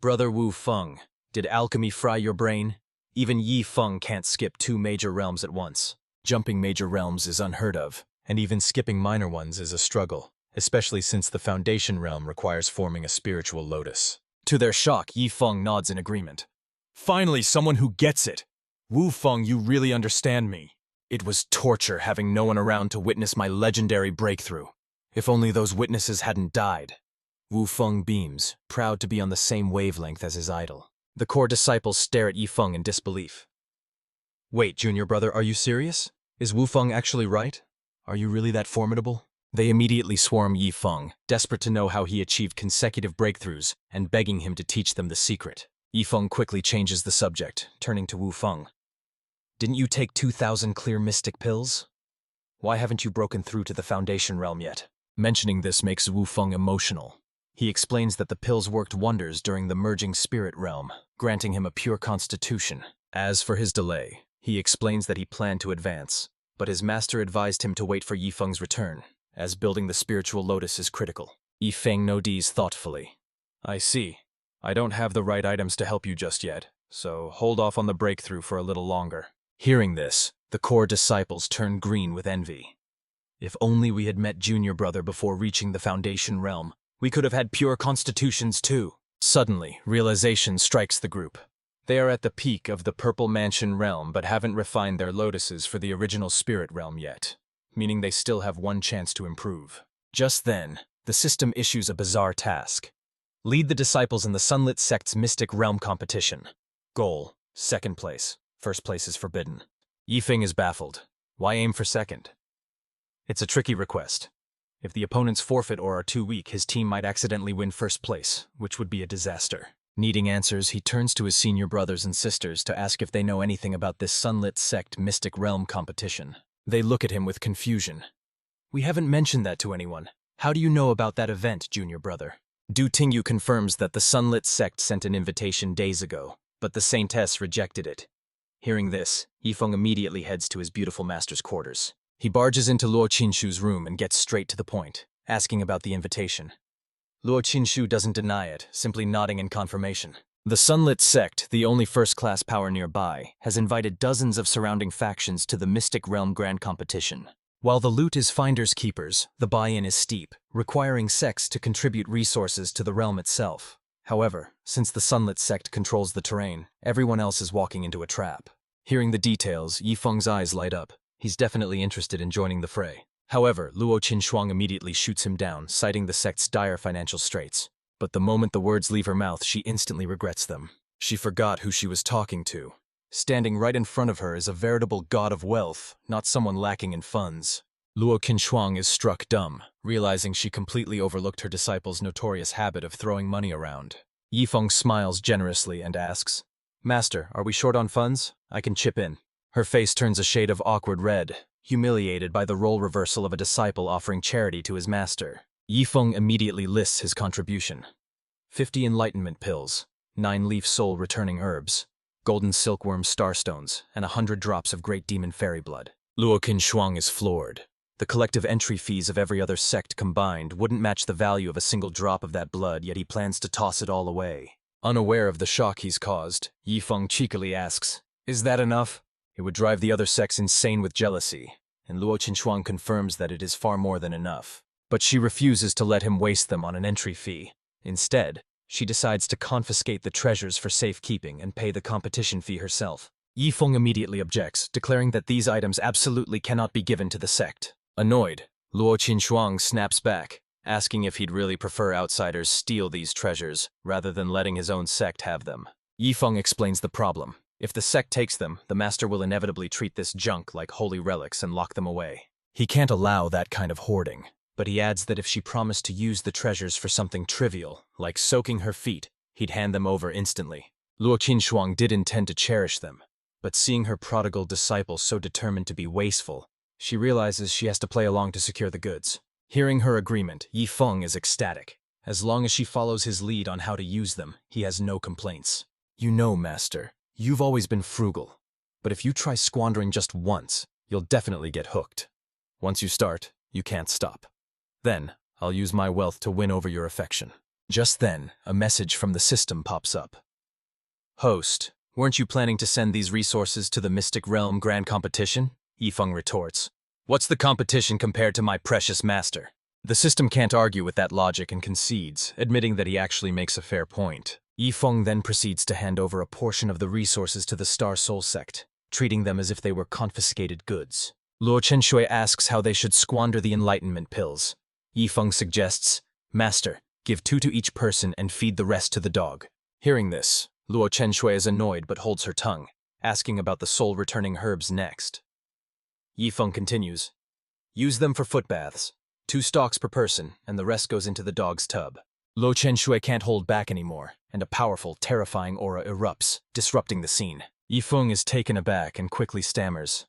"Brother Wufeng, did alchemy fry your brain? Even Yifeng can't skip 2 major realms at once. Jumping major realms is unheard of, and even skipping minor ones is a struggle, especially since the Foundation realm requires forming a spiritual lotus." To their shock, Yifeng nods in agreement. "Finally, someone who gets it! Wufeng, you really understand me. It was torture having no one around to witness my legendary breakthrough. If only those witnesses hadn't died." Wufeng beams, proud to be on the same wavelength as his idol. The core disciples stare at Yifeng in disbelief. "Wait, junior brother, are you serious? Is Wufeng actually right? Are you really that formidable?" They immediately swarm Yifeng, desperate to know how he achieved consecutive breakthroughs and begging him to teach them the secret. Yifeng quickly changes the subject, turning to Wufeng. "Didn't you take 2,000 clear mystic pills? Why haven't you broken through to the Foundation realm yet?" Mentioning this makes Wufeng emotional. He explains that the pills worked wonders during the merging spirit realm, granting him a pure constitution. As for his delay, he explains that he planned to advance, but his master advised him to wait for Yifeng's return, as building the spiritual lotus is critical. Yifeng nods thoughtfully. "I see. I don't have the right items to help you just yet, so hold off on the breakthrough for a little longer." Hearing this, the core disciples turn green with envy. "If only we had met junior brother before reaching the Foundation realm, we could have had pure constitutions too." Suddenly, realization strikes the group. They are at the peak of the Purple Mansion realm but haven't refined their lotuses for the original spirit realm yet, meaning they still have one chance to improve. Just then, the system issues a bizarre task. Lead the disciples in the Sunlit Sect's Mystic Realm competition. Goal: 2nd place. 1st place is forbidden. Yifeng is baffled. Why aim for 2nd? It's a tricky request. If the opponents forfeit or are too weak, his team might accidentally win 1st place, which would be a disaster. Needing answers, he turns to his senior brothers and sisters to ask if they know anything about this Sunlit Sect Mystic Realm competition. They look at him with confusion. "We haven't mentioned that to anyone. How do you know about that event, junior brother?" Du Tingyu confirms that the Sunlit Sect sent an invitation days ago, but the saintess rejected it. Hearing this, Yifeng immediately heads to his beautiful master's quarters. He barges into Luo Qinshu's room and gets straight to the point, asking about the invitation. Luo Qinshu doesn't deny it, simply nodding in confirmation. The Sunlit Sect, the only first-class power nearby, has invited dozens of surrounding factions to the Mystic Realm Grand Competition. While the loot is finders keepers, the buy-in is steep, requiring sects to contribute resources to the realm itself. However, since the Sunlit Sect controls the terrain, everyone else is walking into a trap. Hearing the details, Yifeng's eyes light up. He's definitely interested in joining the fray. However, Luo Qinshuang immediately shoots him down, citing the sect's dire financial straits. But the moment the words leave her mouth, she instantly regrets them. She forgot who she was talking to. Standing right in front of her is a veritable god of wealth, not someone lacking in funds. Luo Qinshuang is struck dumb, realizing she completely overlooked her disciple's notorious habit of throwing money around. Yifeng smiles generously and asks, "Master, are we short on funds? I can chip in." Her face turns a shade of awkward red, humiliated by the role reversal of a disciple offering charity to his master. Yifeng immediately lists his contribution. 50 enlightenment pills, 9-leaf soul-returning herbs, golden silkworm starstones, and 100 drops of great demon fairy blood. Luo Qinshuang is floored. The collective entry fees of every other sect combined wouldn't match the value of a single drop of that blood, yet he plans to toss it all away. Unaware of the shock he's caused, Yifeng cheekily asks, "Is that enough?" It would drive the other sects insane with jealousy, and Luo Qinshuang confirms that it is far more than enough. But she refuses to let him waste them on an entry fee. Instead, she decides to confiscate the treasures for safekeeping and pay the competition fee herself. Yifeng immediately objects, declaring that these items absolutely cannot be given to the sect. Annoyed, Luo Qinshuang snaps back, asking if he'd really prefer outsiders steal these treasures rather than letting his own sect have them. Yifeng explains the problem. If the sect takes them, the master will inevitably treat this junk like holy relics and lock them away. He can't allow that kind of hoarding, but he adds that if she promised to use the treasures for something trivial, like soaking her feet, he'd hand them over instantly. Luo Qinshuang did intend to cherish them, but seeing her prodigal disciple so determined to be wasteful, she realizes she has to play along to secure the goods. Hearing her agreement, Yifeng is ecstatic. As long as she follows his lead on how to use them, he has no complaints. "You know, Master, you've always been frugal, but if you try squandering just once, you'll definitely get hooked. Once you start, you can't stop. Then, I'll use my wealth to win over your affection." Just then, a message from the system pops up. "Host, weren't you planning to send these resources to the Mystic Realm Grand Competition?" Yifeng retorts. "What's the competition compared to my precious master?" The system can't argue with that logic and concedes, admitting that he actually makes a fair point. Yifeng then proceeds to hand over a portion of the resources to the Star Soul sect, treating them as if they were confiscated goods. Luo Qinshui asks how they should squander the enlightenment pills. Yifeng suggests, "Master, give 2 to each person and feed the rest to the dog." Hearing this, Luo Qinshui is annoyed but holds her tongue, asking about the soul-returning herbs next. Yifeng continues, "Use them for foot baths, 2 stalks per person, and the rest goes into the dog's tub." Luo Qinshui can't hold back anymore, and a powerful, terrifying aura erupts, disrupting the scene. Yifeng is taken aback and quickly stammers,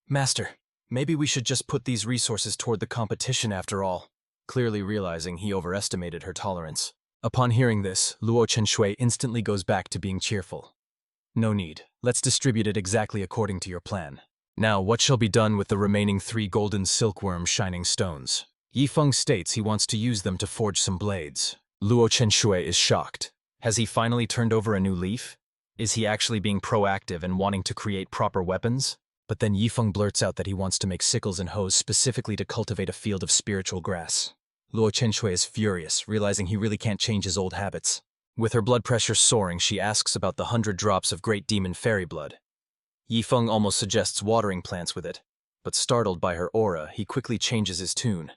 "Master, maybe we should just put these resources toward the competition after all," clearly realizing he overestimated her tolerance. Upon hearing this, Luo Qinshui instantly goes back to being cheerful. "No need. Let's distribute it exactly according to your plan. Now, what shall be done with the remaining 3 golden silkworm shining stones?" Yifeng states he wants to use them to forge some blades. Luo Qinshui is shocked. Has he finally turned over a new leaf? Is he actually being proactive and wanting to create proper weapons? But then Yifeng blurts out that he wants to make sickles and hoes specifically to cultivate a field of spiritual grass. Luo Qinshui is furious, realizing he really can't change his old habits. With her blood pressure soaring, she asks about the 100 drops of great demon fairy blood. Yifeng almost suggests watering plants with it, but startled by her aura, he quickly changes his tune.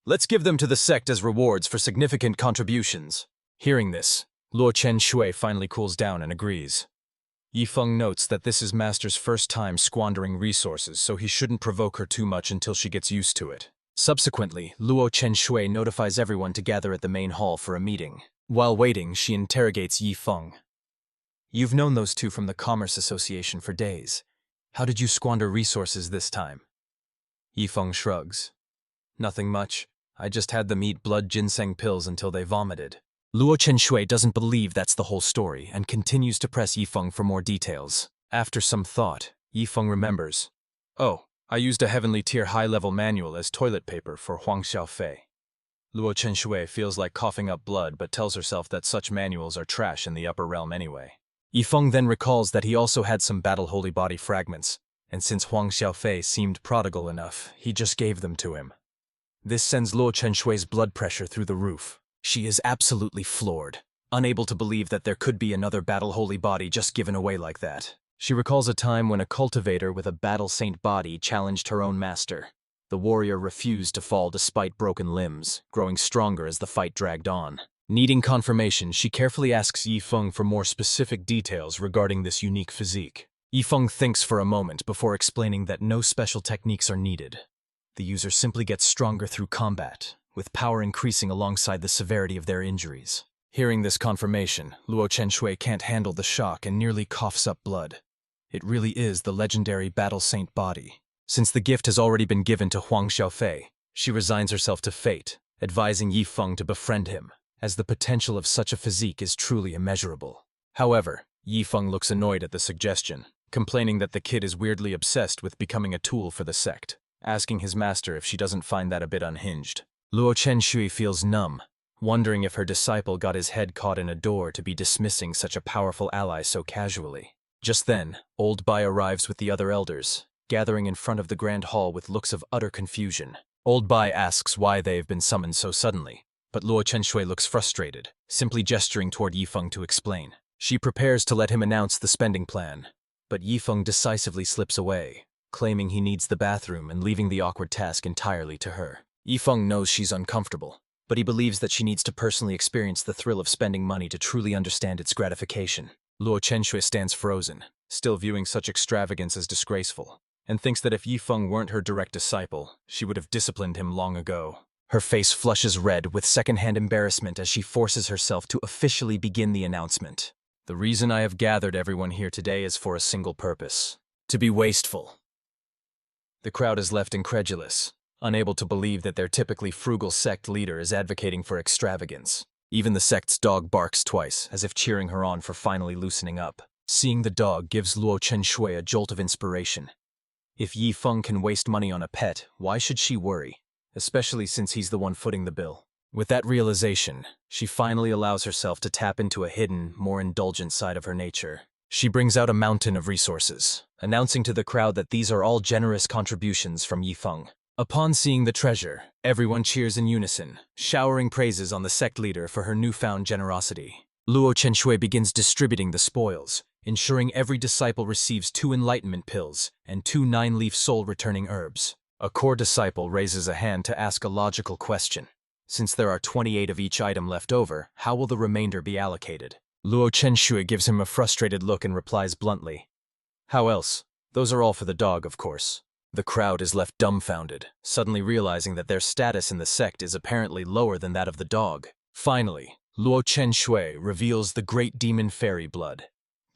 "Let's give them to the sect as rewards for significant contributions." Hearing this, Luo Qinshui finally cools down and agrees. Yifeng notes that this is Master's first time squandering resources, so he shouldn't provoke her too much until she gets used to it. Subsequently, Luo Qinshui notifies everyone to gather at the main hall for a meeting. While waiting, she interrogates Yifeng. "You've known those 2 from the Commerce Association for days. How did you squander resources this time?" Yifeng shrugs. "Nothing much. I just had them eat blood ginseng pills until they vomited." Luo Qinshui doesn't believe that's the whole story and continues to press Yifeng for more details. After some thought, Yifeng remembers, "Oh, I used a heavenly tier high-level manual as toilet paper for Huang Xiaofei." Luo Chenshui feels like coughing up blood but tells herself that such manuals are trash in the upper realm anyway. Yifeng then recalls that he also had some battle holy body fragments, and since Huang Xiaofei seemed prodigal enough, he just gave them to him. This sends Luo Chenshui's blood pressure through the roof. She is absolutely floored, unable to believe that there could be another battle holy body just given away like that. She recalls a time when a cultivator with a battle saint body challenged her own master. The warrior refused to fall despite broken limbs, growing stronger as the fight dragged on. Needing confirmation, she carefully asks Yifeng for more specific details regarding this unique physique. Yifeng thinks for a moment before explaining that no special techniques are needed. The user simply gets stronger through combat, with power increasing alongside the severity of their injuries. Hearing this confirmation, Luo Chenshui can't handle the shock and nearly coughs up blood. It really is the legendary Battle Saint body. Since the gift has already been given to Huang Xiaofei, she resigns herself to fate, advising Yifeng to befriend him, as the potential of such a physique is truly immeasurable. However, Yifeng looks annoyed at the suggestion, complaining that the kid is weirdly obsessed with becoming a tool for the sect, asking his master if she doesn't find that a bit unhinged. Luo Chenshui feels numb, wondering if her disciple got his head caught in a door to be dismissing such a powerful ally so casually. Just then, Old Bai arrives with the other elders, gathering in front of the grand hall with looks of utter confusion. Old Bai asks why they have been summoned so suddenly, but Luo Chenshui looks frustrated, simply gesturing toward Yifeng to explain. She prepares to let him announce the spending plan, but Yifeng decisively slips away, claiming he needs the bathroom and leaving the awkward task entirely to her. Yifeng knows she's uncomfortable, but he believes that she needs to personally experience the thrill of spending money to truly understand its gratification. Luo Chenshui stands frozen, still viewing such extravagance as disgraceful, and thinks that if Yifeng weren't her direct disciple, she would have disciplined him long ago. Her face flushes red with secondhand embarrassment as she forces herself to officially begin the announcement. The reason I have gathered everyone here today is for a single purpose: to be wasteful. The crowd is left incredulous, unable to believe that their typically frugal sect leader is advocating for extravagance. Even the sect's dog barks twice, as if cheering her on for finally loosening up. Seeing the dog gives Luo Chenshui a jolt of inspiration. If Yifeng can waste money on a pet, why should she worry? Especially since he's the one footing the bill. With that realization, she finally allows herself to tap into a hidden, more indulgent side of her nature. She brings out a mountain of resources, announcing to the crowd that these are all generous contributions from Yifeng. Upon seeing the treasure, everyone cheers in unison, showering praises on the sect leader for her newfound generosity. Luo Chenshui begins distributing the spoils, ensuring every disciple receives 2 enlightenment pills and 2 9-leaf soul-returning herbs. A core disciple raises a hand to ask a logical question. Since there are 28 of each item left over, how will the remainder be allocated? Luo Chenshui gives him a frustrated look and replies bluntly, "How else? Those are all for the dog, of course." The crowd is left dumbfounded, suddenly realizing that their status in the sect is apparently lower than that of the dog. Finally, Luo Chenshui reveals the great demon fairy blood,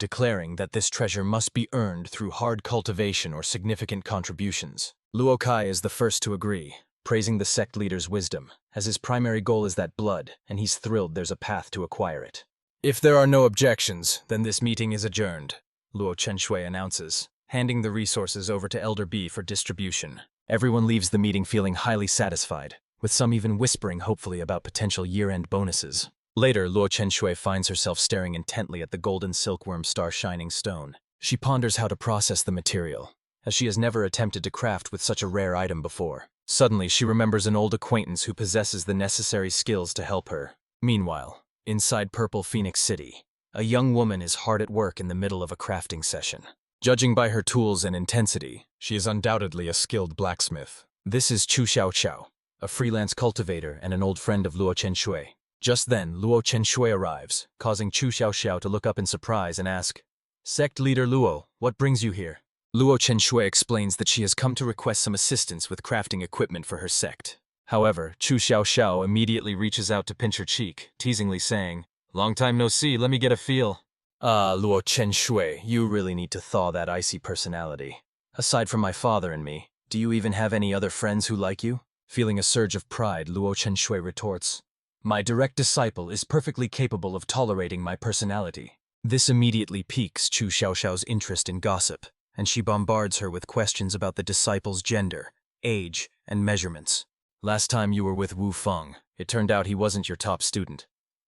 declaring that this treasure must be earned through hard cultivation or significant contributions. Luo Kai is the first to agree, praising the sect leader's wisdom, as his primary goal is that blood, and he's thrilled there's a path to acquire it. "If there are no objections, then this meeting is adjourned," Luo Chenshui announces, handing the resources over to Elder B for distribution. Everyone leaves the meeting feeling highly satisfied, with some even whispering hopefully about potential year-end bonuses. Later, Luo Chenshui finds herself staring intently at the golden silkworm star-shining stone. She ponders how to process the material, as she has never attempted to craft with such a rare item before. Suddenly, she remembers an old acquaintance who possesses the necessary skills to help her. Meanwhile, inside Purple Phoenix City, a young woman is hard at work in the middle of a crafting session. Judging by her tools and intensity, she is undoubtedly a skilled blacksmith. This is Chu Xiao, a freelance cultivator and an old friend of Luo Chenshui. Just then, Luo Chenshui arrives, causing Chu Xiao to look up in surprise and ask, "Sect leader Luo, what brings you here?" Luo Chenshui explains that she has come to request some assistance with crafting equipment for her sect. However, Chu Xiao immediately reaches out to pinch her cheek, teasingly saying, "Long time no see, let me get a feel." Luo Chenshui, you really need to thaw that icy personality. Aside from my father and me, do you even have any other friends who like you? Feeling a surge of pride, Luo Chenshui retorts, "My direct disciple is perfectly capable of tolerating my personality." This immediately piques Chu Xiao's interest in gossip, and she bombards her with questions about the disciple's gender, age, and measurements. "Last time you were with Wu Feng, It turned out he wasn't your top student.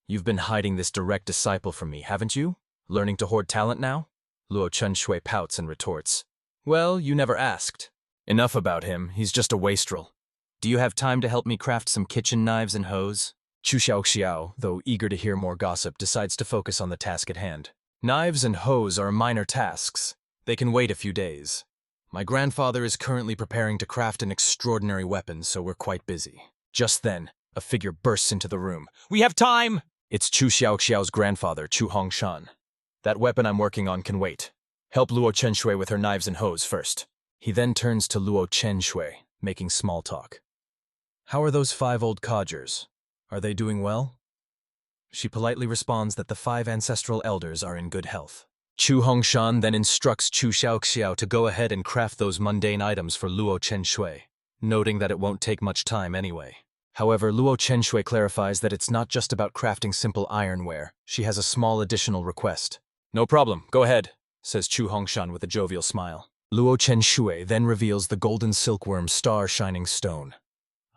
You've been hiding this direct disciple from me, haven't you? Learning to hoard talent now? Luo Chenshui pouts and retorts. Well, you never asked. Enough about him, he's just a wastrel. Do you have time to help me craft some kitchen knives and hoes? Chu Xiao, though eager to hear more gossip, decides to focus on the task at hand. Knives and hoes are minor tasks. They can wait a few days. My grandfather is currently preparing to craft an extraordinary weapon, so we're quite busy. Just then, a figure bursts into the room. We have time! It's Chu Xiao's grandfather, Chu Hongshan. That weapon I'm working on can wait. Help Luo Chenshui with her knives and hoes first. He then turns to Luo Chenshui, making small talk. How are those 5 old codgers? Are they doing well? She politely responds that the 5 ancestral elders are in good health. Chu Hongshan then instructs Chu Xiao to go ahead and craft those mundane items for Luo Chenshui, noting that it won't take much time anyway. However, Luo Chenshui clarifies that it's not just about crafting simple ironware. She has a small additional request. No problem, go ahead, says Chu Hongshan with a jovial smile. Luo Chenshui then reveals the golden silkworm star shining stone.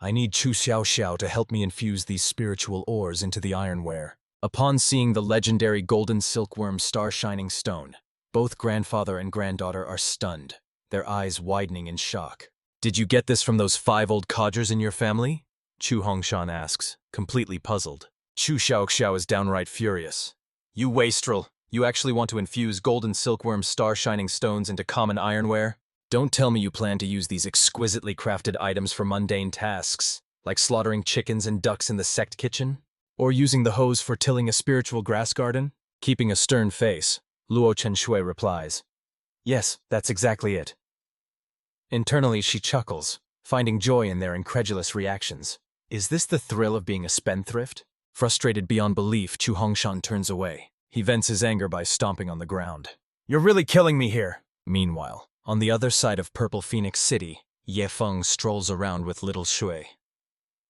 I need Chu Xiao to help me infuse these spiritual ores into the ironware. Upon seeing the legendary golden silkworm star shining stone, both grandfather and granddaughter are stunned, their eyes widening in shock. Did you get this from those 5 old codgers in your family? Chu Hongshan asks, completely puzzled. Chu Xiao is downright furious. You wastrel, you actually want to infuse golden silkworm star shining stones into common ironware? Don't tell me you plan to use these exquisitely crafted items for mundane tasks, like slaughtering chickens and ducks in the Sect kitchen? Or using the hose for tilling a spiritual grass garden? Keeping a stern face, Luo Chenshui replies, Yes, that's exactly it. Internally, she chuckles, finding joy in their incredulous reactions. Is this the thrill of being a spendthrift? Frustrated beyond belief, Chu Hongshan turns away. He vents his anger by stomping on the ground. You're really killing me here. Meanwhile, on the other side of Purple Phoenix City, Ye Feng strolls around with little Shui.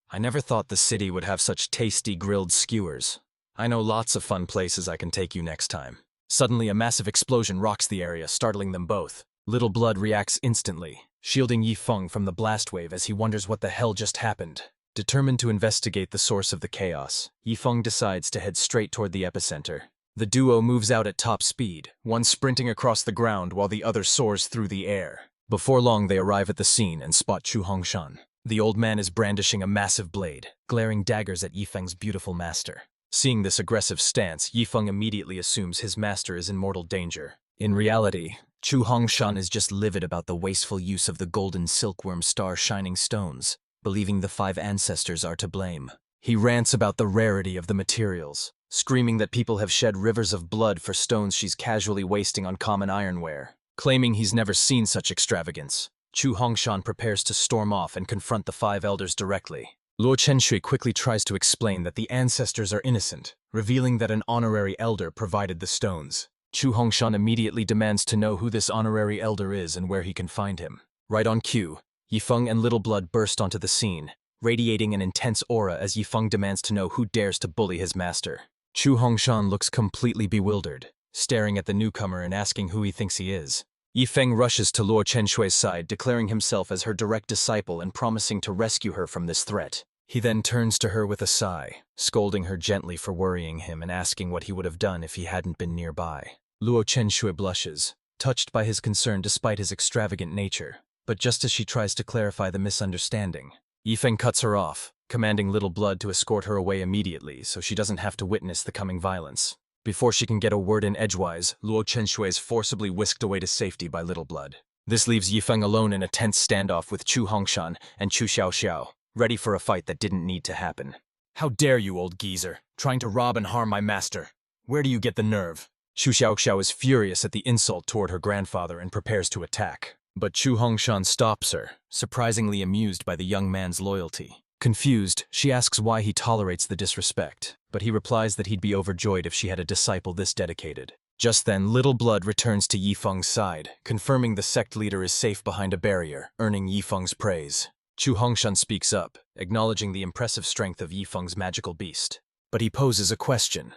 I never thought the city would have such tasty grilled skewers. I know lots of fun places I can take you next time. Suddenly, a massive explosion rocks the area, startling them both. Little Blood reacts instantly, shielding Ye Feng from the blast wave as he wonders what the hell just happened. Determined to investigate the source of the chaos, Ye Feng decides to head straight toward the epicenter. The duo moves out at top speed, one sprinting across the ground while the other soars through the air. Before long, they arrive at the scene and spot Chu Hongshan. The old man is brandishing a massive blade, glaring daggers at Ye Feng's beautiful master. Seeing this aggressive stance, Ye Feng immediately assumes his master is in mortal danger. In reality, Chu Hongshan is just livid about the wasteful use of the golden silkworm star shining stones, believing the 5 ancestors are to blame. He rants about the rarity of the materials, screaming that people have shed rivers of blood for stones she's casually wasting on common ironware. Claiming he's never seen such extravagance, Chu Hongshan prepares to storm off and confront the 5 elders directly. Luo Chenshui quickly tries to explain that the ancestors are innocent, revealing that an honorary elder provided the stones. Chu Hongshan immediately demands to know who this honorary elder is and where he can find him. Right on cue, Ye Feng and Little Blood burst onto the scene, radiating an intense aura as Ye Feng demands to know who dares to bully his master. Chu Hongshan looks completely bewildered, staring at the newcomer and asking who he thinks he is. Ye Feng rushes to Luo Chenshui's side, declaring himself as her direct disciple and promising to rescue her from this threat. He then turns to her with a sigh, scolding her gently for worrying him and asking what he would have done if he hadn't been nearby. Luo Chenshui blushes, touched by his concern despite his extravagant nature. But just as she tries to clarify the misunderstanding, Ye Feng cuts her off, commanding Little Blood to escort her away immediately so she doesn't have to witness the coming violence. Before she can get a word in edgewise, Luo Chenshui is forcibly whisked away to safety by Little Blood. This leaves Ye Feng alone in a tense standoff with Chu Hongshan and Chu Xiao, ready for a fight that didn't need to happen. How dare you, old geezer, trying to rob and harm my master? Where do you get the nerve? Chu Xiao is furious at the insult toward her grandfather and prepares to attack. But Chu Hongshan stops her, surprisingly amused by the young man's loyalty. Confused, she asks why he tolerates the disrespect, but he replies that he'd be overjoyed if she had a disciple this dedicated. Just then, Little Blood returns to Ye Feng's side, confirming the sect leader is safe behind a barrier, earning Ye Feng's praise. Chu Hongshan speaks up, acknowledging the impressive strength of Ye Feng's magical beast. But he poses a question.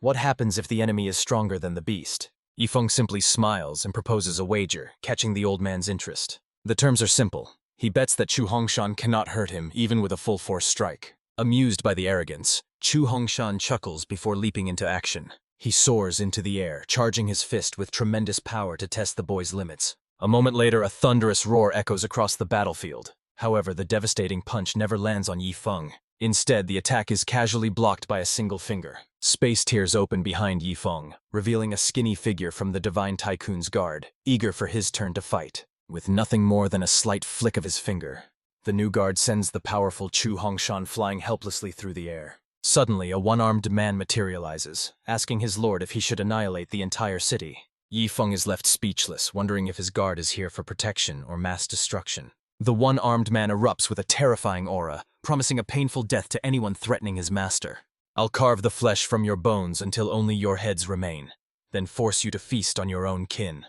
What happens if the enemy is stronger than the beast? Ye Feng simply smiles and proposes a wager, catching the old man's interest. The terms are simple. He bets that Chu Hongshan cannot hurt him even with a full-force strike. Amused by the arrogance, Chu Hongshan chuckles before leaping into action. He soars into the air, charging his fist with tremendous power to test the boy's limits. A moment later, a thunderous roar echoes across the battlefield. However, the devastating punch never lands on Yi Feng. Instead, the attack is casually blocked by a single finger. Space tears open behind Yi Feng, revealing a skinny figure from the Divine Tycoon's guard, eager for his turn to fight. With nothing more than a slight flick of his finger, the new guard sends the powerful Chu Hongshan flying helplessly through the air. Suddenly, a one-armed man materializes, asking his lord if he should annihilate the entire city. Yi Feng is left speechless, wondering if his guard is here for protection or mass destruction. The one-armed man erupts with a terrifying aura, promising a painful death to anyone threatening his master. I'll carve the flesh from your bones until only your heads remain, then force you to feast on your own kin.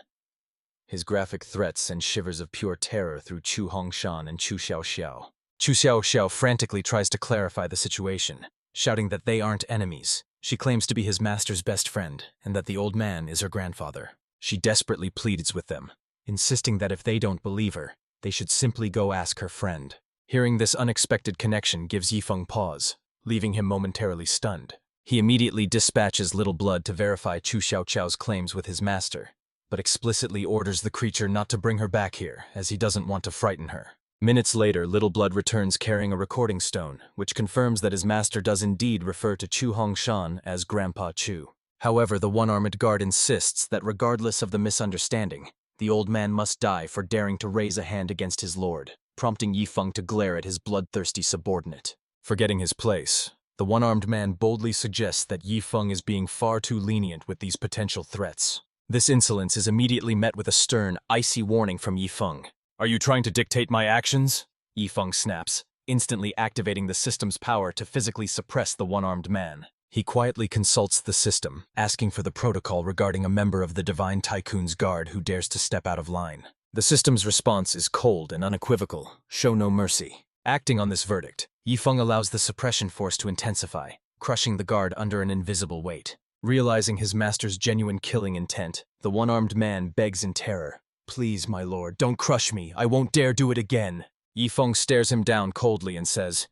His graphic threats send shivers of pure terror through Chu Hongshan and Chu Xiaoxiao. Chu Xiaoxiao frantically tries to clarify the situation, shouting that they aren't enemies. She claims to be his master's best friend, and that the old man is her grandfather. She desperately pleads with them, insisting that if they don't believe her, they should simply go ask her friend. Hearing this unexpected connection gives Yi Feng pause, leaving him momentarily stunned. He immediately dispatches Little Blood to verify Chu Xiaoqiao's claims with his master, but explicitly orders the creature not to bring her back here, as he doesn't want to frighten her. Minutes later, Little Blood returns carrying a recording stone, which confirms that his master does indeed refer to Chu Hongshan as Grandpa Chu. However, the one-armed guard insists that regardless of the misunderstanding, the old man must die for daring to raise a hand against his lord, prompting Yi Feng to glare at his bloodthirsty subordinate. Forgetting his place, the one-armed man boldly suggests that Yi Feng is being far too lenient with these potential threats. This insolence is immediately met with a stern, icy warning from Yi Feng. Are you trying to dictate my actions? Yi Feng snaps, instantly activating the system's power to physically suppress the one-armed man. He quietly consults the system, asking for the protocol regarding a member of the Divine Tycoon's guard who dares to step out of line. The system's response is cold and unequivocal, show no mercy. Acting on this verdict, Yi Feng allows the suppression force to intensify, crushing the guard under an invisible weight. Realizing his master's genuine killing intent, the one-armed man begs in terror. Please, my lord, don't crush me. I won't dare do it again. Yi Feng stares him down coldly and says,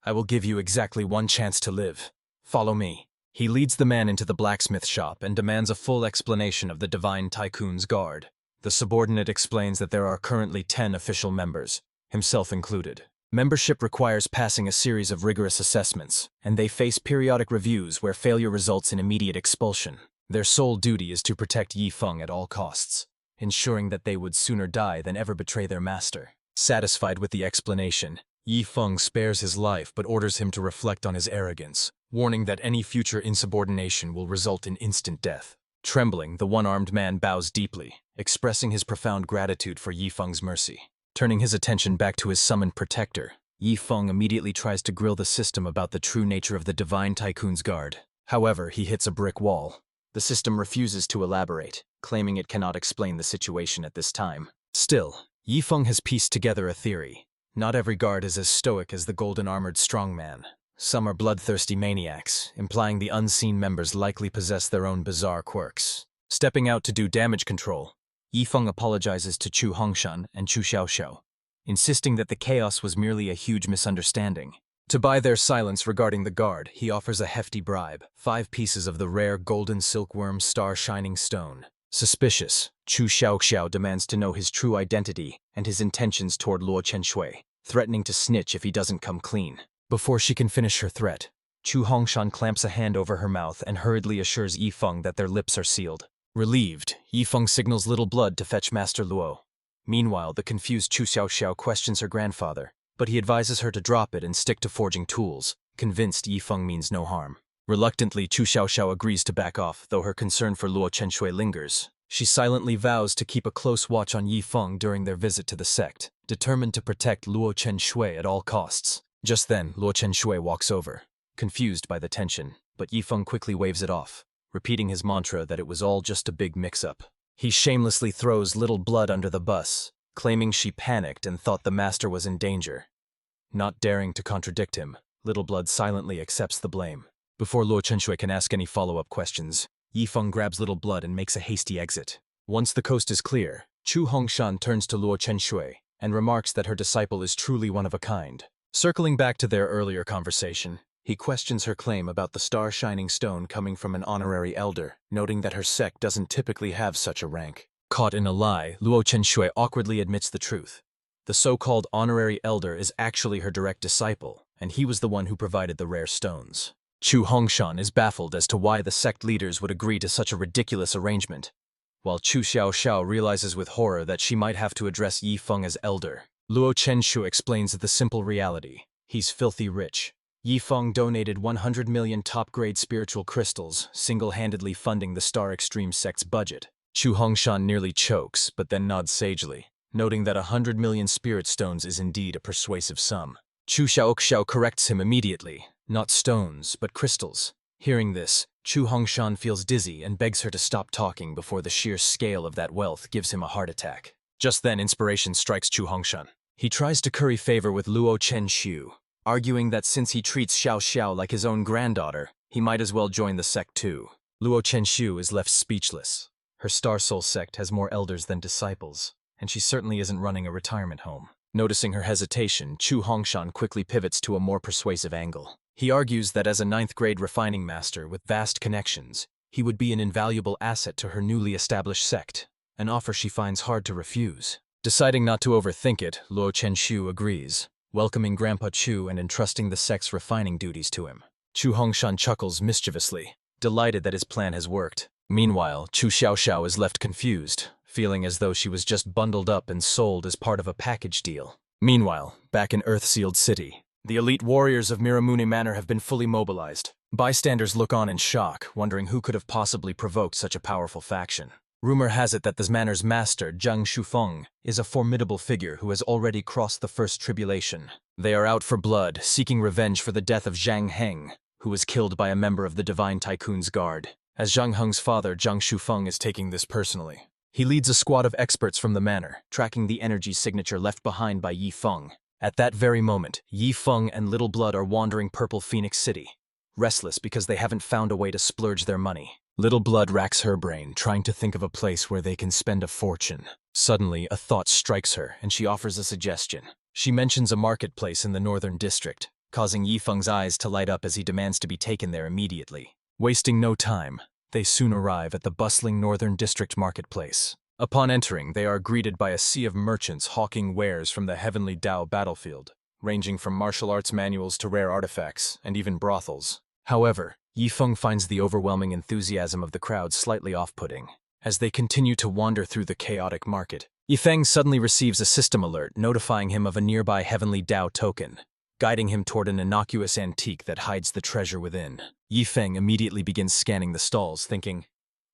I will give you exactly one chance to live. Follow me. He leads the man into the blacksmith shop and demands a full explanation of the Divine Tycoon's guard. The subordinate explains that there are currently 10 official members, himself included. Membership requires passing a series of rigorous assessments, and they face periodic reviews where failure results in immediate expulsion. Their sole duty is to protect Yi Feng at all costs, ensuring that they would sooner die than ever betray their master. Satisfied with the explanation, Yi Feng spares his life but orders him to reflect on his arrogance, warning that any future insubordination will result in instant death. Trembling, the one-armed man bows deeply, expressing his profound gratitude for Yi Feng's mercy. Turning his attention back to his summoned protector, Yi Feng immediately tries to grill the system about the true nature of the Divine Tycoon's guard. However, he hits a brick wall. The system refuses to elaborate, claiming it cannot explain the situation at this time. Still, Yi Feng has pieced together a theory. Not every guard is as stoic as the golden-armored strongman. Some are bloodthirsty maniacs, implying the unseen members likely possess their own bizarre quirks. Stepping out to do damage control, Yi Feng apologizes to Chu Hongshan and Chu Xiaoxiao, insisting that the chaos was merely a huge misunderstanding. To buy their silence regarding the guard, he offers a hefty bribe, 5 pieces of the rare golden silkworm star-shining stone. Suspicious, Chu Xiaoxiao demands to know his true identity and his intentions toward Luo Chenshui, threatening to snitch if he doesn't come clean. Before she can finish her threat, Chu Hongshan clamps a hand over her mouth and hurriedly assures Yi Feng that their lips are sealed. Relieved, Yi Feng signals Little Blood to fetch Master Luo. Meanwhile, the confused Chu Xiaoxiao questions her grandfather, but he advises her to drop it and stick to forging tools, convinced Yi Feng means no harm. Reluctantly, Chu Xiaoxiao agrees to back off, though her concern for Luo Chenshui lingers. She silently vows to keep a close watch on Yi Feng during their visit to the Sect, determined to protect Luo Chenshui at all costs. Just then, Luo Chenshui walks over, confused by the tension, but Yi Feng quickly waves it off, repeating his mantra that it was all just a big mix-up. He shamelessly throws Little Blood under the bus, claiming she panicked and thought the master was in danger. Not daring to contradict him, Little Blood silently accepts the blame. Before Luo Chenshui can ask any follow-up questions, Yi Feng grabs Little Blood and makes a hasty exit. Once the coast is clear, Chu Hongshan turns to Luo Chenshui and remarks that her disciple is truly one of a kind. Circling back to their earlier conversation, he questions her claim about the star-shining stone coming from an honorary elder, noting that her sect doesn't typically have such a rank. Caught in a lie, Luo Chenshui awkwardly admits the truth. The so-called honorary elder is actually her direct disciple, and he was the one who provided the rare stones. Chu Hongshan is baffled as to why the sect leaders would agree to such a ridiculous arrangement, while Chu Xiaoxiao realizes with horror that she might have to address Yi Feng as elder. Luo Chenshu explains the simple reality. He's filthy rich. Yi Feng donated 100 million top-grade spiritual crystals, single-handedly funding the Star Extreme sect's budget. Chu Hongshan nearly chokes, but then nods sagely, noting that 100 million spirit stones is indeed a persuasive sum. Chu Xiaoxiao corrects him immediately. Not stones, but crystals. Hearing this, Chu Hongshan feels dizzy and begs her to stop talking before the sheer scale of that wealth gives him a heart attack. Just then, inspiration strikes Chu Hongshan. He tries to curry favor with Luo Chenshu, arguing that since he treats Xiao Xiao like his own granddaughter, he might as well join the sect too. Luo Chenshu is left speechless. Her Star Soul sect has more elders than disciples, and she certainly isn't running a retirement home. Noticing her hesitation, Chu Hongshan quickly pivots to a more persuasive angle. He argues that as a 9th-grade refining master with vast connections, he would be an invaluable asset to her newly established sect, an offer she finds hard to refuse. Deciding not to overthink it, Luo Chenshu agrees, welcoming Grandpa Chu and entrusting the sect's refining duties to him. Chu Hongshan chuckles mischievously, delighted that his plan has worked. Meanwhile, Chu Xiaoxiao is left confused, feeling as though she was just bundled up and sold as part of a package deal. Meanwhile, back in Earth-sealed City, the elite warriors of Miramune Manor have been fully mobilized. Bystanders look on in shock, wondering who could have possibly provoked such a powerful faction. Rumor has it that this manor's master, Zhang Shufeng, is a formidable figure who has already crossed the first tribulation. They are out for blood, seeking revenge for the death of Zhang Heng, who was killed by a member of the Divine Tycoon's Guard. As Zhang Heng's father, Zhang Shufeng, is taking this personally. He leads a squad of experts from the manor, tracking the energy signature left behind by Yi Feng. At that very moment, Yi Feng and Little Blood are wandering Purple Phoenix City, restless because they haven't found a way to splurge their money. Little Blood racks her brain, trying to think of a place where they can spend a fortune. Suddenly, a thought strikes her, and she offers a suggestion. She mentions a marketplace in the northern district, causing Yi Feng's eyes to light up as he demands to be taken there immediately. Wasting no time, they soon arrive at the bustling northern district marketplace. Upon entering, they are greeted by a sea of merchants hawking wares from the Heavenly Dao battlefield, ranging from martial arts manuals to rare artifacts, and even brothels. However, Yi Feng finds the overwhelming enthusiasm of the crowd slightly off-putting. As they continue to wander through the chaotic market, Yi Feng suddenly receives a system alert notifying him of a nearby Heavenly Dao token, guiding him toward an innocuous antique that hides the treasure within. Yi Feng immediately begins scanning the stalls, thinking,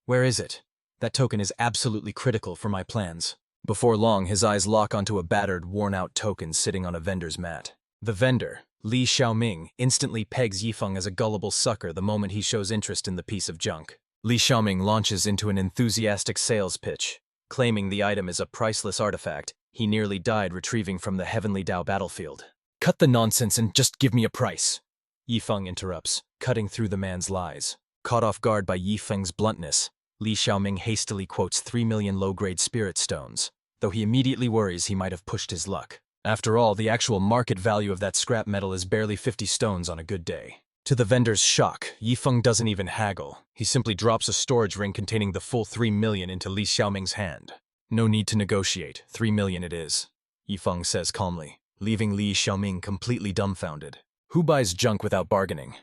"Where is it? That token is absolutely critical for my plans." Before long, his eyes lock onto a battered, worn-out token sitting on a vendor's mat. The vendor, Li Xiaoming, instantly pegs Yi Feng as a gullible sucker the moment he shows interest in the piece of junk. Li Xiaoming launches into an enthusiastic sales pitch, claiming the item is a priceless artifact he nearly died retrieving from the Heavenly Dao battlefield. "Cut the nonsense and just give me a price," Yi Feng interrupts, cutting through the man's lies. Caught off guard by Yi Feng's bluntness, Li Xiaoming hastily quotes 3 million low-grade spirit stones, though he immediately worries he might have pushed his luck. After all, the actual market value of that scrap metal is barely 50 stones on a good day. To the vendor's shock, Yi Feng doesn't even haggle. He simply drops a storage ring containing the full 3 million into Li Xiaoming's hand. "No need to negotiate, 3 million it is," Yi Feng says calmly, leaving Li Xiaoming completely dumbfounded. Who buys junk without bargaining?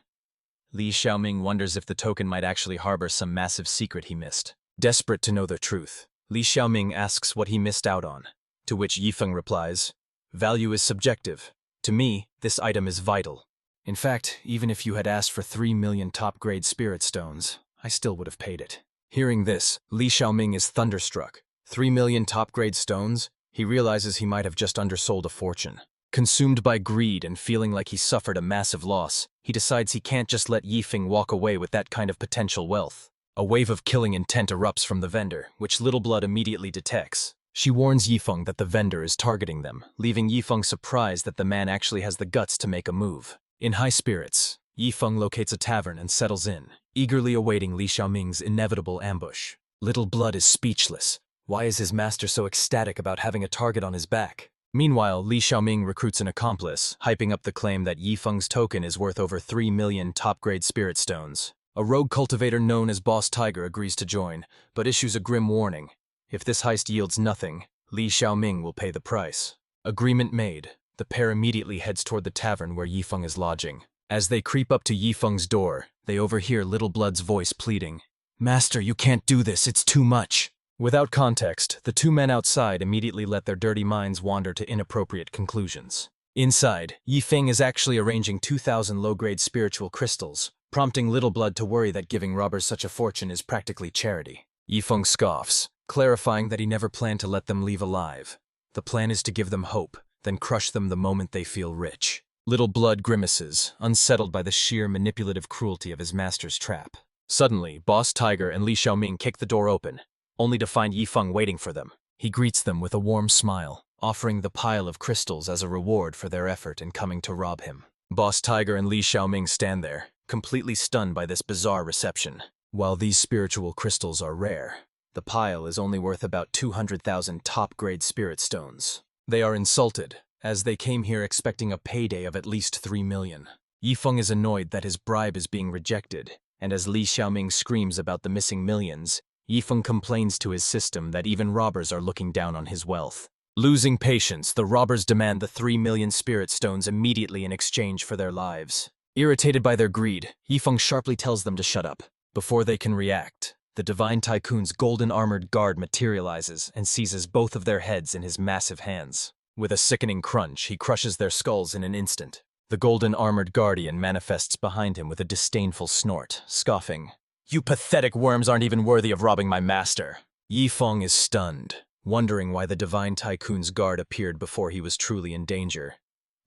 Li Xiaoming wonders if the token might actually harbor some massive secret he missed. Desperate to know the truth, Li Xiaoming asks what he missed out on, to which Yi Feng replies, "Value is subjective. To me, this item is vital. In fact, even if you had asked for 3 million top-grade spirit stones, I still would have paid it." Hearing this, Li Xiaoming is thunderstruck. 3 million top-grade stones? He realizes he might have just undersold a fortune. Consumed by greed and feeling like he suffered a massive loss, he decides he can't just let Yi Feng walk away with that kind of potential wealth. A wave of killing intent erupts from the vendor, which Little Blood immediately detects. She warns Yi Feng that the vendor is targeting them, leaving Yi Feng surprised that the man actually has the guts to make a move. In high spirits, Yi Feng locates a tavern and settles in, eagerly awaiting Li Xiaoming's inevitable ambush. Little Blood is speechless. Why is his master so ecstatic about having a target on his back? Meanwhile, Li Xiaoming recruits an accomplice, hyping up the claim that Yifeng's token is worth over 3 million top-grade spirit stones. A rogue cultivator known as Boss Tiger agrees to join, but issues a grim warning. If this heist yields nothing, Li Xiaoming will pay the price. Agreement made. The pair immediately heads toward the tavern where Yifeng is lodging. As they creep up to Yifeng's door, they overhear Little Blood's voice pleading, "Master, you can't do this, it's too much." Without context, the two men outside immediately let their dirty minds wander to inappropriate conclusions. Inside, Yifeng is actually arranging 2,000 low-grade spiritual crystals, prompting Little Blood to worry that giving robbers such a fortune is practically charity. Yifeng scoffs, clarifying that he never planned to let them leave alive. The plan is to give them hope, then crush them the moment they feel rich. Little Blood grimaces, unsettled by the sheer manipulative cruelty of his master's trap. Suddenly, Boss Tiger and Li Xiaoming kick the door open, only to find Yifeng waiting for them. He greets them with a warm smile, offering the pile of crystals as a reward for their effort in coming to rob him. Boss Tiger and Li Xiaoming stand there, completely stunned by this bizarre reception. While these spiritual crystals are rare, the pile is only worth about 200,000 top-grade spirit stones. They are insulted, as they came here expecting a payday of at least 3 million. Yifeng is annoyed that his bribe is being rejected, and as Li Xiaoming screams about the missing millions, Yifeng complains to his system that even robbers are looking down on his wealth. Losing patience, the robbers demand the 3 million spirit stones immediately in exchange for their lives. Irritated by their greed, Yifeng sharply tells them to shut up. Before they can react, the Divine Tycoon's golden armored guard materializes and seizes both of their heads in his massive hands. With a sickening crunch, he crushes their skulls in an instant. The golden armored guardian manifests behind him with a disdainful snort, scoffing, "You pathetic worms aren't even worthy of robbing my master." Yifeng is stunned, wondering why the Divine Tycoon's guard appeared before he was truly in danger.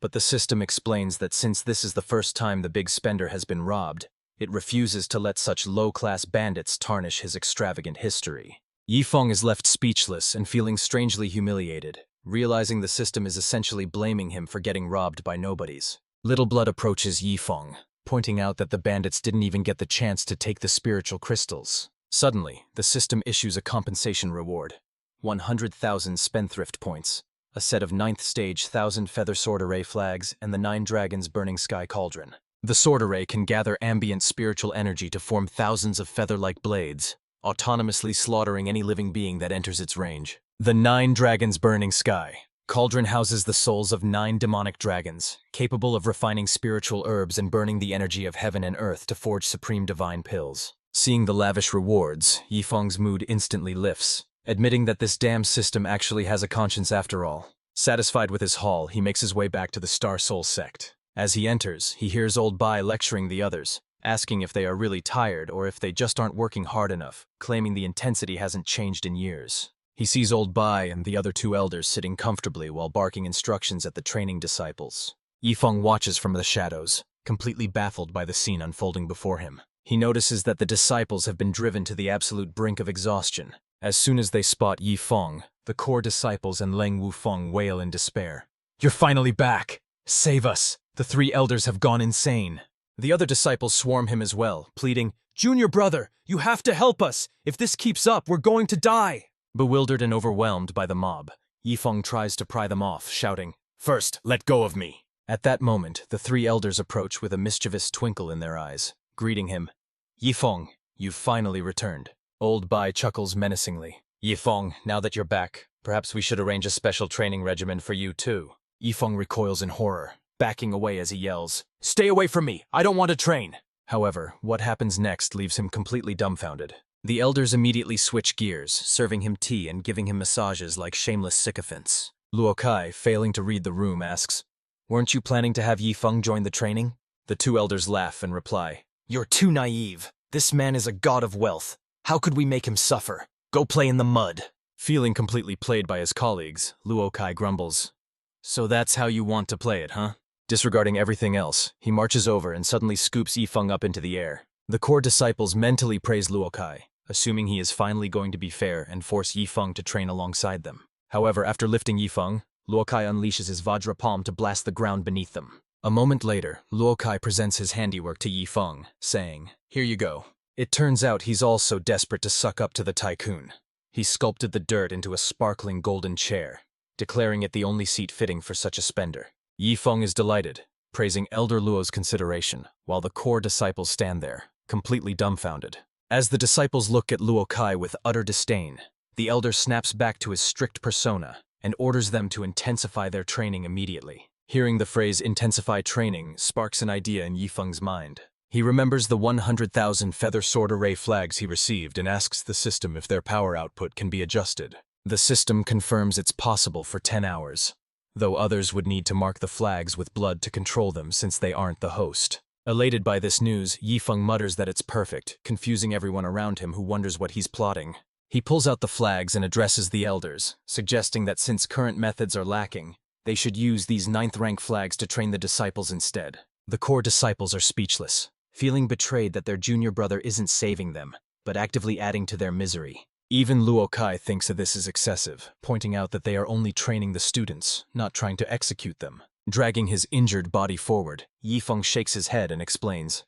But the system explains that since this is the first time the big spender has been robbed, it refuses to let such low-class bandits tarnish his extravagant history. Yifeng is left speechless and feeling strangely humiliated, realizing the system is essentially blaming him for getting robbed by nobodies. Little Blood approaches Yifeng, pointing out that the bandits didn't even get the chance to take the spiritual crystals. Suddenly, the system issues a compensation reward: 100,000 spendthrift points, a set of 9th stage 1,000 feather sword array flags, and the 9 dragons burning sky cauldron. The sword array can gather ambient spiritual energy to form thousands of feather-like blades, autonomously slaughtering any living being that enters its range. The 9 dragons burning sky cauldron houses the souls of 9 demonic dragons, capable of refining spiritual herbs and burning the energy of heaven and earth to forge supreme divine pills. Seeing the lavish rewards, Yifeng's mood instantly lifts, admitting that this damn system actually has a conscience after all. Satisfied with his haul, he makes his way back to the Star Soul Sect. As he enters, he hears Old Bai lecturing the others, asking if they are really tired or if they just aren't working hard enough, claiming the intensity hasn't changed in years. He sees Old Bai and the other 2 elders sitting comfortably while barking instructions at the training disciples. Yifeng watches from the shadows, completely baffled by the scene unfolding before him. He notices that the disciples have been driven to the absolute brink of exhaustion. As soon as they spot Yifeng, the core disciples and Leng Wufeng wail in despair. "You're finally back! Save us! The 3 elders have gone insane." The other disciples swarm him as well, pleading, "Junior brother, you have to help us! If this keeps up, we're going to die!" Bewildered and overwhelmed by the mob, Yifeng tries to pry them off, shouting, "First, let go of me." At that moment, the 3 elders approach with a mischievous twinkle in their eyes, greeting him. "Yifeng, you've finally returned." Old Bai chuckles menacingly. "Yifeng, now that you're back, perhaps we should arrange a special training regimen for you too." Yifeng recoils in horror, backing away as he yells, "Stay away from me! I don't want to train!" However, what happens next leaves him completely dumbfounded. The elders immediately switch gears, serving him tea and giving him massages like shameless sycophants. Luo Kai, failing to read the room, asks, "Weren't you planning to have Yifeng join the training?" The 2 elders laugh and reply, "You're too naive. This man is a god of wealth. How could we make him suffer? Go play in the mud." Feeling completely played by his colleagues, Luo Kai grumbles, "So that's how you want to play it, huh?" Disregarding everything else, he marches over and suddenly scoops Yifeng up into the air. The core disciples mentally praise Luo Kai, assuming he is finally going to be fair and force Yifeng to train alongside them. However, after lifting Yifeng, Luo Kai unleashes his Vajra palm to blast the ground beneath them. A moment later, Luo Kai presents his handiwork to Yifeng, saying, "Here you go." It turns out he's also desperate to suck up to the tycoon. He sculpted the dirt into a sparkling golden chair. declaring it the only seat fitting for such a spender. Yifeng is delighted, praising Elder Luo's consideration, while the core disciples stand there, completely dumbfounded. As the disciples look at Luo Kai with utter disdain, the elder snaps back to his strict persona and orders them to intensify their training immediately. Hearing the phrase intensify training sparks an idea in Yifeng's mind. He remembers the 100,000 feather sword array flags he received and asks the system if their power output can be adjusted. The system confirms it's possible for 10 hours, though others would need to mark the flags with blood to control them since they aren't the host. Elated by this news, Yifeng mutters that it's perfect, confusing everyone around him who wonders what he's plotting. He pulls out the flags and addresses the elders, suggesting that since current methods are lacking, they should use these 9th rank flags to train the disciples instead. The core disciples are speechless, feeling betrayed that their junior brother isn't saving them, but actively adding to their misery. Even Luo Kai thinks that this is excessive, pointing out that they are only training the students, not trying to execute them. Dragging his injured body forward, Yifeng shakes his head and explains,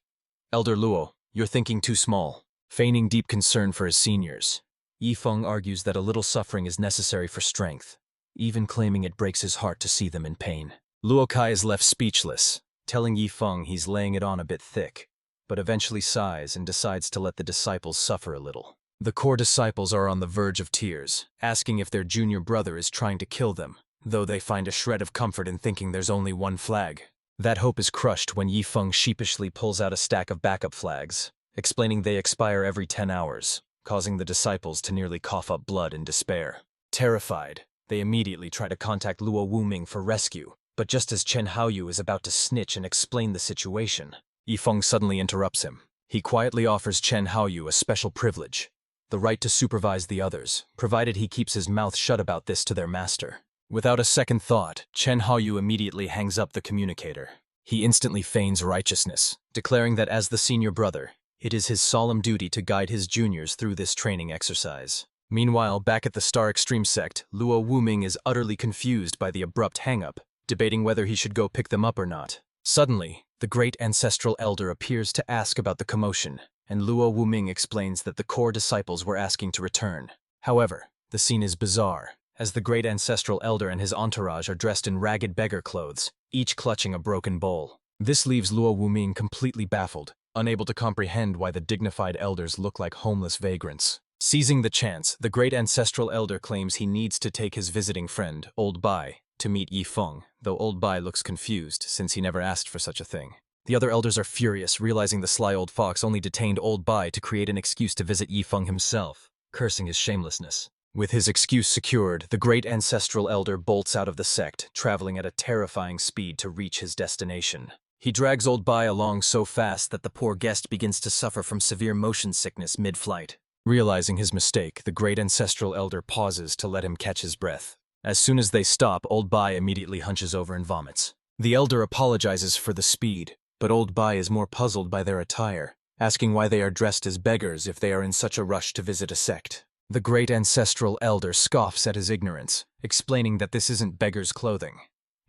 "Elder Luo, you're thinking too small." Feigning deep concern for his seniors, Yifeng argues that a little suffering is necessary for strength, even claiming it breaks his heart to see them in pain. Luo Kai is left speechless, telling Yifeng he's laying it on a bit thick, but eventually sighs and decides to let the disciples suffer a little. The core disciples are on the verge of tears, asking if their junior brother is trying to kill them, though they find a shred of comfort in thinking there's only one flag. That hope is crushed when Yifeng sheepishly pulls out a stack of backup flags, explaining they expire every 10 hours, causing the disciples to nearly cough up blood in despair. Terrified, they immediately try to contact Luo Wuming for rescue, but just as Chen Haoyu is about to snitch and explain the situation, Yifeng suddenly interrupts him. He quietly offers Chen Haoyu a special privilege, the right to supervise the others, provided he keeps his mouth shut about this to their master. Without a second thought, Chen Haoyu immediately hangs up the communicator. He instantly feigns righteousness, declaring that as the senior brother, it is his solemn duty to guide his juniors through this training exercise. Meanwhile, back at the Star Extreme Sect, Luo Wuming is utterly confused by the abrupt hang-up, debating whether he should go pick them up or not. Suddenly, the great ancestral elder appears to ask about the commotion, and Luo Wuming explains that the core disciples were asking to return. However, the scene is bizarre, as the great ancestral elder and his entourage are dressed in ragged beggar clothes, each clutching a broken bowl. This leaves Luo Wuming completely baffled, unable to comprehend why the dignified elders look like homeless vagrants. Seizing the chance, the great ancestral elder claims he needs to take his visiting friend, Old Bai, to meet Yifeng, though Old Bai looks confused since he never asked for such a thing. The other elders are furious, realizing the sly old fox only detained Old Bai to create an excuse to visit Yifeng himself, cursing his shamelessness. With his excuse secured, the great ancestral elder bolts out of the sect, traveling at a terrifying speed to reach his destination. He drags Old Bai along so fast that the poor guest begins to suffer from severe motion sickness mid-flight. Realizing his mistake, the great ancestral elder pauses to let him catch his breath. As soon as they stop, Old Bai immediately hunches over and vomits. The elder apologizes for the speed, but Old Bai is more puzzled by their attire, asking why they are dressed as beggars if they are in such a rush to visit a sect. The great ancestral elder scoffs at his ignorance, explaining that this isn't beggar's clothing.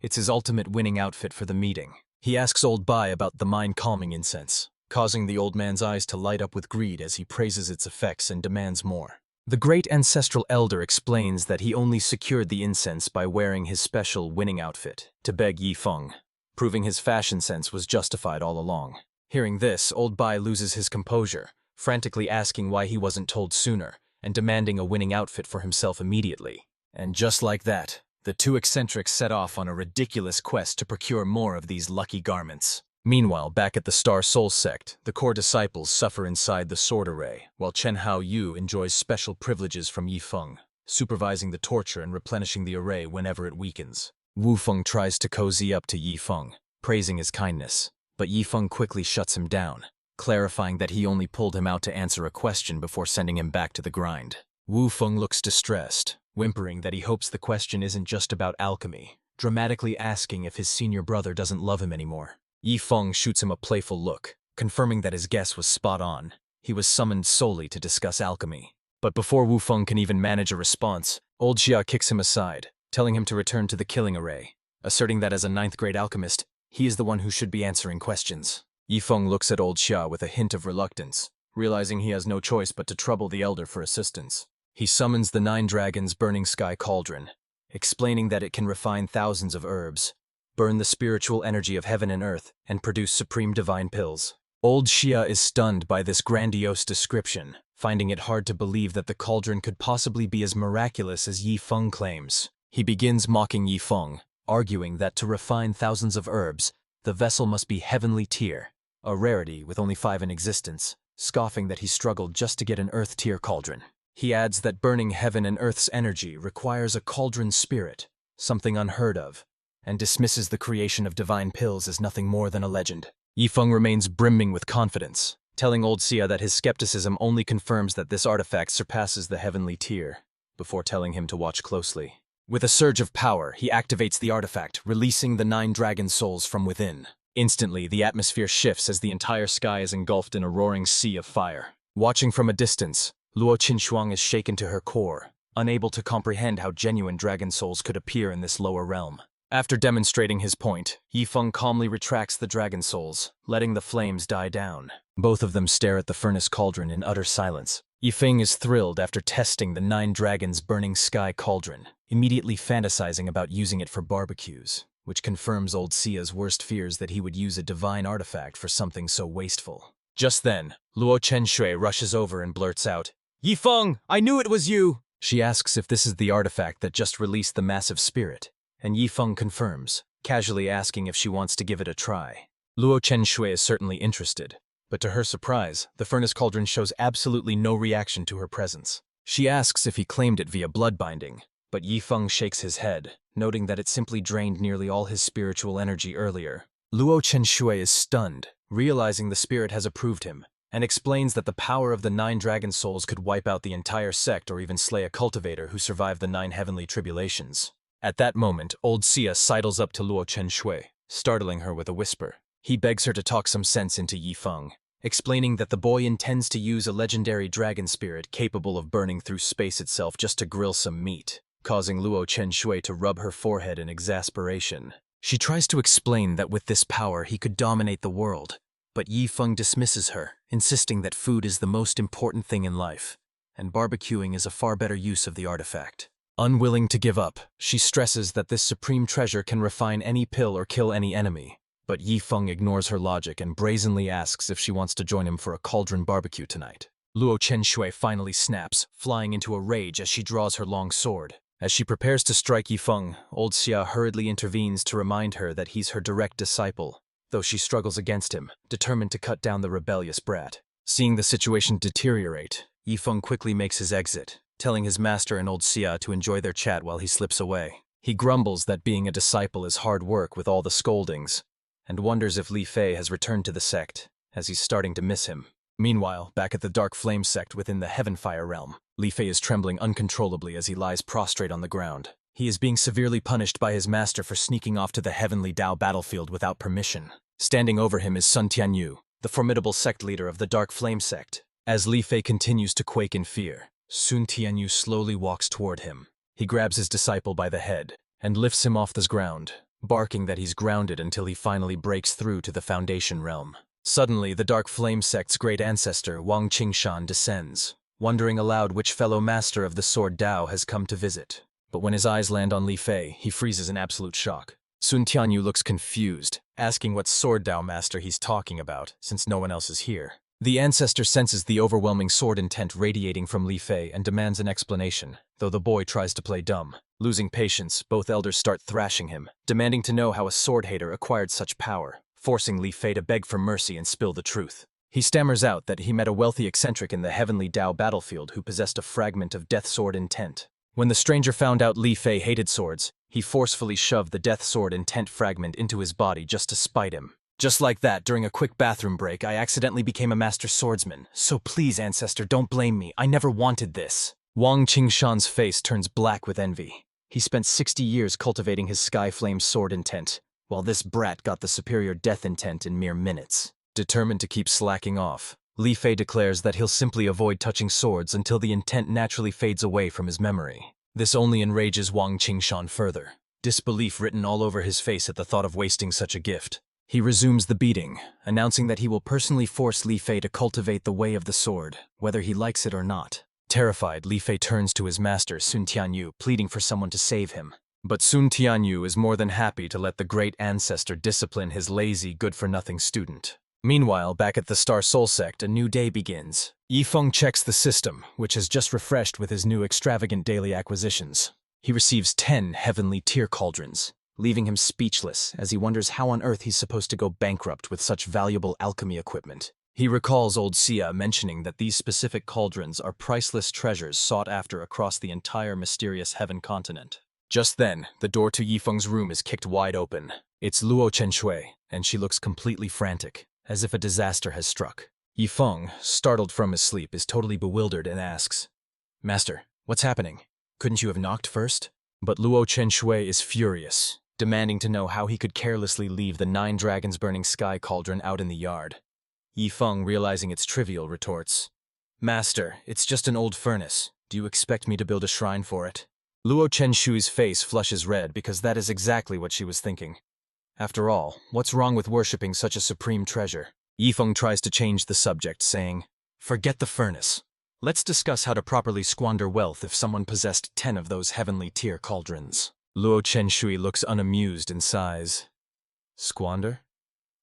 It's his ultimate winning outfit for the meeting. He asks Old Bai about the mind-calming incense, causing the old man's eyes to light up with greed as he praises its effects and demands more. The great ancestral elder explains that he only secured the incense by wearing his special winning outfit to beg Yifeng, proving his fashion sense was justified all along. Hearing this, Old Bai loses his composure, frantically asking why he wasn't told sooner, and demanding a winning outfit for himself immediately. And just like that, the two eccentrics set off on a ridiculous quest to procure more of these lucky garments. Meanwhile, back at the Star Soul Sect, the core disciples suffer inside the sword array, while Chen Haoyu enjoys special privileges from Yifeng, supervising the torture and replenishing the array whenever it weakens. Wu Feng tries to cozy up to Yifeng, praising his kindness, but Yifeng quickly shuts him down, clarifying that he only pulled him out to answer a question before sending him back to the grind. Wu Feng looks distressed, whimpering that he hopes the question isn't just about alchemy, dramatically asking if his senior brother doesn't love him anymore. Yifeng shoots him a playful look, confirming that his guess was spot on. He was summoned solely to discuss alchemy. But before Wu Feng can even manage a response, Old Xia kicks him aside, telling him to return to the killing array, asserting that as a 9th grade alchemist, he is the one who should be answering questions. Yifeng looks at Old Xia with a hint of reluctance, realizing he has no choice but to trouble the elder for assistance. He summons the 9 dragons' burning sky cauldron, explaining that it can refine thousands of herbs, burn the spiritual energy of heaven and earth, and produce supreme divine pills. Old Xia is stunned by this grandiose description, finding it hard to believe that the cauldron could possibly be as miraculous as Yi Feng claims. He begins mocking Yi Feng, arguing that to refine thousands of herbs, the vessel must be heavenly tier, a rarity with only 5 in existence, scoffing that he struggled just to get an earth tier cauldron. He adds that burning heaven and earth's energy requires a cauldron spirit, something unheard of, and dismisses the creation of divine pills as nothing more than a legend. Yi Feng remains brimming with confidence, telling old Xia that his skepticism only confirms that this artifact surpasses the heavenly tier, before telling him to watch closely. With a surge of power, he activates the artifact, releasing the 9 dragon souls from within. Instantly, the atmosphere shifts as the entire sky is engulfed in a roaring sea of fire. Watching from a distance, Luo Qinshuang is shaken to her core, unable to comprehend how genuine dragon souls could appear in this lower realm. After demonstrating his point, Yi Feng calmly retracts the dragon souls, letting the flames die down. Both of them stare at the furnace cauldron in utter silence. Yi Feng is thrilled after testing the 9 dragons' burning sky cauldron, immediately fantasizing about using it for barbecues, which confirms old Xia's worst fears that he would use a divine artifact for something so wasteful. Just then, Luo Chenshui rushes over and blurts out, "Yi Feng, I knew it was you!" She asks if this is the artifact that just released the massive spirit, and Yi Feng confirms, casually asking if she wants to give it a try. Luo Chenshui is certainly interested, but to her surprise, the furnace cauldron shows absolutely no reaction to her presence. She asks if he claimed it via blood binding, but Yi Feng shakes his head, noting that it simply drained nearly all his spiritual energy earlier. Luo Chenshui is stunned, realizing the spirit has approved him, and explains that the power of the 9 dragon souls could wipe out the entire sect or even slay a cultivator who survived the 9 heavenly tribulations. At that moment, old Xia sidles up to Luo Chenshui, startling her with a whisper. He begs her to talk some sense into Yi Feng, explaining that the boy intends to use a legendary dragon spirit capable of burning through space itself just to grill some meat, causing Luo Chenshui to rub her forehead in exasperation. She tries to explain that with this power he could dominate the world, but Yi Feng dismisses her, insisting that food is the most important thing in life, and barbecuing is a far better use of the artifact. Unwilling to give up, she stresses that this supreme treasure can refine any pill or kill any enemy. But Yi Feng ignores her logic and brazenly asks if she wants to join him for a cauldron barbecue tonight. Luo Chenshui finally snaps, flying into a rage as she draws her long sword. As she prepares to strike Yi Feng, old Xia hurriedly intervenes to remind her that he's her direct disciple, though she struggles against him, determined to cut down the rebellious brat. Seeing the situation deteriorate, Yi Feng quickly makes his exit, telling his master and old Xia to enjoy their chat while he slips away. He grumbles that being a disciple is hard work with all the scoldings, and wonders if Li Fei has returned to the sect, as he's starting to miss him. Meanwhile, back at the Dark Flame sect within the Heavenfire realm, Li Fei is trembling uncontrollably as he lies prostrate on the ground. He is being severely punished by his master for sneaking off to the Heavenly Dao battlefield without permission. Standing over him is Sun Tianyu, the formidable sect leader of the Dark Flame sect. As Li Fei continues to quake in fear, Sun Tianyu slowly walks toward him. He grabs his disciple by the head and lifts him off the ground, barking that he's grounded until he finally breaks through to the Foundation realm. Suddenly, the Dark Flame sect's great ancestor, Wang Qingshan, descends, wondering aloud which fellow master of the Sword Dao has come to visit. But when his eyes land on Li Fei, he freezes in absolute shock. Sun Tianyu looks confused, asking what Sword Dao master he's talking about, since no one else is here. The ancestor senses the overwhelming sword intent radiating from Li Fei and demands an explanation, though the boy tries to play dumb. Losing patience, both elders start thrashing him, demanding to know how a sword hater acquired such power, forcing Li Fei to beg for mercy and spill the truth. He stammers out that he met a wealthy eccentric in the Heavenly Dao battlefield who possessed a fragment of Death Sword intent. When the stranger found out Li Fei hated swords, he forcefully shoved the Death Sword intent fragment into his body just to spite him. Just like that, during a quick bathroom break, I accidentally became a master swordsman. So please, ancestor, don't blame me. I never wanted this. Wang Qingshan's face turns black with envy. He spent 60 years cultivating his Sky Flame sword intent, while this brat got the superior death intent in mere minutes. Determined to keep slacking off, Li Fei declares that he'll simply avoid touching swords until the intent naturally fades away from his memory. This only enrages Wang Qingshan further, disbelief written all over his face at the thought of wasting such a gift. He resumes the beating, announcing that he will personally force Li Fei to cultivate the way of the sword, whether he likes it or not. Terrified, Li Fei turns to his master, Sun Tianyu, pleading for someone to save him. But Sun Tianyu is more than happy to let the great ancestor discipline his lazy, good-for-nothing student. Meanwhile, back at the Star Soul Sect, a new day begins. Yifeng checks the system, which has just refreshed with his new extravagant daily acquisitions. He receives 10 heavenly tier cauldrons, leaving him speechless as he wonders how on earth he's supposed to go bankrupt with such valuable alchemy equipment. He recalls old Xia mentioning that these specific cauldrons are priceless treasures sought after across the entire mysterious heaven continent. Just then, the door to Yifeng's room is kicked wide open. It's Luo Chenshui, and she looks completely frantic, as if a disaster has struck. Yifeng, startled from his sleep, is totally bewildered and asks, "Master, what's happening? Couldn't you have knocked first?" But Luo Chenshui is furious, demanding to know how he could carelessly leave the 9 dragons burning sky cauldron out in the yard. Yifeng, realizing it's trivial, retorts, "Master, it's just an old furnace. Do you expect me to build a shrine for it?" Luo Chenshui's face flushes red because that is exactly what she was thinking. After all, what's wrong with worshipping such a supreme treasure? Yifeng tries to change the subject, saying, "Forget the furnace. Let's discuss how to properly squander wealth if someone possessed 10 of those heavenly tier cauldrons." Luo Chenshui looks unamused and sighs. "Squander?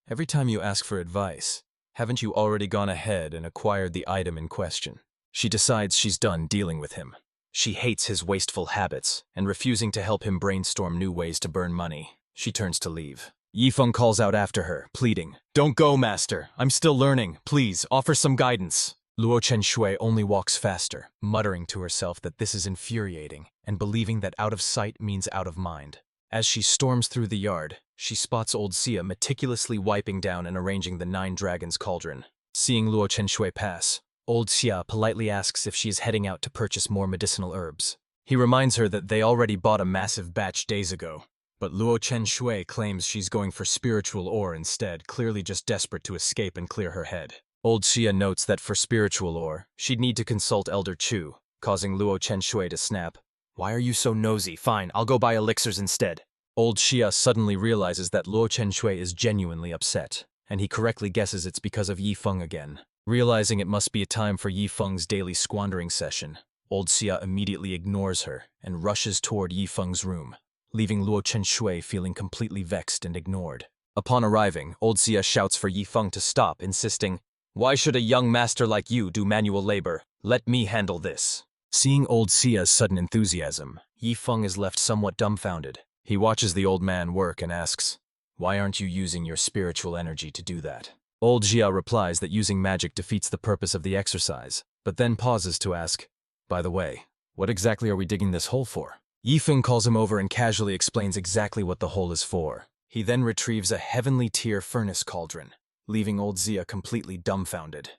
Every time you ask for advice, haven't you already gone ahead and acquired the item in question?" She decides she's done dealing with him. She hates his wasteful habits, and refusing to help him brainstorm new ways to burn money, she turns to leave. Yifeng calls out after her, pleading, "Don't go, master. I'm still learning. Please, offer some guidance." Luo Chenshui only walks faster, muttering to herself that this is infuriating, and believing that out of sight means out of mind. As she storms through the yard, she spots old Xia meticulously wiping down and arranging the 9 dragons cauldron. Seeing Luo Chenshui pass, old Xia politely asks if she is heading out to purchase more medicinal herbs. He reminds her that they already bought a massive batch days ago, but Luo Chenshui claims she's going for spiritual ore instead, clearly just desperate to escape and clear her head. Old Xia notes that for spiritual ore, she'd need to consult Elder Chu, causing Luo Chenshui to snap, "Why are you so nosy? Fine, I'll go buy elixirs instead." Old Xia suddenly realizes that Luo Chenshui is genuinely upset, and he correctly guesses it's because of Yifeng again. Realizing it must be a time for Yifeng's daily squandering session, old Xia immediately ignores her and rushes toward Yifeng's room, leaving Luo Chenshui feeling completely vexed and ignored. Upon arriving, old Xia shouts for Yifeng to stop, insisting, "Why should a young master like you do manual labor? Let me handle this." Seeing old Xia's sudden enthusiasm, Yifeng is left somewhat dumbfounded. He watches the old man work and asks, "Why aren't you using your spiritual energy to do that?" Old Xia replies that using magic defeats the purpose of the exercise, but then pauses to ask, "By the way, what exactly are we digging this hole for?" Yifeng calls him over and casually explains exactly what the hole is for. He then retrieves a heavenly tier furnace cauldron, leaving old Xia completely dumbfounded.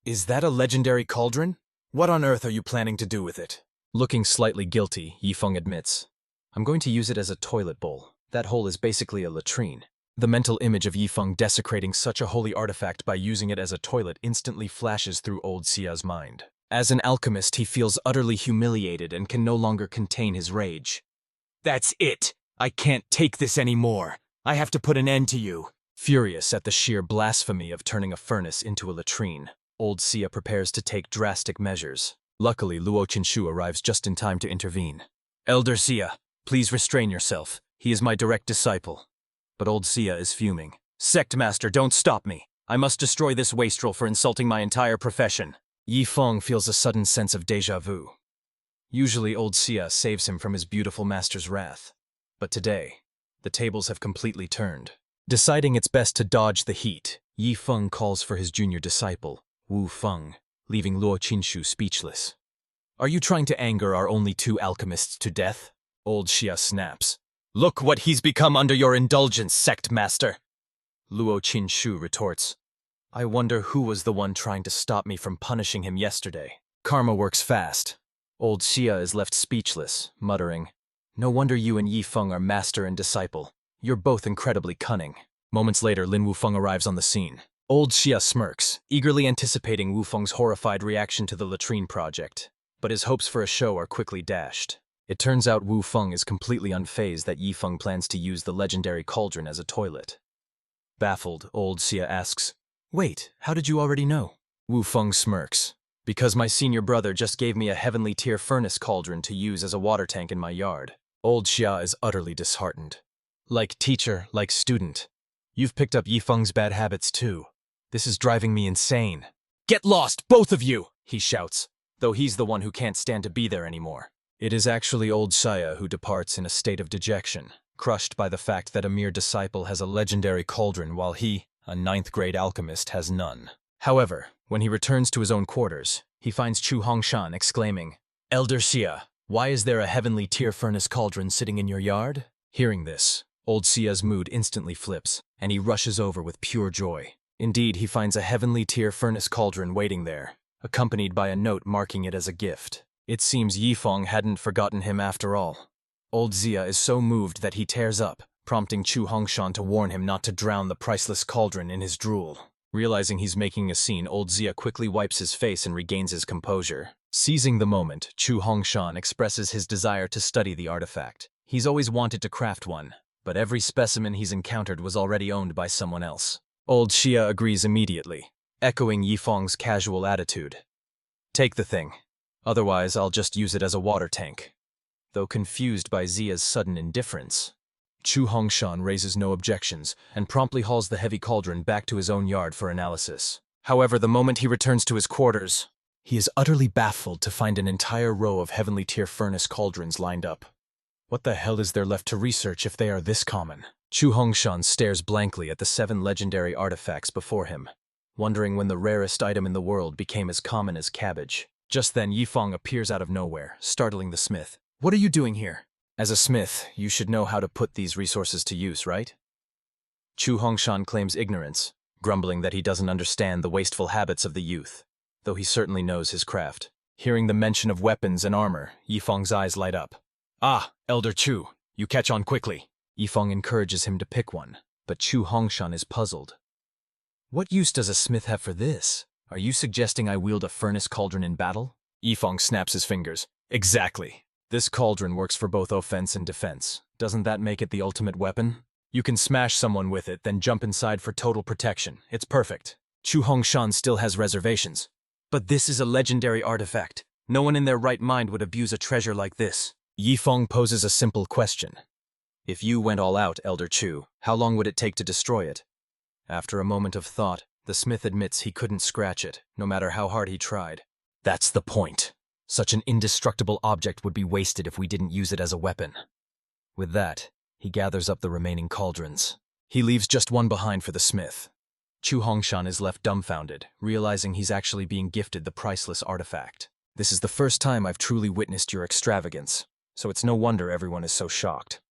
"Is that a legendary cauldron? What on earth are you planning to do with it?" Looking slightly guilty, Yifeng admits, "I'm going to use it as a toilet bowl. That hole is basically a latrine." The mental image of Yifeng desecrating such a holy artifact by using it as a toilet instantly flashes through old Xia's mind. As an alchemist, he feels utterly humiliated and can no longer contain his rage. "That's it! I can't take this anymore! I have to put an end to you!" Furious at the sheer blasphemy of turning a furnace into a latrine, old Xia prepares to take drastic measures. Luckily, Luo Qinshu arrives just in time to intervene. "Elder Xia, please restrain yourself. He is my direct disciple." But old Xia is fuming. "Sect master, don't stop me. I must destroy this wastrel for insulting my entire profession." Yifeng feels a sudden sense of déjà vu. Usually old Xia saves him from his beautiful master's wrath. But today, the tables have completely turned. Deciding it's best to dodge the heat, Yifeng calls for his junior disciple, Wu Feng, leaving Luo Qinshu speechless. "Are you trying to anger our only 2 alchemists to death?" Old Xia snaps. "Look what he's become under your indulgence, sect master!" Luo Qinshu retorts, "I wonder who was the one trying to stop me from punishing him yesterday." Karma works fast. Old Xia is left speechless, muttering, "No wonder you and Yifeng are master and disciple. You're both incredibly cunning." Moments later, Lin Wufeng arrives on the scene. Old Xia smirks, eagerly anticipating Wufeng's horrified reaction to the latrine project. But his hopes for a show are quickly dashed. It turns out Wufeng is completely unfazed that Yifeng plans to use the legendary cauldron as a toilet. Baffled, old Xia asks, "Wait, how did you already know?" Wufeng smirks. Because my senior brother just gave me a heavenly tier furnace cauldron to use as a water tank in my yard. Old Xia is utterly disheartened. Like teacher, like student. You've picked up Yifeng's bad habits too. This is driving me insane. Get lost, both of you, he shouts, though he's the one who can't stand to be there anymore. It is actually old Xia who departs in a state of dejection, crushed by the fact that a mere disciple has a legendary cauldron while he, a 9th-grade alchemist, has none. However, when he returns to his own quarters, he finds Chu Hongshan exclaiming, "Elder Xia, why is there a heavenly tier furnace cauldron sitting in your yard?" Hearing this, old Xia's mood instantly flips, and he rushes over with pure joy. Indeed, he finds a heavenly tier furnace cauldron waiting there, accompanied by a note marking it as a gift. It seems Yifeng hadn't forgotten him after all. Old Xia is so moved that he tears up, prompting Chu Hongshan to warn him not to drown the priceless cauldron in his drool. Realizing he's making a scene, old Xia quickly wipes his face and regains his composure. Seizing the moment, Chu Hongshan expresses his desire to study the artifact. He's always wanted to craft one, but every specimen he's encountered was already owned by someone else. Old Xia agrees immediately, echoing Yifeng's casual attitude. Take the thing. Otherwise, I'll just use it as a water tank. Though confused by Xia's sudden indifference, Chu Hongshan raises no objections and promptly hauls the heavy cauldron back to his own yard for analysis. However, the moment he returns to his quarters, he is utterly baffled to find an entire row of heavenly tier furnace cauldrons lined up. What the hell is there left to research if they are this common? Chu Hongshan stares blankly at the 7 legendary artifacts before him, wondering when the rarest item in the world became as common as cabbage. Just then, Yifeng appears out of nowhere, startling the smith. "What are you doing here?" "As a smith, you should know how to put these resources to use, right?" Chu Hongshan claims ignorance, grumbling that he doesn't understand the wasteful habits of the youth, though he certainly knows his craft. Hearing the mention of weapons and armor, Yifeng's eyes light up. "Ah, Elder Chu, you catch on quickly." Yifeng encourages him to pick one, but Chu Hongshan is puzzled. "What use does a smith have for this? Are you suggesting I wield a furnace cauldron in battle?" Yifeng snaps his fingers. "Exactly. This cauldron works for both offense and defense. Doesn't that make it the ultimate weapon? You can smash someone with it, then jump inside for total protection. It's perfect." Chu Hongshan still has reservations. "But this is a legendary artifact. No one in their right mind would abuse a treasure like this." Yifeng poses a simple question. "If you went all out, Elder Chu, how long would it take to destroy it?" After a moment of thought, the smith admits he couldn't scratch it, no matter how hard he tried. "That's the point. Such an indestructible object would be wasted if we didn't use it as a weapon." With that, he gathers up the remaining cauldrons. He leaves just one behind for the smith. Chu Hongshan is left dumbfounded, realizing he's actually being gifted the priceless artifact. "This is the first time I've truly witnessed your extravagance, so it's no wonder everyone is so shocked.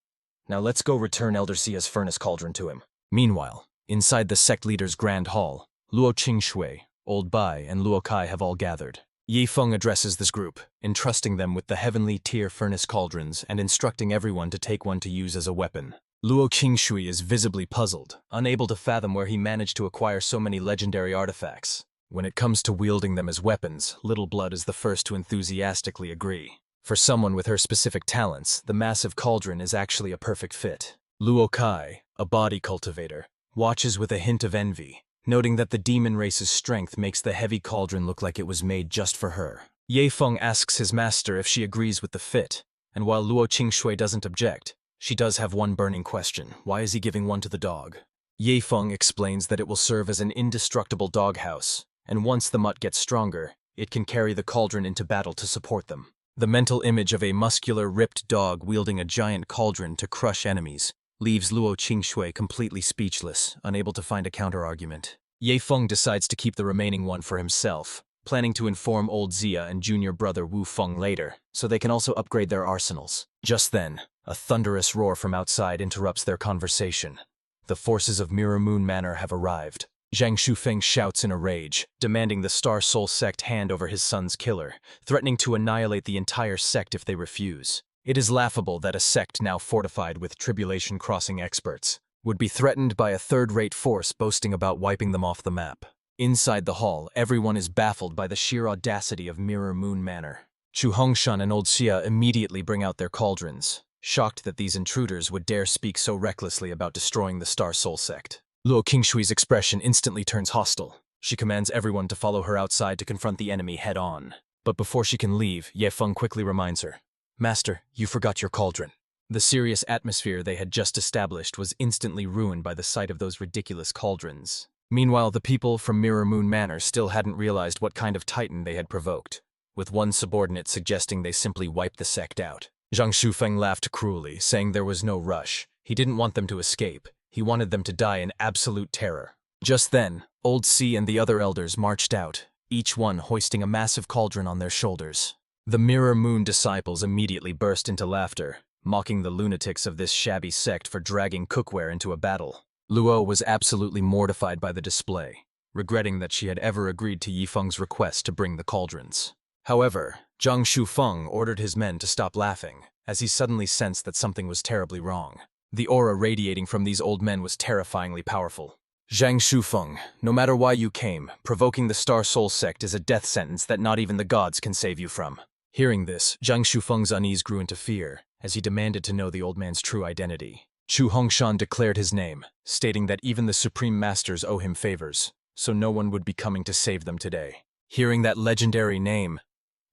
Now let's go return Elder Xia's furnace cauldron to him." Meanwhile, inside the sect leader's grand hall, Luo Qingshui, Old Bai, and Luo Kai have all gathered. Yifeng addresses this group, entrusting them with the heavenly tier furnace cauldrons and instructing everyone to take one to use as a weapon. Luo Qingshui is visibly puzzled, unable to fathom where he managed to acquire so many legendary artifacts. When it comes to wielding them as weapons, Little Blood is the first to enthusiastically agree. For someone with her specific talents, the massive cauldron is actually a perfect fit. Luo Kai, a body cultivator, watches with a hint of envy, noting that the demon race's strength makes the heavy cauldron look like it was made just for her. Yifeng asks his master if she agrees with the fit, and while Luo Qingshui doesn't object, she does have one burning question: why is he giving one to the dog? Yifeng explains that it will serve as an indestructible doghouse, and once the mutt gets stronger, it can carry the cauldron into battle to support them. The mental image of a muscular, ripped dog wielding a giant cauldron to crush enemies leaves Luo Qingshui completely speechless, unable to find a counter-argument. Yifeng decides to keep the remaining one for himself, planning to inform old Xia and junior brother Wu Feng later, so they can also upgrade their arsenals. Just then, a thunderous roar from outside interrupts their conversation. The forces of Mirror Moon Manor have arrived. Zhang Shufeng shouts in a rage, demanding the Star Soul Sect hand over his son's killer, threatening to annihilate the entire sect if they refuse. It is laughable that a sect now fortified with Tribulation Crossing experts would be threatened by a third-rate force boasting about wiping them off the map. Inside the hall, everyone is baffled by the sheer audacity of Mirror Moon Manor. Chu Hongshan and Old Xia immediately bring out their cauldrons, shocked that these intruders would dare speak so recklessly about destroying the Star Soul Sect. Luo Qingshui's expression instantly turns hostile. She commands everyone to follow her outside to confront the enemy head-on. But before she can leave, Ye Feng quickly reminds her, "Master, you forgot your cauldron." The serious atmosphere they had just established was instantly ruined by the sight of those ridiculous cauldrons. Meanwhile, the people from Mirror Moon Manor still hadn't realized what kind of titan they had provoked, with one subordinate suggesting they simply wipe the sect out. Zhang Shufeng laughed cruelly, saying there was no rush. He didn't want them to escape. He wanted them to die in absolute terror. Just then, Old C and the other elders marched out, each one hoisting a massive cauldron on their shoulders. The Mirror Moon disciples immediately burst into laughter, mocking the lunatics of this shabby sect for dragging cookware into a battle. Luo was absolutely mortified by the display, regretting that she had ever agreed to Yi Feng's request to bring the cauldrons. However, Zhang Shufeng ordered his men to stop laughing, as he suddenly sensed that something was terribly wrong. The aura radiating from these old men was terrifyingly powerful. Zhang Shufeng, no matter why you came, provoking the Star Soul sect is a death sentence that not even the gods can save you from. Hearing this, Zhang Shufeng's unease grew into fear, as he demanded to know the old man's true identity. Chu Hongshan declared his name, stating that even the Supreme Masters owe him favors, so no one would be coming to save them today. Hearing that legendary name,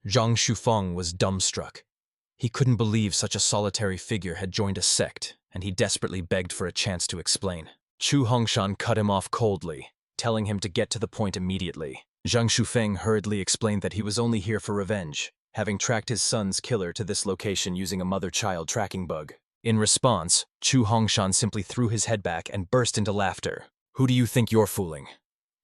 Zhang Shufeng was dumbstruck. He couldn't believe such a solitary figure had joined a sect, and he desperately begged for a chance to explain. Chu Hongshan cut him off coldly, telling him to get to the point immediately. Zhang Shufeng hurriedly explained that he was only here for revenge, having tracked his son's killer to this location using a mother-child tracking bug. In response, Chu Hongshan simply threw his head back and burst into laughter. "Who do you think you're fooling?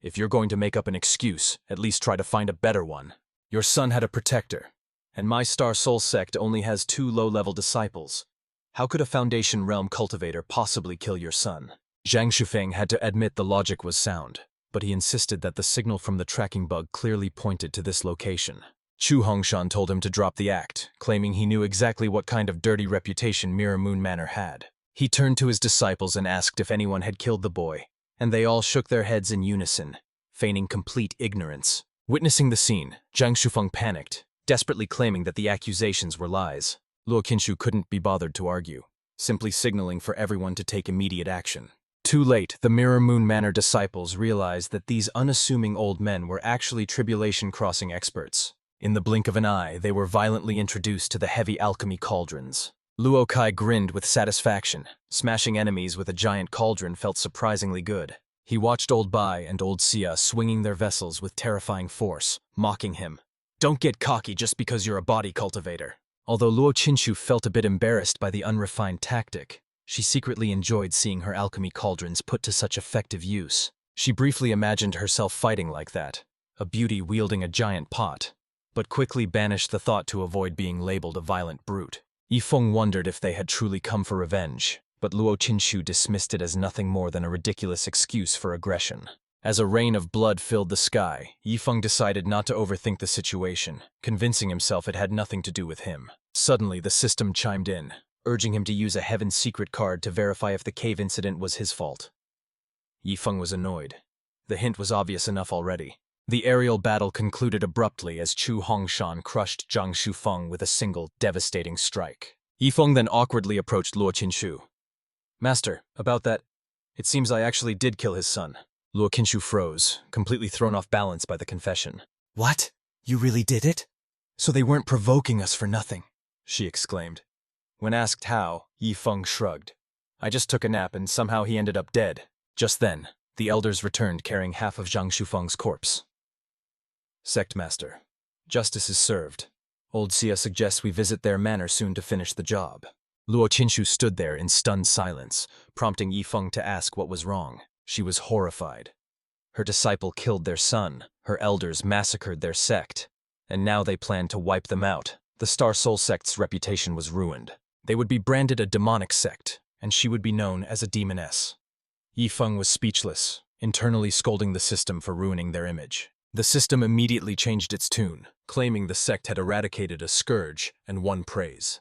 If you're going to make up an excuse, at least try to find a better one. Your son had a protector, and my Star Soul sect only has 2 low-level disciples. How could a Foundation Realm cultivator possibly kill your son?" Zhang Shufeng had to admit the logic was sound, but he insisted that the signal from the tracking bug clearly pointed to this location. Chu Hongshan told him to drop the act, claiming he knew exactly what kind of dirty reputation Mirror Moon Manor had. He turned to his disciples and asked if anyone had killed the boy, and they all shook their heads in unison, feigning complete ignorance. Witnessing the scene, Zhang Shufeng panicked, desperately claiming that the accusations were lies. Luo Qinshu couldn't be bothered to argue, simply signaling for everyone to take immediate action. Too late, the Mirror Moon Manor disciples realized that these unassuming old men were actually tribulation-crossing experts. In the blink of an eye, they were violently introduced to the heavy alchemy cauldrons. Luo Kai grinned with satisfaction. Smashing enemies with a giant cauldron felt surprisingly good. He watched Old Bai and Old Xia swinging their vessels with terrifying force, mocking him. "Don't get cocky just because you're a body cultivator." Although Luo Qinshu felt a bit embarrassed by the unrefined tactic, she secretly enjoyed seeing her alchemy cauldrons put to such effective use. She briefly imagined herself fighting like that, a beauty wielding a giant pot, but quickly banished the thought to avoid being labeled a violent brute. Yifeng wondered if they had truly come for revenge, but Luo Qinshu dismissed it as nothing more than a ridiculous excuse for aggression. As a rain of blood filled the sky, Yifeng decided not to overthink the situation, convincing himself it had nothing to do with him. Suddenly, the system chimed in, urging him to use a Heaven's Secret card to verify if the cave incident was his fault. Yifeng was annoyed. The hint was obvious enough already. The aerial battle concluded abruptly as Chu Hongshan crushed Zhang Shufeng with a single, devastating strike. Yifeng then awkwardly approached Luo Qinshu. "Master, about that, it seems I actually did kill his son." Luo Qinshu froze, completely thrown off balance by the confession. "What? You really did it? So they weren't provoking us for nothing," she exclaimed. When asked how, Yifeng shrugged. "I just took a nap and somehow he ended up dead." Just then, the elders returned carrying half of Zhang Shufeng's corpse. "Sect Master, justice is served. Old Xia suggests we visit their manor soon to finish the job." Luo Qinshu stood there in stunned silence, prompting Yifeng to ask what was wrong. She was horrified. Her disciple killed their son, her elders massacred their sect, and now they planned to wipe them out. The Star Soul sect's reputation was ruined. They would be branded a demonic sect, and she would be known as a demoness. Yifeng was speechless, internally scolding the system for ruining their image. The system immediately changed its tune, claiming the sect had eradicated a scourge and won praise.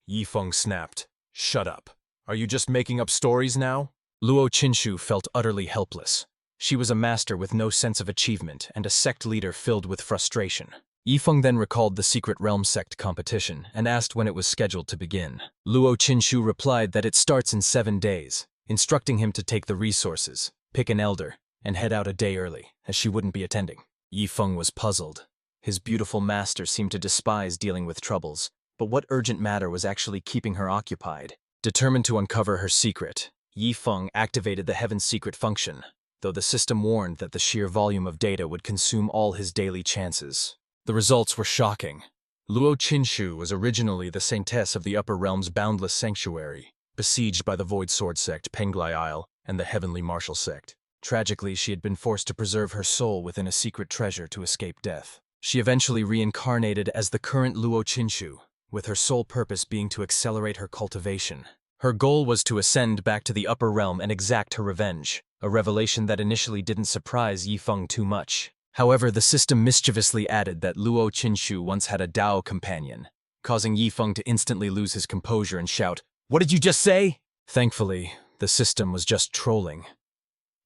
Yifeng snapped, "Shut up. Are you just making up stories now?" Luo Qinshu felt utterly helpless. She was a master with no sense of achievement and a sect leader filled with frustration. Yifeng then recalled the Secret Realm sect competition and asked when it was scheduled to begin. Luo Qinshu replied that it starts in 7 days, instructing him to take the resources, pick an elder, and head out a day early, as she wouldn't be attending. Yifeng was puzzled. His beautiful master seemed to despise dealing with troubles, but what urgent matter was actually keeping her occupied? Determined to uncover her secret, Yifeng activated the Heaven's secret function, though the system warned that the sheer volume of data would consume all his daily chances. The results were shocking. Luo Qinshu was originally the saintess of the Upper Realm's boundless sanctuary, besieged by the Void Sword Sect, Penglai Isle, and the Heavenly Martial Sect. Tragically, she had been forced to preserve her soul within a secret treasure to escape death. She eventually reincarnated as the current Luo Qinshu, with her sole purpose being to accelerate her cultivation. Her goal was to ascend back to the Upper Realm and exact her revenge, a revelation that initially didn't surprise Yifeng too much. However, the system mischievously added that Luo Qinshu once had a Dao companion, causing Yifeng to instantly lose his composure and shout, "What did you just say?" Thankfully, the system was just trolling.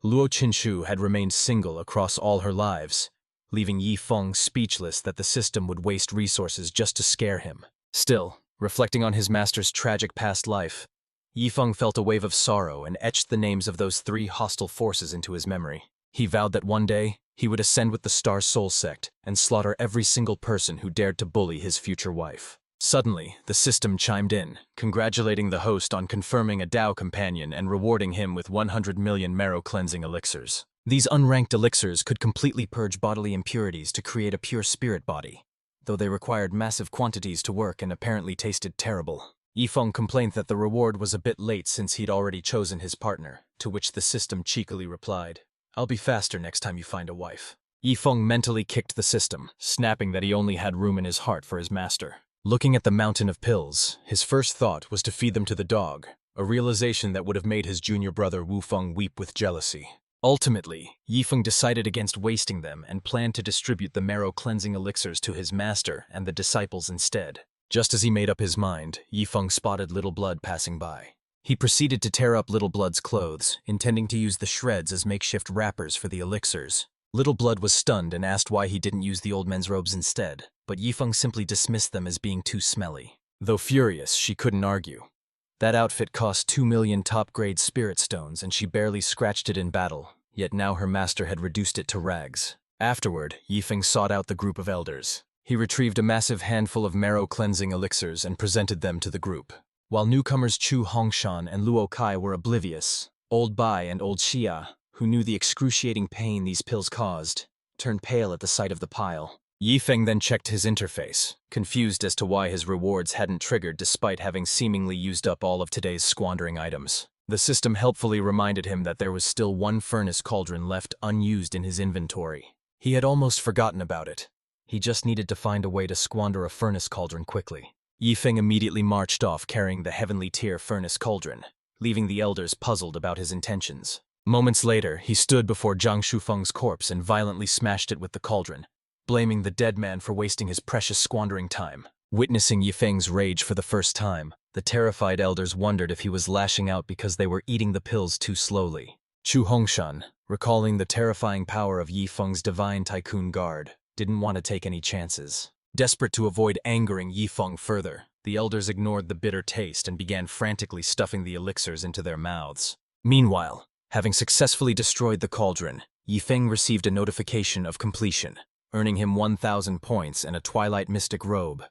Luo Qinshu had remained single across all her lives, leaving Yifeng speechless that the system would waste resources just to scare him. Still, reflecting on his master's tragic past life, Yifeng felt a wave of sorrow and etched the names of those 3 hostile forces into his memory. He vowed that one day, he would ascend with the Star Soul Sect and slaughter every single person who dared to bully his future wife. Suddenly, the system chimed in, congratulating the host on confirming a Dao companion and rewarding him with 100 million marrow-cleansing elixirs. These unranked elixirs could completely purge bodily impurities to create a pure spirit body, though they required massive quantities to work and apparently tasted terrible. Yifeng complained that the reward was a bit late since he'd already chosen his partner, to which the system cheekily replied, "I'll be faster next time you find a wife." Yifeng mentally kicked the system, snapping that he only had room in his heart for his master. Looking at the mountain of pills, his first thought was to feed them to the dog, a realization that would have made his junior brother Wufeng weep with jealousy. Ultimately, Yifeng decided against wasting them and planned to distribute the marrow-cleansing elixirs to his master and the disciples instead. Just as he made up his mind, Yifeng spotted Little Blood passing by. He proceeded to tear up Little Blood's clothes, intending to use the shreds as makeshift wrappers for the elixirs. Little Blood was stunned and asked why he didn't use the old men's robes instead, but Yifeng simply dismissed them as being too smelly. Though furious, she couldn't argue. That outfit cost 2 million top-grade spirit stones and she barely scratched it in battle, yet now her master had reduced it to rags. Afterward, Yifeng sought out the group of elders. He retrieved a massive handful of marrow-cleansing elixirs and presented them to the group. While newcomers Chu Hongshan and Luo Kai were oblivious, Old Bai and Old Xia, who knew the excruciating pain these pills caused, turned pale at the sight of the pile. Yifeng then checked his interface, confused as to why his rewards hadn't triggered despite having seemingly used up all of today's squandering items. The system helpfully reminded him that there was still 1 furnace cauldron left unused in his inventory. He had almost forgotten about it. He just needed to find a way to squander a furnace cauldron quickly. Yifeng immediately marched off carrying the heavenly tier furnace cauldron, leaving the elders puzzled about his intentions. Moments later, he stood before Zhang Shufeng's corpse and violently smashed it with the cauldron, blaming the dead man for wasting his precious squandering time. Witnessing Yifeng's rage for the first time, the terrified elders wondered if he was lashing out because they were eating the pills too slowly. Chu Hongshan, recalling the terrifying power of Yifeng's divine tycoon guard, didn't want to take any chances. Desperate to avoid angering Yifeng further, the elders ignored the bitter taste and began frantically stuffing the elixirs into their mouths. Meanwhile, having successfully destroyed the cauldron, Yifeng received a notification of completion, earning him 1,000 points and a Twilight Mystic robe,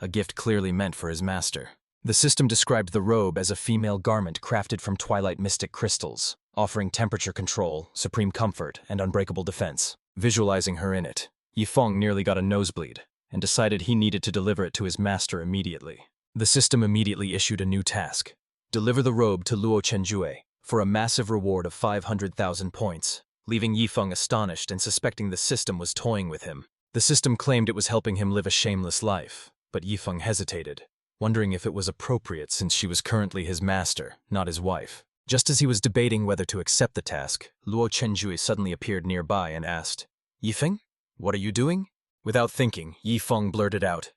a gift clearly meant for his master. The system described the robe as a female garment crafted from Twilight Mystic crystals, offering temperature control, supreme comfort, and unbreakable defense. Visualizing her in it, Yifeng nearly got a nosebleed, and decided he needed to deliver it to his master immediately. The system immediately issued a new task: deliver the robe to Luo Chenjue for a massive reward of 500,000 points, leaving Yifeng astonished and suspecting the system was toying with him. The system claimed it was helping him live a shameless life, but Yifeng hesitated, wondering if it was appropriate since she was currently his master, not his wife. Just as he was debating whether to accept the task, Luo Chenjue suddenly appeared nearby and asked, "Yifeng, what are you doing?" Without thinking, Yifeng blurted out,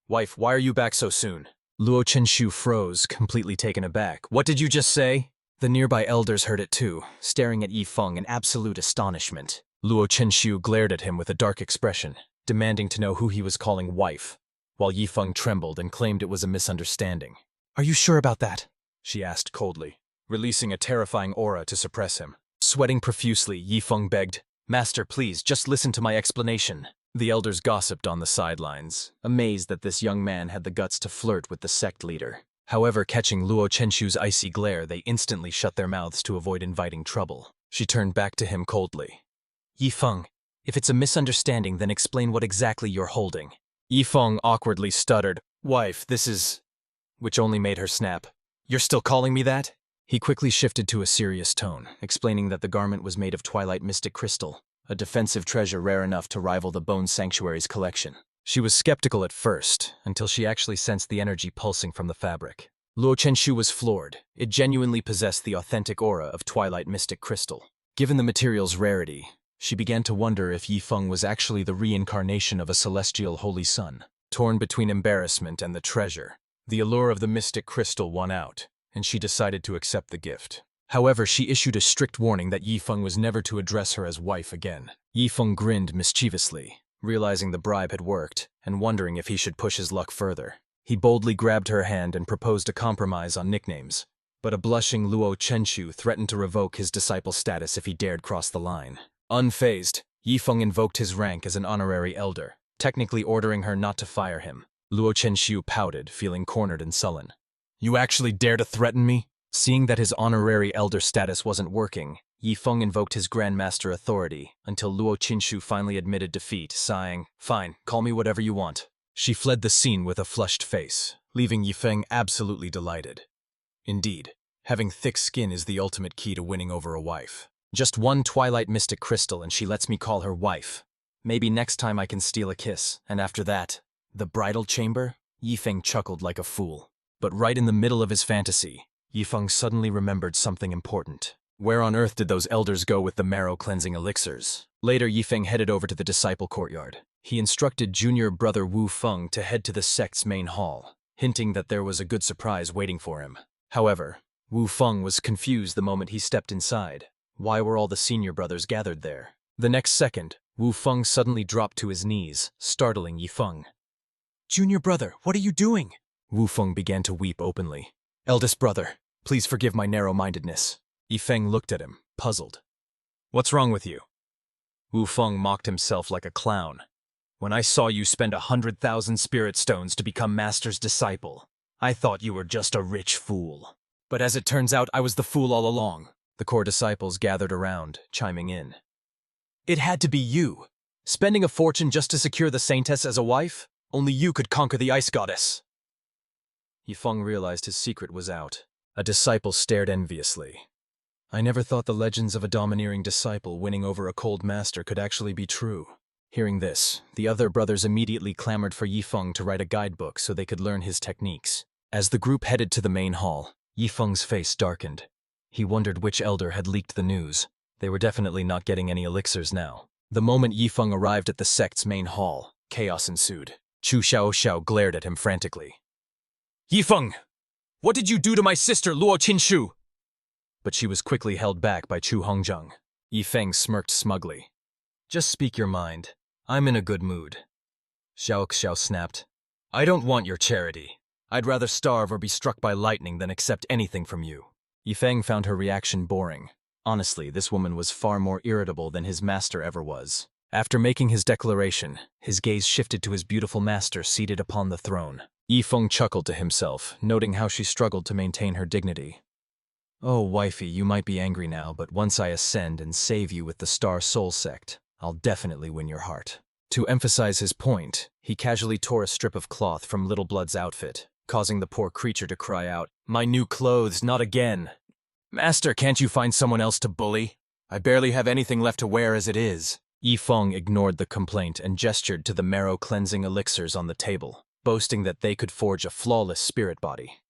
"Wife, why are you back so soon?" Luo Chenshu froze, completely taken aback. "What did you just say?" The nearby elders heard it too, staring at Yifeng in absolute astonishment. Luo Chenshu glared at him with a dark expression, demanding to know who he was calling wife, while Yifeng trembled and claimed it was a misunderstanding. "Are you sure about that?" she asked coldly, releasing a terrifying aura to suppress him. Sweating profusely, Yifeng begged, "Master, please, just listen to my explanation." The elders gossiped on the sidelines, amazed that this young man had the guts to flirt with the sect leader. However, catching Luo Chenshu's icy glare, they instantly shut their mouths to avoid inviting trouble. She turned back to him coldly. "Yifeng, if it's a misunderstanding, then explain what exactly you're holding." Yifeng awkwardly stuttered, "Wife, this is..." which only made her snap. "You're still calling me that?" He quickly shifted to a serious tone, explaining that the garment was made of twilight mystic crystal, a defensive treasure rare enough to rival the Bone Sanctuary's collection. She was skeptical at first, until she actually sensed the energy pulsing from the fabric. Luo Chenshu was floored. It genuinely possessed the authentic aura of twilight mystic crystal. Given the material's rarity, she began to wonder if Yifeng was actually the reincarnation of a celestial holy sun. Torn between embarrassment and the treasure, the allure of the mystic crystal won out, and she decided to accept the gift. However, she issued a strict warning that Yifeng was never to address her as wife again. Yifeng grinned mischievously, realizing the bribe had worked, and wondering if he should push his luck further. He boldly grabbed her hand and proposed a compromise on nicknames, but a blushing Luo Chenshu threatened to revoke his disciple status if he dared cross the line. Unfazed, Yifeng invoked his rank as an honorary elder, technically ordering her not to fire him. Luo Chenshu pouted, feeling cornered and sullen. "You actually dare to threaten me?" Seeing that his honorary elder status wasn't working, Yifeng invoked his grandmaster authority until Luo Chenshu finally admitted defeat, sighing, "Fine, call me whatever you want." She fled the scene with a flushed face, leaving Yifeng absolutely delighted. Indeed, having thick skin is the ultimate key to winning over a wife. Just one twilight mystic crystal and she lets me call her wife. Maybe next time I can steal a kiss, and after that, the bridal chamber? Yifeng chuckled like a fool. But right in the middle of his fantasy, Yifeng suddenly remembered something important. Where on earth did those elders go with the marrow-cleansing elixirs? Later, Yifeng headed over to the disciple courtyard. He instructed junior brother Wu Feng to head to the sect's main hall, hinting that there was a good surprise waiting for him. However, Wu Feng was confused the moment he stepped inside. Why were all the senior brothers gathered there? The next second, Wu Feng suddenly dropped to his knees, startling Yifeng. "Junior brother, what are you doing?" Wu Feng began to weep openly. "Eldest brother, please forgive my narrow-mindedness." Yifeng looked at him, puzzled. "What's wrong with you?" Wu Feng mocked himself like a clown. "When I saw you spend 100,000 spirit stones to become Master's disciple, I thought you were just a rich fool. But as it turns out, I was the fool all along." The core disciples gathered around, chiming in. "It had to be you. Spending a fortune just to secure the saintess as a wife? Only you could conquer the ice goddess." Yifeng realized his secret was out. A disciple stared enviously. "I never thought the legends of a domineering disciple winning over a cold master could actually be true." Hearing this, the other brothers immediately clamored for Yifeng to write a guidebook so they could learn his techniques. As the group headed to the main hall, Yifeng's face darkened. He wondered which elder had leaked the news. They were definitely not getting any elixirs now. The moment Yifeng arrived at the sect's main hall, chaos ensued. Chu Xiaoxiao glared at him frantically. "Yifeng! What did you do to my sister, Luo Qinshu?" But she was quickly held back by Chu Hongzheng. Yifeng smirked smugly. "Just speak your mind. I'm in a good mood." Xiaoxiao snapped. "I don't want your charity. I'd rather starve or be struck by lightning than accept anything from you." Yifeng found her reaction boring. Honestly, this woman was far more irritable than his master ever was. After making his declaration, his gaze shifted to his beautiful master seated upon the throne. Yifeng chuckled to himself, noting how she struggled to maintain her dignity. "Oh, wifey, you might be angry now, but once I ascend and save you with the Star Soul Sect, I'll definitely win your heart." To emphasize his point, he casually tore a strip of cloth from Little Blood's outfit, causing the poor creature to cry out, "My new clothes, not again! Master, can't you find someone else to bully? I barely have anything left to wear as it is." Yifeng ignored the complaint and gestured to the marrow-cleansing elixirs on the table, boasting that they could forge a flawless spirit body.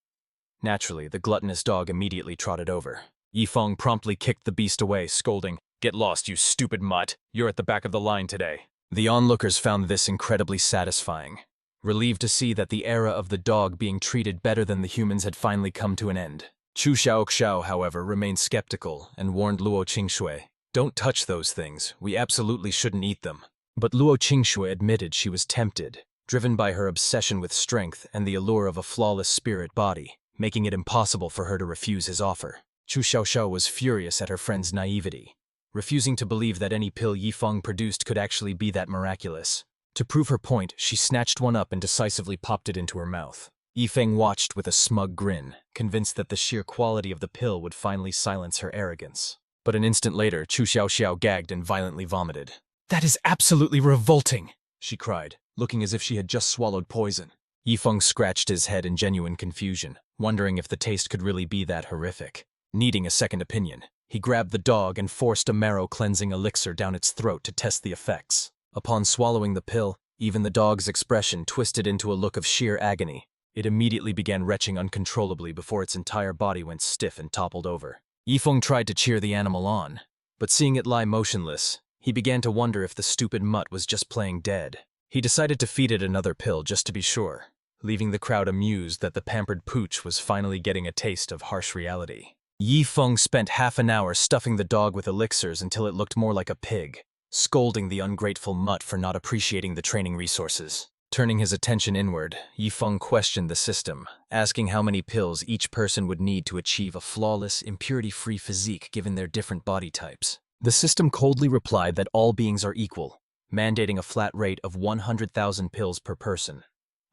Naturally, the gluttonous dog immediately trotted over. Yifeng promptly kicked the beast away, scolding, "Get lost, you stupid mutt! You're at the back of the line today." The onlookers found this incredibly satisfying, relieved to see that the era of the dog being treated better than the humans had finally come to an end. Chu Xiaoxiao, however, remained skeptical and warned Luo Qingshui, "Don't touch those things, we absolutely shouldn't eat them." But Luo Qingshui admitted she was tempted, driven by her obsession with strength and the allure of a flawless spirit body, making it impossible for her to refuse his offer. Chu Xiaoxiao was furious at her friend's naivety, refusing to believe that any pill Yifeng produced could actually be that miraculous. To prove her point, she snatched one up and decisively popped it into her mouth. Yifeng watched with a smug grin, convinced that the sheer quality of the pill would finally silence her arrogance. But an instant later, Chu Xiaoxiao gagged and violently vomited. "That is absolutely revolting," she cried, looking as if she had just swallowed poison. Yifeng scratched his head in genuine confusion, wondering if the taste could really be that horrific. Needing a second opinion, he grabbed the dog and forced a marrow-cleansing elixir down its throat to test the effects. Upon swallowing the pill, even the dog's expression twisted into a look of sheer agony. It immediately began retching uncontrollably before its entire body went stiff and toppled over. Yifeng tried to cheer the animal on, but seeing it lie motionless, he began to wonder if the stupid mutt was just playing dead. He decided to feed it another pill just to be sure, leaving the crowd amused that the pampered pooch was finally getting a taste of harsh reality. Yifeng spent half an hour stuffing the dog with elixirs until it looked more like a pig, scolding the ungrateful mutt for not appreciating the training resources. Turning his attention inward, Yifeng questioned the system, asking how many pills each person would need to achieve a flawless, impurity-free physique given their different body types. The system coldly replied that all beings are equal, mandating a flat rate of 100,000 pills per person,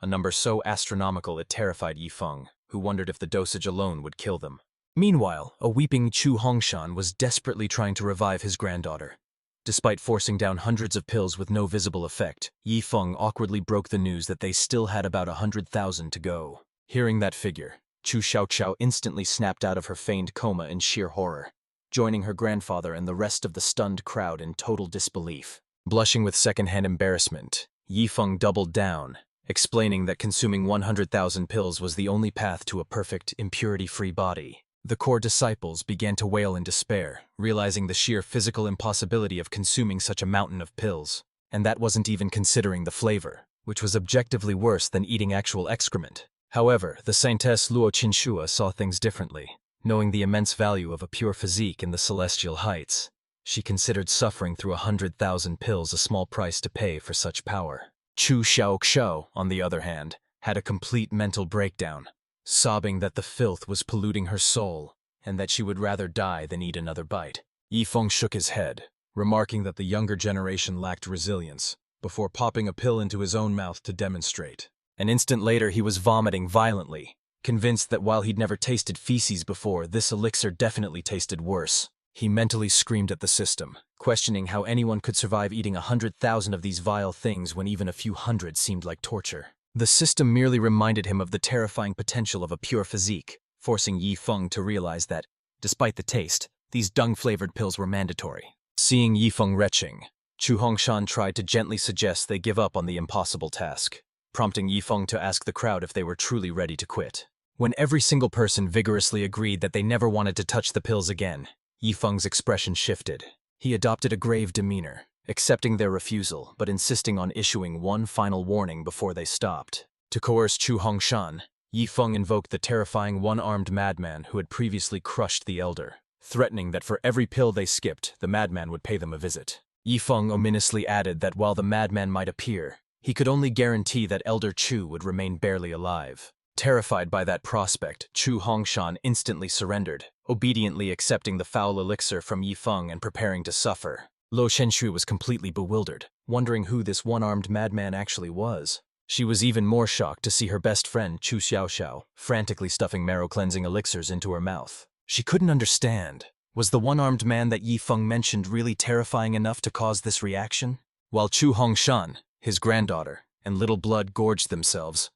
a number so astronomical it terrified Yifeng, who wondered if the dosage alone would kill them. Meanwhile, a weeping Chu Hongshan was desperately trying to revive his granddaughter. Despite forcing down hundreds of pills with no visible effect, Yifeng awkwardly broke the news that they still had about 100,000 to go. Hearing that figure, Chu Xiaoqiao instantly snapped out of her feigned coma in sheer horror, joining her grandfather and the rest of the stunned crowd in total disbelief. Blushing with secondhand embarrassment, Yifeng doubled down, explaining that consuming 100,000 pills was the only path to a perfect, impurity-free body. The core disciples began to wail in despair, realizing the sheer physical impossibility of consuming such a mountain of pills. And that wasn't even considering the flavor, which was objectively worse than eating actual excrement. However, the saintess Luo Qinshua saw things differently. Knowing the immense value of a pure physique in the celestial heights, she considered suffering through 100,000 pills a small price to pay for such power. Chu Xiaoxiao, on the other hand, had a complete mental breakdown, sobbing that the filth was polluting her soul, and that she would rather die than eat another bite. Yifeng shook his head, remarking that the younger generation lacked resilience, before popping a pill into his own mouth to demonstrate. An instant later he was vomiting violently, convinced that while he'd never tasted feces before, this elixir definitely tasted worse. He mentally screamed at the system, questioning how anyone could survive eating 100,000 of these vile things when even a few hundred seemed like torture. The system merely reminded him of the terrifying potential of a pure physique, forcing Yifeng to realize that, despite the taste, these dung-flavored pills were mandatory. Seeing Yifeng retching, Chu Hongshan tried to gently suggest they give up on the impossible task, prompting Yifeng to ask the crowd if they were truly ready to quit. When every single person vigorously agreed that they never wanted to touch the pills again, Yifeng's expression shifted. He adopted a grave demeanor, accepting their refusal but insisting on issuing one final warning before they stopped. To coerce Chu Hongshan, Yifeng invoked the terrifying one-armed madman who had previously crushed the elder, threatening that for every pill they skipped, the madman would pay them a visit. Yifeng ominously added that while the madman might appear, he could only guarantee that Elder Chu would remain barely alive. Terrified by that prospect, Chu Hongshan instantly surrendered, obediently accepting the foul elixir from Yifeng and preparing to suffer. Luo Shenshui was completely bewildered, wondering who this one-armed madman actually was. She was even more shocked to see her best friend Chu Xiaoxiao frantically stuffing marrow-cleansing elixirs into her mouth. She couldn't understand. Was the one-armed man that Yifeng mentioned really terrifying enough to cause this reaction? While Chu Hongshan, his granddaughter, and Little Blood gorged themselves,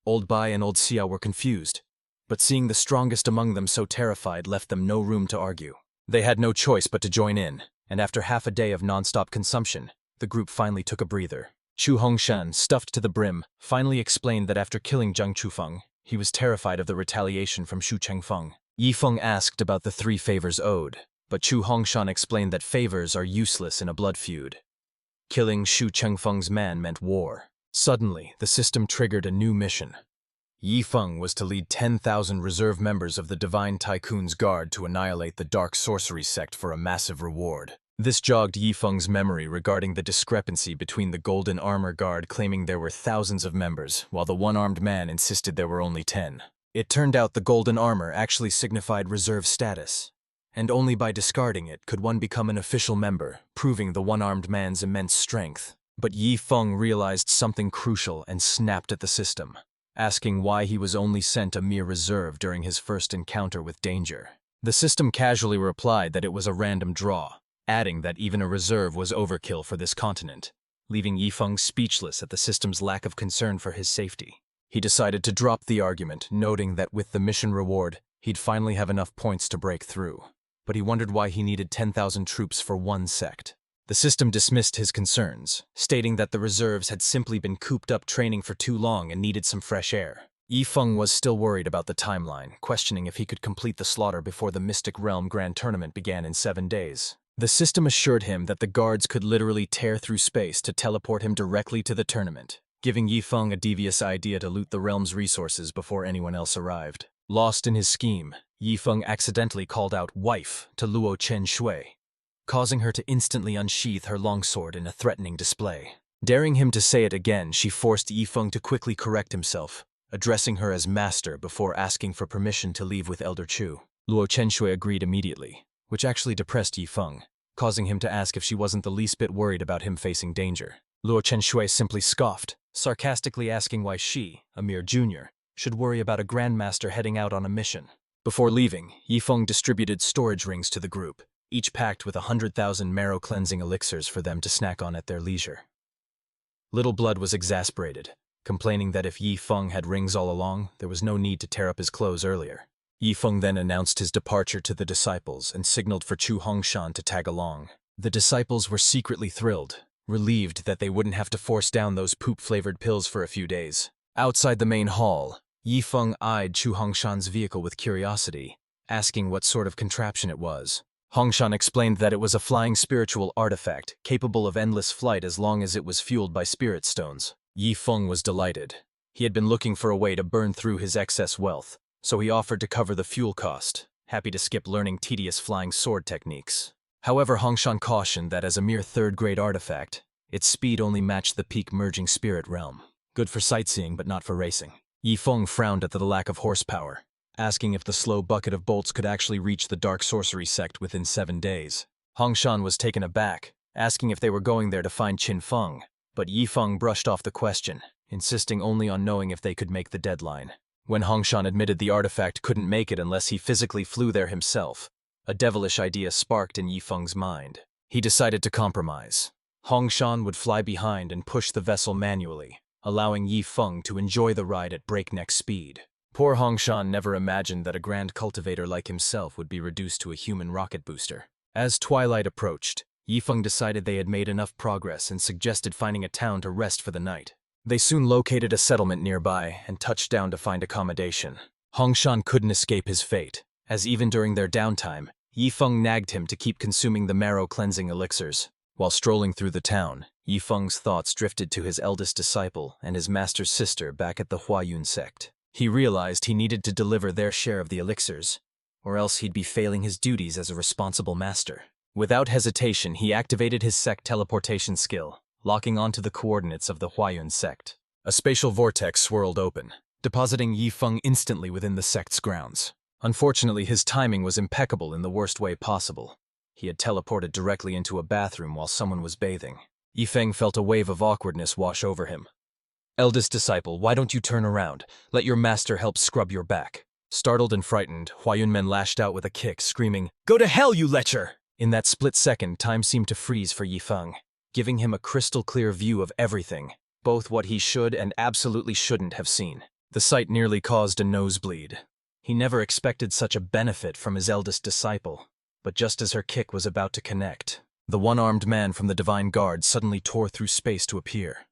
Old Bai and Old Xiao were confused, but seeing the strongest among them so terrified left them no room to argue. They had no choice but to join in, and after half a day of non-stop consumption, the group finally took a breather. Chu Hongshan, stuffed to the brim, finally explained that after killing Zhang Chufeng, he was terrified of the retaliation from Shu Chengfeng. Yifeng asked about the 3 favors owed, but Chu Hongshan explained that favors are useless in a blood feud. Killing Shu Chengfeng's man meant war. Suddenly, the system triggered a new mission. Yifeng was to lead 10,000 reserve members of the Divine Tycoon's Guard to annihilate the Dark Sorcery Sect for a massive reward. This jogged Yifeng's memory regarding the discrepancy between the Golden Armor Guard claiming there were thousands of members, while the one-armed man insisted there were only 10. It turned out the golden armor actually signified reserve status, and only by discarding it could one become an official member, proving the one-armed man's immense strength. But Yi Feng realized something crucial and snapped at the system, asking why he was only sent a mere reserve during his first encounter with danger. The system casually replied that it was a random draw, adding that even a reserve was overkill for this continent, leaving Yi Feng speechless at the system's lack of concern for his safety. He decided to drop the argument, noting that with the mission reward, he'd finally have enough points to break through. But he wondered why he needed 10,000 troops for one sect. The system dismissed his concerns, stating that the reserves had simply been cooped up training for too long and needed some fresh air. Yi Feng was still worried about the timeline, questioning if he could complete the slaughter before the Mystic Realm Grand Tournament began in 7 days. The system assured him that the guards could literally tear through space to teleport him directly to the tournament, giving Yi Feng a devious idea to loot the realm's resources before anyone else arrived. Lost in his scheme, Yi Feng accidentally called out "wife" to Luo Chen Shui, causing her to instantly unsheath her longsword in a threatening display. Daring him to say it again, she forced Yi Feng to quickly correct himself, addressing her as master before asking for permission to leave with Elder Chu. Luo Chen Shui agreed immediately, which actually depressed Yi Feng, causing him to ask if she wasn't the least bit worried about him facing danger. Luo Chen Shui simply scoffed, sarcastically asking why she, a mere junior, should worry about a grandmaster heading out on a mission. Before leaving, Yi Feng distributed storage rings to the group, each packed with 100,000 marrow-cleansing elixirs for them to snack on at their leisure. Little Blood was exasperated, complaining that if Yi Feng had rings all along, there was no need to tear up his clothes earlier. Yi Feng then announced his departure to the disciples and signaled for Chu Hongshan to tag along. The disciples were secretly thrilled, relieved that they wouldn't have to force down those poop-flavored pills for a few days. Outside the main hall, Yi Feng eyed Chu Hongshan's vehicle with curiosity, asking what sort of contraption it was. Hongshan explained that it was a flying spiritual artifact, capable of endless flight as long as it was fueled by spirit stones. Yi Feng was delighted. He had been looking for a way to burn through his excess wealth, so he offered to cover the fuel cost, happy to skip learning tedious flying sword techniques. However, Hongshan cautioned that as a mere third-grade artifact, its speed only matched the peak merging spirit realm. Good for sightseeing, but not for racing. Yi Feng frowned at the lack of horsepower, asking if the slow bucket of bolts could actually reach the dark sorcery sect within 7 days. Hongshan was taken aback, asking if they were going there to find Qin Feng, but Yi Feng brushed off the question, insisting only on knowing if they could make the deadline. When Hongshan admitted the artifact couldn't make it unless he physically flew there himself, a devilish idea sparked in Yi Feng's mind. He decided to compromise. Hongshan would fly behind and push the vessel manually, allowing Yi Feng to enjoy the ride at breakneck speed. Poor Hongshan never imagined that a grand cultivator like himself would be reduced to a human rocket booster. As twilight approached, Yi Feng decided they had made enough progress and suggested finding a town to rest for the night. They soon located a settlement nearby and touched down to find accommodation. Hongshan couldn't escape his fate, as even during their downtime, Yi Feng nagged him to keep consuming the marrow-cleansing elixirs. While strolling through the town, Yi Feng's thoughts drifted to his eldest disciple and his master's sister back at the Huayun sect. He realized he needed to deliver their share of the elixirs, or else he'd be failing his duties as a responsible master. Without hesitation, he activated his sect teleportation skill, locking onto the coordinates of the Huayun sect. A spatial vortex swirled open, depositing Yi Feng instantly within the sect's grounds. Unfortunately, his timing was impeccable in the worst way possible. He had teleported directly into a bathroom while someone was bathing. Yi Feng felt a wave of awkwardness wash over him. "Eldest disciple, why don't you turn around? Let your master help scrub your back." Startled and frightened, Huayun men lashed out with a kick, screaming, "Go to hell, you lecher!" In that split second, time seemed to freeze for Yi Feng, giving him a crystal-clear view of everything, both what he should and absolutely shouldn't have seen. The sight nearly caused a nosebleed. He never expected such a benefit from his eldest disciple, but just as her kick was about to connect, the one-armed man from the Divine Guard suddenly tore through space to appear.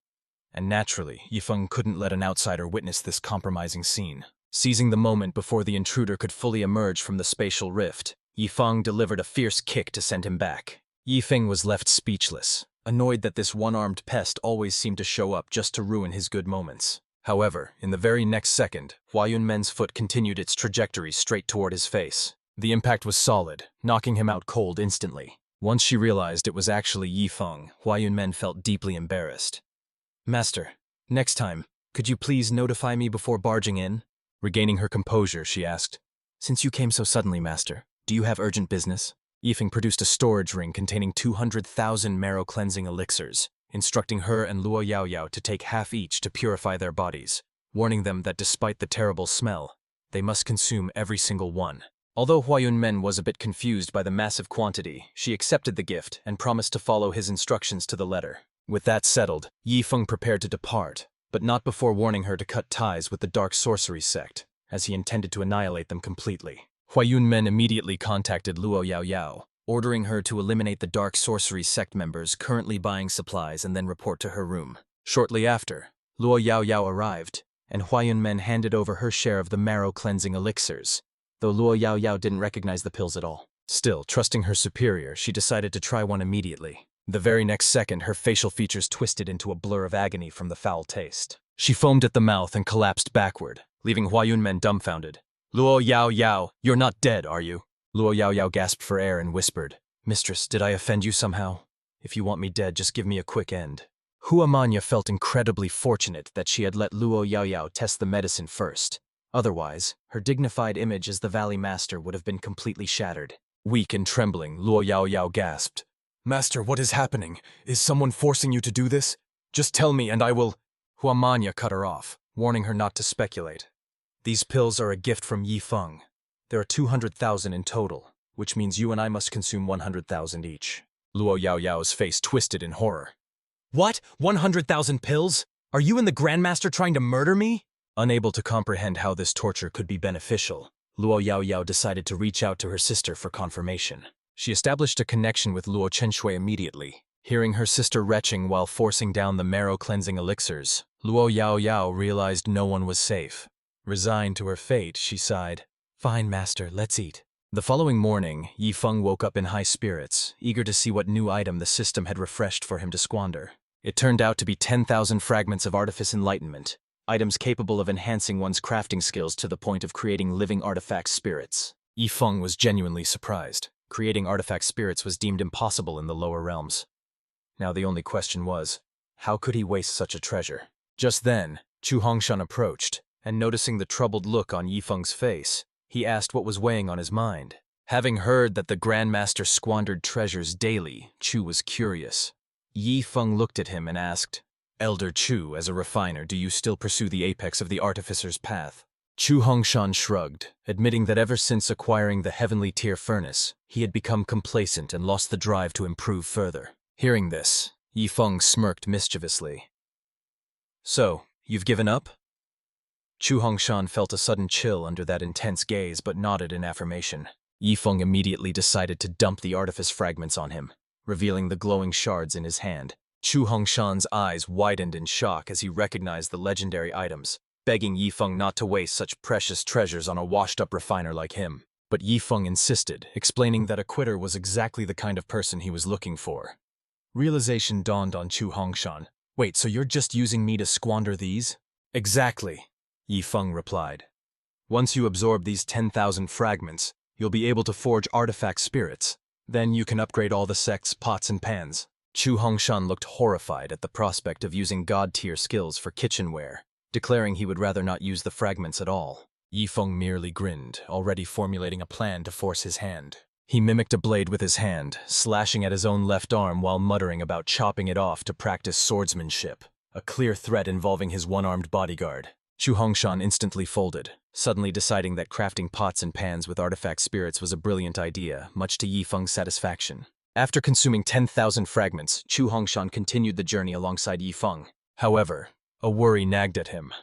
And naturally, Yi Feng couldn't let an outsider witness this compromising scene. Seizing the moment before the intruder could fully emerge from the spatial rift, Yi Feng delivered a fierce kick to send him back. Yi Feng was left speechless, annoyed that this one-armed pest always seemed to show up just to ruin his good moments. However, in the very next second, Huayun Men's foot continued its trajectory straight toward his face. The impact was solid, knocking him out cold instantly. Once she realized it was actually Yi Feng, Huayun Men felt deeply embarrassed. "Master, next time, could you please notify me before barging in?" Regaining her composure, she asked, "Since you came so suddenly, Master, do you have urgent business?" Yifeng produced a storage ring containing 200,000 marrow-cleansing elixirs, instructing her and Luo Yaoyao to take half each to purify their bodies, warning them that despite the terrible smell, they must consume every single one. Although Huayun Men was a bit confused by the massive quantity, she accepted the gift and promised to follow his instructions to the letter. With that settled, Yifeng prepared to depart, but not before warning her to cut ties with the Dark Sorcery Sect, as he intended to annihilate them completely. Huayun Men immediately contacted Luo Yaoyao, ordering her to eliminate the Dark Sorcery Sect members currently buying supplies and then report to her room. Shortly after, Luo Yaoyao arrived, and Huayun Men handed over her share of the marrow-cleansing elixirs, though Luo Yaoyao didn't recognize the pills at all. Still, trusting her superior, she decided to try one immediately. The very next second, her facial features twisted into a blur of agony from the foul taste. She foamed at the mouth and collapsed backward, leaving Huayun Men dumbfounded. "Luo Yaoyao, you're not dead, are you?" Luo Yaoyao gasped for air and whispered, "Mistress, did I offend you somehow? If you want me dead, just give me a quick end." Huamanya felt incredibly fortunate that she had let Luo Yaoyao test the medicine first. Otherwise, her dignified image as the Valley Master would have been completely shattered. Weak and trembling, Luo Yaoyao gasped, "Master, what is happening? Is someone forcing you to do this? Just tell me and I will—" Huamanya cut her off, warning her not to speculate. "These pills are a gift from Yifeng. There are 200,000 in total, which means you and I must consume 100,000 each." Luo Yaoyao's face twisted in horror. "What? 100,000 pills? Are you and the Grandmaster trying to murder me?" Unable to comprehend how this torture could be beneficial, Luo Yaoyao decided to reach out to her sister for confirmation. She established a connection with Luo Chenshui immediately. Hearing her sister retching while forcing down the marrow-cleansing elixirs, Luo Yaoyao realized no one was safe. Resigned to her fate, she sighed, "Fine, Master, let's eat." The following morning, Yifeng woke up in high spirits, eager to see what new item the system had refreshed for him to squander. It turned out to be 10,000 fragments of artifice enlightenment, items capable of enhancing one's crafting skills to the point of creating living artifact spirits. Yifeng was genuinely surprised. Creating artifact spirits was deemed impossible in the lower realms. Now the only question was, how could he waste such a treasure? Just then, Chu Hongshan approached, and noticing the troubled look on Yifeng's face, he asked what was weighing on his mind. Having heard that the Grandmaster squandered treasures daily, Chu was curious. Yifeng looked at him and asked, "Elder Chu, as a refiner, do you still pursue the apex of the artificer's path?" Chu Hongshan shrugged, admitting that ever since acquiring the heavenly tier furnace, he had become complacent and lost the drive to improve further. Hearing this, Yifeng smirked mischievously. "So, you've given up?" Chu Hongshan felt a sudden chill under that intense gaze but nodded in affirmation. Yifeng immediately decided to dump the artifice fragments on him, revealing the glowing shards in his hand. Chu Hongshan's eyes widened in shock as he recognized the legendary items, begging Yifeng not to waste such precious treasures on a washed-up refiner like him. But Yifeng insisted, explaining that a quitter was exactly the kind of person he was looking for. Realization dawned on Chu Hongshan. "Wait, so you're just using me to squander these?" "Exactly," Yifeng replied. "Once you absorb these 10,000 fragments, you'll be able to forge artifact spirits. Then you can upgrade all the sect's pots and pans." Chu Hongshan looked horrified at the prospect of using god-tier skills for kitchenware, declaring he would rather not use the fragments at all. Yifeng merely grinned, already formulating a plan to force his hand. He mimicked a blade with his hand, slashing at his own left arm while muttering about chopping it off to practice swordsmanship, a clear threat involving his one-armed bodyguard. Chu Hongshan instantly folded, suddenly deciding that crafting pots and pans with artifact spirits was a brilliant idea, much to Yifeng's satisfaction. After consuming 10,000 fragments, Chu Hongshan continued the journey alongside Yifeng. However, a worry nagged at him.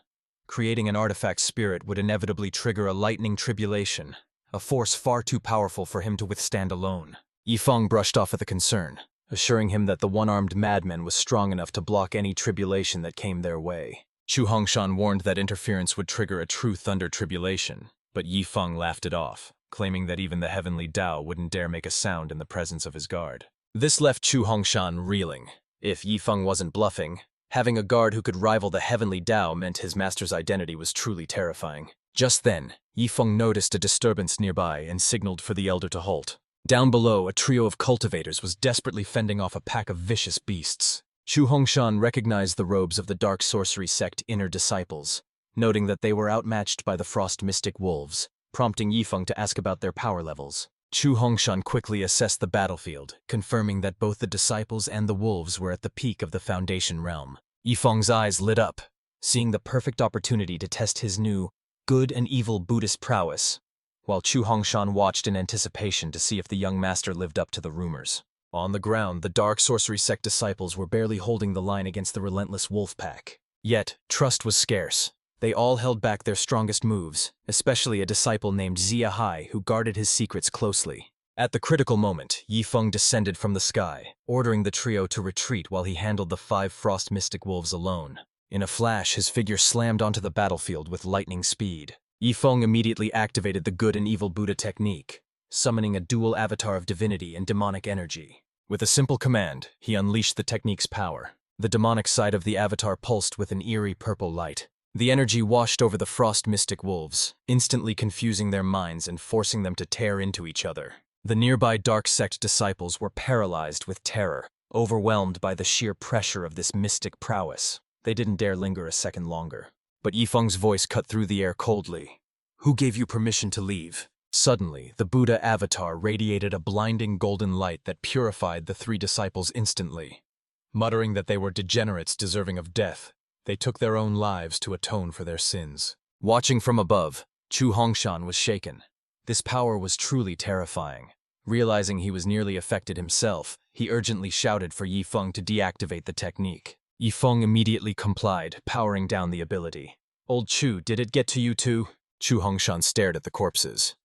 Creating an artifact spirit would inevitably trigger a lightning tribulation, a force far too powerful for him to withstand alone. Yifeng brushed off at the concern, assuring him that the one-armed madman was strong enough to block any tribulation that came their way. Chu Hongshan warned that interference would trigger a true thunder tribulation, but Yifeng laughed it off, claiming that even the heavenly Tao wouldn't dare make a sound in the presence of his guard. This left Chu Hongshan reeling. If Yifeng wasn't bluffing, having a guard who could rival the heavenly Tao meant his master's identity was truly terrifying. Just then, Yifeng noticed a disturbance nearby and signaled for the elder to halt. Down below, a trio of cultivators was desperately fending off a pack of vicious beasts. Chu Hongshan recognized the robes of the Dark Sorcery Sect inner disciples, noting that they were outmatched by the frost mystic wolves, prompting Yifeng to ask about their power levels. Chu Hongshan quickly assessed the battlefield, confirming that both the disciples and the wolves were at the peak of the Foundation realm. Yifeng's eyes lit up, seeing the perfect opportunity to test his new, good and evil Buddhist prowess, while Chu Hongshan watched in anticipation to see if the young master lived up to the rumors. On the ground, the Dark Sorcery Sect disciples were barely holding the line against the relentless wolf pack. Yet, trust was scarce. They all held back their strongest moves, especially a disciple named Zia Hai who guarded his secrets closely. At the critical moment, Yifeng descended from the sky, ordering the trio to retreat while he handled the 5 frost mystic wolves alone. In a flash, his figure slammed onto the battlefield with lightning speed. Yifeng immediately activated the good and evil Buddha technique, summoning a dual avatar of divinity and demonic energy. With a simple command, he unleashed the technique's power. The demonic side of the avatar pulsed with an eerie purple light. The energy washed over the frost mystic wolves, instantly confusing their minds and forcing them to tear into each other. The nearby Dark Sect disciples were paralyzed with terror, overwhelmed by the sheer pressure of this mystic prowess. They didn't dare linger a second longer. But Yifeng's voice cut through the air coldly. "Who gave you permission to leave?" Suddenly, the Buddha avatar radiated a blinding golden light that purified the 3 disciples instantly. Muttering that they were degenerates deserving of death, they took their own lives to atone for their sins. Watching from above, Chu Hongshan was shaken. This power was truly terrifying. Realizing he was nearly affected himself, he urgently shouted for Yifeng to deactivate the technique. Yifeng immediately complied, powering down the ability. "Old Chu, did it get to you too?" Chu Hongshan stared at the corpses.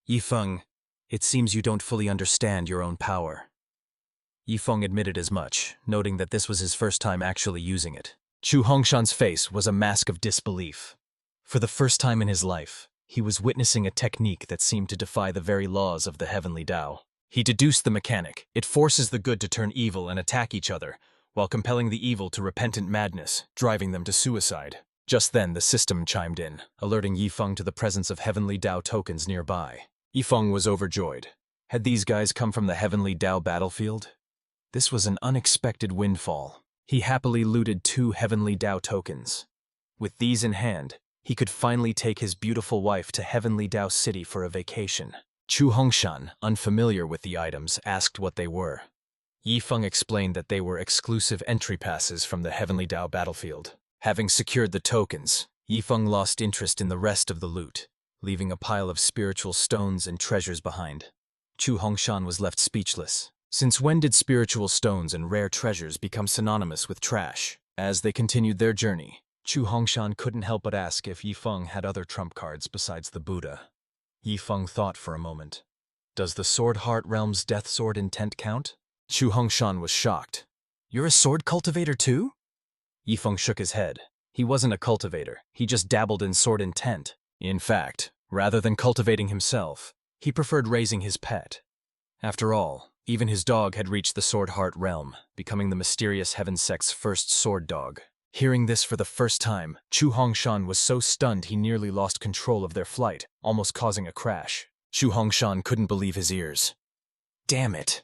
"Yifeng, it seems you don't fully understand your own power." Yifeng admitted as much, noting that this was his first time actually using it. Chu Hongshan's face was a mask of disbelief. For the first time in his life, he was witnessing a technique that seemed to defy the very laws of the heavenly Tao. He deduced the mechanic. It forces the good to turn evil and attack each other, while compelling the evil to repentant madness, driving them to suicide. Just then, the system chimed in, alerting Yifeng to the presence of heavenly Tao tokens nearby. Yifeng was overjoyed. Had these guys come from the heavenly Tao battlefield? This was an unexpected windfall. He happily looted 2 heavenly Tao tokens. With these in hand, he could finally take his beautiful wife to Heavenly Tao City for a vacation. Chu Hongshan, unfamiliar with the items, asked what they were. Yifeng explained that they were exclusive entry passes from the Heavenly Tao battlefield. Having secured the tokens, Yifeng lost interest in the rest of the loot, leaving a pile of spiritual stones and treasures behind. Chu Hongshan was left speechless. Since when did spiritual stones and rare treasures become synonymous with trash? As they continued their journey, Chu Hongshan couldn't help but ask if Yifeng had other trump cards besides the Buddha. Yifeng thought for a moment. Does the Sword Heart Realm's Death Sword Intent count? Chu Hongshan was shocked. "You're a sword cultivator too?" Yifeng shook his head. He wasn't a cultivator, he just dabbled in sword intent. In fact, rather than cultivating himself, he preferred raising his pet. After all, even his dog had reached the Sword Heart Realm, becoming the mysterious Heaven Sect's first sword dog. Hearing this for the first time, Chu Hongshan was so stunned he nearly lost control of their flight, almost causing a crash. Chu Hongshan couldn't believe his ears. Damn it!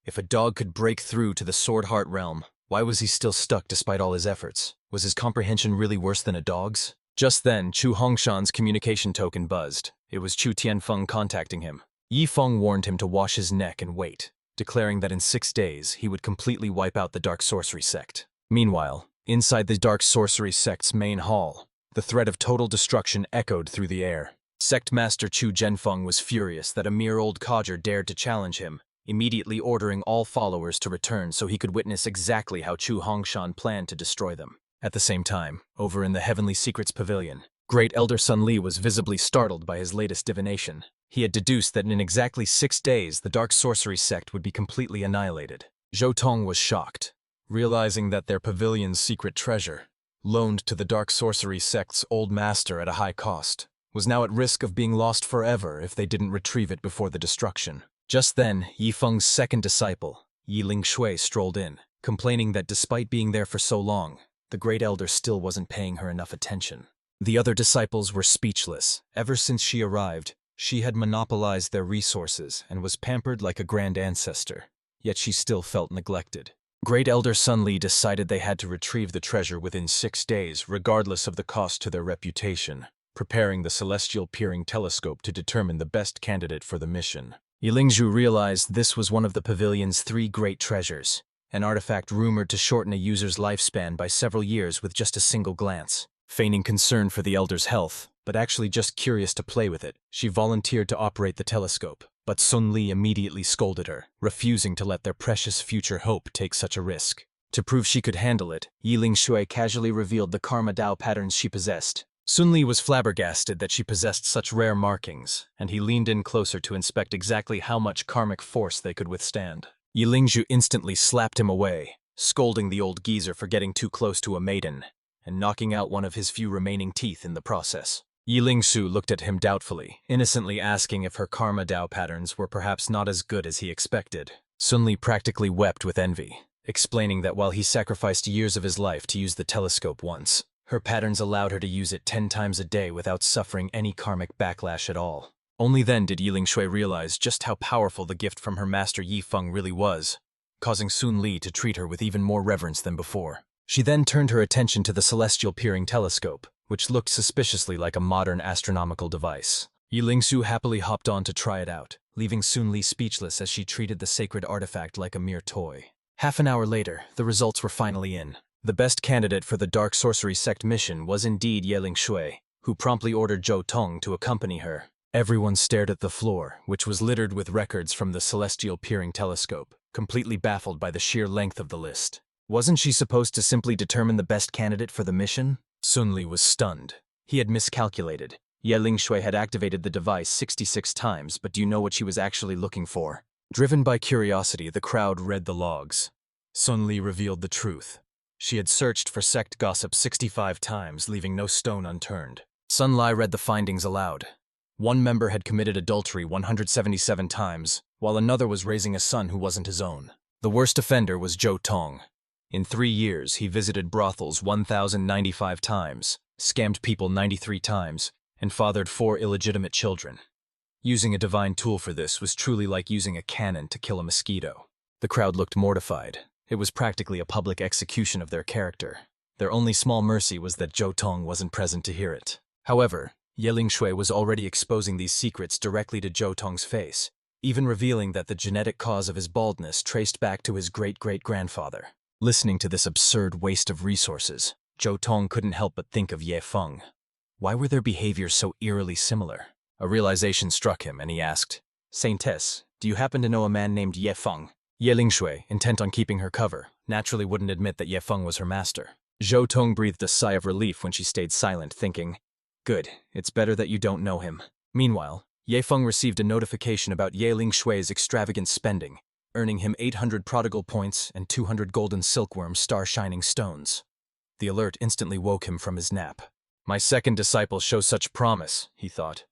If a dog could break through to the Sword Heart Realm, why was he still stuck despite all his efforts? Was his comprehension really worse than a dog's? Just then, Chu Hongshan's communication token buzzed. It was Chu Tianfeng contacting him. Yifeng warned him to wash his neck and wait, declaring that in 6 days he would completely wipe out the Dark Sorcery Sect. Meanwhile, inside the Dark Sorcery Sect's main hall, the threat of total destruction echoed through the air. Sect Master Chu Zhenfeng was furious that a mere old codger dared to challenge him, immediately ordering all followers to return so he could witness exactly how Chu Hongshan planned to destroy them. At the same time, over in the Heavenly Secrets Pavilion, Great Elder Sun Li was visibly startled by his latest divination. He had deduced that in exactly 6 days the Dark Sorcery Sect would be completely annihilated. Zhou Tong was shocked, realizing that their pavilion's secret treasure, loaned to the Dark Sorcery Sect's old master at a high cost, was now at risk of being lost forever if they didn't retrieve it before the destruction. Just then, Yifeng's second disciple, Yi Lingshui, strolled in, complaining that despite being there for so long, the Great Elder still wasn't paying her enough attention. The other disciples were speechless. Ever since she arrived, she had monopolized their resources and was pampered like a grand ancestor, yet she still felt neglected. Great Elder Sun Li decided they had to retrieve the treasure within 6 days, regardless of the cost to their reputation, preparing the celestial peering telescope to determine the best candidate for the mission. Yilingzhu realized this was one of the pavilion's 3 great treasures, an artifact rumored to shorten a user's lifespan by several years with just a single glance. Feigning concern for the elder's health, but actually just curious to play with it, she volunteered to operate the telescope. But Sun Li immediately scolded her, refusing to let their precious future hope take such a risk. To prove she could handle it, Yilingzhu casually revealed the karma Dao patterns she possessed. Sun Li was flabbergasted that she possessed such rare markings, and he leaned in closer to inspect exactly how much karmic force they could withstand. Yilingzhu instantly slapped him away, scolding the old geezer for getting too close to a maiden, and knocking out one of his few remaining teeth in the process. Yilingzhu looked at him doubtfully, innocently asking if her karma Dao patterns were perhaps not as good as he expected. Sun Li practically wept with envy, explaining that while he sacrificed years of his life to use the telescope once, her patterns allowed her to use it 10 times a day without suffering any karmic backlash at all. Only then did Yilingzhu realize just how powerful the gift from her master Yifeng really was, causing Sun Li to treat her with even more reverence than before. She then turned her attention to the celestial peering telescope, which looked suspiciously like a modern astronomical device. Yilingzhu happily hopped on to try it out, leaving Sun Li speechless as she treated the sacred artifact like a mere toy. Half an hour later, the results were finally in. The best candidate for the Dark Sorcery Sect mission was indeed Yilingzhu, who promptly ordered Zhou Tong to accompany her. Everyone stared at the floor, which was littered with records from the celestial peering telescope, completely baffled by the sheer length of the list. Wasn't she supposed to simply determine the best candidate for the mission? Sun Li was stunned. He had miscalculated. Yilingzhu had activated the device 66 times, but do you know what she was actually looking for? Driven by curiosity, the crowd read the logs. Sun Li revealed the truth. She had searched for sect gossip 65 times, leaving no stone unturned. Sun Li read the findings aloud. One member had committed adultery 177 times, while another was raising a son who wasn't his own. The worst offender was Zhou Tong. In 3 years, he visited brothels 1,095 times, scammed people 93 times, and fathered 4 illegitimate children. Using a divine tool for this was truly like using a cannon to kill a mosquito. The crowd looked mortified. It was practically a public execution of their character. Their only small mercy was that Zhou Tong wasn't present to hear it. However, Yilingzhu was already exposing these secrets directly to Zhou Tong's face, even revealing that the genetic cause of his baldness traced back to his great-great-grandfather. Listening to this absurd waste of resources, Zhou Tong couldn't help but think of Ye Feng. Why were their behaviors so eerily similar? A realization struck him, and he asked, "Saintess, do you happen to know a man named Ye Feng?" Yilingzhu, intent on keeping her cover, naturally wouldn't admit that Ye Feng was her master. Zhou Tong breathed a sigh of relief when she stayed silent, thinking, "Good, it's better that you don't know him." Meanwhile, Ye Feng received a notification about Yilingzhu's extravagant spending, earning him 800 prodigal points and 200 golden silkworm star-shining stones. The alert instantly woke him from his nap. My second disciple shows such promise, he thought.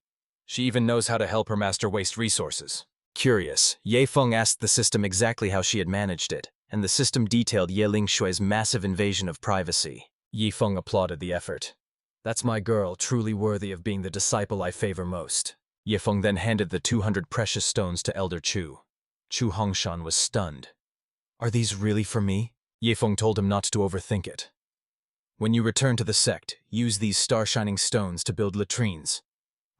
She even knows how to help her master waste resources. Curious, Ye Feng asked the system exactly how she had managed it, and the system detailed Yilingzhu's massive invasion of privacy. Ye Feng applauded the effort. That's my girl, truly worthy of being the disciple I favor most. Ye Feng then handed the 200 precious stones to Elder Chu. Chu Hongshan was stunned. Are these really for me? Ye Feng told him not to overthink it. When you return to the sect, use these star-shining stones to build latrines.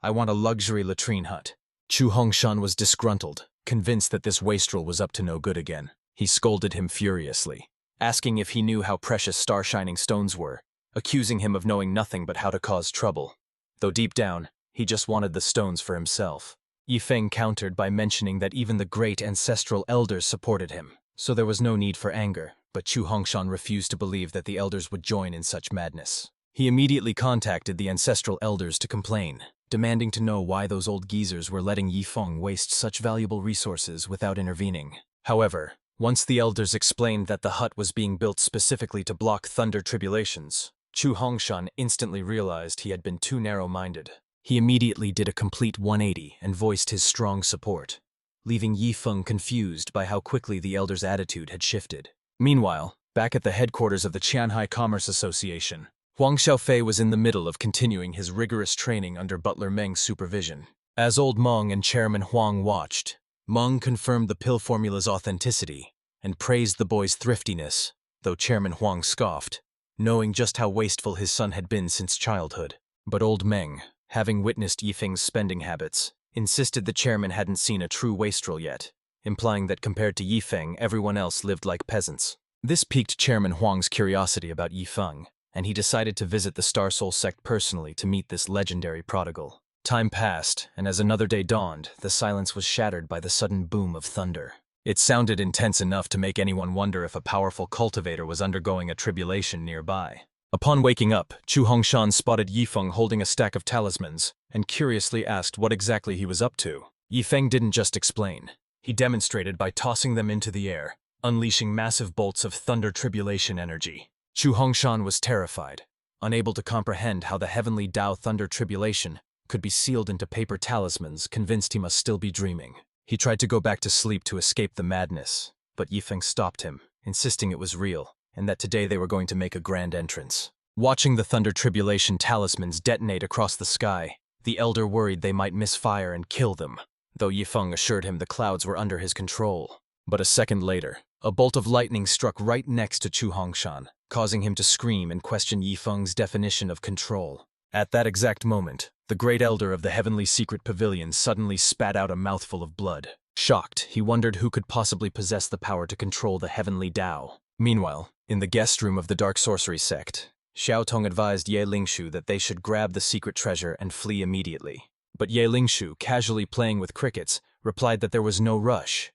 I want a luxury latrine hut. Chu Hongshan was disgruntled, convinced that this wastrel was up to no good again. He scolded him furiously, asking if he knew how precious star-shining stones were, accusing him of knowing nothing but how to cause trouble. Though deep down, he just wanted the stones for himself. Yifeng countered by mentioning that even the great ancestral elders supported him, so there was no need for anger, but Chu Hongshan refused to believe that the elders would join in such madness. He immediately contacted the ancestral elders to complain, demanding to know why those old geezers were letting Yifeng waste such valuable resources without intervening. However, once the elders explained that the hut was being built specifically to block thunder tribulations, Chu Hongshan instantly realized he had been too narrow-minded. He immediately did a complete 180 and voiced his strong support, leaving Yifeng confused by how quickly the elders' attitude had shifted. Meanwhile, back at the headquarters of the Qianhai Commerce Association, Huang Xiaofei was in the middle of continuing his rigorous training under Butler Meng's supervision. As old Meng and Chairman Huang watched, Meng confirmed the pill formula's authenticity, and praised the boy's thriftiness, though Chairman Huang scoffed, knowing just how wasteful his son had been since childhood. But old Meng, having witnessed Yifeng's spending habits, insisted the chairman hadn't seen a true wastrel yet, implying that compared to Yifeng, everyone else lived like peasants. This piqued Chairman Huang's curiosity about Yifeng, and he decided to visit the Star Soul sect personally to meet this legendary prodigal. Time passed, and as another day dawned, the silence was shattered by the sudden boom of thunder. It sounded intense enough to make anyone wonder if a powerful cultivator was undergoing a tribulation nearby. Upon waking up, Chu Hongshan spotted Yifeng holding a stack of talismans, and curiously asked what exactly he was up to. Yifeng didn't just explain. He demonstrated by tossing them into the air, unleashing massive bolts of thunder tribulation energy. Chu Hongshan was terrified, unable to comprehend how the heavenly Tao thunder tribulation could be sealed into paper talismans, convinced he must still be dreaming. He tried to go back to sleep to escape the madness, but Yifeng stopped him, insisting it was real, and that today they were going to make a grand entrance. Watching the thunder tribulation talismans detonate across the sky, the elder worried they might misfire and kill them, though Yifeng assured him the clouds were under his control. But a second later, a bolt of lightning struck right next to Chu Hongshan, causing him to scream and question Yifeng's definition of control. At that exact moment, the great elder of the heavenly secret pavilion suddenly spat out a mouthful of blood. Shocked, he wondered who could possibly possess the power to control the heavenly Tao. Meanwhile, in the guest room of the Dark Sorcery sect, Xiao Tong advised Ye Lingshu that they should grab the secret treasure and flee immediately. But Ye Lingshu, casually playing with crickets, replied that there was no rush.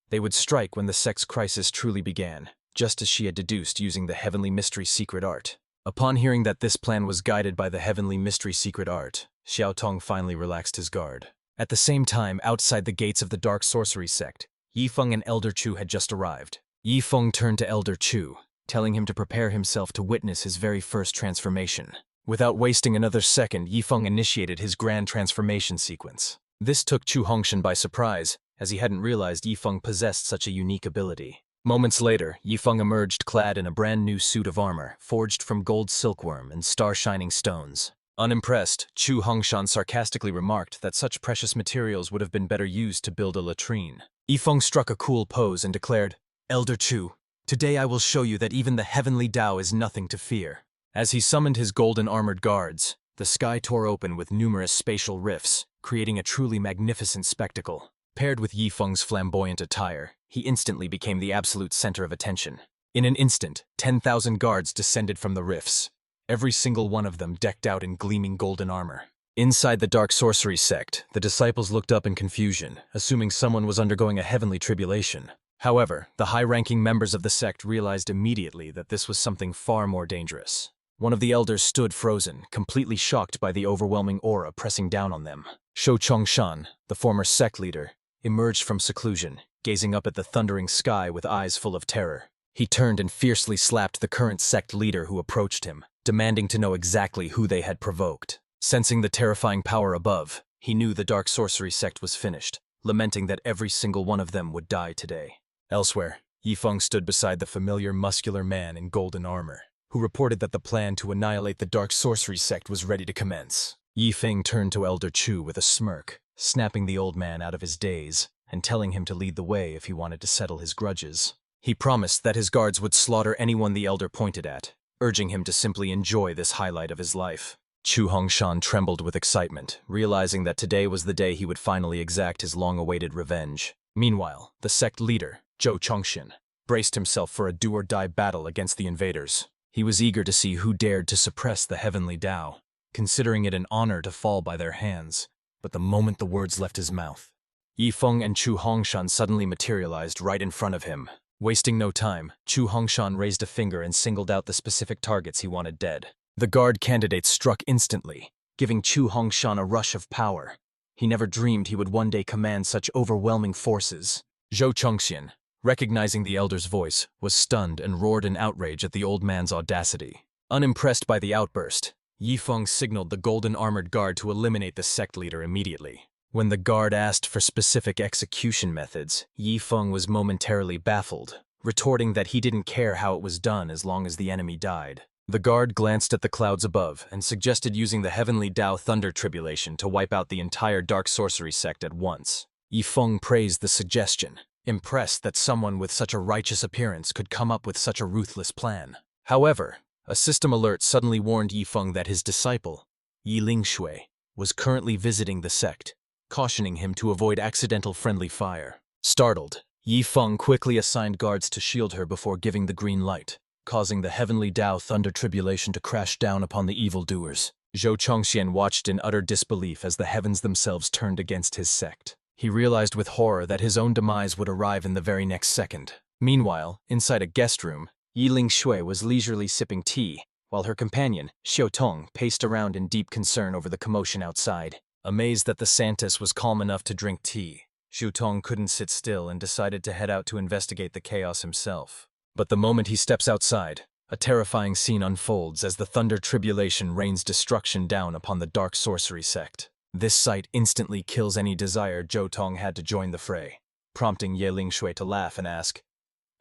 They would strike when the sect's crisis truly began, just as she had deduced using the heavenly mystery secret art. Upon hearing that this plan was guided by the heavenly mystery secret art, Xiao Tong finally relaxed his guard. At the same time, outside the gates of the Dark Sorcery sect, Yifeng and Elder Chu had just arrived. Yifeng turned to Elder Chu, telling him to prepare himself to witness his very first transformation. Without wasting another second, Yifeng initiated his grand transformation sequence. This took Chu Hongshan by surprise, as he hadn't realized Yifeng possessed such a unique ability. Moments later, Yifeng emerged clad in a brand new suit of armor, forged from gold silkworm and star-shining stones. Unimpressed, Chu Hongshan sarcastically remarked that such precious materials would have been better used to build a latrine. Yifeng struck a cool pose and declared, "Elder Chu, today I will show you that even the heavenly Tao is nothing to fear." As he summoned his golden armored guards, the sky tore open with numerous spatial rifts, creating a truly magnificent spectacle. Paired with Yifeng's flamboyant attire, he instantly became the absolute center of attention. In an instant, 10,000 guards descended from the rifts, every single one of them decked out in gleaming golden armor. Inside the Dark Sorcery sect, the disciples looked up in confusion, assuming someone was undergoing a heavenly tribulation. However, the high-ranking members of the sect realized immediately that this was something far more dangerous. One of the elders stood frozen, completely shocked by the overwhelming aura pressing down on them. Shou Chongshan, the former sect leader, emerged from seclusion, gazing up at the thundering sky with eyes full of terror. He turned and fiercely slapped the current sect leader who approached him, demanding to know exactly who they had provoked. Sensing the terrifying power above, he knew the Dark Sorcery sect was finished, lamenting that every single one of them would die today. Elsewhere, Yifeng stood beside the familiar muscular man in golden armor, who reported that the plan to annihilate the Dark Sorcery sect was ready to commence. Yifeng turned to Elder Chu with a smirk, snapping the old man out of his daze and telling him to lead the way if he wanted to settle his grudges. He promised that his guards would slaughter anyone the elder pointed at, urging him to simply enjoy this highlight of his life. Chu Hongshan trembled with excitement, realizing that today was the day he would finally exact his long-awaited revenge. Meanwhile, the sect leader, Zhou Chongxin, braced himself for a do-or-die battle against the invaders. He was eager to see who dared to suppress the heavenly Tao, considering it an honor to fall by their hands. But the moment the words left his mouth, Yifeng and Chu Hongshan suddenly materialized right in front of him. Wasting no time, Chu Hongshan raised a finger and singled out the specific targets he wanted dead. The guard candidates struck instantly, giving Chu Hongshan a rush of power. He never dreamed he would one day command such overwhelming forces. Zhou Chongxian, recognizing the elder's voice, was stunned and roared in outrage at the old man's audacity. Unimpressed by the outburst, Yifeng signaled the golden-armored guard to eliminate the sect leader immediately. When the guard asked for specific execution methods, Yifeng was momentarily baffled, retorting that he didn't care how it was done as long as the enemy died. The guard glanced at the clouds above and suggested using the heavenly Tao thunder tribulation to wipe out the entire Dark Sorcery sect at once. Yifeng praised the suggestion, impressed that someone with such a righteous appearance could come up with such a ruthless plan. However, a system alert suddenly warned Yifeng that his disciple, Yi Lingshui, was currently visiting the sect, cautioning him to avoid accidental friendly fire. Startled, Yifeng quickly assigned guards to shield her before giving the green light, causing the heavenly Tao thunder tribulation to crash down upon the evildoers. Zhou Chongxian watched in utter disbelief as the heavens themselves turned against his sect. He realized with horror that his own demise would arrive in the very next second. Meanwhile, inside a guest room, Yi Lingshui was leisurely sipping tea, while her companion, Xiao Tong, paced around in deep concern over the commotion outside. Amazed that the saintess was calm enough to drink tea, Xiao Tong couldn't sit still and decided to head out to investigate the chaos himself. But the moment he steps outside, a terrifying scene unfolds as the thunder tribulation rains destruction down upon the dark sorcery sect. This sight instantly kills any desire Zhou Tong had to join the fray, prompting Ye Lingshui to laugh and ask,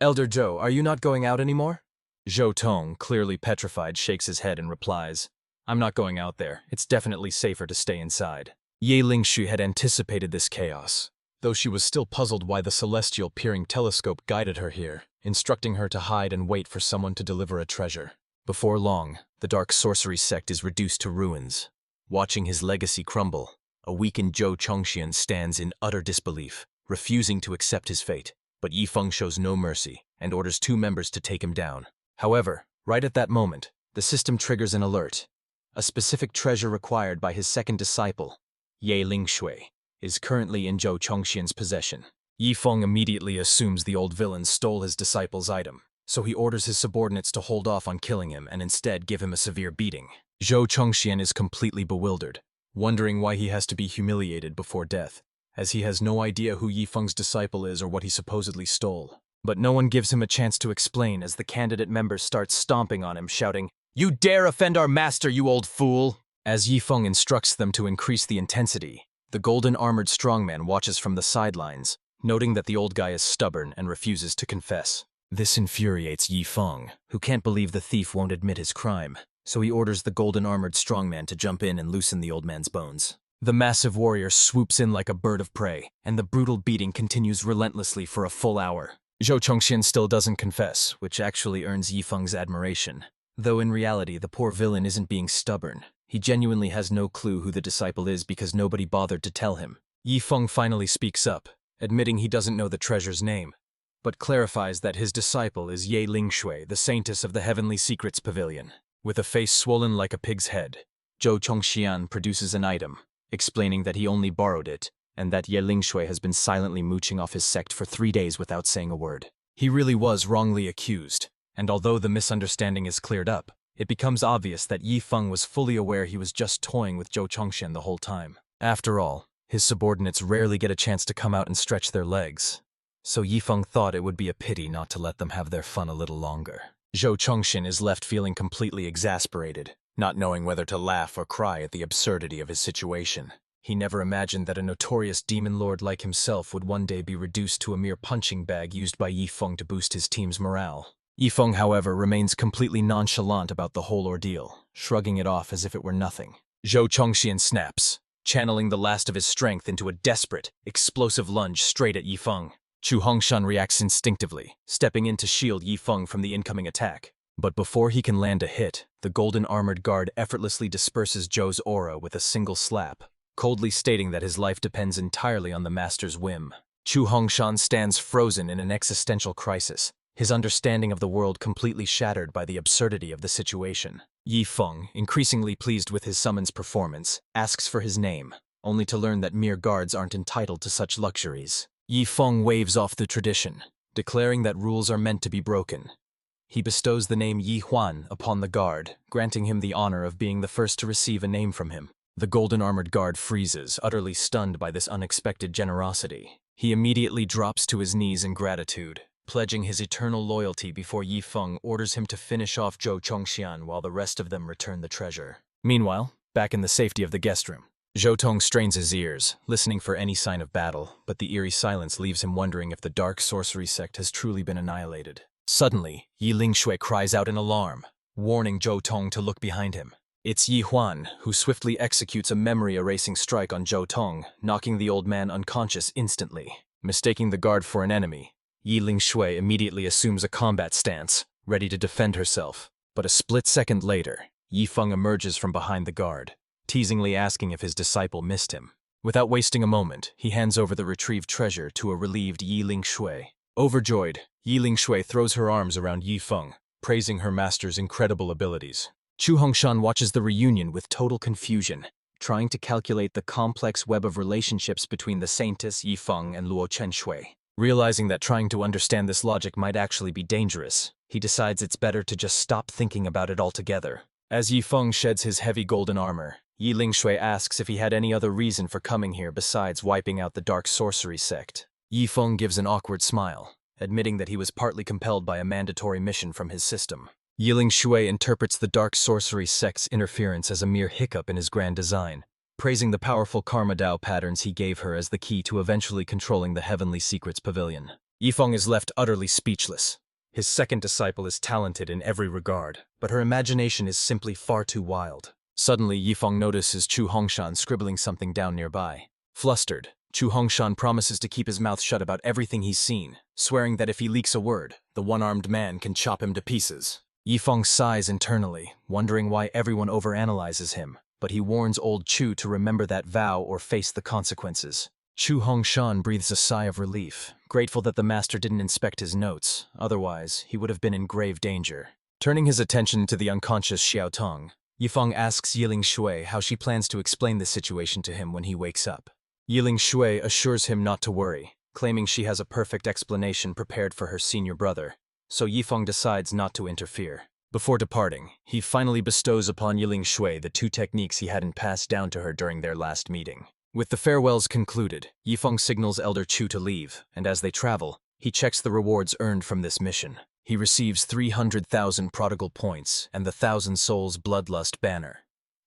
"Elder Zhou, are you not going out anymore?" Zhou Tong, clearly petrified, shakes his head and replies, "I'm not going out there. It's definitely safer to stay inside." Ye Lingshui had anticipated this chaos, though she was still puzzled why the celestial peering telescope guided her here, instructing her to hide and wait for someone to deliver a treasure. Before long, the dark sorcery sect is reduced to ruins. Watching his legacy crumble, a weakened Zhou Chongxian stands in utter disbelief, refusing to accept his fate. But Yifeng shows no mercy and orders 2 members to take him down. However, right at that moment, the system triggers an alert. A specific treasure required by his second disciple, Ye Lingshui, is currently in Zhou Chongxian's possession. Yifeng immediately assumes the old villain stole his disciple's item, so he orders his subordinates to hold off on killing him and instead give him a severe beating. Zhou Chongxian is completely bewildered, wondering why he has to be humiliated before death, as he has no idea who Yifeng's disciple is or what he supposedly stole. But no one gives him a chance to explain as the candidate members start stomping on him, shouting, "You dare offend our master, you old fool!" As Yifeng instructs them to increase the intensity, the golden-armored strongman watches from the sidelines, noting that the old guy is stubborn and refuses to confess. This infuriates Yifeng, who can't believe the thief won't admit his crime, so he orders the golden-armored strongman to jump in and loosen the old man's bones. The massive warrior swoops in like a bird of prey, and the brutal beating continues relentlessly for a full hour. Zhou Chongxian still doesn't confess, which actually earns Yifeng's admiration. Though in reality, the poor villain isn't being stubborn. He genuinely has no clue who the disciple is because nobody bothered to tell him. Yifeng finally speaks up, admitting he doesn't know the treasure's name, but clarifies that his disciple is Ye Lingshui, the saintess of the Heavenly Secrets Pavilion. With a face swollen like a pig's head, Zhou Chongxian produces an item, explaining that he only borrowed it, and that Ye Lingshui has been silently mooching off his sect for 3 days without saying a word. He really was wrongly accused, and although the misunderstanding is cleared up, it becomes obvious that Yifeng was fully aware he was just toying with Zhou Chongxian the whole time. After all, his subordinates rarely get a chance to come out and stretch their legs, so Yifeng thought it would be a pity not to let them have their fun a little longer. Zhou Chongxian is left feeling completely exasperated, not knowing whether to laugh or cry at the absurdity of his situation. He never imagined that a notorious demon lord like himself would one day be reduced to a mere punching bag used by Yifeng to boost his team's morale. Yifeng, however, remains completely nonchalant about the whole ordeal, shrugging it off as if it were nothing. Zhou Chongxian snaps, channeling the last of his strength into a desperate, explosive lunge straight at Yifeng. Chu Hongshan reacts instinctively, stepping in to shield Yifeng from the incoming attack. But before he can land a hit, the golden-armored guard effortlessly disperses Zhou's aura with a single slap, coldly stating that his life depends entirely on the master's whim. Chu Hongshan stands frozen in an existential crisis, his understanding of the world completely shattered by the absurdity of the situation. Yifeng, increasingly pleased with his summons performance, asks for his name, only to learn that mere guards aren't entitled to such luxuries. Yifeng waves off the tradition, declaring that rules are meant to be broken. He bestows the name Yi Huan upon the guard, granting him the honor of being the first to receive a name from him. The golden-armored guard freezes, utterly stunned by this unexpected generosity. He immediately drops to his knees in gratitude, pledging his eternal loyalty before Yifeng orders him to finish off Zhou Chongxian while the rest of them return the treasure. Meanwhile, back in the safety of the guest room, Zhou Tong strains his ears, listening for any sign of battle, but the eerie silence leaves him wondering if the dark sorcery sect has truly been annihilated. Suddenly, Yi Lingshui cries out in alarm, warning Zhou Tong to look behind him. It's Yi Huan, who swiftly executes a memory-erasing strike on Zhou Tong, knocking the old man unconscious instantly. Mistaking the guard for an enemy, Yi Lingshui immediately assumes a combat stance, ready to defend herself. But a split second later, Yi Feng emerges from behind the guard, teasingly asking if his disciple missed him. Without wasting a moment, he hands over the retrieved treasure to a relieved Yi Lingshui. Overjoyed, Yi Lingshui throws her arms around Yi Feng, praising her master's incredible abilities. Chu Hongshan watches the reunion with total confusion, trying to calculate the complex web of relationships between the saintess Yi Feng and Luo Chenshui. Realizing that trying to understand this logic might actually be dangerous, he decides it's better to just stop thinking about it altogether. As Yi Feng sheds his heavy golden armor, Yi Lingshui asks if he had any other reason for coming here besides wiping out the dark sorcery sect. Yi Feng gives an awkward smile, admitting that he was partly compelled by a mandatory mission from his system. Yi Lingshui interprets the dark sorcery sect's interference as a mere hiccup in his grand design, praising the powerful Karma Dao patterns he gave her as the key to eventually controlling the Heavenly Secrets Pavilion. Yi Feng is left utterly speechless. His second disciple is talented in every regard, but her imagination is simply far too wild. Suddenly, Yi Feng notices Chu Hongshan scribbling something down nearby. Flustered, Chu Hongshan promises to keep his mouth shut about everything he's seen, swearing that if he leaks a word, the one-armed man can chop him to pieces. Yi Feng sighs internally, wondering why everyone overanalyzes him, but he warns old Chu to remember that vow or face the consequences. Chu Hongshan breathes a sigh of relief, grateful that the master didn't inspect his notes, otherwise he would have been in grave danger. Turning his attention to the unconscious Xiao Tong, Yi Feng asks Yi Lingshui how she plans to explain the situation to him when he wakes up. Yi Lingshui assures him not to worry, claiming she has a perfect explanation prepared for her senior brother, so Yi Feng decides not to interfere. Before departing, he finally bestows upon Yi Lingshui the 2 techniques he hadn't passed down to her during their last meeting. With the farewells concluded, Yi Feng signals Elder Chu to leave, and as they travel, he checks the rewards earned from this mission. He receives 300,000 prodigal points and the 1,000 Souls Bloodlust banner,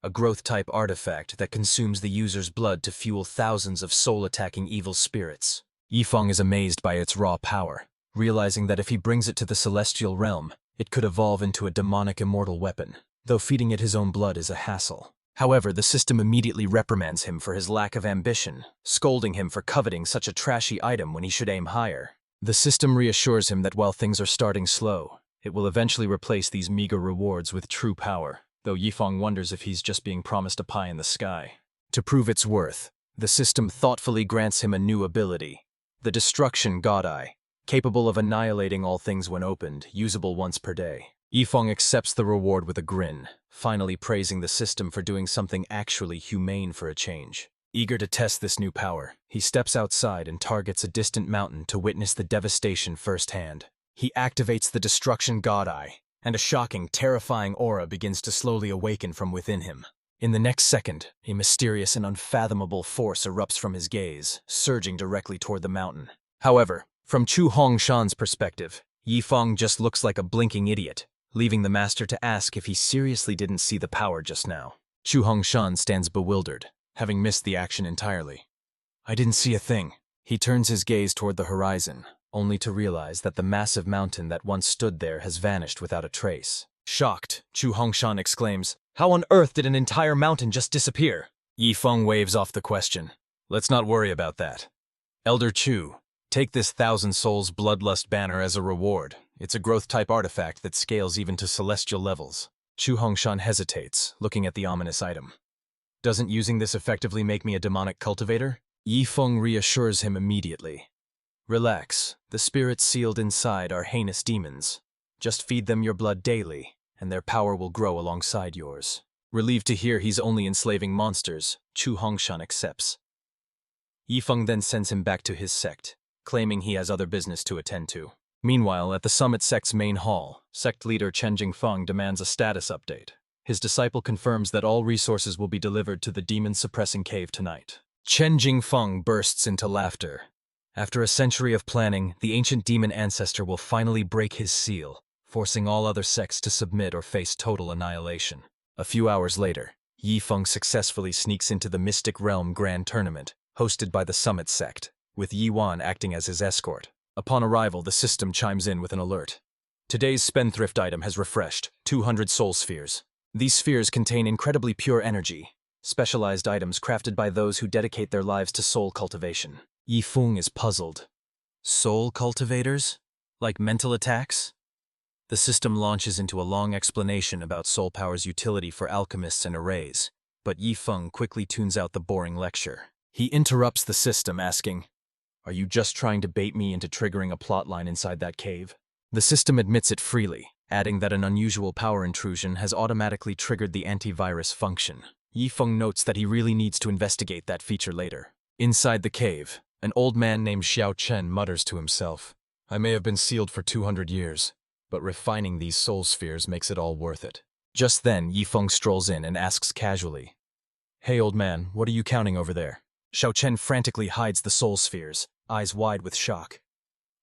a growth-type artifact that consumes the user's blood to fuel thousands of soul-attacking evil spirits. Yi Feng is amazed by its raw power, realizing that if he brings it to the celestial realm, it could evolve into a demonic immortal weapon, though feeding it his own blood is a hassle. However, the system immediately reprimands him for his lack of ambition, scolding him for coveting such a trashy item when he should aim higher. The system reassures him that while things are starting slow, it will eventually replace these meager rewards with true power, though Yi Feng wonders if he's just being promised a pie in the sky. To prove its worth, the system thoughtfully grants him a new ability, the Destruction God Eye, capable of annihilating all things when opened, usable once per day. Yi Feng accepts the reward with a grin, finally praising the system for doing something actually humane for a change. Eager to test this new power, he steps outside and targets a distant mountain to witness the devastation firsthand. He activates the Destruction God Eye, and a shocking, terrifying aura begins to slowly awaken from within him. In the next second, a mysterious and unfathomable force erupts from his gaze, surging directly toward the mountain. However, from Chu Hongshan's perspective, Yi Feng just looks like a blinking idiot, leaving the master to ask if he seriously didn't see the power just now. Chu Hongshan stands bewildered, having missed the action entirely. I didn't see a thing. He turns his gaze toward the horizon, only to realize that the massive mountain that once stood there has vanished without a trace. Shocked, Chu Hongshan exclaims, "How on earth did an entire mountain just disappear?" Yi Feng waves off the question. Let's not worry about that. Elder Chu, take this 1,000 Souls Bloodlust banner as a reward. It's a growth-type artifact that scales even to celestial levels. Chu Hongshan hesitates, looking at the ominous item. Doesn't using this effectively make me a demonic cultivator? Yi Feng reassures him immediately. Relax, the spirits sealed inside are heinous demons. Just feed them your blood daily, and their power will grow alongside yours. Relieved to hear he's only enslaving monsters, Chu Hongshan accepts. Yi Feng then sends him back to his sect, claiming he has other business to attend to. Meanwhile, at the Summit Sect's main hall, sect leader Chen Jingfeng demands a status update. His disciple confirms that all resources will be delivered to the demon-suppressing cave tonight. Chen Jingfeng bursts into laughter. After a century of planning, the ancient demon ancestor will finally break his seal, forcing all other sects to submit or face total annihilation. A few hours later, Yi Feng successfully sneaks into the Mystic Realm Grand Tournament, hosted by the Summit Sect, with Yi Wan acting as his escort. Upon arrival, the system chimes in with an alert. Today's spendthrift item has refreshed, 200 soul spheres. These spheres contain incredibly pure energy, specialized items crafted by those who dedicate their lives to soul cultivation. Yifeng is puzzled. Soul cultivators? Like mental attacks? The system launches into a long explanation about soul power's utility for alchemists and arrays, but Yifeng quickly tunes out the boring lecture. He interrupts the system, asking, "Are you just trying to bait me into triggering a plotline inside that cave?" The system admits it freely, adding that an unusual power intrusion has automatically triggered the antivirus function. Yifeng notes that he really needs to investigate that feature later. Inside the cave, an old man named Xiao Chen mutters to himself, "I may have been sealed for 200 years, but refining these soul spheres makes it all worth it." Just then, Yifeng strolls in and asks casually, "Hey old man, what are you counting over there?" Xiao Chen frantically hides the soul spheres, eyes wide with shock.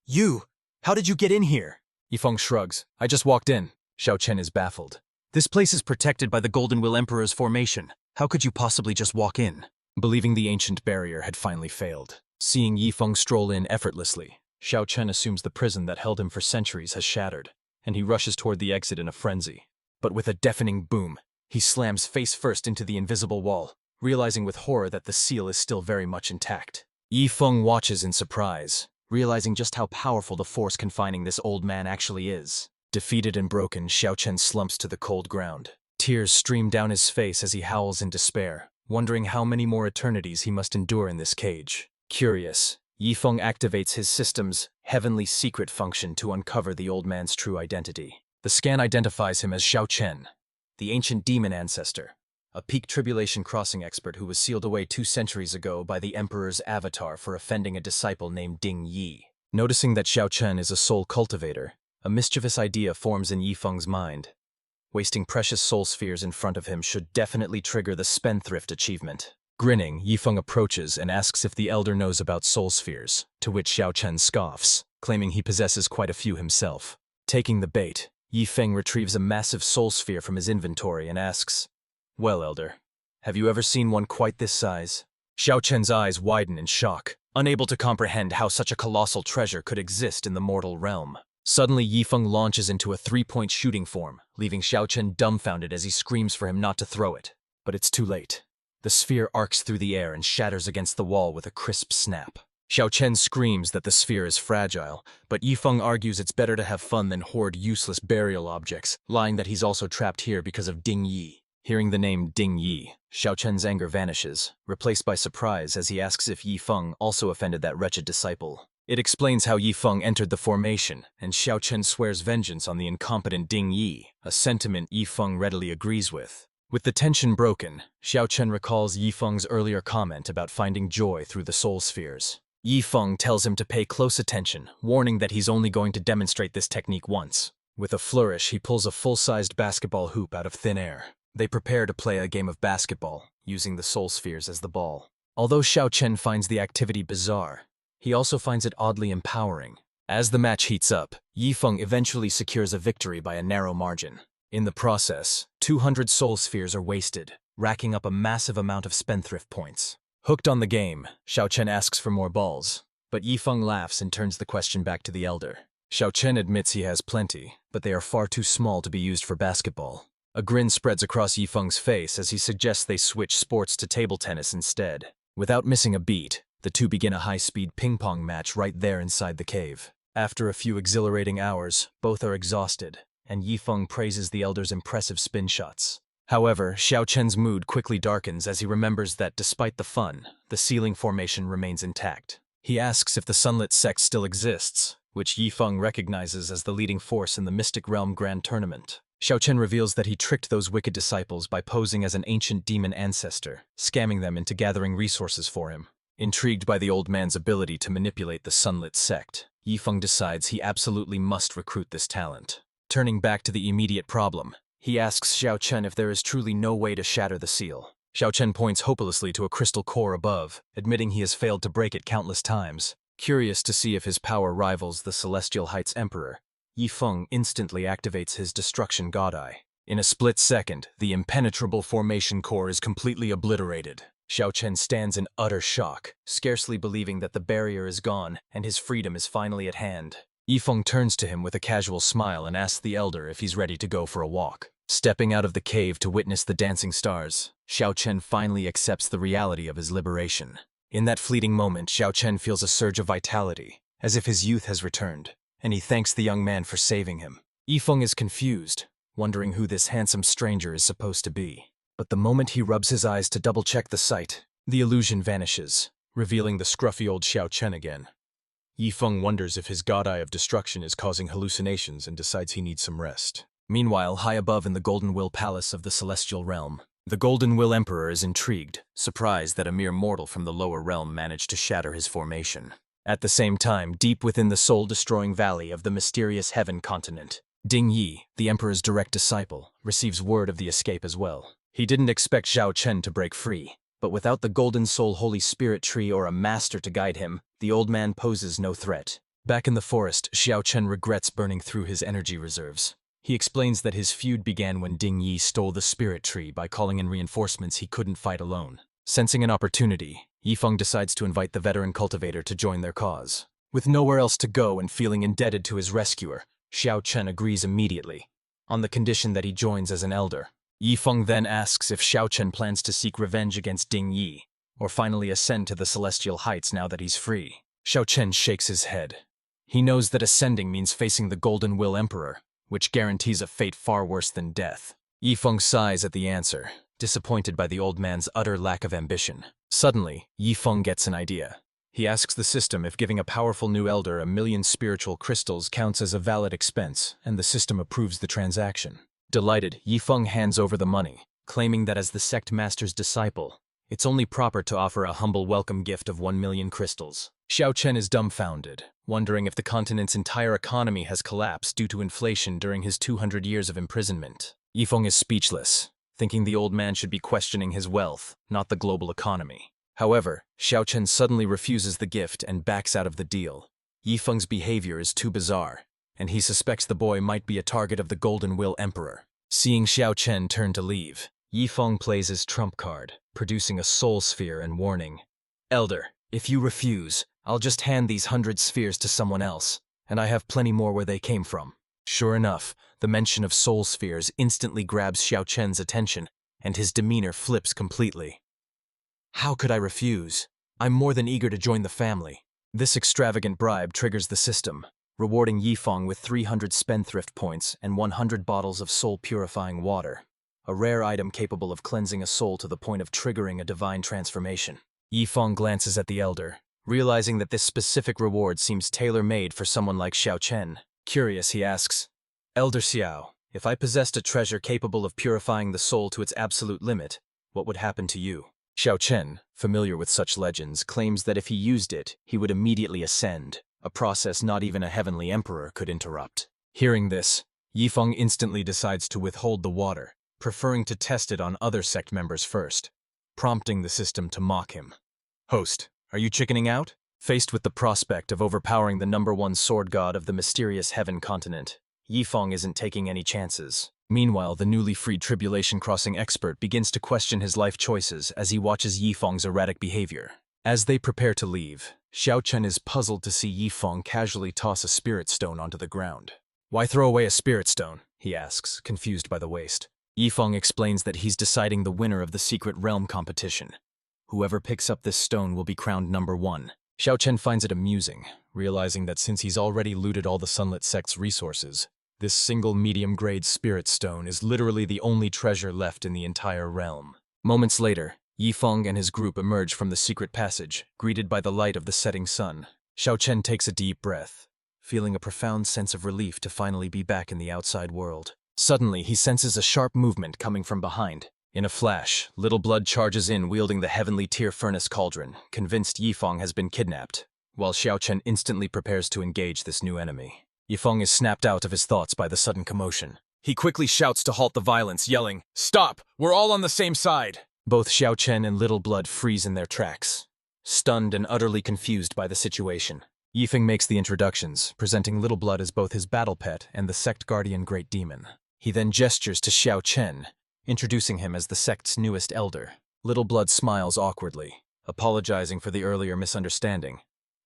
"You! How did you get in here?" Yifeng shrugs. "I just walked in." Xiao Chen is baffled. "This place is protected by the Golden Will Emperor's formation. How could you possibly just walk in?" Believing the ancient barrier had finally failed. Seeing Yifeng stroll in effortlessly, Xiao Chen assumes the prison that held him for centuries has shattered, and he rushes toward the exit in a frenzy. But with a deafening boom, he slams face first into the invisible wall, realizing with horror that the seal is still very much intact. Yifeng watches in surprise, realizing just how powerful the force confining this old man actually is. Defeated and broken, Xiao Chen slumps to the cold ground. Tears stream down his face as he howls in despair, wondering how many more eternities he must endure in this cage. Curious, Yifeng activates his system's heavenly secret function to uncover the old man's true identity. The scan identifies him as Xiao Chen, the ancient demon ancestor, a peak tribulation crossing expert who was sealed away 2 centuries ago by the Emperor's avatar for offending a disciple named Ding Yi. Noticing that Xiao Chen is a soul cultivator, a mischievous idea forms in Yifeng's mind. Wasting precious soul spheres in front of him should definitely trigger the spendthrift achievement. Grinning, Yifeng approaches and asks if the elder knows about soul spheres, to which Xiao Chen scoffs, claiming he possesses quite a few himself. Taking the bait, Yifeng retrieves a massive soul sphere from his inventory and asks, "Well, elder, have you ever seen one quite this size?" Xiao Chen's eyes widen in shock, unable to comprehend how such a colossal treasure could exist in the mortal realm. Suddenly, Yifeng launches into a 3-point shooting form, leaving Xiao Chen dumbfounded as he screams for him not to throw it. But it's too late. The sphere arcs through the air and shatters against the wall with a crisp snap. Xiao Chen screams that the sphere is fragile, but Yifeng argues it's better to have fun than hoard useless burial objects, lying that he's also trapped here because of Ding Yi. Hearing the name Ding Yi, Xiao Chen's anger vanishes, replaced by surprise as he asks if Yifeng also offended that wretched disciple. It explains how Yifeng entered the formation, and Xiao Chen swears vengeance on the incompetent Ding Yi, a sentiment Yifeng readily agrees with. With the tension broken, Xiao Chen recalls Yifeng's earlier comment about finding joy through the soul spheres. Yifeng tells him to pay close attention, warning that he's only going to demonstrate this technique once. With a flourish, he pulls a full-sized basketball hoop out of thin air. They prepare to play a game of basketball, using the soul spheres as the ball. Although Xiao Chen finds the activity bizarre, he also finds it oddly empowering. As the match heats up, Yifeng eventually secures a victory by a narrow margin. In the process, 200 soul spheres are wasted, racking up a massive amount of spendthrift points. Hooked on the game, Xiao Chen asks for more balls, but Yifeng laughs and turns the question back to the elder. Xiao Chen admits he has plenty, but they are far too small to be used for basketball. A grin spreads across Yifeng's face as he suggests they switch sports to table tennis instead. Without missing a beat, the two begin a high-speed ping-pong match right there inside the cave. After a few exhilarating hours, both are exhausted, and Yifeng praises the elder's impressive spin shots. However, Xiao Chen's mood quickly darkens as he remembers that despite the fun, the ceiling formation remains intact. He asks if the sunlit sect still exists, which Yifeng recognizes as the leading force in the Mystic Realm Grand Tournament. Xiao Chen reveals that he tricked those wicked disciples by posing as an ancient demon ancestor, scamming them into gathering resources for him. Intrigued by the old man's ability to manipulate the sunlit sect, Yifeng decides he absolutely must recruit this talent. Turning back to the immediate problem, he asks Xiao Chen if there is truly no way to shatter the seal. Xiao Chen points hopelessly to a crystal core above, admitting he has failed to break it countless times. Curious to see if his power rivals the Celestial Heights Emperor, Yifeng instantly activates his Destruction God Eye. In a split second, the impenetrable formation core is completely obliterated. Xiao Chen stands in utter shock, scarcely believing that the barrier is gone and his freedom is finally at hand. Yifeng turns to him with a casual smile and asks the elder if he's ready to go for a walk. Stepping out of the cave to witness the dancing stars, Xiao Chen finally accepts the reality of his liberation. In that fleeting moment, Xiao Chen feels a surge of vitality, as if his youth has returned, and he thanks the young man for saving him. Yifeng is confused, wondering who this handsome stranger is supposed to be. But the moment he rubs his eyes to double-check the sight, the illusion vanishes, revealing the scruffy old Xiao Chen again. Yifeng wonders if his god eye of destruction is causing hallucinations and decides he needs some rest. Meanwhile, high above in the Golden Will Palace of the Celestial Realm, the Golden Will Emperor is intrigued, surprised that a mere mortal from the lower realm managed to shatter his formation. At the same time, deep within the soul-destroying valley of the mysterious Heaven continent, Ding Yi, the Emperor's direct disciple, receives word of the escape as well. He didn't expect Xiao Chen to break free, but without the Golden Soul Holy Spirit tree or a master to guide him, the old man poses no threat. Back in the forest, Xiao Chen regrets burning through his energy reserves. He explains that his feud began when Ding Yi stole the spirit tree by calling in reinforcements he couldn't fight alone. Sensing an opportunity, Yifeng decides to invite the veteran cultivator to join their cause. With nowhere else to go and feeling indebted to his rescuer, Xiao Chen agrees immediately, on the condition that he joins as an elder. Yifeng then asks if Xiao Chen plans to seek revenge against Ding Yi, or finally ascend to the celestial heights now that he's free. Xiao Chen shakes his head. He knows that ascending means facing the Golden Will Emperor, which guarantees a fate far worse than death. Yifeng sighs at the answer, disappointed by the old man's utter lack of ambition. Suddenly, Yifeng gets an idea. He asks the system if giving a powerful new elder 1,000,000 spiritual crystals counts as a valid expense, and the system approves the transaction. Delighted, Yifeng hands over the money, claiming that as the sect master's disciple, it's only proper to offer a humble welcome gift of 1,000,000 crystals. Xiao Chen is dumbfounded, wondering if the continent's entire economy has collapsed due to inflation during his 200 years of imprisonment. Yifeng is speechless, thinking the old man should be questioning his wealth, not the global economy. However, Xiao Chen suddenly refuses the gift and backs out of the deal. Yifeng's behavior is too bizarre, and he suspects the boy might be a target of the Golden Will Emperor. Seeing Xiao Chen turn to leave, Yifeng plays his trump card, producing a soul sphere and warning, "Elder, if you refuse, I'll just hand these 100 spheres to someone else, and I have plenty more where they came from." Sure enough, the mention of soul spheres instantly grabs Xiao Chen's attention, and his demeanor flips completely. "How could I refuse? I'm more than eager to join the family." This extravagant bribe triggers the system, rewarding Yifeng with 300 spendthrift points and 100 bottles of soul-purifying water, a rare item capable of cleansing a soul to the point of triggering a divine transformation. Yifeng glances at the elder, realizing that this specific reward seems tailor-made for someone like Xiao Chen. Curious, he asks, "Elder Xiao, if I possessed a treasure capable of purifying the soul to its absolute limit, what would happen to you?" Xiao Chen, familiar with such legends, claims that if he used it, he would immediately ascend, a process not even a heavenly emperor could interrupt. Hearing this, Yifeng instantly decides to withhold the water, preferring to test it on other sect members first, prompting the system to mock him. "Host, are you chickening out?" Faced with the prospect of overpowering the #1 sword god of the mysterious Heaven continent, Yifeng isn't taking any chances. Meanwhile, the newly freed tribulation crossing expert begins to question his life choices as he watches Yifeng's erratic behavior. As they prepare to leave, Xiao Chen is puzzled to see Yifeng casually toss a spirit stone onto the ground. "Why throw away a spirit stone?" he asks, confused by the waste. Yifeng explains that he's deciding the winner of the secret realm competition. Whoever picks up this stone will be crowned #1. Xiao Chen finds it amusing, realizing that since he's already looted all the Sunlit Sect's resources, this single medium-grade spirit stone is literally the only treasure left in the entire realm. Moments later, Yifeng and his group emerge from the secret passage, greeted by the light of the setting sun. Xiao Chen takes a deep breath, feeling a profound sense of relief to finally be back in the outside world. Suddenly, he senses a sharp movement coming from behind. In a flash, Little Blood charges in wielding the heavenly tier furnace cauldron, convinced Yifeng has been kidnapped, while Xiao Chen instantly prepares to engage this new enemy. Yifeng is snapped out of his thoughts by the sudden commotion. He quickly shouts to halt the violence, yelling, "Stop! We're all on the same side!" Both Xiao Chen and Little Blood freeze in their tracks, stunned and utterly confused by the situation. Yifeng makes the introductions, presenting Little Blood as both his battle pet and the sect guardian Great Demon. He then gestures to Xiao Chen, introducing him as the sect's newest elder. Little Blood smiles awkwardly, apologizing for the earlier misunderstanding,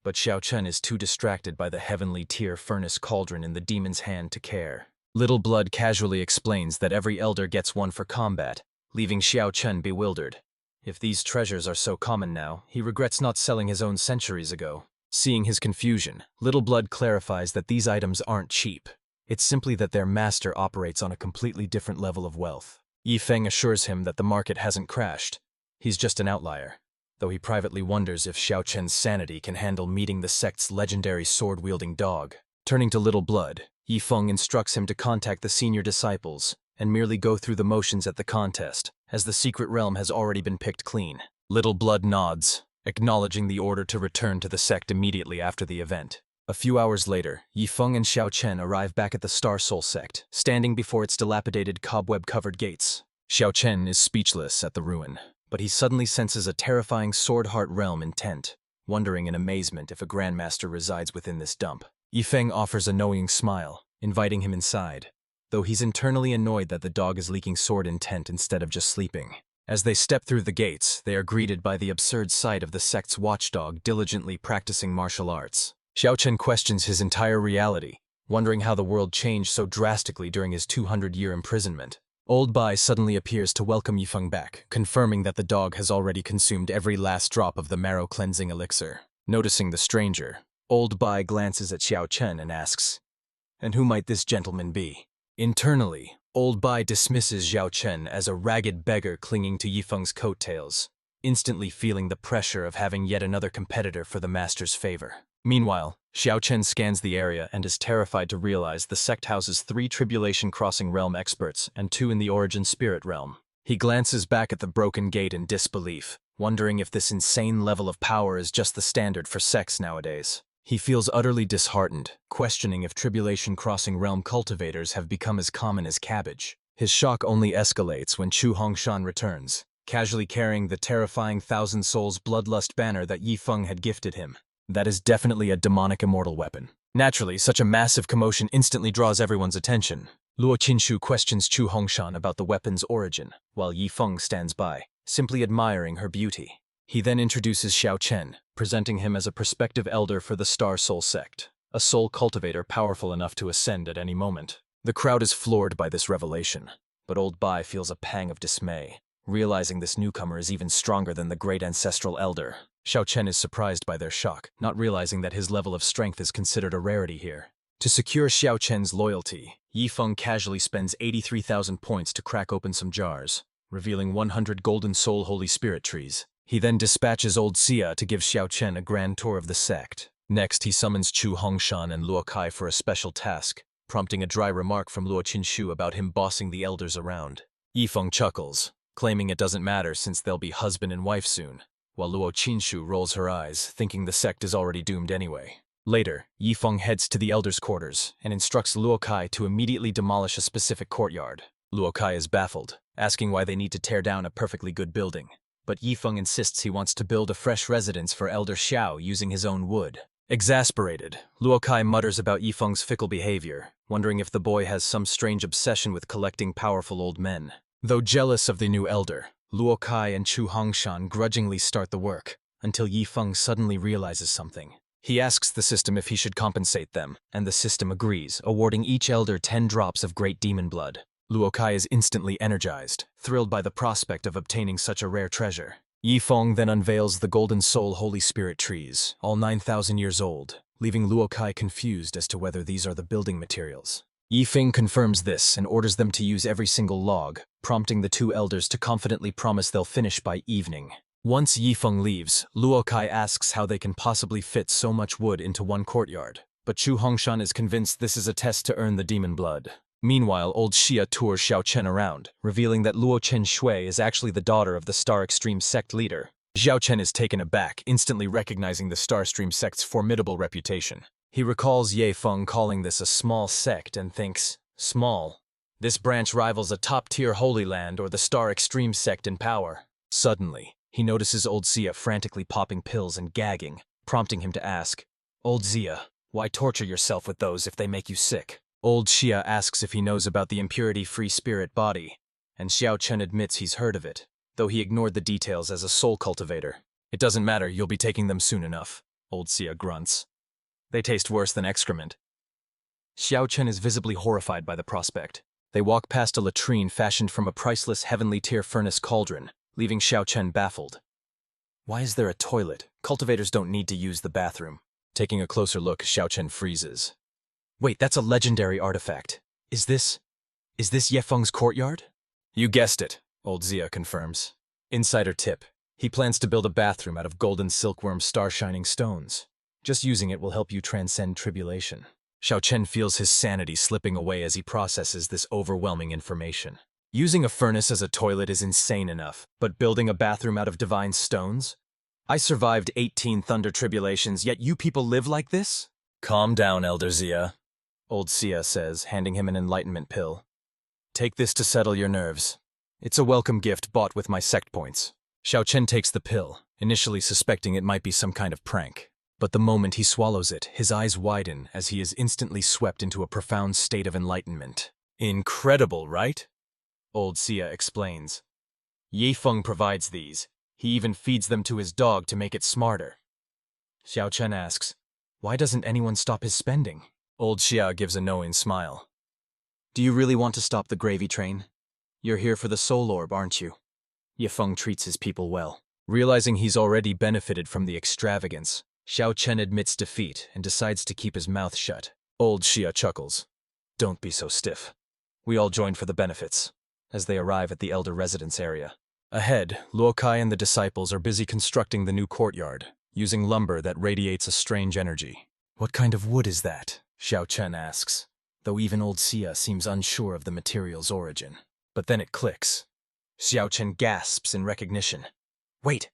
but Xiao Chen is too distracted by the heavenly tier furnace cauldron in the demon's hand to care. Little Blood casually explains that every elder gets one for combat, leaving Xiao Chen bewildered. If these treasures are so common now, he regrets not selling his own centuries ago. Seeing his confusion, Little Blood clarifies that these items aren't cheap. It's simply that their master operates on a completely different level of wealth. Yifeng assures him that the market hasn't crashed. He's just an outlier, though he privately wonders if Xiao Chen's sanity can handle meeting the sect's legendary sword-wielding dog. Turning to Little Blood, Yifeng instructs him to contact the senior disciples and merely go through the motions at the contest, as the secret realm has already been picked clean. Little Blood nods, acknowledging the order to return to the sect immediately after the event. A few hours later, Yifeng and Xiao Chen arrive back at the Star Soul sect, standing before its dilapidated cobweb-covered gates. Xiao Chen is speechless at the ruin, but he suddenly senses a terrifying sword-heart realm intent, wondering in amazement if a grandmaster resides within this dump. Yifeng offers a knowing smile, inviting him inside, though he's internally annoyed that the dog is leaking sword intent instead of just sleeping. As they step through the gates, they are greeted by the absurd sight of the sect's watchdog diligently practicing martial arts. Xiao Chen questions his entire reality, wondering how the world changed so drastically during his 200-year imprisonment. Old Bai suddenly appears to welcome Yifeng back, confirming that the dog has already consumed every last drop of the marrow-cleansing elixir. Noticing the stranger, Old Bai glances at Xiao Chen and asks, "And who might this gentleman be?" Internally, Old Bai dismisses Xiao Chen as a ragged beggar clinging to Yifeng's coattails, instantly feeling the pressure of having yet another competitor for the master's favor. Meanwhile, Xiao Chen scans the area and is terrified to realize the sect houses 3 Tribulation Crossing Realm experts and 2 in the Origin Spirit Realm. He glances back at the broken gate in disbelief, wondering if this insane level of power is just the standard for sects nowadays. He feels utterly disheartened, questioning if Tribulation Crossing Realm cultivators have become as common as cabbage. His shock only escalates when Chu Hongshan returns, casually carrying the terrifying Thousand Souls Bloodlust banner that Yifeng had gifted him. That is definitely a demonic immortal weapon. Naturally, such a massive commotion instantly draws everyone's attention. Luo Qinshu questions Chu Hongshan about the weapon's origin, while Yifeng stands by, simply admiring her beauty. He then introduces Xiao Chen, presenting him as a prospective elder for the Star Soul sect, a soul cultivator powerful enough to ascend at any moment. The crowd is floored by this revelation, but Old Bai feels a pang of dismay, realizing this newcomer is even stronger than the great ancestral elder. Xiao Chen is surprised by their shock, not realizing that his level of strength is considered a rarity here. To secure Xiao Chen's loyalty, Yifeng casually spends 83,000 points to crack open some jars, revealing 100 golden soul holy spirit trees. He then dispatches Old Xia to give Xiao Chen a grand tour of the sect. Next, he summons Chu Hongshan and Luo Kai for a special task, prompting a dry remark from Luo Qinshu about him bossing the elders around. Yifeng chuckles, claiming it doesn't matter since they'll be husband and wife soon, while Luo Qinshu rolls her eyes, thinking the sect is already doomed anyway. Later, Yifeng heads to the elders' quarters and instructs Luo Kai to immediately demolish a specific courtyard. Luo Kai is baffled, asking why they need to tear down a perfectly good building. But Yifeng insists he wants to build a fresh residence for Elder Xiao using his own wood. Exasperated, Luo Kai mutters about Yifeng's fickle behavior, wondering if the boy has some strange obsession with collecting powerful old men. Though jealous of the new elder, Luo Kai and Chu Hongshan grudgingly start the work, until Yifeng suddenly realizes something. He asks the system if he should compensate them, and the system agrees, awarding each elder 10 drops of great demon blood. Luo Kai is instantly energized, thrilled by the prospect of obtaining such a rare treasure. Yifeng then unveils the Golden Soul Holy Spirit trees, all 9,000 years old, leaving Luo Kai confused as to whether these are the building materials. Yifeng confirms this and orders them to use every single log, prompting the 2 elders to confidently promise they'll finish by evening. Once Yifeng leaves, Luo Kai asks how they can possibly fit so much wood into one courtyard, but Chu Hongshan is convinced this is a test to earn the demon blood. Meanwhile, Old Xia tours Xiao Chen around, revealing that Luo Chen Shui is actually the daughter of the Star Extreme sect leader. Xiao Chen is taken aback, instantly recognizing the Star Extreme sect's formidable reputation. He recalls Ye Feng calling this a small sect and thinks, small. This branch rivals a top-tier Holy Land or the Star Extreme sect in power. Suddenly, he notices Old Xia frantically popping pills and gagging, prompting him to ask, "Old Xia, why torture yourself with those if they make you sick?" Old Xia asks if he knows about the impurity-free spirit body, and Xiao Chen admits he's heard of it, though he ignored the details as a soul cultivator. "It doesn't matter, you'll be taking them soon enough," Old Xia grunts. "They taste worse than excrement." Xiao Chen is visibly horrified by the prospect. They walk past a latrine fashioned from a priceless heavenly tier furnace cauldron, leaving Xiao Chen baffled. Why is there a toilet? Cultivators don't need to use the bathroom. Taking a closer look, Xiao Chen freezes. Wait, that's a legendary artifact. Is this Yefeng's courtyard? You guessed it, old Zia confirms. Insider tip. He plans to build a bathroom out of golden silkworm star-shining stones. Just using it will help you transcend tribulation. Xiao Chen feels his sanity slipping away as he processes this overwhelming information. Using a furnace as a toilet is insane enough, but building a bathroom out of divine stones? I survived 18 thunder tribulations, yet you people live like this? Calm down, Elder Zia, old Sia says, handing him an enlightenment pill. Take this to settle your nerves. It's a welcome gift bought with my sect points. Xiao Chen takes the pill, initially suspecting it might be some kind of prank. But the moment he swallows it, his eyes widen as he is instantly swept into a profound state of enlightenment. Incredible, right? Old Sia explains. Yifeng provides these. He even feeds them to his dog to make it smarter. Xiao Chen asks, why doesn't anyone stop his spending? Old Xia gives a knowing smile. Do you really want to stop the gravy train? You're here for the soul orb, aren't you? Yifeng treats his people well. Realizing he's already benefited from the extravagance, Xiao Chen admits defeat and decides to keep his mouth shut. Old Xia chuckles. Don't be so stiff. We all joined for the benefits. As they arrive at the elder residence area. Ahead, Luo Kai and the disciples are busy constructing the new courtyard, using lumber that radiates a strange energy. What kind of wood is that? Xiao Chen asks, though even old Xia seems unsure of the material's origin. But then it clicks. Xiao Chen gasps in recognition. Wait,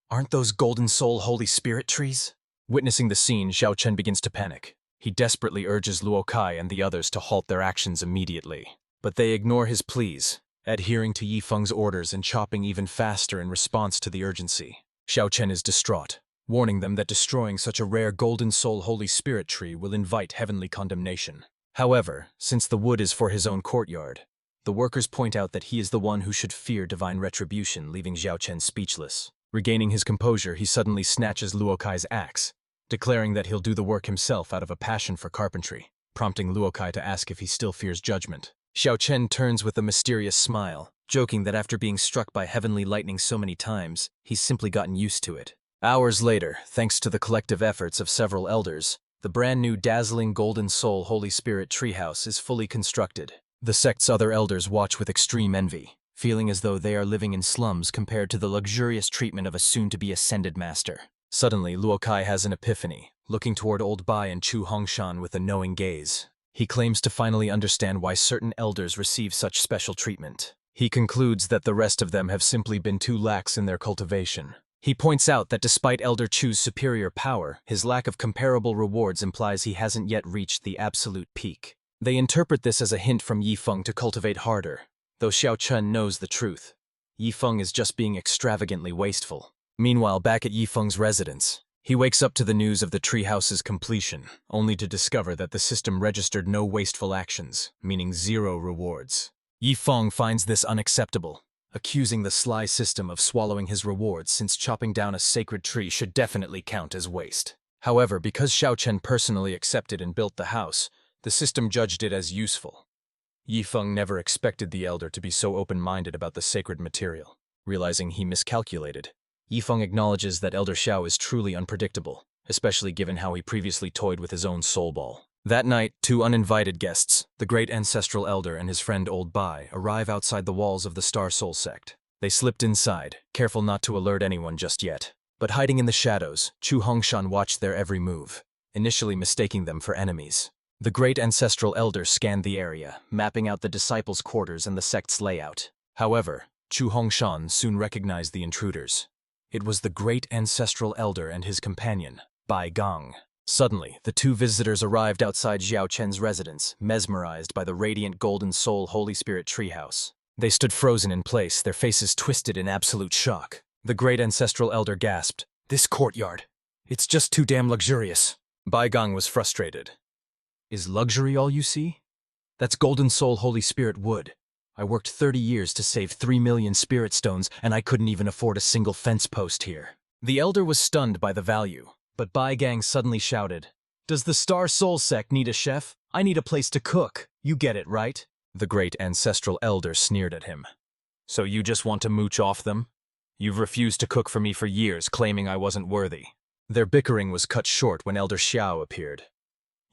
aren't those golden soul Holy Spirit trees? Witnessing the scene, Xiao Chen begins to panic. He desperately urges Luo Kai and the others to halt their actions immediately. But they ignore his pleas, adhering to Yifeng's orders and chopping even faster in response to the urgency. Xiao Chen is distraught, warning them that destroying such a rare golden soul Holy Spirit tree will invite heavenly condemnation. However, since the wood is for his own courtyard, the workers point out that he is the one who should fear divine retribution, leaving Xiao Chen speechless. Regaining his composure, he suddenly snatches Luo Kai's axe, declaring that he'll do the work himself out of a passion for carpentry, prompting Luo Kai to ask if he still fears judgment. Xiao Chen turns with a mysterious smile, joking that after being struck by heavenly lightning so many times, he's simply gotten used to it. Hours later, thanks to the collective efforts of several elders, the brand new dazzling Golden Soul Holy Spirit treehouse is fully constructed. The sect's other elders watch with extreme envy, feeling as though they are living in slums compared to the luxurious treatment of a soon-to-be ascended master. Suddenly, Luo Kai has an epiphany, looking toward Old Bai and Chu Hongshan with a knowing gaze. He claims to finally understand why certain elders receive such special treatment. He concludes that the rest of them have simply been too lax in their cultivation. He points out that despite Elder Chu's superior power, his lack of comparable rewards implies he hasn't yet reached the absolute peak. They interpret this as a hint from Yifeng to cultivate harder, though Xiao Chen knows the truth. Yifeng is just being extravagantly wasteful. Meanwhile, back at Yifeng's residence, he wakes up to the news of the treehouse's completion, only to discover that the system registered no wasteful actions, meaning 0 rewards. Yifeng finds this unacceptable, accusing the sly system of swallowing his rewards since chopping down a sacred tree should definitely count as waste. However, because Xiao Chen personally accepted and built the house, the system judged it as useful. Yifeng never expected the elder to be so open-minded about the sacred material. Realizing he miscalculated, Yifeng acknowledges that Elder Xiao is truly unpredictable, especially given how he previously toyed with his own soul ball. That night, 2 uninvited guests, the great ancestral elder and his friend Old Bai, arrive outside the walls of the Star Soul Sect. They slipped inside, careful not to alert anyone just yet. But hiding in the shadows, Chu Hongshan watched their every move, initially mistaking them for enemies. The great ancestral elder scanned the area, mapping out the disciples' quarters and the sect's layout. However, Chu Hongshan soon recognized the intruders. It was the great ancestral elder and his companion, Bai Gang. Suddenly, the 2 visitors arrived outside Xiao Chen's residence, mesmerized by the radiant Golden Soul Holy Spirit treehouse. They stood frozen in place, their faces twisted in absolute shock. The great ancestral elder gasped, "This courtyard, it's just too damn luxurious." Bai Gang was frustrated. "Is luxury all you see? That's Golden Soul Holy Spirit wood. I worked 30 years to save 3 million spirit stones, and I couldn't even afford a single fence post here." The elder was stunned by the value, but Bai Gang suddenly shouted, "Does the Star Soul Sect need a chef? I need a place to cook. You get it, right?" The great ancestral elder sneered at him. "So you just want to mooch off them? You've refused to cook for me for years, claiming I wasn't worthy. Their bickering was cut short when Elder Xiao appeared.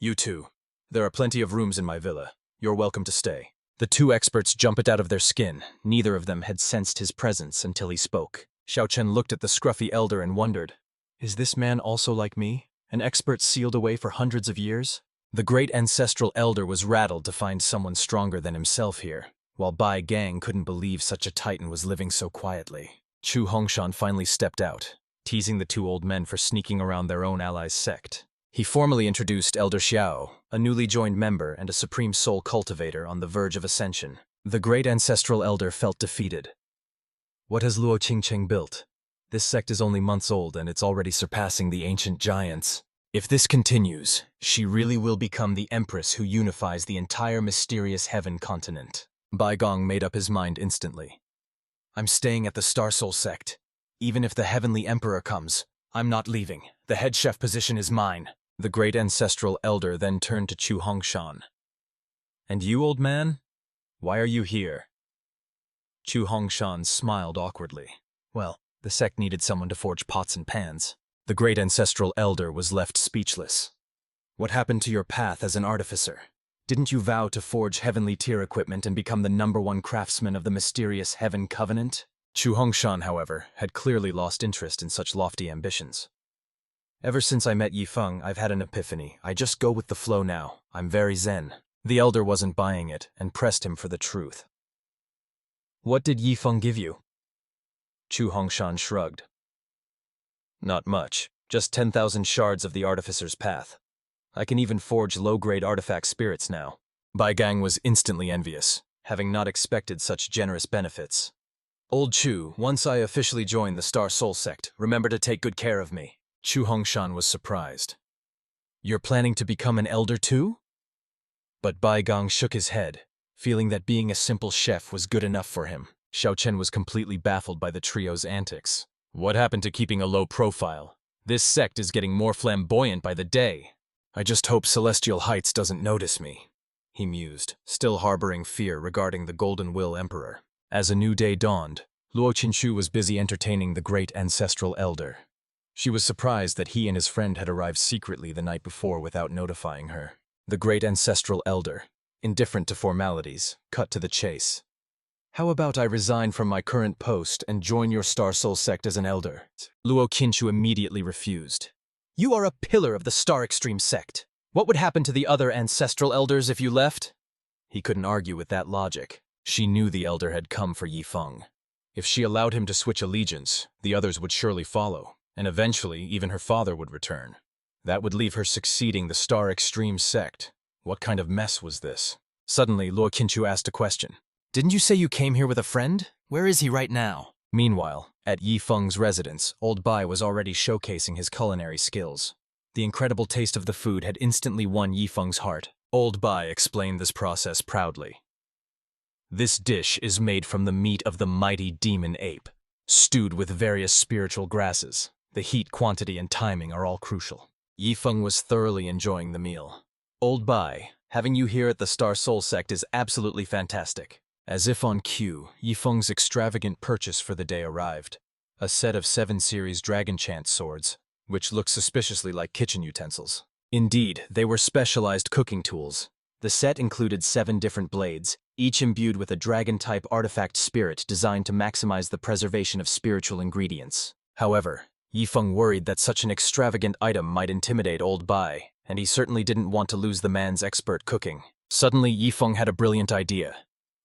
You two. There are plenty of rooms in my villa. You're welcome to stay. The two experts jumped out of their skin. Neither of them had sensed his presence until he spoke. Xiao Chen looked at the scruffy elder and wondered, is this man also like me? An expert sealed away for hundreds of years? The great ancestral elder was rattled to find someone stronger than himself here, while Bai Gang couldn't believe such a titan was living so quietly. Chu Hongshan finally stepped out, teasing the two old men for sneaking around their own allies' sect. He formally introduced Elder Xiao, a newly joined member and a supreme soul cultivator on the verge of ascension. The great ancestral elder felt defeated. What has Luo Qingcheng built? This sect is only months old and it's already surpassing the ancient giants. If this continues, she really will become the empress who unifies the entire mysterious heaven continent. Bai Gong made up his mind instantly. I'm staying at the Star Soul sect. Even if the heavenly emperor comes, I'm not leaving. The head chef position is mine. The great ancestral elder then turned to Chu Hongshan. And you, old man? Why are you here? Chu Hongshan smiled awkwardly. Well, the sect needed someone to forge pots and pans. The great ancestral elder was left speechless. What happened to your path as an artificer? Didn't you vow to forge heavenly tier equipment and become the #1 craftsman of the mysterious heaven covenant? Chu Hongshan, however, had clearly lost interest in such lofty ambitions. Ever since I met Yi Feng, I've had an epiphany. I just go with the flow now. I'm very zen. The elder wasn't buying it and pressed him for the truth. What did Yi Feng give you? Chu Hongshan shrugged. Not much, just 10,000 shards of the artificer's path. I can even forge low-grade artifact spirits now. Bai Gang was instantly envious, having not expected such generous benefits. Old Chu, once I officially join the Star Soul sect, remember to take good care of me. Chu Hongshan was surprised. You're planning to become an elder too? But Bai Gang shook his head, feeling that being a simple chef was good enough for him. Xiao Chen was completely baffled by the trio's antics. What happened to keeping a low profile? This sect is getting more flamboyant by the day. I just hope Celestial Heights doesn't notice me, he mused, still harboring fear regarding the Golden Will Emperor. As a new day dawned, Luo Qinshu was busy entertaining the great ancestral elder. She was surprised that he and his friend had arrived secretly the night before without notifying her. The great ancestral elder, indifferent to formalities, cut to the chase. How about I resign from my current post and join your Star Soul sect as an elder? Luo Qinshu immediately refused. You are a pillar of the Star Extreme sect. What would happen to the other ancestral elders if you left? He couldn't argue with that logic. She knew the elder had come for Yi Feng. If she allowed him to switch allegiance, the others would surely follow, and eventually even her father would return. That would leave her succeeding the Star Extreme sect. What kind of mess was this? Suddenly, Luo Qinshu asked a question. Didn't you say you came here with a friend? Where is he right now? Meanwhile, at Yi Feng's residence, old Bai was already showcasing his culinary skills. The incredible taste of the food had instantly won Yi Feng's heart. Old Bai explained this process proudly. This dish is made from the meat of the mighty demon ape, stewed with various spiritual grasses. The heat, quantity, and timing are all crucial. Yi Feng was thoroughly enjoying the meal. Old Bai, having you here at the Star Soul sect is absolutely fantastic. As if on cue, Yi Feng's extravagant purchase for the day arrived. A set of 7 series Dragon Chant swords, which looked suspiciously like kitchen utensils. Indeed, they were specialized cooking tools. The set included 7 different blades, each imbued with a dragon-type artifact spirit designed to maximize the preservation of spiritual ingredients. However, Yi Feng worried that such an extravagant item might intimidate old Bai, and he certainly didn't want to lose the man's expert cooking. Suddenly, Yi Feng had a brilliant idea.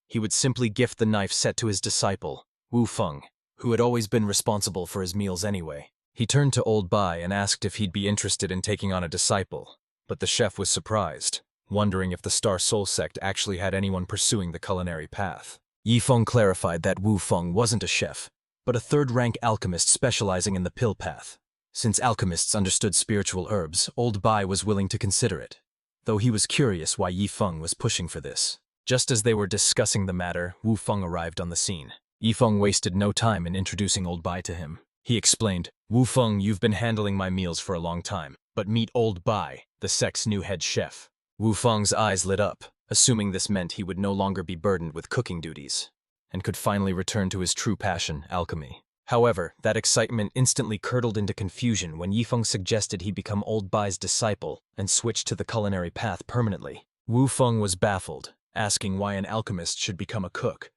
He would simply gift the knife set to his disciple, Wu Feng, who had always been responsible for his meals anyway. He turned to old Bai and asked if he'd be interested in taking on a disciple, but the chef was surprised, wondering if the Star Soul sect actually had anyone pursuing the culinary path. Yi Feng clarified that Wu Feng wasn't a chef, but a third-rank alchemist specializing in the pill path. Since alchemists understood spiritual herbs, old Bai was willing to consider it, though he was curious why Yi Feng was pushing for this. Just as they were discussing the matter, Wu Feng arrived on the scene. Yi Feng wasted no time in introducing old Bai to him. He explained, Wu Feng, you've been handling my meals for a long time, but meet old Bai, the sect's new head chef. Wu Feng's eyes lit up, assuming this meant he would no longer be burdened with cooking duties, and could finally return to his true passion, alchemy. However, that excitement instantly curdled into confusion when Yifeng suggested he become Old Bai's disciple and switch to the culinary path permanently. Wu Feng was baffled, asking why an alchemist should become a cook.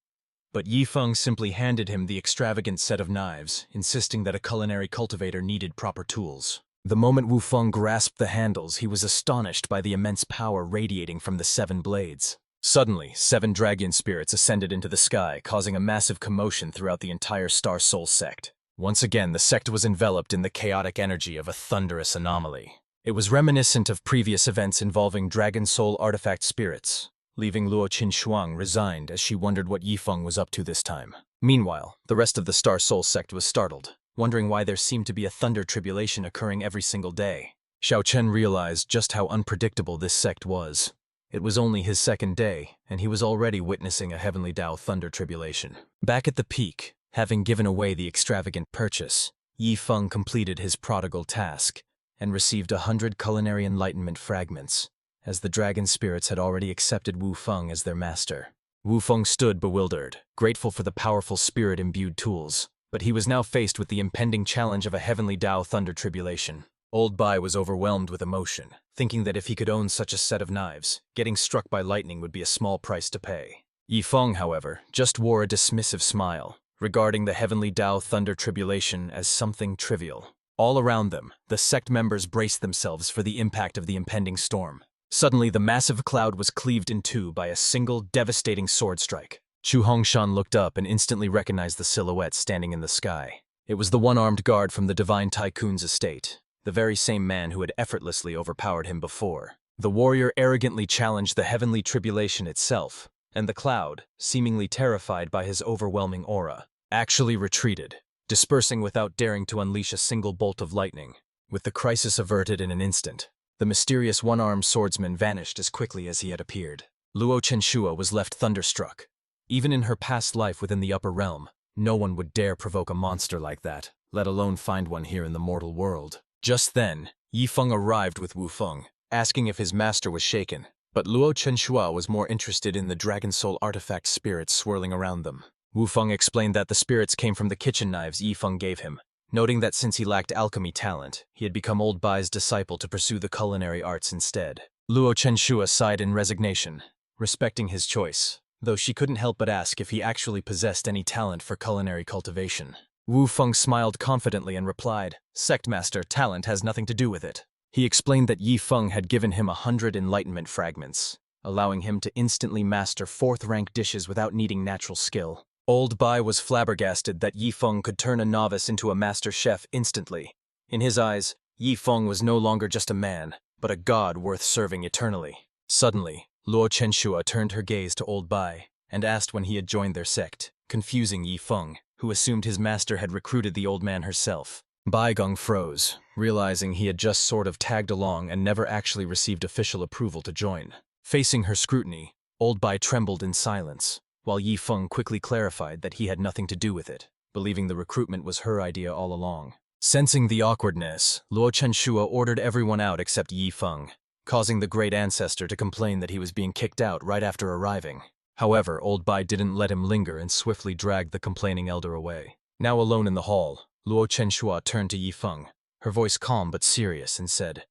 But Yifeng simply handed him the extravagant set of knives, insisting that a culinary cultivator needed proper tools. The moment Wu Feng grasped the handles, he was astonished by the immense power radiating from the 7 blades. Suddenly, 7 dragon spirits ascended into the sky, causing a massive commotion throughout the entire Star Soul sect. Once again, the sect was enveloped in the chaotic energy of a thunderous anomaly. It was reminiscent of previous events involving Dragon Soul artifact spirits, leaving Luo Qinshuang resigned as she wondered what Yifeng was up to this time. Meanwhile, the rest of the Star Soul sect was startled, wondering why there seemed to be a thunder tribulation occurring every single day. Xiao Chen realized just how unpredictable this sect was. It was only his 2nd day, and he was already witnessing a heavenly Tao thunder tribulation. Back at the peak, having given away the extravagant purchase, Yifeng completed his prodigal task and received 100 culinary enlightenment fragments, as the dragon spirits had already accepted Wu Feng as their master. Wu Feng stood bewildered, grateful for the powerful spirit-imbued tools, but he was now faced with the impending challenge of a heavenly Tao thunder tribulation. Old Bai was overwhelmed with emotion, thinking that if he could own such a set of knives, getting struck by lightning would be a small price to pay. Yifeng, however, just wore a dismissive smile, regarding the heavenly Tao thunder tribulation as something trivial. All around them, the sect members braced themselves for the impact of the impending storm. Suddenly, the massive cloud was cleaved in two by a single devastating sword strike. Chu Hongshan looked up and instantly recognized the silhouette standing in the sky. It was the one-armed guard from the Divine Tycoon's estate, the very same man who had effortlessly overpowered him before. The warrior arrogantly challenged the heavenly tribulation itself, and the cloud, seemingly terrified by his overwhelming aura, actually retreated, dispersing without daring to unleash a single bolt of lightning. With the crisis averted in an instant, the mysterious one-armed swordsman vanished as quickly as he had appeared. Luo Chenshua was left thunderstruck. Even in her past life within the upper realm, no one would dare provoke a monster like that, let alone find one here in the mortal world. Just then, Yifeng arrived with Wu Feng, asking if his master was shaken, but Luo Chenshua was more interested in the Dragon Soul artifact spirits swirling around them. Wu Feng explained that the spirits came from the kitchen knives Yifeng gave him, noting that since he lacked alchemy talent, he had become Old Bai's disciple to pursue the culinary arts instead. Luo Chenshua sighed in resignation, respecting his choice, though she couldn't help but ask if he actually possessed any talent for culinary cultivation. Wu Feng smiled confidently and replied, "Sect Master, talent has nothing to do with it." He explained that Yifeng had given him 100 enlightenment fragments, allowing him to instantly master 4th-rank dishes without needing natural skill. Old Bai was flabbergasted that Yifeng could turn a novice into a master chef instantly. In his eyes, Yifeng was no longer just a man, but a god worth serving eternally. Suddenly, Luo Chenshua turned her gaze to Old Bai and asked when he had joined their sect, confusing Yifeng, who assumed his master had recruited the old man herself. Bai Gong froze, realizing he had just sort of tagged along and never actually received official approval to join. Facing her scrutiny, Old Bai trembled in silence, while Yifeng quickly clarified that he had nothing to do with it, believing the recruitment was her idea all along. Sensing the awkwardness, Luo Chenshua ordered everyone out except Yifeng, causing the great ancestor to complain that he was being kicked out right after arriving. However, Old Bai didn't let him linger and swiftly dragged the complaining elder away. Now alone in the hall, Luo Chenshua turned to Yifeng, her voice calm but serious, and said,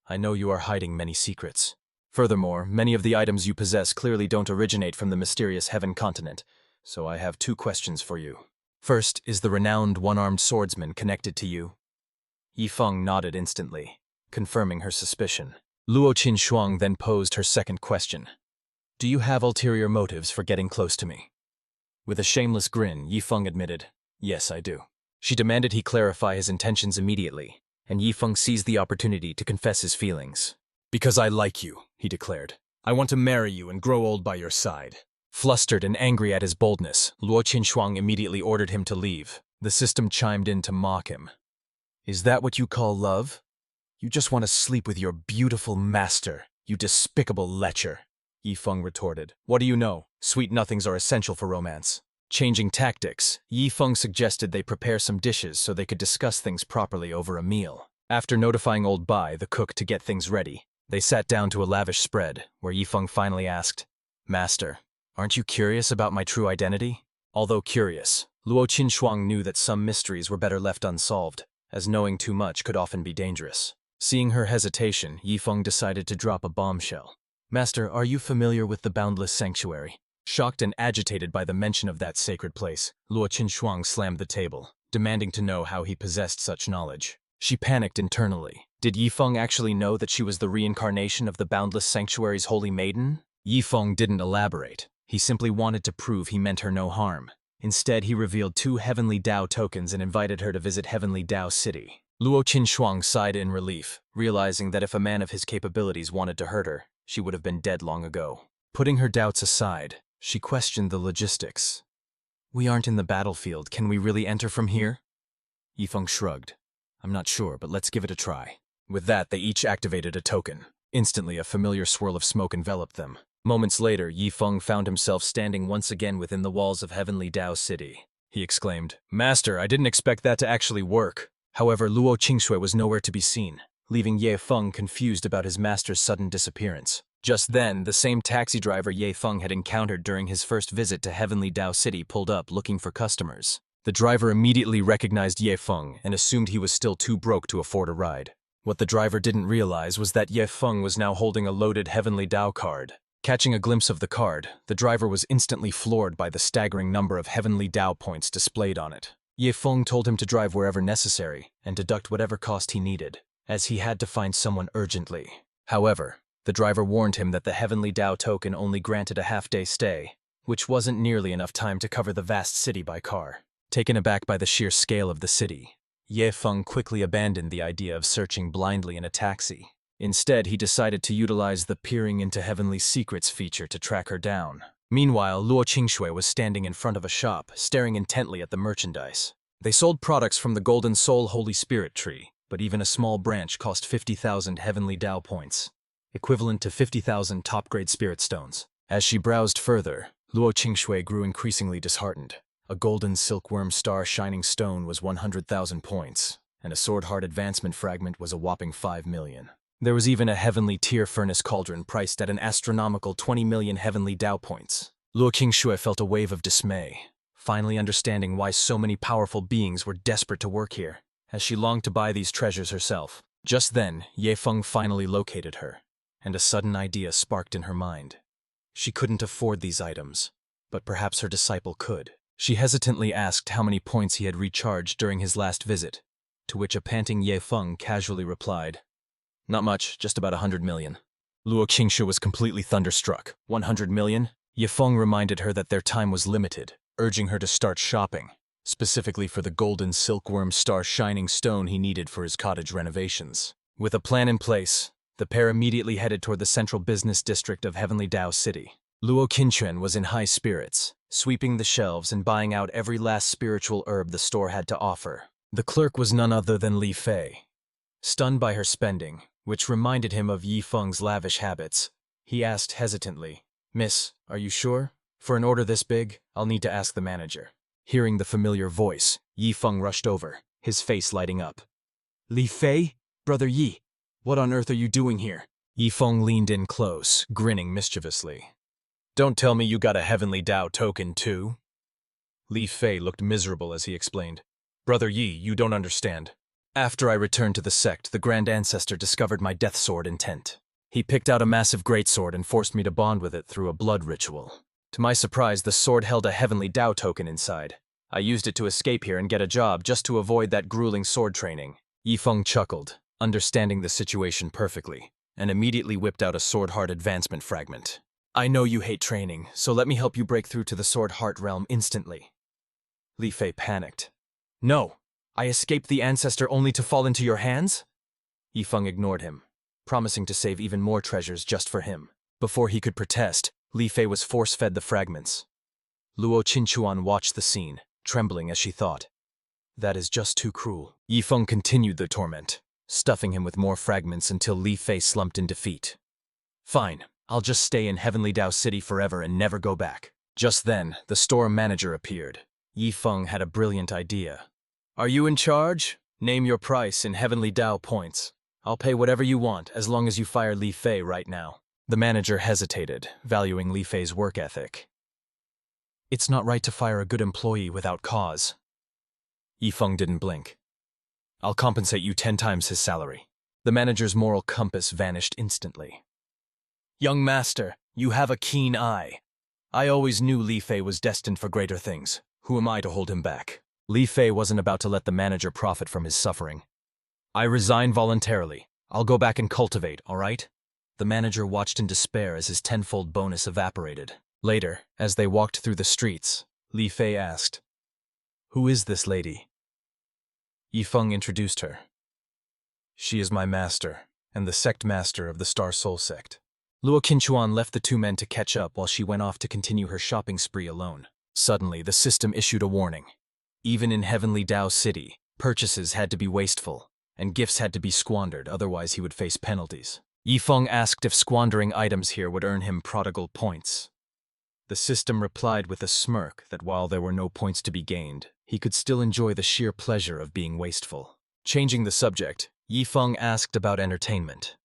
"I know you are hiding many secrets. Furthermore, many of the items you possess clearly don't originate from the mysterious Heaven continent, so I have 2 questions for you. First, is the renowned one-armed swordsman connected to you?" Yifeng nodded instantly, confirming her suspicion. Luo Qinshuang then posed her second question. "Do you have ulterior motives for getting close to me?" With a shameless grin, Yifeng admitted, "Yes, I do." She demanded he clarify his intentions immediately, and Yifeng seized the opportunity to confess his feelings. "Because I like you," he declared. "I want to marry you and grow old by your side." Flustered and angry at his boldness, Luo Qinshuang immediately ordered him to leave. The system chimed in to mock him. "Is that what you call love? You just want to sleep with your beautiful master, you despicable lecher," Yifeng retorted. "What do you know? Sweet nothings are essential for romance." Changing tactics, Yifeng suggested they prepare some dishes so they could discuss things properly over a meal. After notifying Old Bai, the cook, to get things ready, they sat down to a lavish spread, where Yifeng finally asked, "Master, aren't you curious about my true identity?" Although curious, Luo Qinshuang knew that some mysteries were better left unsolved, as knowing too much could often be dangerous. Seeing her hesitation, Yifeng decided to drop a bombshell. Master, are you familiar with the Boundless Sanctuary? Shocked and agitated by the mention of that sacred place, Luo Qinshuang slammed the table, demanding to know how he possessed such knowledge. She panicked internally. Did Yifeng actually know that she was the reincarnation of the Boundless Sanctuary's holy maiden? Yifeng didn't elaborate. He simply wanted to prove he meant her no harm. Instead, he revealed 2 Heavenly Dao tokens and invited her to visit Heavenly Dao City. Luo Qinshuang sighed in relief, realizing that if a man of his capabilities wanted to hurt her, she would have been dead long ago. Putting her doubts aside, she questioned the logistics. We aren't in the battlefield. Can we really enter from here? Yifeng shrugged. I'm not sure, but let's give it a try. With that, they each activated a token. Instantly, a familiar swirl of smoke enveloped them. Moments later, Yifeng found himself standing once again within the walls of Heavenly Dao City. He exclaimed, Master, I didn't expect that to actually work. However, Luo Qingshui was nowhere to be seen, leaving Ye Feng confused about his master's sudden disappearance. Just then, the same taxi driver Ye Feng had encountered during his first visit to Heavenly Dao City pulled up looking for customers. The driver immediately recognized Ye Feng and assumed he was still too broke to afford a ride. What the driver didn't realize was that Ye Feng was now holding a loaded Heavenly Dao card. Catching a glimpse of the card, the driver was instantly floored by the staggering number of Heavenly Dao points displayed on it. Ye Feng told him to drive wherever necessary and deduct whatever cost he needed, as he had to find someone urgently. However, the driver warned him that the Heavenly Dao token only granted a half-day stay, which wasn't nearly enough time to cover the vast city by car. Taken aback by the sheer scale of the city, Ye Feng quickly abandoned the idea of searching blindly in a taxi. Instead, he decided to utilize the peering into heavenly secrets feature to track her down. Meanwhile, Luo Qingshui was standing in front of a shop, staring intently at the merchandise. They sold products from the Golden Soul Holy Spirit tree, but even a small branch cost 50,000 Heavenly Dao points, equivalent to 50,000 top-grade spirit stones. As she browsed further, Luo Qingshui grew increasingly disheartened. A golden silkworm star shining stone was 100,000 points, and a sword heart advancement fragment was a whopping 5 million. There was even a heavenly tear furnace cauldron priced at an astronomical 20 million Heavenly Dao points. Luo Qingshui felt a wave of dismay, finally understanding why so many powerful beings were desperate to work here, as she longed to buy these treasures herself. Just then, Ye Feng finally located her, and a sudden idea sparked in her mind. She couldn't afford these items, but perhaps her disciple could. She hesitantly asked how many points he had recharged during his last visit, to which a panting Ye Feng casually replied, Not much, just about 100 million. Luo Qingshui was completely thunderstruck. 100 million? Ye Feng reminded her that their time was limited, urging her to start shopping, specifically for the golden silkworm star shining stone he needed for his cottage renovations. With a plan in place, the pair immediately headed toward the central business district of Heavenly Dao City. Luo Qinshuan was in high spirits, sweeping the shelves and buying out every last spiritual herb the store had to offer. The clerk was none other than Li Fei. Stunned by her spending, which reminded him of Yi Feng's lavish habits, he asked hesitantly, Miss, are you sure? For an order this big, I'll need to ask the manager. Hearing the familiar voice, Yi Feng rushed over, his face lighting up. Li Fei? Brother Yi, what on earth are you doing here? Yi Feng leaned in close, grinning mischievously. Don't tell me you got a Heavenly Dao token too? Li Fei looked miserable as he explained. Brother Yi, you don't understand. After I returned to the sect, the Grand Ancestor discovered my death sword intent. He picked out a massive greatsword and forced me to bond with it through a blood ritual. To my surprise, the sword held a Heavenly Dao token inside. I used it to escape here and get a job just to avoid that grueling sword training. Yi Feng chuckled, understanding the situation perfectly, and immediately whipped out a sword heart advancement fragment. I know you hate training, so let me help you break through to the sword heart realm instantly. Li Fei panicked. No! I escaped the ancestor only to fall into your hands? Yi Feng ignored him, promising to save even more treasures just for him. Before he could protest, Li Fei was force-fed the fragments. Luo Qinchuan watched the scene, trembling as she thought. That is just too cruel. Yi Feng continued the torment, stuffing him with more fragments until Li Fei slumped in defeat. Fine, I'll just stay in Heavenly Dao City forever and never go back. Just then, the store manager appeared. Yi Feng had a brilliant idea. Are you in charge? Name your price in Heavenly Dao points. I'll pay whatever you want as long as you fire Li Fei right now. The manager hesitated, valuing Li Fei's work ethic. It's not right to fire a good employee without cause. Yifeng didn't blink. I'll compensate you 10 times his salary. The manager's moral compass vanished instantly. Young master, you have a keen eye. I always knew Li Fei was destined for greater things. Who am I to hold him back? Li Fei wasn't about to let the manager profit from his suffering. I resign voluntarily. I'll go back and cultivate, all right? The manager watched in despair as his tenfold bonus evaporated. Later, as they walked through the streets, Li Fei asked, "Who is this lady?" Yifeng introduced her. She is my master, and the sect master of the Star Soul sect. Luo Qinchuan left the two men to catch up while she went off to continue her shopping spree alone. Suddenly, the system issued a warning. Even in Heavenly Dao City, purchases had to be wasteful, and gifts had to be squandered, otherwise he would face penalties. Yifeng asked if squandering items here would earn him prodigal points. The system replied with a smirk that while there were no points to be gained, he could still enjoy the sheer pleasure of being wasteful. Changing the subject, Yifeng asked about entertainment.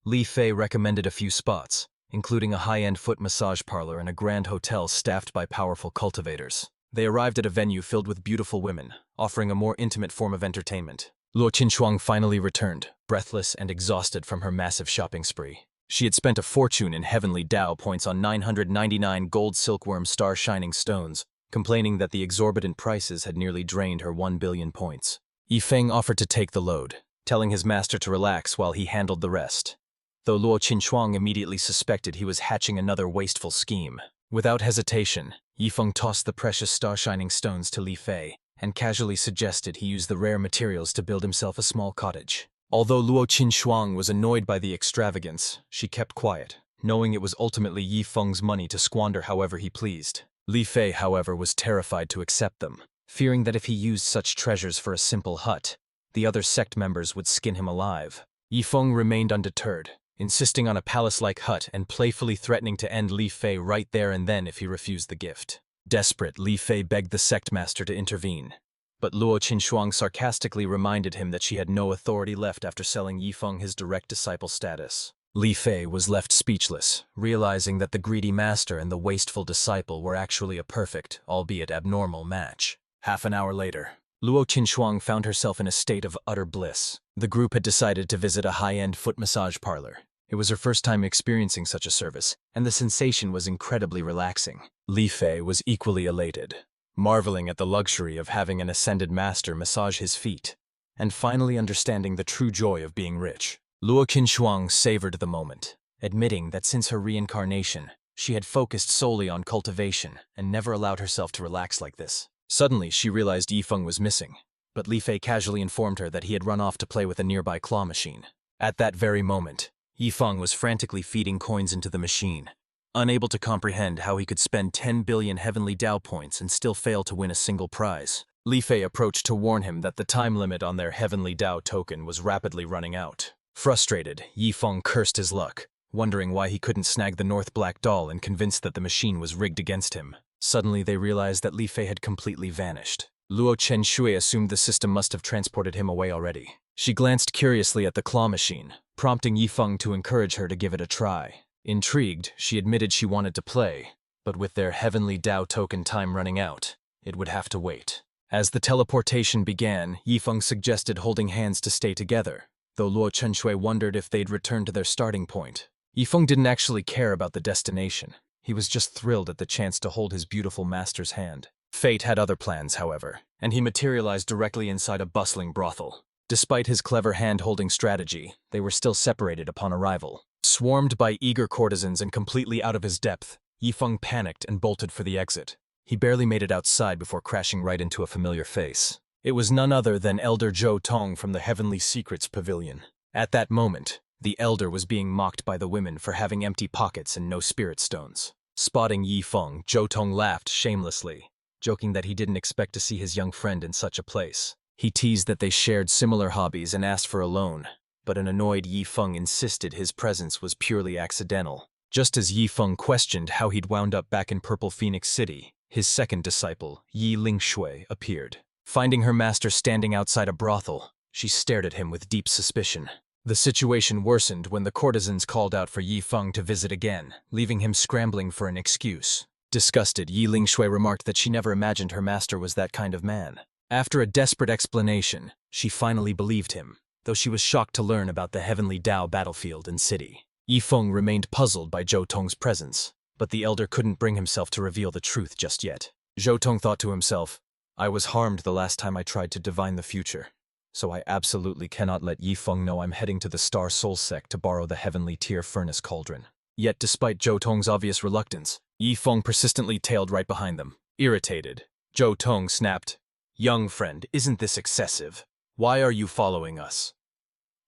Li Fei recommended a few spots, including a high-end foot massage parlor and a grand hotel staffed by powerful cultivators. They arrived at a venue filled with beautiful women, offering a more intimate form of entertainment. Luo Qinchuan finally returned, breathless and exhausted from her massive shopping spree. She had spent a fortune in Heavenly Dao points on 999 gold silkworm star-shining stones, complaining that the exorbitant prices had nearly drained her 1 billion points. Yifeng offered to take the load, telling his master to relax while he handled the rest, though Luo Qinchuan immediately suspected he was hatching another wasteful scheme. Without hesitation, Yifeng tossed the precious star-shining stones to Li Fei and casually suggested he use the rare materials to build himself a small cottage. Although Luo Qinchuan was annoyed by the extravagance, she kept quiet, knowing it was ultimately Yifeng's money to squander however he pleased. Li Fei, however, was terrified to accept them, fearing that if he used such treasures for a simple hut, the other sect members would skin him alive. Yifeng remained undeterred, insisting on a palace-like hut and playfully threatening to end Li Fei right there and then if he refused the gift. Desperate, Li Fei begged the sect master to intervene, but Luo Qinchuan sarcastically reminded him that she had no authority left after selling Yifeng his direct disciple status. Li Fei was left speechless, realizing that the greedy master and the wasteful disciple were actually a perfect, albeit abnormal, match. Half an hour later, Luo Qinchuan found herself in a state of utter bliss. The group had decided to visit a high-end foot massage parlor. It was her first time experiencing such a service, and the sensation was incredibly relaxing. Li Fei was equally elated, marveling at the luxury of having an ascended master massage his feet, and finally understanding the true joy of being rich. Luo Qinchuan savored the moment, admitting that since her reincarnation, she had focused solely on cultivation and never allowed herself to relax like this. Suddenly, she realized Yifeng was missing, but Li Fei casually informed her that he had run off to play with a nearby claw machine. At that very moment, Yifeng was frantically feeding coins into the machine, unable to comprehend how he could spend 10 billion Heavenly Dao points and still fail to win a single prize. Li Fei approached to warn him that the time limit on their Heavenly Dao token was rapidly running out. Frustrated, Yifeng cursed his luck, wondering why he couldn't snag the North Black doll and convinced that the machine was rigged against him. Suddenly, they realized that Li Fei had completely vanished. Luo Qinshui assumed the system must have transported him away already. She glanced curiously at the claw machine, prompting Yifeng to encourage her to give it a try. Intrigued, she admitted she wanted to play, but with their Heavenly Dao token time running out, it would have to wait. As the teleportation began, Yifeng suggested holding hands to stay together, though Luo Qinshui wondered if they'd return to their starting point. Yifeng didn't actually care about the destination. He was just thrilled at the chance to hold his beautiful master's hand. Fate had other plans, however, and he materialized directly inside a bustling brothel. Despite his clever hand-holding strategy, they were still separated upon arrival. Swarmed by eager courtesans and completely out of his depth, Yifeng panicked and bolted for the exit. He barely made it outside before crashing right into a familiar face. It was none other than Elder Zhou Tong from the Heavenly Secrets Pavilion. At that moment, the Elder was being mocked by the women for having empty pockets and no spirit stones. Spotting Yifeng, Zhou Tong laughed shamelessly, joking that he didn't expect to see his young friend in such a place. He teased that they shared similar hobbies and asked for a loan, but an annoyed Yifeng insisted his presence was purely accidental. Just as Yifeng questioned how he'd wound up back in Purple Phoenix City, his second disciple, Yi Lingshui, appeared. Finding her master standing outside a brothel, she stared at him with deep suspicion. The situation worsened when the courtesans called out for Yifeng to visit again, leaving him scrambling for an excuse. Disgusted, Yi Lingshui remarked that she never imagined her master was that kind of man. After a desperate explanation, she finally believed him, though she was shocked to learn about the heavenly Dao battlefield and city. Yi Feng remained puzzled by Zhou Tong's presence, but the elder couldn't bring himself to reveal the truth just yet. Zhou Tong thought to himself, I was harmed the last time I tried to divine the future, so I absolutely cannot let Yi Feng know I'm heading to the Star Soul Sect to borrow the heavenly tier furnace cauldron. Yet despite Zhou Tong's obvious reluctance, Yi Feng persistently tailed right behind them. Irritated, Zhou Tong snapped, Young friend, isn't this excessive? Why are you following us?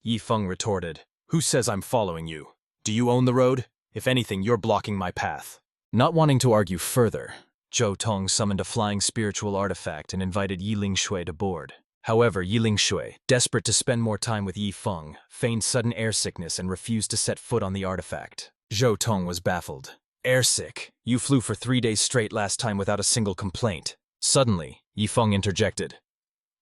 Yi Feng retorted, Who says I'm following you? Do you own the road? If anything, you're blocking my path. Not wanting to argue further, Zhou Tong summoned a flying spiritual artifact and invited Yi Lingshui to board. However, Yi Lingshui, desperate to spend more time with Yi Feng, feigned sudden airsickness and refused to set foot on the artifact. Zhou Tong was baffled. Airsick? You flew for 3 days straight last time without a single complaint. Suddenly, Yi Feng interjected.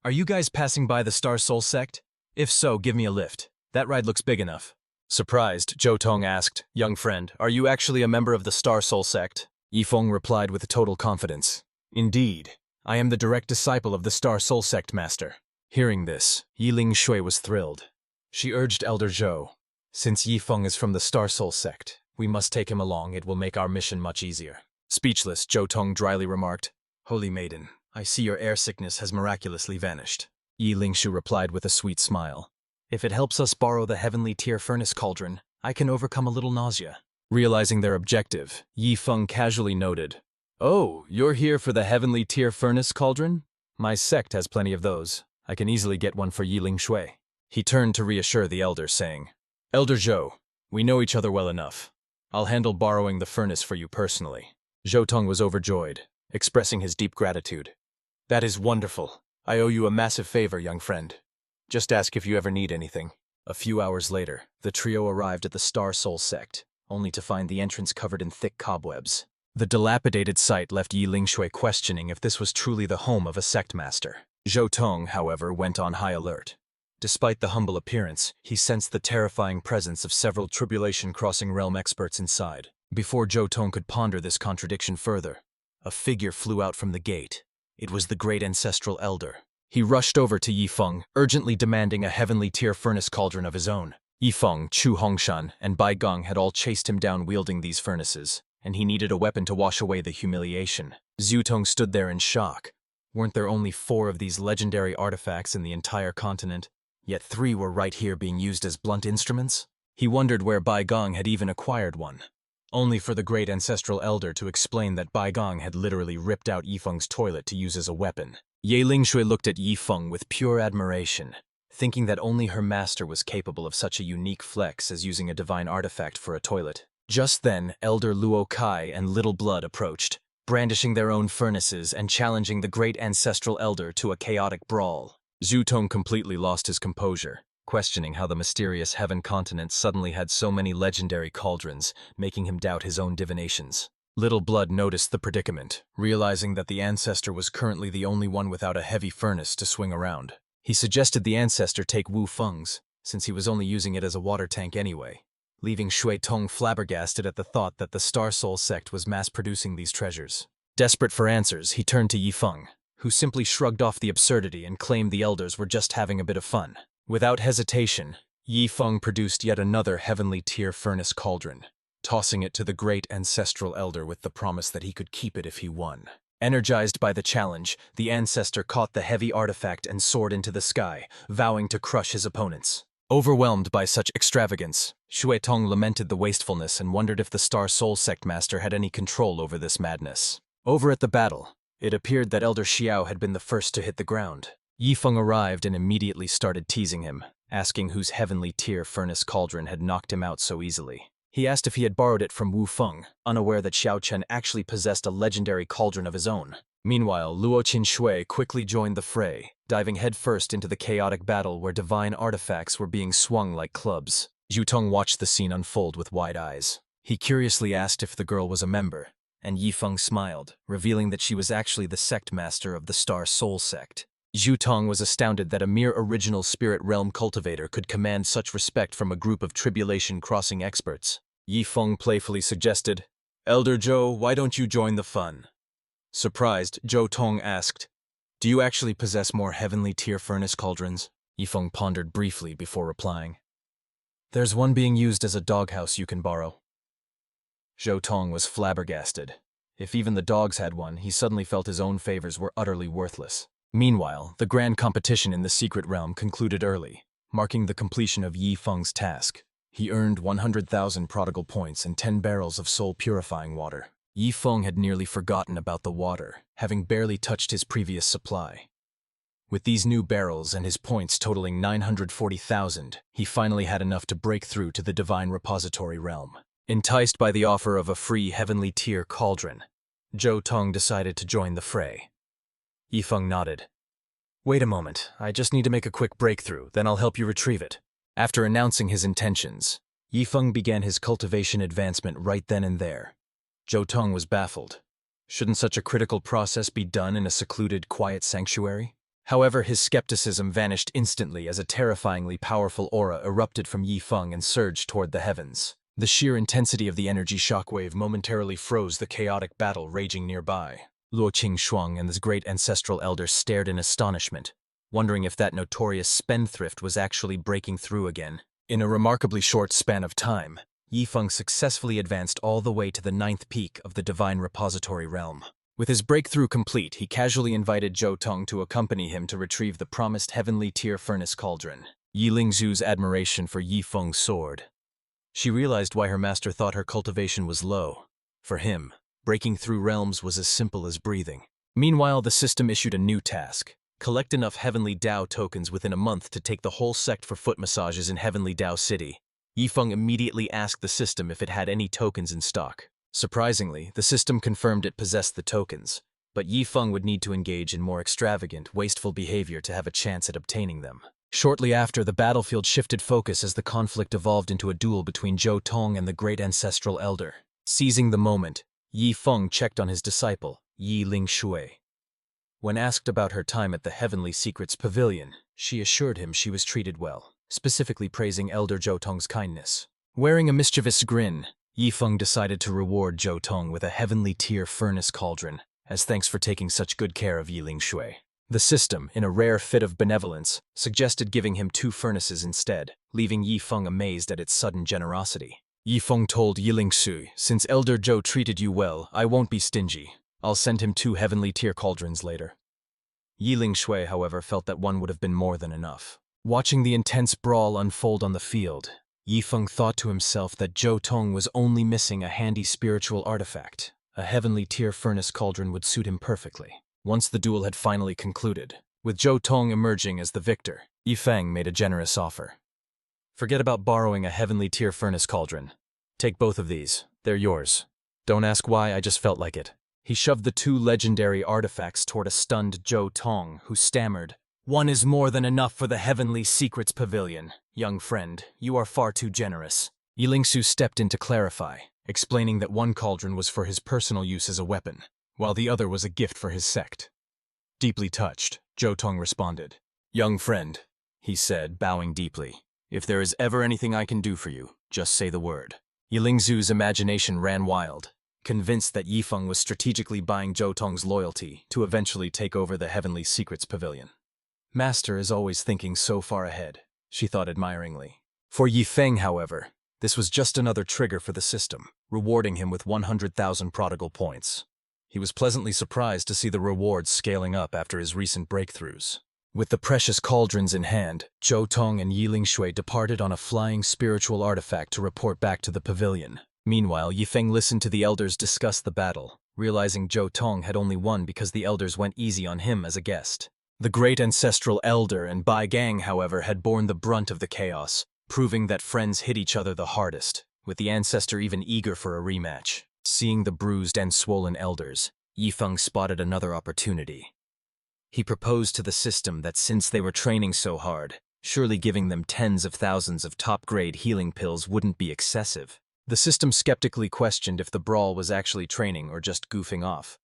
Are you guys passing by the Star Soul Sect? If so, give me a lift. That ride looks big enough. Surprised, Zhou Tong asked, Young friend, are you actually a member of the Star Soul Sect? Yi Feng replied with total confidence. Indeed, I am the direct disciple of the Star Soul Sect master. Hearing this, Yi Lingshui was thrilled. She urged Elder Zhou, Since Yi Feng is from the Star Soul Sect, we must take him along. It will make our mission much easier. Speechless, Zhou Tong dryly remarked, Holy maiden, I see your airsickness has miraculously vanished. Yi Lingshui replied with a sweet smile. If it helps us borrow the heavenly tier furnace cauldron, I can overcome a little nausea. Realizing their objective, Yi Feng casually noted, Oh, you're here for the heavenly tier furnace cauldron? My sect has plenty of those. I can easily get one for Yi Lingshui. He turned to reassure the elder, saying, Elder Zhou, we know each other well enough. I'll handle borrowing the furnace for you personally. Zhou Tong was overjoyed, expressing his deep gratitude. That is wonderful. I owe you a massive favor, young friend. Just ask if you ever need anything. A few hours later, the trio arrived at the Star Soul Sect, only to find the entrance covered in thick cobwebs. The dilapidated site left Yi Lingshui questioning if this was truly the home of a sect master. Zhou Tong, however, went on high alert. Despite the humble appearance, he sensed the terrifying presence of several tribulation-crossing realm experts inside. Before Zhou Tong could ponder this contradiction further, a figure flew out from the gate. It was the great ancestral elder. He rushed over to Yi Feng, urgently demanding a heavenly tier furnace cauldron of his own. Yi Feng, Chu Hongshan, and Bai Gong had all chased him down wielding these furnaces, and he needed a weapon to wash away the humiliation. Zhu Tong stood there in shock. Weren't there only 4 of these legendary artifacts in the entire continent? Yet 3 were right here being used as blunt instruments? He wondered where Bai Gong had even acquired one. Only for the great ancestral elder to explain that Bai Gong had literally ripped out Yi Feng's toilet to use as a weapon. Ye Lingshui looked at Yi Feng with pure admiration, thinking that only her master was capable of such a unique flex as using a divine artifact for a toilet. Just then, Elder Luo Kai and Little Blood approached, brandishing their own furnaces and challenging the great ancestral elder to a chaotic brawl. Zhu Tong completely lost his composure, questioning how the mysterious heaven continent suddenly had so many legendary cauldrons, making him doubt his own divinations. Little Blood noticed the predicament, realizing that the ancestor was currently the only one without a heavy furnace to swing around. He suggested the ancestor take Wu Feng's, since he was only using it as a water tank anyway, leaving Shui Tong flabbergasted at the thought that the Star Soul Sect was mass-producing these treasures. Desperate for answers, he turned to Yi Feng, who simply shrugged off the absurdity and claimed the elders were just having a bit of fun. Without hesitation, Yi Feng produced yet another heavenly tier furnace cauldron, tossing it to the great ancestral elder with the promise that he could keep it if he won. Energized by the challenge, the ancestor caught the heavy artifact and soared into the sky, vowing to crush his opponents. Overwhelmed by such extravagance, Shui Tong lamented the wastefulness and wondered if the Star Soul Sect master had any control over this madness. Over at the battle, it appeared that Elder Xiao had been the first to hit the ground. Yi Feng arrived and immediately started teasing him, asking whose heavenly tier furnace cauldron had knocked him out so easily. He asked if he had borrowed it from Wu Feng, unaware that Xiao Chen actually possessed a legendary cauldron of his own. Meanwhile, Luo Qinshui quickly joined the fray, diving headfirst into the chaotic battle where divine artifacts were being swung like clubs. Zhu Tong watched the scene unfold with wide eyes. He curiously asked if the girl was a member, and Yi Feng smiled, revealing that she was actually the sect master of the Star Soul Sect. Zhu Tong was astounded that a mere original spirit realm cultivator could command such respect from a group of tribulation-crossing experts. Yi Feng playfully suggested, Elder Zhou, why don't you join the fun? Surprised, Zhou Tong asked, do you actually possess more heavenly tier furnace cauldrons? Yifeng pondered briefly before replying. There's one being used as a doghouse you can borrow. Zhou Tong was flabbergasted. If even the dogs had one, he suddenly felt his own favors were utterly worthless. Meanwhile, the grand competition in the secret realm concluded early, marking the completion of Yifeng's task. He earned 100,000 prodigal points and 10 barrels of soul-purifying water. Yifeng had nearly forgotten about the water, having barely touched his previous supply. With these new barrels and his points totaling 940,000, he finally had enough to break through to the divine repository realm. Enticed by the offer of a free heavenly tier cauldron, Zhou Tong decided to join the fray. Yifeng nodded. Wait a moment, I just need to make a quick breakthrough, then I'll help you retrieve it. After announcing his intentions, Yifeng began his cultivation advancement right then and there. Zhou Tong was baffled. Shouldn't such a critical process be done in a secluded, quiet sanctuary? However, his skepticism vanished instantly as a terrifyingly powerful aura erupted from Yifeng and surged toward the heavens. The sheer intensity of the energy shockwave momentarily froze the chaotic battle raging nearby. Luo Qing and the great ancestral elder stared in astonishment, wondering if that notorious spendthrift was actually breaking through again. In a remarkably short span of time, Yifeng successfully advanced all the way to the 9th peak of the divine repository realm. With his breakthrough complete, he casually invited Zhou Tong to accompany him to retrieve the promised heavenly tier furnace cauldron. Yi Lingzhu's admiration for Yifeng soared. She realized why her master thought her cultivation was low. For him, breaking through realms was as simple as breathing. Meanwhile, the system issued a new task. Collect enough Heavenly Dao tokens within a month to take the whole sect for foot massages in Heavenly Dao City. Yifeng immediately asked the system if it had any tokens in stock. Surprisingly, the system confirmed it possessed the tokens, but Yifeng would need to engage in more extravagant, wasteful behavior to have a chance at obtaining them. Shortly after, the battlefield shifted focus as the conflict evolved into a duel between Zhou Tong and the great ancestral elder. Seizing the moment, Yifeng checked on his disciple, Yi Lingshui. When asked about her time at the Heavenly Secrets Pavilion, she assured him she was treated well, specifically praising Elder Zhou Tong's kindness. Wearing a mischievous grin, Yifeng decided to reward Zhou Tong with a heavenly tier furnace cauldron, as thanks for taking such good care of Yi Lingshui. The system, in a rare fit of benevolence, suggested giving him 2 furnaces instead, leaving Yifeng amazed at its sudden generosity. Yifeng told Yi Lingshui, since Elder Zhou treated you well, I won't be stingy. I'll send him 2 heavenly tier cauldrons later. Yi Lingshui, however, felt that one would have been more than enough. Watching the intense brawl unfold on the field, Yifeng thought to himself that Zhou Tong was only missing a handy spiritual artifact. A heavenly tier furnace cauldron would suit him perfectly. Once the duel had finally concluded, with Zhou Tong emerging as the victor, Yifeng made a generous offer. Forget about borrowing a heavenly tier furnace cauldron. Take both of these. They're yours. Don't ask why, I just felt like it. He shoved the 2 legendary artifacts toward a stunned Zhou Tong, who stammered, One is more than enough for the Heavenly Secrets Pavilion. Young friend, you are far too generous. Yi Lingsu stepped in to clarify, explaining that one cauldron was for his personal use as a weapon, while the other was a gift for his sect. Deeply touched, Zhou Tong responded. Young friend, he said, bowing deeply, if there is ever anything I can do for you, just say the word. Yi Lingzu's imagination ran wild, convinced that Yifeng was strategically buying Zhou Tong's loyalty to eventually take over the Heavenly Secrets Pavilion. Master is always thinking so far ahead, she thought admiringly. For Yifeng, however, this was just another trigger for the system, rewarding him with 100,000 prodigal points. He was pleasantly surprised to see the rewards scaling up after his recent breakthroughs. With the precious cauldrons in hand, Zhou Tong and Yi Lingshui departed on a flying spiritual artifact to report back to the pavilion. Meanwhile, Yifeng listened to the elders discuss the battle, realizing Zhou Tong had only won because the elders went easy on him as a guest. The great ancestral elder and Bai Gang, however, had borne the brunt of the chaos, proving that friends hit each other the hardest, with the ancestor even eager for a rematch. Seeing the bruised and swollen elders, Yifeng spotted another opportunity. He proposed to the system that since they were training so hard, surely giving them tens of thousands of top-grade healing pills wouldn't be excessive. The system skeptically questioned if the brawl was actually training or just goofing off,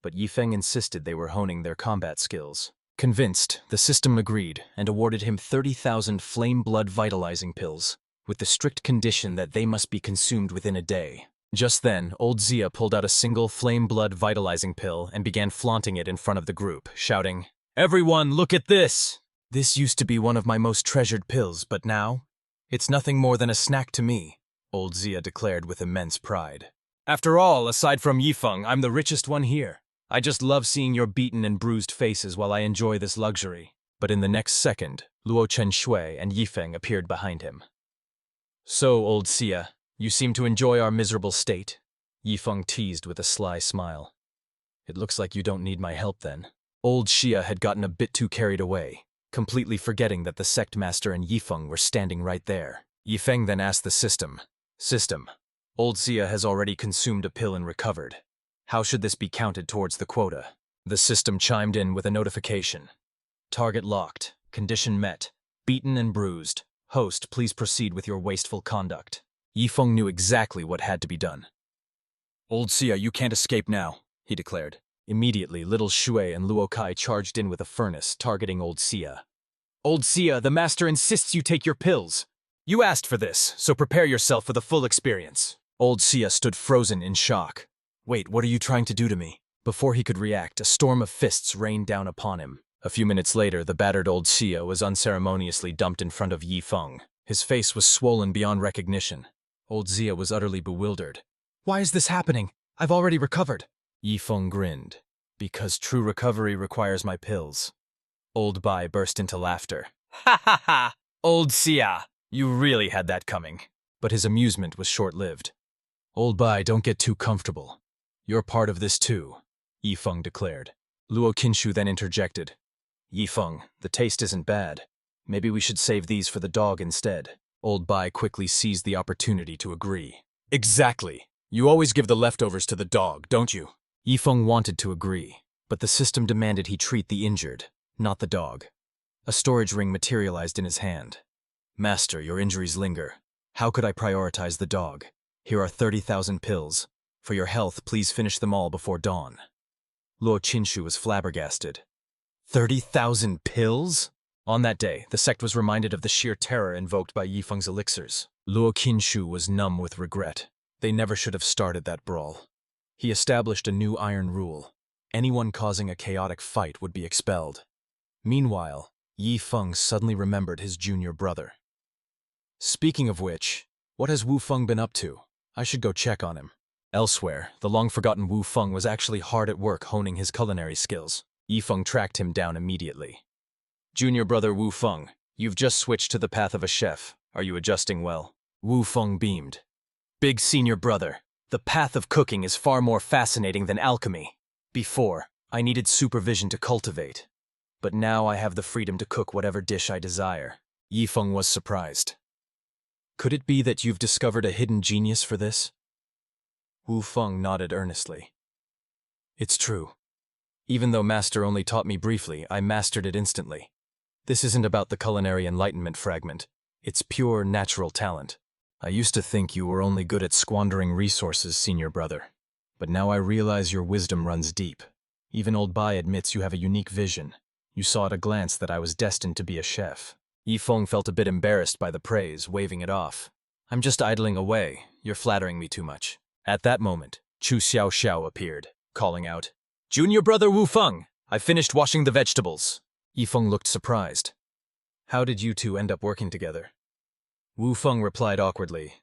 but Yifeng insisted they were honing their combat skills. Convinced, the system agreed and awarded him 30,000 flame blood vitalizing pills, with the strict condition that they must be consumed within a day. Just then, old Zia pulled out a single flame blood vitalizing pill and began flaunting it in front of the group, shouting, "Everyone, look at this! This used to be one of my most treasured pills, but now, it's nothing more than a snack to me," old Zia declared with immense pride. "After all, aside from Yifeng, I'm the richest one here. I just love seeing your beaten and bruised faces while I enjoy this luxury." But in the next second, Luo Chenshui and Yifeng appeared behind him. "So, old Xia, you seem to enjoy our miserable state?" Yifeng teased with a sly smile. "It looks like you don't need my help then." Old Xia had gotten a bit too carried away, completely forgetting that the sect master and Yifeng were standing right there. Yifeng then asked the system, "Old Xia has already consumed a pill and recovered. How should this be counted towards the quota?" The system chimed in with a notification. "Target locked. Condition met. Beaten and bruised. Host, please proceed with your wasteful conduct." Yifeng knew exactly what had to be done. "Old Xia, you can't escape now," he declared. Immediately, little Shui and Luo Kai charged in with a furnace, targeting old Xia. "Old Xia, the master insists you take your pills. You asked for this, so prepare yourself for the full experience." Old Xia stood frozen in shock. "Wait, what are you trying to do to me?" Before he could react, a storm of fists rained down upon him. A few minutes later, the battered old Xia was unceremoniously dumped in front of Yifeng. His face was swollen beyond recognition. Old Xia was utterly bewildered. "Why is this happening? I've already recovered." Yifeng grinned. "Because true recovery requires my pills." Old Bai burst into laughter. "Ha ha ha! Old Xia, you really had that coming." But his amusement was short-lived. "Old Bai, don't get too comfortable. You're part of this too," Yifeng declared. Luo Qinshu then interjected. "Yifeng, the taste isn't bad. Maybe we should save these for the dog instead." Old Bai quickly seized the opportunity to agree. "Exactly. You always give the leftovers to the dog, don't you?" Yifeng wanted to agree, but the system demanded he treat the injured, not the dog. A storage ring materialized in his hand. "Master, your injuries linger. How could I prioritize the dog? Here are 30,000 pills. For your health, please finish them all before dawn." Luo Qinshu was flabbergasted. 30,000 pills? On that day, the sect was reminded of the sheer terror invoked by Yifeng's elixirs. Luo Qinshu was numb with regret. They never should have started that brawl. He established a new iron rule. Anyone causing a chaotic fight would be expelled. Meanwhile, Yifeng suddenly remembered his junior brother. Speaking of which, what has Wu Feng been up to? I should go check on him. Elsewhere, the long-forgotten Wu Feng was actually hard at work honing his culinary skills. Yifeng tracked him down immediately. "Junior brother Wu Feng, you've just switched to the path of a chef. Are you adjusting well?" Wu Feng beamed. "Big senior brother, the path of cooking is far more fascinating than alchemy. Before, I needed supervision to cultivate. But now I have the freedom to cook whatever dish I desire." Yifeng was surprised. "Could it be that you've discovered a hidden genius for this?" Wu Feng nodded earnestly. "It's true. Even though Master only taught me briefly, I mastered it instantly. This isn't about the culinary enlightenment fragment. It's pure natural talent. I used to think you were only good at squandering resources, senior brother. But now I realize your wisdom runs deep. Even old Bai admits you have a unique vision. You saw at a glance that I was destined to be a chef." Yifeng felt a bit embarrassed by the praise, waving it off. "I'm just idling away. You're flattering me too much." At that moment, Chu Xiao Xiao appeared, calling out, "Junior brother Wu Feng, I finished washing the vegetables." Yifeng looked surprised. "How did you two end up working together?" Wu Feng replied awkwardly,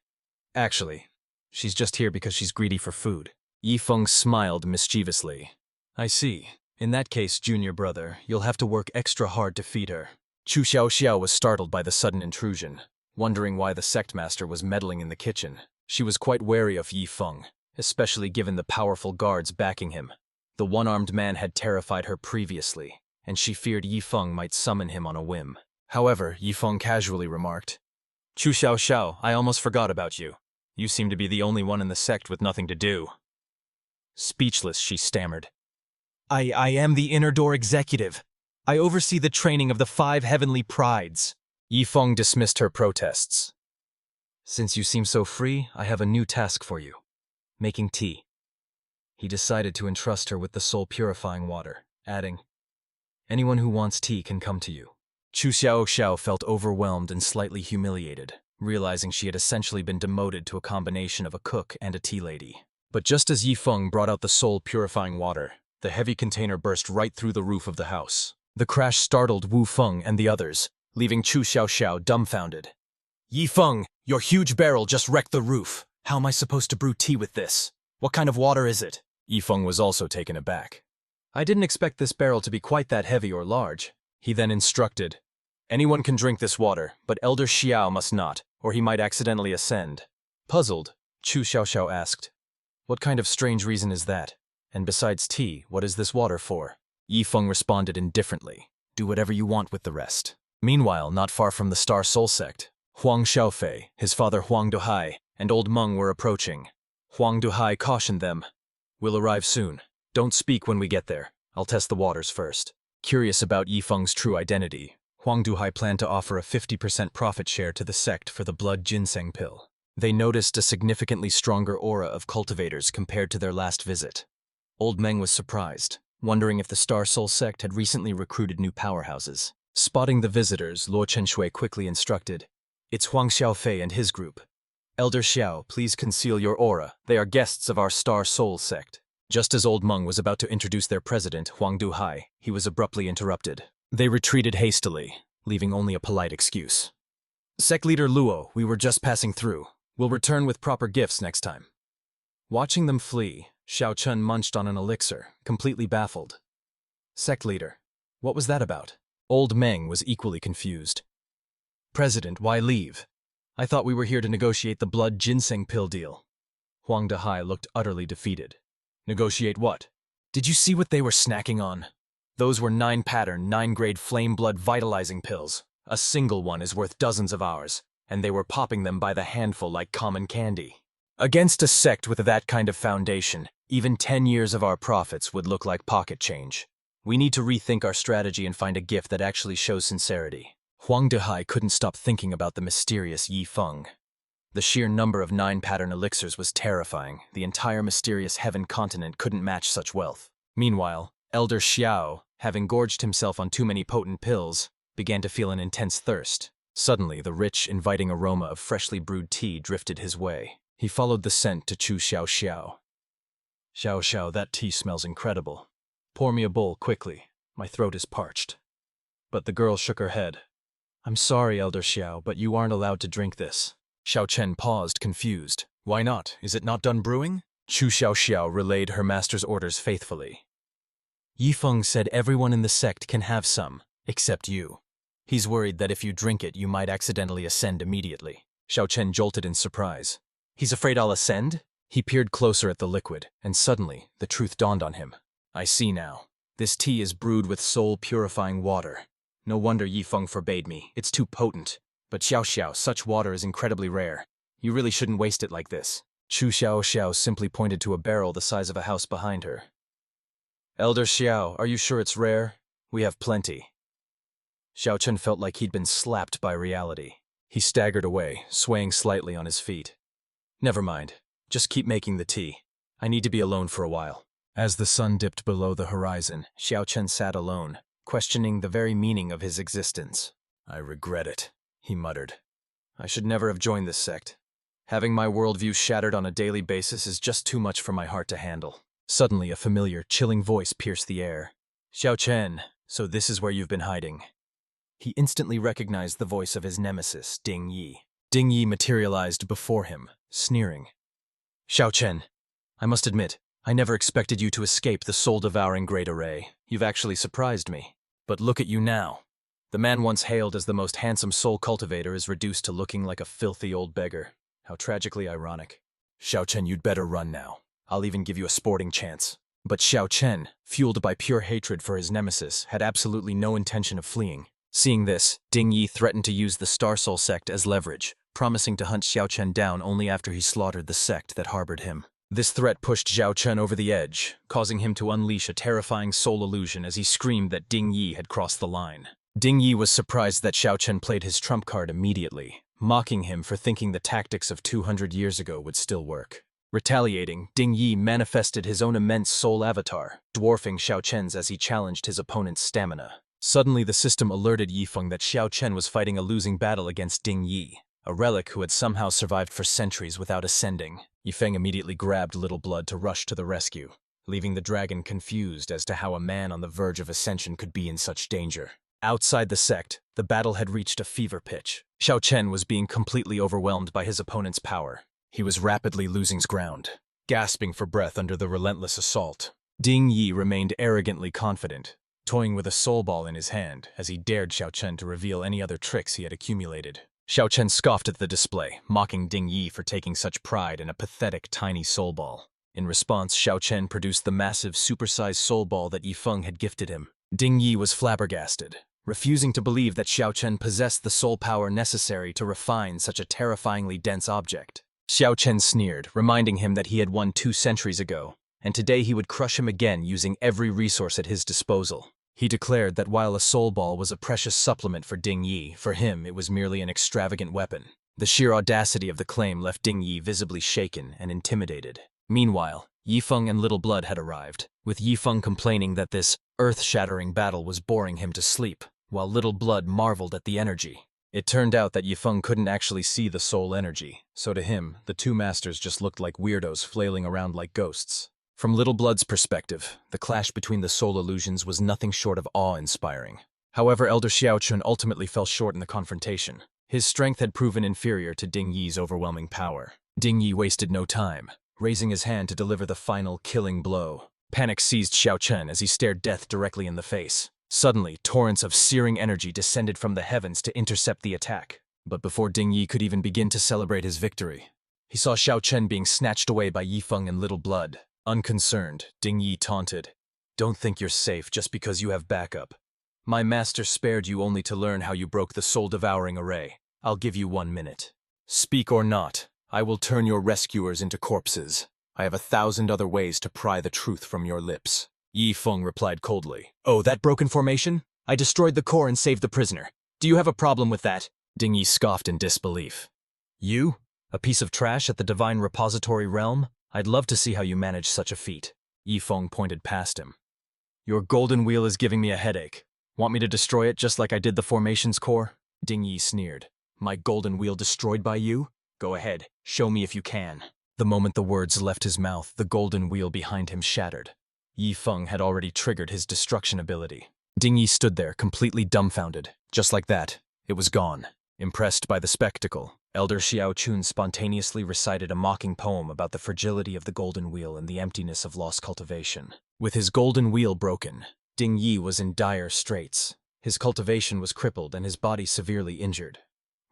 "Actually, she's just here because she's greedy for food." Yifeng smiled mischievously. "I see. In that case, junior brother, you'll have to work extra hard to feed her." Chu Xiao Xiao was startled by the sudden intrusion, wondering why the sect master was meddling in the kitchen. She was quite wary of Yifeng, especially given the powerful guards backing him. The one-armed man had terrified her previously, and she feared Yifeng might summon him on a whim. However, Yifeng casually remarked, "Chu Xiao Xiao, I almost forgot about you. You seem to be the only one in the sect with nothing to do." Speechless, she stammered, I am the Inner Door Executive. I oversee the training of the 5 heavenly prides." Yifeng dismissed her protests. "Since you seem so free, I have a new task for you. Making tea." He decided to entrust her with the soul-purifying water, adding, "Anyone who wants tea can come to you." Chu Xiao Xiao felt overwhelmed and slightly humiliated. realizing she had essentially been demoted to a combination of a cook and a tea lady. But just as Yifeng brought out the soul-purifying water, the heavy container burst right through the roof of the house. The crash startled Wu Feng and the others, leaving Chu Xiaoxiao dumbfounded. Yifeng, your huge barrel just wrecked the roof. How am I supposed to brew tea with this? What kind of water is it? Yifeng was also taken aback. I didn't expect this barrel to be quite that heavy or large. He then instructed, anyone can drink this water, but Elder Xiao must not, or he might accidentally ascend. Puzzled, Chu Xiaoxiao asked, what kind of strange reason is that? And besides tea, what is this water for? Yifeng responded indifferently, do whatever you want with the rest. Meanwhile, not far from the Star Soul Sect, Huang Xiaofei, his father Huang Duhai, and old Meng were approaching. Huang Duhai cautioned them, we'll arrive soon. Don't speak when we get there. I'll test the waters first. Curious about Yifeng's true identity, Huang Duhai planned to offer a 50% profit share to the sect for the blood ginseng pill. They noticed a significantly stronger aura of cultivators compared to their last visit. Old Meng was surprised, wondering if the Star Soul Sect had recently recruited new powerhouses. Spotting the visitors, Luo Chenshui quickly instructed, it's Huang Xiaofei and his group. Elder Xiao, please conceal your aura. They are guests of our Star Soul Sect. Just as Old Meng was about to introduce their president, Huang Duhai, he was abruptly interrupted. They retreated hastily, leaving only a polite excuse. Sect leader Luo, we were just passing through. We'll return with proper gifts next time. Watching them flee, Xiao Chun munched on an elixir, completely baffled. Sect leader, what was that about? Old Meng was equally confused. President, why leave? I thought we were here to negotiate the blood ginseng pill deal. Huang Duhai looked utterly defeated. Negotiate what? Did you see what they were snacking on? Those were 9-pattern, 9-grade flame blood vitalizing pills. A single one is worth dozens of ours, and they were popping them by the handful like common candy. Against a sect with that kind of foundation, even 10 years of our profits would look like pocket change. We need to rethink our strategy and find a gift that actually shows sincerity. Huang Duhai couldn't stop thinking about the mysterious Yifeng. The sheer number of 9-pattern elixirs was terrifying. The entire mysterious heaven continent couldn't match such wealth. Meanwhile, Elder Xiao, having gorged himself on too many potent pills, began to feel an intense thirst. Suddenly, the rich, inviting aroma of freshly brewed tea drifted his way. He followed the scent to Chu Xiaoxiao. Xiao, that tea smells incredible. Pour me a bowl quickly. My throat is parched. But the girl shook her head. I'm sorry, Elder Xiao, but you aren't allowed to drink this. Xiao Chen paused, confused. Why not? Is it not done brewing? Chu Xiaoxiao relayed her master's orders faithfully. Yifeng said everyone in the sect can have some, except you. He's worried that if you drink it, you might accidentally ascend immediately. Xiao Chen jolted in surprise. He's afraid I'll ascend? He peered closer at the liquid, and suddenly, the truth dawned on him. I see now. This tea is brewed with soul-purifying water. No wonder Yifeng forbade me. It's too potent. But Xiao, such water is incredibly rare. You really shouldn't waste it like this. Chu Xiao simply pointed to a barrel the size of a house behind her. Elder Xiao, are you sure it's rare? We have plenty. Xiao Chen felt like he'd been slapped by reality. He staggered away, swaying slightly on his feet. Never mind. Just keep making the tea. I need to be alone for a while. As the sun dipped below the horizon, Xiao Chen sat alone, questioning the very meaning of his existence. I regret it, he muttered. I should never have joined this sect. Having my worldview shattered on a daily basis is just too much for my heart to handle. Suddenly, a familiar, chilling voice pierced the air. Xiao Chen, so this is where you've been hiding. He instantly recognized the voice of his nemesis, Ding Yi. Ding Yi materialized before him, sneering. Xiao Chen, I must admit, I never expected you to escape the soul-devouring Great Array. You've actually surprised me. But look at you now. The man once hailed as the most handsome soul cultivator is reduced to looking like a filthy old beggar. How tragically ironic. Xiao Chen, you'd better run now. I'll even give you a sporting chance. But Xiao Chen, fueled by pure hatred for his nemesis, had absolutely no intention of fleeing. Seeing this, Ding Yi threatened to use the Star Soul Sect as leverage, promising to hunt Xiao Chen down only after he slaughtered the sect that harbored him. This threat pushed Xiao Chen over the edge, causing him to unleash a terrifying soul illusion as he screamed that Ding Yi had crossed the line. Ding Yi was surprised that Xiao Chen played his trump card immediately, mocking him for thinking the tactics of 200 years ago would still work. Retaliating, Ding Yi manifested his own immense soul avatar, dwarfing Xiao Chen's as he challenged his opponent's stamina. Suddenly, the system alerted Yifeng that Xiao Chen was fighting a losing battle against Ding Yi. a relic who had somehow survived for centuries without ascending. Yifeng immediately grabbed Little Blood to rush to the rescue, leaving the dragon confused as to how a man on the verge of ascension could be in such danger. Outside the sect, the battle had reached a fever pitch. Xiao Chen was being completely overwhelmed by his opponent's power. He was rapidly losing his ground, gasping for breath under the relentless assault. Ding Yi remained arrogantly confident, toying with a soul ball in his hand as he dared Xiao Chen to reveal any other tricks he had accumulated. Xiao Chen scoffed at the display, mocking Ding Yi for taking such pride in a pathetic tiny soul ball. In response, Xiao Chen produced the massive supersized soul ball that Yifeng had gifted him. Ding Yi was flabbergasted, refusing to believe that Xiao Chen possessed the soul power necessary to refine such a terrifyingly dense object. Xiao Chen sneered, reminding him that he had won 2 centuries ago, and today he would crush him again using every resource at his disposal. He declared that while a soul ball was a precious supplement for Ding Yi, for him it was merely an extravagant weapon. The sheer audacity of the claim left Ding Yi visibly shaken and intimidated. Meanwhile, Yifeng and Little Blood had arrived, with Yifeng complaining that this earth-shattering battle was boring him to sleep, while Little Blood marveled at the energy. It turned out that Yifeng couldn't actually see the soul energy, so to him, the 2 masters just looked like weirdos flailing around like ghosts. From Little Blood's perspective, the clash between the soul illusions was nothing short of awe-inspiring. However, Elder Xiao Chun ultimately fell short in the confrontation. His strength had proven inferior to Ding Yi's overwhelming power. Ding Yi wasted no time, raising his hand to deliver the final killing blow. Panic seized Xiao Chen as he stared death directly in the face. Suddenly, torrents of searing energy descended from the heavens to intercept the attack. But before Ding Yi could even begin to celebrate his victory, he saw Xiao Chen being snatched away by Yifeng and Little Blood. Unconcerned, Ding Yi taunted, "Don't think you're safe just because you have backup. My master spared you only to learn how you broke the soul-devouring array. I'll give you 1 minute. Speak or not, I will turn your rescuers into corpses. I have 1,000 other ways to pry the truth from your lips." Yifeng replied coldly, "Oh, that broken formation? I destroyed the core and saved the prisoner. Do you have a problem with that?" Ding Yi scoffed in disbelief. "You? A piece of trash at the divine repository realm? I'd love to see how you manage such a feat." Yifeng pointed past him. "Your golden wheel is giving me a headache. Want me to destroy it just like I did the formation's core?" Ding Yi sneered. "My golden wheel destroyed by you? Go ahead, show me if you can." The moment the words left his mouth, the golden wheel behind him shattered. Yifeng had already triggered his destruction ability. Ding Yi stood there, completely dumbfounded. Just like that, it was gone. Impressed by the spectacle, Elder Xiao Chun spontaneously recited a mocking poem about the fragility of the golden wheel and the emptiness of lost cultivation. With his golden wheel broken, Ding Yi was in dire straits. His cultivation was crippled and his body severely injured.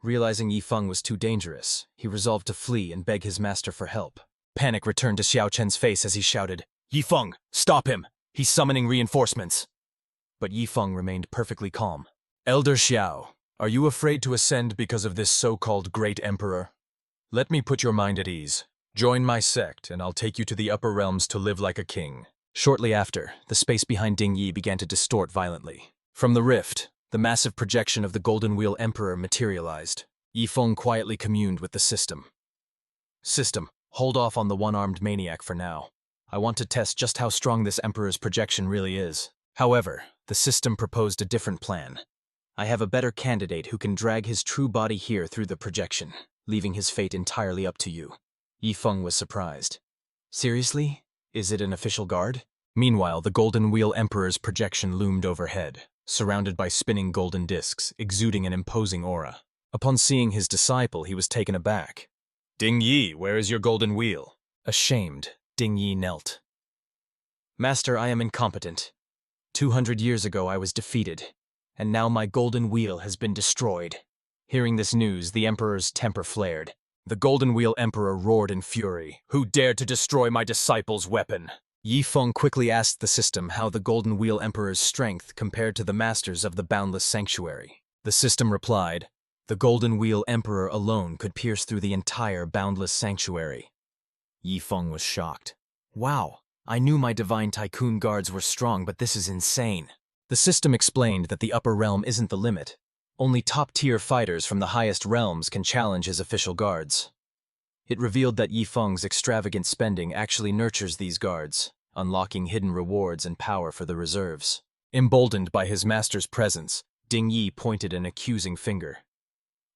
Realizing Yifeng was too dangerous, he resolved to flee and beg his master for help. Panic returned to Xiao Chen's face as he shouted, "Yifeng, stop him! He's summoning reinforcements!" But Yifeng remained perfectly calm. "Elder Xiao, are you afraid to ascend because of this so-called Great Emperor? Let me put your mind at ease. Join my sect, and I'll take you to the upper realms to live like a king." Shortly after, the space behind Ding Yi began to distort violently. From the rift, the massive projection of the Golden Wheel Emperor materialized. Yifeng quietly communed with the system. "System, hold off on the one-armed maniac for now. I want to test just how strong this Emperor's projection really is." However, the system proposed a different plan. "I have a better candidate who can drag his true body here through the projection, leaving his fate entirely up to you." Yifeng was surprised. "Seriously? Is it an official guard?" Meanwhile, the Golden Wheel Emperor's projection loomed overhead, surrounded by spinning golden discs, exuding an imposing aura. Upon seeing his disciple, he was taken aback. "Ding Yi, where is your golden wheel?" Ashamed, Ding Yi knelt. "Master, I am incompetent. 200 years ago I was defeated, and now my golden wheel has been destroyed." Hearing this news, the Emperor's temper flared. The Golden Wheel Emperor roared in fury. "Who dared to destroy my disciple's weapon?" Yifeng quickly asked the system how the Golden Wheel Emperor's strength compared to the masters of the Boundless Sanctuary. The system replied, "The Golden Wheel Emperor alone could pierce through the entire Boundless Sanctuary." Yifeng was shocked. "Wow, I knew my Divine Tycoon guards were strong, but this is insane." The system explained that the upper realm isn't the limit. Only top-tier fighters from the highest realms can challenge his official guards. It revealed that Yifeng's extravagant spending actually nurtures these guards, unlocking hidden rewards and power for the reserves. Emboldened by his master's presence, Ding Yi pointed an accusing finger.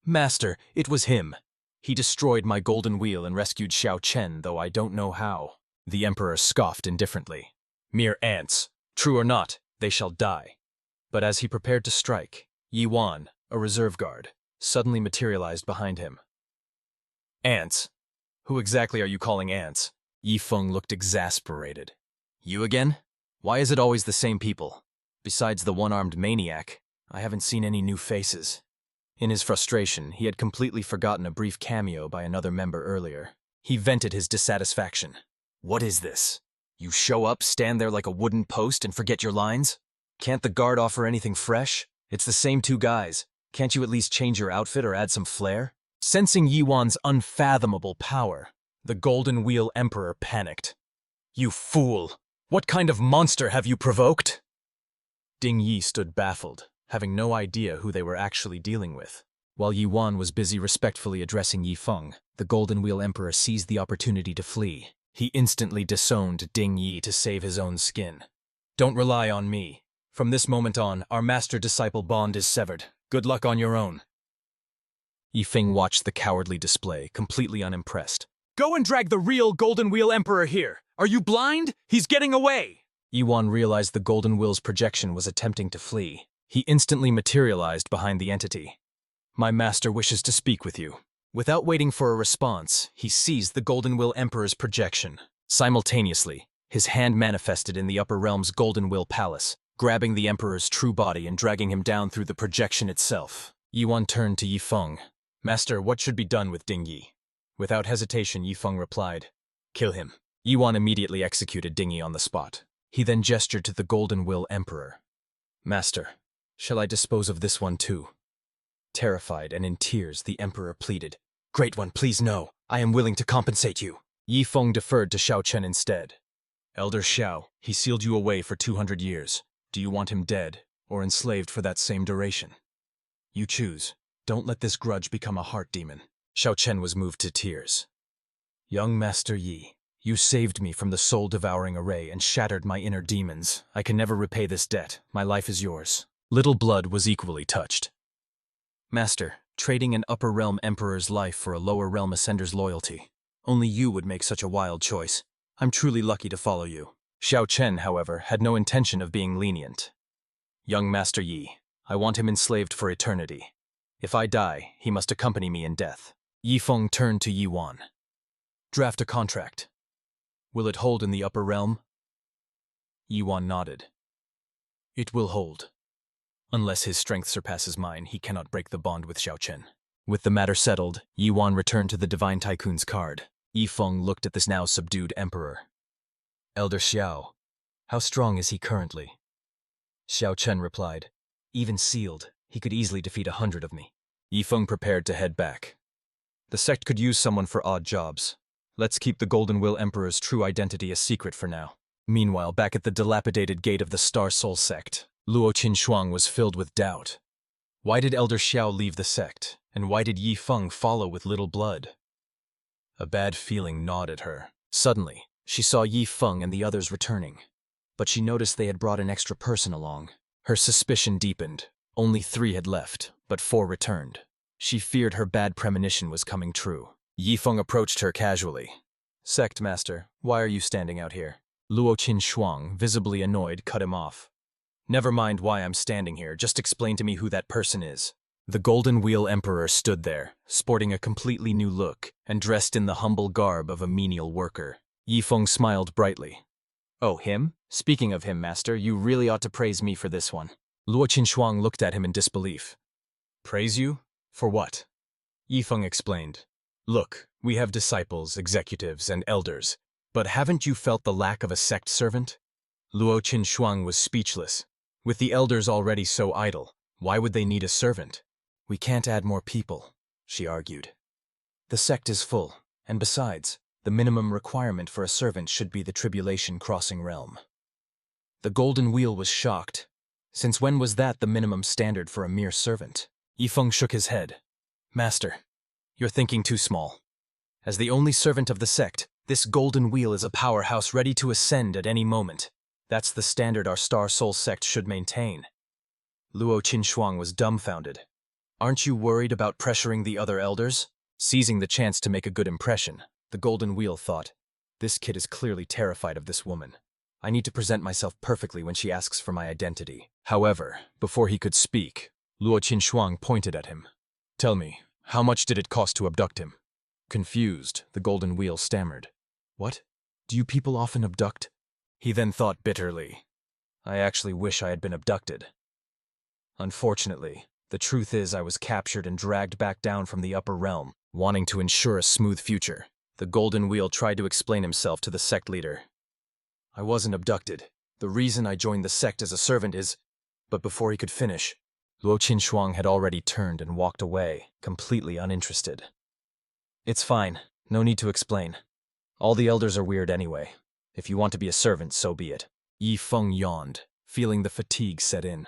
Master, it was him. He destroyed my golden wheel and rescued Xiao Chen, though I don't know how. The Emperor scoffed indifferently. Mere ants. True or not, they shall die. But as he prepared to strike, Yi Wan, a reserve guard, suddenly materialized behind him. Ants? Who exactly are you calling ants? Yi Feng looked exasperated. You again? Why is it always the same people? Besides the one-armed maniac, I haven't seen any new faces. In his frustration, he had completely forgotten a brief cameo by another member earlier. He vented his dissatisfaction. What is this? You show up, stand there like a wooden post, and forget your lines? Can't the guard offer anything fresh? It's the same two guys. Can't you at least change your outfit or add some flair? Sensing Yi Wan's unfathomable power, the Golden Wheel Emperor panicked. You fool! What kind of monster have you provoked? Ding Yi stood baffled, having no idea who they were actually dealing with. While Yi Wan was busy respectfully addressing Yi Feng, the Golden Wheel Emperor seized the opportunity to flee. He instantly disowned Ding Yi to save his own skin. Don't rely on me. From this moment on, our master-disciple bond is severed. Good luck on your own. Yi Feng watched the cowardly display, completely unimpressed. Go and drag the real Golden Wheel Emperor here! Are you blind? He's getting away! Yi Wan realized the Golden Wheel's projection was attempting to flee. He instantly materialized behind the entity. My master wishes to speak with you. Without waiting for a response, he seized the Golden Wheel Emperor's projection. Simultaneously, his hand manifested in the Upper Realm's Golden Wheel Palace, grabbing the Emperor's true body and dragging him down through the projection itself. Yi Wan turned to Yi Feng. Master, what should be done with Ding Yi? Without hesitation, Yi Feng replied, Kill him. Yi Wan immediately executed Ding Yi on the spot. He then gestured to the Golden Wheel Emperor. Master, shall I dispose of this one too? Terrified and in tears, the Emperor pleaded, Great One, please no. I am willing to compensate you. Yi Feng deferred to Xiao Chen instead. Elder Xiao, he sealed you away for 200 years. Do you want him dead, or enslaved for that same duration? You choose. Don't let this grudge become a heart demon. Xiao Chen was moved to tears. Young Master Yi, you saved me from the soul-devouring array and shattered my inner demons. I can never repay this debt. My life is yours. Little Blood was equally touched. Master, trading an upper realm emperor's life for a lower realm ascender's loyalty. Only you would make such a wild choice. I'm truly lucky to follow you. Xiao Chen, however, had no intention of being lenient. Young Master Yi, I want him enslaved for eternity. If I die, he must accompany me in death. Yi Feng turned to Yi Wan. Draft a contract. Will it hold in the upper realm? Yi Wan nodded. It will hold. Unless his strength surpasses mine, he cannot break the bond with Xiao Chen. With the matter settled, Yi Wan returned to the Divine Tycoon's card. Yi Feng looked at this now subdued emperor. Elder Xiao, how strong is he currently? Xiao Chen replied, Even sealed, he could easily defeat 100 of me. Yi Feng prepared to head back. The sect could use someone for odd jobs. Let's keep the Golden Will Emperor's true identity a secret for now. Meanwhile, back at the dilapidated gate of the Star Soul sect, Luo Qinshuang was filled with doubt. Why did Elder Xiao leave the sect, and why did Yi Feng follow with Little Blood? A bad feeling gnawed at her. Suddenly, she saw Yi Feng and the others returning, but she noticed they had brought an extra person along. Her suspicion deepened. Only 3 had left, but 4 returned. She feared her bad premonition was coming true. Yi Feng approached her casually. Sect Master, why are you standing out here? Luo Qinshuang, visibly annoyed, cut him off. Never mind why I'm standing here, just explain to me who that person is. The Golden Wheel Emperor stood there, sporting a completely new look, and dressed in the humble garb of a menial worker. Yi Feng smiled brightly. Oh, him? Speaking of him, Master, you really ought to praise me for this one. Luo Qinshuang looked at him in disbelief. Praise you? For what? Yi Feng explained. Look, we have disciples, executives, and elders, but haven't you felt the lack of a sect servant? Luo Qinshuang was speechless. With the elders already so idle, why would they need a servant? We can't add more people, she argued. The sect is full, and besides, the minimum requirement for a servant should be the tribulation crossing realm. The Golden Wheel was shocked. Since when was that the minimum standard for a mere servant? Yi Feng shook his head. Master, you're thinking too small. As the only servant of the sect, this Golden Wheel is a powerhouse ready to ascend at any moment. That's the standard our Star Soul sect should maintain. Luo Qinshuang was dumbfounded. Aren't you worried about pressuring the other elders? Seizing the chance to make a good impression, the Golden Wheel thought, this kid is clearly terrified of this woman. I need to present myself perfectly when she asks for my identity. However, before he could speak, Luo Qinshuang pointed at him. Tell me, how much did it cost to abduct him? Confused, the Golden Wheel stammered. What? Do you people often abduct? He then thought bitterly. I actually wish I had been abducted. Unfortunately, the truth is I was captured and dragged back down from the upper realm, wanting to ensure a smooth future. The Golden Wheel tried to explain himself to the sect leader. I wasn't abducted. The reason I joined the sect as a servant is... But before he could finish, Luo Qinshuang had already turned and walked away, completely uninterested. It's fine. No need to explain. All the elders are weird anyway. If you want to be a servant, so be it. Yi Feng yawned, feeling the fatigue set in.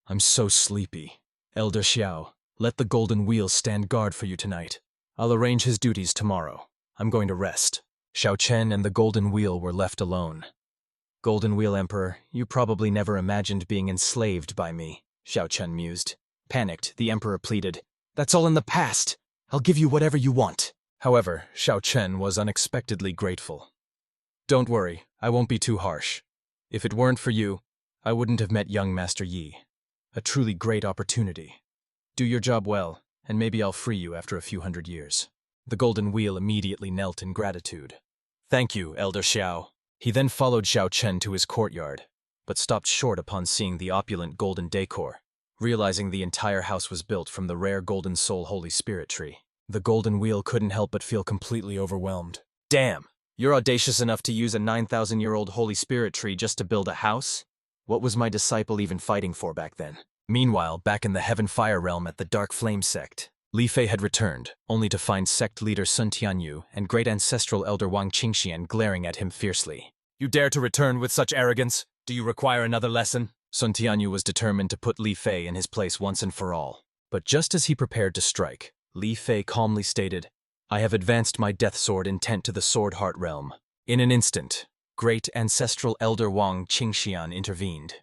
I'm so sleepy. Elder Xiao, let the Golden Wheel stand guard for you tonight. I'll arrange his duties tomorrow. I'm going to rest. Xiao Chen and the Golden Wheel were left alone. Golden Wheel Emperor, you probably never imagined being enslaved by me, Xiao Chen mused. Panicked, the Emperor pleaded, That's all in the past. I'll give you whatever you want. However, Xiao Chen was unexpectedly grateful. Don't worry, I won't be too harsh. If it weren't for you, I wouldn't have met young Master Yi. A truly great opportunity. Do your job well, and maybe I'll free you after a few hundred years. The Golden Wheel immediately knelt in gratitude. Thank you, Elder Xiao. He then followed Xiao Chen to his courtyard, but stopped short upon seeing the opulent golden decor, realizing the entire house was built from the rare Golden Soul Holy Spirit tree. The Golden Wheel couldn't help but feel completely overwhelmed. Damn! You're audacious enough to use a 9,000-year-old Holy Spirit tree just to build a house? What was my disciple even fighting for back then? Meanwhile, back in the Heaven Fire realm at the Dark Flame Sect, Li Fei had returned, only to find sect leader Sun Tianyu and great ancestral elder Wang Qingxian glaring at him fiercely. You dare to return with such arrogance? Do you require another lesson? Sun Tianyu was determined to put Li Fei in his place once and for all. But just as he prepared to strike, Li Fei calmly stated, I have advanced my death sword intent to the Sword Heart realm. In an instant, great ancestral elder Wang Qingxian intervened,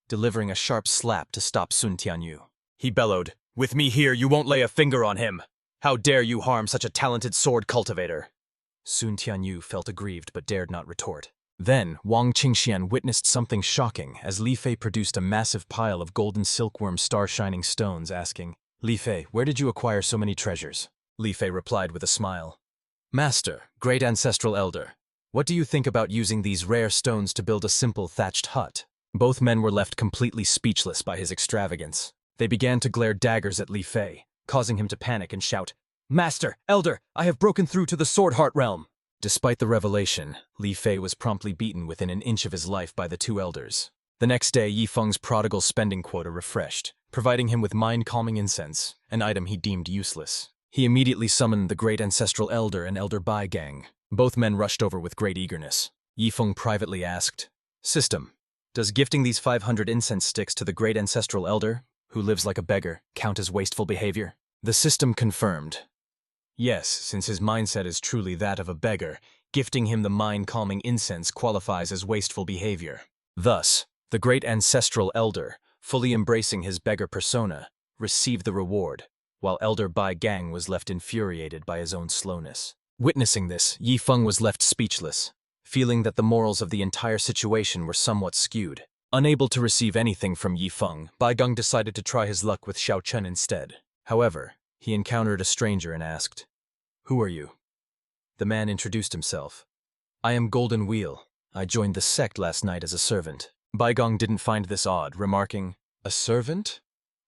delivering a sharp slap to stop Sun Tianyu. He bellowed, With me here, you won't lay a finger on him. How dare you harm such a talented sword cultivator? Sun Tianyu felt aggrieved but dared not retort. Then, Wang Qingxian witnessed something shocking as Li Fei produced a massive pile of golden silkworm star-shining stones, asking, Li Fei, where did you acquire so many treasures? Li Fei replied with a smile. Master, great ancestral elder, what do you think about using these rare stones to build a simple thatched hut? Both men were left completely speechless by his extravagance. They began to glare daggers at Li Fei, causing him to panic and shout, Master, elder, I have broken through to the Sword Heart realm. Despite the revelation, Li Fei was promptly beaten within an inch of his life by the two elders. The next day, Yi Feng's prodigal spending quota refreshed, providing him with mind-calming incense, an item he deemed useless. He immediately summoned the great ancestral elder and elder Bai gang. Both men rushed over with great eagerness. Yi Feng privately asked, System, does gifting these 500 incense sticks to the great ancestral elder, who lives like a beggar, count as wasteful behavior? The system confirmed. Yes, since his mindset is truly that of a beggar, gifting him the mind-calming incense qualifies as wasteful behavior. Thus, the great ancestral elder, fully embracing his beggar persona, received the reward, while Elder Bai Gang was left infuriated by his own slowness. Witnessing this, Yi Feng was left speechless, feeling that the morals of the entire situation were somewhat skewed. Unable to receive anything from Yi Feng, Bai Gang decided to try his luck with Xiao Chen instead. However, he encountered a stranger and asked, Who are you? The man introduced himself. I am Golden Wheel. I joined the sect last night as a servant. Bai Gang didn't find this odd, remarking, A servant?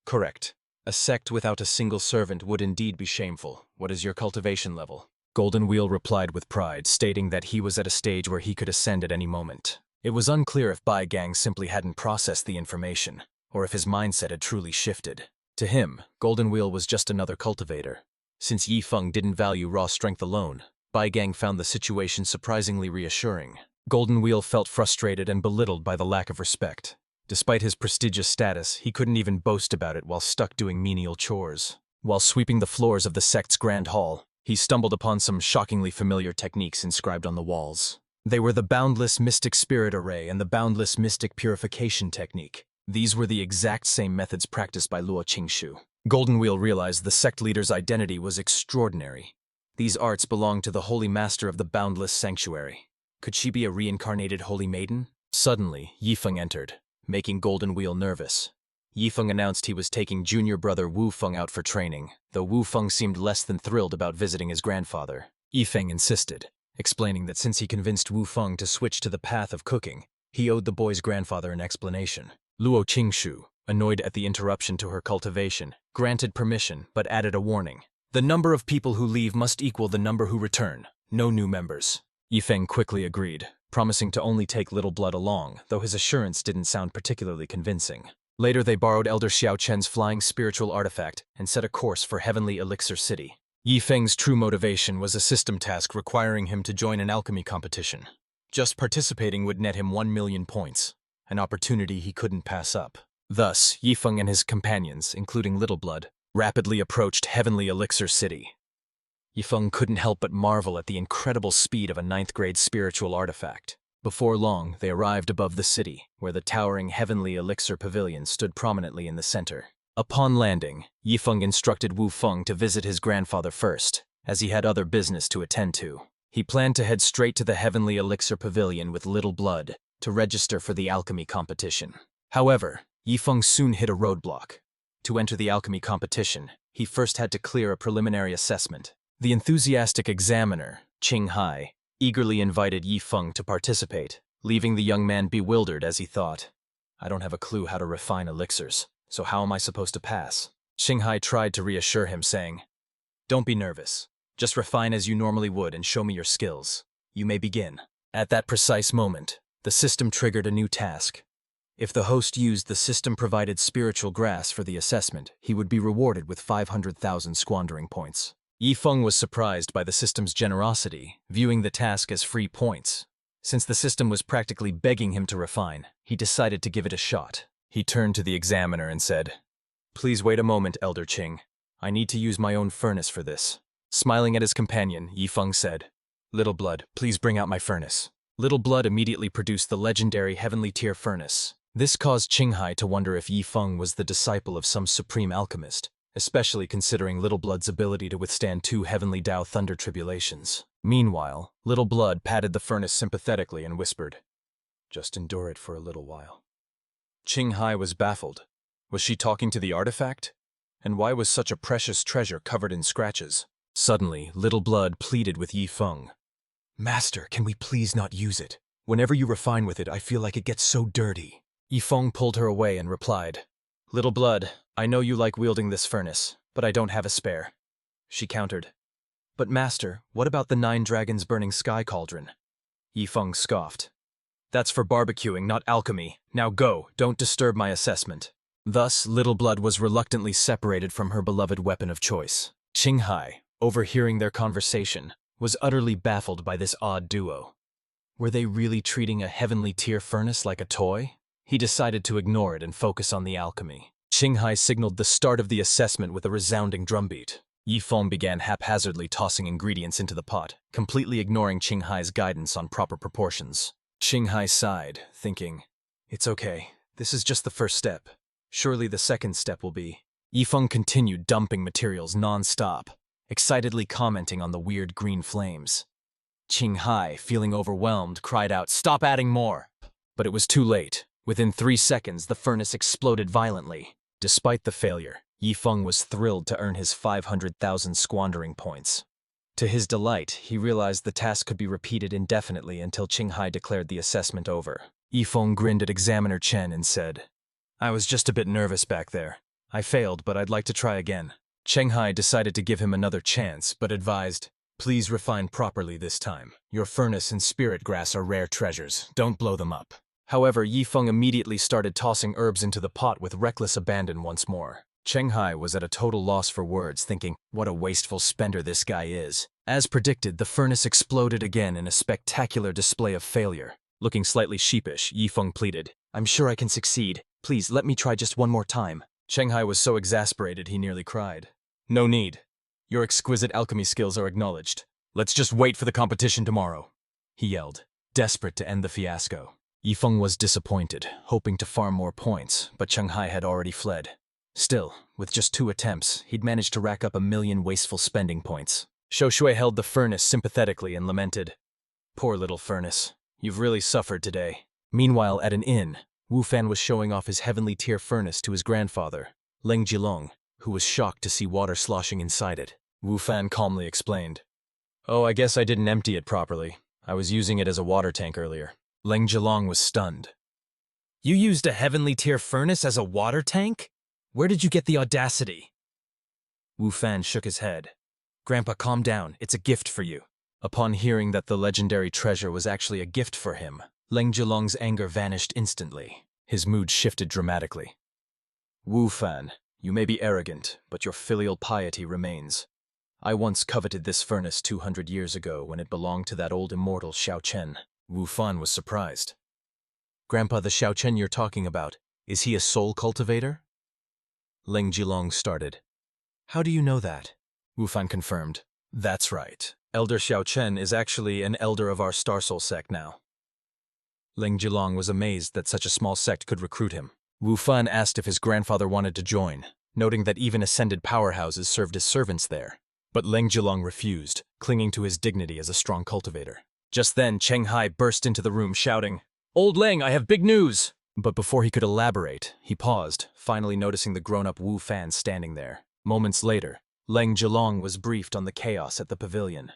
Correct. A sect without a single servant would indeed be shameful. What is your cultivation level? Golden Wheel replied with pride, stating that he was at a stage where he could ascend at any moment. It was unclear if Bai Gang simply hadn't processed the information, or if his mindset had truly shifted. To him, Golden Wheel was just another cultivator. Since Yi Feng didn't value raw strength alone, Bai Gang found the situation surprisingly reassuring. Golden Wheel felt frustrated and belittled by the lack of respect. Despite his prestigious status, he couldn't even boast about it while stuck doing menial chores. While sweeping the floors of the sect's grand hall, he stumbled upon some shockingly familiar techniques inscribed on the walls. They were the Boundless Mystic Spirit Array and the Boundless Mystic Purification Technique. These were the exact same methods practiced by Luo Qingshu. Golden Wheel realized the sect leader's identity was extraordinary. These arts belonged to the holy master of the boundless sanctuary. Could she be a reincarnated holy maiden? Suddenly, Yifeng entered, making Golden Wheel nervous. Yifeng announced he was taking junior brother Wu Feng out for training, though Wu Feng seemed less than thrilled about visiting his grandfather. Yifeng insisted, explaining that since he convinced Wu Feng to switch to the path of cooking, he owed the boy's grandfather an explanation. Luo Qingshu, annoyed at the interruption to her cultivation, granted permission but added a warning. The number of people who leave must equal the number who return. No new members. Yifeng quickly agreed, promising to only take Little Blood along, though his assurance didn't sound particularly convincing. Later they borrowed Elder Xiao Chen's flying spiritual artifact and set a course for Heavenly Elixir City. Yifeng's true motivation was a system task requiring him to join an alchemy competition. Just participating would net him 1 million points, an opportunity he couldn't pass up. Thus, Yifeng and his companions, including Little Blood, rapidly approached Heavenly Elixir City. Yifeng couldn't help but marvel at the incredible speed of a 9th-grade spiritual artifact. Before long, they arrived above the city, where the towering Heavenly Elixir Pavilion stood prominently in the center. Upon landing, Yifeng instructed Wu Feng to visit his grandfather first, as he had other business to attend to. He planned to head straight to the Heavenly Elixir Pavilion with Little Blood to register for the alchemy competition. However, Yifeng soon hit a roadblock. To enter the alchemy competition, he first had to clear a preliminary assessment. The enthusiastic examiner, Qing Hai, eagerly invited Yifeng to participate, leaving the young man bewildered as he thought, I don't have a clue how to refine elixirs, so how am I supposed to pass? Qing Hai tried to reassure him, saying, Don't be nervous. Just refine as you normally would and show me your skills. You may begin. At that precise moment, the system triggered a new task. If the host used the system-provided spiritual grass for the assessment, he would be rewarded with 500,000 squandering points. Yifeng was surprised by the system's generosity, viewing the task as free points. Since the system was practically begging him to refine, he decided to give it a shot. He turned to the examiner and said, Please wait a moment, Elder Qing. I need to use my own furnace for this. Smiling at his companion, Yifeng said, Little Blood, please bring out my furnace. Little Blood immediately produced the legendary Heavenly Tier furnace. This caused Qing Hai to wonder if Yifeng was the disciple of some supreme alchemist, especially considering Little Blood's ability to withstand 2 Heavenly Tao Thunder tribulations. Meanwhile, Little Blood patted the furnace sympathetically and whispered, Just endure it for a little while. Qing Hai was baffled. Was she talking to the artifact? And why was such a precious treasure covered in scratches? Suddenly, Little Blood pleaded with Yifeng. Master, can we please not use it? Whenever you refine with it, I feel like it gets so dirty. Yifeng pulled her away and replied, Little Blood, I know you like wielding this furnace, but I don't have a spare. She countered. But Master, what about the 9 dragons burning sky cauldron? Yifeng scoffed. That's for barbecuing, not alchemy. Now go, don't disturb my assessment. Thus, Little Blood was reluctantly separated from her beloved weapon of choice. Qing Hai, overhearing their conversation, was utterly baffled by this odd duo. Were they really treating a Heavenly Tier furnace like a toy? He decided to ignore it and focus on the alchemy. Qing Hai signaled the start of the assessment with a resounding drumbeat. Yifeng began haphazardly tossing ingredients into the pot, completely ignoring Qing Hai's guidance on proper proportions. Qing Hai sighed, thinking, It's okay, this is just the first step. Surely the second step will be. Yifeng continued dumping materials non-stop, excitedly commenting on the weird green flames. Qing Hai, feeling overwhelmed, cried out, Stop adding more! But it was too late. Within 3 seconds, the furnace exploded violently. Despite the failure, Yifeng was thrilled to earn his 500,000 squandering points. To his delight, he realized the task could be repeated indefinitely until Qing Hai declared the assessment over. Yifeng grinned at Examiner Chen and said, I was just a bit nervous back there. I failed, but I'd like to try again. Qing Hai decided to give him another chance, but advised, Please refine properly this time. Your furnace and spirit grass are rare treasures. Don't blow them up. However, Yifeng immediately started tossing herbs into the pot with reckless abandon once more. Qing Hai was at a total loss for words, thinking, what a wasteful spender this guy is. As predicted, the furnace exploded again in a spectacular display of failure. Looking slightly sheepish, Yifeng pleaded, I'm sure I can succeed. Please, let me try just one more time. Qing Hai was so exasperated he nearly cried. No need. Your exquisite alchemy skills are acknowledged. Let's just wait for the competition tomorrow, he yelled, desperate to end the fiasco. Yifeng was disappointed, hoping to farm more points, but Qing Hai had already fled. Still, with just 2 attempts, he'd managed to rack up 1,000,000 wasteful spending points. Shoshui held the furnace sympathetically and lamented, "Poor little furnace, you've really suffered today." Meanwhile, at an inn, Wu Fan was showing off his heavenly tier furnace to his grandfather, Leng Jilong, who was shocked to see water sloshing inside it. Wu Fan calmly explained, "Oh, I guess I didn't empty it properly. I was using it as a water tank earlier." Leng Jilong was stunned. "You used a heavenly tier furnace as a water tank? Where did you get the audacity?" Wu Fan shook his head. "Grandpa, calm down. It's a gift for you." Upon hearing that the legendary treasure was actually a gift for him, Leng Jilong's anger vanished instantly. His mood shifted dramatically. "Wu Fan, you may be arrogant, but your filial piety remains. I once coveted this furnace 200 years ago when it belonged to that old immortal Xiao Chen." Wu Fan was surprised. "Grandpa, the Xiao Chen you're talking about, is he a soul cultivator?" Leng Jilong started. "How do you know that?" Wu Fan confirmed. "That's right. Elder Xiao Chen is actually an elder of our Star Soul sect now." Leng Jilong was amazed that such a small sect could recruit him. Wu Fan asked if his grandfather wanted to join, noting that even ascended powerhouses served as servants there. But Leng Jilong refused, clinging to his dignity as a strong cultivator. Just then, Cheng Hai burst into the room shouting, "Old Leng, I have big news!" But before he could elaborate, he paused, finally noticing the grown-up Wu Fan standing there. Moments later, Leng Jilong was briefed on the chaos at the pavilion.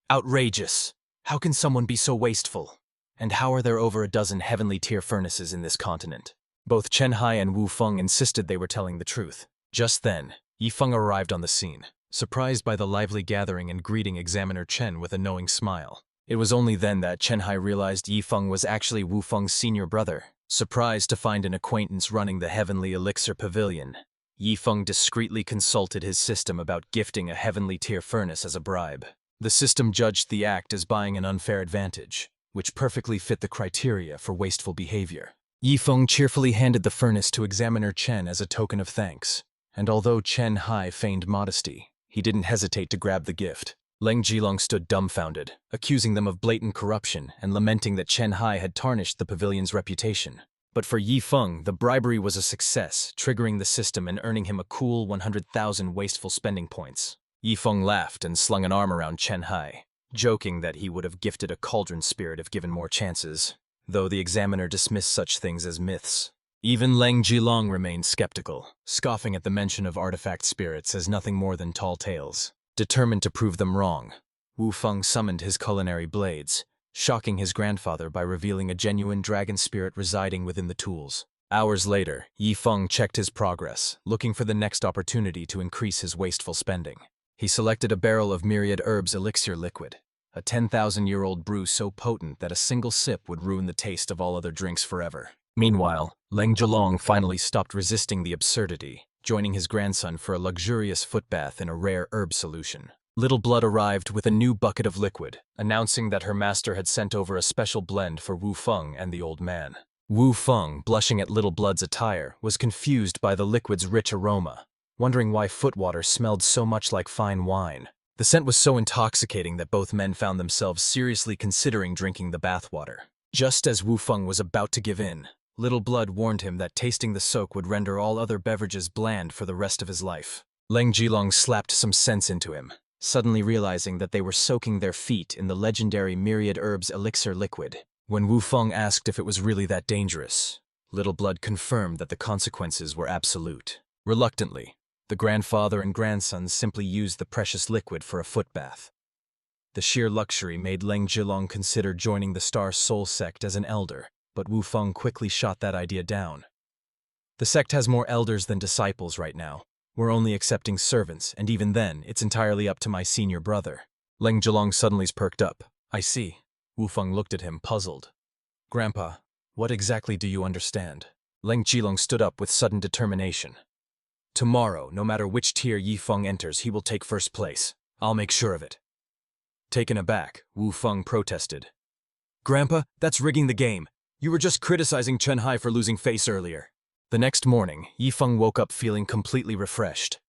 "Outrageous! How can someone be so wasteful? And how are there over a dozen heavenly tier furnaces in this continent?" Both Chen Hai and Wu Feng insisted they were telling the truth. Just then, Yi Feng arrived on the scene, surprised by the lively gathering and greeting Examiner Chen with a knowing smile. It was only then that Chen Hai realized Yi Feng was actually Wu Feng's senior brother. Surprised to find an acquaintance running the Heavenly Elixir Pavilion, Yi Feng discreetly consulted his system about gifting a heavenly tier furnace as a bribe. The system judged the act as buying an unfair advantage, which perfectly fit the criteria for wasteful behavior. Yi Feng cheerfully handed the furnace to Examiner Chen as a token of thanks, and although Chen Hai feigned modesty, he didn't hesitate to grab the gift. Leng Jilong stood dumbfounded, accusing them of blatant corruption and lamenting that Chen Hai had tarnished the pavilion's reputation. But for Yi Feng, the bribery was a success, triggering the system and earning him a cool 100,000 wasteful spending points. Yi Feng laughed and slung an arm around Chen Hai, joking that he would have gifted a cauldron spirit if given more chances, though the examiner dismissed such things as myths. Even Leng Jilong remained skeptical, scoffing at the mention of artifact spirits as nothing more than tall tales. Determined to prove them wrong, Wu Feng summoned his culinary blades, shocking his grandfather by revealing a genuine dragon spirit residing within the tools. Hours later, Yi Feng checked his progress, looking for the next opportunity to increase his wasteful spending. He selected a barrel of myriad herbs elixir liquid, a 10,000-year-old brew so potent that a single sip would ruin the taste of all other drinks forever. Meanwhile, Leng Jilong finally stopped resisting the absurdity, joining his grandson for a luxurious foot bath in a rare herb solution. Little Blood arrived with a new bucket of liquid, announcing that her master had sent over a special blend for Wu Feng and the old man. Wu Feng, blushing at Little Blood's attire, was confused by the liquid's rich aroma, wondering why footwater smelled so much like fine wine. The scent was so intoxicating that both men found themselves seriously considering drinking the bathwater. Just as Wu Feng was about to give in, Little Blood warned him that tasting the soak would render all other beverages bland for the rest of his life. Leng Jilong slapped some sense into him, suddenly realizing that they were soaking their feet in the legendary myriad herbs elixir liquid. When Wu Feng asked if it was really that dangerous, Little Blood confirmed that the consequences were absolute. Reluctantly, the grandfather and grandson simply used the precious liquid for a foot bath. The sheer luxury made Leng Jilong consider joining the Star Soul sect as an elder, but Wu Feng quickly shot that idea down. "The sect has more elders than disciples right now. We're only accepting servants, and even then, it's entirely up to my senior brother." Leng Jilong suddenly perked up. "I see." Wu Feng looked at him, puzzled. "Grandpa, what exactly do you understand?" Leng Jilong stood up with sudden determination. "Tomorrow, no matter which tier Yi Feng enters, he will take first place. I'll make sure of it." Taken aback, Wu Feng protested. "Grandpa, that's rigging the game. You were just criticizing Chen Hai for losing face earlier." The next morning, Yi Feng woke up feeling completely refreshed.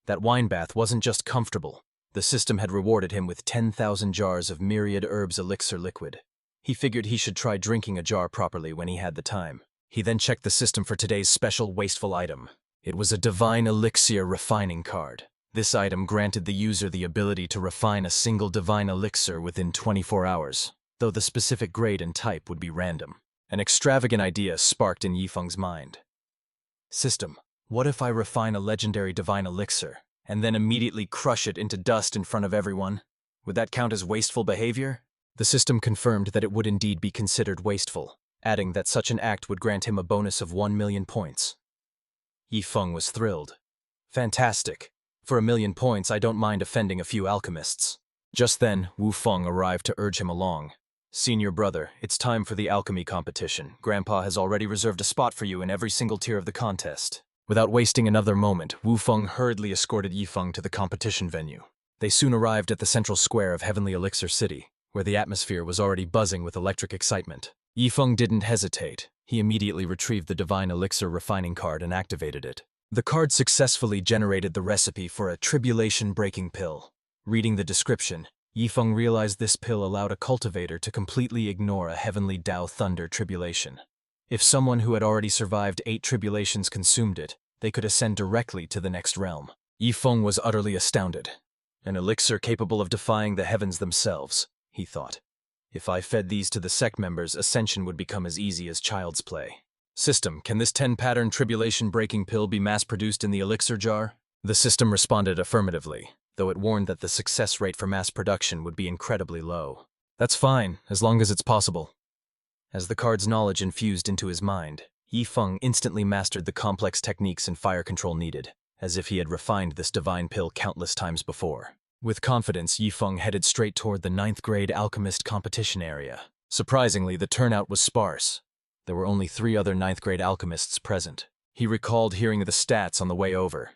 That wine bath wasn't just comfortable. The system had rewarded him with 10,000 jars of myriad herbs elixir liquid. He figured he should try drinking a jar properly when he had the time. He then checked the system for today's special wasteful item. It was a divine elixir refining card. This item granted the user the ability to refine a single divine elixir within 24 hours, though the specific grade and type would be random. An extravagant idea sparked in Yifeng's mind. System, what if I refine a legendary divine elixir, and then immediately crush it into dust in front of everyone? Would that count as wasteful behavior? The system confirmed that it would indeed be considered wasteful, adding that such an act would grant him a bonus of 1,000,000 points. Yifeng was thrilled. Fantastic. For 1,000,000 points, I don't mind offending a few alchemists. Just then, Wu Feng arrived to urge him along. Senior brother, it's time for the alchemy competition. Grandpa has already reserved a spot for you in every single tier of the contest. Without wasting another moment, Wu Feng hurriedly escorted Yifeng to the competition venue. They soon arrived at the central square of Heavenly Elixir City, where the atmosphere was already buzzing with electric excitement. Yifeng didn't hesitate. He immediately retrieved the divine elixir refining card and activated it. The card successfully generated the recipe for a tribulation-breaking pill. Reading the description, Yifeng realized this pill allowed a cultivator to completely ignore a heavenly Tao thunder tribulation. If someone who had already survived 8 tribulations consumed it, they could ascend directly to the next realm. Yifeng was utterly astounded. An elixir capable of defying the heavens themselves, he thought. If I fed these to the Sect members, ascension would become as easy as child's play. System, can this 10-pattern tribulation-breaking pill be mass-produced in the elixir jar? The system responded affirmatively, though it warned that the success rate for mass production would be incredibly low. That's fine, as long as it's possible. As the card's knowledge infused into his mind, Yifeng instantly mastered the complex techniques and fire control needed, as if he had refined this divine pill countless times before. With confidence, Yifeng headed straight toward the 9th grade alchemist competition area. Surprisingly, the turnout was sparse. There were only 3 other 9th grade alchemists present. He recalled hearing the stats on the way over.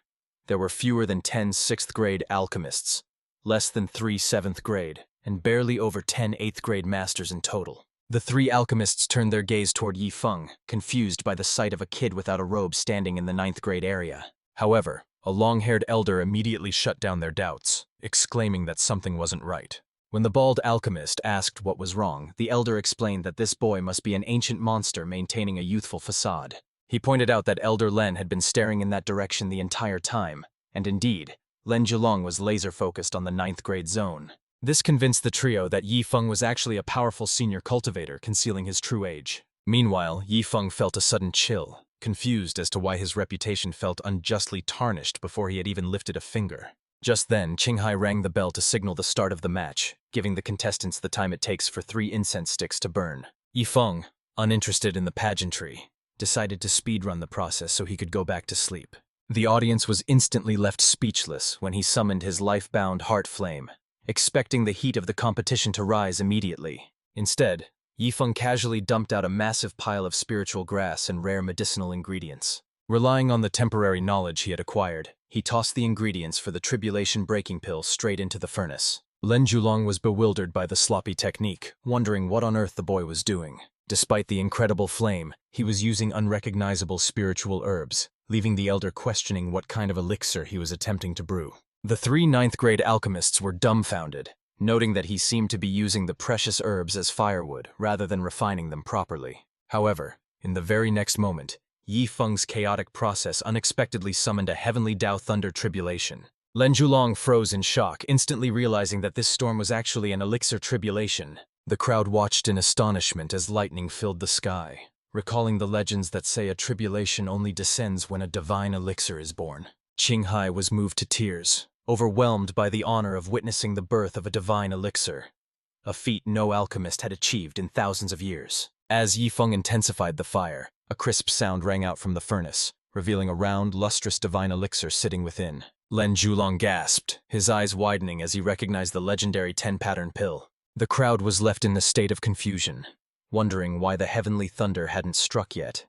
There were fewer than 10 6th grade alchemists, less than 3 7th grade, and barely over 10 8th grade masters in total. The 3 alchemists turned their gaze toward Yifeng, confused by the sight of a kid without a robe standing in the 9th grade area. However, a long-haired elder immediately shut down their doubts, exclaiming that something wasn't right. When the bald alchemist asked what was wrong, the elder explained that this boy must be an ancient monster maintaining a youthful facade. He pointed out that Elder Len had been staring in that direction the entire time, and indeed, Len Julong was laser-focused on the 9th grade zone. This convinced the trio that Yifeng was actually a powerful senior cultivator concealing his true age. Meanwhile, Yifeng felt a sudden chill, confused as to why his reputation felt unjustly tarnished before he had even lifted a finger. Just then, Qinghai rang the bell to signal the start of the match, giving the contestants the time it takes for 3 incense sticks to burn. Yifeng, uninterested in the pageantry, decided to speedrun the process so he could go back to sleep. The audience was instantly left speechless when he summoned his life-bound heart flame, expecting the heat of the competition to rise immediately. Instead, Yifeng casually dumped out a massive pile of spiritual grass and rare medicinal ingredients. Relying on the temporary knowledge he had acquired, he tossed the ingredients for the tribulation-breaking pill straight into the furnace. Len Julong was bewildered by the sloppy technique, wondering what on earth the boy was doing. Despite the incredible flame, he was using unrecognizable spiritual herbs, leaving the elder questioning what kind of elixir he was attempting to brew. The 3 9th grade alchemists were dumbfounded, noting that he seemed to be using the precious herbs as firewood rather than refining them properly. However, in the very next moment, Yifeng's chaotic process unexpectedly summoned a heavenly Tao thunder tribulation. Len Julong froze in shock, instantly realizing that this storm was actually an elixir tribulation. The crowd watched in astonishment as lightning filled the sky, recalling the legends that say a tribulation only descends when a divine elixir is born. Qinghai was moved to tears, overwhelmed by the honor of witnessing the birth of a divine elixir, a feat no alchemist had achieved in thousands of years. As Yifeng intensified the fire, a crisp sound rang out from the furnace, revealing a round, lustrous divine elixir sitting within. Len Julong gasped, his eyes widening as he recognized the legendary 10-pattern pill. The crowd was left in a state of confusion, wondering why the heavenly thunder hadn't struck yet.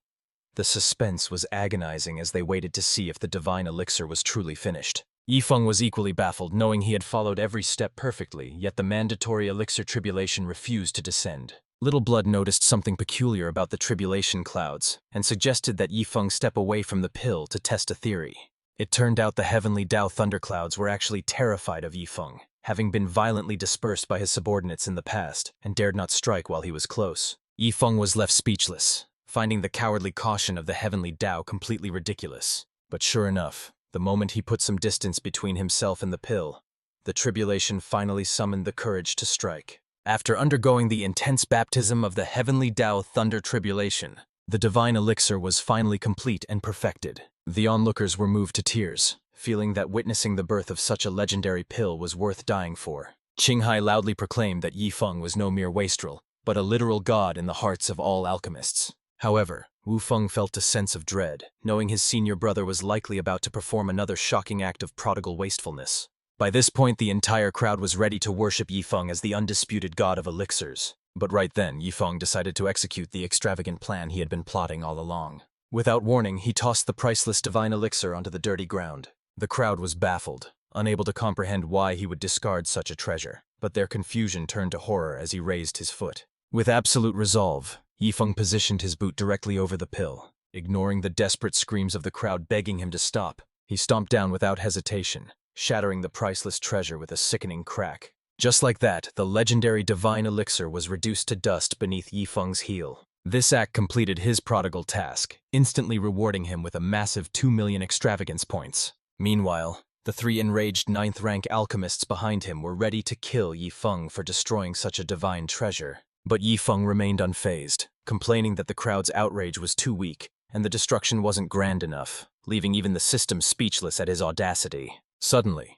The suspense was agonizing as they waited to see if the divine elixir was truly finished. Yifeng was equally baffled, knowing he had followed every step perfectly, yet the mandatory elixir tribulation refused to descend. Little Blood noticed something peculiar about the tribulation clouds, and suggested that Yifeng step away from the pill to test a theory. It turned out the heavenly Tao thunderclouds were actually terrified of Yifeng, having been violently dispersed by his subordinates in the past, and dared not strike while he was close. Yifeng was left speechless, finding the cowardly caution of the heavenly Tao completely ridiculous. But sure enough, the moment he put some distance between himself and the pill, the tribulation finally summoned the courage to strike. After undergoing the intense baptism of the heavenly Tao Thunder Tribulation, the divine elixir was finally complete and perfected. The onlookers were moved to tears, feeling that witnessing the birth of such a legendary pill was worth dying for. Qinghai loudly proclaimed that Yi Feng was no mere wastrel, but a literal god in the hearts of all alchemists. However, Wu Feng felt a sense of dread, knowing his senior brother was likely about to perform another shocking act of prodigal wastefulness. By this point, the entire crowd was ready to worship Yi Feng as the undisputed god of elixirs. But right then, Yi Feng decided to execute the extravagant plan he had been plotting all along. Without warning, he tossed the priceless divine elixir onto the dirty ground. The crowd was baffled, unable to comprehend why he would discard such a treasure, but their confusion turned to horror as he raised his foot. With absolute resolve, Yi Feng positioned his boot directly over the pill. Ignoring the desperate screams of the crowd begging him to stop, he stomped down without hesitation, shattering the priceless treasure with a sickening crack. Just like that, the legendary divine elixir was reduced to dust beneath Yi Feng's heel. This act completed his prodigal task, instantly rewarding him with a massive 2 million extravagance points. Meanwhile, the 3 enraged 9th-rank alchemists behind him were ready to kill Yi Feng for destroying such a divine treasure. But Yi Feng remained unfazed, complaining that the crowd's outrage was too weak and the destruction wasn't grand enough, leaving even the system speechless at his audacity. Suddenly,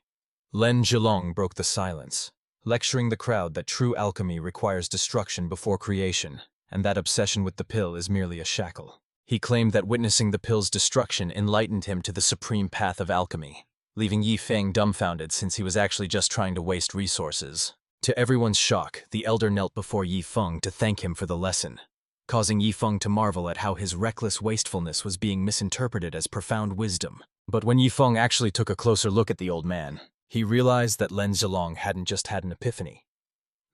Lin Zhilong broke the silence, lecturing the crowd that true alchemy requires destruction before creation, and that obsession with the pill is merely a shackle. He claimed that witnessing the pill's destruction enlightened him to the supreme path of alchemy, leaving Yi Feng dumbfounded since he was actually just trying to waste resources. To everyone's shock, the elder knelt before Yi Feng to thank him for the lesson, causing Yi Feng to marvel at how his reckless wastefulness was being misinterpreted as profound wisdom. But when Yi Feng actually took a closer look at the old man, he realized that Lin Zhilong hadn't just had an epiphany.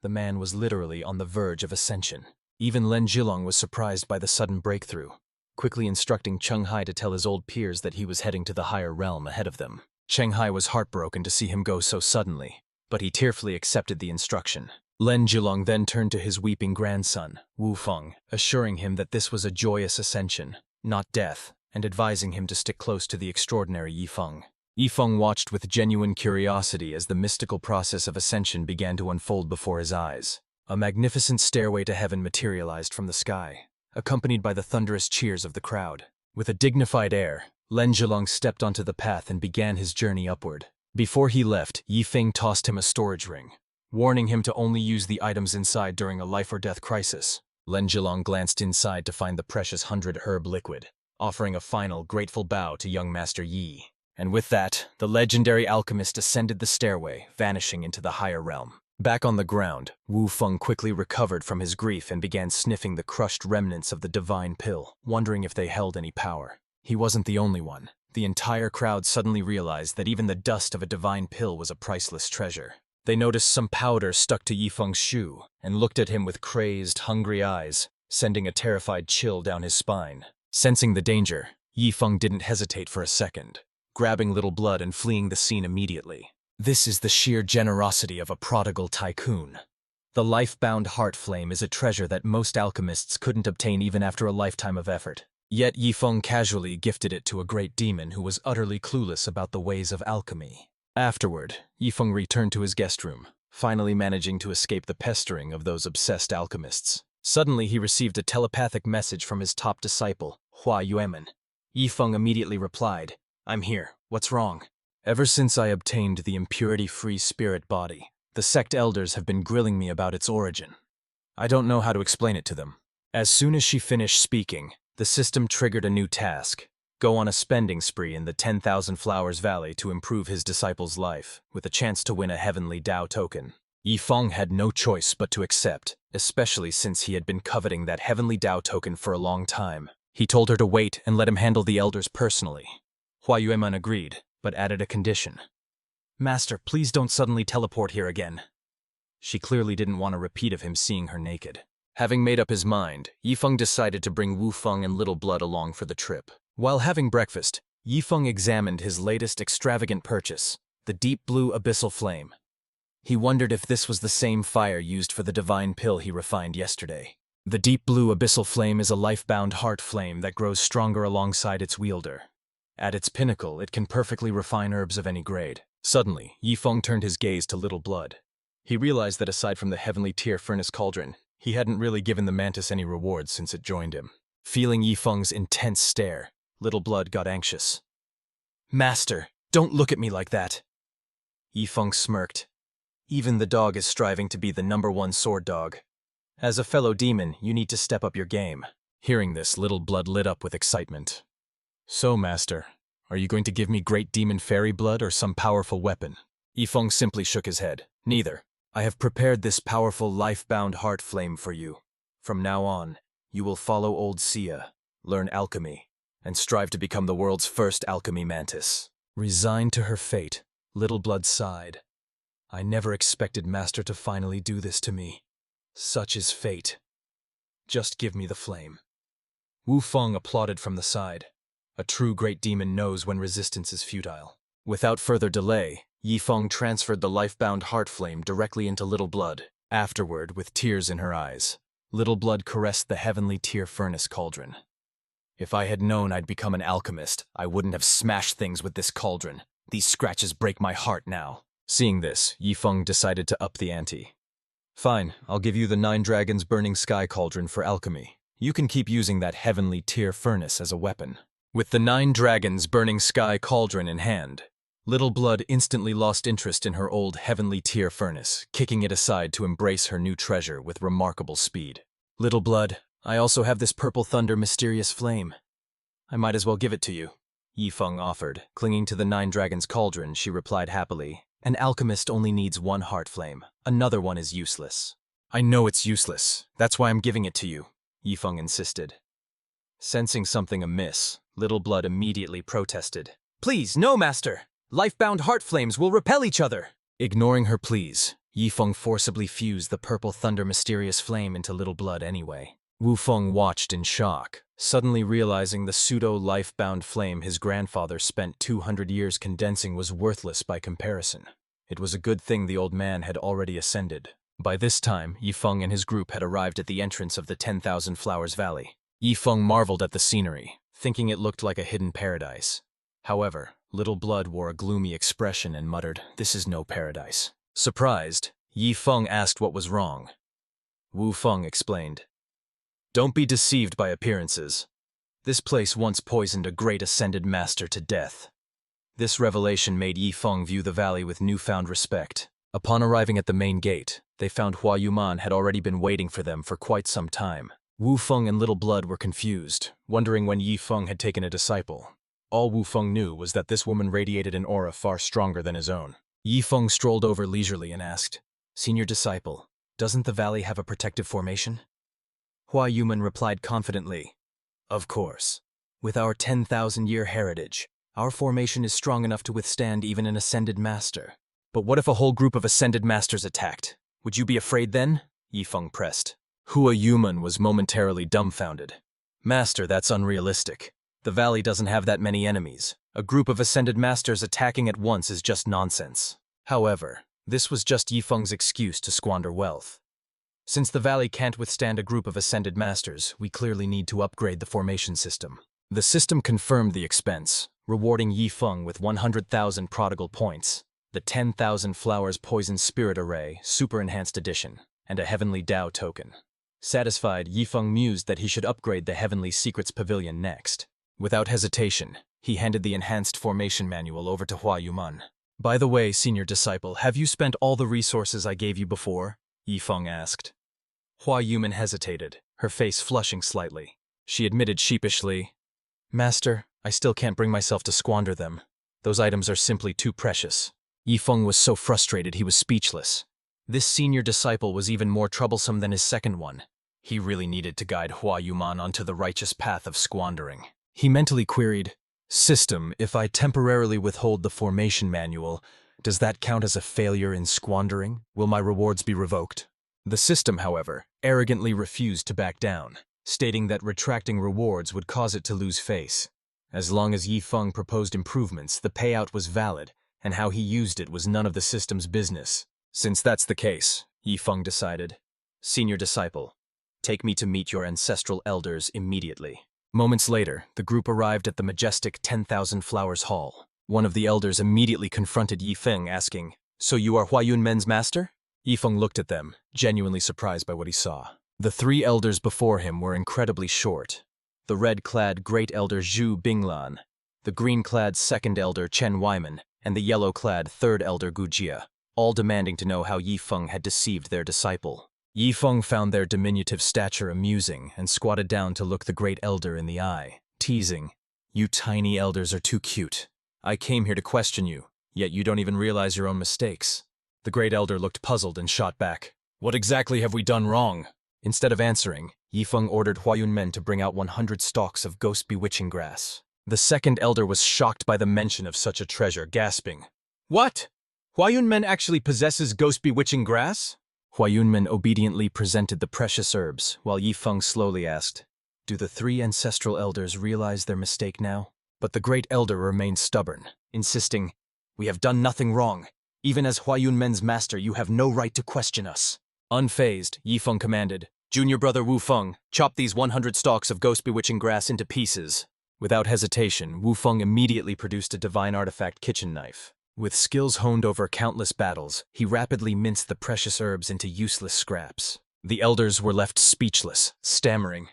The man was literally on the verge of ascension. Even Lin Zhilong was surprised by the sudden breakthrough, quickly instructing Qinghai to tell his old peers that he was heading to the higher realm ahead of them. Qinghai was heartbroken to see him go so suddenly, but he tearfully accepted the instruction. Lin Zhilong then turned to his weeping grandson, Wu Feng, assuring him that this was a joyous ascension, not death, and advising him to stick close to the extraordinary Yi Feng. Yi Feng watched with genuine curiosity as the mystical process of ascension began to unfold before his eyes. A magnificent stairway to heaven materialized from the sky, accompanied by the thunderous cheers of the crowd. With a dignified air, Lin Zhilong stepped onto the path and began his journey upward. Before he left, Yi Feng tossed him a storage ring, warning him to only use the items inside during a life-or-death crisis. Lin Zhilong glanced inside to find the precious 100-herb liquid, offering a final grateful bow to young Master Yi. And with that, the legendary alchemist ascended the stairway, vanishing into the higher realm. Back on the ground, Wu Feng quickly recovered from his grief and began sniffing the crushed remnants of the divine pill, wondering if they held any power. He wasn't the only one. The entire crowd suddenly realized that even the dust of a divine pill was a priceless treasure. They noticed some powder stuck to Yi Feng's shoe and looked at him with crazed, hungry eyes, sending a terrified chill down his spine. Sensing the danger, Yi Feng didn't hesitate for a second, grabbing Little Blood and fleeing the scene immediately. This is the sheer generosity of a prodigal tycoon. The life-bound heart flame is a treasure that most alchemists couldn't obtain even after a lifetime of effort. Yet Yi Feng casually gifted it to a great demon who was utterly clueless about the ways of alchemy. Afterward, Yi Feng returned to his guest room, finally managing to escape the pestering of those obsessed alchemists. Suddenly he received a telepathic message from his top disciple, Hua Yuemen. Yi Feng immediately replied, "I'm here. What's wrong?" "Ever since I obtained the impurity-free spirit body, the sect elders have been grilling me about its origin. I don't know how to explain it to them." As soon as she finished speaking, the system triggered a new task: go on a spending spree in the 10,000 Flowers Valley to improve his disciple's life, with a chance to win a heavenly Dao token. Yi Feng had no choice but to accept, especially since he had been coveting that heavenly Dao token for a long time. He told her to wait and let him handle the elders personally. Hua Yueman agreed, but added a condition. "Master, please don't suddenly teleport here again." She clearly didn't want a repeat of him seeing her naked. Having made up his mind, Yi Feng decided to bring Wu Feng and Little Blood along for the trip. While having breakfast, Yi Feng examined his latest extravagant purchase, the deep blue abyssal flame. He wondered if this was the same fire used for the divine pill he refined yesterday. The deep blue abyssal flame is a life-bound heart flame that grows stronger alongside its wielder. At its pinnacle, it can perfectly refine herbs of any grade. Suddenly, Yifeng turned his gaze to Little Blood. He realized that aside from the heavenly tier furnace cauldron, he hadn't really given the mantis any rewards since it joined him. Feeling Yifeng's intense stare, Little Blood got anxious. "Master, don't look at me like that." Yifeng smirked. "Even the dog is striving to be the #1 sword dog. As a fellow demon, you need to step up your game." Hearing this, Little Blood lit up with excitement. "So, Master, are you going to give me great demon fairy blood or some powerful weapon?" Yifeng simply shook his head. "Neither. I have prepared this powerful life-bound heart flame for you. From now on, you will follow old Sia, learn alchemy, and strive to become the world's first alchemy mantis." Resigned to her fate, Little Blood sighed. "I never expected Master to finally do this to me. Such is fate. Just give me the flame." Wu Feng applauded from the side. A true great demon knows when resistance is futile. Without further delay, Yifeng transferred the life-bound heart flame directly into Little Blood. Afterward, with tears in her eyes, Little Blood caressed the heavenly tier furnace cauldron. "If I had known I'd become an alchemist, I wouldn't have smashed things with this cauldron. These scratches break my heart now." Seeing this, Yifeng decided to up the ante. "Fine, I'll give you the 9 Dragons Burning Sky Cauldron for alchemy. You can keep using that heavenly tier furnace as a weapon." With the 9 Dragons Burning Sky Cauldron in hand, Little Blood instantly lost interest in her old heavenly tier furnace, kicking it aside to embrace her new treasure with remarkable speed. "Little Blood, I also have this purple thunder mysterious flame. I might as well give it to you," Yifeng offered. Clinging to the 9 Dragons Cauldron, she replied happily, "An alchemist only needs 1 heart flame. Another one is useless." "I know it's useless. That's why I'm giving it to you," Yifeng insisted. Sensing something amiss, Little Blood immediately protested. "Please, no, Master! Life-bound heart flames will repel each other!" Ignoring her pleas, Yifeng forcibly fused the purple thunder mysterious flame into Little Blood anyway. Wu Feng watched in shock, suddenly realizing the pseudo-life-bound flame his grandfather spent 200 years condensing was worthless by comparison. It was a good thing the old man had already ascended. By this time, Yifeng and his group had arrived at the entrance of the 10,000 Flowers Valley. Yifeng marveled at the scenery, thinking it looked like a hidden paradise. However, Little Blood wore a gloomy expression and muttered, "This is no paradise." Surprised, Yifeng asked what was wrong. Wu Feng explained, "Don't be deceived by appearances. This place once poisoned a great ascended master to death." This revelation made Yifeng view the valley with newfound respect. Upon arriving at the main gate, they found Hua Yuman had already been waiting for them for quite some time. Wu Feng and Little Blood were confused, wondering when Yifeng had taken a disciple. All Wu Feng knew was that this woman radiated an aura far stronger than his own. Yifeng strolled over leisurely and asked, "Senior disciple, doesn't the valley have a protective formation?" Hua Yuman replied confidently, "Of course. With our 10,000-year heritage, our formation is strong enough to withstand even an ascended master." "But what if a whole group of ascended masters attacked? Would you be afraid then?" Yifeng pressed. Hua Yuman was momentarily dumbfounded. "Master, that's unrealistic. The valley doesn't have that many enemies. A group of ascended masters attacking at once is just nonsense." However, this was just Yifeng's excuse to squander wealth. "Since the valley can't withstand a group of ascended masters, we clearly need to upgrade the formation system." The system confirmed the expense, rewarding Yifeng with 100,000 prodigal points, the 10,000 Flowers Poison Spirit Array Super Enhanced Edition, and a Heavenly Tao token. Satisfied, Yifeng mused that he should upgrade the Heavenly Secrets Pavilion next. Without hesitation, he handed the enhanced formation manual over to Hua Yuman. "By the way, senior disciple, have you spent all the resources I gave you before?" Yifeng asked. Hua Yuman hesitated, her face flushing slightly. She admitted sheepishly, "Master, I still can't bring myself to squander them. Those items are simply too precious." Yifeng was so frustrated he was speechless. This senior disciple was even more troublesome than his second one. He really needed to guide Hua Yuman onto the righteous path of squandering. He mentally queried, "System, if I temporarily withhold the formation manual, does that count as a failure in squandering? Will my rewards be revoked?" The system, however, arrogantly refused to back down, stating that retracting rewards would cause it to lose face. As long as Yifeng proposed improvements, the payout was valid, and how he used it was none of the system's business. Since that's the case, Yifeng decided, "Senior disciple, take me to meet your ancestral elders immediately." Moments later, the group arrived at the majestic 10,000 Flowers Hall. One of the elders immediately confronted Yifeng, asking, "So you are Huayun Men's master?" Yifeng looked at them, genuinely surprised by what he saw. The three elders before him were incredibly short. The red-clad Great Elder Zhu Binglan, the green-clad Second Elder Chen Weiman, and the yellow-clad Third Elder Gu Jia, all demanding to know how Yifeng had deceived their disciple. Yifeng found their diminutive stature amusing and squatted down to look the Great Elder in the eye, teasing, "You tiny elders are too cute. I came here to question you, yet you don't even realize your own mistakes." The Great Elder looked puzzled and shot back, "What exactly have we done wrong?" Instead of answering, Yifeng ordered Huayun Men to bring out 100 stalks of ghost bewitching grass. The Second Elder was shocked by the mention of such a treasure, gasping, "What? Huayun Men actually possesses ghost bewitching grass?" Huayun Men obediently presented the precious herbs, while Yifeng slowly asked, "Do the three ancestral elders realize their mistake now?" But the Great Elder remained stubborn, insisting, "We have done nothing wrong. Even as Huayun Men's master, you have no right to question us." Unfazed, Yifeng commanded, "Junior brother Wu Feng, chop these 100 stalks of ghost bewitching grass into pieces." Without hesitation, Wu Feng immediately produced a divine artifact kitchen knife. With skills honed over countless battles, he rapidly minced the precious herbs into useless scraps. The elders were left speechless, stammering,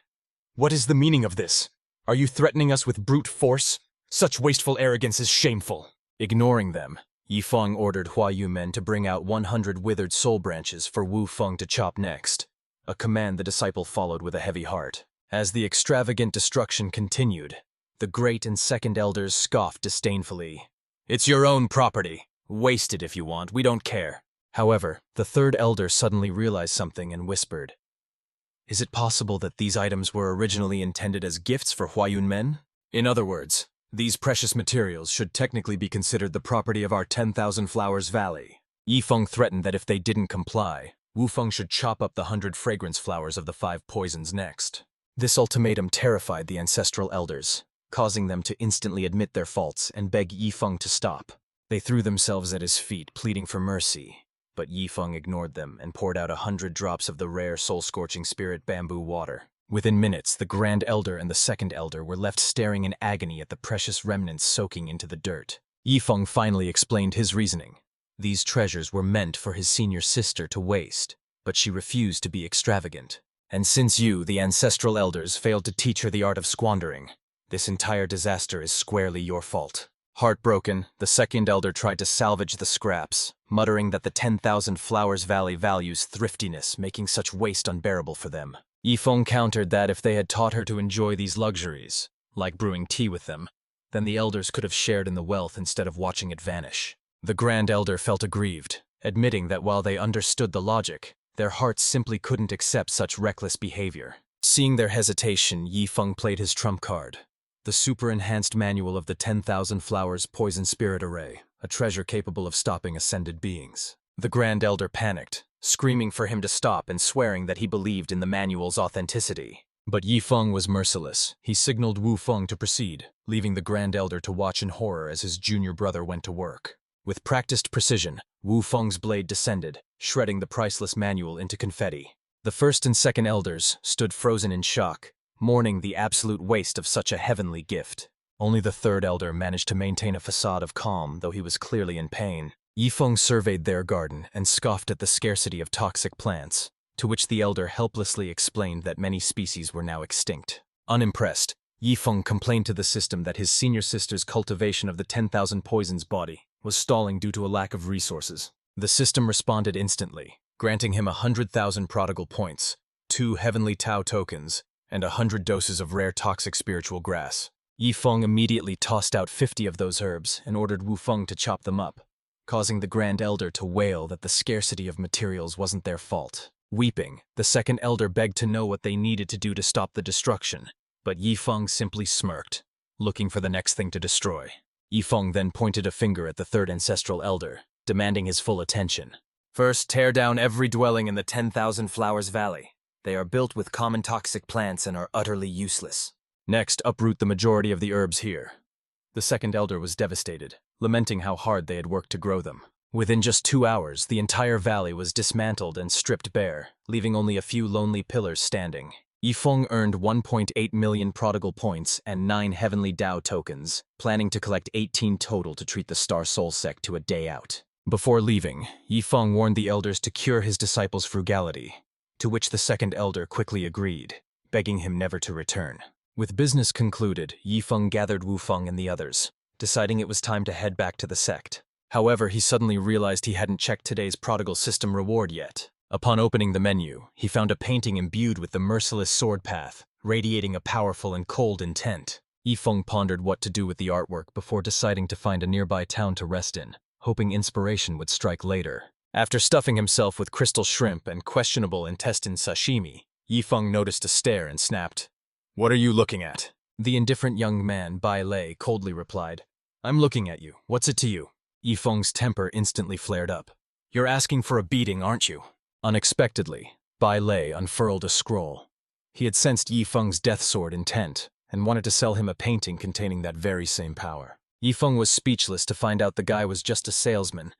"What is the meaning of this? Are you threatening us with brute force? Such wasteful arrogance is shameful." Ignoring them, Yifeng ordered Huayun Men to bring out 100 withered soul branches for Wu Feng to chop next, a command the disciple followed with a heavy heart. As the extravagant destruction continued, the Great and Second Elders scoffed disdainfully. "It's your own property. Waste it if you want, we don't care." However, the Third Elder suddenly realized something and whispered, "Is it possible that these items were originally intended as gifts for Huayun Men? In other words, these precious materials should technically be considered the property of our 10,000 Flowers Valley." Yifeng threatened that if they didn't comply, Wu Feng should chop up the 100 fragrance flowers of the 5 poisons next. This ultimatum terrified the ancestral elders, causing them to instantly admit their faults and beg Yifeng to stop. They threw themselves at his feet, pleading for mercy, but Yifeng ignored them and poured out 100 drops of the rare soul-scorching spirit bamboo water. Within minutes, the Grand Elder and the Second Elder were left staring in agony at the precious remnants soaking into the dirt. Yifeng finally explained his reasoning. These treasures were meant for his senior sister to waste, but she refused to be extravagant. And since you, the ancestral elders, failed to teach her the art of squandering, this entire disaster is squarely your fault. Heartbroken, the Second Elder tried to salvage the scraps, muttering that the 10,000 Flowers Valley values thriftiness, making such waste unbearable for them. Yifeng countered that if they had taught her to enjoy these luxuries, like brewing tea with them, then the elders could have shared in the wealth instead of watching it vanish. The Grand Elder felt aggrieved, admitting that while they understood the logic, their hearts simply couldn't accept such reckless behavior. Seeing their hesitation, Yifeng played his trump card. The super-enhanced manual of the 10,000 Flowers Poison Spirit Array, a treasure capable of stopping ascended beings. The Grand Elder panicked, screaming for him to stop and swearing that he believed in the manual's authenticity. But Yifeng was merciless. He signaled Wu Feng to proceed, leaving the Grand Elder to watch in horror as his junior brother went to work. With practiced precision, Wu Feng's blade descended, shredding the priceless manual into confetti. The First and Second Elders stood frozen in shock, mourning the absolute waste of such a heavenly gift. Only the Third Elder managed to maintain a facade of calm, though he was clearly in pain. Yifeng surveyed their garden and scoffed at the scarcity of toxic plants, to which the Elder helplessly explained that many species were now extinct. Unimpressed, Yifeng complained to the system that his senior sister's cultivation of the 10,000 poisons body was stalling due to a lack of resources. The system responded instantly, granting him 100,000 prodigal points, 2 heavenly Tao tokens, and 100 doses of rare toxic spiritual grass. Yifeng immediately tossed out 50 of those herbs and ordered Wu Feng to chop them up, causing the Grand Elder to wail that the scarcity of materials wasn't their fault. Weeping, the Second Elder begged to know what they needed to do to stop the destruction, but Yifeng simply smirked, looking for the next thing to destroy. Yifeng then pointed a finger at the Third Ancestral Elder, demanding his full attention. "First, tear down every dwelling in the 10,000 Flowers Valley. They are built with common toxic plants and are utterly useless. Next, uproot the majority of the herbs here." The Second Elder was devastated, lamenting how hard they had worked to grow them. Within just 2 hours, the entire valley was dismantled and stripped bare, leaving only a few lonely pillars standing. Yifeng earned 1.8 million prodigal points and 9 heavenly Dao tokens, planning to collect 18 total to treat the Star Soul Sect to a day out. Before leaving, Yifeng warned the elders to cure his disciples' frugality, to which the second elder quickly agreed, begging him never to return. With business concluded, Yifeng gathered Wufeng and the others, deciding it was time to head back to the sect. However, he suddenly realized he hadn't checked today's prodigal system reward yet. Upon opening the menu, he found a painting imbued with the merciless sword path, radiating a powerful and cold intent. Yifeng pondered what to do with the artwork before deciding to find a nearby town to rest in, hoping inspiration would strike later. After stuffing himself with crystal shrimp and questionable intestine sashimi, Yifeng noticed a stare and snapped, "What are you looking at?" The indifferent young man, Bai Lei, coldly replied, "I'm looking at you. What's it to you?" Yifeng's temper instantly flared up. "You're asking for a beating, aren't you?" Unexpectedly, Bai Lei unfurled a scroll. He had sensed Yifeng's death sword intent and wanted to sell him a painting containing that very same power. Yifeng was speechless to find out the guy was just a salesman,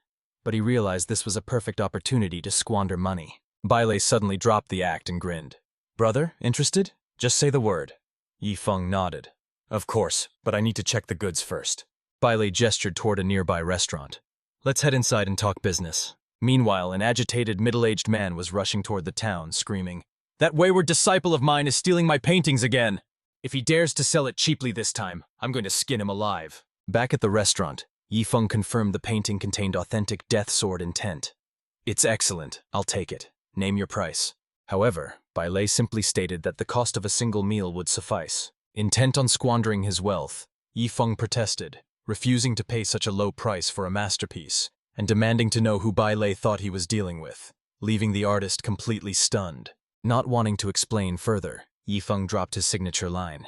but he realized this was a perfect opportunity to squander money. Bai Lei suddenly dropped the act and grinned. "Brother, interested? Just say the word." Yifeng nodded. "Of course, but I need to check the goods first." Bai Lei gestured toward a nearby restaurant. "Let's head inside and talk business." Meanwhile, an agitated, middle-aged man was rushing toward the town, screaming, "That wayward disciple of mine is stealing my paintings again! If he dares to sell it cheaply this time, I'm going to skin him alive." Back at the restaurant, Yifeng confirmed the painting contained authentic death sword intent. "It's excellent. I'll take it. Name your price." However, Bai Lei simply stated that the cost of a single meal would suffice. Intent on squandering his wealth, Yifeng protested, refusing to pay such a low price for a masterpiece, and demanding to know who Bai Lei thought he was dealing with, leaving the artist completely stunned. Not wanting to explain further, Yifeng dropped his signature line.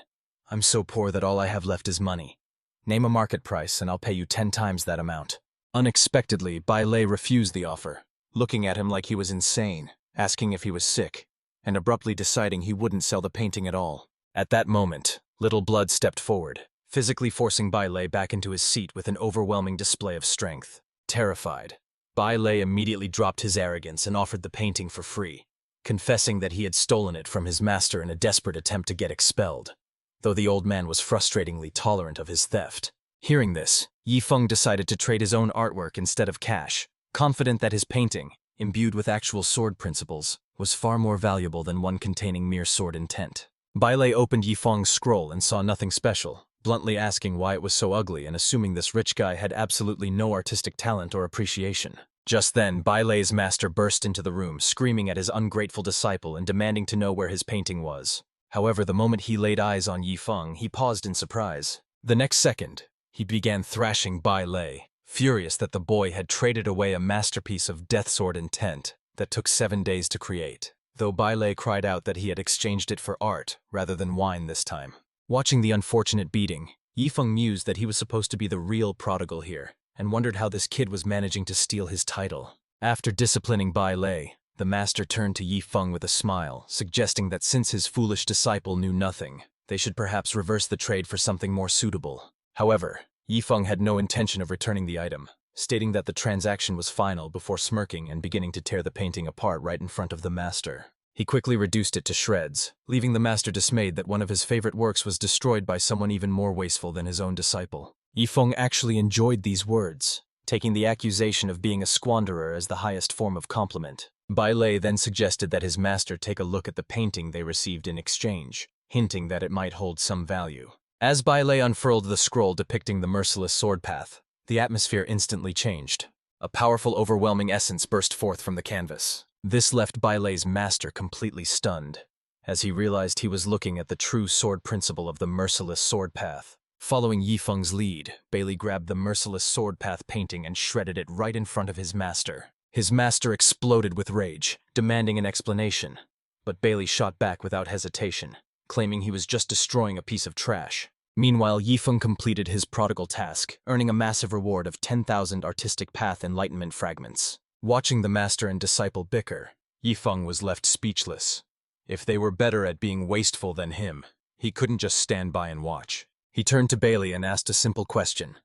"I'm so poor that all I have left is money. Name a market price and I'll pay you 10 times that amount." Unexpectedly, Bai Lei refused the offer, looking at him like he was insane, asking if he was sick, and abruptly deciding he wouldn't sell the painting at all. At that moment, Little Blood stepped forward, physically forcing Bai Lei back into his seat with an overwhelming display of strength. Terrified, Bai Lei immediately dropped his arrogance and offered the painting for free, confessing that he had stolen it from his master in a desperate attempt to get expelled, though the old man was frustratingly tolerant of his theft. Hearing this, Yifeng decided to trade his own artwork instead of cash, confident that his painting, imbued with actual sword principles, was far more valuable than one containing mere sword intent. Bai Lei opened Yifeng's scroll and saw nothing special, bluntly asking why it was so ugly and assuming this rich guy had absolutely no artistic talent or appreciation. Just then, Bai Lei's master burst into the room, screaming at his ungrateful disciple and demanding to know where his painting was. However, the moment he laid eyes on Yifeng, he paused in surprise. The next second, he began thrashing Bai Lei, furious that the boy had traded away a masterpiece of death sword intent that took 7 days to create, though Bai Lei cried out that he had exchanged it for art rather than wine this time. Watching the unfortunate beating, Yifeng mused that he was supposed to be the real prodigal here, and wondered how this kid was managing to steal his title. After disciplining Bai Lei, the master turned to Yifeng with a smile, suggesting that since his foolish disciple knew nothing, they should perhaps reverse the trade for something more suitable. However, Yifeng had no intention of returning the item, stating that the transaction was final before smirking and beginning to tear the painting apart right in front of the master. He quickly reduced it to shreds, leaving the master dismayed that one of his favorite works was destroyed by someone even more wasteful than his own disciple. Yifeng actually enjoyed these words, taking the accusation of being a squanderer as the highest form of compliment. Bai Lei then suggested that his master take a look at the painting they received in exchange, hinting that it might hold some value. As Bai Lei unfurled the scroll depicting the merciless sword path, the atmosphere instantly changed. A powerful, overwhelming essence burst forth from the canvas. This left Bai Lei's master completely stunned, as he realized he was looking at the true sword principle of the merciless sword path. Following Yifeng's lead, Bailey grabbed the merciless sword path painting and shredded it right in front of his master. His master exploded with rage, demanding an explanation, but Bailey shot back without hesitation, claiming he was just destroying a piece of trash. Meanwhile, Yifeng completed his prodigal task, earning a massive reward of 10,000 artistic path enlightenment fragments. Watching the master and disciple bicker, Yifeng was left speechless. If they were better at being wasteful than him, he couldn't just stand by and watch. He turned to Bailey and asked a simple question.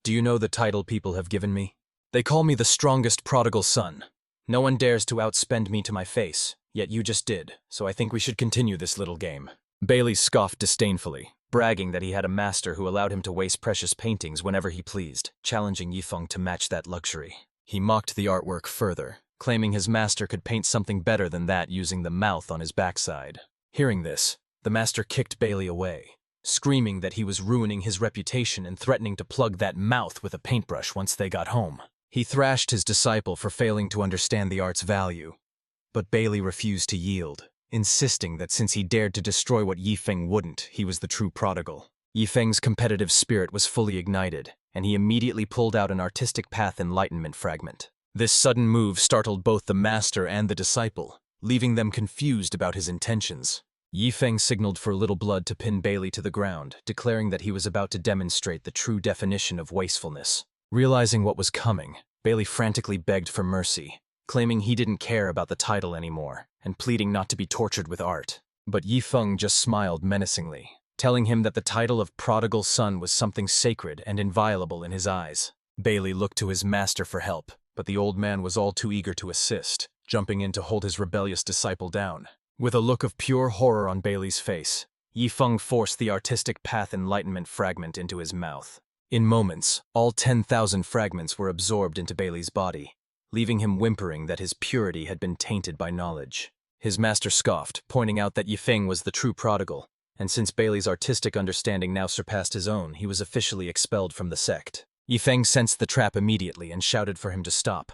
"Do you know the title people have given me? They call me the strongest prodigal son. No one dares to outspend me to my face, Yet you just did, so I think we should continue this little game. Bailey scoffed disdainfully, bragging that he had a master who allowed him to waste precious paintings whenever he pleased, challenging Yifeng to match that luxury. He mocked the artwork further, claiming his master could paint something better than that using the mouth on his backside. Hearing this, the master kicked Bailey away, screaming that he was ruining his reputation and threatening to plug that mouth with a paintbrush once they got home. He thrashed his disciple for failing to understand the art's value, but Bailey refused to yield, insisting that since he dared to destroy what Yifeng wouldn't, he was the true prodigal. Yifeng's competitive spirit was fully ignited, and he immediately pulled out an artistic path enlightenment fragment. This sudden move startled both the master and the disciple, leaving them confused about his intentions. Yifeng signaled for Little Blood to pin Bailey to the ground, declaring that he was about to demonstrate the true definition of wastefulness. Realizing what was coming, Bailey frantically begged for mercy, claiming he didn't care about the title anymore, and pleading not to be tortured with art. But Yifeng just smiled menacingly, telling him that the title of prodigal son was something sacred and inviolable in his eyes. Bailey looked to his master for help, but the old man was all too eager to assist, jumping in to hold his rebellious disciple down. With a look of pure horror on Bailey's face, Yifeng forced the artistic path enlightenment fragment into his mouth. In moments, all 10,000 fragments were absorbed into Bailey's body, leaving him whimpering that his purity had been tainted by knowledge. His master scoffed, pointing out that Yifeng was the true prodigal, and since Bailey's artistic understanding now surpassed his own, he was officially expelled from the sect. Yifeng sensed the trap immediately and shouted for him to stop,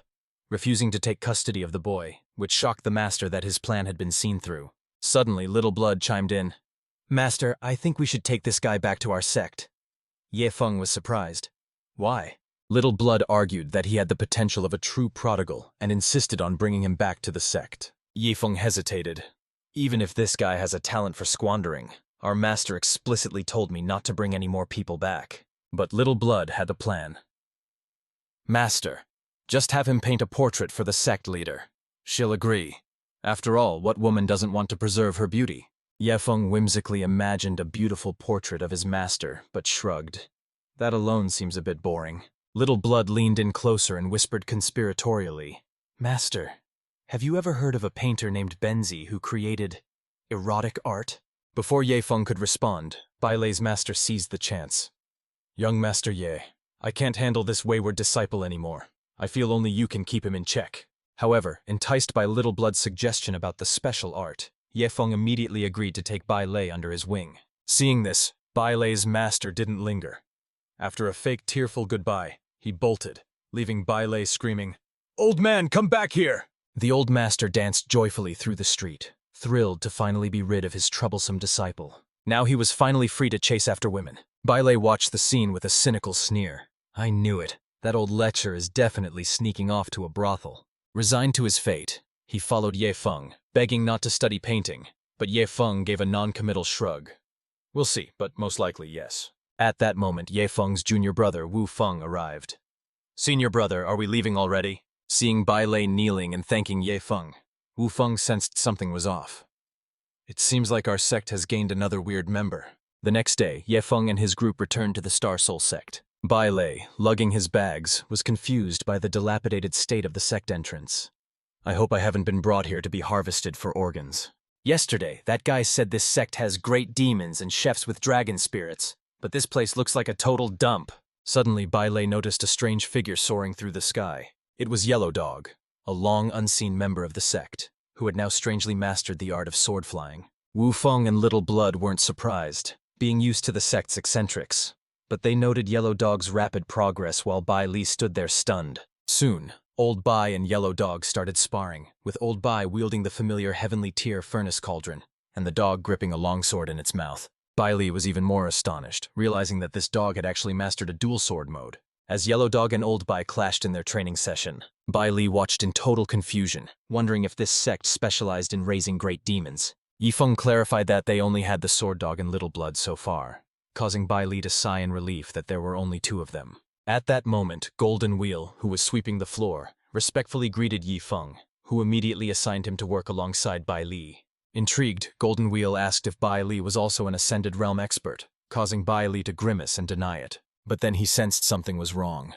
refusing to take custody of the boy, which shocked the master that his plan had been seen through. Suddenly, Little Blood chimed in. "Master, I think we should take this guy back to our sect." Yifeng was surprised. Why? Little Blood argued that he had the potential of a true prodigal and insisted on bringing him back to the sect. Yifeng hesitated. "Even if this guy has a talent for squandering, our master explicitly told me not to bring any more people back." But Little Blood had a plan. "Master, just have him paint a portrait for the sect leader. She'll agree. After all, what woman doesn't want to preserve her beauty?" Yifeng whimsically imagined a beautiful portrait of his master, but shrugged. That alone seems a bit boring. Little Blood leaned in closer and whispered conspiratorially, "Master, have you ever heard of a painter named Benzi who created erotic art?" Before Yifeng could respond, Bailei's master seized the chance. "Young Master Ye, I can't handle this wayward disciple anymore. I feel only you can keep him in check." However, enticed by Little Blood's suggestion about the special art, Yifeng immediately agreed to take Bailei under his wing. Seeing this, Bailei's master didn't linger. After a fake tearful goodbye, he bolted, leaving Bailei screaming, "Old man, come back here!" The old master danced joyfully through the street, thrilled to finally be rid of his troublesome disciple. Now he was finally free to chase after women. Bailei watched the scene with a cynical sneer. "I knew it. That old lecher is definitely sneaking off to a brothel." Resigned to his fate, he followed Yifeng, begging not to study painting, but Yifeng gave a non-committal shrug. "We'll see, but most likely yes." At that moment, Yifeng's junior brother, Wu Feng, arrived. "Senior brother, are we leaving already?" Seeing Bailei kneeling and thanking Yifeng, Wu Feng sensed something was off. "It seems like our sect has gained another weird member." The next day, Yifeng and his group returned to the Star Soul sect. Bailei, lugging his bags, was confused by the dilapidated state of the sect entrance. "I hope I haven't been brought here to be harvested for organs. Yesterday, that guy said this sect has great demons and chefs with dragon spirits, but this place looks like a total dump." Suddenly, Bailei noticed a strange figure soaring through the sky. It was Yellow Dog, a long unseen member of the sect, who had now strangely mastered the art of sword flying. Wu Feng and Little Blood weren't surprised, being used to the sect's eccentrics, but they noted Yellow Dog's rapid progress while Bai Li stood there stunned. Soon, Old Bai and Yellow Dog started sparring, with Old Bai wielding the familiar Heavenly Tier furnace cauldron, and the dog gripping a longsword in its mouth. Bai Li was even more astonished, realizing that this dog had actually mastered a dual sword mode. As Yellow Dog and Old Bai clashed in their training session, Bai Li watched in total confusion, wondering if this sect specialized in raising great demons. Yifeng clarified that they only had the Sword Dog and Little Blood so far, causing Bai Li to sigh in relief that there were only two of them. At that moment, Golden Wheel, who was sweeping the floor, respectfully greeted Yifeng, who immediately assigned him to work alongside Bai Li. Intrigued, Golden Wheel asked if Bai Li was also an Ascended Realm expert, causing Bai Li to grimace and deny it. But then he sensed something was wrong.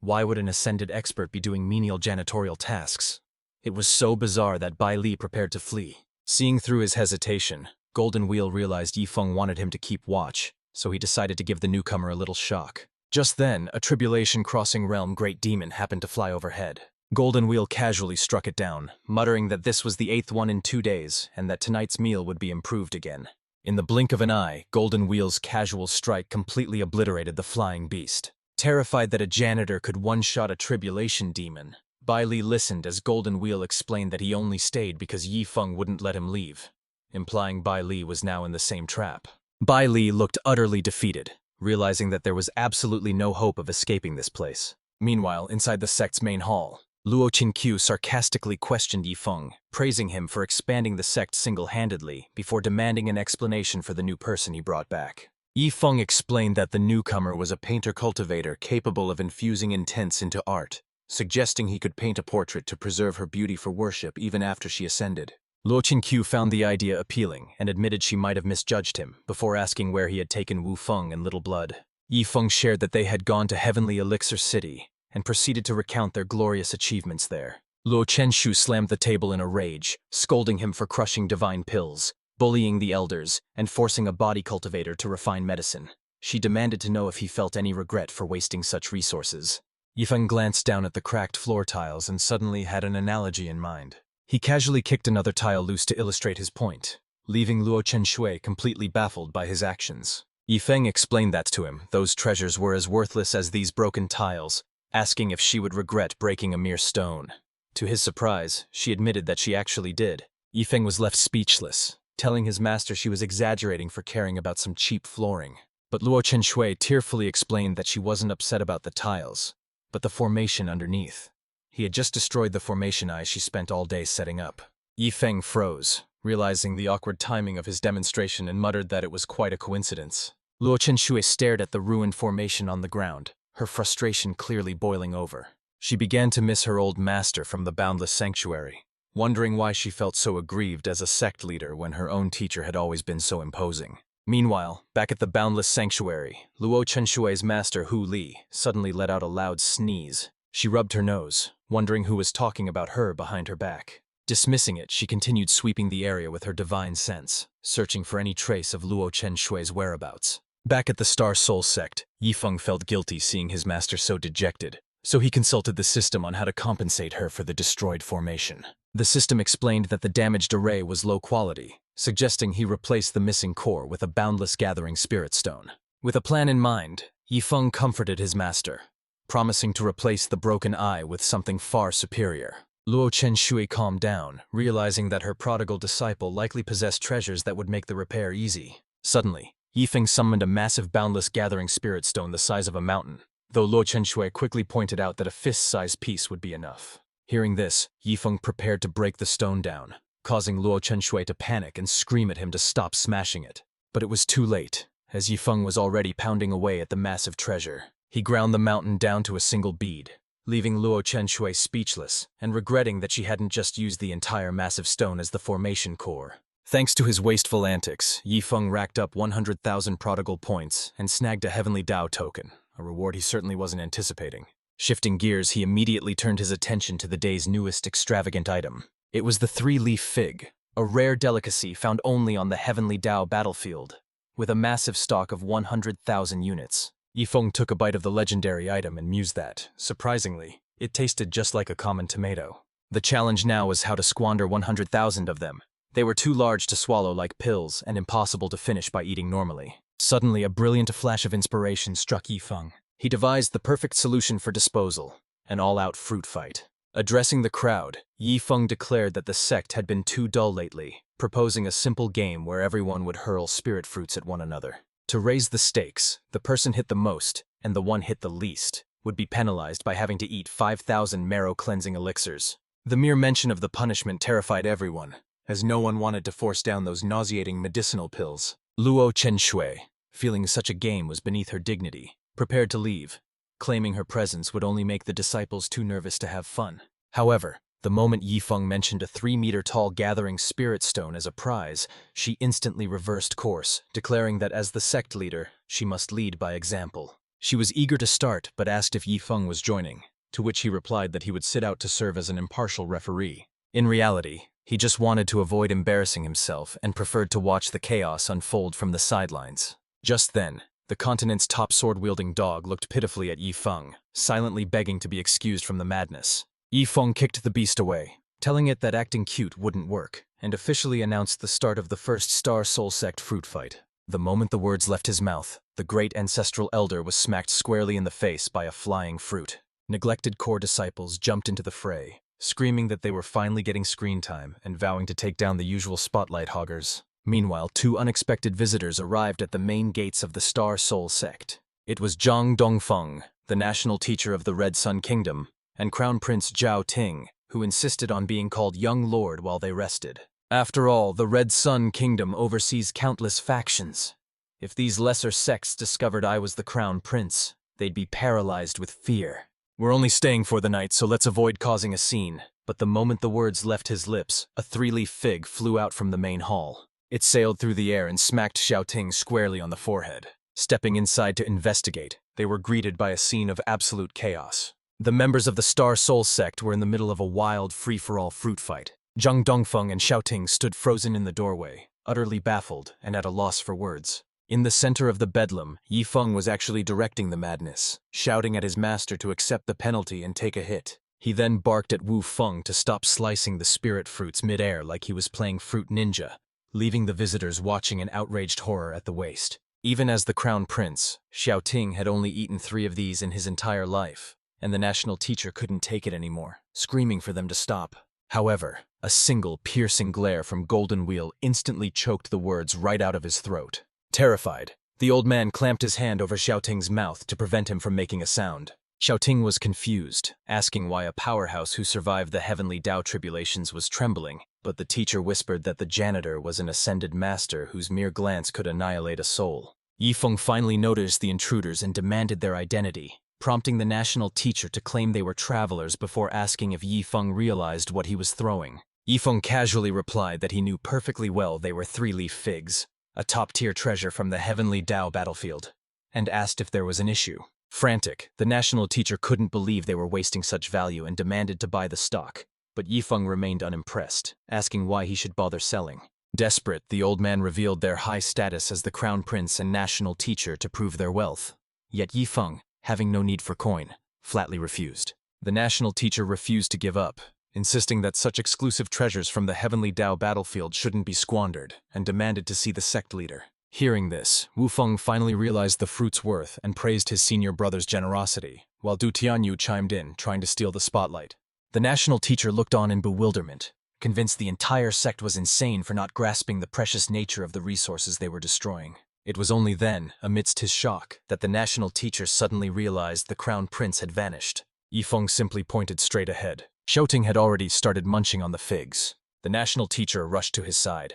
Why would an Ascended expert be doing menial janitorial tasks? It was so bizarre that Bai Li prepared to flee. Seeing through his hesitation, Golden Wheel realized Yifeng wanted him to keep watch, so he decided to give the newcomer a little shock. Just then, a tribulation-crossing realm great demon happened to fly overhead. Golden Wheel casually struck it down, muttering that this was the 8th one in 2 days, and that tonight's meal would be improved again. In the blink of an eye, Golden Wheel's casual strike completely obliterated the flying beast. Terrified that a janitor could one-shot a tribulation demon, Bai Li listened as Golden Wheel explained that he only stayed because Yifeng wouldn't let him leave, implying Bai Li was now in the same trap. Bai Li looked utterly defeated, realizing that there was absolutely no hope of escaping this place. Meanwhile, inside the sect's main hall, Luo Qinqiu sarcastically questioned Yifeng, praising him for expanding the sect single-handedly before demanding an explanation for the new person he brought back. Yifeng explained that the newcomer was a painter-cultivator capable of infusing intents into art, suggesting he could paint a portrait to preserve her beauty for worship even after she ascended. Luo Qinqiu found the idea appealing and admitted she might have misjudged him before asking where he had taken Wu Feng and Little Blood. Yifeng shared that they had gone to Heavenly Elixir City and proceeded to recount their glorious achievements there. Luo Chenshu slammed the table in a rage, scolding him for crushing divine pills, bullying the elders, and forcing a body cultivator to refine medicine. She demanded to know if he felt any regret for wasting such resources. Yifeng glanced down at the cracked floor tiles and suddenly had an analogy in mind. He casually kicked another tile loose to illustrate his point, leaving Luo Chenshui completely baffled by his actions. Yifeng explained that to him those treasures were as worthless as these broken tiles, asking if she would regret breaking a mere stone. To his surprise, she admitted that she actually did. Yifeng was left speechless, telling his master she was exaggerating for caring about some cheap flooring. But Luo Chenshui tearfully explained that she wasn't upset about the tiles, but the formation underneath. He had just destroyed the formation eye she spent all day setting up. Yifeng froze, realizing the awkward timing of his demonstration, and muttered that it was quite a coincidence. Luo Chenshui stared at the ruined formation on the ground, her frustration clearly boiling over. She began to miss her old master from the boundless sanctuary, wondering why she felt so aggrieved as a sect leader when her own teacher had always been so imposing. Meanwhile, back at the boundless sanctuary, Luo Chenshui's master Hu Li suddenly let out a loud sneeze. She rubbed her nose, wondering who was talking about her behind her back. Dismissing it, she continued sweeping the area with her divine sense, searching for any trace of Luo Chenshui's whereabouts. Back at the Star Soul sect, Yifeng felt guilty seeing his master so dejected, so he consulted the system on how to compensate her for the destroyed formation. The system explained that the damaged array was low quality, suggesting he replace the missing core with a boundless gathering spirit stone. With a plan in mind, Yifeng comforted his master, promising to replace the broken eye with something far superior. Luo Chenshui calmed down, realizing that her prodigal disciple likely possessed treasures that would make the repair easy. Suddenly, Yifeng summoned a massive boundless gathering spirit stone the size of a mountain, though Luo Chenshui quickly pointed out that a fist-sized piece would be enough. Hearing this, Yifeng prepared to break the stone down, causing Luo Chenshui to panic and scream at him to stop smashing it. But it was too late, as Yifeng was already pounding away at the massive treasure. He ground the mountain down to a single bead, leaving Luo Chenshui speechless and regretting that she hadn't just used the entire massive stone as the formation core. Thanks to his wasteful antics, Yifeng racked up 100,000 prodigal points and snagged a Heavenly Dao token, a reward he certainly wasn't anticipating. Shifting gears, he immediately turned his attention to the day's newest extravagant item. It was the 3-leaf fig, a rare delicacy found only on the Heavenly Dao battlefield, with a massive stock of 100,000 units. Yifeng took a bite of the legendary item and mused that, surprisingly, it tasted just like a common tomato. The challenge now was how to squander 100,000 of them. They were too large to swallow like pills and impossible to finish by eating normally. Suddenly, a brilliant flash of inspiration struck Yifeng. He devised the perfect solution for disposal, an all-out fruit fight. Addressing the crowd, Yifeng declared that the sect had been too dull lately, proposing a simple game where everyone would hurl spirit fruits at one another. To raise the stakes, the person hit the most, and the one hit the least, would be penalized by having to eat 5,000 marrow-cleansing elixirs. The mere mention of the punishment terrified everyone, as no one wanted to force down those nauseating medicinal pills. Luo Chenshui, feeling such a game was beneath her dignity, prepared to leave, claiming her presence would only make the disciples too nervous to have fun. However, the moment Yifeng mentioned a 3-meter-tall gathering spirit stone as a prize, she instantly reversed course, declaring that as the sect leader, she must lead by example. She was eager to start, but asked if Yifeng was joining, to which he replied that he would sit out to serve as an impartial referee. In reality, he just wanted to avoid embarrassing himself and preferred to watch the chaos unfold from the sidelines. Just then, the continent's top sword-wielding dog looked pitifully at Yi Feng, silently begging to be excused from the madness. Yi Feng kicked the beast away, telling it that acting cute wouldn't work, and officially announced the start of the first Star Soul Sect fruit fight. The moment the words left his mouth, the great ancestral elder was smacked squarely in the face by a flying fruit. Neglected core disciples jumped into the fray, screaming that they were finally getting screen time and vowing to take down the usual spotlight hoggers. Meanwhile, two unexpected visitors arrived at the main gates of the Star Soul Sect. It was Zhang Dongfeng, the national teacher of the Red Sun Kingdom, and Crown Prince Zhao Ting, who insisted on being called Young Lord while they rested. After all, the Red Sun Kingdom oversees countless factions. If these lesser sects discovered I was the Crown Prince, they'd be paralyzed with fear. We're only staying for the night, so let's avoid causing a scene. But the moment the words left his lips, a three-leaf fig flew out from the main hall. It sailed through the air and smacked Xiaoting squarely on the forehead. Stepping inside to investigate, they were greeted by a scene of absolute chaos. The members of the Star Soul Sect were in the middle of a wild, free-for-all fruit fight. Zhang Dongfeng and Xiaoting stood frozen in the doorway, utterly baffled and at a loss for words. In the center of the bedlam, Yi Feng was actually directing the madness, shouting at his master to accept the penalty and take a hit. He then barked at Wu Feng to stop slicing the spirit fruits mid-air like he was playing Fruit Ninja, leaving the visitors watching in outraged horror at the waste. Even as the Crown Prince, Xiaoting had only eaten 3 of these in his entire life, and the national teacher couldn't take it anymore, screaming for them to stop. However, a single piercing glare from Golden Wheel instantly choked the words right out of his throat. Terrified, the old man clamped his hand over Xiaoting's mouth to prevent him from making a sound. Xiaoting was confused, asking why a powerhouse who survived the heavenly Tao tribulations was trembling, but the teacher whispered that the janitor was an ascended master whose mere glance could annihilate a soul. Yi Feng finally noticed the intruders and demanded their identity, prompting the national teacher to claim they were travelers before asking if Yi Feng realized what he was throwing. Yi Feng casually replied that he knew perfectly well they were 3-leaf figs, a top-tier treasure from the heavenly Tao battlefield, and asked if there was an issue. Frantic, the national teacher couldn't believe they were wasting such value and demanded to buy the stock, but Yi Feng remained unimpressed, asking why he should bother selling. Desperate, the old man revealed their high status as the Crown Prince and national teacher to prove their wealth. Yet Yi Feng, having no need for coin, flatly refused. The national teacher refused to give up, insisting that such exclusive treasures from the heavenly Tao battlefield shouldn't be squandered, and demanded to see the sect leader. Hearing this, Wu Feng finally realized the fruit's worth and praised his senior brother's generosity, while Du Tianyu chimed in, trying to steal the spotlight. The national teacher looked on in bewilderment, convinced the entire sect was insane for not grasping the precious nature of the resources they were destroying. It was only then, amidst his shock, that the national teacher suddenly realized the Crown Prince had vanished. Yi Feng simply pointed straight ahead. Xiaoting had already started munching on the figs. The national teacher rushed to his side.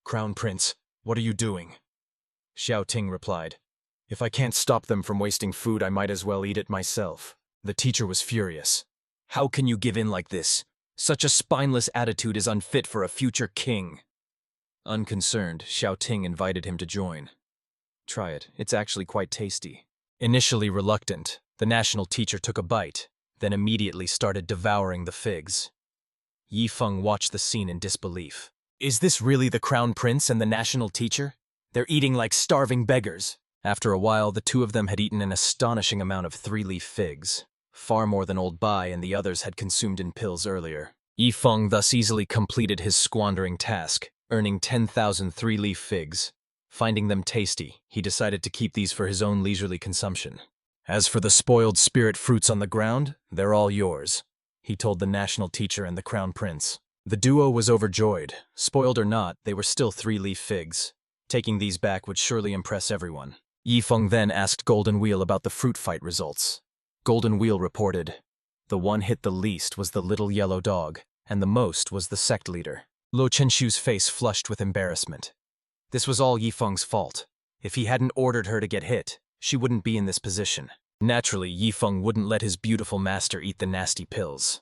"Crown Prince, what are you doing?" Xiaoting replied, "If I can't stop them from wasting food, I might as well eat it myself." The teacher was furious. "How can you give in like this? Such a spineless attitude is unfit for a future king." Unconcerned, Xiaoting invited him to join. "Try it, it's actually quite tasty." Initially reluctant, the national teacher took a bite, then immediately started devouring the figs. Yi Feng watched the scene in disbelief. Is this really the Crown Prince and the national teacher? They're eating like starving beggars. After a while, the two of them had eaten an astonishing amount of 3-leaf figs, far more than old Bai and the others had consumed in pills earlier. Yi Feng thus easily completed his squandering task, earning 10,000 3-leaf figs. Finding them tasty, he decided to keep these for his own leisurely consumption. "As for the spoiled spirit fruits on the ground, they're all yours," he told the national teacher and the Crown Prince. The duo was overjoyed. Spoiled or not, they were still 3-leaf figs. Taking these back would surely impress everyone. Yi Feng then asked Golden Wheel about the fruit fight results. Golden Wheel reported, "The one hit the least was the little yellow dog, and the most was the sect leader." Lo Chenshu's face flushed with embarrassment. This was all Yi Feng's fault. If he hadn't ordered her to get hit, she wouldn't be in this position. Naturally, Yi Feng wouldn't let his beautiful master eat the nasty pills.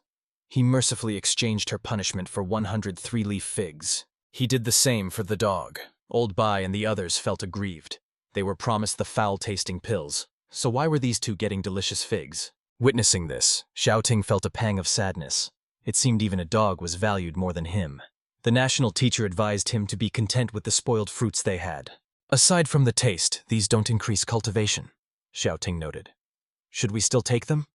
He mercifully exchanged her punishment for 100 3-leaf figs. He did the same for the dog. Old Bai and the others felt aggrieved. They were promised the foul-tasting pills, so why were these two getting delicious figs? Witnessing this, Xiaoting felt a pang of sadness. It seemed even a dog was valued more than him. The national teacher advised him to be content with the spoiled fruits they had. Aside from the taste, these don't increase cultivation, Shouting noted. Should we still take them?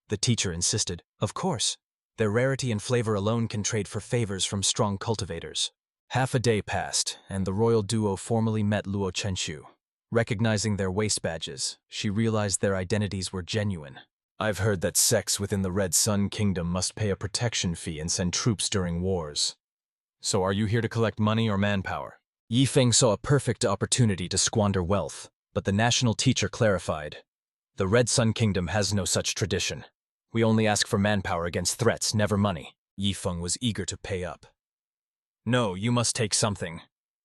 The teacher insisted. Of course. Their rarity and flavor alone can trade for favors from strong cultivators. Half a day passed, and the royal duo formally met Luo Chenshu. Recognizing their waist badges, she realized their identities were genuine. I've heard that sects within the Red Sun Kingdom must pay a protection fee and send troops during wars. So are you here to collect money or manpower? Yifeng saw a perfect opportunity to squander wealth, but the national teacher clarified. The Red Sun Kingdom has no such tradition. We only ask for manpower against threats, never money. Yifeng was eager to pay up. No, you must take something.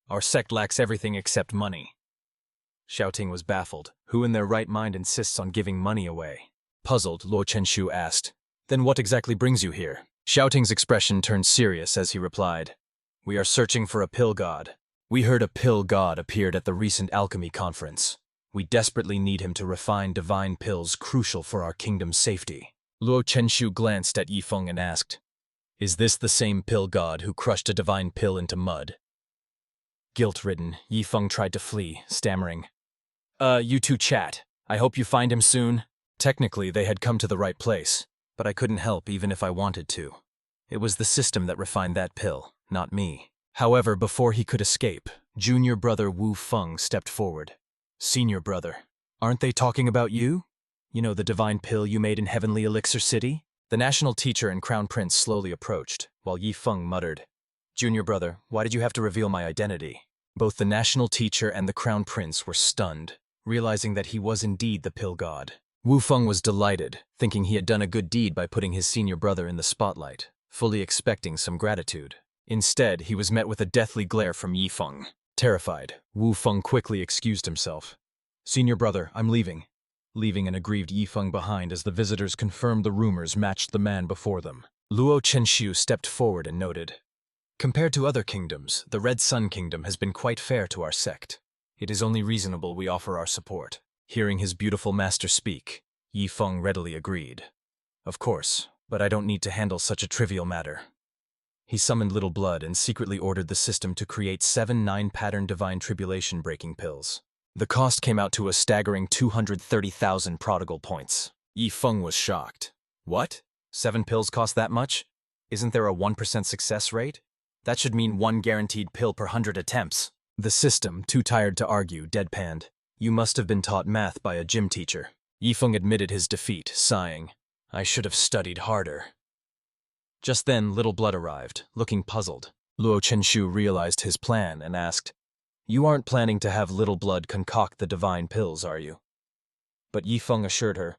Our sect lacks everything except money. Shouting was baffled. Who in their right mind insists on giving money away? Puzzled, Luo Chenshu asked. Then what exactly brings you here? Shouting's expression turned serious as he replied. We are searching for a pill god. We heard a pill god appeared at the recent alchemy conference. We desperately need him to refine divine pills crucial for our kingdom's safety. Luo Chenshu glanced at Yifeng and asked, Is this the same pill god who crushed a divine pill into mud? Guilt-ridden, Yifeng tried to flee, stammering, You two chat. I hope you find him soon. Technically, they had come to the right place, but I couldn't help even if I wanted to. It was the system that refined that pill, not me. However, before he could escape, junior brother Wu Feng stepped forward. Senior brother, aren't they talking about you? You know the divine pill you made in Heavenly Elixir City? The national teacher and crown prince slowly approached, while Yifeng muttered, Junior brother, why did you have to reveal my identity? Both the national teacher and the crown prince were stunned, realizing that he was indeed the pill god. Wu Feng was delighted, thinking he had done a good deed by putting his senior brother in the spotlight, fully expecting some gratitude. Instead, he was met with a deathly glare from Yifeng. Terrified, Wu Feng quickly excused himself. Senior brother, I'm leaving. Leaving an aggrieved Yifeng behind as the visitors confirmed the rumors matched the man before them. Luo Chenshu stepped forward and noted, Compared to other kingdoms, the Red Sun Kingdom has been quite fair to our sect. It is only reasonable we offer our support. Hearing his beautiful master speak, Yifeng readily agreed. Of course, but I don't need to handle such a trivial matter. He summoned Little Blood and secretly ordered the system to create 7 9-pattern divine tribulation-breaking pills. The cost came out to a staggering 230,000 prodigal points. Yifeng was shocked. What? 7 pills cost that much? Isn't there a 1% success rate? That should mean 1 guaranteed pill per 100 attempts. The system, too tired to argue, deadpanned. You must have been taught math by a gym teacher. Yifeng admitted his defeat, sighing. I should have studied harder. Just then, Little Blood arrived, looking puzzled. Luo Chenshu realized his plan and asked, You aren't planning to have Little Blood concoct the divine pills, are you? But Yifeng assured her,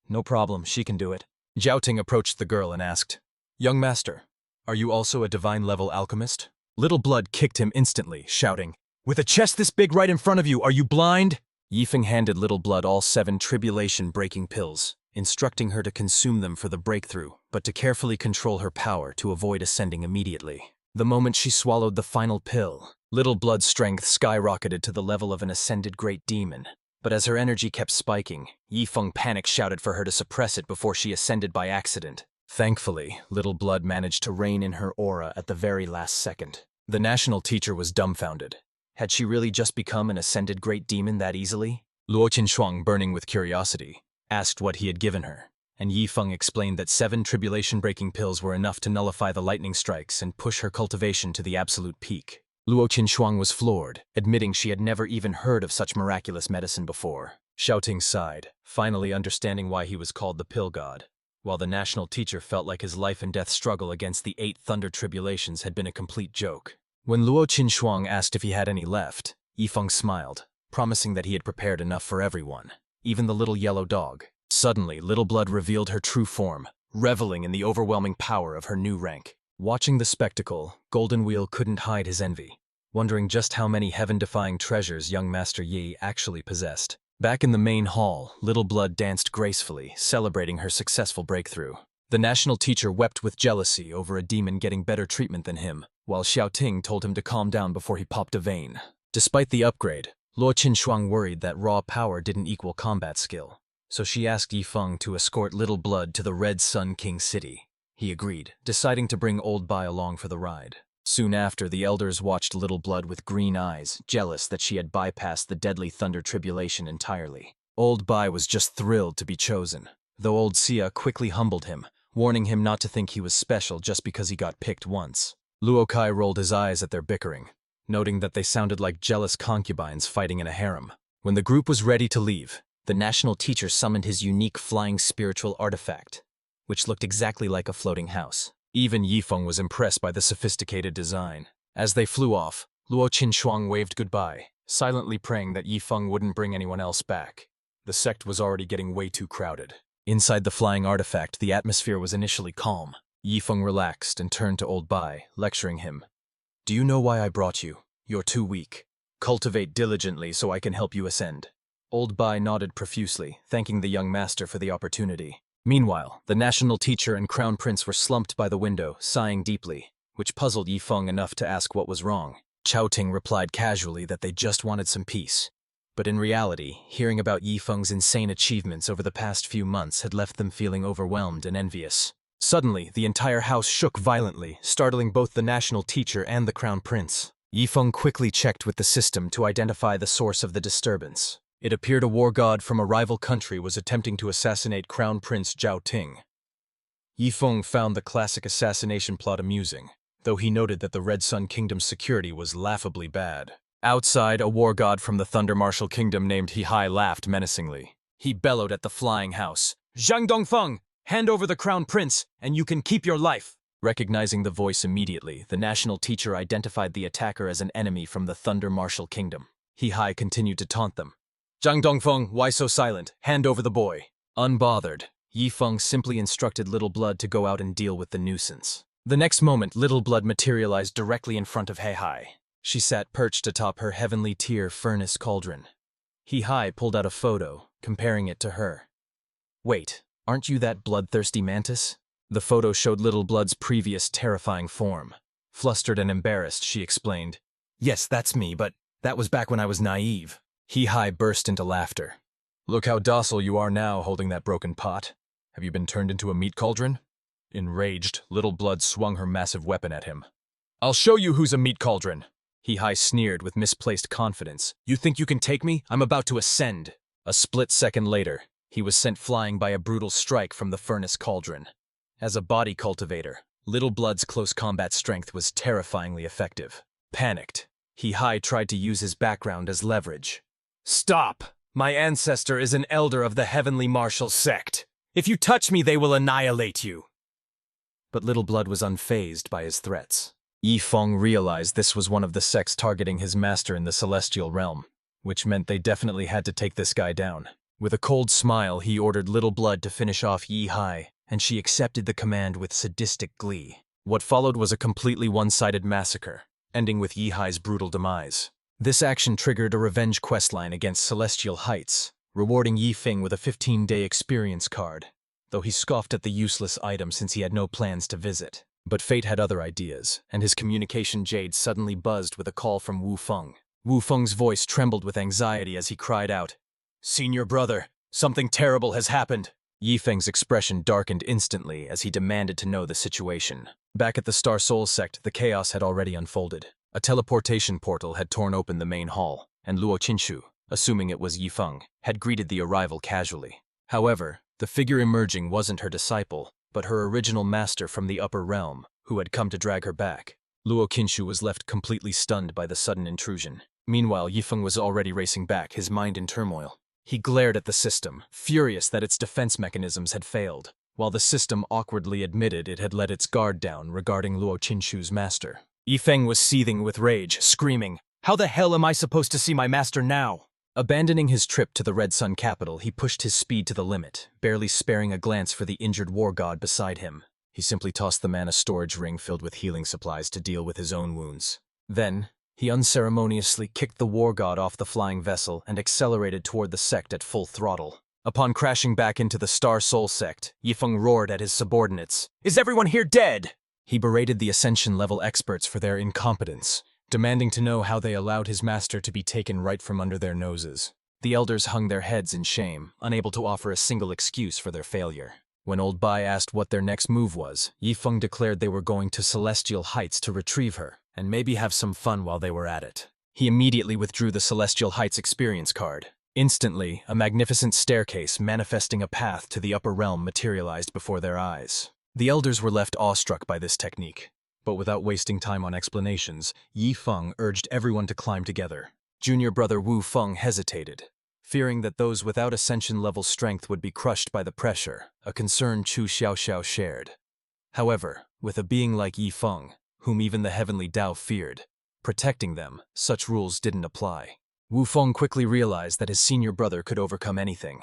No problem, she can do it. Jiaoting approached the girl and asked, Young master, are you also a divine-level alchemist? Little Blood kicked him instantly, shouting, With a chest this big right in front of you, are you blind? Yifeng handed Little Blood all 7 tribulation-breaking pills, instructing her to consume them for the breakthrough, but to carefully control her power to avoid ascending immediately. The moment she swallowed the final pill, Little Blood's strength skyrocketed to the level of an ascended great demon. But as her energy kept spiking, Yifeng panic-shouted for her to suppress it before she ascended by accident. Thankfully, Little Blood managed to rein in her aura at the very last second. The national teacher was dumbfounded. Had she really just become an ascended great demon that easily? Luo Qinshuang, burning with curiosity, asked what he had given her, and Yifeng explained that 7 tribulation-breaking pills were enough to nullify the lightning strikes and push her cultivation to the absolute peak. Luo Qinshuang was floored, admitting she had never even heard of such miraculous medicine before. Shouting sighed, finally understanding why he was called the Pill God, while the national teacher felt like his life-and-death struggle against the 8 thunder tribulations had been a complete joke. When Luo Qinshuang asked if he had any left, Yifeng smiled, promising that he had prepared enough for everyone, even the little yellow dog. Suddenly, Little Blood revealed her true form, reveling in the overwhelming power of her new rank. Watching the spectacle, Golden Wheel couldn't hide his envy, wondering just how many heaven-defying treasures young Master Yi actually possessed. Back in the main hall, Little Blood danced gracefully, celebrating her successful breakthrough. The national teacher wept with jealousy over a demon getting better treatment than him, while Xiaoting told him to calm down before he popped a vein. Despite the upgrade, Luo Qinshuang worried that raw power didn't equal combat skill, so she asked Yifeng to escort Little Blood to the Red Sun King City. he agreed, deciding to bring Old Bai along for the ride. Soon after, the elders watched Little Blood with green eyes, jealous that she had bypassed the deadly thunder tribulation entirely. Old Bai was just thrilled to be chosen, though Old Sia quickly humbled him, warning him not to think he was special just because he got picked once. Luokai rolled his eyes at their bickering, noting that they sounded like jealous concubines fighting in a harem. When the group was ready to leave, the national teacher summoned his unique flying spiritual artifact, which looked exactly like a floating house. Even Yifeng was impressed by the sophisticated design. As they flew off, Luo Qinshuang waved goodbye, silently praying that Yifeng wouldn't bring anyone else back. The sect was already getting way too crowded. Inside the flying artifact, the atmosphere was initially calm. Yifeng relaxed and turned to Old Bai, lecturing him. "Do you know why I brought you? You're too weak. Cultivate diligently so I can help you ascend." Old Bai nodded profusely, thanking the young master for the opportunity. Meanwhile, the national teacher and crown prince were slumped by the window, sighing deeply, which puzzled Yifeng enough to ask what was wrong. Chao-Ting replied casually that they just wanted some peace. But in reality, hearing about Yifeng's insane achievements over the past few months had left them feeling overwhelmed and envious. Suddenly, the entire house shook violently, startling both the national teacher and the crown prince. Yifeng quickly checked with the system to identify the source of the disturbance. It appeared a war god from a rival country was attempting to assassinate Crown Prince Zhao Ting. Yifeng found the classic assassination plot amusing, though he noted that the Red Sun Kingdom's security was laughably bad. Outside, a war god from the Thunder Martial Kingdom named Hihai laughed menacingly. He bellowed at the flying house, "Zhang Dongfeng, hand over the Crown Prince, and you can keep your life!" Recognizing the voice immediately, the national teacher identified the attacker as an enemy from the Thunder Martial Kingdom. Hihai continued to taunt them. "Zhang Dongfeng, why so silent? Hand over the boy." Unbothered, Yifeng simply instructed Little Blood to go out and deal with the nuisance. The next moment, Little Blood materialized directly in front of Hihai. She sat perched atop her heavenly tier furnace cauldron. Hihai pulled out a photo, comparing it to her. "Wait, aren't you that bloodthirsty mantis?" The photo showed Little Blood's previous terrifying form. Flustered and embarrassed, she explained, "Yes, that's me, but that was back when I was naive." Hihai burst into laughter. "Look how docile you are now holding that broken pot. Have you been turned into a meat cauldron?" Enraged, Little Blood swung her massive weapon at him. "I'll show you who's a meat cauldron." Hihai sneered with misplaced confidence. "You think you can take me? I'm about to ascend." A split second later, he was sent flying by a brutal strike from the furnace cauldron. As a body cultivator, Little Blood's close combat strength was terrifyingly effective. Panicked, Hihai tried to use his background as leverage. "Stop! My ancestor is an elder of the Heavenly Martial Sect. If you touch me, they will annihilate you." But Little Blood was unfazed by his threats. Yifeng realized this was one of the sects targeting his master in the Celestial Realm, which meant they definitely had to take this guy down. With a cold smile, he ordered Little Blood to finish off Yihai, and she accepted the command with sadistic glee. What followed was a completely one-sided massacre, ending with Yihai's brutal demise. This action triggered a revenge questline against Celestial Heights, rewarding Yifeng with a 15-day experience card, though he scoffed at the useless item since he had no plans to visit. But fate had other ideas, and his communication jade suddenly buzzed with a call from Wu Feng. Wu Feng's voice trembled with anxiety as he cried out, "Senior brother, something terrible has happened." Yifeng's expression darkened instantly as he demanded to know the situation. Back at the Star Soul Sect, the chaos had already unfolded. A teleportation portal had torn open the main hall, and Luo Qinshu, assuming it was Yifeng, had greeted the arrival casually. However, the figure emerging wasn't her disciple, but her original master from the upper realm, who had come to drag her back. Luo Qinshu was left completely stunned by the sudden intrusion. Meanwhile, Yifeng was already racing back, his mind in turmoil. He glared at the system, furious that its defense mechanisms had failed, while the system awkwardly admitted it had let its guard down regarding Luo Qinshu's master. Yifeng was seething with rage, screaming, "How the hell am I supposed to see my master now?" Abandoning his trip to the Red Sun capital, he pushed his speed to the limit, barely sparing a glance for the injured war god beside him. He simply tossed the man a storage ring filled with healing supplies to deal with his own wounds. Then, he unceremoniously kicked the war god off the flying vessel and accelerated toward the sect at full throttle. Upon crashing back into the Star Soul Sect, Yifeng roared at his subordinates, "Is everyone here dead?" He berated the Ascension-level experts for their incompetence, demanding to know how they allowed his master to be taken right from under their noses. The elders hung their heads in shame, unable to offer a single excuse for their failure. When Old Bai asked what their next move was, Yifeng declared they were going to Celestial Heights to retrieve her, and maybe have some fun while they were at it. He immediately withdrew the Celestial Heights experience card. Instantly, a magnificent staircase manifesting a path to the upper realm materialized before their eyes. The elders were left awestruck by this technique, but without wasting time on explanations, Yifeng urged everyone to climb together. Junior brother Wu Feng hesitated, fearing that those without ascension-level strength would be crushed by the pressure, a concern Chu Xiaoxiao shared. However, with a being like Yifeng, whom even the heavenly Tao feared, protecting them, such rules didn't apply. Wu Feng quickly realized that his senior brother could overcome anything,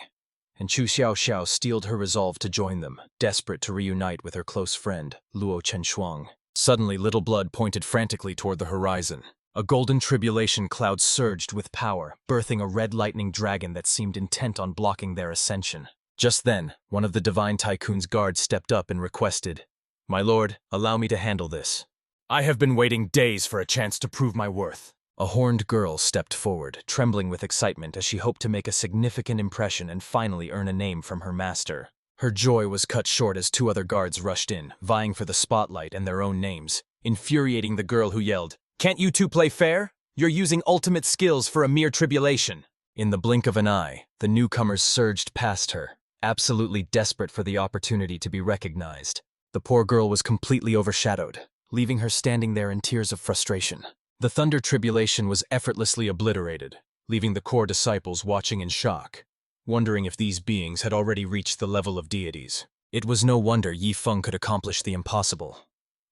and Chu Xiaoxiao steeled her resolve to join them, desperate to reunite with her close friend, Luo Chenshuang. Suddenly, Little Blood pointed frantically toward the horizon. A golden tribulation cloud surged with power, birthing a red lightning dragon that seemed intent on blocking their ascension. Just then, one of the Divine Tycoon's guards stepped up and requested, "My lord, allow me to handle this. I have been waiting days for a chance to prove my worth." A horned girl stepped forward, trembling with excitement as she hoped to make a significant impression and finally earn a name from her master. Her joy was cut short as two other guards rushed in, vying for the spotlight and their own names, infuriating the girl who yelled, "Can't you two play fair? You're using ultimate skills for a mere tribulation." In the blink of an eye, the newcomers surged past her, absolutely desperate for the opportunity to be recognized. The poor girl was completely overshadowed, leaving her standing there in tears of frustration. The thunder tribulation was effortlessly obliterated, leaving the core disciples watching in shock, wondering if these beings had already reached the level of deities. It was no wonder Yifeng could accomplish the impossible.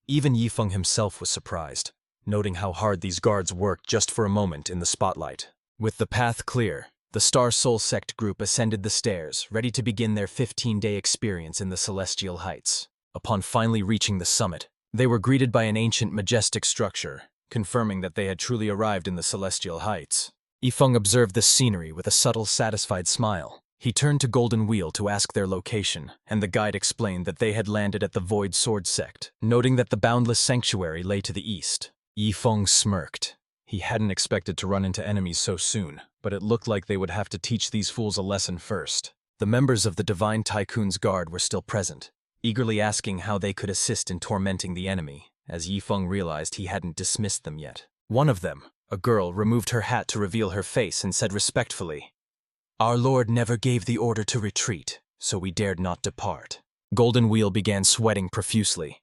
Even Yifeng himself was surprised, noting how hard these guards worked just for a moment in the spotlight. With the path clear, the Star Soul Sect group ascended the stairs, ready to begin their 15-day experience in the Celestial Heights. Upon finally reaching the summit, they were greeted by an ancient, majestic structure, confirming that they had truly arrived in the Celestial Heights. Yifeng observed the scenery with a subtle, satisfied smile. He turned to Golden Wheel to ask their location, and the guide explained that they had landed at the Void Sword Sect, noting that the Boundless Sanctuary lay to the east. Yifeng smirked. He hadn't expected to run into enemies so soon, but it looked like they would have to teach these fools a lesson first. The members of the Divine Tycoon's guard were still present, eagerly asking how they could assist in tormenting the enemy, as Yifeng realized he hadn't dismissed them yet. One of them, a girl, removed her hat to reveal her face and said respectfully, "Our Lord never gave the order to retreat, so we dared not depart." Golden Wheel began sweating profusely.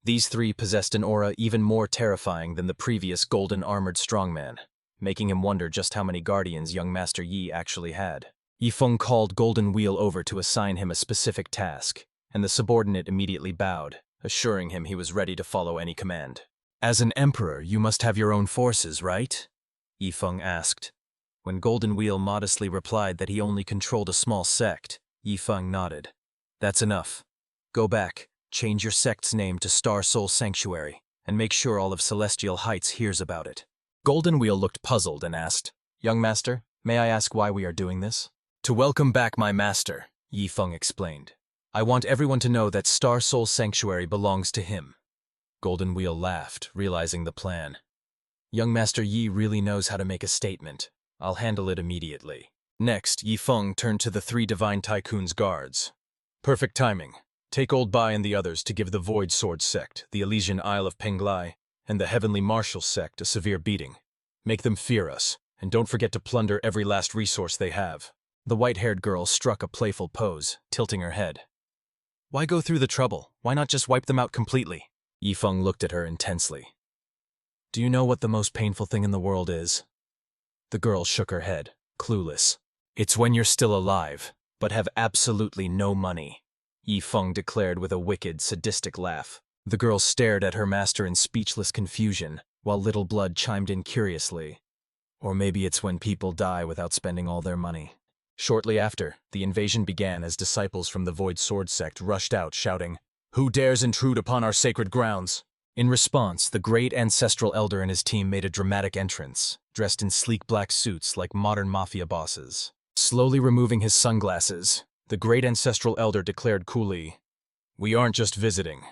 These three possessed an aura even more terrifying than the previous golden-armored strongman, making him wonder just how many guardians young Master Yi actually had. Yifeng called Golden Wheel over to assign him a specific task, and the subordinate immediately bowed, assuring him he was ready to follow any command. "As an emperor, you must have your own forces, right?" Yifeng asked. When Golden Wheel modestly replied that he only controlled a small sect, Yifeng nodded. "That's enough. Go back, change your sect's name to Star Soul Sanctuary, and make sure all of Celestial Heights hears about it." Golden Wheel looked puzzled and asked, "Young master, may I ask why we are doing this?" "To welcome back my master," Yifeng explained. "I want everyone to know that Star Soul Sanctuary belongs to him." Golden Wheel laughed, realizing the plan. "Young Master Yi really knows how to make a statement. I'll handle it immediately." Next, Yifeng turned to the three Divine Tycoon's guards. "Perfect timing. Take Old Bai and the others to give the Void Sword Sect, the Elysian Isle of Penglai, and the Heavenly Martial Sect a severe beating. Make them fear us, and don't forget to plunder every last resource they have." The white-haired girl struck a playful pose, tilting her head. "Why go through the trouble? Why not just wipe them out completely?" Yifeng looked at her intensely. "Do you know what the most painful thing in the world is?" The girl shook her head, clueless. "It's when you're still alive, but have absolutely no money," Yifeng declared with a wicked, sadistic laugh. The girl stared at her master in speechless confusion, while Little Blood chimed in curiously. "Or maybe it's when people die without spending all their money." Shortly after, the invasion began as disciples from the Void Sword Sect rushed out shouting, "Who dares intrude upon our sacred grounds?" In response, the great ancestral elder and his team made a dramatic entrance, dressed in sleek black suits like modern mafia bosses. Slowly removing his sunglasses, the great ancestral elder declared coolly, "We aren't just visiting.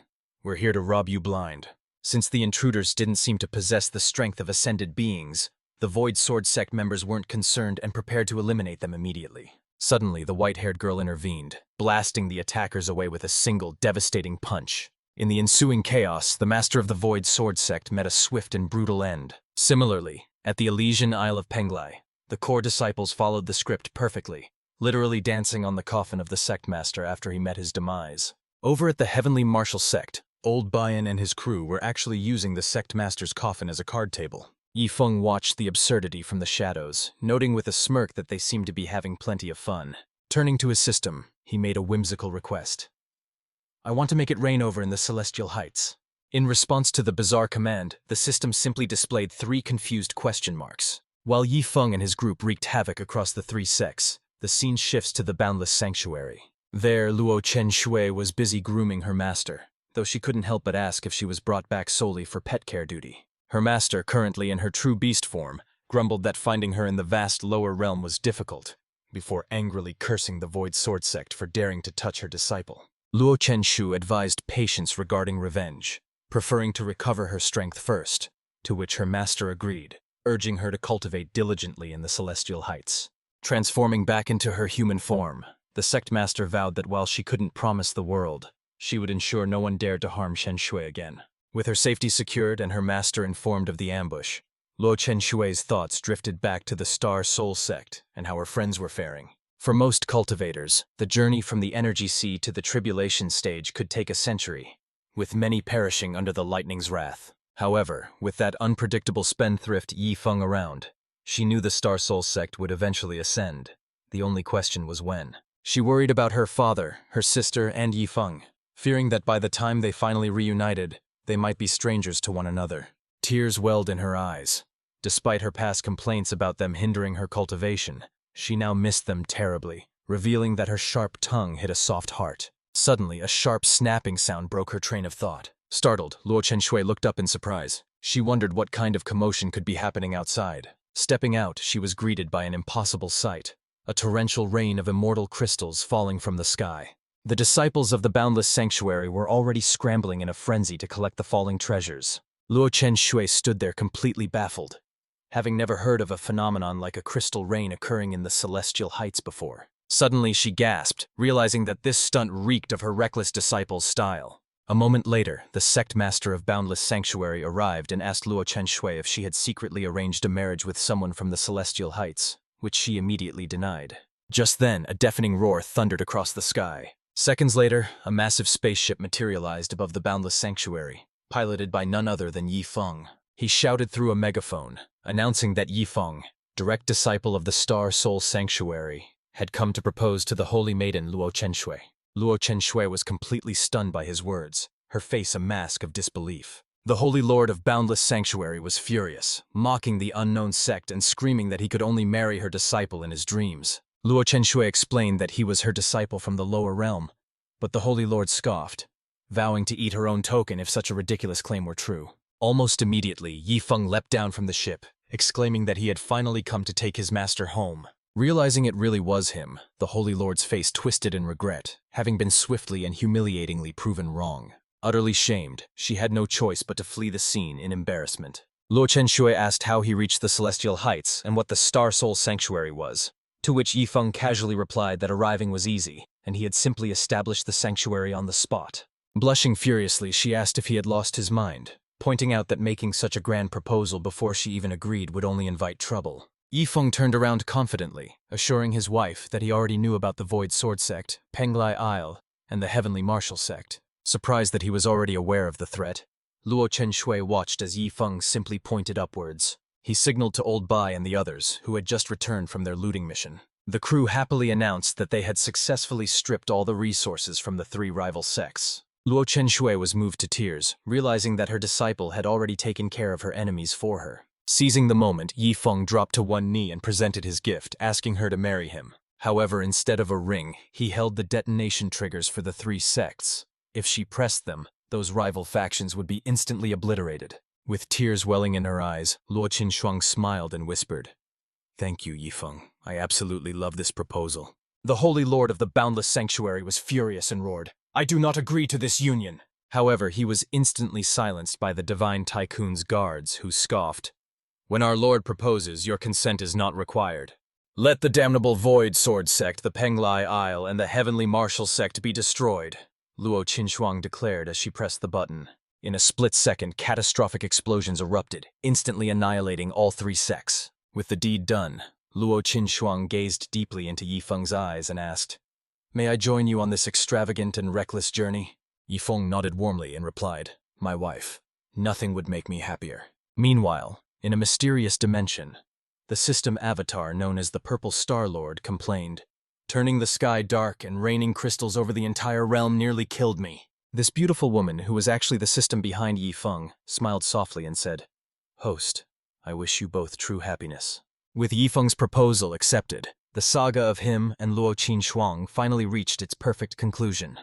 We're here to rob you blind." Since the intruders didn't seem to possess the strength of ascended beings, The Void Sword Sect members weren't concerned and prepared to eliminate them immediately. Suddenly, the white-haired girl intervened, blasting the attackers away with a single, devastating punch. In the ensuing chaos, the master of the Void Sword Sect met a swift and brutal end. Similarly, at the Elysian Isle of Penglai, the core disciples followed the script perfectly, literally dancing on the coffin of the sect master after he met his demise. Over at the Heavenly Martial Sect, Old Bayan and his crew were actually using the sect master's coffin as a card table. Yifeng watched the absurdity from the shadows, noting with a smirk that they seemed to be having plenty of fun. Turning to his system, he made a whimsical request. "I want to make it rain over in the Celestial Heights." In response to the bizarre command, the system simply displayed 3 confused question marks. While Yifeng and his group wreaked havoc across the 3 sects, the scene shifts to the Boundless Sanctuary. There, Luo Chen Shui was busy grooming her master, though she couldn't help but ask if she was brought back solely for pet care duty. Her master, currently in her true beast form, grumbled that finding her in the vast lower realm was difficult, before angrily cursing the Void Sword Sect for daring to touch her disciple. Luo Chenshu advised patience regarding revenge, preferring to recover her strength first, to which her master agreed, urging her to cultivate diligently in the Celestial Heights. Transforming back into her human form, the sect master vowed that while she couldn't promise the world, she would ensure no one dared to harm Shen Shui again. With her safety secured and her master informed of the ambush, Luo Chen Shui's thoughts drifted back to the Star Soul Sect and how her friends were faring. For most cultivators, the journey from the energy sea to the tribulation stage could take a century, with many perishing under the lightning's wrath. However, with that unpredictable spendthrift Yifeng around, she knew the Star Soul Sect would eventually ascend. The only question was when. She worried about her father, her sister, and Yifeng, fearing that by the time they finally reunited, they might be strangers to one another. Tears welled in her eyes. Despite her past complaints about them hindering her cultivation, she now missed them terribly, revealing that her sharp tongue hit a soft heart. Suddenly, a sharp snapping sound broke her train of thought. Startled, Luo Chenshui looked up in surprise. She wondered what kind of commotion could be happening outside. Stepping out, she was greeted by an impossible sight, a torrential rain of immortal crystals falling from the sky. The disciples of the Boundless Sanctuary were already scrambling in a frenzy to collect the falling treasures. Luo Chenshui stood there completely baffled, having never heard of a phenomenon like a crystal rain occurring in the Celestial Heights before. Suddenly she gasped, realizing that this stunt reeked of her reckless disciples' style. A moment later, the sect master of Boundless Sanctuary arrived and asked Luo Chenshui if she had secretly arranged a marriage with someone from the Celestial Heights, which she immediately denied. Just then, a deafening roar thundered across the sky. Seconds later, a massive spaceship materialized above the Boundless Sanctuary, piloted by none other than Yifeng. He shouted through a megaphone, announcing that Yifeng, direct disciple of the Star Soul Sanctuary, had come to propose to the holy maiden Luo Chenshui. Luo Chenshui was completely stunned by his words, her face a mask of disbelief. The Holy Lord of Boundless Sanctuary was furious, mocking the unknown sect and screaming that he could only marry her disciple in his dreams. Luo Chenshui explained that he was her disciple from the lower realm, but the Holy Lord scoffed, vowing to eat her own token if such a ridiculous claim were true. Almost immediately, Yifeng leapt down from the ship, exclaiming that he had finally come to take his master home. Realizing it really was him, the Holy Lord's face twisted in regret, having been swiftly and humiliatingly proven wrong. Utterly shamed, she had no choice but to flee the scene in embarrassment. Luo Chenshui asked how he reached the Celestial Heights and what the Star Soul Sanctuary was, to which Yifeng casually replied that arriving was easy, and he had simply established the sanctuary on the spot. Blushing furiously, she asked if he had lost his mind, pointing out that making such a grand proposal before she even agreed would only invite trouble. Yifeng turned around confidently, assuring his wife that he already knew about the Void Sword Sect, Penglai Isle, and the Heavenly Martial Sect. Surprised that he was already aware of the threat, Luo Chenshui watched as Yifeng simply pointed upwards. He signaled to Old Bai and the others, who had just returned from their looting mission. The crew happily announced that they had successfully stripped all the resources from the 3 rival sects. Luo Chenshui was moved to tears, realizing that her disciple had already taken care of her enemies for her. Seizing the moment, Yifeng dropped to one knee and presented his gift, asking her to marry him. However, instead of a ring, he held the detonation triggers for the 3 sects. If she pressed them, those rival factions would be instantly obliterated. With tears welling in her eyes, Luo Qinshuang smiled and whispered, "Thank you, Yifeng. I absolutely love this proposal." The Holy Lord of the Boundless Sanctuary was furious and roared, "I do not agree to this union." However, he was instantly silenced by the Divine Tycoon's guards, who scoffed, When our lord proposes, your consent is not required. Let the damnable Void Sword Sect, the Penglai Isle, and the Heavenly Martial Sect be destroyed, Luo Qinshuang declared as she pressed the button. In a split second, catastrophic explosions erupted, instantly annihilating all three sects. With the deed done, Luo Qinshuang gazed deeply into Yifeng's eyes and asked, "May I join you on this extravagant and reckless journey?" Yifeng nodded warmly and replied, "My wife. Nothing would make me happier." Meanwhile, in a mysterious dimension, the system avatar known as the Purple Star Lord complained, "Turning the sky dark and raining crystals over the entire realm nearly killed me." This beautiful woman, who was actually the system behind Yifeng, smiled softly and said, "Host, I wish you both true happiness." With Yifeng's proposal accepted, the saga of him and Luo Qinshuang finally reached its perfect conclusion.